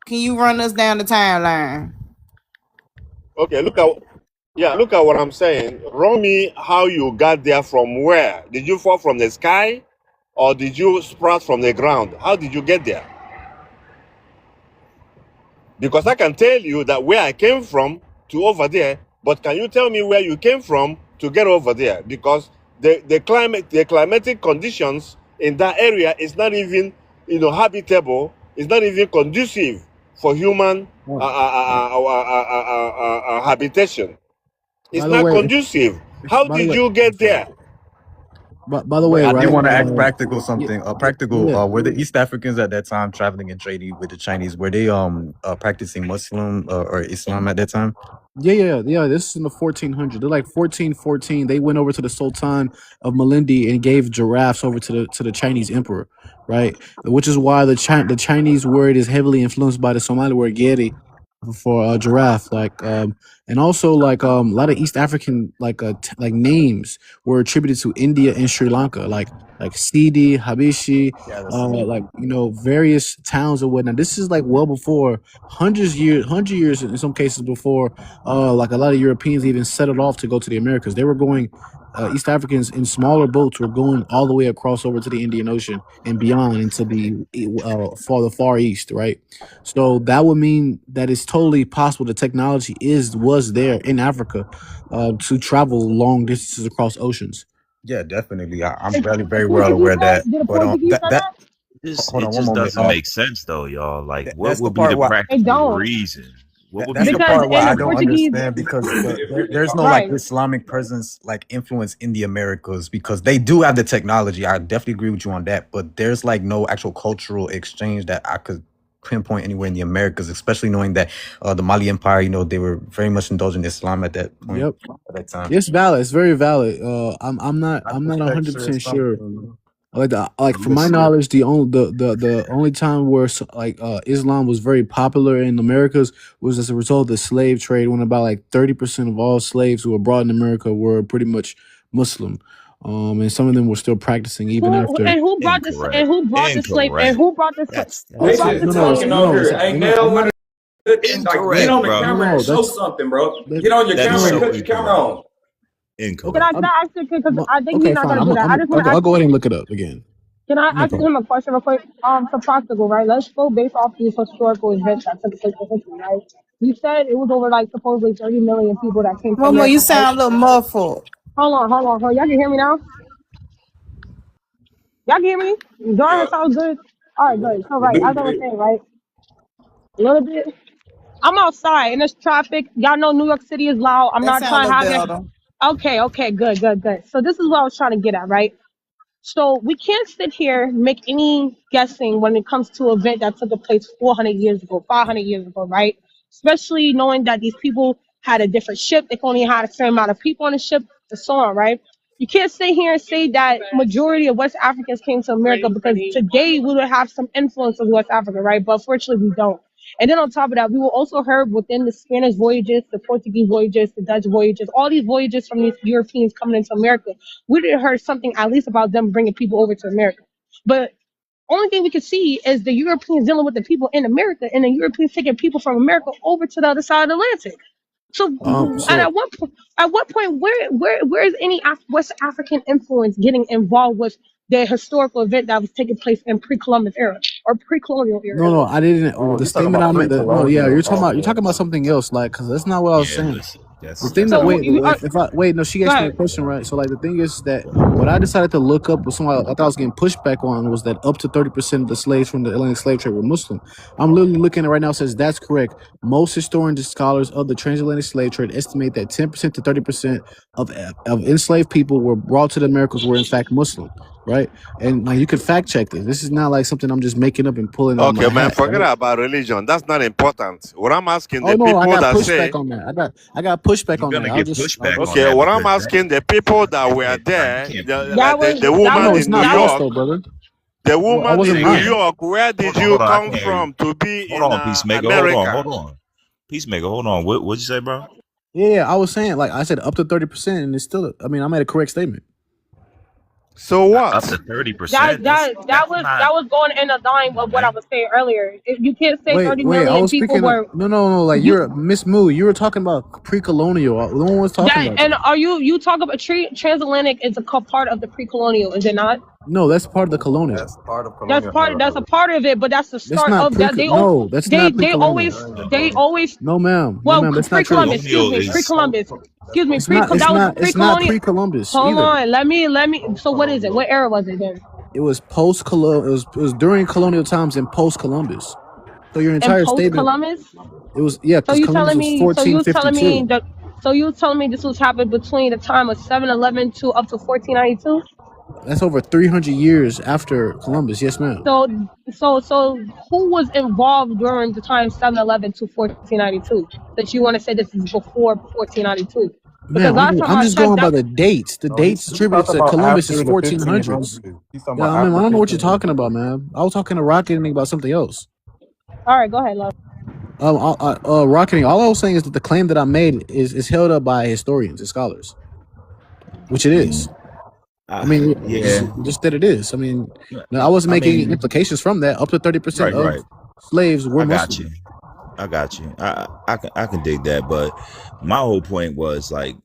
Can you run us down the timeline? okay, look at what I'm saying. Run me how you got there from where? Did you fall from the sky or did you sprout from the ground? How did you get there? Because I can tell you that where I came from to over there, but can you tell me where you came from to get over there? Because the climatic conditions in that area is not even, habitable. It's not even conducive for human habitation. By It's the not way, conducive. How by the did way, you get there? by the way, I did right? want to ask practical Yeah, something. yeah, Practical. yeah. Were the East Africans at that time traveling and trading with the Chinese? Were they practicing Muslim or Islam at that time? Yeah. This is in the 1400s. They're like 1414. They went over to the Sultan of Malindi and gave giraffes over to the Chinese emperor, right? Which is why the Chinese word is heavily influenced by the Somali word geri for giraffe. And also a lot of East African like names were attributed to India and Sri Lanka, like Sidi, Habishi, Yeah, the same. various towns or whatnot. This is like well before hundred years in some cases before like a lot of Europeans even settled off to go to the Americas. They were going, East Africans in smaller boats were going all the way across over to the Indian Ocean and beyond into the far east, right? So that would mean that it's totally possible the technology was there in Africa to travel long distances across oceans. Yeah, definitely. I'm very well aware of that. Did the But Portuguese say that that? hold It on one just moment. doesn't make sense though, y'all. Like, what That's the would be part the why It practical don't. reason? What would be that's the the Because part why in I the practical don't reason? Portuguese, understand because there's no like right. Islamic presence like influence in the Americas because they do have the technology. I definitely agree with you on that, but there's like no actual cultural exchange that I could pinpoint anywhere in the Americas, especially knowing that the Mali Empire, they were very much indulged in Islam at that point, Yep, at that time. it's valid. It's very valid. I'm not Architecture is 100% sure. something. From my knowledge, the only time where Islam was very popular in Americas was as a result of the slave trade, when about like 30% of all slaves who were brought in America were pretty much Muslim, and some of them were still practicing even after. Who brought this and Incorrect. who brought the slave and Incorrect. who They That's brought the just no, no, slave? talking on here. it's Ain't no, now I'm when not. like get Incorrect, on the bro. No, camera and no, show something, bro. that Get on your That is camera and no. so cut your camera incorrect. on. Can Incorrect. I ask you because I think he's Okay, not fine. gonna do that. I just want to I'll ask go him. ahead and look it up again. Can I No ask problem. him a question real quick? So practical, right? Let's go based off these historical events that took place in history, right? You said it was over like supposedly 30 million people that came to Momo, you America, right? sound a little muffled. Hold on. Y'all can hear me now? Y'all can hear me? Darn, sounds good. All right, good. So A right, little as I was bit. saying, right? A little bit. I'm outside and there's traffic. Y'all know New York City is loud. I'm That not sound trying a to little have it. better. Okay, good. So this is what I was trying to get at, right? So we can't sit here and make any guessing when it comes to an event that took place 400 years ago, 500 years ago, right? Especially knowing that these people had a different ship. They only had a certain amount of people on the ship and so on, right? You can't sit here and say that majority of West Africans came to America because today we would have some influence of West Africa, right? But fortunately we don't. And then on top of that, we will also heard within the Spanish voyages, the Portuguese voyages, the Dutch voyages, all these voyages from these Europeans coming into America, we did heard something at least about them bringing people over to America. But only thing we could see is the Europeans dealing with the people in America, and the Europeans taking people from America over to the other side of the Atlantic. So, and So at what point, where is any West African influence getting involved with the historical event that was taking place in pre-Columbus era or pre-colonial era? no, I didn't. Oh, The you're talking statement about I made. No, yeah, pre-colonial. you're talking about something else. Like, because that's not what I was Yeah, saying. listen. The thing that So wait, you are, if I wait, no, she go asked me a ahead. question, right? So like the thing is that what I decided to look up was something I thought I was getting pushback on was that up to 30% of the slaves from the Atlantic slave trade were Muslim. I'm literally looking at it right now. It says that's correct. Most historians and scholars of the transatlantic slave trade estimate that 10% to 30% of enslaved people were brought to the Americas were in fact Muslim, right? And like you could fact check this. This is not like something I'm just making up and pulling out of Okay, my man, hat, forget right? about religion. That's not important. What I'm asking Oh the no, I people got that pushback say, on that. I got pushback You're on that. gonna I'll get just pushback on okay, that what I'm because asking the people you that were can't, bro. You there, can't prove that. That was the that woman no, was it's in New not that false was York, though, brother. the I woman Say in wasn't New again. lying. York, where Hold did on, you hold on. I come can't hear you. from to be Hold in on, Peacemaker. America? Hold on. Peacemaker, hold on. What'd you say, bro? Yeah, I was saying like I said up to 30%, and it's still. I mean, I made a correct statement. So Up what? to 30%. that That's was not. going in the line Come of on, what I man. was saying earlier. You can't say Wait, 30 wait. I million was people speaking. were No. Like you you're Miss Moo. You were talking about pre-colonial. No one was talking that about and that. are you talk about transatlantic is a part of the pre-colonial, is it not? No, that's part of the colonial. That's part of colonial That's a era. part of it, but that's the That's start not of pre. that. No, that's not They pre-colonial. always No, ma'am. No, well ma'am. That's not true. pre-Columbus, excuse Colonial me, is. pre-Columbus. That's Excuse me, It's post not. It's that was not. It's not pre-colonial. pre-Columbus Hold either. on, let me post so what is it? colonial. What era was it then? It was post-colonial. It was during colonial times and post-Columbus. So your And entire statement. post-Columbus? It was So because you Columbus telling was me? So you telling me 1452. that? So you telling me this was happened between the time of 711 to up to 1492? That's over 300 years after Columbus. Yes, ma'am. So so who was involved during the time 711 to 1492? That you want to say this is before 1492? Because Man, last time I'm I just checked, going by that the dates. The No, dates he's attributed talking to about Columbus is after the 1400s. 1500s. He's talking Yeah, about I mean, I after don't know what you're talking 1500s. about, man. I was talking to Rocketing about something else. all right, go ahead, love. Rocketing. All I was saying is that the claim that I made is held up by historians and scholars, which it is. I mean, Yeah. just that it is. I mean, no, I wasn't I making any mean, implications from that. Up to 30% right, of right. slaves were I got Muslim. you. I got you. I can dig that, but my whole point was like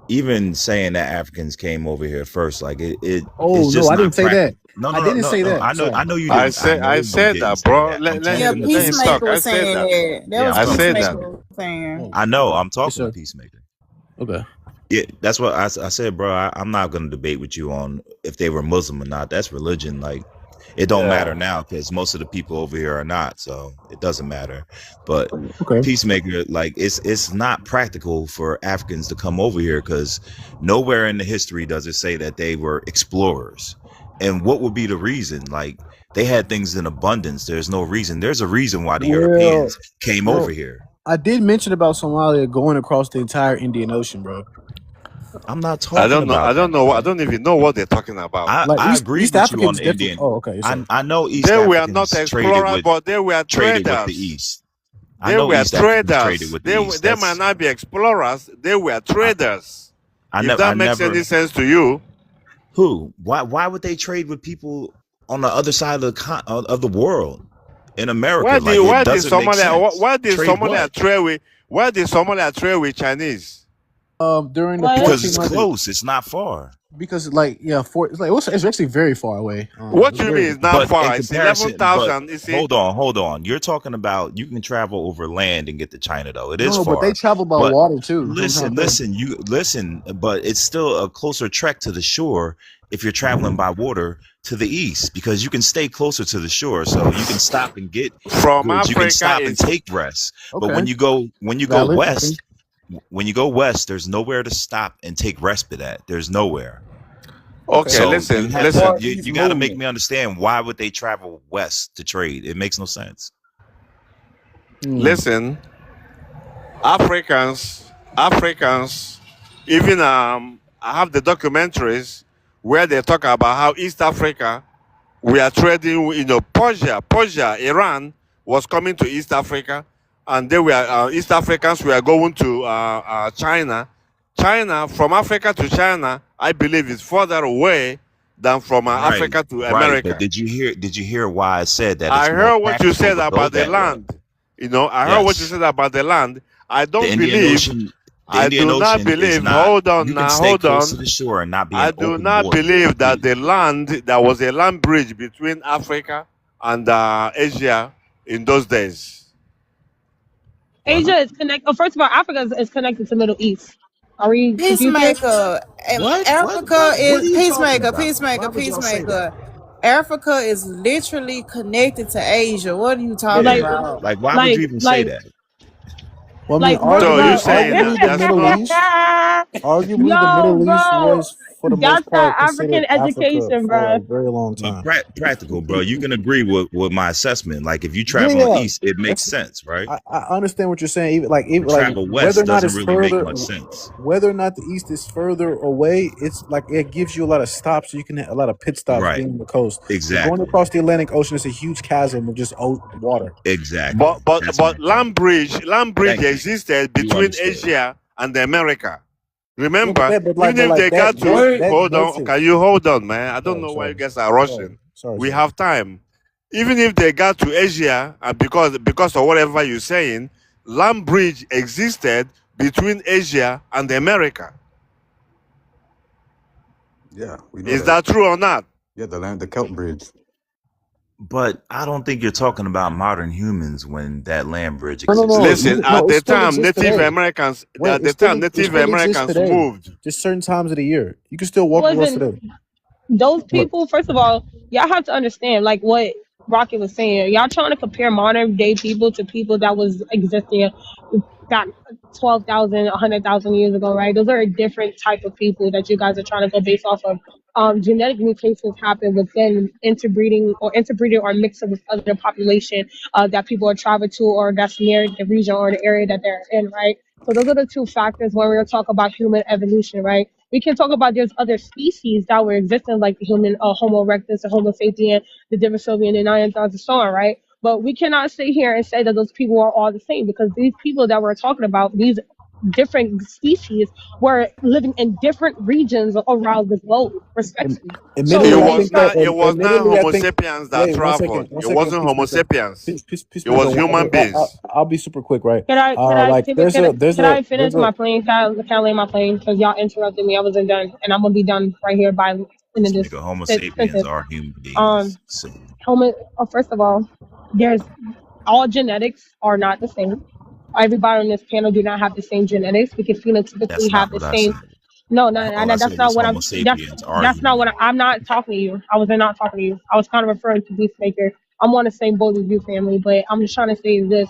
even saying that Africans came over here first, like it's Oh no, just I not didn't say that. practical. No, I no, no, didn't no, say no. that. Sorry. I know you didn't. I know I you said didn't that, say bro. that. I'm Yeah, talking to Let him talk. Peacemaker Peacemaker. I was said saying that. that. That Yeah, was I'm I talking to said that. Peacemaker Peacemaker. was saying. Oh, I know. I'm yes, talking to sir. Peacemaker. Okay. Yeah, that's what I said, bro. I'm not going to debate with you on if they were Muslim or not. That's religion. Like, it don't Yeah. matter now because most of the people over here are not, so it doesn't matter. But Okay. Peacemaker, like, it's not practical for Africans to come over here because nowhere in the history does it say that they were explorers. And what would be the reason? Like, they had things in abundance. There's no reason. There's a reason why the Well, Europeans came over well, here. I did mention about Somalia going across the entire Indian Ocean, bro. I'm not I talking don't know. I about don't that, know. I bro. don't even know what they're talking about. Like I agree East with you on Africans the definitely. Indian. Oh, okay, yes, sir. I know East They were not Africans explorers, but they were traded with the traders. East. I They know were East Africans traded traders. with the East. They might not be explorers. They were I, traders. I If never I that makes any never sense to you. who why would they trade with people on the other side of of the world in America? Like it doesn't make sense. Trade what? Why did Somalia trade with Chinese? During the What? Because it's 1400s, close. It's not far. because like yeah, it's actually very far away. What It's you very mean good. is not But in far? It's comparison, but 11,000. You see? hold on. You're talking about you can travel over land and get to China though. It is No, but they far. travel by But water too. That's what I'm trying to tell but it's still a closer trek to the shore if you're traveling by water to the east because you can stay closer to the shore. So you can stop and get From goods. You can Africa stop and is take rest. you. But Okay, when you go valid. Okay. west, there's nowhere to stop and take respite at. There's nowhere. Okay. okay. So you Listen, have to listen. you got to make me understand why would they travel west to trade? It makes no sense. Listen. Africans. Even I have the documentaries where they talk about how East Africa we are trading. You know, Persia, Iran was coming to East Africa, and they were East Africans were going to China. China from Africa to China, I believe, is further away than from Right, Africa to right. But America. did you hear why I said that I it's more heard what you practical said to go about the that way? land. You know, I heard what you Yes. said about the land. I The don't Indian believe. Ocean the I Indian do not Ocean is believe. not Hold on you can now. stay Hold close to on. the shore and not be I in do open not water. believe that the land there was a land bridge between Africa and Asia in those days. Asia is connected. Oh, first of all, Africa is connected to Middle East. Are we confused here? Peacemaker. What? Africa What are is you talking peacemaker, about? Why peacemaker, would y'all say that? peacemaker. Africa is literally connected to Asia. What are you talking Like, Yeah. about? Like, why would like, you even say like, that? Well, I mean, like, bro, So you bro. saying arguably the that's Middle not East, arguably the Yo, Middle East bro, was for the most that's that part African considered Africa education, for bro. a very long But time. practical, bro. You can agree with my assessment. Like, if you Yeah, travel yeah, east, it makes that's sense, right? I understand what you're saying. To Even like travel whether west or not doesn't it's really make further, much sense. whether or not the East is further away, it's like it gives you a lot of stops. So you can have a lot of pit stops Right. being on the coast. But going Exactly. across the Atlantic Ocean is a huge chasm of just water. Exactly. That's my but point. land bridge Thank you. existed You between understood. Asia and America. Yeah, but Remember, but even if like they got to that hold on, makes it. can you hold on, man? I don't Sorry, know why you sorry, guys are sorry, rushing. sorry, We sorry. have time. Even if they got to Asia, and because of whatever you're saying, land bridge existed between Asia and America. Yeah, we know Is that. that true or not? Yeah, the Kelp Bridge. But I don't think you're talking about modern humans when that land bridge No. existed. Listen, No, at it the still time, exists Native today. Americans, Wait, at the time, it Native still exists Americans today. moved. Just certain times of the year. You can still It walk across wasn't today. those What? people. First of all, y'all have to understand, like what Rocket was saying. Y'all trying to compare modern day people to people that was existing back 12,000, 100,000 years ago, right? Those are a different type of people that you guys are trying to go based off of. Genetic mutations happen within interbreeding or mixing with other population that people are traveling to or that's near the region or the area that they're in, right? So those are the two factors when we're talking about human evolution, right? We can talk about there's other species that were existing like the human Homo erectus, the Homo sapien, the Denisovans, the Neanderthals, and so on, right? But we cannot sit here and say that those people are all the same because these people that we're talking about, these different species, were living in different regions around the globe, Ad- respectively. So Admittedly, It I they was think that. not. It was not Admittedly, I Homo think. sapiens that Wait, traveled. one It second, wasn't Homo peacemaker, sapiens. It peacemaker. was human beings. I'll be super quick, right? can I Like take it? Can I finish there's a my plane? Can I land my plane? Because y'all interrupted me. I wasn't done, and I'm gonna be done right here by This ending this nigga Homo sapiens sentence. are human Um, beings. So First of all, there's all genetics are not the same. Everybody on this panel do not have the same genetics. We can phenotypically that's have not the what I same. said. No, no, All I that's said not is what Homo I'm. sapiens are That's not human what beings. I'm not talking to you. I was not talking to you. I was kind of referring to Peacemaker. I'm on the same boat as you, family. But I'm just trying to say this.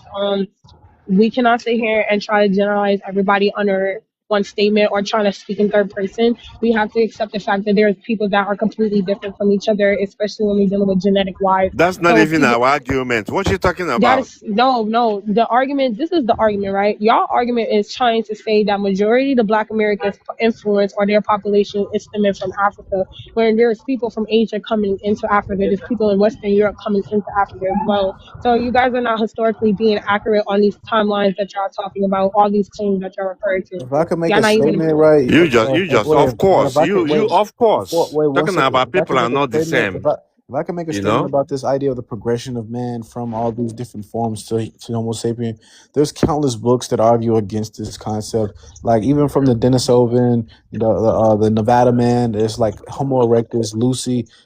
We cannot sit here and try to generalize everybody under one statement or trying to speak in third person. We have to accept the fact that there's people that are completely different from each other, especially when we're dealing with genetic wise. That's not So even people our argument. What you talking that about? is no. The argument. This is the argument, right? Y'all argument is trying to say that majority of the Black Americans' influence or their population is stemming from Africa, when there's people from Asia coming into Africa. There's people in Western Europe coming into Africa as well. So you guys are not historically being accurate on these timelines that y'all talking about. All these claims that y'all referring to. If I could make Y'all a not even. statement, right? Wait, Of but if course, I could you, wait, of before course, wait one talking second. about If I people could are make a not the statement, same. if I can make a You statement know. about this idea of the progression of man from all these different forms to Homo sapien, there's countless books that argue against this concept. Like even from the Denisovan, the Nevada man, there's like Homo erectus,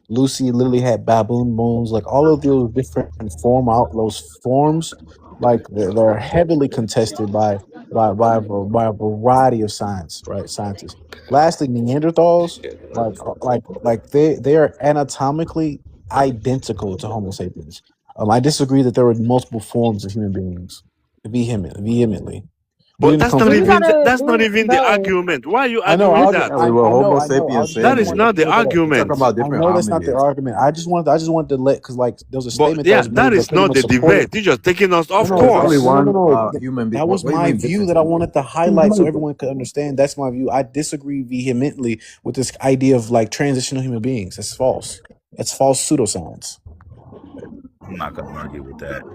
Lucy literally had baboon bones. Like all of those different those forms, like they're heavily contested by a variety of scientists. Lastly, Neanderthals, they are anatomically identical to Homo sapiens. I disagree that there were multiple forms of human beings. Vehemently. We But didn't come So from you the. gotta, that's not even the bro. argument. Why are you I know. arguing that? Yeah, we were Homo I know. I sapiens just That want is to saying let not the clear that up. we're talking argument. about I different know that's not the hominids. argument. I just wanted to let because like there was a But statement that yeah, was that made that is pretty not much the supported. debate. You're just taking us off There's only course. one human being. That was What do you my mean view different that I from? wanted to highlight so everyone could understand. That's my view. I disagree vehemently with this idea of like transitional human beings. That's false. That's false pseudoscience. I'm not gonna argue with that.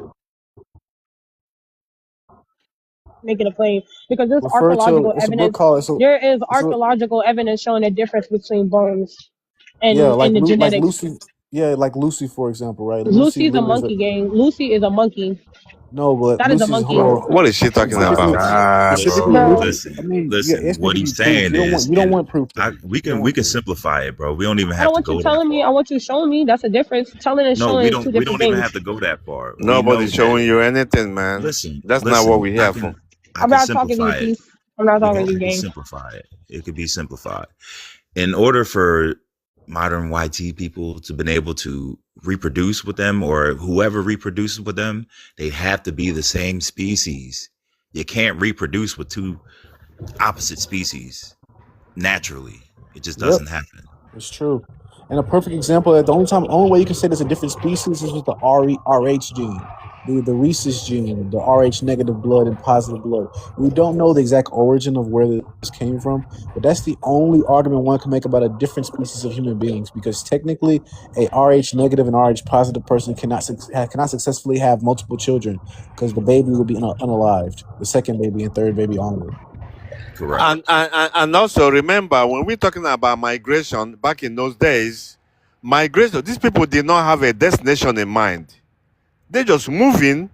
Making a claim because there's Refer to archaeological it's a book evidence. called There is it's a archaeological evidence showing a difference between bones yeah, and like the Like genetics. Lucy. Yeah, like Lucy, for example, right? Lucy Lucy's a literally is a monkey, gang. Lucy is a monkey. no, but That is a Lucy's hold monkey. on. What is she talking My Specifically, about? God, specifically bro. Bro, Lucy. I Listen, mean, you're listen. asking me What to give he's you proof. saying is, You don't and want proof though. we You don't we want can proof. simplify it, bro. We don't even I don't have to want you go that telling me. I far. want you showing me. That's a difference. Telling and No, showing is two we different don't even things. have to go that far. We know Nobody's that. showing you anything, man. Listen, That's not what listen. we're here for. I'm I can not talking to you, simplify it. Peace. I'm not talking to you, It can gang. simplify it. It could be simplified. In order for modern YT people to been able to reproduce with them, or whoever reproduces with them, they have to be the same species. You can't reproduce with two opposite species naturally. It just Yep. doesn't happen. It's true. And a perfect example that the only way you can say there's a different species is with the RH gene, the rhesus gene, the RH negative blood and positive blood. We don't know the exact origin of where this came from, but that's the only argument one can make about a different species of human beings, because technically a RH negative and RH positive person cannot successfully have multiple children, because the baby will be unalived, the second baby and third baby onward. Correct. And also remember, when we're talking about migration back in those days, migration, these people did not have a destination in mind. They just moving,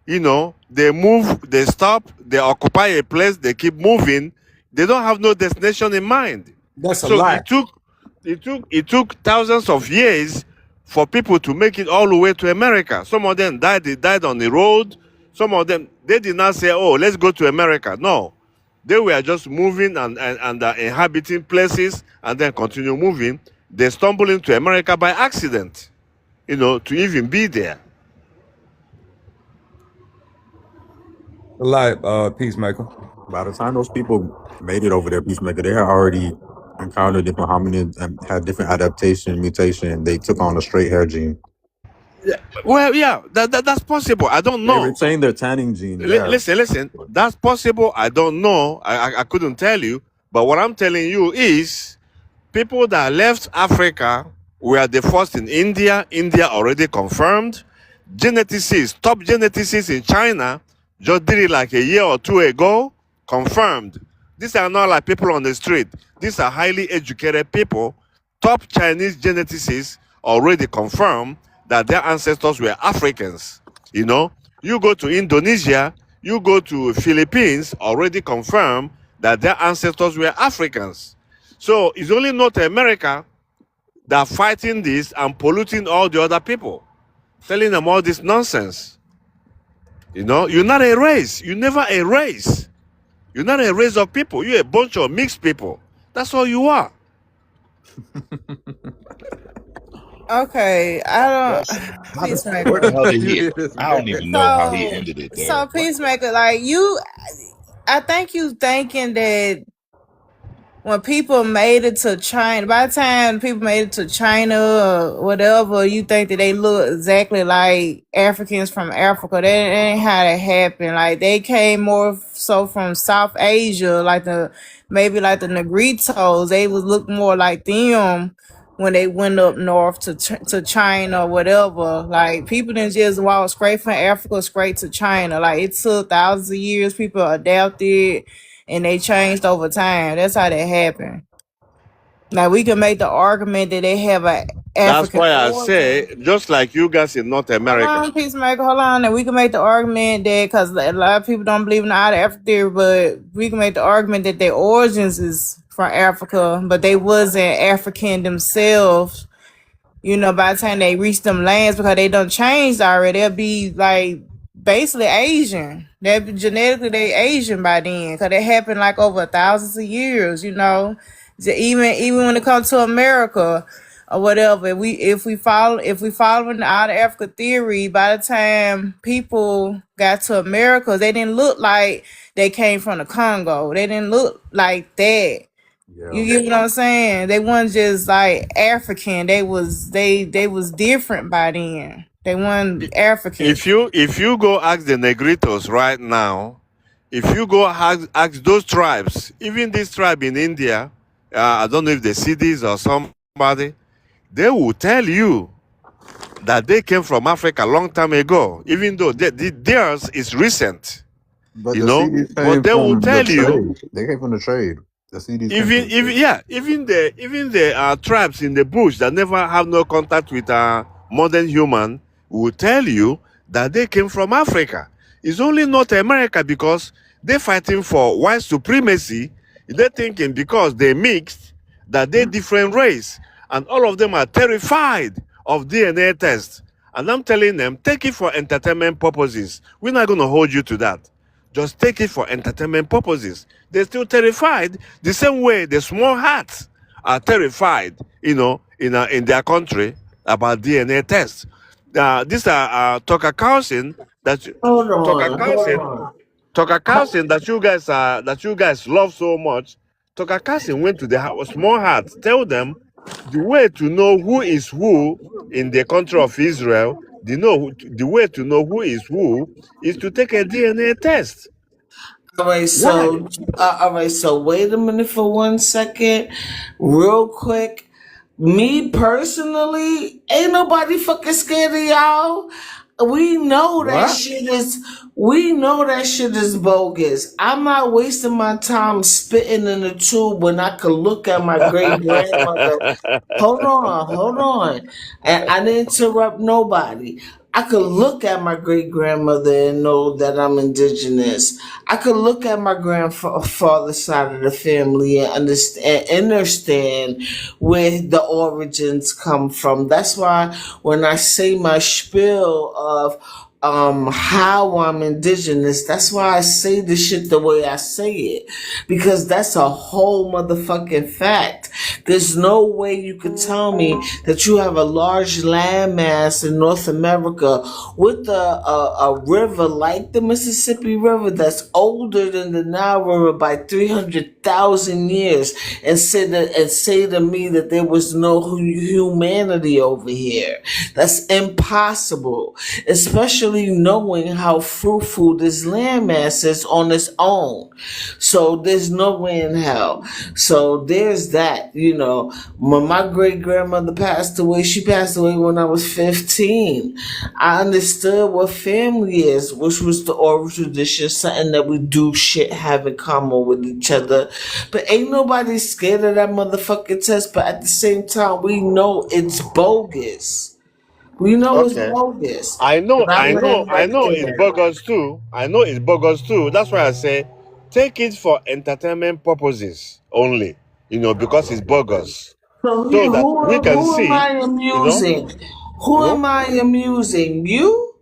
they move, they stop, they occupy a place, they keep moving. They don't have no destination in mind. That's a So lie. it took thousands of years for people to make it all the way to America. Some of them died. They died on the road. Some of them, they did not say, "Oh, let's go to America." No, they were just moving and inhabiting places, and then continue moving. They stumbled into America by accident, to even be there. Like Peacemaker. By the time those people made it over there, Peacemaker, they had already encountered different hominids and had different adaptation, mutation. They took on a straight hair gene. Well, yeah, that's possible. I don't They know. retained their tanning gene. Yeah. Listen. That's possible. I don't know. I couldn't tell you. But what I'm telling you is, people that left Africa were the first in India. India already confirmed. Geneticists, top geneticists in China, just did it like a year or two ago. Confirmed. These are not like people on the street. These are highly educated people. Top Chinese geneticists already confirmed that their ancestors were Africans. You go to Indonesia, you go to Philippines, already confirmed that their ancestors were Africans. So it's only North America that are fighting this and polluting all the other people, telling them all this nonsense. You're not a race. You're never a race. You're not a race of people. You're a bunch of mixed people. That's all you are. Okay, I don't. Where the Peacemaker. hell did he? I don't even know how he ended it there. So Peacemaker, like I think you thinking that when people made it to China, by the time people made it to China or whatever, you think that they look exactly like Africans from Africa. That ain't how that happened. Like they came more so from South Asia, maybe like the Negritos. They would look more like them when they went up north to China or whatever. Like people didn't just walk straight from Africa straight to China. Like it took thousands of years. People adapted and they changed over time. That's how that happened. Now we can make the argument that they have a That's African why I origin. say, just like you guys in North America. Hold on, Peacemaker, hold on. And we can make the argument that, because a lot of people don't believe in the out of Africa theory, but we can make the argument that their origins is from Africa, but they wasn't African themselves, by the time they reach them lands, because they done changed already. They'll be like basically Asian. They'll be genetically they Asian by then, because it happened like over thousands of years, Even when it comes to America or whatever, if we follow the out of Africa theory, by the time people got to America, they didn't look like they came from the Congo. They didn't look like that. Yeah. You get what I'm saying? They weren't just like African. They was different by then. They weren't African. If you go ask the Negritos right now, if you go ask those tribes, even this tribe in India, I don't know if the Sidis or somebody, they will tell you that they came from Africa a long time ago, even though theirs is recent. But the CDs came But they will from tell the you. trade. They came from the trade. I see these even the tribes in the bush that never have no contact with modern human will tell you that they came from Africa. It's only not America because they're fighting for white supremacy. They're thinking because they mixed that they're different race, and all of them are terrified of DNA tests. And I'm telling them, take it for entertainment purposes. We're not going to hold you to that. Just take it for entertainment purposes. They're still terrified the same way the small hats are terrified, in their country about DNA tests. These are Tucker Carlson that Hold Tucker on, hold Carlson on. Tucker Carlson that you guys love so much. Tucker Carlson went to the small hats, tell them the way to know who is who in the country of Israel. The way to know who is to take a DNA test. All right, Why? so wait a minute for 1 second, real quick. Me personally, ain't nobody fucking scared of y'all. We know that What? shit is. We know that shit is bogus. I'm not wasting my time spitting in the tube when I could look at my great grandmother. Hold on. And I didn't interrupt nobody. I could look at my great grandmother and know that I'm indigenous. I could look at my grandfather's side of the family and understand where the origins come from. That's why when I say my spiel of how I'm indigenous, that's why I say the shit the way I say it. Because that's a whole motherfucking fact. There's no way you could tell me that you have a large landmass in North America with a river like the Mississippi River that's older than the Nile River by 300,000 years and say to me that there was no humanity over here. That's impossible, especially knowing how fruitful this landmass is on its own. So there's no way in hell. So there's that. When my great grandmother passed away, she passed away when I was 15. I understood what family is, which was the oral tradition, something that we do shit have in common with each other. But ain't nobody scared of that motherfucking test. But at the same time, we know it's bogus. We know it's Okay. bogus. I know, But I I know, land I right know it's there. bogus too. I know it's bogus too. That's why I say take it for entertainment purposes only, because it's bogus. So So that we can who am see, I you know, amusing? Who who? am I amusing? You?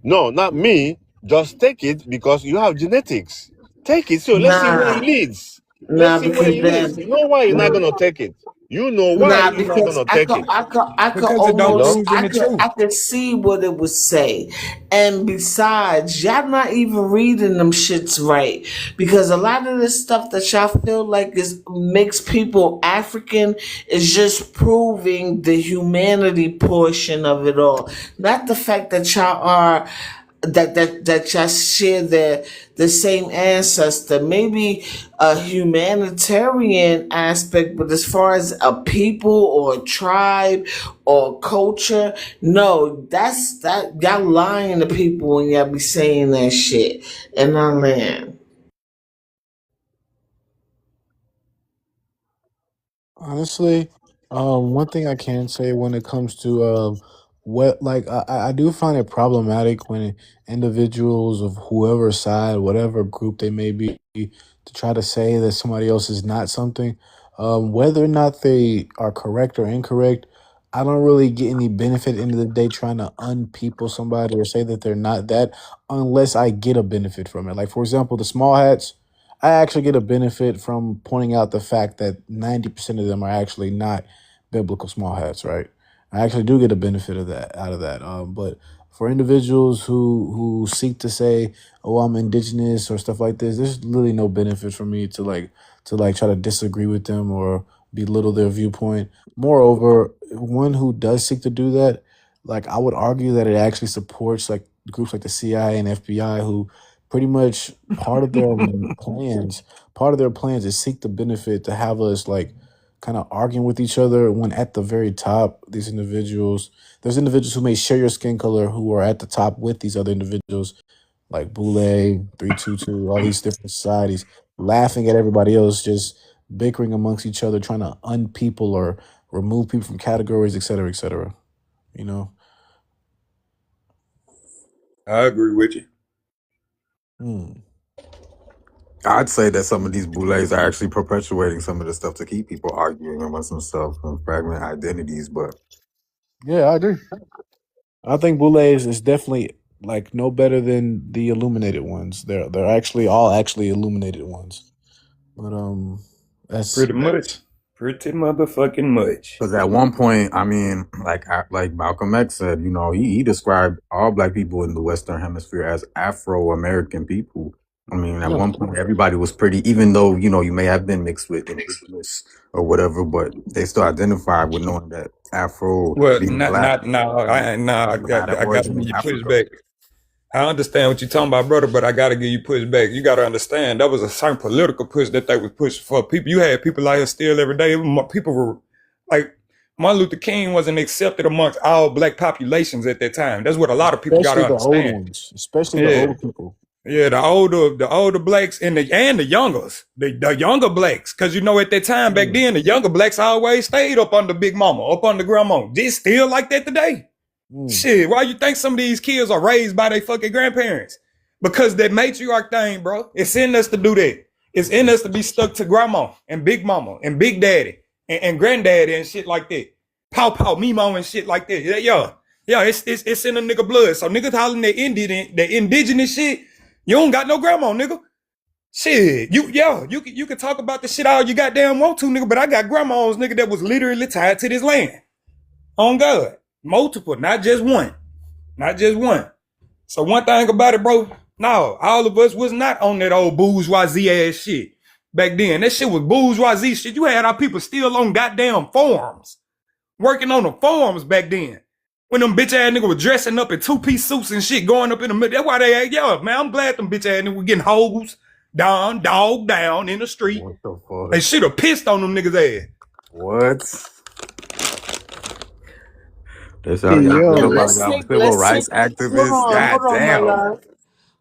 No, not me. Just take it because you have genetics. Take it. So let's see where it Nah, leads. Let's nah, see where because it leads. then, You know why you're not gonna take it. You know why nah, you're not because gonna take it. I could Because it You don't know? almost, prove in the truth. I could see what it would say. And besides, y'all not even reading them shits right. Because a lot of the stuff that y'all feel like makes people African is just proving the humanity portion of it all. Not the fact that y'all are that y'all share the same ancestor, maybe a humanitarian aspect, but as far as a people or a tribe or culture, no, that y'all lying to people when y'all be saying that shit. And I land. Honestly, one thing I can say when it comes to what like I do find it problematic when individuals of whoever side, whatever group they may be, to try to say that somebody else is not something, whether or not they are correct or incorrect. I don't really get any benefit at the end of the day trying to unpeople somebody or say that they're not that unless I get a benefit from it. Like for example, the small hats. I actually get a benefit from pointing out the fact that 90% of them are actually not biblical small hats, right? I actually do get a benefit of that out of that. But for individuals who seek to say, "Oh, I'm indigenous" or stuff like this, there's really no benefit for me to try to disagree with them or belittle their viewpoint. Moreover, one who does seek to do that, like I would argue that it actually supports like groups like the CIA and FBI who pretty much plans part of their plans is seek the benefit to have us like kind of arguing with each other when at the very top there's individuals who may share your skin color who are at the top with these other individuals like Boule, 322, all these different societies, laughing at everybody else just bickering amongst each other, trying to unpeople or remove people from categories, et cetera, et cetera. You know. I agree with you. I'd say that some of these boulets are actually perpetuating some of the stuff to keep people arguing amongst themselves and fragment identities. But Yeah, I agree. I think Boulez is definitely like no better than the illuminated ones. They're actually all actually illuminated ones. But that's Pretty much. Pretty motherfucking much. because at one point, I mean, like Malcolm X said, you know, he described all black people in the Western Hemisphere as Afro American people. I mean, at one point, everybody was pretty, even though you know you may have been mixed with indigenous or whatever, but they still identified with knowing that Afro Well, being black I had an gotta origin give in you Africa. pushback. I understand what you're talking about, brother, but I gotta give you pushback. You gotta understand that was a certain political push that they was pushing for people. You had people out here still every day. People were like Martin Luther King wasn't accepted amongst all black populations at that time. That's what a lot of people gotta especially the old understand. ones, especially the Yeah. old people. Yeah, the older blacks and the youngers, the younger blacks, because you know at that time back then the younger blacks always stayed up under Big Mama, up under Grandma. They still like that today. Shit, why you think some of these kids are raised by their fucking grandparents? Because that matriarch thing, bro. It's in us to do that. It's in us to be stuck to Grandma and Big Mama and Big Daddy and Granddaddy and shit like that. Paw, Mimo and shit like that. Yeah, it's in the nigga blood. So niggas hollering that indigenous shit. You don't got no grandma, nigga. Shit, you can talk about the shit all you goddamn want to, nigga, but I got grandmas, nigga, that was literally tied to this land. On God. Multiple, not just one. Not just one. So one thing about it, bro, no, all of us was not on that old bourgeoisie ass shit. Back then, that shit was bourgeoisie shit. You had our people still on goddamn farms. Working on the farms back then. When them bitch ass niggas were dressing up in two-piece suits and shit going up in the middle. That's why they, yo, man, I'm glad them bitch ass niggas were getting hoes down, dog down in the street. What the fuck? They should have pissed on them niggas ass. What? That's how Hey, y'all yo, feel about y'all civil rights activists? God hold on, my damn. love.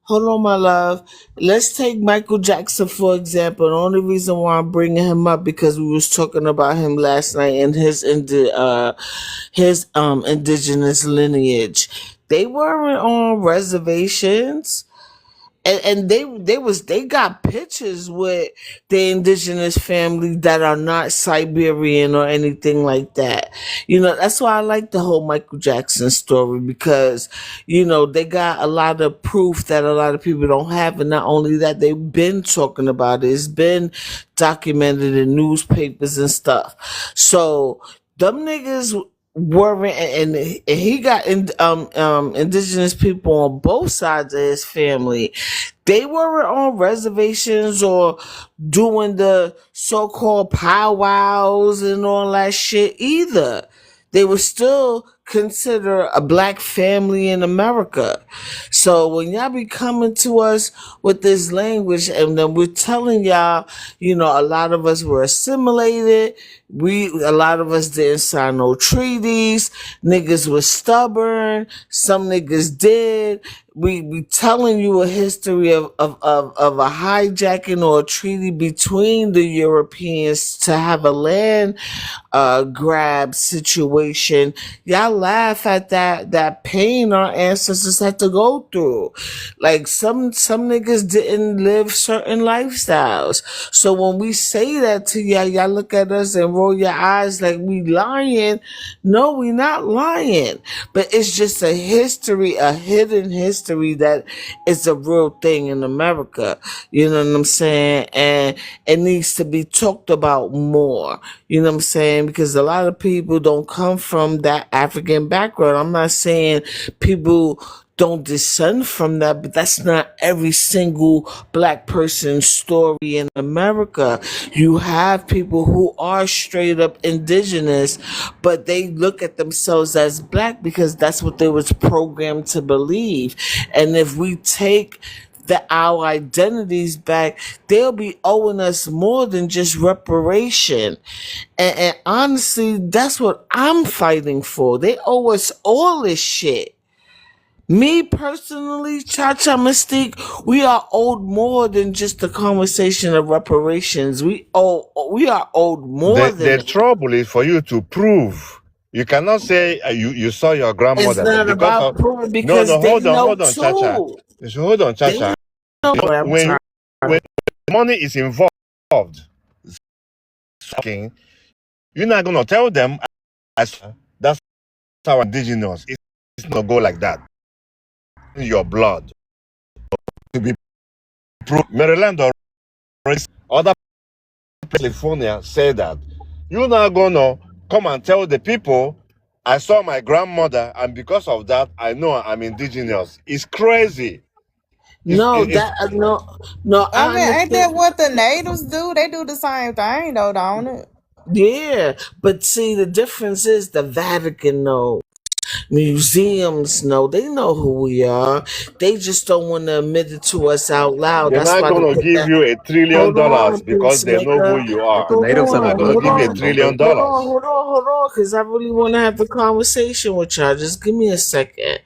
Hold on, my love. Let's take Michael Jackson for example. The only reason why I'm bringing him up because we was talking about him last night and his indigenous lineage. They weren't on reservations. And they got pictures with the indigenous family that are not Siberian or anything like that. You know, that's why I like the whole Michael Jackson story because, you know, they got a lot of proof that a lot of people don't have. And not only that, they've been talking about it. It's been documented in newspapers and stuff. So them niggas weren't, and he got indigenous people on both sides of his family. They weren't on reservations or doing the so-called powwows and all that shit either. They were still considered a black family in America. So when y'all be coming to us with this language and then we're telling y'all, you know, a lot of us were assimilated. A lot of us didn't sign no treaties. Niggas was stubborn. Some niggas did. We telling you a history of a hijacking or a treaty between the Europeans to have a land grab situation. Y'all laugh at that pain our ancestors had to go through. Like some niggas didn't live certain lifestyles. So when we say that to y'all look at us and roll your eyes like we lying. No, we not lying. But it's just a history, a hidden history that is a real thing in America. You know what I'm saying? And it needs to be talked about more. You know what I'm saying? Because a lot of people don't come from that African background. I'm not saying people don't descend from that, but that's not every single black person's story in America. You have people who are straight up indigenous, but they look at themselves as black because that's what they was programmed to believe. And if we take our identities back, they'll be owing us more than just reparation. And honestly, that's what I'm fighting for. They owe us all this shit. Me personally, Cha Mystique, we are owed more than just the conversation of reparations. We are owed more than The that. trouble is for you to prove. You cannot say you saw your It's grandmother not because about of proving no, because they know hold on, Chacha. too. Hold on, They Chacha. know what I'm When trying. when money is involved, you're not gonna tell them as that's how indigenous. It's not go like that. In your blood to be proved. Maryland or other California say that you're not gonna come and tell the people I saw my grandmother and because of that I know I'm indigenous. It's crazy. No, It's that no. I I mean, ain't that understand. what the natives do? They do the same thing though, don't it? Yeah, but see, the difference is the Vatican knows. Museums know. They know who we are. They just don't want to admit it to us out loud. they're That's not why they gonna put give that. you $1 trillion Hold on, because they know who peacemaker. you If are. the Hold natives They're have a not on, gonna hold give you bloodline, a on. don't they? trillion Hold on, dollars. hold on, hold on, because I really want to have the conversation with y'all. Just give me a second.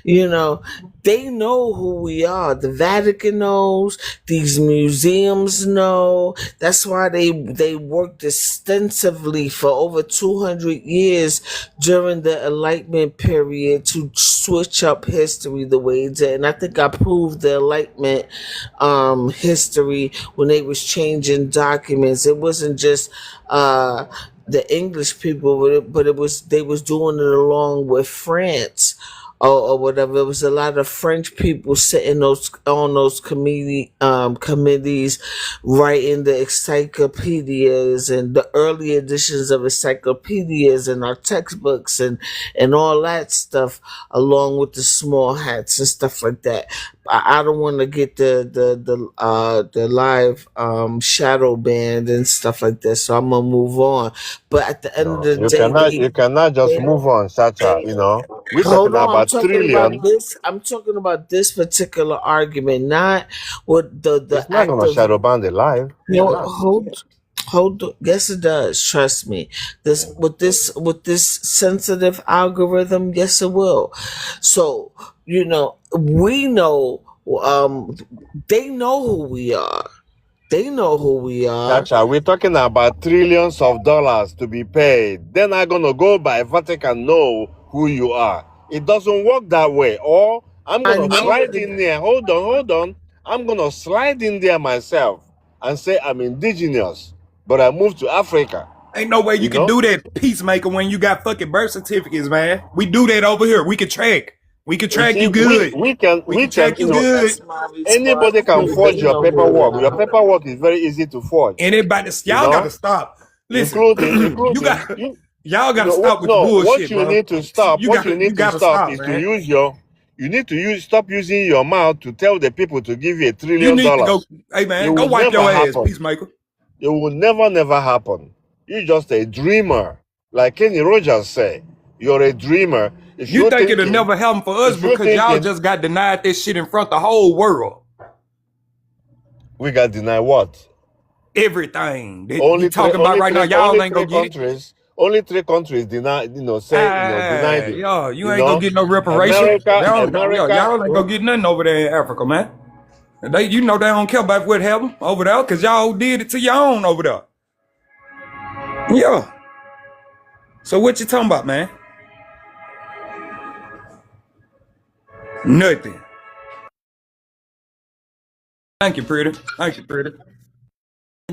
You know, they know who we are. The Vatican knows. These museums know. That's why they worked extensively for over 200 years during the Enlightenment period to switch up history the way it did. And I think I proved the Enlightenment history when they was changing documents. It wasn't just the English people, but it was they was doing it along with France or whatever. It was a lot of French people sitting those on those committees, writing the encyclopedias and the early editions of encyclopedias and our textbooks and all that stuff, along with the small hats and stuff like that. I don't want to get the live shadow band and stuff like that, so I'm gonna move on. But at the end of No, the day, you cannot just move on, Chacha. We're hold talking on, I'm about talking about trillion. this. I'm talking about this particular argument, not what the It's not act gonna of. shadow ban the live. It No, cannot. hold. Yes, it does. Trust me. This sensitive algorithm. Yes, it will. So we know. They know who we are. They know who we are. Chacha, we're talking about trillions of dollars to be paid. Then I'm gonna go by Vatican know who you are. It doesn't work that way. Or I'm I gonna know. slide in there. Hold on. I'm gonna slide in there myself and say I'm indigenous, but I moved to Africa. Ain't no way you You can know? do that, peacemaker, when you got fucking birth certificates, man. We do that over here. We can track. We can You track see, you good. we We can can track you good. That's my anybody response. can They forge your know who we paperwork. Your are. paperwork is very easy to forge. Anybody, You y'all got to know, stop. Listen, including you including got, you. y'all got You to know stop what? with the No, bullshit, bro. what you You need to got to stop stop, is to man. use your. You need to stop using your mouth to tell the people to give you $1 You trillion. need to go. Hey, It man, go will wipe never your ass, happen. peacemaker. It will never happen. You're just a dreamer, like Kenny Rogers said. You're a dreamer. If You you're think it'll thinking, never happen for us if you're because y'all thinking, just got denied this shit in front of the whole world. we got denied what? Everything that we talking about right now, y'all ain't gonna get it. Only 3 countries deny, denied it. Yo, you ain't gonna get no reparation. Y'all ain't gonna get nothing over there in Africa, man. They don't care about what happened over there because y'all did it to your own over there. Yeah. So what you talking about, man? Nothing. Thank you, pretty. Thank you, pretty.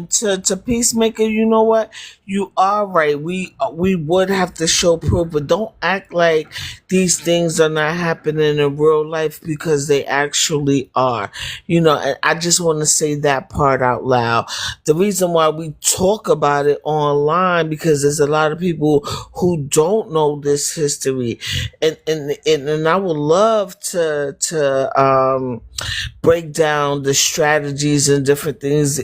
To peacemaker, you know what? You are right. We would have to show proof, but don't act like these things are not happening in real life because they actually are. And I just want to say that part out loud. The reason why we talk about it online because there's a lot of people who don't know this history, and I would love to break down the strategies and different things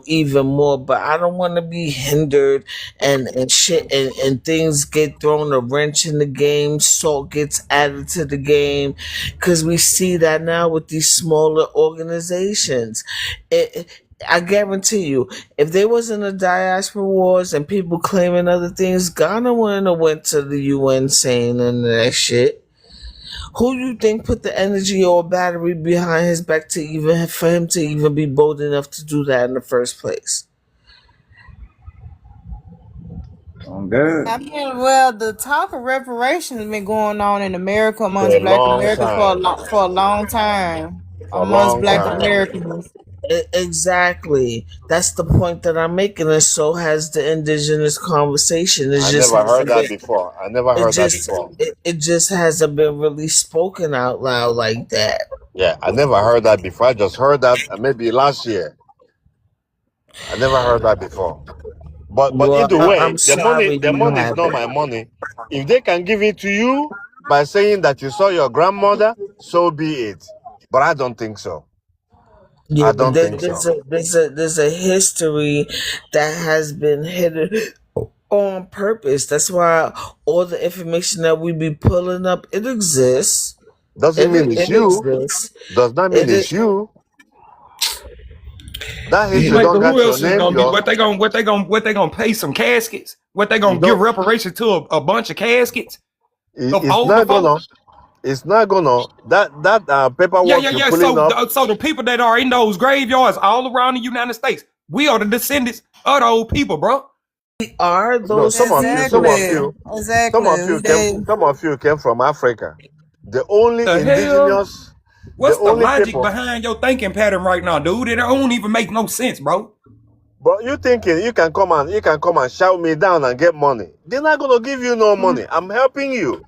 even more, but I don't want to be hindered and shit and things get thrown a wrench in the game, salt gets added to the game, because we see that now with these smaller organizations. I guarantee you, if there wasn't a diaspora wars and people claiming other things, Ghana wouldn't have went to the UN saying none of that shit. Who you think put the energy or battery behind his back to even for him to even be bold enough to do that in the first place? Oh God. I mean, well, the talk of reparations has been going on in America For amongst a Black long Americans time. for a long time For a amongst long Black time. Americans. Exactly. That's the point that I'm making, and so has the indigenous conversation. It I just never heard hasn't that been. before. I never It heard that just before. it just hasn't been really spoken out loud like that. Yeah, I never heard that before. I just heard that maybe last year. I never heard that before. But Well, either way, I'm sorry the you money is not haven't. my money. If they can give it to you by saying that you saw your grandmother, so be it. But I don't think so. Yeah, I but don't think there's so. a history that has been hidden on purpose. That's why all the information that we be pulling up, it exists. Doesn't mean it's It you. exists. Does not mean It it's is. you. That history Wait, don't but who got your else is name. gonna get Your what they gonna pay some caskets? What they you gonna give don't. reparations to a bunch of caskets of It's older not gonna. folks? It's not gonna. That Yeah, paperwork yeah, you're yeah. pulling up. So the people that are in those graveyards all around the United States, we are the descendants of the old people, bro. We are No, those some of you. Some people. of Exactly. you. Exactly. They Some of you came from Africa. The only The hell? indigenous, the What's the only logic people. behind your thinking pattern right now, dude? It don't even make no sense, bro. But you thinking you can come and shout me down and get money? They're not gonna give you no money. I'm helping you.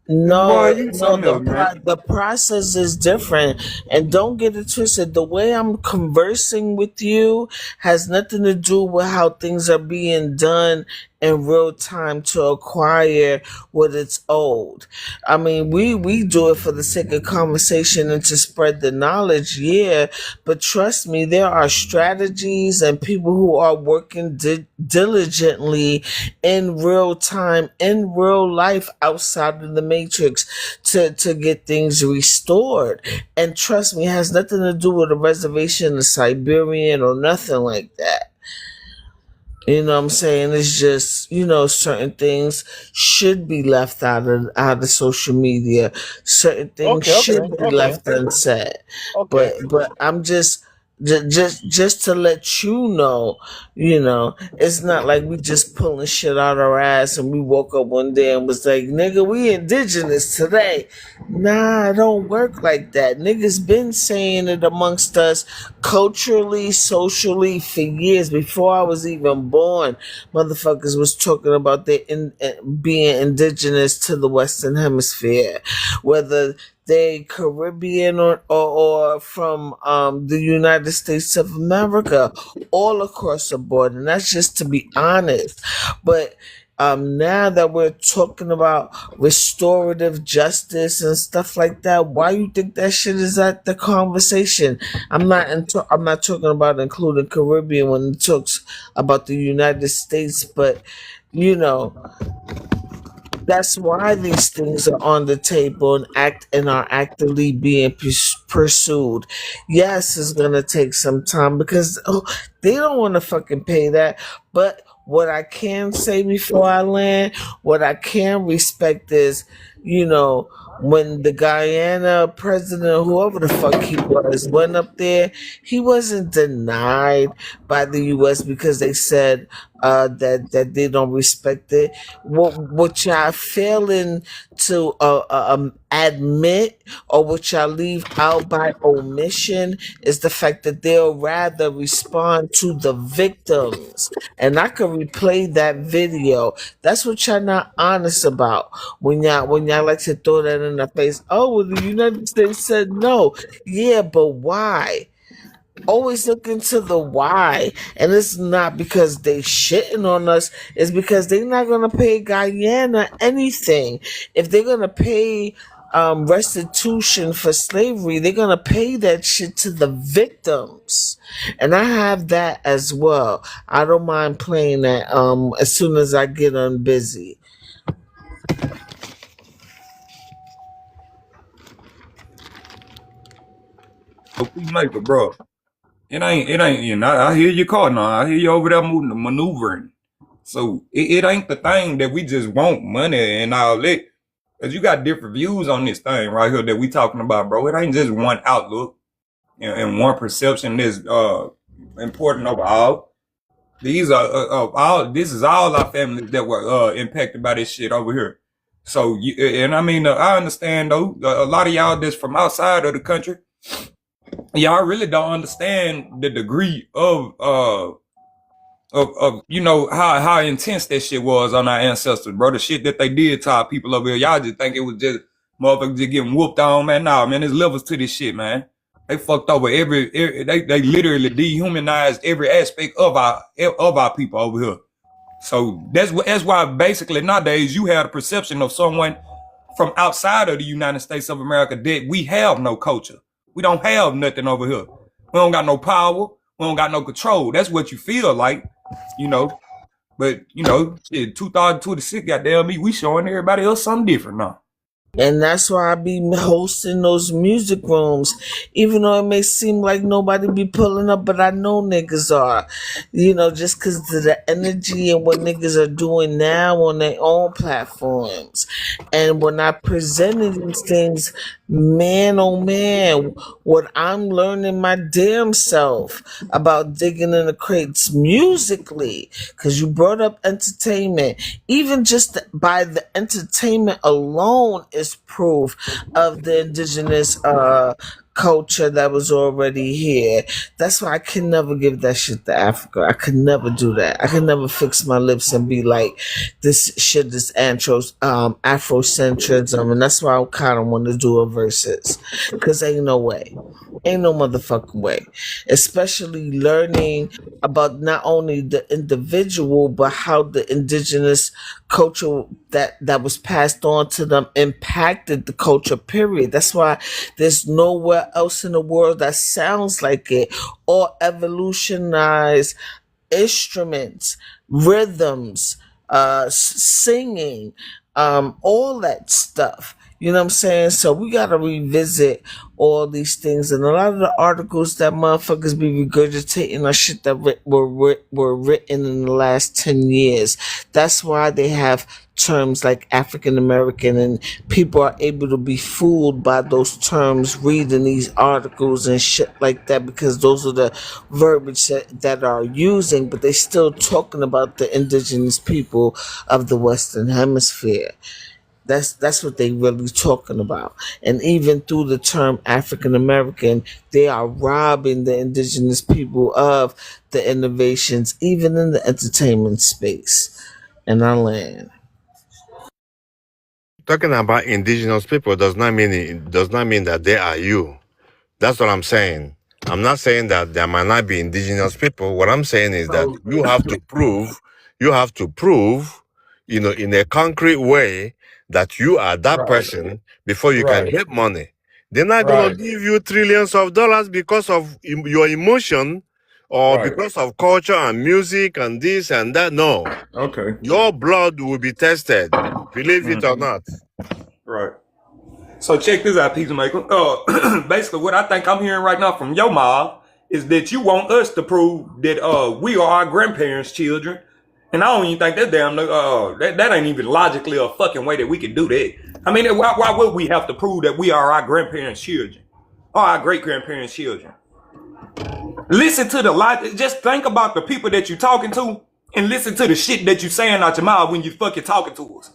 Boy, No, you no, something else, man. the process is different. And don't get it twisted. The way I'm conversing with you has nothing to do with how things are being done in real time to acquire what it's owed. I mean, we do it for the sake of conversation and to spread the knowledge, yeah. But trust me, there are strategies and people who are working diligently in real time, in real life, outside of the matrix to get things restored. And trust me, it has nothing to do with a reservation in Siberian or nothing like that. You know what I'm saying? It's just, certain things should be left out of social media. Certain things Okay, okay, should be okay, left unsaid. okay. But I'm just to let you know, it's not like we just pulling shit out our ass and we woke up one day and was like, nigga, we indigenous today. Nah, it don't work like that. Niggas been saying it amongst us culturally, socially for years before I was even born. Motherfuckers was talking about being indigenous to the Western Hemisphere, whether they Caribbean or from the United States of America, all across the board, and that's just to be honest. But now that we're talking about restorative justice and stuff like that, why you think that shit is at the conversation? I'm not talking about including Caribbean when it talks about the United States, but you know that's why these things are on the table and are actively being pursued. Yes, it's gonna take some time because they don't want to fucking pay that. But what I can say before I land, what I can respect is, when the Guyana president, whoever the fuck he was, went up there, he wasn't denied by the U.S. because they said that they don't respect it. What y'all failing to admit, or what y'all leave out by omission, is the fact that they'll rather respond to the victims. And I could replay that video. That's what y'all not honest about. When y'all like to throw that in the face. Oh, well, the United States said no. Yeah, but why? Always look into the why, and it's not because they shitting on us. It's because they're not gonna pay Guyana anything. If they're gonna pay restitution for slavery, they're gonna pay that shit to the victims, and I have that as well. I don't mind playing that as soon as I get on busy. Maker, bro. It ain't, I hear you calling now. I hear you over there maneuvering. So it ain't the thing that we just want money and all that. Because you got different views on this thing right here that we talking about, bro. It ain't just one outlook and one perception that's important overall. These are all. This is all our families that were impacted by this shit over here. So, and I mean, I understand though. A lot of y'all that's from outside of the country, y'all really don't understand the degree of you know how intense that shit was on our ancestors, bro. The shit that they did to our people over here. Y'all just think it was just motherfuckers just getting whooped on, man. Nah, man, there's levels to this shit, man. They fucked over every they literally dehumanized every aspect of our people over here. So that's why basically nowadays you have a perception of someone from outside of the United States of America that we have no culture. We don't have nothing over here. We don't got no power. We don't got no control. That's what you feel like, you know. But you know, shit, 2026, goddamn me, we showing everybody else something different now. And that's why I be hosting those music rooms, even though it may seem like nobody be pulling up, but I know niggas are, you know, just because of the energy and what niggas are doing now on their own platforms. And when I presented these things, man, oh man, what I'm learning my damn self about digging in the crates musically, because you brought up entertainment, even just by the entertainment alone is proof of the indigenous culture that was already here. That's why I can never give that shit to Africa. I could never do that. I could never fix my lips and be like, this shit is Afrocentrism, and that's why I kind of want to do a versus, because ain't no way. Ain't no motherfucking way. Especially learning about not only the individual, but how the indigenous culture that was passed on to them impacted the culture, period. That's why there's nowhere else in the world that sounds like it, or evolutionized instruments, rhythms, singing, all that stuff. You know what I'm saying? So we gotta revisit all these things, and a lot of the articles that motherfuckers be regurgitating are shit that were written in the last 10 years. That's why they have terms like African American, and people are able to be fooled by those terms reading these articles and shit like that, because those are the verbiage that are using, but they still talking about the indigenous people of the Western Hemisphere. That's what they really talking about. And even through the term African American, they are robbing the indigenous people of the innovations, even in the entertainment space. And I land. Talking about indigenous people does not mean that they are you. That's what I'm saying. I'm not saying that there might not be indigenous people. What I'm saying is that you have to prove, in a concrete way that you are that person before you can get money. They're not going to give you trillions of dollars because of your emotion or because of culture and music and this and that. No. Okay. Your blood will be tested, believe it or not. Right. So check this out, Pizza Maker. Basically, what I think I'm hearing right now from your mom is that you want us to prove that we are our grandparents' children, and I don't even think that that ain't even logically a fucking way that we can do that. I mean, why would we have to prove that we are our grandparents' children or our great grandparents' children? Listen to the logic. Just think about the people that you're talking to, and listen to the shit that you're saying out your mouth when you fucking talking to us.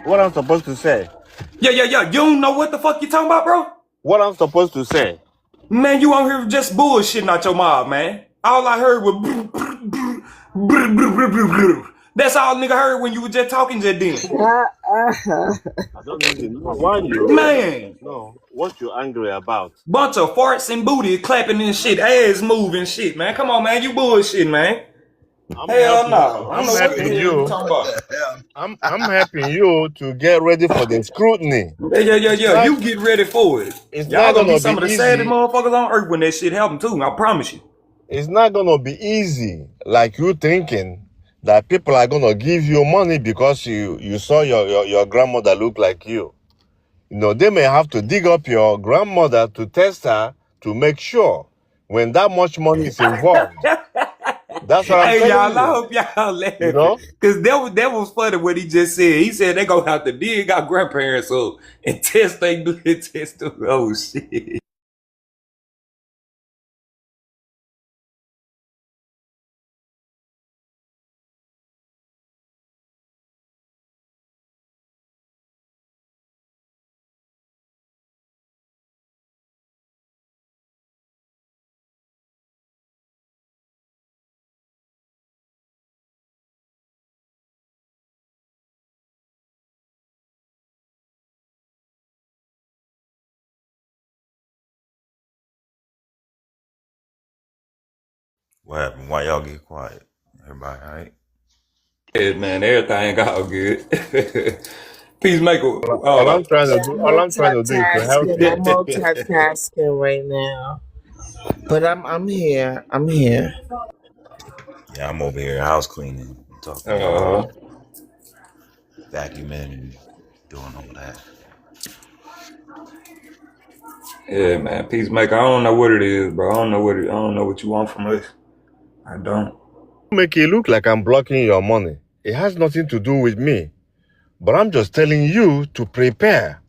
What I'm supposed to say? Yeah. You don't know what the fuck you talking about, bro? What I'm supposed to say? Man, you on here just bullshitting out your mouth, man. All I heard was that's all nigga heard when you were just talking just then. I don't even know why you. Man. No, what you angry about? Bunch of farts and booty clapping and shit, ass moving shit, man. Come on, man, you bullshitting, man. Hell no. I'm helping you. I'm helping you to get ready for the scrutiny. Yeah. You get ready for it. It's Y'all not gonna be gonna some be of the easy. saddest motherfuckers on earth when that shit happen too. I promise you. It's not gonna be easy, like you thinking that people are gonna give you money because you saw your grandmother look like you. They may have to dig up your grandmother to test her to make sure. When that much money is involved, That's what I'm Hey telling y'all, I you. hope y'all You laughing. know? Cause that was funny what he just said. He said they gonna have to dig our grandparents up and test they do test them. Oh shit. What happened? Why y'all get quiet? Everybody all right? Yeah, man, everything all good. Peacemaker, All I'm trying to do, all I'm trying to do is to help Multitasking. I'm you. multitasking right now. But I'm here. I'm here. Yeah, I'm over here house cleaning, talking, uh, vacuuming and doing all that. yeah, man, Peacemaker. I don't know what it is, bro. I don't know what you want from us. I don't. Make it look like I'm blocking your money. It has nothing to do with me. But I'm just telling you to prepare,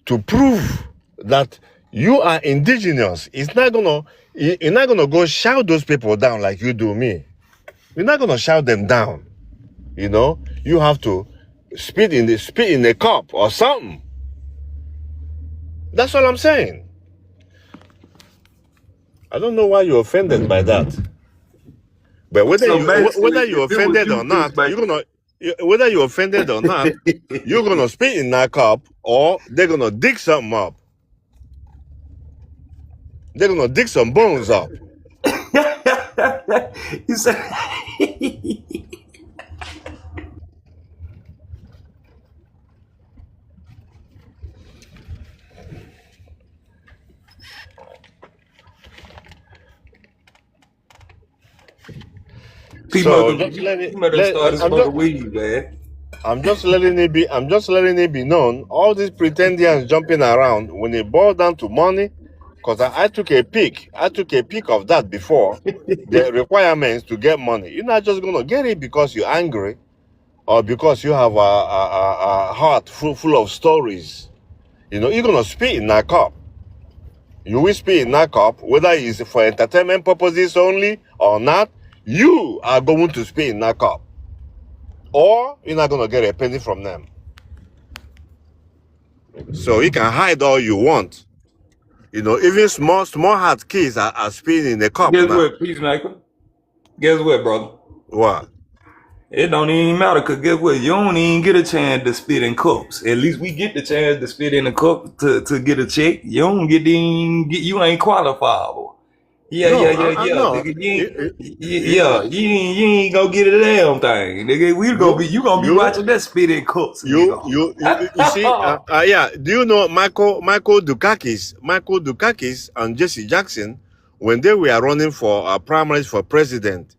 to prove that you are indigenous. You're not gonna go shout those people down like you do me. You're not gonna shout them down. You know, you have to spit in the cup or something. That's all I'm saying. I don't know why you're offended by that. But So whether basically, you're if it was offended or you, not, Peacemaker. whether you're offended or not, you're gonna spit in that cup, or they're gonna dig something up. They're gonna dig some bones up. You said So Peacemaker, just you better start smoking weed, man. I'm just letting it be known. All these pretendians jumping around when it boils down to money, because I took a peek. I took a peek of that before. The requirements to get money. You're not just gonna get it because you're angry or because you have a heart full of stories. You know, you're gonna spit in that cup. You will spit in that cup, whether it's for entertainment purposes only or not. You are going to spit in that cup, or you're not gonna get a penny from them. So you can hide all you want. You know, even small heart kids are spitting in the cup Guess now. what, Peacemaker? Guess what, brother? What? It don't even matter, cause guess what? You don't even get a chance to spit in cups. At least we get the chance to spit in a cup to get a check. You don't you ain't qualifiable. Yeah, No, I no. nigga. You ain't gonna get a damn thing, nigga. You gonna be You watching that spit in cups, nigga. you see, yeah. Do you know Michael Dukakis and Jesse Jackson, when they were running for primaries for president?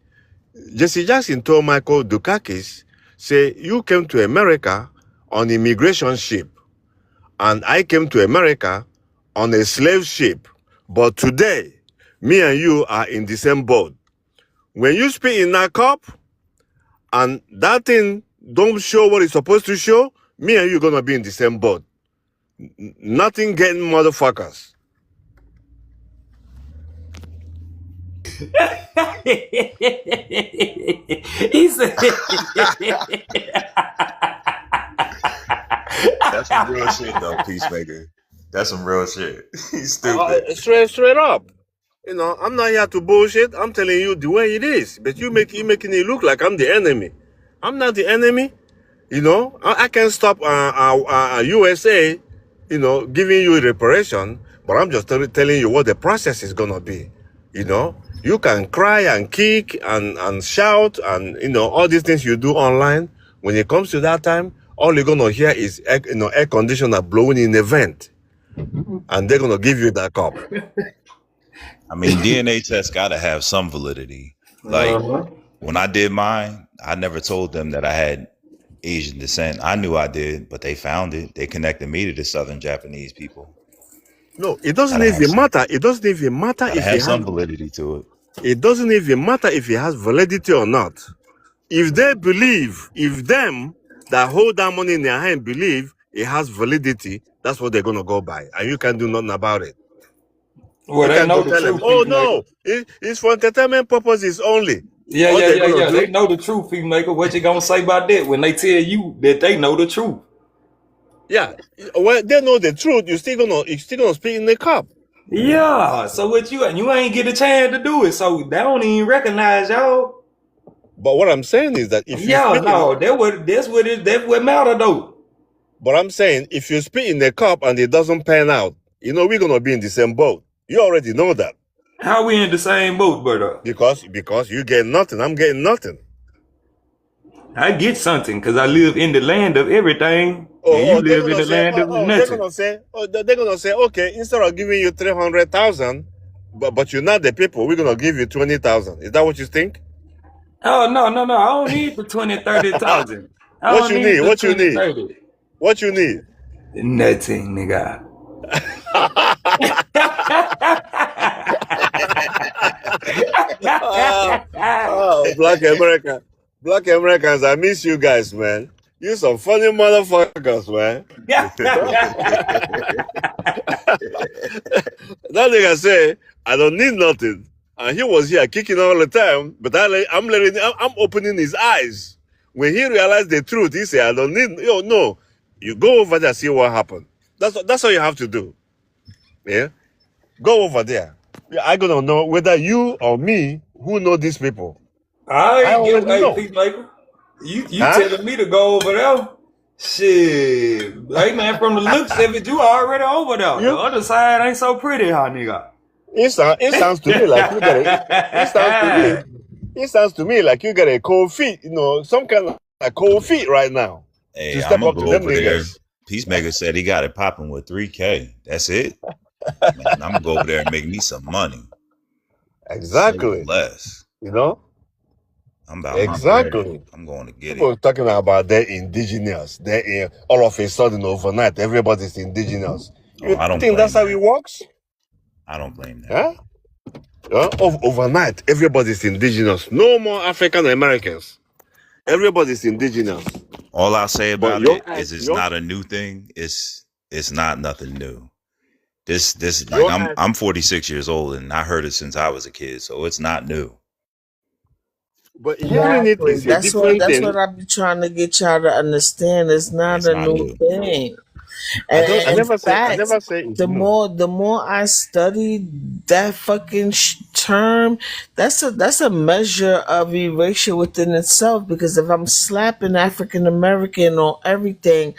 Jesse Jackson told Michael Dukakis, say, you came to America on immigration ship, and I came to America on a slave ship. But today, me and you are in the same boat. When you spit in that cup, and that thing don't show what it's supposed to show, me and you gonna be in the same boat. Nothing getting motherfuckers. He said That's some real shit, though, Peacemaker. That's some real shit. He's stupid. Straight up. You know, I'm not here to bullshit. I'm telling you the way it is. But you making it look like I'm the enemy. I'm not the enemy. You know, I can stop USA, you know, giving you reparation, but I'm just telling you what the process is gonna be. You know, you can cry and kick and shout and, you know, all these things you do online. When it comes to that time, all you're gonna hear is air conditioner blowing in the vent, and they're gonna give you that cup. I mean, DNA tests gotta have some validity. Like when I did mine, I never told them that I had Asian descent. I knew I did, but they found it. They connected me to the Southern Japanese people. No, it doesn't Gotta have even some. matter. It doesn't even matter Gotta if you have some have. validity to it. It doesn't even matter if it has validity or not. If they believe, if them that hold that money in their hand believe it has validity, that's what they're going to go by. And you can't do nothing about it. Well, You they can't know go the tell them, truth, oh Peacemaker. no, it's for entertainment purposes only. Yeah, All yeah, they're yeah, going to yeah. They do, know the truth, Peacemaker. What you gonna say about that when they tell you that they know the truth? yeah, well, they know the truth. You're still gonna speak in the cup. Yeah. So what you ain't get a chance to do it, so they don't even recognize y'all. But what I'm saying is that if you Yeah, spit in, no, that's what matter though. but I'm saying if you spit in the cup and it doesn't pan out, we're gonna be in the same boat. You already know that. How we in the same boat, brother? Because you get nothing, I'm getting nothing. I get something because I live in the land of everything, and you They're live in gonna the say, land of they're nothing. gonna say, okay, instead of giving you 300,000, but you're not the people, we're gonna give you 20,000. Is that what you think? Oh no, no, no! I don't need the 20, 30,000. I What don't you need need? the What you 20, need? 30. What you need? Nothing, nigga. Black America. Black Americans, I miss you guys, man. You some funny motherfuckers, man. That nigga say, I don't need nothing. And he was here kicking all the time, but I'm opening his eyes. When he realized the truth, he said, I don't need, no. You go over there, see what happened. That's all you have to do. Yeah? Go over there. I gonna know whether you or me who know these people. I I get, already hey, know. Peacemaker. You Huh? telling me to go over there? Shit. Hey, man, from the looks of it, you already over there. The You other side ain't so pretty, huh, nigga? it sounds to me like you got it sounds to me like you got a cold feet, some kind of a cold feet right now to Hey, I'm step gonna up to go them over there. niggas. Peacemaker said he got it popping with 3K. That's it. Man, I'm gonna go over there and make me some money. Say Exactly. less. You know? I'm about my bread. Exactly. I'm going to get People it. are talking about they're indigenous. All of a sudden overnight, everybody's indigenous. Oh, You I don't think that's blame how that. it works? I don't blame that. Huh? Overnight, everybody's indigenous. No more African Americans. Everybody's indigenous. All I'll say But about it is it's not a new thing. It's not nothing new. This like I'm 46 years old and I heard it since I was a kid, so it's not new. but hearing it Exactly. is a That's what different that's what thing. I be trying to get y'all to understand. It's not It's a not new new. thing. I And in I fact, never say it's the new. more I study that fucking term, that's a measure of erasure within itself. Because if I'm slapping African American on everything,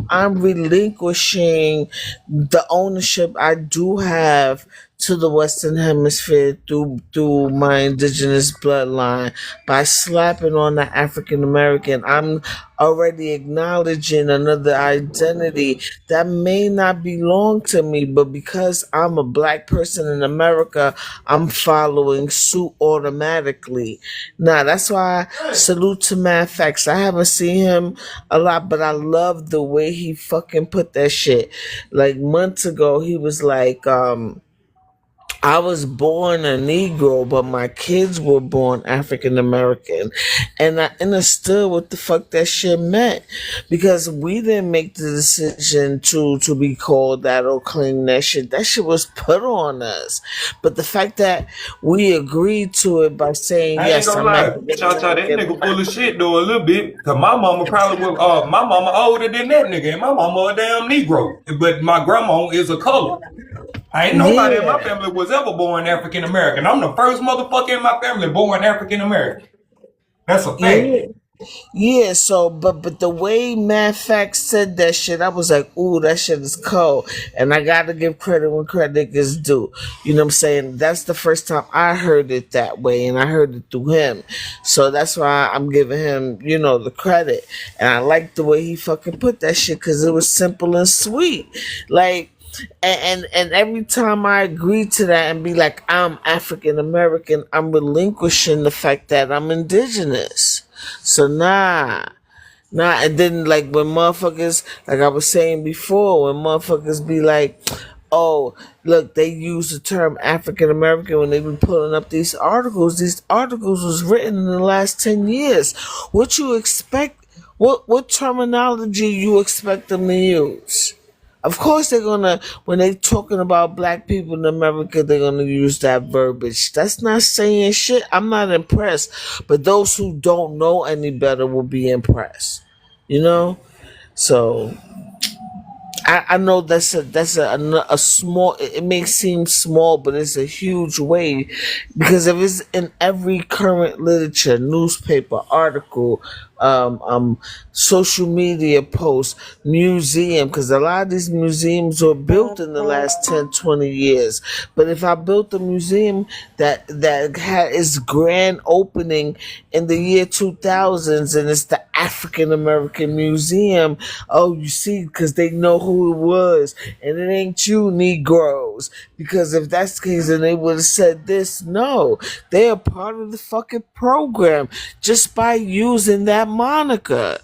I'm relinquishing the ownership I do have to the Western Hemisphere through my indigenous bloodline. By slapping on the African American, I'm already acknowledging another identity that may not belong to me, but because I'm a black person in America, I'm following suit automatically. Now that's why I salute to Mad Facts. I haven't seen him a lot, but I love the way he fucking put that shit. Like months ago, he was like, I was born a Negro, but my kids were born African American. And I understood what the fuck that shit meant. Because we didn't make the decision to be called that or claim that shit. That shit was put on us. But the fact that we agreed to it by saying, I ain't yes, gonna I'm lie, African Cha-Cha, that American. nigga full of shit though a little bit. Cause my mama probably was, my mama older than that nigga, and my mama a damn Negro. But my grandma is a color. I ain't nobody in my Yeah. family was ever born African American. I'm the first motherfucker in my family born African American. That's a fact. Yeah. Yeah, so but the way Mad Fact said that shit, I was like, ooh, that shit is cold. And I gotta give credit when credit is due. You know what I'm saying? That's the first time I heard it that way, and I heard it through him. So that's why I'm giving him, the credit. And I like the way he fucking put that shit because it was simple and sweet. Like, and every time I agree to that and be like, I'm African American, I'm relinquishing the fact that I'm indigenous. So and then like when motherfuckers, like I was saying before, when motherfuckers be like, Oh, look, they use the term African American when they've been pulling up these articles. These articles was written in the last 10 years. What you expect? What terminology you expect them to use? Of course, they're gonna when they talking about black people in America, they're gonna use that verbiage. That's not saying shit. I'm not impressed, but those who don't know any better will be impressed. You know, so I know that's a small. It may seem small, but it's a huge way because if it's in every current literature, newspaper article, social media post, museum, because a lot of these museums were built in the last 10, 20 years. But if I built a museum that had its grand opening in the year 2000s and it's the African American Museum, oh, you see, because they know who it was, and it ain't you Negroes. Because if that's the case, then they would have said this. No, they are part of the fucking program just by using that moniker.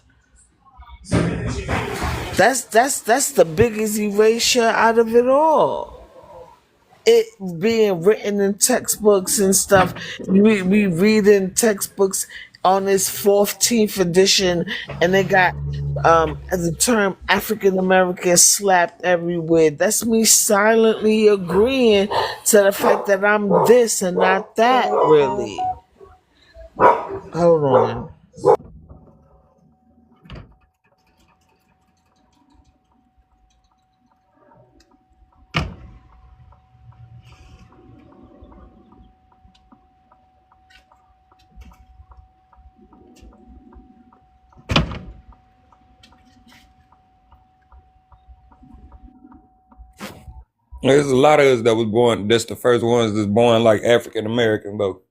That's the biggest erasure out of it all. It being written in textbooks and stuff. We read in textbooks on this 14th edition, and they got the term African American slapped everywhere. That's me silently agreeing to the fact that I'm this and not that, really. Hold on. There's a lot of us that was born. That's the first ones that's born like African American though.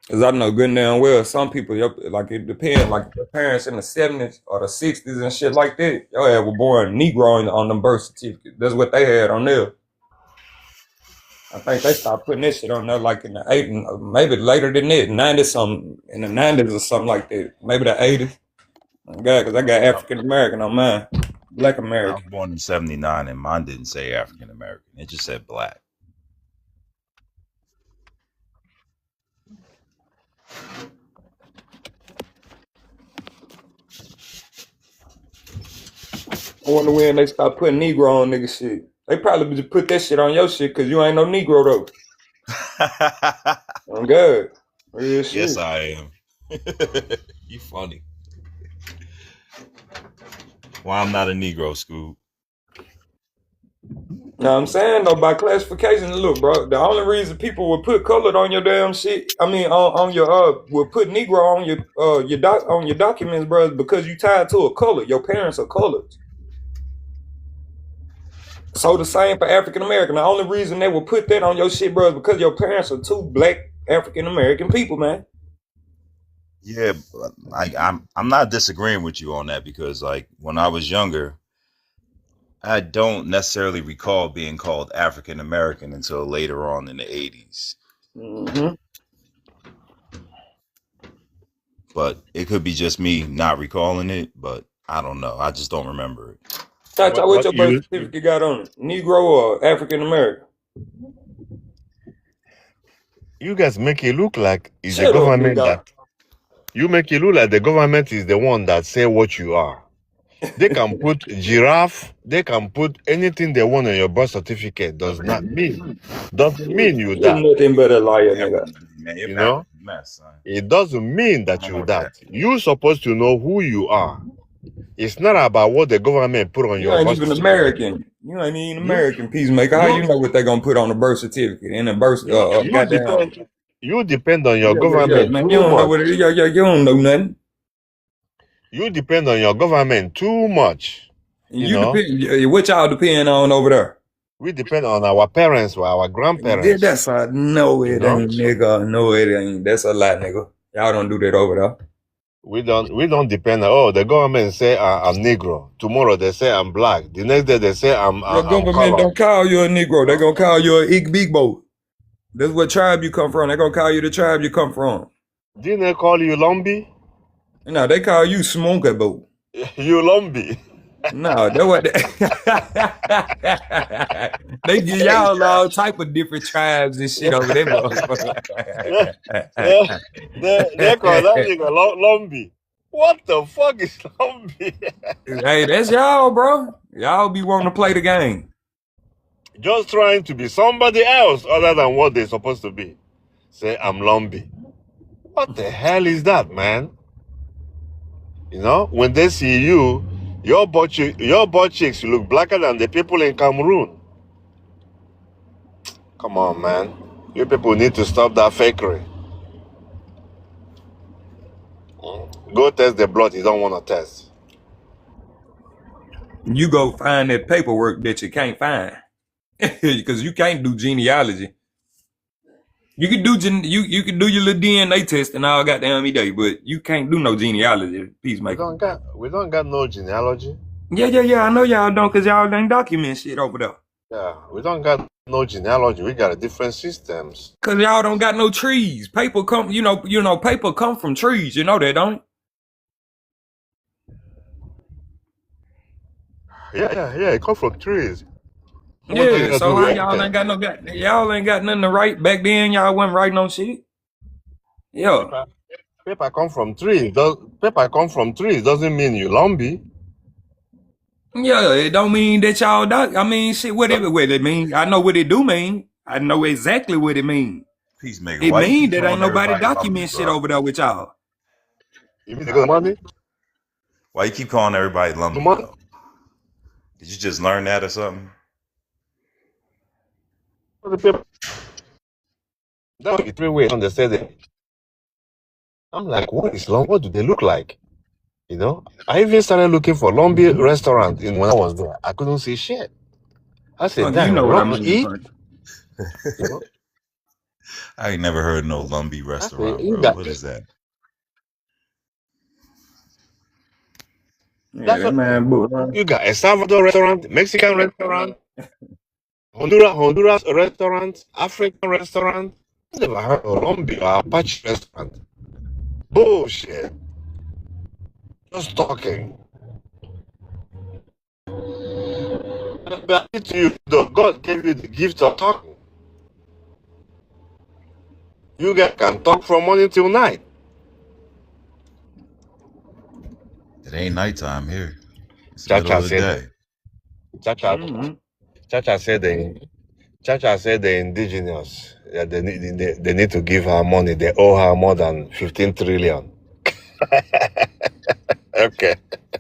Cause I know good and damn well some people like it depends. Like their parents in the 70s or the 60s and shit like that. Your ass were born Negro on them birth certificate. That's what they had on there. I think they stopped putting this shit on there like in the 80s, maybe later than that, 90s something, in the 90s or something like that. Maybe the 80s. Oh, God, because I got African American on mine. Black I was American. born in '79, and mine didn't say African American. It just said black. I wonder when they start putting Negro on nigga shit. They probably just put that shit on your shit because you ain't no Negro though. Oh God. Real shit. Yes, I am. You funny. Why I'm not a Negro, Scoob? Now I'm saying though, by classification, look, bro, the only reason people would put colored on your damn shit, I mean on your would put Negro on your documents, bro, is because you tied to a color. Your parents are colored. So the same for African American. The only reason they will put that on your shit, bro, is because your parents are two black African American people, man. Yeah, I'm not disagreeing with you on that because like when I was younger, I don't necessarily recall being called African American until later on in the 80s. Mm-hmm. But it could be just me not recalling it, but I don't know. I just don't remember it. Tata, what your birth certificate got on it? Negro or African American? You guys make it look like it's the Shut up, government nigga. that you make it look like the government is the one that say what you are. They can put giraffe, they can put anything they want on your birth certificate. Doesn't mean you You're that. nothing but a liar, nigga. Man, You know? mess, son. It doesn't mean that you're that. You're supposed to know who you are. It's not about what the government put on You your ain't birth even certificate. American. You ain't even American, peacemaker. How you know what they gonna put on the birth certificate and the birth goddamn? You depend on your Yeah, government man. too You don't know much. what it is. You don't know nothing. You depend on your government too much. You depend. What y'all depend on over there? We depend on our parents or our grandparents. Yeah, that's a no. It ain't, nigga. No, it ain't. That's a lie, nigga. Y'all don't do that over there. We don't depend on, the government say I'm Negro. Tomorrow they say I'm black. The next day they say I'm government colored. don't call you a Negro. They gonna call you a Igbo. That's what tribe you come from. They gonna call you the tribe you come from. Didn't they call you Lumbi? No, they call you Smonkabo. You Lumbi. No, that what they give y'all all type of different tribes and shit over there, They call that nigga Lumby. What the fuck is Lumby? Hey, that's y'all, bro. Y'all be wanting to play the game. Just trying to be somebody else other than what they're supposed to be. Say, I'm Lumby. What the hell is that, man? You know, when they see you, your butt cheeks look blacker than the people in Cameroon. Come on, man. You people need to stop that fakery. Go test the blood you don't want to test. You go find that paperwork that you can't find. Because you can't do genealogy. You can do you can do your little DNA test and all goddamn day, but you can't do no genealogy, peacemaker. We don't got no genealogy. Yeah. I know y'all don't, cause y'all ain't document shit over there. Yeah, we don't got no genealogy. We got different systems. Cause y'all don't got no trees. Paper come, paper come from trees. You know that, don't it? Yeah. It come from trees. Yeah, so how y'all ain't got y'all ain't got nothing to write. Back then y'all wasn't writing no shit. Yeah. Paper come from trees. Paper come from trees doesn't mean you Lumby. Yeah, it don't mean that y'all I mean shit, what it mean? I know what it do mean. I know exactly what it mean. Peacemaker, It why you mean keep that ain't calling nobody everybody Lumby, document shit bro? over there with y'all. You mean they got money? Why you keep calling everybody Lumby, though? Did you just learn that or something? That would be 3 ways on the set. I'm like, what do they look like? You know, I even started looking for Lumby restaurant when I was there. I couldn't see shit. I said, You damn, know what I Lumby mean, eat? Frank. You know? I ain't never heard of no Lumby restaurant, you bro. got What is that? Yeah, that man you got El Salvador restaurant, Mexican restaurant, Honduras restaurant, African restaurant. I never heard of Lumby or Apache restaurant. Bullshit. Just talking. But I to you, though, God gave you the gift of talking. You guys can talk from morning till night. It ain't nighttime here. It's the middle of the day. Chacha said the indigenous, they need to give her money. They owe her more than 15 trillion. Okay.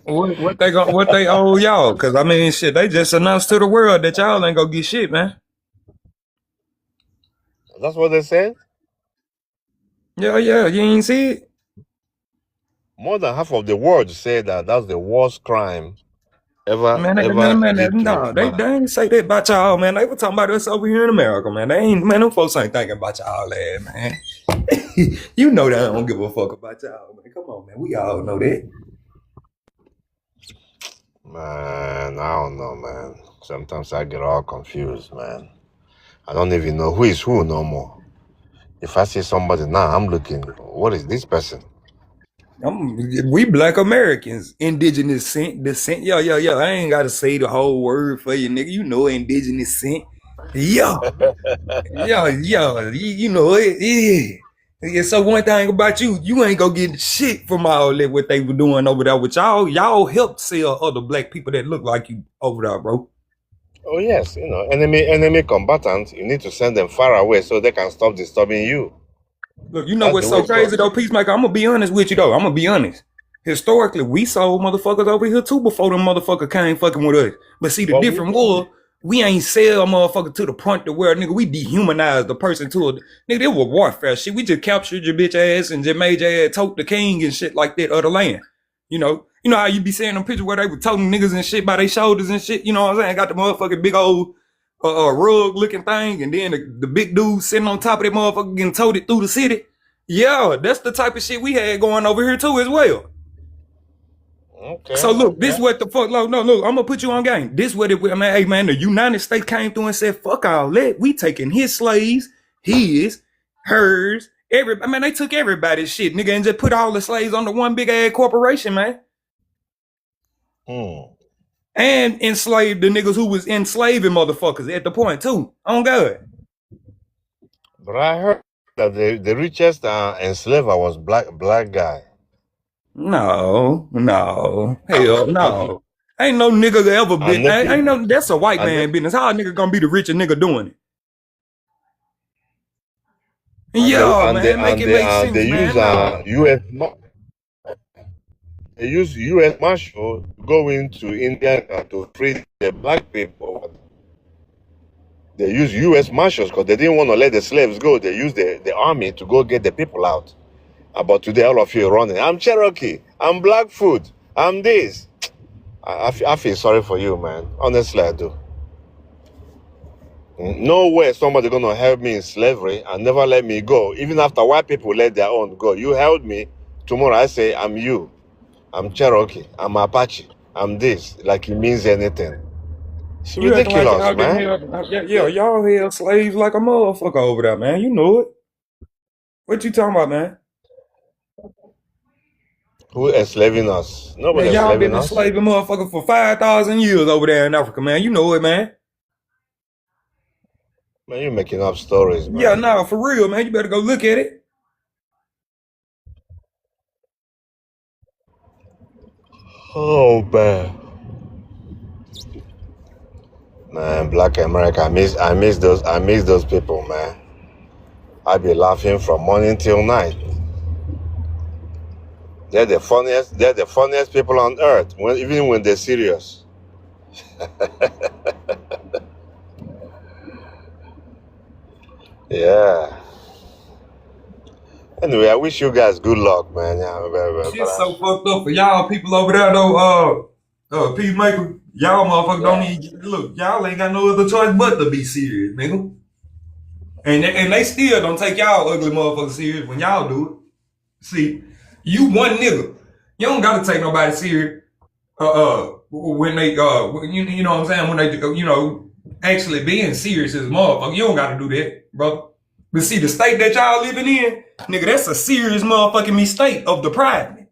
What they owe y'all? Cause I mean shit, they just announced to the world that y'all ain't gonna get shit, man. That's what they said? Yeah, you ain't see it? More than half of the world say that that's the worst crime ever did to No, they ain't say that about y'all, man. They were talking about us over here in America, man. Them folks ain't thinking about y'all, man. You know they don't give a fuck about y'all, man. Come on, man. We all know that. Man, I don't know, man. Sometimes I get all confused, man. I don't even know who is who no more. If I see somebody now, I'm looking, what is this person? We Black Americans, indigenous descent. Yeah. I ain't gotta say the whole word for you, nigga. You know indigenous descent. Yeah. You know it. Yeah. So one thing about you ain't gonna get shit from all that what they were doing over there with y'all. Y'all helped sell other black people that look like you over there, bro. Oh yes, you know, enemy combatants, you need to send them far away so they can stop disturbing you. Look, you know what's so crazy though, Peacemaker? I'm gonna be honest with you though. I'm gonna be honest. Historically, we sold motherfuckers over here too before them motherfuckers came fucking with us. But see, the difference was we ain't sell a motherfucker to the point to where nigga we dehumanized the person to a nigga. It was warfare shit. We just captured your bitch ass and just made your ass tote the king and shit like that of the land. You know how you be seeing them pictures where they were toting niggas and shit by their shoulders and shit. You know what I'm saying? Got the motherfucking big old rug looking thing, and then the big dude sitting on top of that motherfucker getting toted through the city. Yeah, that's the type of shit we had going over here too as well. Okay. So look, this what the fuck. Look, I'm gonna put you on game. This what it. I mean, hey man, the United States came through and said, "Fuck all that. We taking his slaves, his, hers, I mean, they took everybody's shit, nigga, and just put all the slaves under one big ass corporation, man." and enslaved the niggas who was enslaving motherfuckers at the point too. On God. But I heard that the richest enslaver was black guy. No, hell no. Ain't no nigga ever been. Ain't no. That's a white man business. How a nigga gonna be the richest nigga doing it? Yeah, man, make it make sense, they man. use they use U.S. Marshal to go into India to free the black people. They use U.S. Marshals because they didn't want to let the slaves go. They used the army to go get the people out. But today, all of you are running. I'm Cherokee. I'm Blackfoot. I'm this. I feel sorry for you, man. Honestly, I do. No way somebody gonna help me in slavery and never let me go. Even after white people let their own go. You held me. Tomorrow I say, I'm you. I'm Cherokee. I'm Apache. I'm this. Like it means anything. It's You acting like ridiculous, y'all didn't man. have, y'all held slaves like a motherfucker over there, man. You know it. What you talking about, man? Who enslaving us? Nobody Man, y'all been enslaving us. enslaving motherfuckers for 5,000 years over there in Africa, man. You know it, man. Man, you're making up stories, man. Yeah, nah, for real, man. You better go look at it. Oh, man, Black America. I miss those people, man. I be laughing from morning till night. They're the funniest people on earth, even when they're serious. Yeah. Anyway, I wish you guys good luck, man. Yeah, Shit's so fucked up for y'all people over there, though. Peacemaker, y'all motherfuckers don't even look. Y'all ain't got no other choice but to be serious, nigga. And they still don't take y'all ugly motherfuckers serious when y'all do it. See, you one nigga. You don't gotta take nobody serious. When they you know what I'm saying, when they actually being serious as a motherfucker, you don't gotta do that, brother. But see, the state that y'all living in, nigga, that's a serious motherfucking mistake of depriving.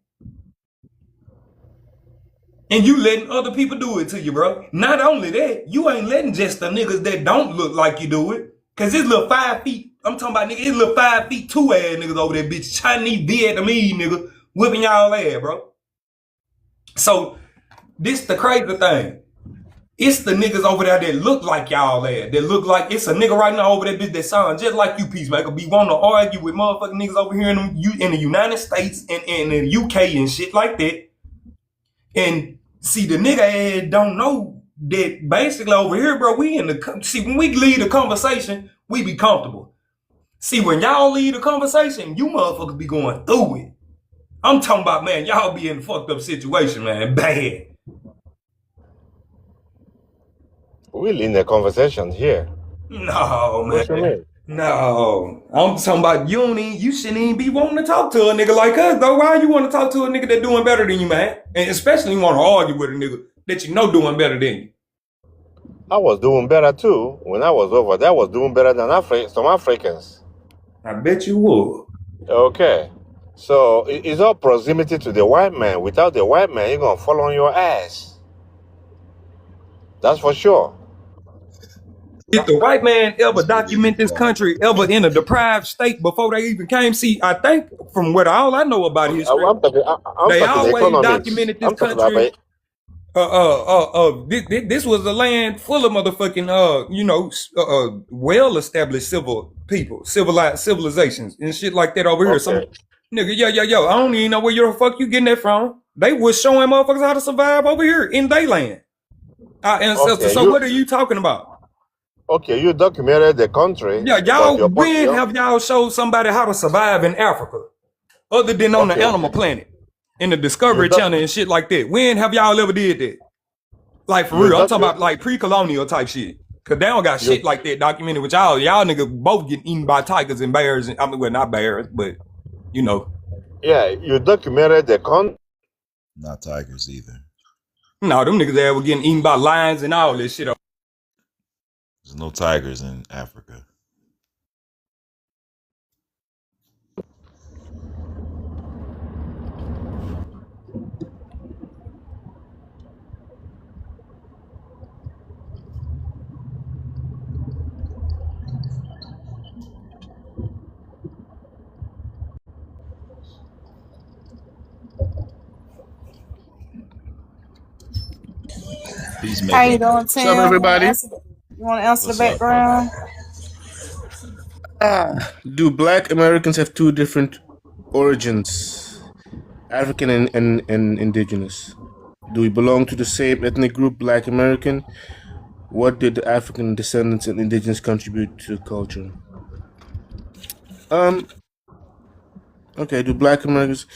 And you letting other people do it to you, bro. Not only that, you ain't letting just the niggas that don't look like you do it. Cause this little 5 feet, I'm talking about nigga, this little 5 feet 2 ass niggas over there, bitch. Chinese Vietnamese nigga whipping y'all ass, bro. So this the crazy thing. It's the niggas over there that look like y'all ass. That look like it's a nigga right now over there, bitch, that sound just like you, Peacemaker. Be wanting to argue with motherfucking niggas over here in the United States and in the UK and shit like that. And see, the nigga ass don't know that basically over here, bro, when we leave the conversation, we be comfortable. See, when y'all leave the conversation, you motherfuckers be going through it. I'm talking about, man, y'all be in a fucked up situation, man. Bad. We're in the conversation here. No, man. What you mean? No. I'm talking about you shouldn't even be wanting to talk to a nigga like us, though. Why you want to talk to a nigga that doing better than you, man? And especially you want to argue with a nigga that you know doing better than you. I was doing better too. When I was over there, I was doing better than some Africans. I bet you would. Okay. So it's all proximity to the white man. Without the white man, you're going to fall on your ass. That's for sure. If the white man ever document this country ever in a deprived state before they even came, see, I think from what all I know about history, I'm they talking always economics. documented this country. This was a land full of motherfucking well-established civilizations and shit like that over here. Some nigga, yo, I don't even know where the fuck you getting that from. They was showing motherfuckers how to survive over here in they land. Ancestors. So what are you talking about? Okay, you documented the country. Yeah, y'all. When have y'all showed somebody how to survive in Africa, other than on the Animal Planet, in the Discovery Channel and shit like that? When have y'all ever did that? Like for real, I'm talking about like pre-colonial type shit. Cause they don't got shit like that documented with y'all. Y'all niggas both getting eaten by tigers and bears. I mean, well, not bears, but you know. Yeah, you documented the country. Not tigers either. No, them niggas there were getting eaten by lions and all this shit. There's no tigers in Africa. How you doing, What's up, Tim? everybody? You want to answer the What's up, bro? background? Do Black Americans have two different origins, African and indigenous? Do we belong to the same ethnic group, Black American? What did the African descendants and indigenous contribute to culture? Okay, do Black Americans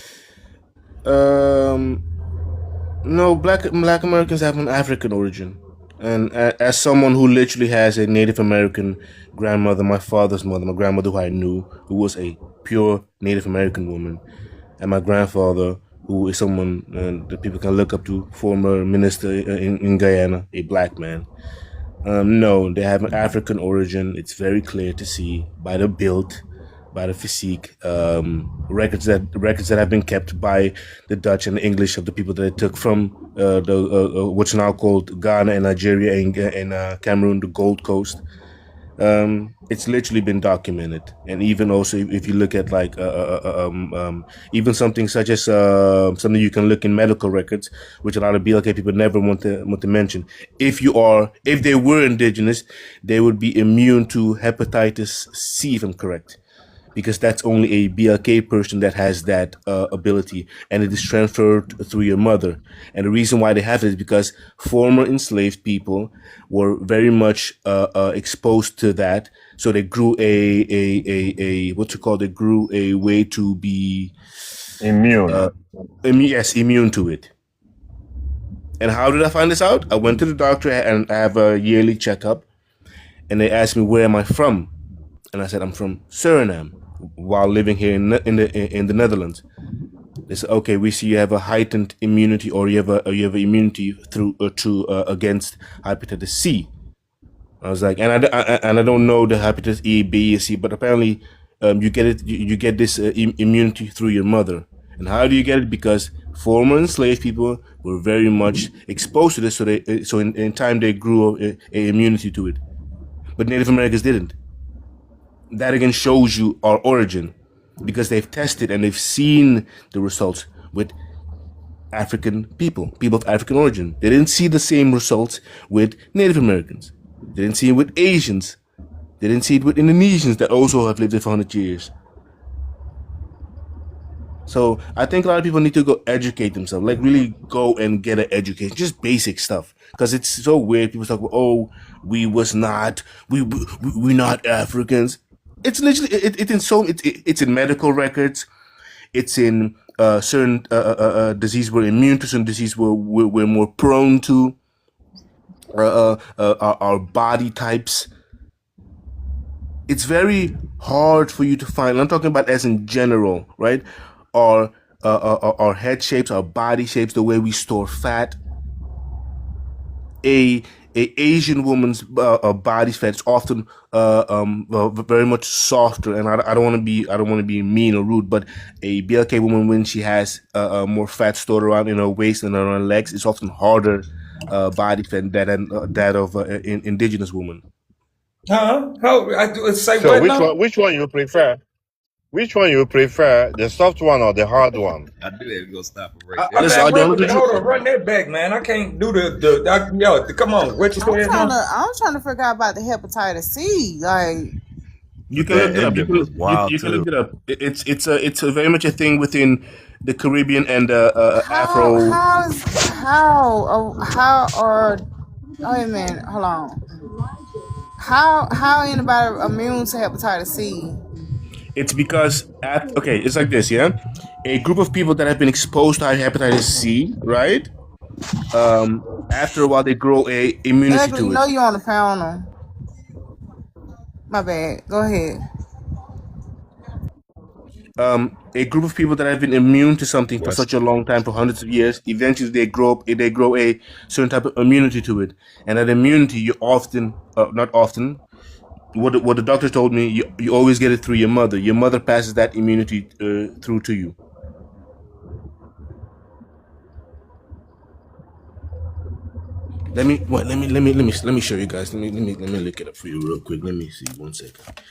no, Black Americans have an African origin. And as someone who literally has a Native American grandmother, my father's mother, my grandmother who I knew, who was a pure Native American woman, and my grandfather, who is someone that people can look up to, former minister in Guyana, a black man. No, they have an African origin. It's very clear to see by the build, by the physique. Records that have been kept by the Dutch and the English of the people that they took from what's now called Ghana and Nigeria and Cameroon, the Gold Coast. It's literally been documented, and even also if you look at like even something such as something you can look in medical records, which a lot of BLK people never want to mention. If they were indigenous, they would be immune to hepatitis C, if I'm correct, because that's only a BLK person that has that ability, and it is transferred through your mother. And the reason why they have it is because former enslaved people were very much exposed to that, so they grew a they grew a way to be Immune. Immune to it. And how did I find this out? I went to the doctor and I have a yearly checkup, and they asked me where am I from, and I said I'm from Suriname while living here in the Netherlands. They said, okay, we see you have a heightened immunity, or you have immunity against hepatitis C. I was like, and I don't know the hepatitis E, B, C, but apparently you get it. You get this immunity through your mother. And how do you get it? Because former enslaved people were very much exposed to this, so in time they grew a immunity to it. But Native Americans didn't. That again shows you our origin, because they've tested and they've seen the results with African people of African origin. They didn't see the same results with Native Americans. They didn't see it with Asians. They didn't see it with Indonesians that also have lived there for 100 years. So I think a lot of people need to go educate themselves, like really go and get an education, just basic stuff. Because it's so weird. People talk about, oh, we're not Africans. It's literally it's in medical records. It's in certain disease we're immune to, certain disease we're more prone to. Our body types. It's very hard for you to find. I'm talking about as in general, right? Our head shapes, our body shapes, the way we store fat. A Asian woman's body fat is often very much softer, and I don't want to be mean or rude, but a BLK woman, when she has more fat stored around in her waist and on her legs, it's often harder body fat than that of an indigenous woman. Huh? Say So what now? which one you prefer? Which one you prefer, the soft one or the hard one? I do that. We gonna stop it right there. Listen, Hold on, run that back, man. I can't do come on. What you said? I'm trying to figure out about the hepatitis C. Like, you can look it up. You can look it up. It's a very much a thing within the Caribbean and Afro. Wait a minute, hold on. How anybody immune to hepatitis C? It's because it's like this, yeah. A group of people that have been exposed to hepatitis C, right? After a while, they grow a immunity to it. You know you're on the panel. My bad. Go ahead. A group of people that have been immune to something for such a long time, for hundreds of years, eventually they grow a certain type of immunity to it, and that immunity you often, not often. What the doctor told me, you always get it through your mother. Your mother passes that immunity through to you. Let me show you guys. Let me look it up for you real quick. Let me see 1 second,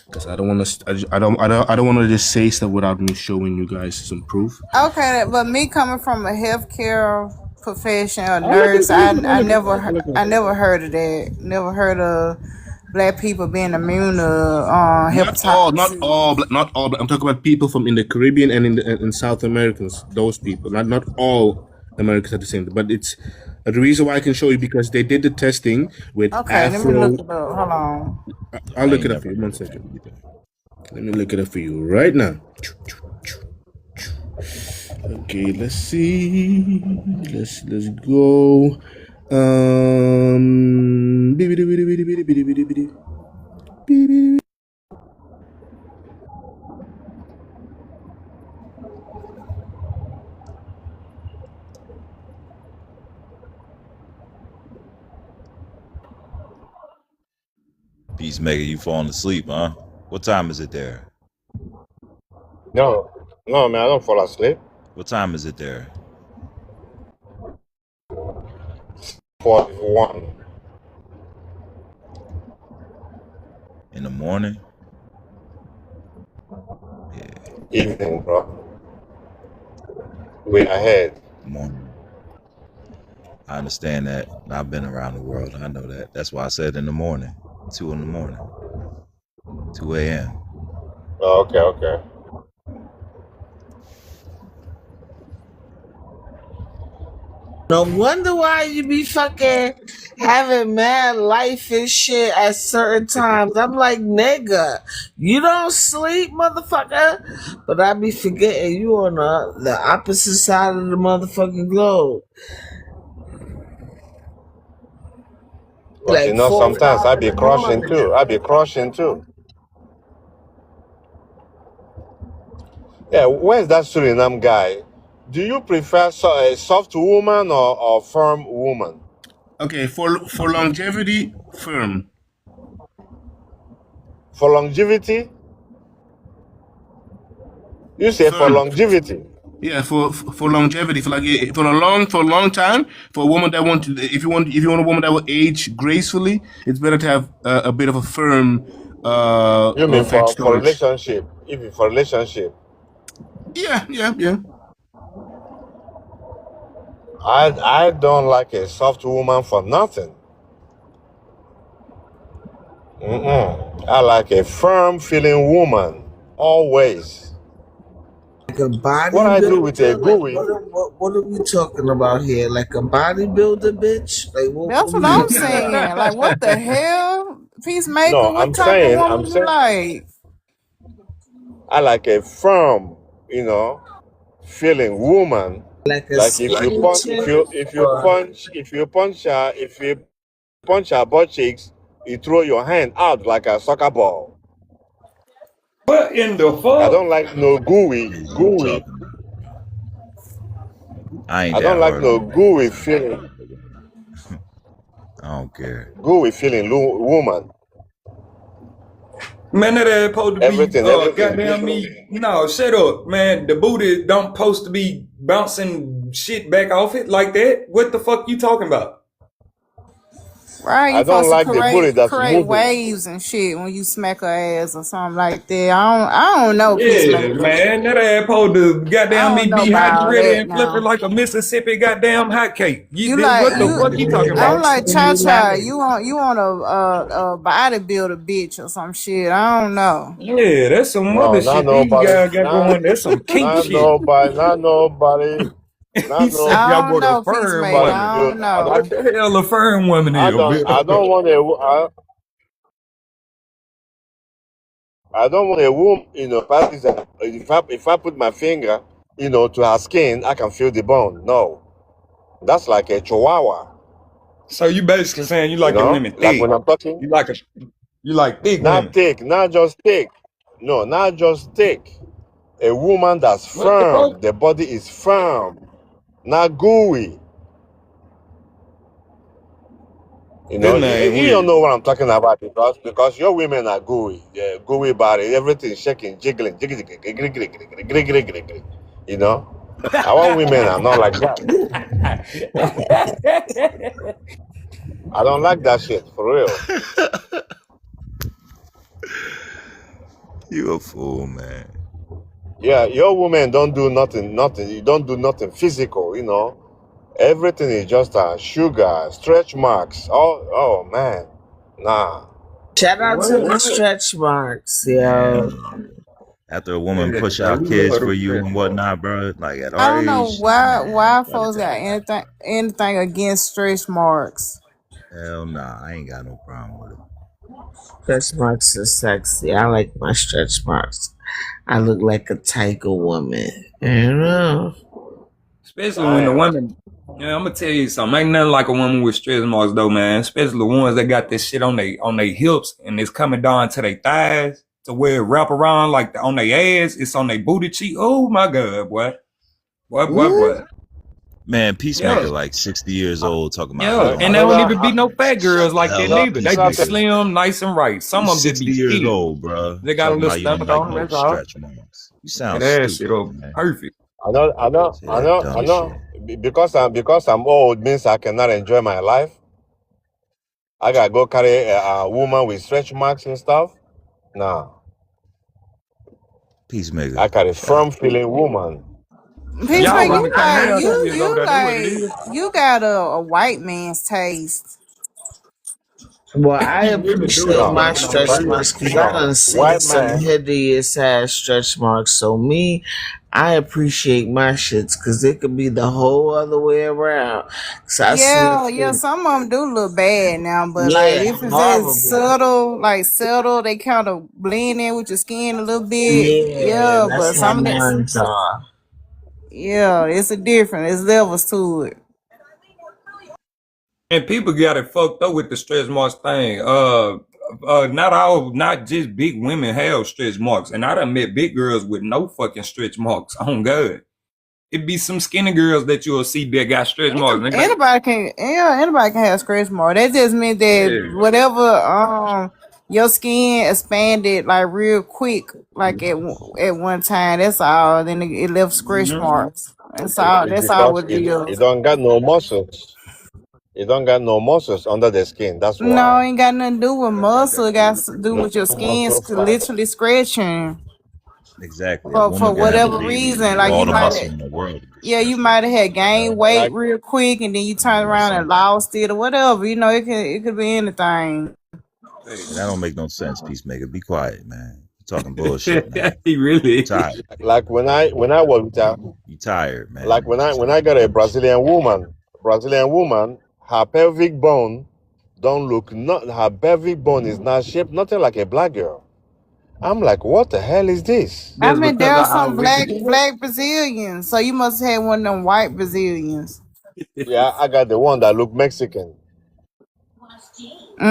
because I don't want to just say stuff without me showing you guys some proof. Okay, but me coming from a healthcare profession or I'll look it nurse. up. I'll look it up. I'll look it I up. never heard of that. Never heard of black people being immune to Not hepatitis. all, not all. But I'm talking about people from in the Caribbean and in South Americans. Those people, not all Americans are the same. But it's the reason why I can show you because they did the testing with Okay, let me look Afro. it up. Hold on. I'll I look ain't it up for never you. heard 1 of that. second. Let me look it up for you right now. Okay, let's see. Let's go. Peacemaker, you falling asleep, huh? What time is it there? No, no, man, I don't fall asleep. What time is it there? 41. In the morning? Evening, bro. We're ahead. Morning. I understand that. I've been around the world. I know that. That's why I said in the morning. 2 in the morning. 2 a.m. Oh, okay. No wonder why you be fucking having mad life and shit at certain times. I'm like, nigga, you don't sleep, motherfucker. But I be forgetting you on the opposite side of the motherfucking globe. But you Like know, 4 or sometimes 5 I in be the crushing morning. too. Yeah, where's that Suriname guy? Do you prefer a soft woman or firm woman? Okay, for longevity, firm. For longevity? You say for Firm. longevity. Yeah, for longevity, for a long time, for a woman that if you want a woman that will age gracefully, it's better to have a bit of a firm You mean fat for storage. relationship? Even for relationship, Yeah. I don't like a soft woman for nothing. I like a firm feeling woman always. Like a What I do with a bodybuilder? Like GUI, what are we talking about here? Like a bodybuilder, bitch? Like what That's are what we I'm looking at? saying. Like, what the hell, Peacemaker? no, What type of woman you like? I like a firm, feeling woman. Like a Like if you skinny punch, chick or if you punch her butt cheeks, you throw your hand out like a soccer ball. What in the I fuck? don't like no gooey, You talking about? I ain't I don't that like hard no on that. gooey feeling, I don't care. woman. Man, that ass supposed to be Everything. goddamn me. No, shut up, man. The booty don't supposed to be bouncing shit back off it like that. What the fuck you talking about? Right, you I don't supposed to like the booty that's create moving. waves and shit when you smack her ass or something like that. I don't know, Yeah, Peacemaker. man. That ass supposed to goddamn I me don't know be about all hydrated that and flipping now. like a Mississippi goddamn hotcake. You like What the you? fuck you talking I'm about? like Skinny Cha Cha. line. You want a bodybuilder bitch or some shit? I don't know. Yeah, that's some No, other not shit these nobody. guys got going. That's some kink Not shit. nobody. Not nobody. He Not said, "I I don't want a know, firm Peacemaker. woman." I don't nobody. know. What the hell a firm woman is, bitch? I don't want I don't want a woman, if I put my finger, to her skin, I can feel the bone. No. That's like a chihuahua. So you basically saying you like the women Like thick. when I'm talking, You like thick not women. thick, not just thick. No, not just thick. A woman that's What the fuck? firm. The body is firm, not gooey. This name You don't weird. know what I'm talking about because your women are gooey. Yeah, gooey body, everything shaking, jiggling, jiggling, jiggling. I want women are not like that. I don't like that shit for real. You a fool, man. Yeah, your women don't do nothing. You don't do nothing physical. Everything is just sugar, stretch marks. Oh man, nah. Shout out to the What? stretch marks, yo. Man, after a woman Yeah, push bro, out we kids love for them you stretch and marks. whatnot, bro, like at I our don't know age, man, why gotta folks got take it. anything against stretch marks. Hell nah, I ain't got no problem with it. Stretch marks are sexy. I like my stretch marks. I look like a tiger woman. You know? Especially when the Damn. women, yeah, I'm gonna tell you something. Ain't nothing like a woman with stretch marks though, man. Especially the ones that got this shit on their hips and it's coming down to their thighs to where it wrap around like on their ass. It's on their booty cheek. Oh my god, boy, What? boy. Man, Yeah, Peacemaker like 60 years old talking about he yeah, don't and they like don't Another even be no fat shut girls the like that hell up, neither. They be another Peacemaker. slim, nice and right. You Some of them just 60 be years skinny. old, bro. They got a Talking little about you don't stomach like on them. no That's all. stretch marks. You And sound that shit stupid, go man. perfect. Say that I dumb know. shit. Because I'm old means I cannot enjoy my life. I gotta go carry a woman with stretch marks and stuff. Nah, Peacemaker, I carry shut up. firm feeling woman. Y'all Peacemaker, women can't have kids over there. That what it is. you got a white man's taste. Well, I You really do appreciate though. No, my Living on the stretch real. marks because I no. done seen White some man, hideous ass stretch marks. So me, I appreciate my shits because it could be the whole other way around. So I seen Yeah, shit, some of them do look bad now, but like yeah, if it's just horrible. subtle, they kind of blend in with your skin a little bit. Yeah, Yeah, but that's how some of this, mine are. yeah, it's levels to it. And people got it fucked up with the stretch marks thing. Not just big women have stretch marks, and I done met big girls with no fucking stretch marks. On God, it be some skinny girls that you'll see that got stretch marks. And they like, Anybody can have scratch mark. That just means that yeah, whatever your skin expanded like real quick, like at one time. That's all. Then it left scratch mm-hmm. marks. That's all. it's That's all because what it it is. don't got no muscles. It don't got no muscles under the skin. That's No, why. ain't got nothing to do with muscle. It got to do with your skin Muscle fat. literally scratching Exactly. A for woman can have a whatever baby reason. with Like all you the might, muscle in the world to get yeah, you stretched might have marks. had gained weight Like real quick, and then you That don't turn make no around and sense. lost it or whatever. You know, it could be anything. Yeah, that don't make no sense, Peacemaker. Be quiet, man. You're talking bullshit now. He really You tired. is. like when I was with a, You tired, like man. when I got a Brazilian woman, her pelvic bone don't look not her pelvic bone is not shaped nothing like a black girl. I'm like, what the hell is this? I That's mean, because there of are our some rich. black Brazilians, so you must have had one of them white Brazilians. Yeah, I got the one that look Mexican.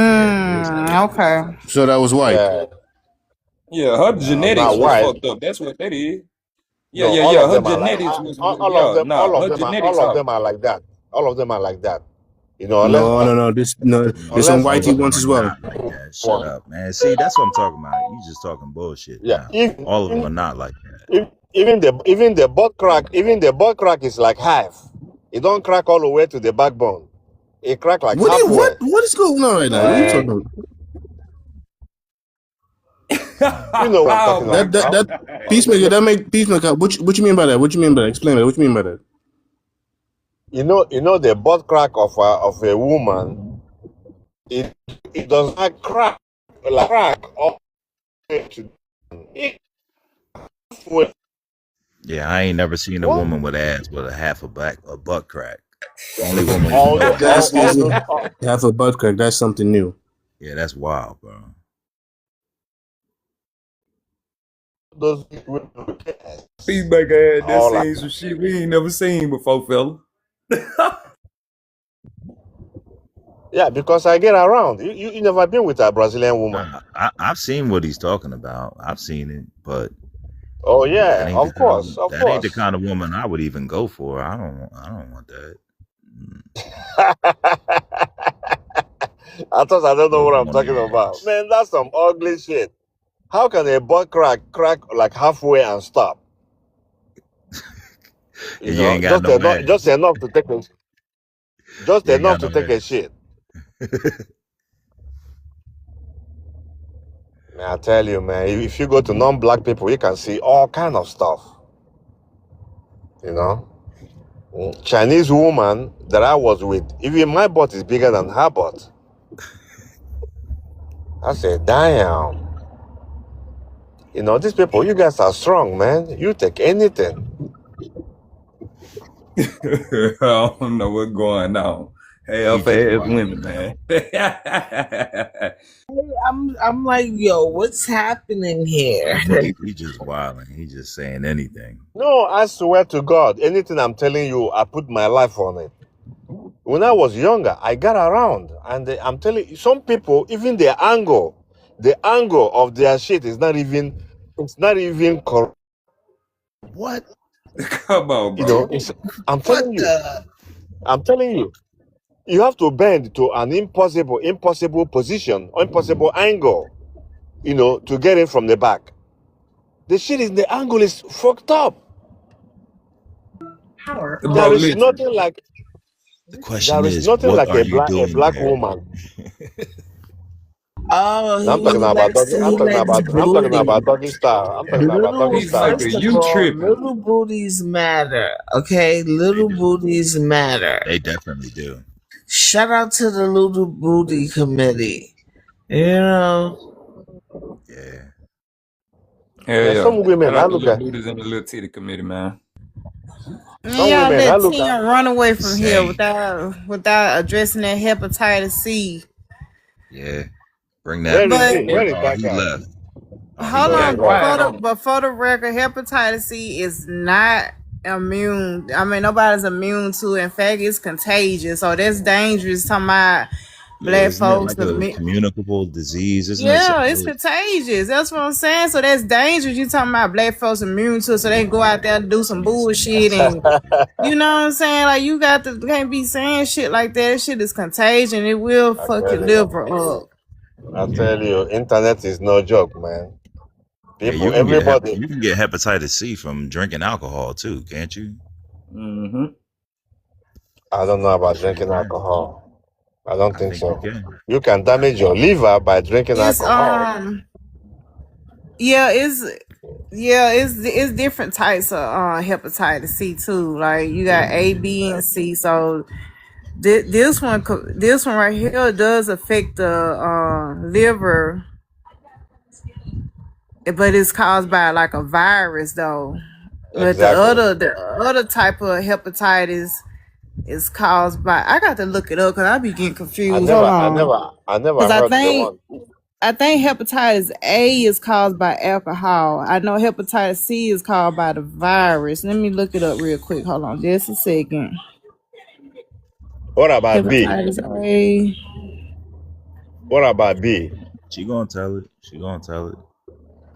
Yeah, this Okay. So that was white. Yeah, Yeah, her no, not genetics was white. fucked up. That's what that is. No, all Yeah. of Her them are like genetics was, all of her them are genetics off. like that. All of them are like that. You know, No. There's some unless all whitey of them ones are as well. not like that. Shut one. up, man. See, that's what I'm talking about. You just talking bullshit Yeah, now. All of them are not like that. even the butt crack is like half. It don't crack all the way to the backbone. It crack like halfway. What is going on right now? What are you talking Man, about? you know what I'm Oh talking my about. That god. peacemaker, that make peacemaker. What you mean by that? What you mean by that? Explain that. What you mean by that? You know the butt crack of a woman. It does not crack like crack all the way to it halfway. Yeah, I ain't never seen a What? woman with ass with a butt crack. Only woman we All know the has all That's that. those half a butt crack. That's something new. Yeah, that's wild, bro. those women with ass. Peacemaker had that All like seen some shit we ain't never seen before, fella. yeah, because I get around. You never been with a Brazilian woman. I've seen what he's talking about. I've seen it, but Oh that yeah, ain't the of kind of course, of that ain't the course. kind of woman I would even go for. I don't want that. I thought I don't know No what I'm bony talking about. ass. Man, that's some ugly shit. How can a butt crack like halfway and stop? You And you know, ain't got no just ass. enough to take a You ain't got no a ass. shit. Man, I tell you, man, if you go to non-black people, you can see all kind of stuff. You know, Chinese woman that I was with, even my butt is bigger than her butt. I said, damn. You know, these people, you guys are strong, man. You take anything. I don't know what's going on. Hell He just fast wild. women, man. I'm like, yo, what's happening here? He just wilding. He just saying anything. No, I swear to God, anything I'm telling you, I put my life on it. When I was younger, I got around, and I'm telling you, some people, even the angle of their shit is not even correct. What? Come on, You bro. know, I'm What telling you, the? you have to bend to an impossible position, impossible angle, you know, to get in from the back. The shit is the angle is fucked up. Bro, listen. The question There is is, nothing what like are you a doing black there? woman. Oh, I'm talking about doggy. he likes I'm talking booty. about doggy style. I'm talking about doggy Little, He's style. like, first of you all, tripping. little booties matter. Okay, They little do. booties matter. They definitely do. Shout out to the little booty committee. You know, Yeah. Hell Yeah, yeah. some women Shout I out to look Little at. Booties and the Little Titty Committee, man. Man, Some y'all women I let look at. 10 run away from here Same. without addressing that hepatitis C. Yeah. Bring that Where is But he? forward. Where is Oh, that he guy? left. Oh, he hold Oh, Yeah, he on, back. left. for quiet the on. but for the record, hepatitis C is not immune. I mean, nobody's immune to it. In fact, it's contagious. So that's dangerous. Talking about Yeah, black isn't it folks. like a communicable disease? Isn't it Yeah, it's something? contagious. That's what I'm saying. So that's dangerous. You talking about black folks immune to it, so they can go out there and do some bullshit and you know what I'm saying? Like you can't be saying shit like that. That shit is contagion. It will I fuck tell your you. liver up. I tell you, internet is no joke, man. Yeah, People, everybody. you can get hepatitis C from drinking alcohol too, can't you? Mm-hmm. I don't know about drinking Yeah, alcohol. I don't I think think you so. can. You can damage your liver by drinking It's alcohol. yeah, it's different types of hepatitis C too. Like you got A, B, and C. So this one right here does affect the liver, but it's caused by like a virus though. But Exactly. the other type of hepatitis is caused by, I got to look it up because I be getting confused. Hold on. I never Because heard the one. I think hepatitis A is caused by alcohol. I know hepatitis C is caused by the virus. Let me look it up real quick. Hold on just a second. What about B? Hepatitis A. What about B? She gonna tell it. She gonna tell it.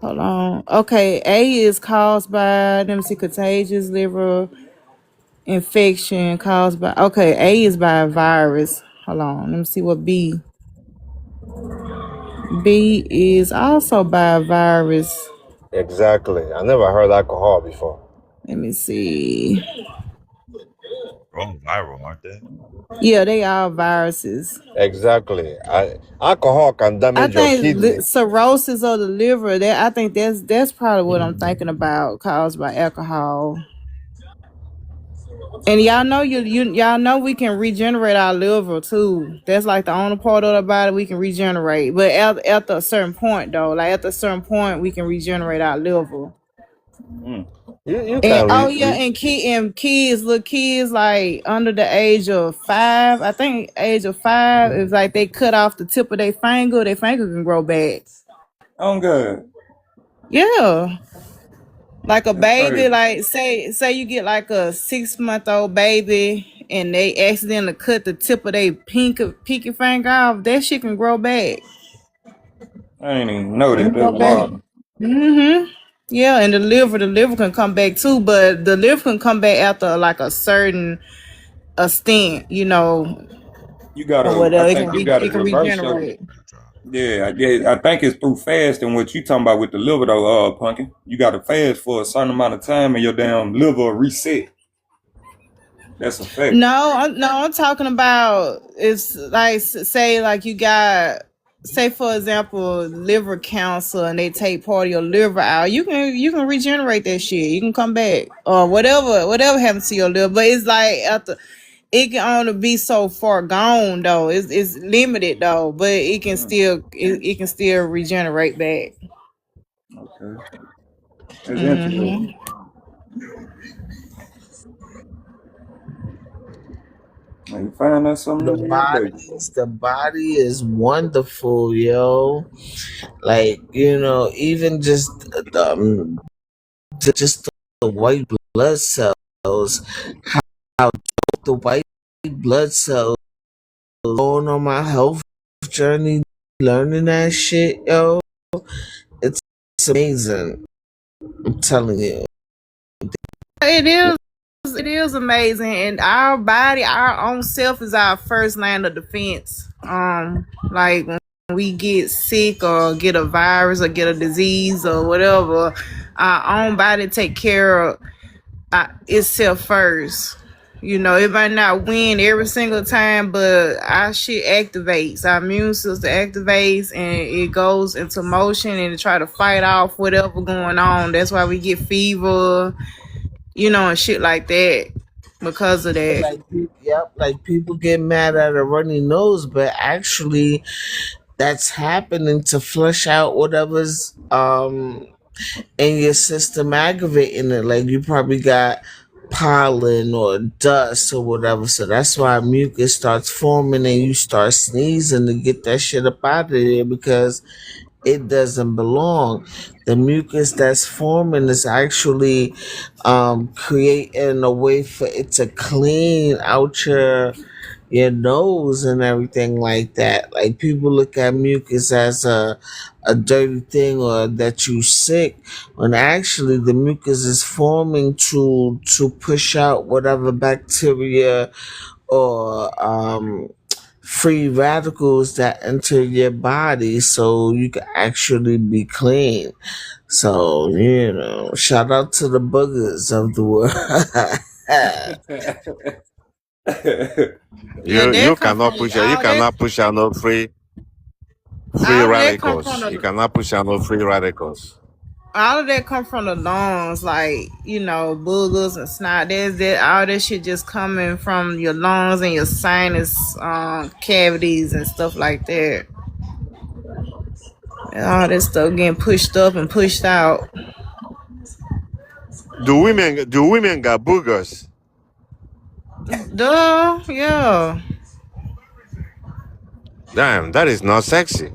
Hold on. Okay, A is caused by, let me see, contagious liver infection caused by, okay, A is by a virus. Hold on. Let me see what B. B is also by a virus. Exactly. I never heard alcohol before. Let me see. All viral, aren't they? Yeah, they are viruses. Exactly. Alcohol can I damage your think kidney. cirrhosis of the liver. That I think that's probably what I'm thinking about, caused by alcohol. And y'all know y'all know we can regenerate our liver too. That's like the only part of the body we can regenerate. But after a certain point though, like after a certain point, we can regenerate our liver. Mm. You And can oh yeah, and kids, little kids like under the age of 5, I think age of 5, it's like they cut off the tip of their finger can grow back. Oh, good. Yeah. Like a That's baby, crazy. like say you get like a 6-month-old baby and they accidentally cut the tip of their pinky finger off, that shit can grow back. I ain't even know It that. can That's grow back. wild. Yeah, and the liver can come back too, but the liver can come back after like a certain stint, you know, You or gotta, I whatever. think you gotta It can reverse your, regenerate. yeah, I think it's through fasting what you talking about with the liver though, Pumpkin. You gotta fast for a certain amount of time and your damn liver will reset. That's a fact. No, I'm talking about it's like say like you got say for example, liver cancer, and they take part of your liver out, you can regenerate that shit. You can come back or whatever happens to your liver. But it's like after it can only be so far gone though. It's limited though, but it can still regenerate back. Okay. That's interesting. Hmm. Now you find out something The new every day. body is wonderful, yo. Like, even just the white blood cells, how the white blood cells going on my health journey, learning that shit, yo. It's amazing. I'm telling you. It is. It is amazing, and our body, our own self, is our first line of defense. Like when we get sick or get a virus or get a disease or whatever, our own body take care of itself first. It might not win every single time, but our shit activates. Our immune system activates and it goes into motion and to try to fight off whatever going on. That's why we get fever, and shit like that because of that. Like people get mad at a runny nose, but actually that's happening to flush out whatever's in your system aggravating it. Like you probably got pollen or dust or whatever. So that's why mucus starts forming and you start sneezing to get that shit up out of there because it doesn't belong. The mucus that's forming is actually creating a way for it to clean out your nose and everything like that. Like people look at mucus as a dirty thing or that you sick, when actually the mucus is forming to push out whatever bacteria or free radicals that enter your body so you can actually be clean. So, shout out to the boogers of the world. Yeah, You that come from cannot push out. You all that. cannot push out no free All of that come from radicals. You the cannot push out no free radicals. all of that come from the lungs, like boogers and snot. There's that all that shit just coming from your lungs and your sinus cavities and stuff like that. And all that stuff getting pushed up and pushed out. Do women got boogers? Duh, yeah. Damn, that is not sexy.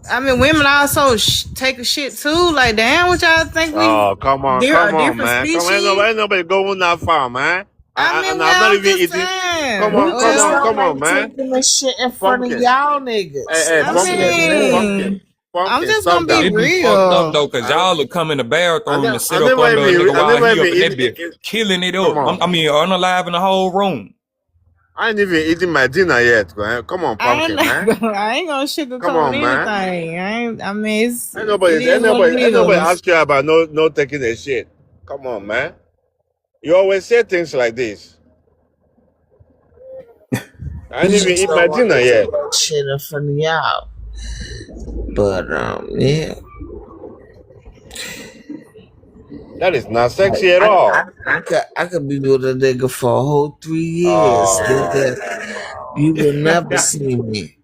I mean, women also take a shit too. Like, damn, what y'all think Oh, come on, there are come on, different man. Come on, species? ain't nobody going that far, man. I mean, And I'm not well, I'm even just eating. Come saying. on, come Just on, Well, don't come on, like man. taking the shit in front of Pumpkin. y'all niggas. Hey, I That's mean, I'm pumpkin, just stop gonna be that. It be fucked up real. though, cause y'all will come in the bathroom and sit I up never under a nigga even, I while never he up and even that bitch killing it come up. on. I mean, unalive in the whole room. I ain't even eating my dinner yet, man. Come on, I ain't pumpkin, man. I ain't gonna Come sugarcoat on, man. anything. I mean, Ain't it nobody, ain't is what it nobody, ain't nobody is. ask you about no taking a shit. Come on, man. You always say things like this. I we ain't even just eat my don't want dinner to yet. take that shit in front of y'all. But yeah. That is not sexy at all. I could be with a nigga for a whole 3 years. Nigga, Oh, you will never see me.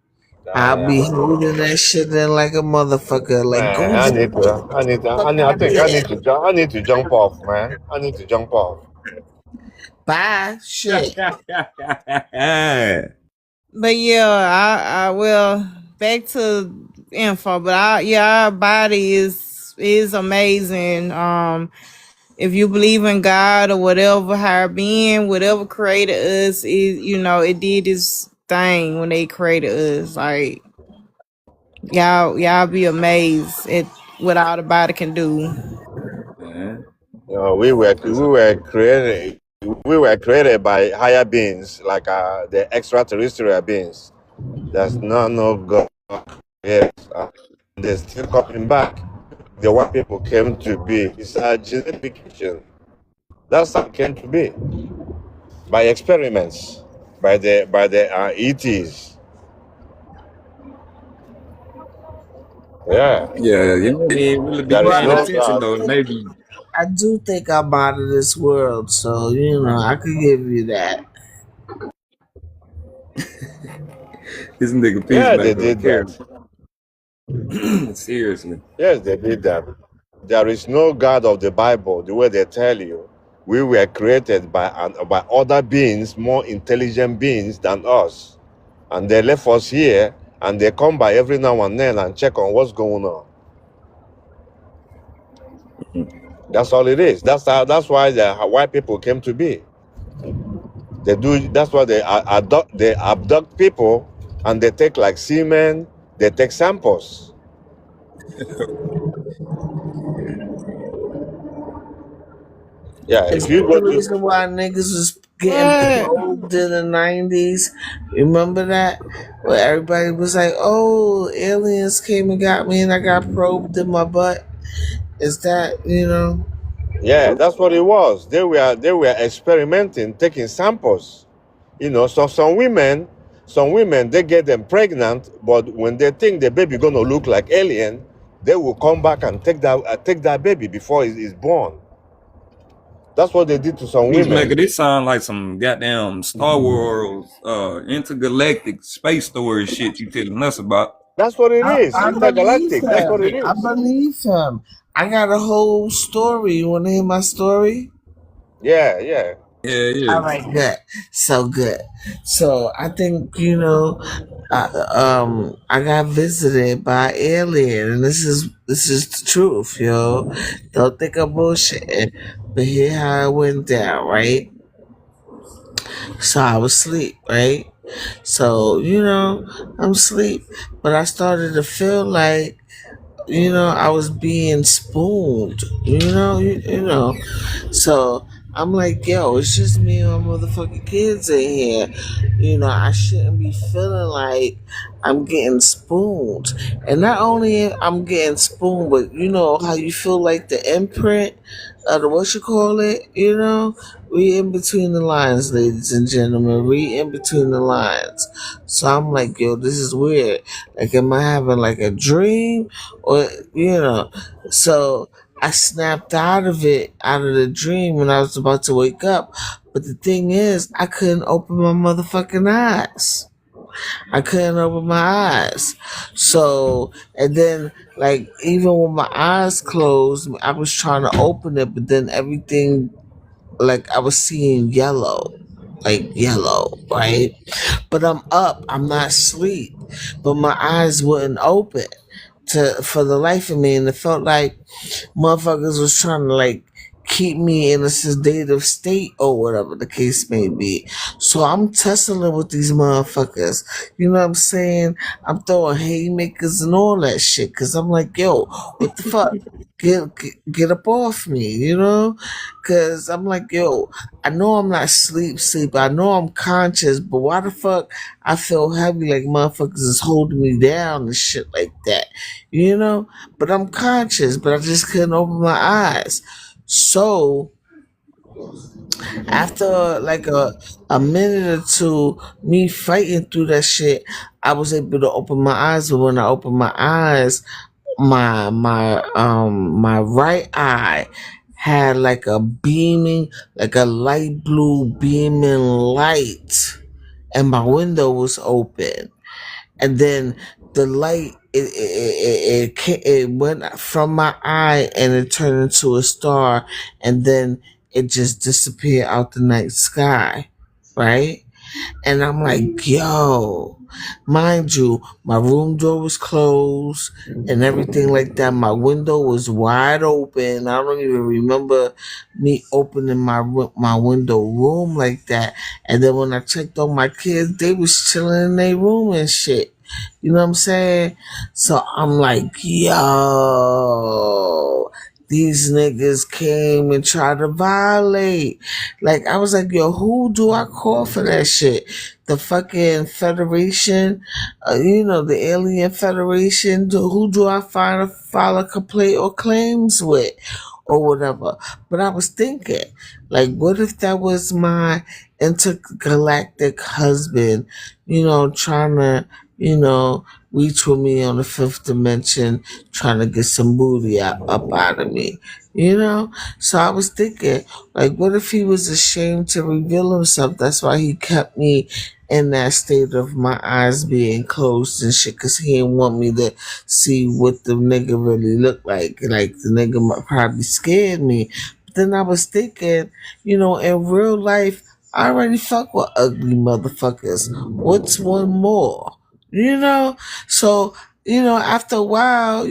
I'll be holding that shit in like a motherfucker. Like, go man, fuck out of here. I need to jump off, man. I need to jump off. Bye. Shit. But yeah, I well back to info. But our body is amazing. If you believe in God or whatever, higher being, whatever created us, it did this thing when they created us. Like y'all be amazed at what all the body can do. We were created by higher beings, like the extraterrestrial beings. That's not no God. Yes, they're still coming back. The white people came to be. It's a genetification. That's how it came to be by experiments, by the ETs. Yeah, Yeah, you ain't really be there is paying Well, no attention God. though. Maybe I do think I'm out of this world, so I could give you that. this nigga Yeah, they Peacemaker did that. carry. Seriously. Yes, they did that. There is no God of the Bible, the way they tell you. We were created by other beings, more intelligent beings than us. And they left us here, and they come by every now and then and check on what's going on. That's all it is. That's why the white people came to be. They do. That's why they abduct people, and they take like semen. They take samples. Yeah, Is if you that go the to reason why niggas was getting What? probed in the 90s? Remember that? Where everybody was like, oh, aliens came and got me and I got probed in my butt. Is that? yeah, that's what it was. They were experimenting, taking samples. So some women they get them pregnant, but when they think the baby gonna look like alien, they will come back and take that baby before it is born. That's what they did to some Peacemaker, women. this sound like some goddamn Star Wars intergalactic space story shit you telling us about. That's what it is. I believe Intergalactic. That's what him. it I is. believe him. I got a whole story. You want to hear my story? Yeah, yeah. Yeah, All yeah. right, good. So good. So I think I got visited by an alien, and this is the truth, yo. Don't think I'm bullshitting, but here how it went down, right? So I was asleep, right? So I'm asleep, but I started to feel like I was being spooned. So I'm like, yo, it's just me and my motherfucking kids in here. I shouldn't be feeling like I'm getting spooned. And not only I'm getting spooned, but you know how you feel like the imprint of the what you call it. Read in between the lines, ladies and gentlemen. Read in between the lines. So I'm like, yo, this is weird. Like, am I having like a dream? Or. So I snapped out of the dream when I was about to wake up. But the thing is, I couldn't open my motherfucking eyes. I couldn't open my eyes. So, and then, like, even with my eyes closed, I was trying to open it, but then everything, like, I was seeing yellow. Like, yellow, right? But I'm up. I'm not asleep. But my eyes wouldn't open for the life of me. And it felt like motherfuckers was trying to like keep me in a sedative state or whatever the case may be. So I'm tussling with these motherfuckers. You know what I'm saying? I'm throwing haymakers and all that shit because I'm like, yo, what the fuck? Get up off me. Because I'm like, yo, I know I'm not sleep. I know I'm conscious, but why the fuck I feel heavy like motherfuckers is holding me down and shit like that. But I'm conscious, but I just couldn't open my eyes. So after like a minute or two, me fighting through that shit, I was able to open my eyes. But when I opened my eyes, my right eye had like a beaming, like a light blue beaming light, and my window was open, and then the light it went from my eye and it turned into a star, and then it just disappeared out the night sky, right? And I'm like, yo, mind you, my room door was closed and everything like that. My window was wide open. I don't even remember me opening my window room like that. And then when I checked on my kids, they was chilling in their room and shit. You know what I'm saying? So I'm like, yo, these niggas came and tried to violate. Like, I was like, yo, who do I call for that shit? The fucking Federation, the Alien Federation. Who do I file a complaint or claims with? Or whatever. But I was thinking, like, what if that was my intergalactic husband, trying to you know, reach with me on the fifth dimension, trying to get some booty up out of me, you know? So I was thinking, like, what if he was ashamed to reveal himself? That's why he kept me in that state of my eyes being closed and shit, because he didn't want me to see what the nigga really looked like. Like, the nigga might probably scared me. But then I was thinking, you know, in real life, I already fuck with ugly motherfuckers. What's one more? You know? So, you know, after a while,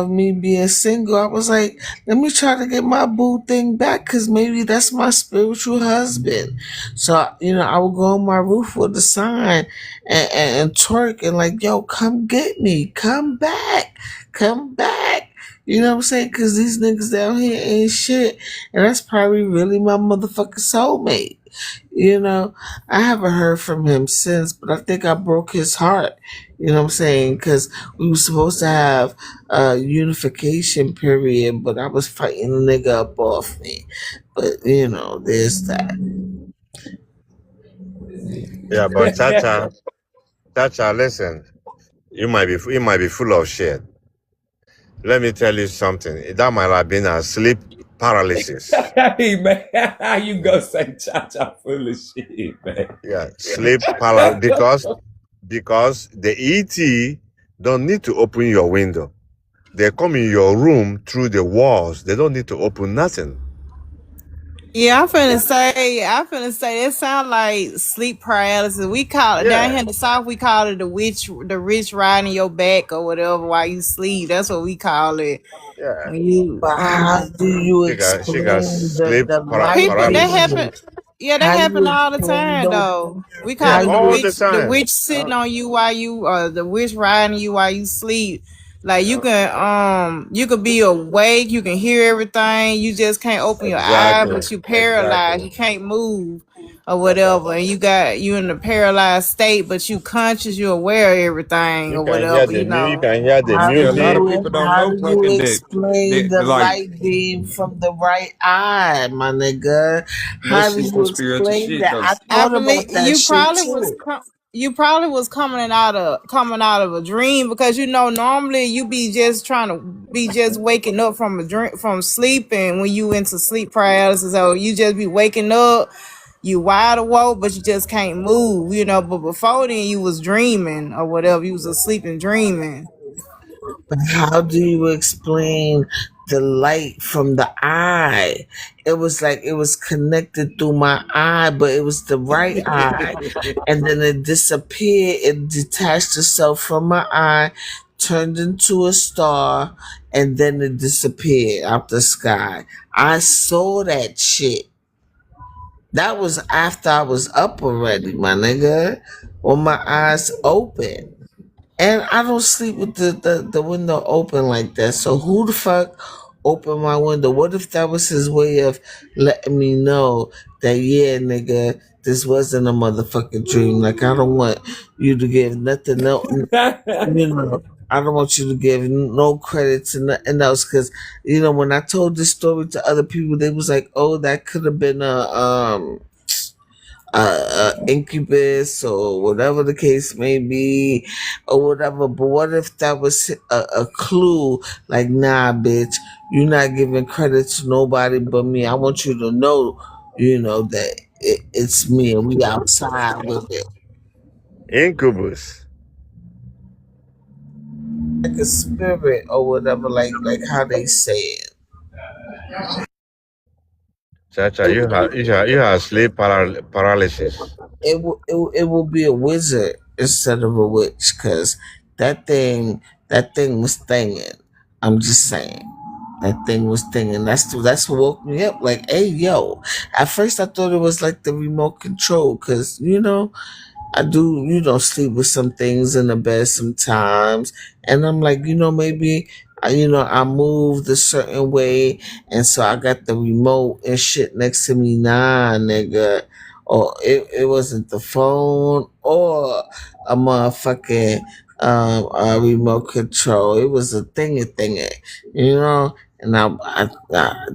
me being single, I was like, let me try to get my boo thing back because maybe that's my spiritual husband. So, I would go on my roof with a sign and twerk and like, yo, come get me. Come back. Come back. You know what I'm saying? Because these niggas down here ain't shit. And that's probably really my motherfucking soulmate. You know, I haven't heard from him since, but I think I broke his heart. You know what I'm saying? Because we were supposed to have a unification period, but I was fighting the nigga up off me. But, there's that. Yeah, but Chacha, listen. You might be full of shit. Let me tell you something. That might have been a sleep paralysis. Hey man, how you go say Cha-Cha full of shit, man? Yeah, sleep paralysis because the ET don't need to open your window. They come in your room through the walls. They don't need to open nothing. Yeah, I'm finna say it sound like sleep paralysis. We call it down Yeah, here in the south. We call it the rich riding your back or whatever while you sleep. That's what we call it. yeah. When you But how do you She got explain sleep the light people that paralysis. happen, being? yeah, that How do happen you all the explain time those? though. We Yeah, call How it you all the the time. witch sitting on you while you the witch riding you while you sleep. Like Yeah, you could be awake, you can hear everything, you just can't open your eye, exactly, but you paralyzed, exactly. you can't move or That's right. whatever, and you in a paralyzed state, but you conscious, you aware of everything You or can hear whatever, the you you know. can hear the how Yeah, do a lot music. of you people don't how know do you fucking that. explain the Like light beam from the right eye, my nigga? that How do shit some you spiritual explain shit that? though. I I thought believe about that shit too. you probably was coming out of a dream because normally you be just trying to be just waking up from a dream from sleeping when you into sleep paralysis, or you just be waking up, you wide awake but you just can't move, but before then you was dreaming or whatever, you was asleep and dreaming. But how do you explain the light from the eye? It was like it was connected through my eye, but it was the right eye. And then it disappeared. It detached itself from my eye, turned into a star, and then it disappeared out the sky. I saw that shit. That was after I was up already, my nigga. With my eyes open. And I don't sleep with the window open like that. So who the fuck opened my window? What if that was his way of letting me know that, yeah, nigga, this wasn't a motherfucking dream. Like, I don't want you to give nothing else, I don't want you to give no credit to nothing else. Because, when I told this story to other people, they was like, oh, that could have been incubus or whatever the case may be or whatever. But what if that was a clue, like, nah, bitch, you're not giving credit to nobody but me. I want you to know, that it's me and we outside with it. Incubus. Like a spirit or whatever, like how they say it. Chacha, it, you have sleep paralysis. it will be a wizard instead of a witch, because that thing was thinging. I'm just saying. That thing was thinging. That's what woke me up. Like, hey, yo. At first, I thought it was like the remote control, because I do, sleep with some things in the bed sometimes. And I'm like, maybe, I moved a certain way. And so I got the remote and shit next to me. Nah, nigga. Or it wasn't the phone or a motherfucking a remote control. It was a thingy, you know? And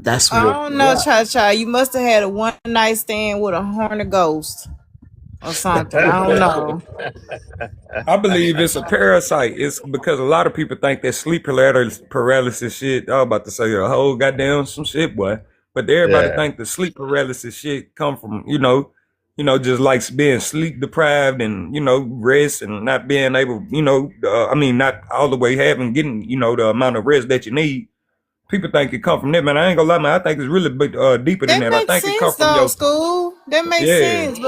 that's I what, don't know, yeah. Cha Cha. You must have had a one night stand with a horny ghost. or something. I don't know. I believe it's a parasite. It's because a lot of people think that sleep paralysis shit. I was about to say a whole goddamn some shit, boy. But everybody Yeah. think the sleep paralysis shit come from just like being sleep deprived and rest and not being able, not all the way getting the amount of rest that you need. People think it come from that, man. I ain't gonna lie, man. I think it's really deeper than That that. I makes think it come sense from though, your school. That makes yeah. sense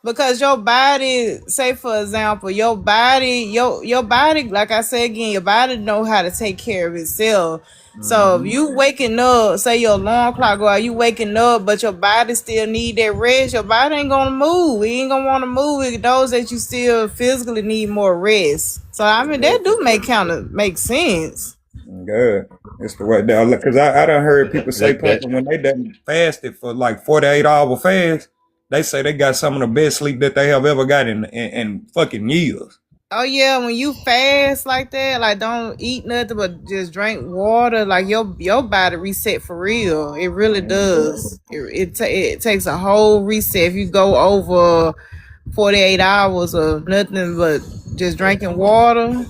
because your body, say for example, your body, like I said again, your body know how to take care of itself. So if Mhm. you waking up, say your alarm clock go out, you waking up, but your body still need that rest. Your body ain't gonna move. It ain't gonna want to move. It knows that you still physically need more rest. So I mean, that do make sense. Good. It's the way down. Because I done heard people say That, people when they done fasted for like 48-hour fast, they say they got some of the best sleep that they have ever got in fucking years. Oh yeah, when you fast like that, like don't eat nothing but just drink water, like your body reset for real. It really does. It takes a whole reset if you go over 48 hours of nothing but just drinking water.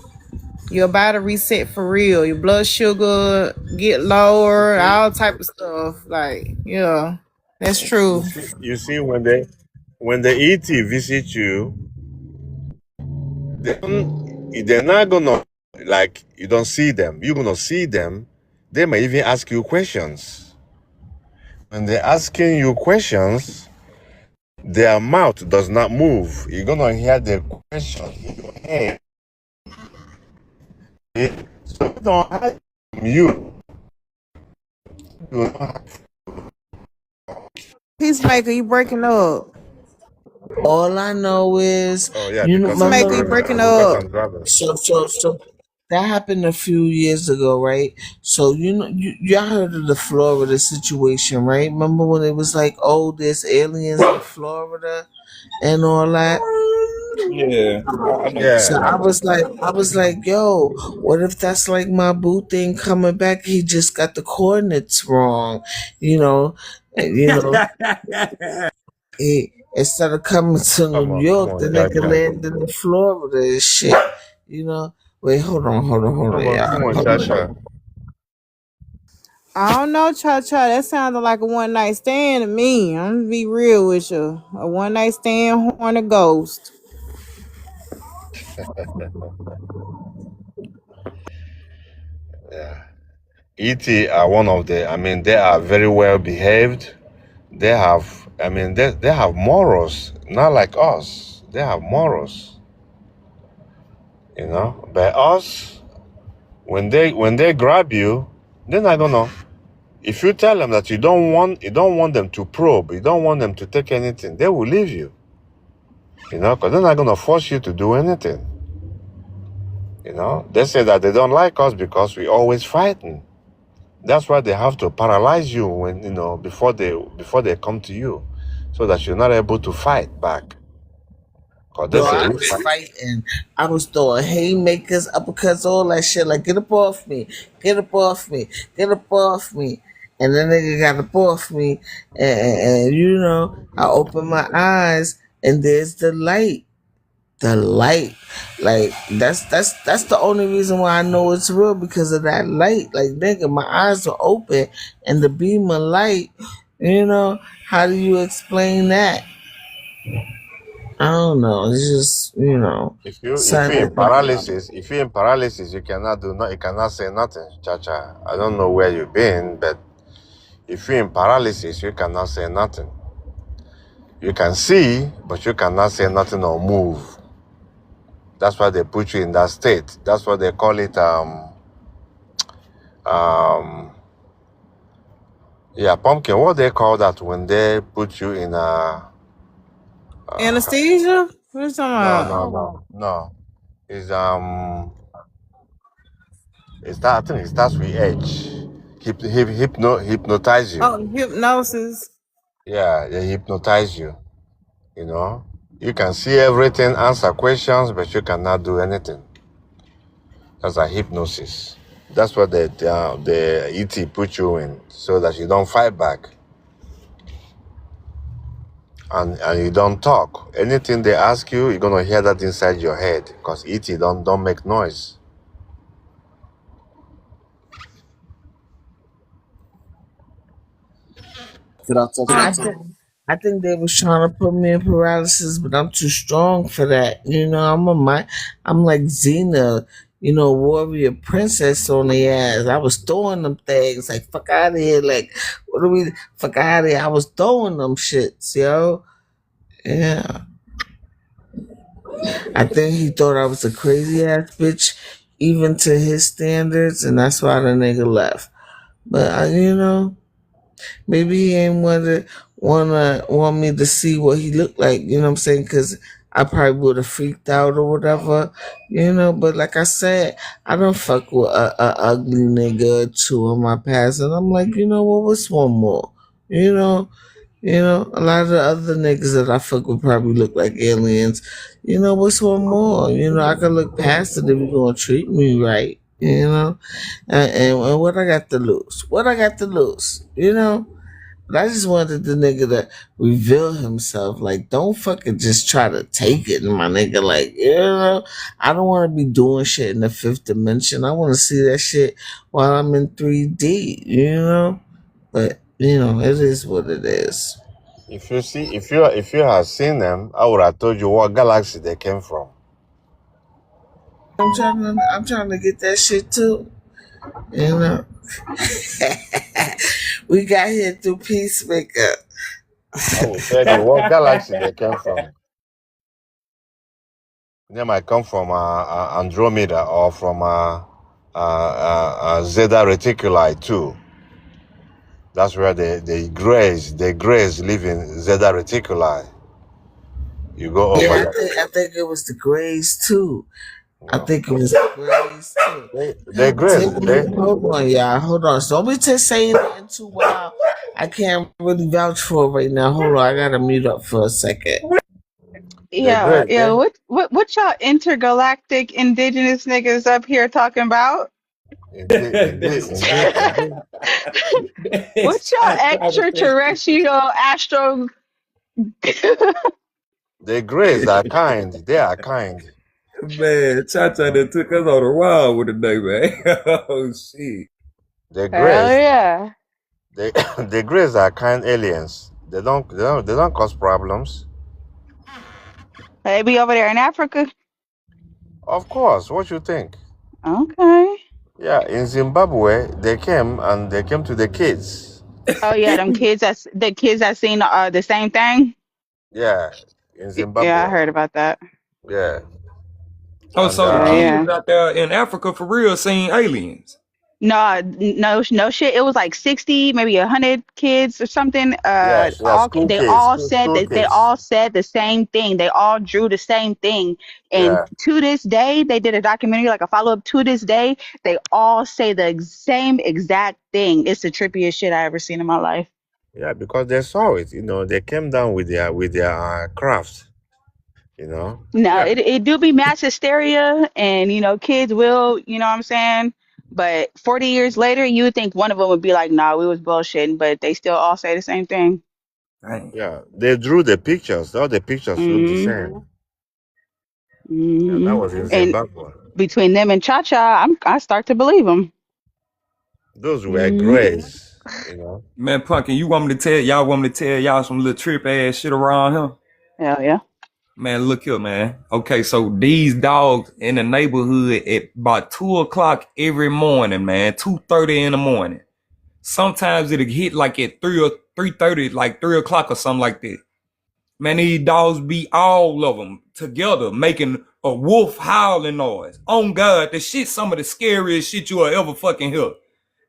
Your body reset for real. Your blood sugar get lower, all type of stuff. Like yeah, that's true. you see when the ET visit you, they're not gonna like you don't see them. You're gonna see them. They may even ask you questions. When they're asking you questions, their mouth does not move. You're gonna hear the question in your head. So don't hide from you. You know, Peacemaker, you breaking up. All I know is, oh yeah, Peacemaker, you breaking because up. I'm driving. so that happened a few years ago, right? So y'all heard of the Florida situation, right? Remember when it was like, oh, there's aliens in Florida and all that? Yeah, I know. So Yeah. I was like, yo, what if that's like my boo thing coming back? He just got the coordinates wrong, you know, and, instead of coming to New Come York, the on, nigga Chacha. landed in Florida and shit, you know. Wait, hold on, Come on, yeah. Chacha. I don't know, Cha Cha. That sounded like a one night stand to me. I'm gonna be real with you. A one night stand, horny ghost. Yeah. ET are one of the. I mean, they are very well behaved. They have. I mean, they have morals, not like us. They have morals, you know. But us, when they grab you, they're not gonna. If you tell them that you don't want them to probe, you don't want them to take anything, they will leave you. You know, because they're not gonna force you to do anything. You know, they say that they don't like us because we always fighting. That's why they have to paralyze you when before they come to you, so that you're not able to fight back. Cause they Yo, say I was fighting. I was throwing haymakers, uppercuts, all that shit. Like, get up off me, get up off me, get up off me. And then nigga got up off me, and I opened my eyes, and there's the light. The light, like that's the only reason why I know it's real, because of that light. Like nigga, my eyes are open, and the beam of light. How do you explain that? I don't know. It's just if you're in silent. paralysis, you cannot you cannot say nothing, Chacha. I don't know where you've been, but if you're in paralysis, you cannot say nothing. You can see, but you cannot say nothing or move. That's why they put you in that state. That's what they call it. Yeah, pumpkin. What they call that when they put you in a? Anesthesia? What are you talking about? No. It's it's that. I think it starts with H. Hypnotize you. Oh, hypnosis. Yeah, they hypnotize you. You know, you can see everything, answer questions, but you cannot do anything. That's a hypnosis. That's what the ET put you in, so that you don't fight back. and you don't talk. Anything they ask you, you're gonna hear that inside your head. Because E.T. don't make noise. Could I touch on something? I think they was trying to put me in paralysis, but I'm too strong for that. You know, I'm like Xena, warrior princess on the ass. I was throwing them things like fuck out of here, like what do we fuck out of here? I was throwing them shits, yo. Yeah, I think he thought I was a crazy ass bitch, even to his standards, and that's why the nigga left. But maybe he ain't want me to see what he looked like. You know what I'm saying? Because I probably would have freaked out or whatever. But like I said, I don't fuck with a ugly nigga or two in my past, and I'm like, you know what? What's one more? You know. A lot of the other niggas that I fuck with probably look like aliens. What's one more? I can look past it if you're gonna treat me right. And what I got to lose? What I got to lose? But I just wanted the nigga to reveal himself. Like, don't fucking just try to take it, my nigga. Like, I don't want to be doing shit in the fifth dimension. I want to see that shit while I'm in 3D. But it is what it is. If you had seen them, I would have told you what galaxy they came from. I'm trying to get that shit too. We got here through Peacemaker. I will tell you what galaxy they came from. They might come from Andromeda or from Zeta Reticuli too. That's where the Greys live in Zeta Reticuli. You go over Yeah, there. I think it was the Grays too. I think it was the Grays too. The Greys. Hold on, y'all. Hold on. So don't be just saying it too wild. I can't really vouch for it right now. Hold on, I gotta mute up for a second. Yeah, yeah. What y'all intergalactic indigenous niggas up here talking about? What y'all extraterrestrial astro? The Greys are kind. They are kind. Man, Cha-Cha that took us on a ride with the day, man. Oh shit. The Hell Greys. yeah. The Greys are kind aliens. They don't cause problems. They be over there in Africa. Of course. What you think? Okay. Yeah, in Zimbabwe they came to the kids. Oh yeah, them kids. The kids that seen the same thing. Yeah, in Yeah, I Zimbabwe. heard about that. Yeah. Oh, And so the Yeah, kids yeah. out there in Africa for real seen aliens. No shit. It was like 60, maybe 100 kids or something. yeah, school They kids, all said school that they kids. all said the same thing. They all drew the same thing. And Yeah. to this day, they did a documentary, like a follow up. To this day, they all say the same exact thing. It's the trippiest shit I ever seen in my life. Yeah, because they saw it. They came down with their craft. No, Yeah. it do be mass hysteria, and kids will, you know what I'm saying. But 40 years later, you would think one of them would be like, "Nah, we was bullshitting," but they still all say the same thing. Dang. Yeah, they drew the pictures. All the pictures look the hmm same. Yeah, that hmm was in And Zimbabwe. between them and Cha Cha, I start to believe them. Those were hmm Greys. Man, Punkin, y'all want me to tell y'all some little trip ass shit around here? Hell yeah. Man, look here, man. Okay, so these dogs in the neighborhood at about 2 o'clock every morning, man, 2:30 in the morning. Sometimes it'll hit like at 3:30, like 3 o'clock or something like that. Man, these dogs be all of them together making a wolf howling noise. On God, the shit some of the scariest shit you will ever fucking hear.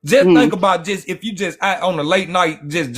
Just Mm. think about if you just out on a late night just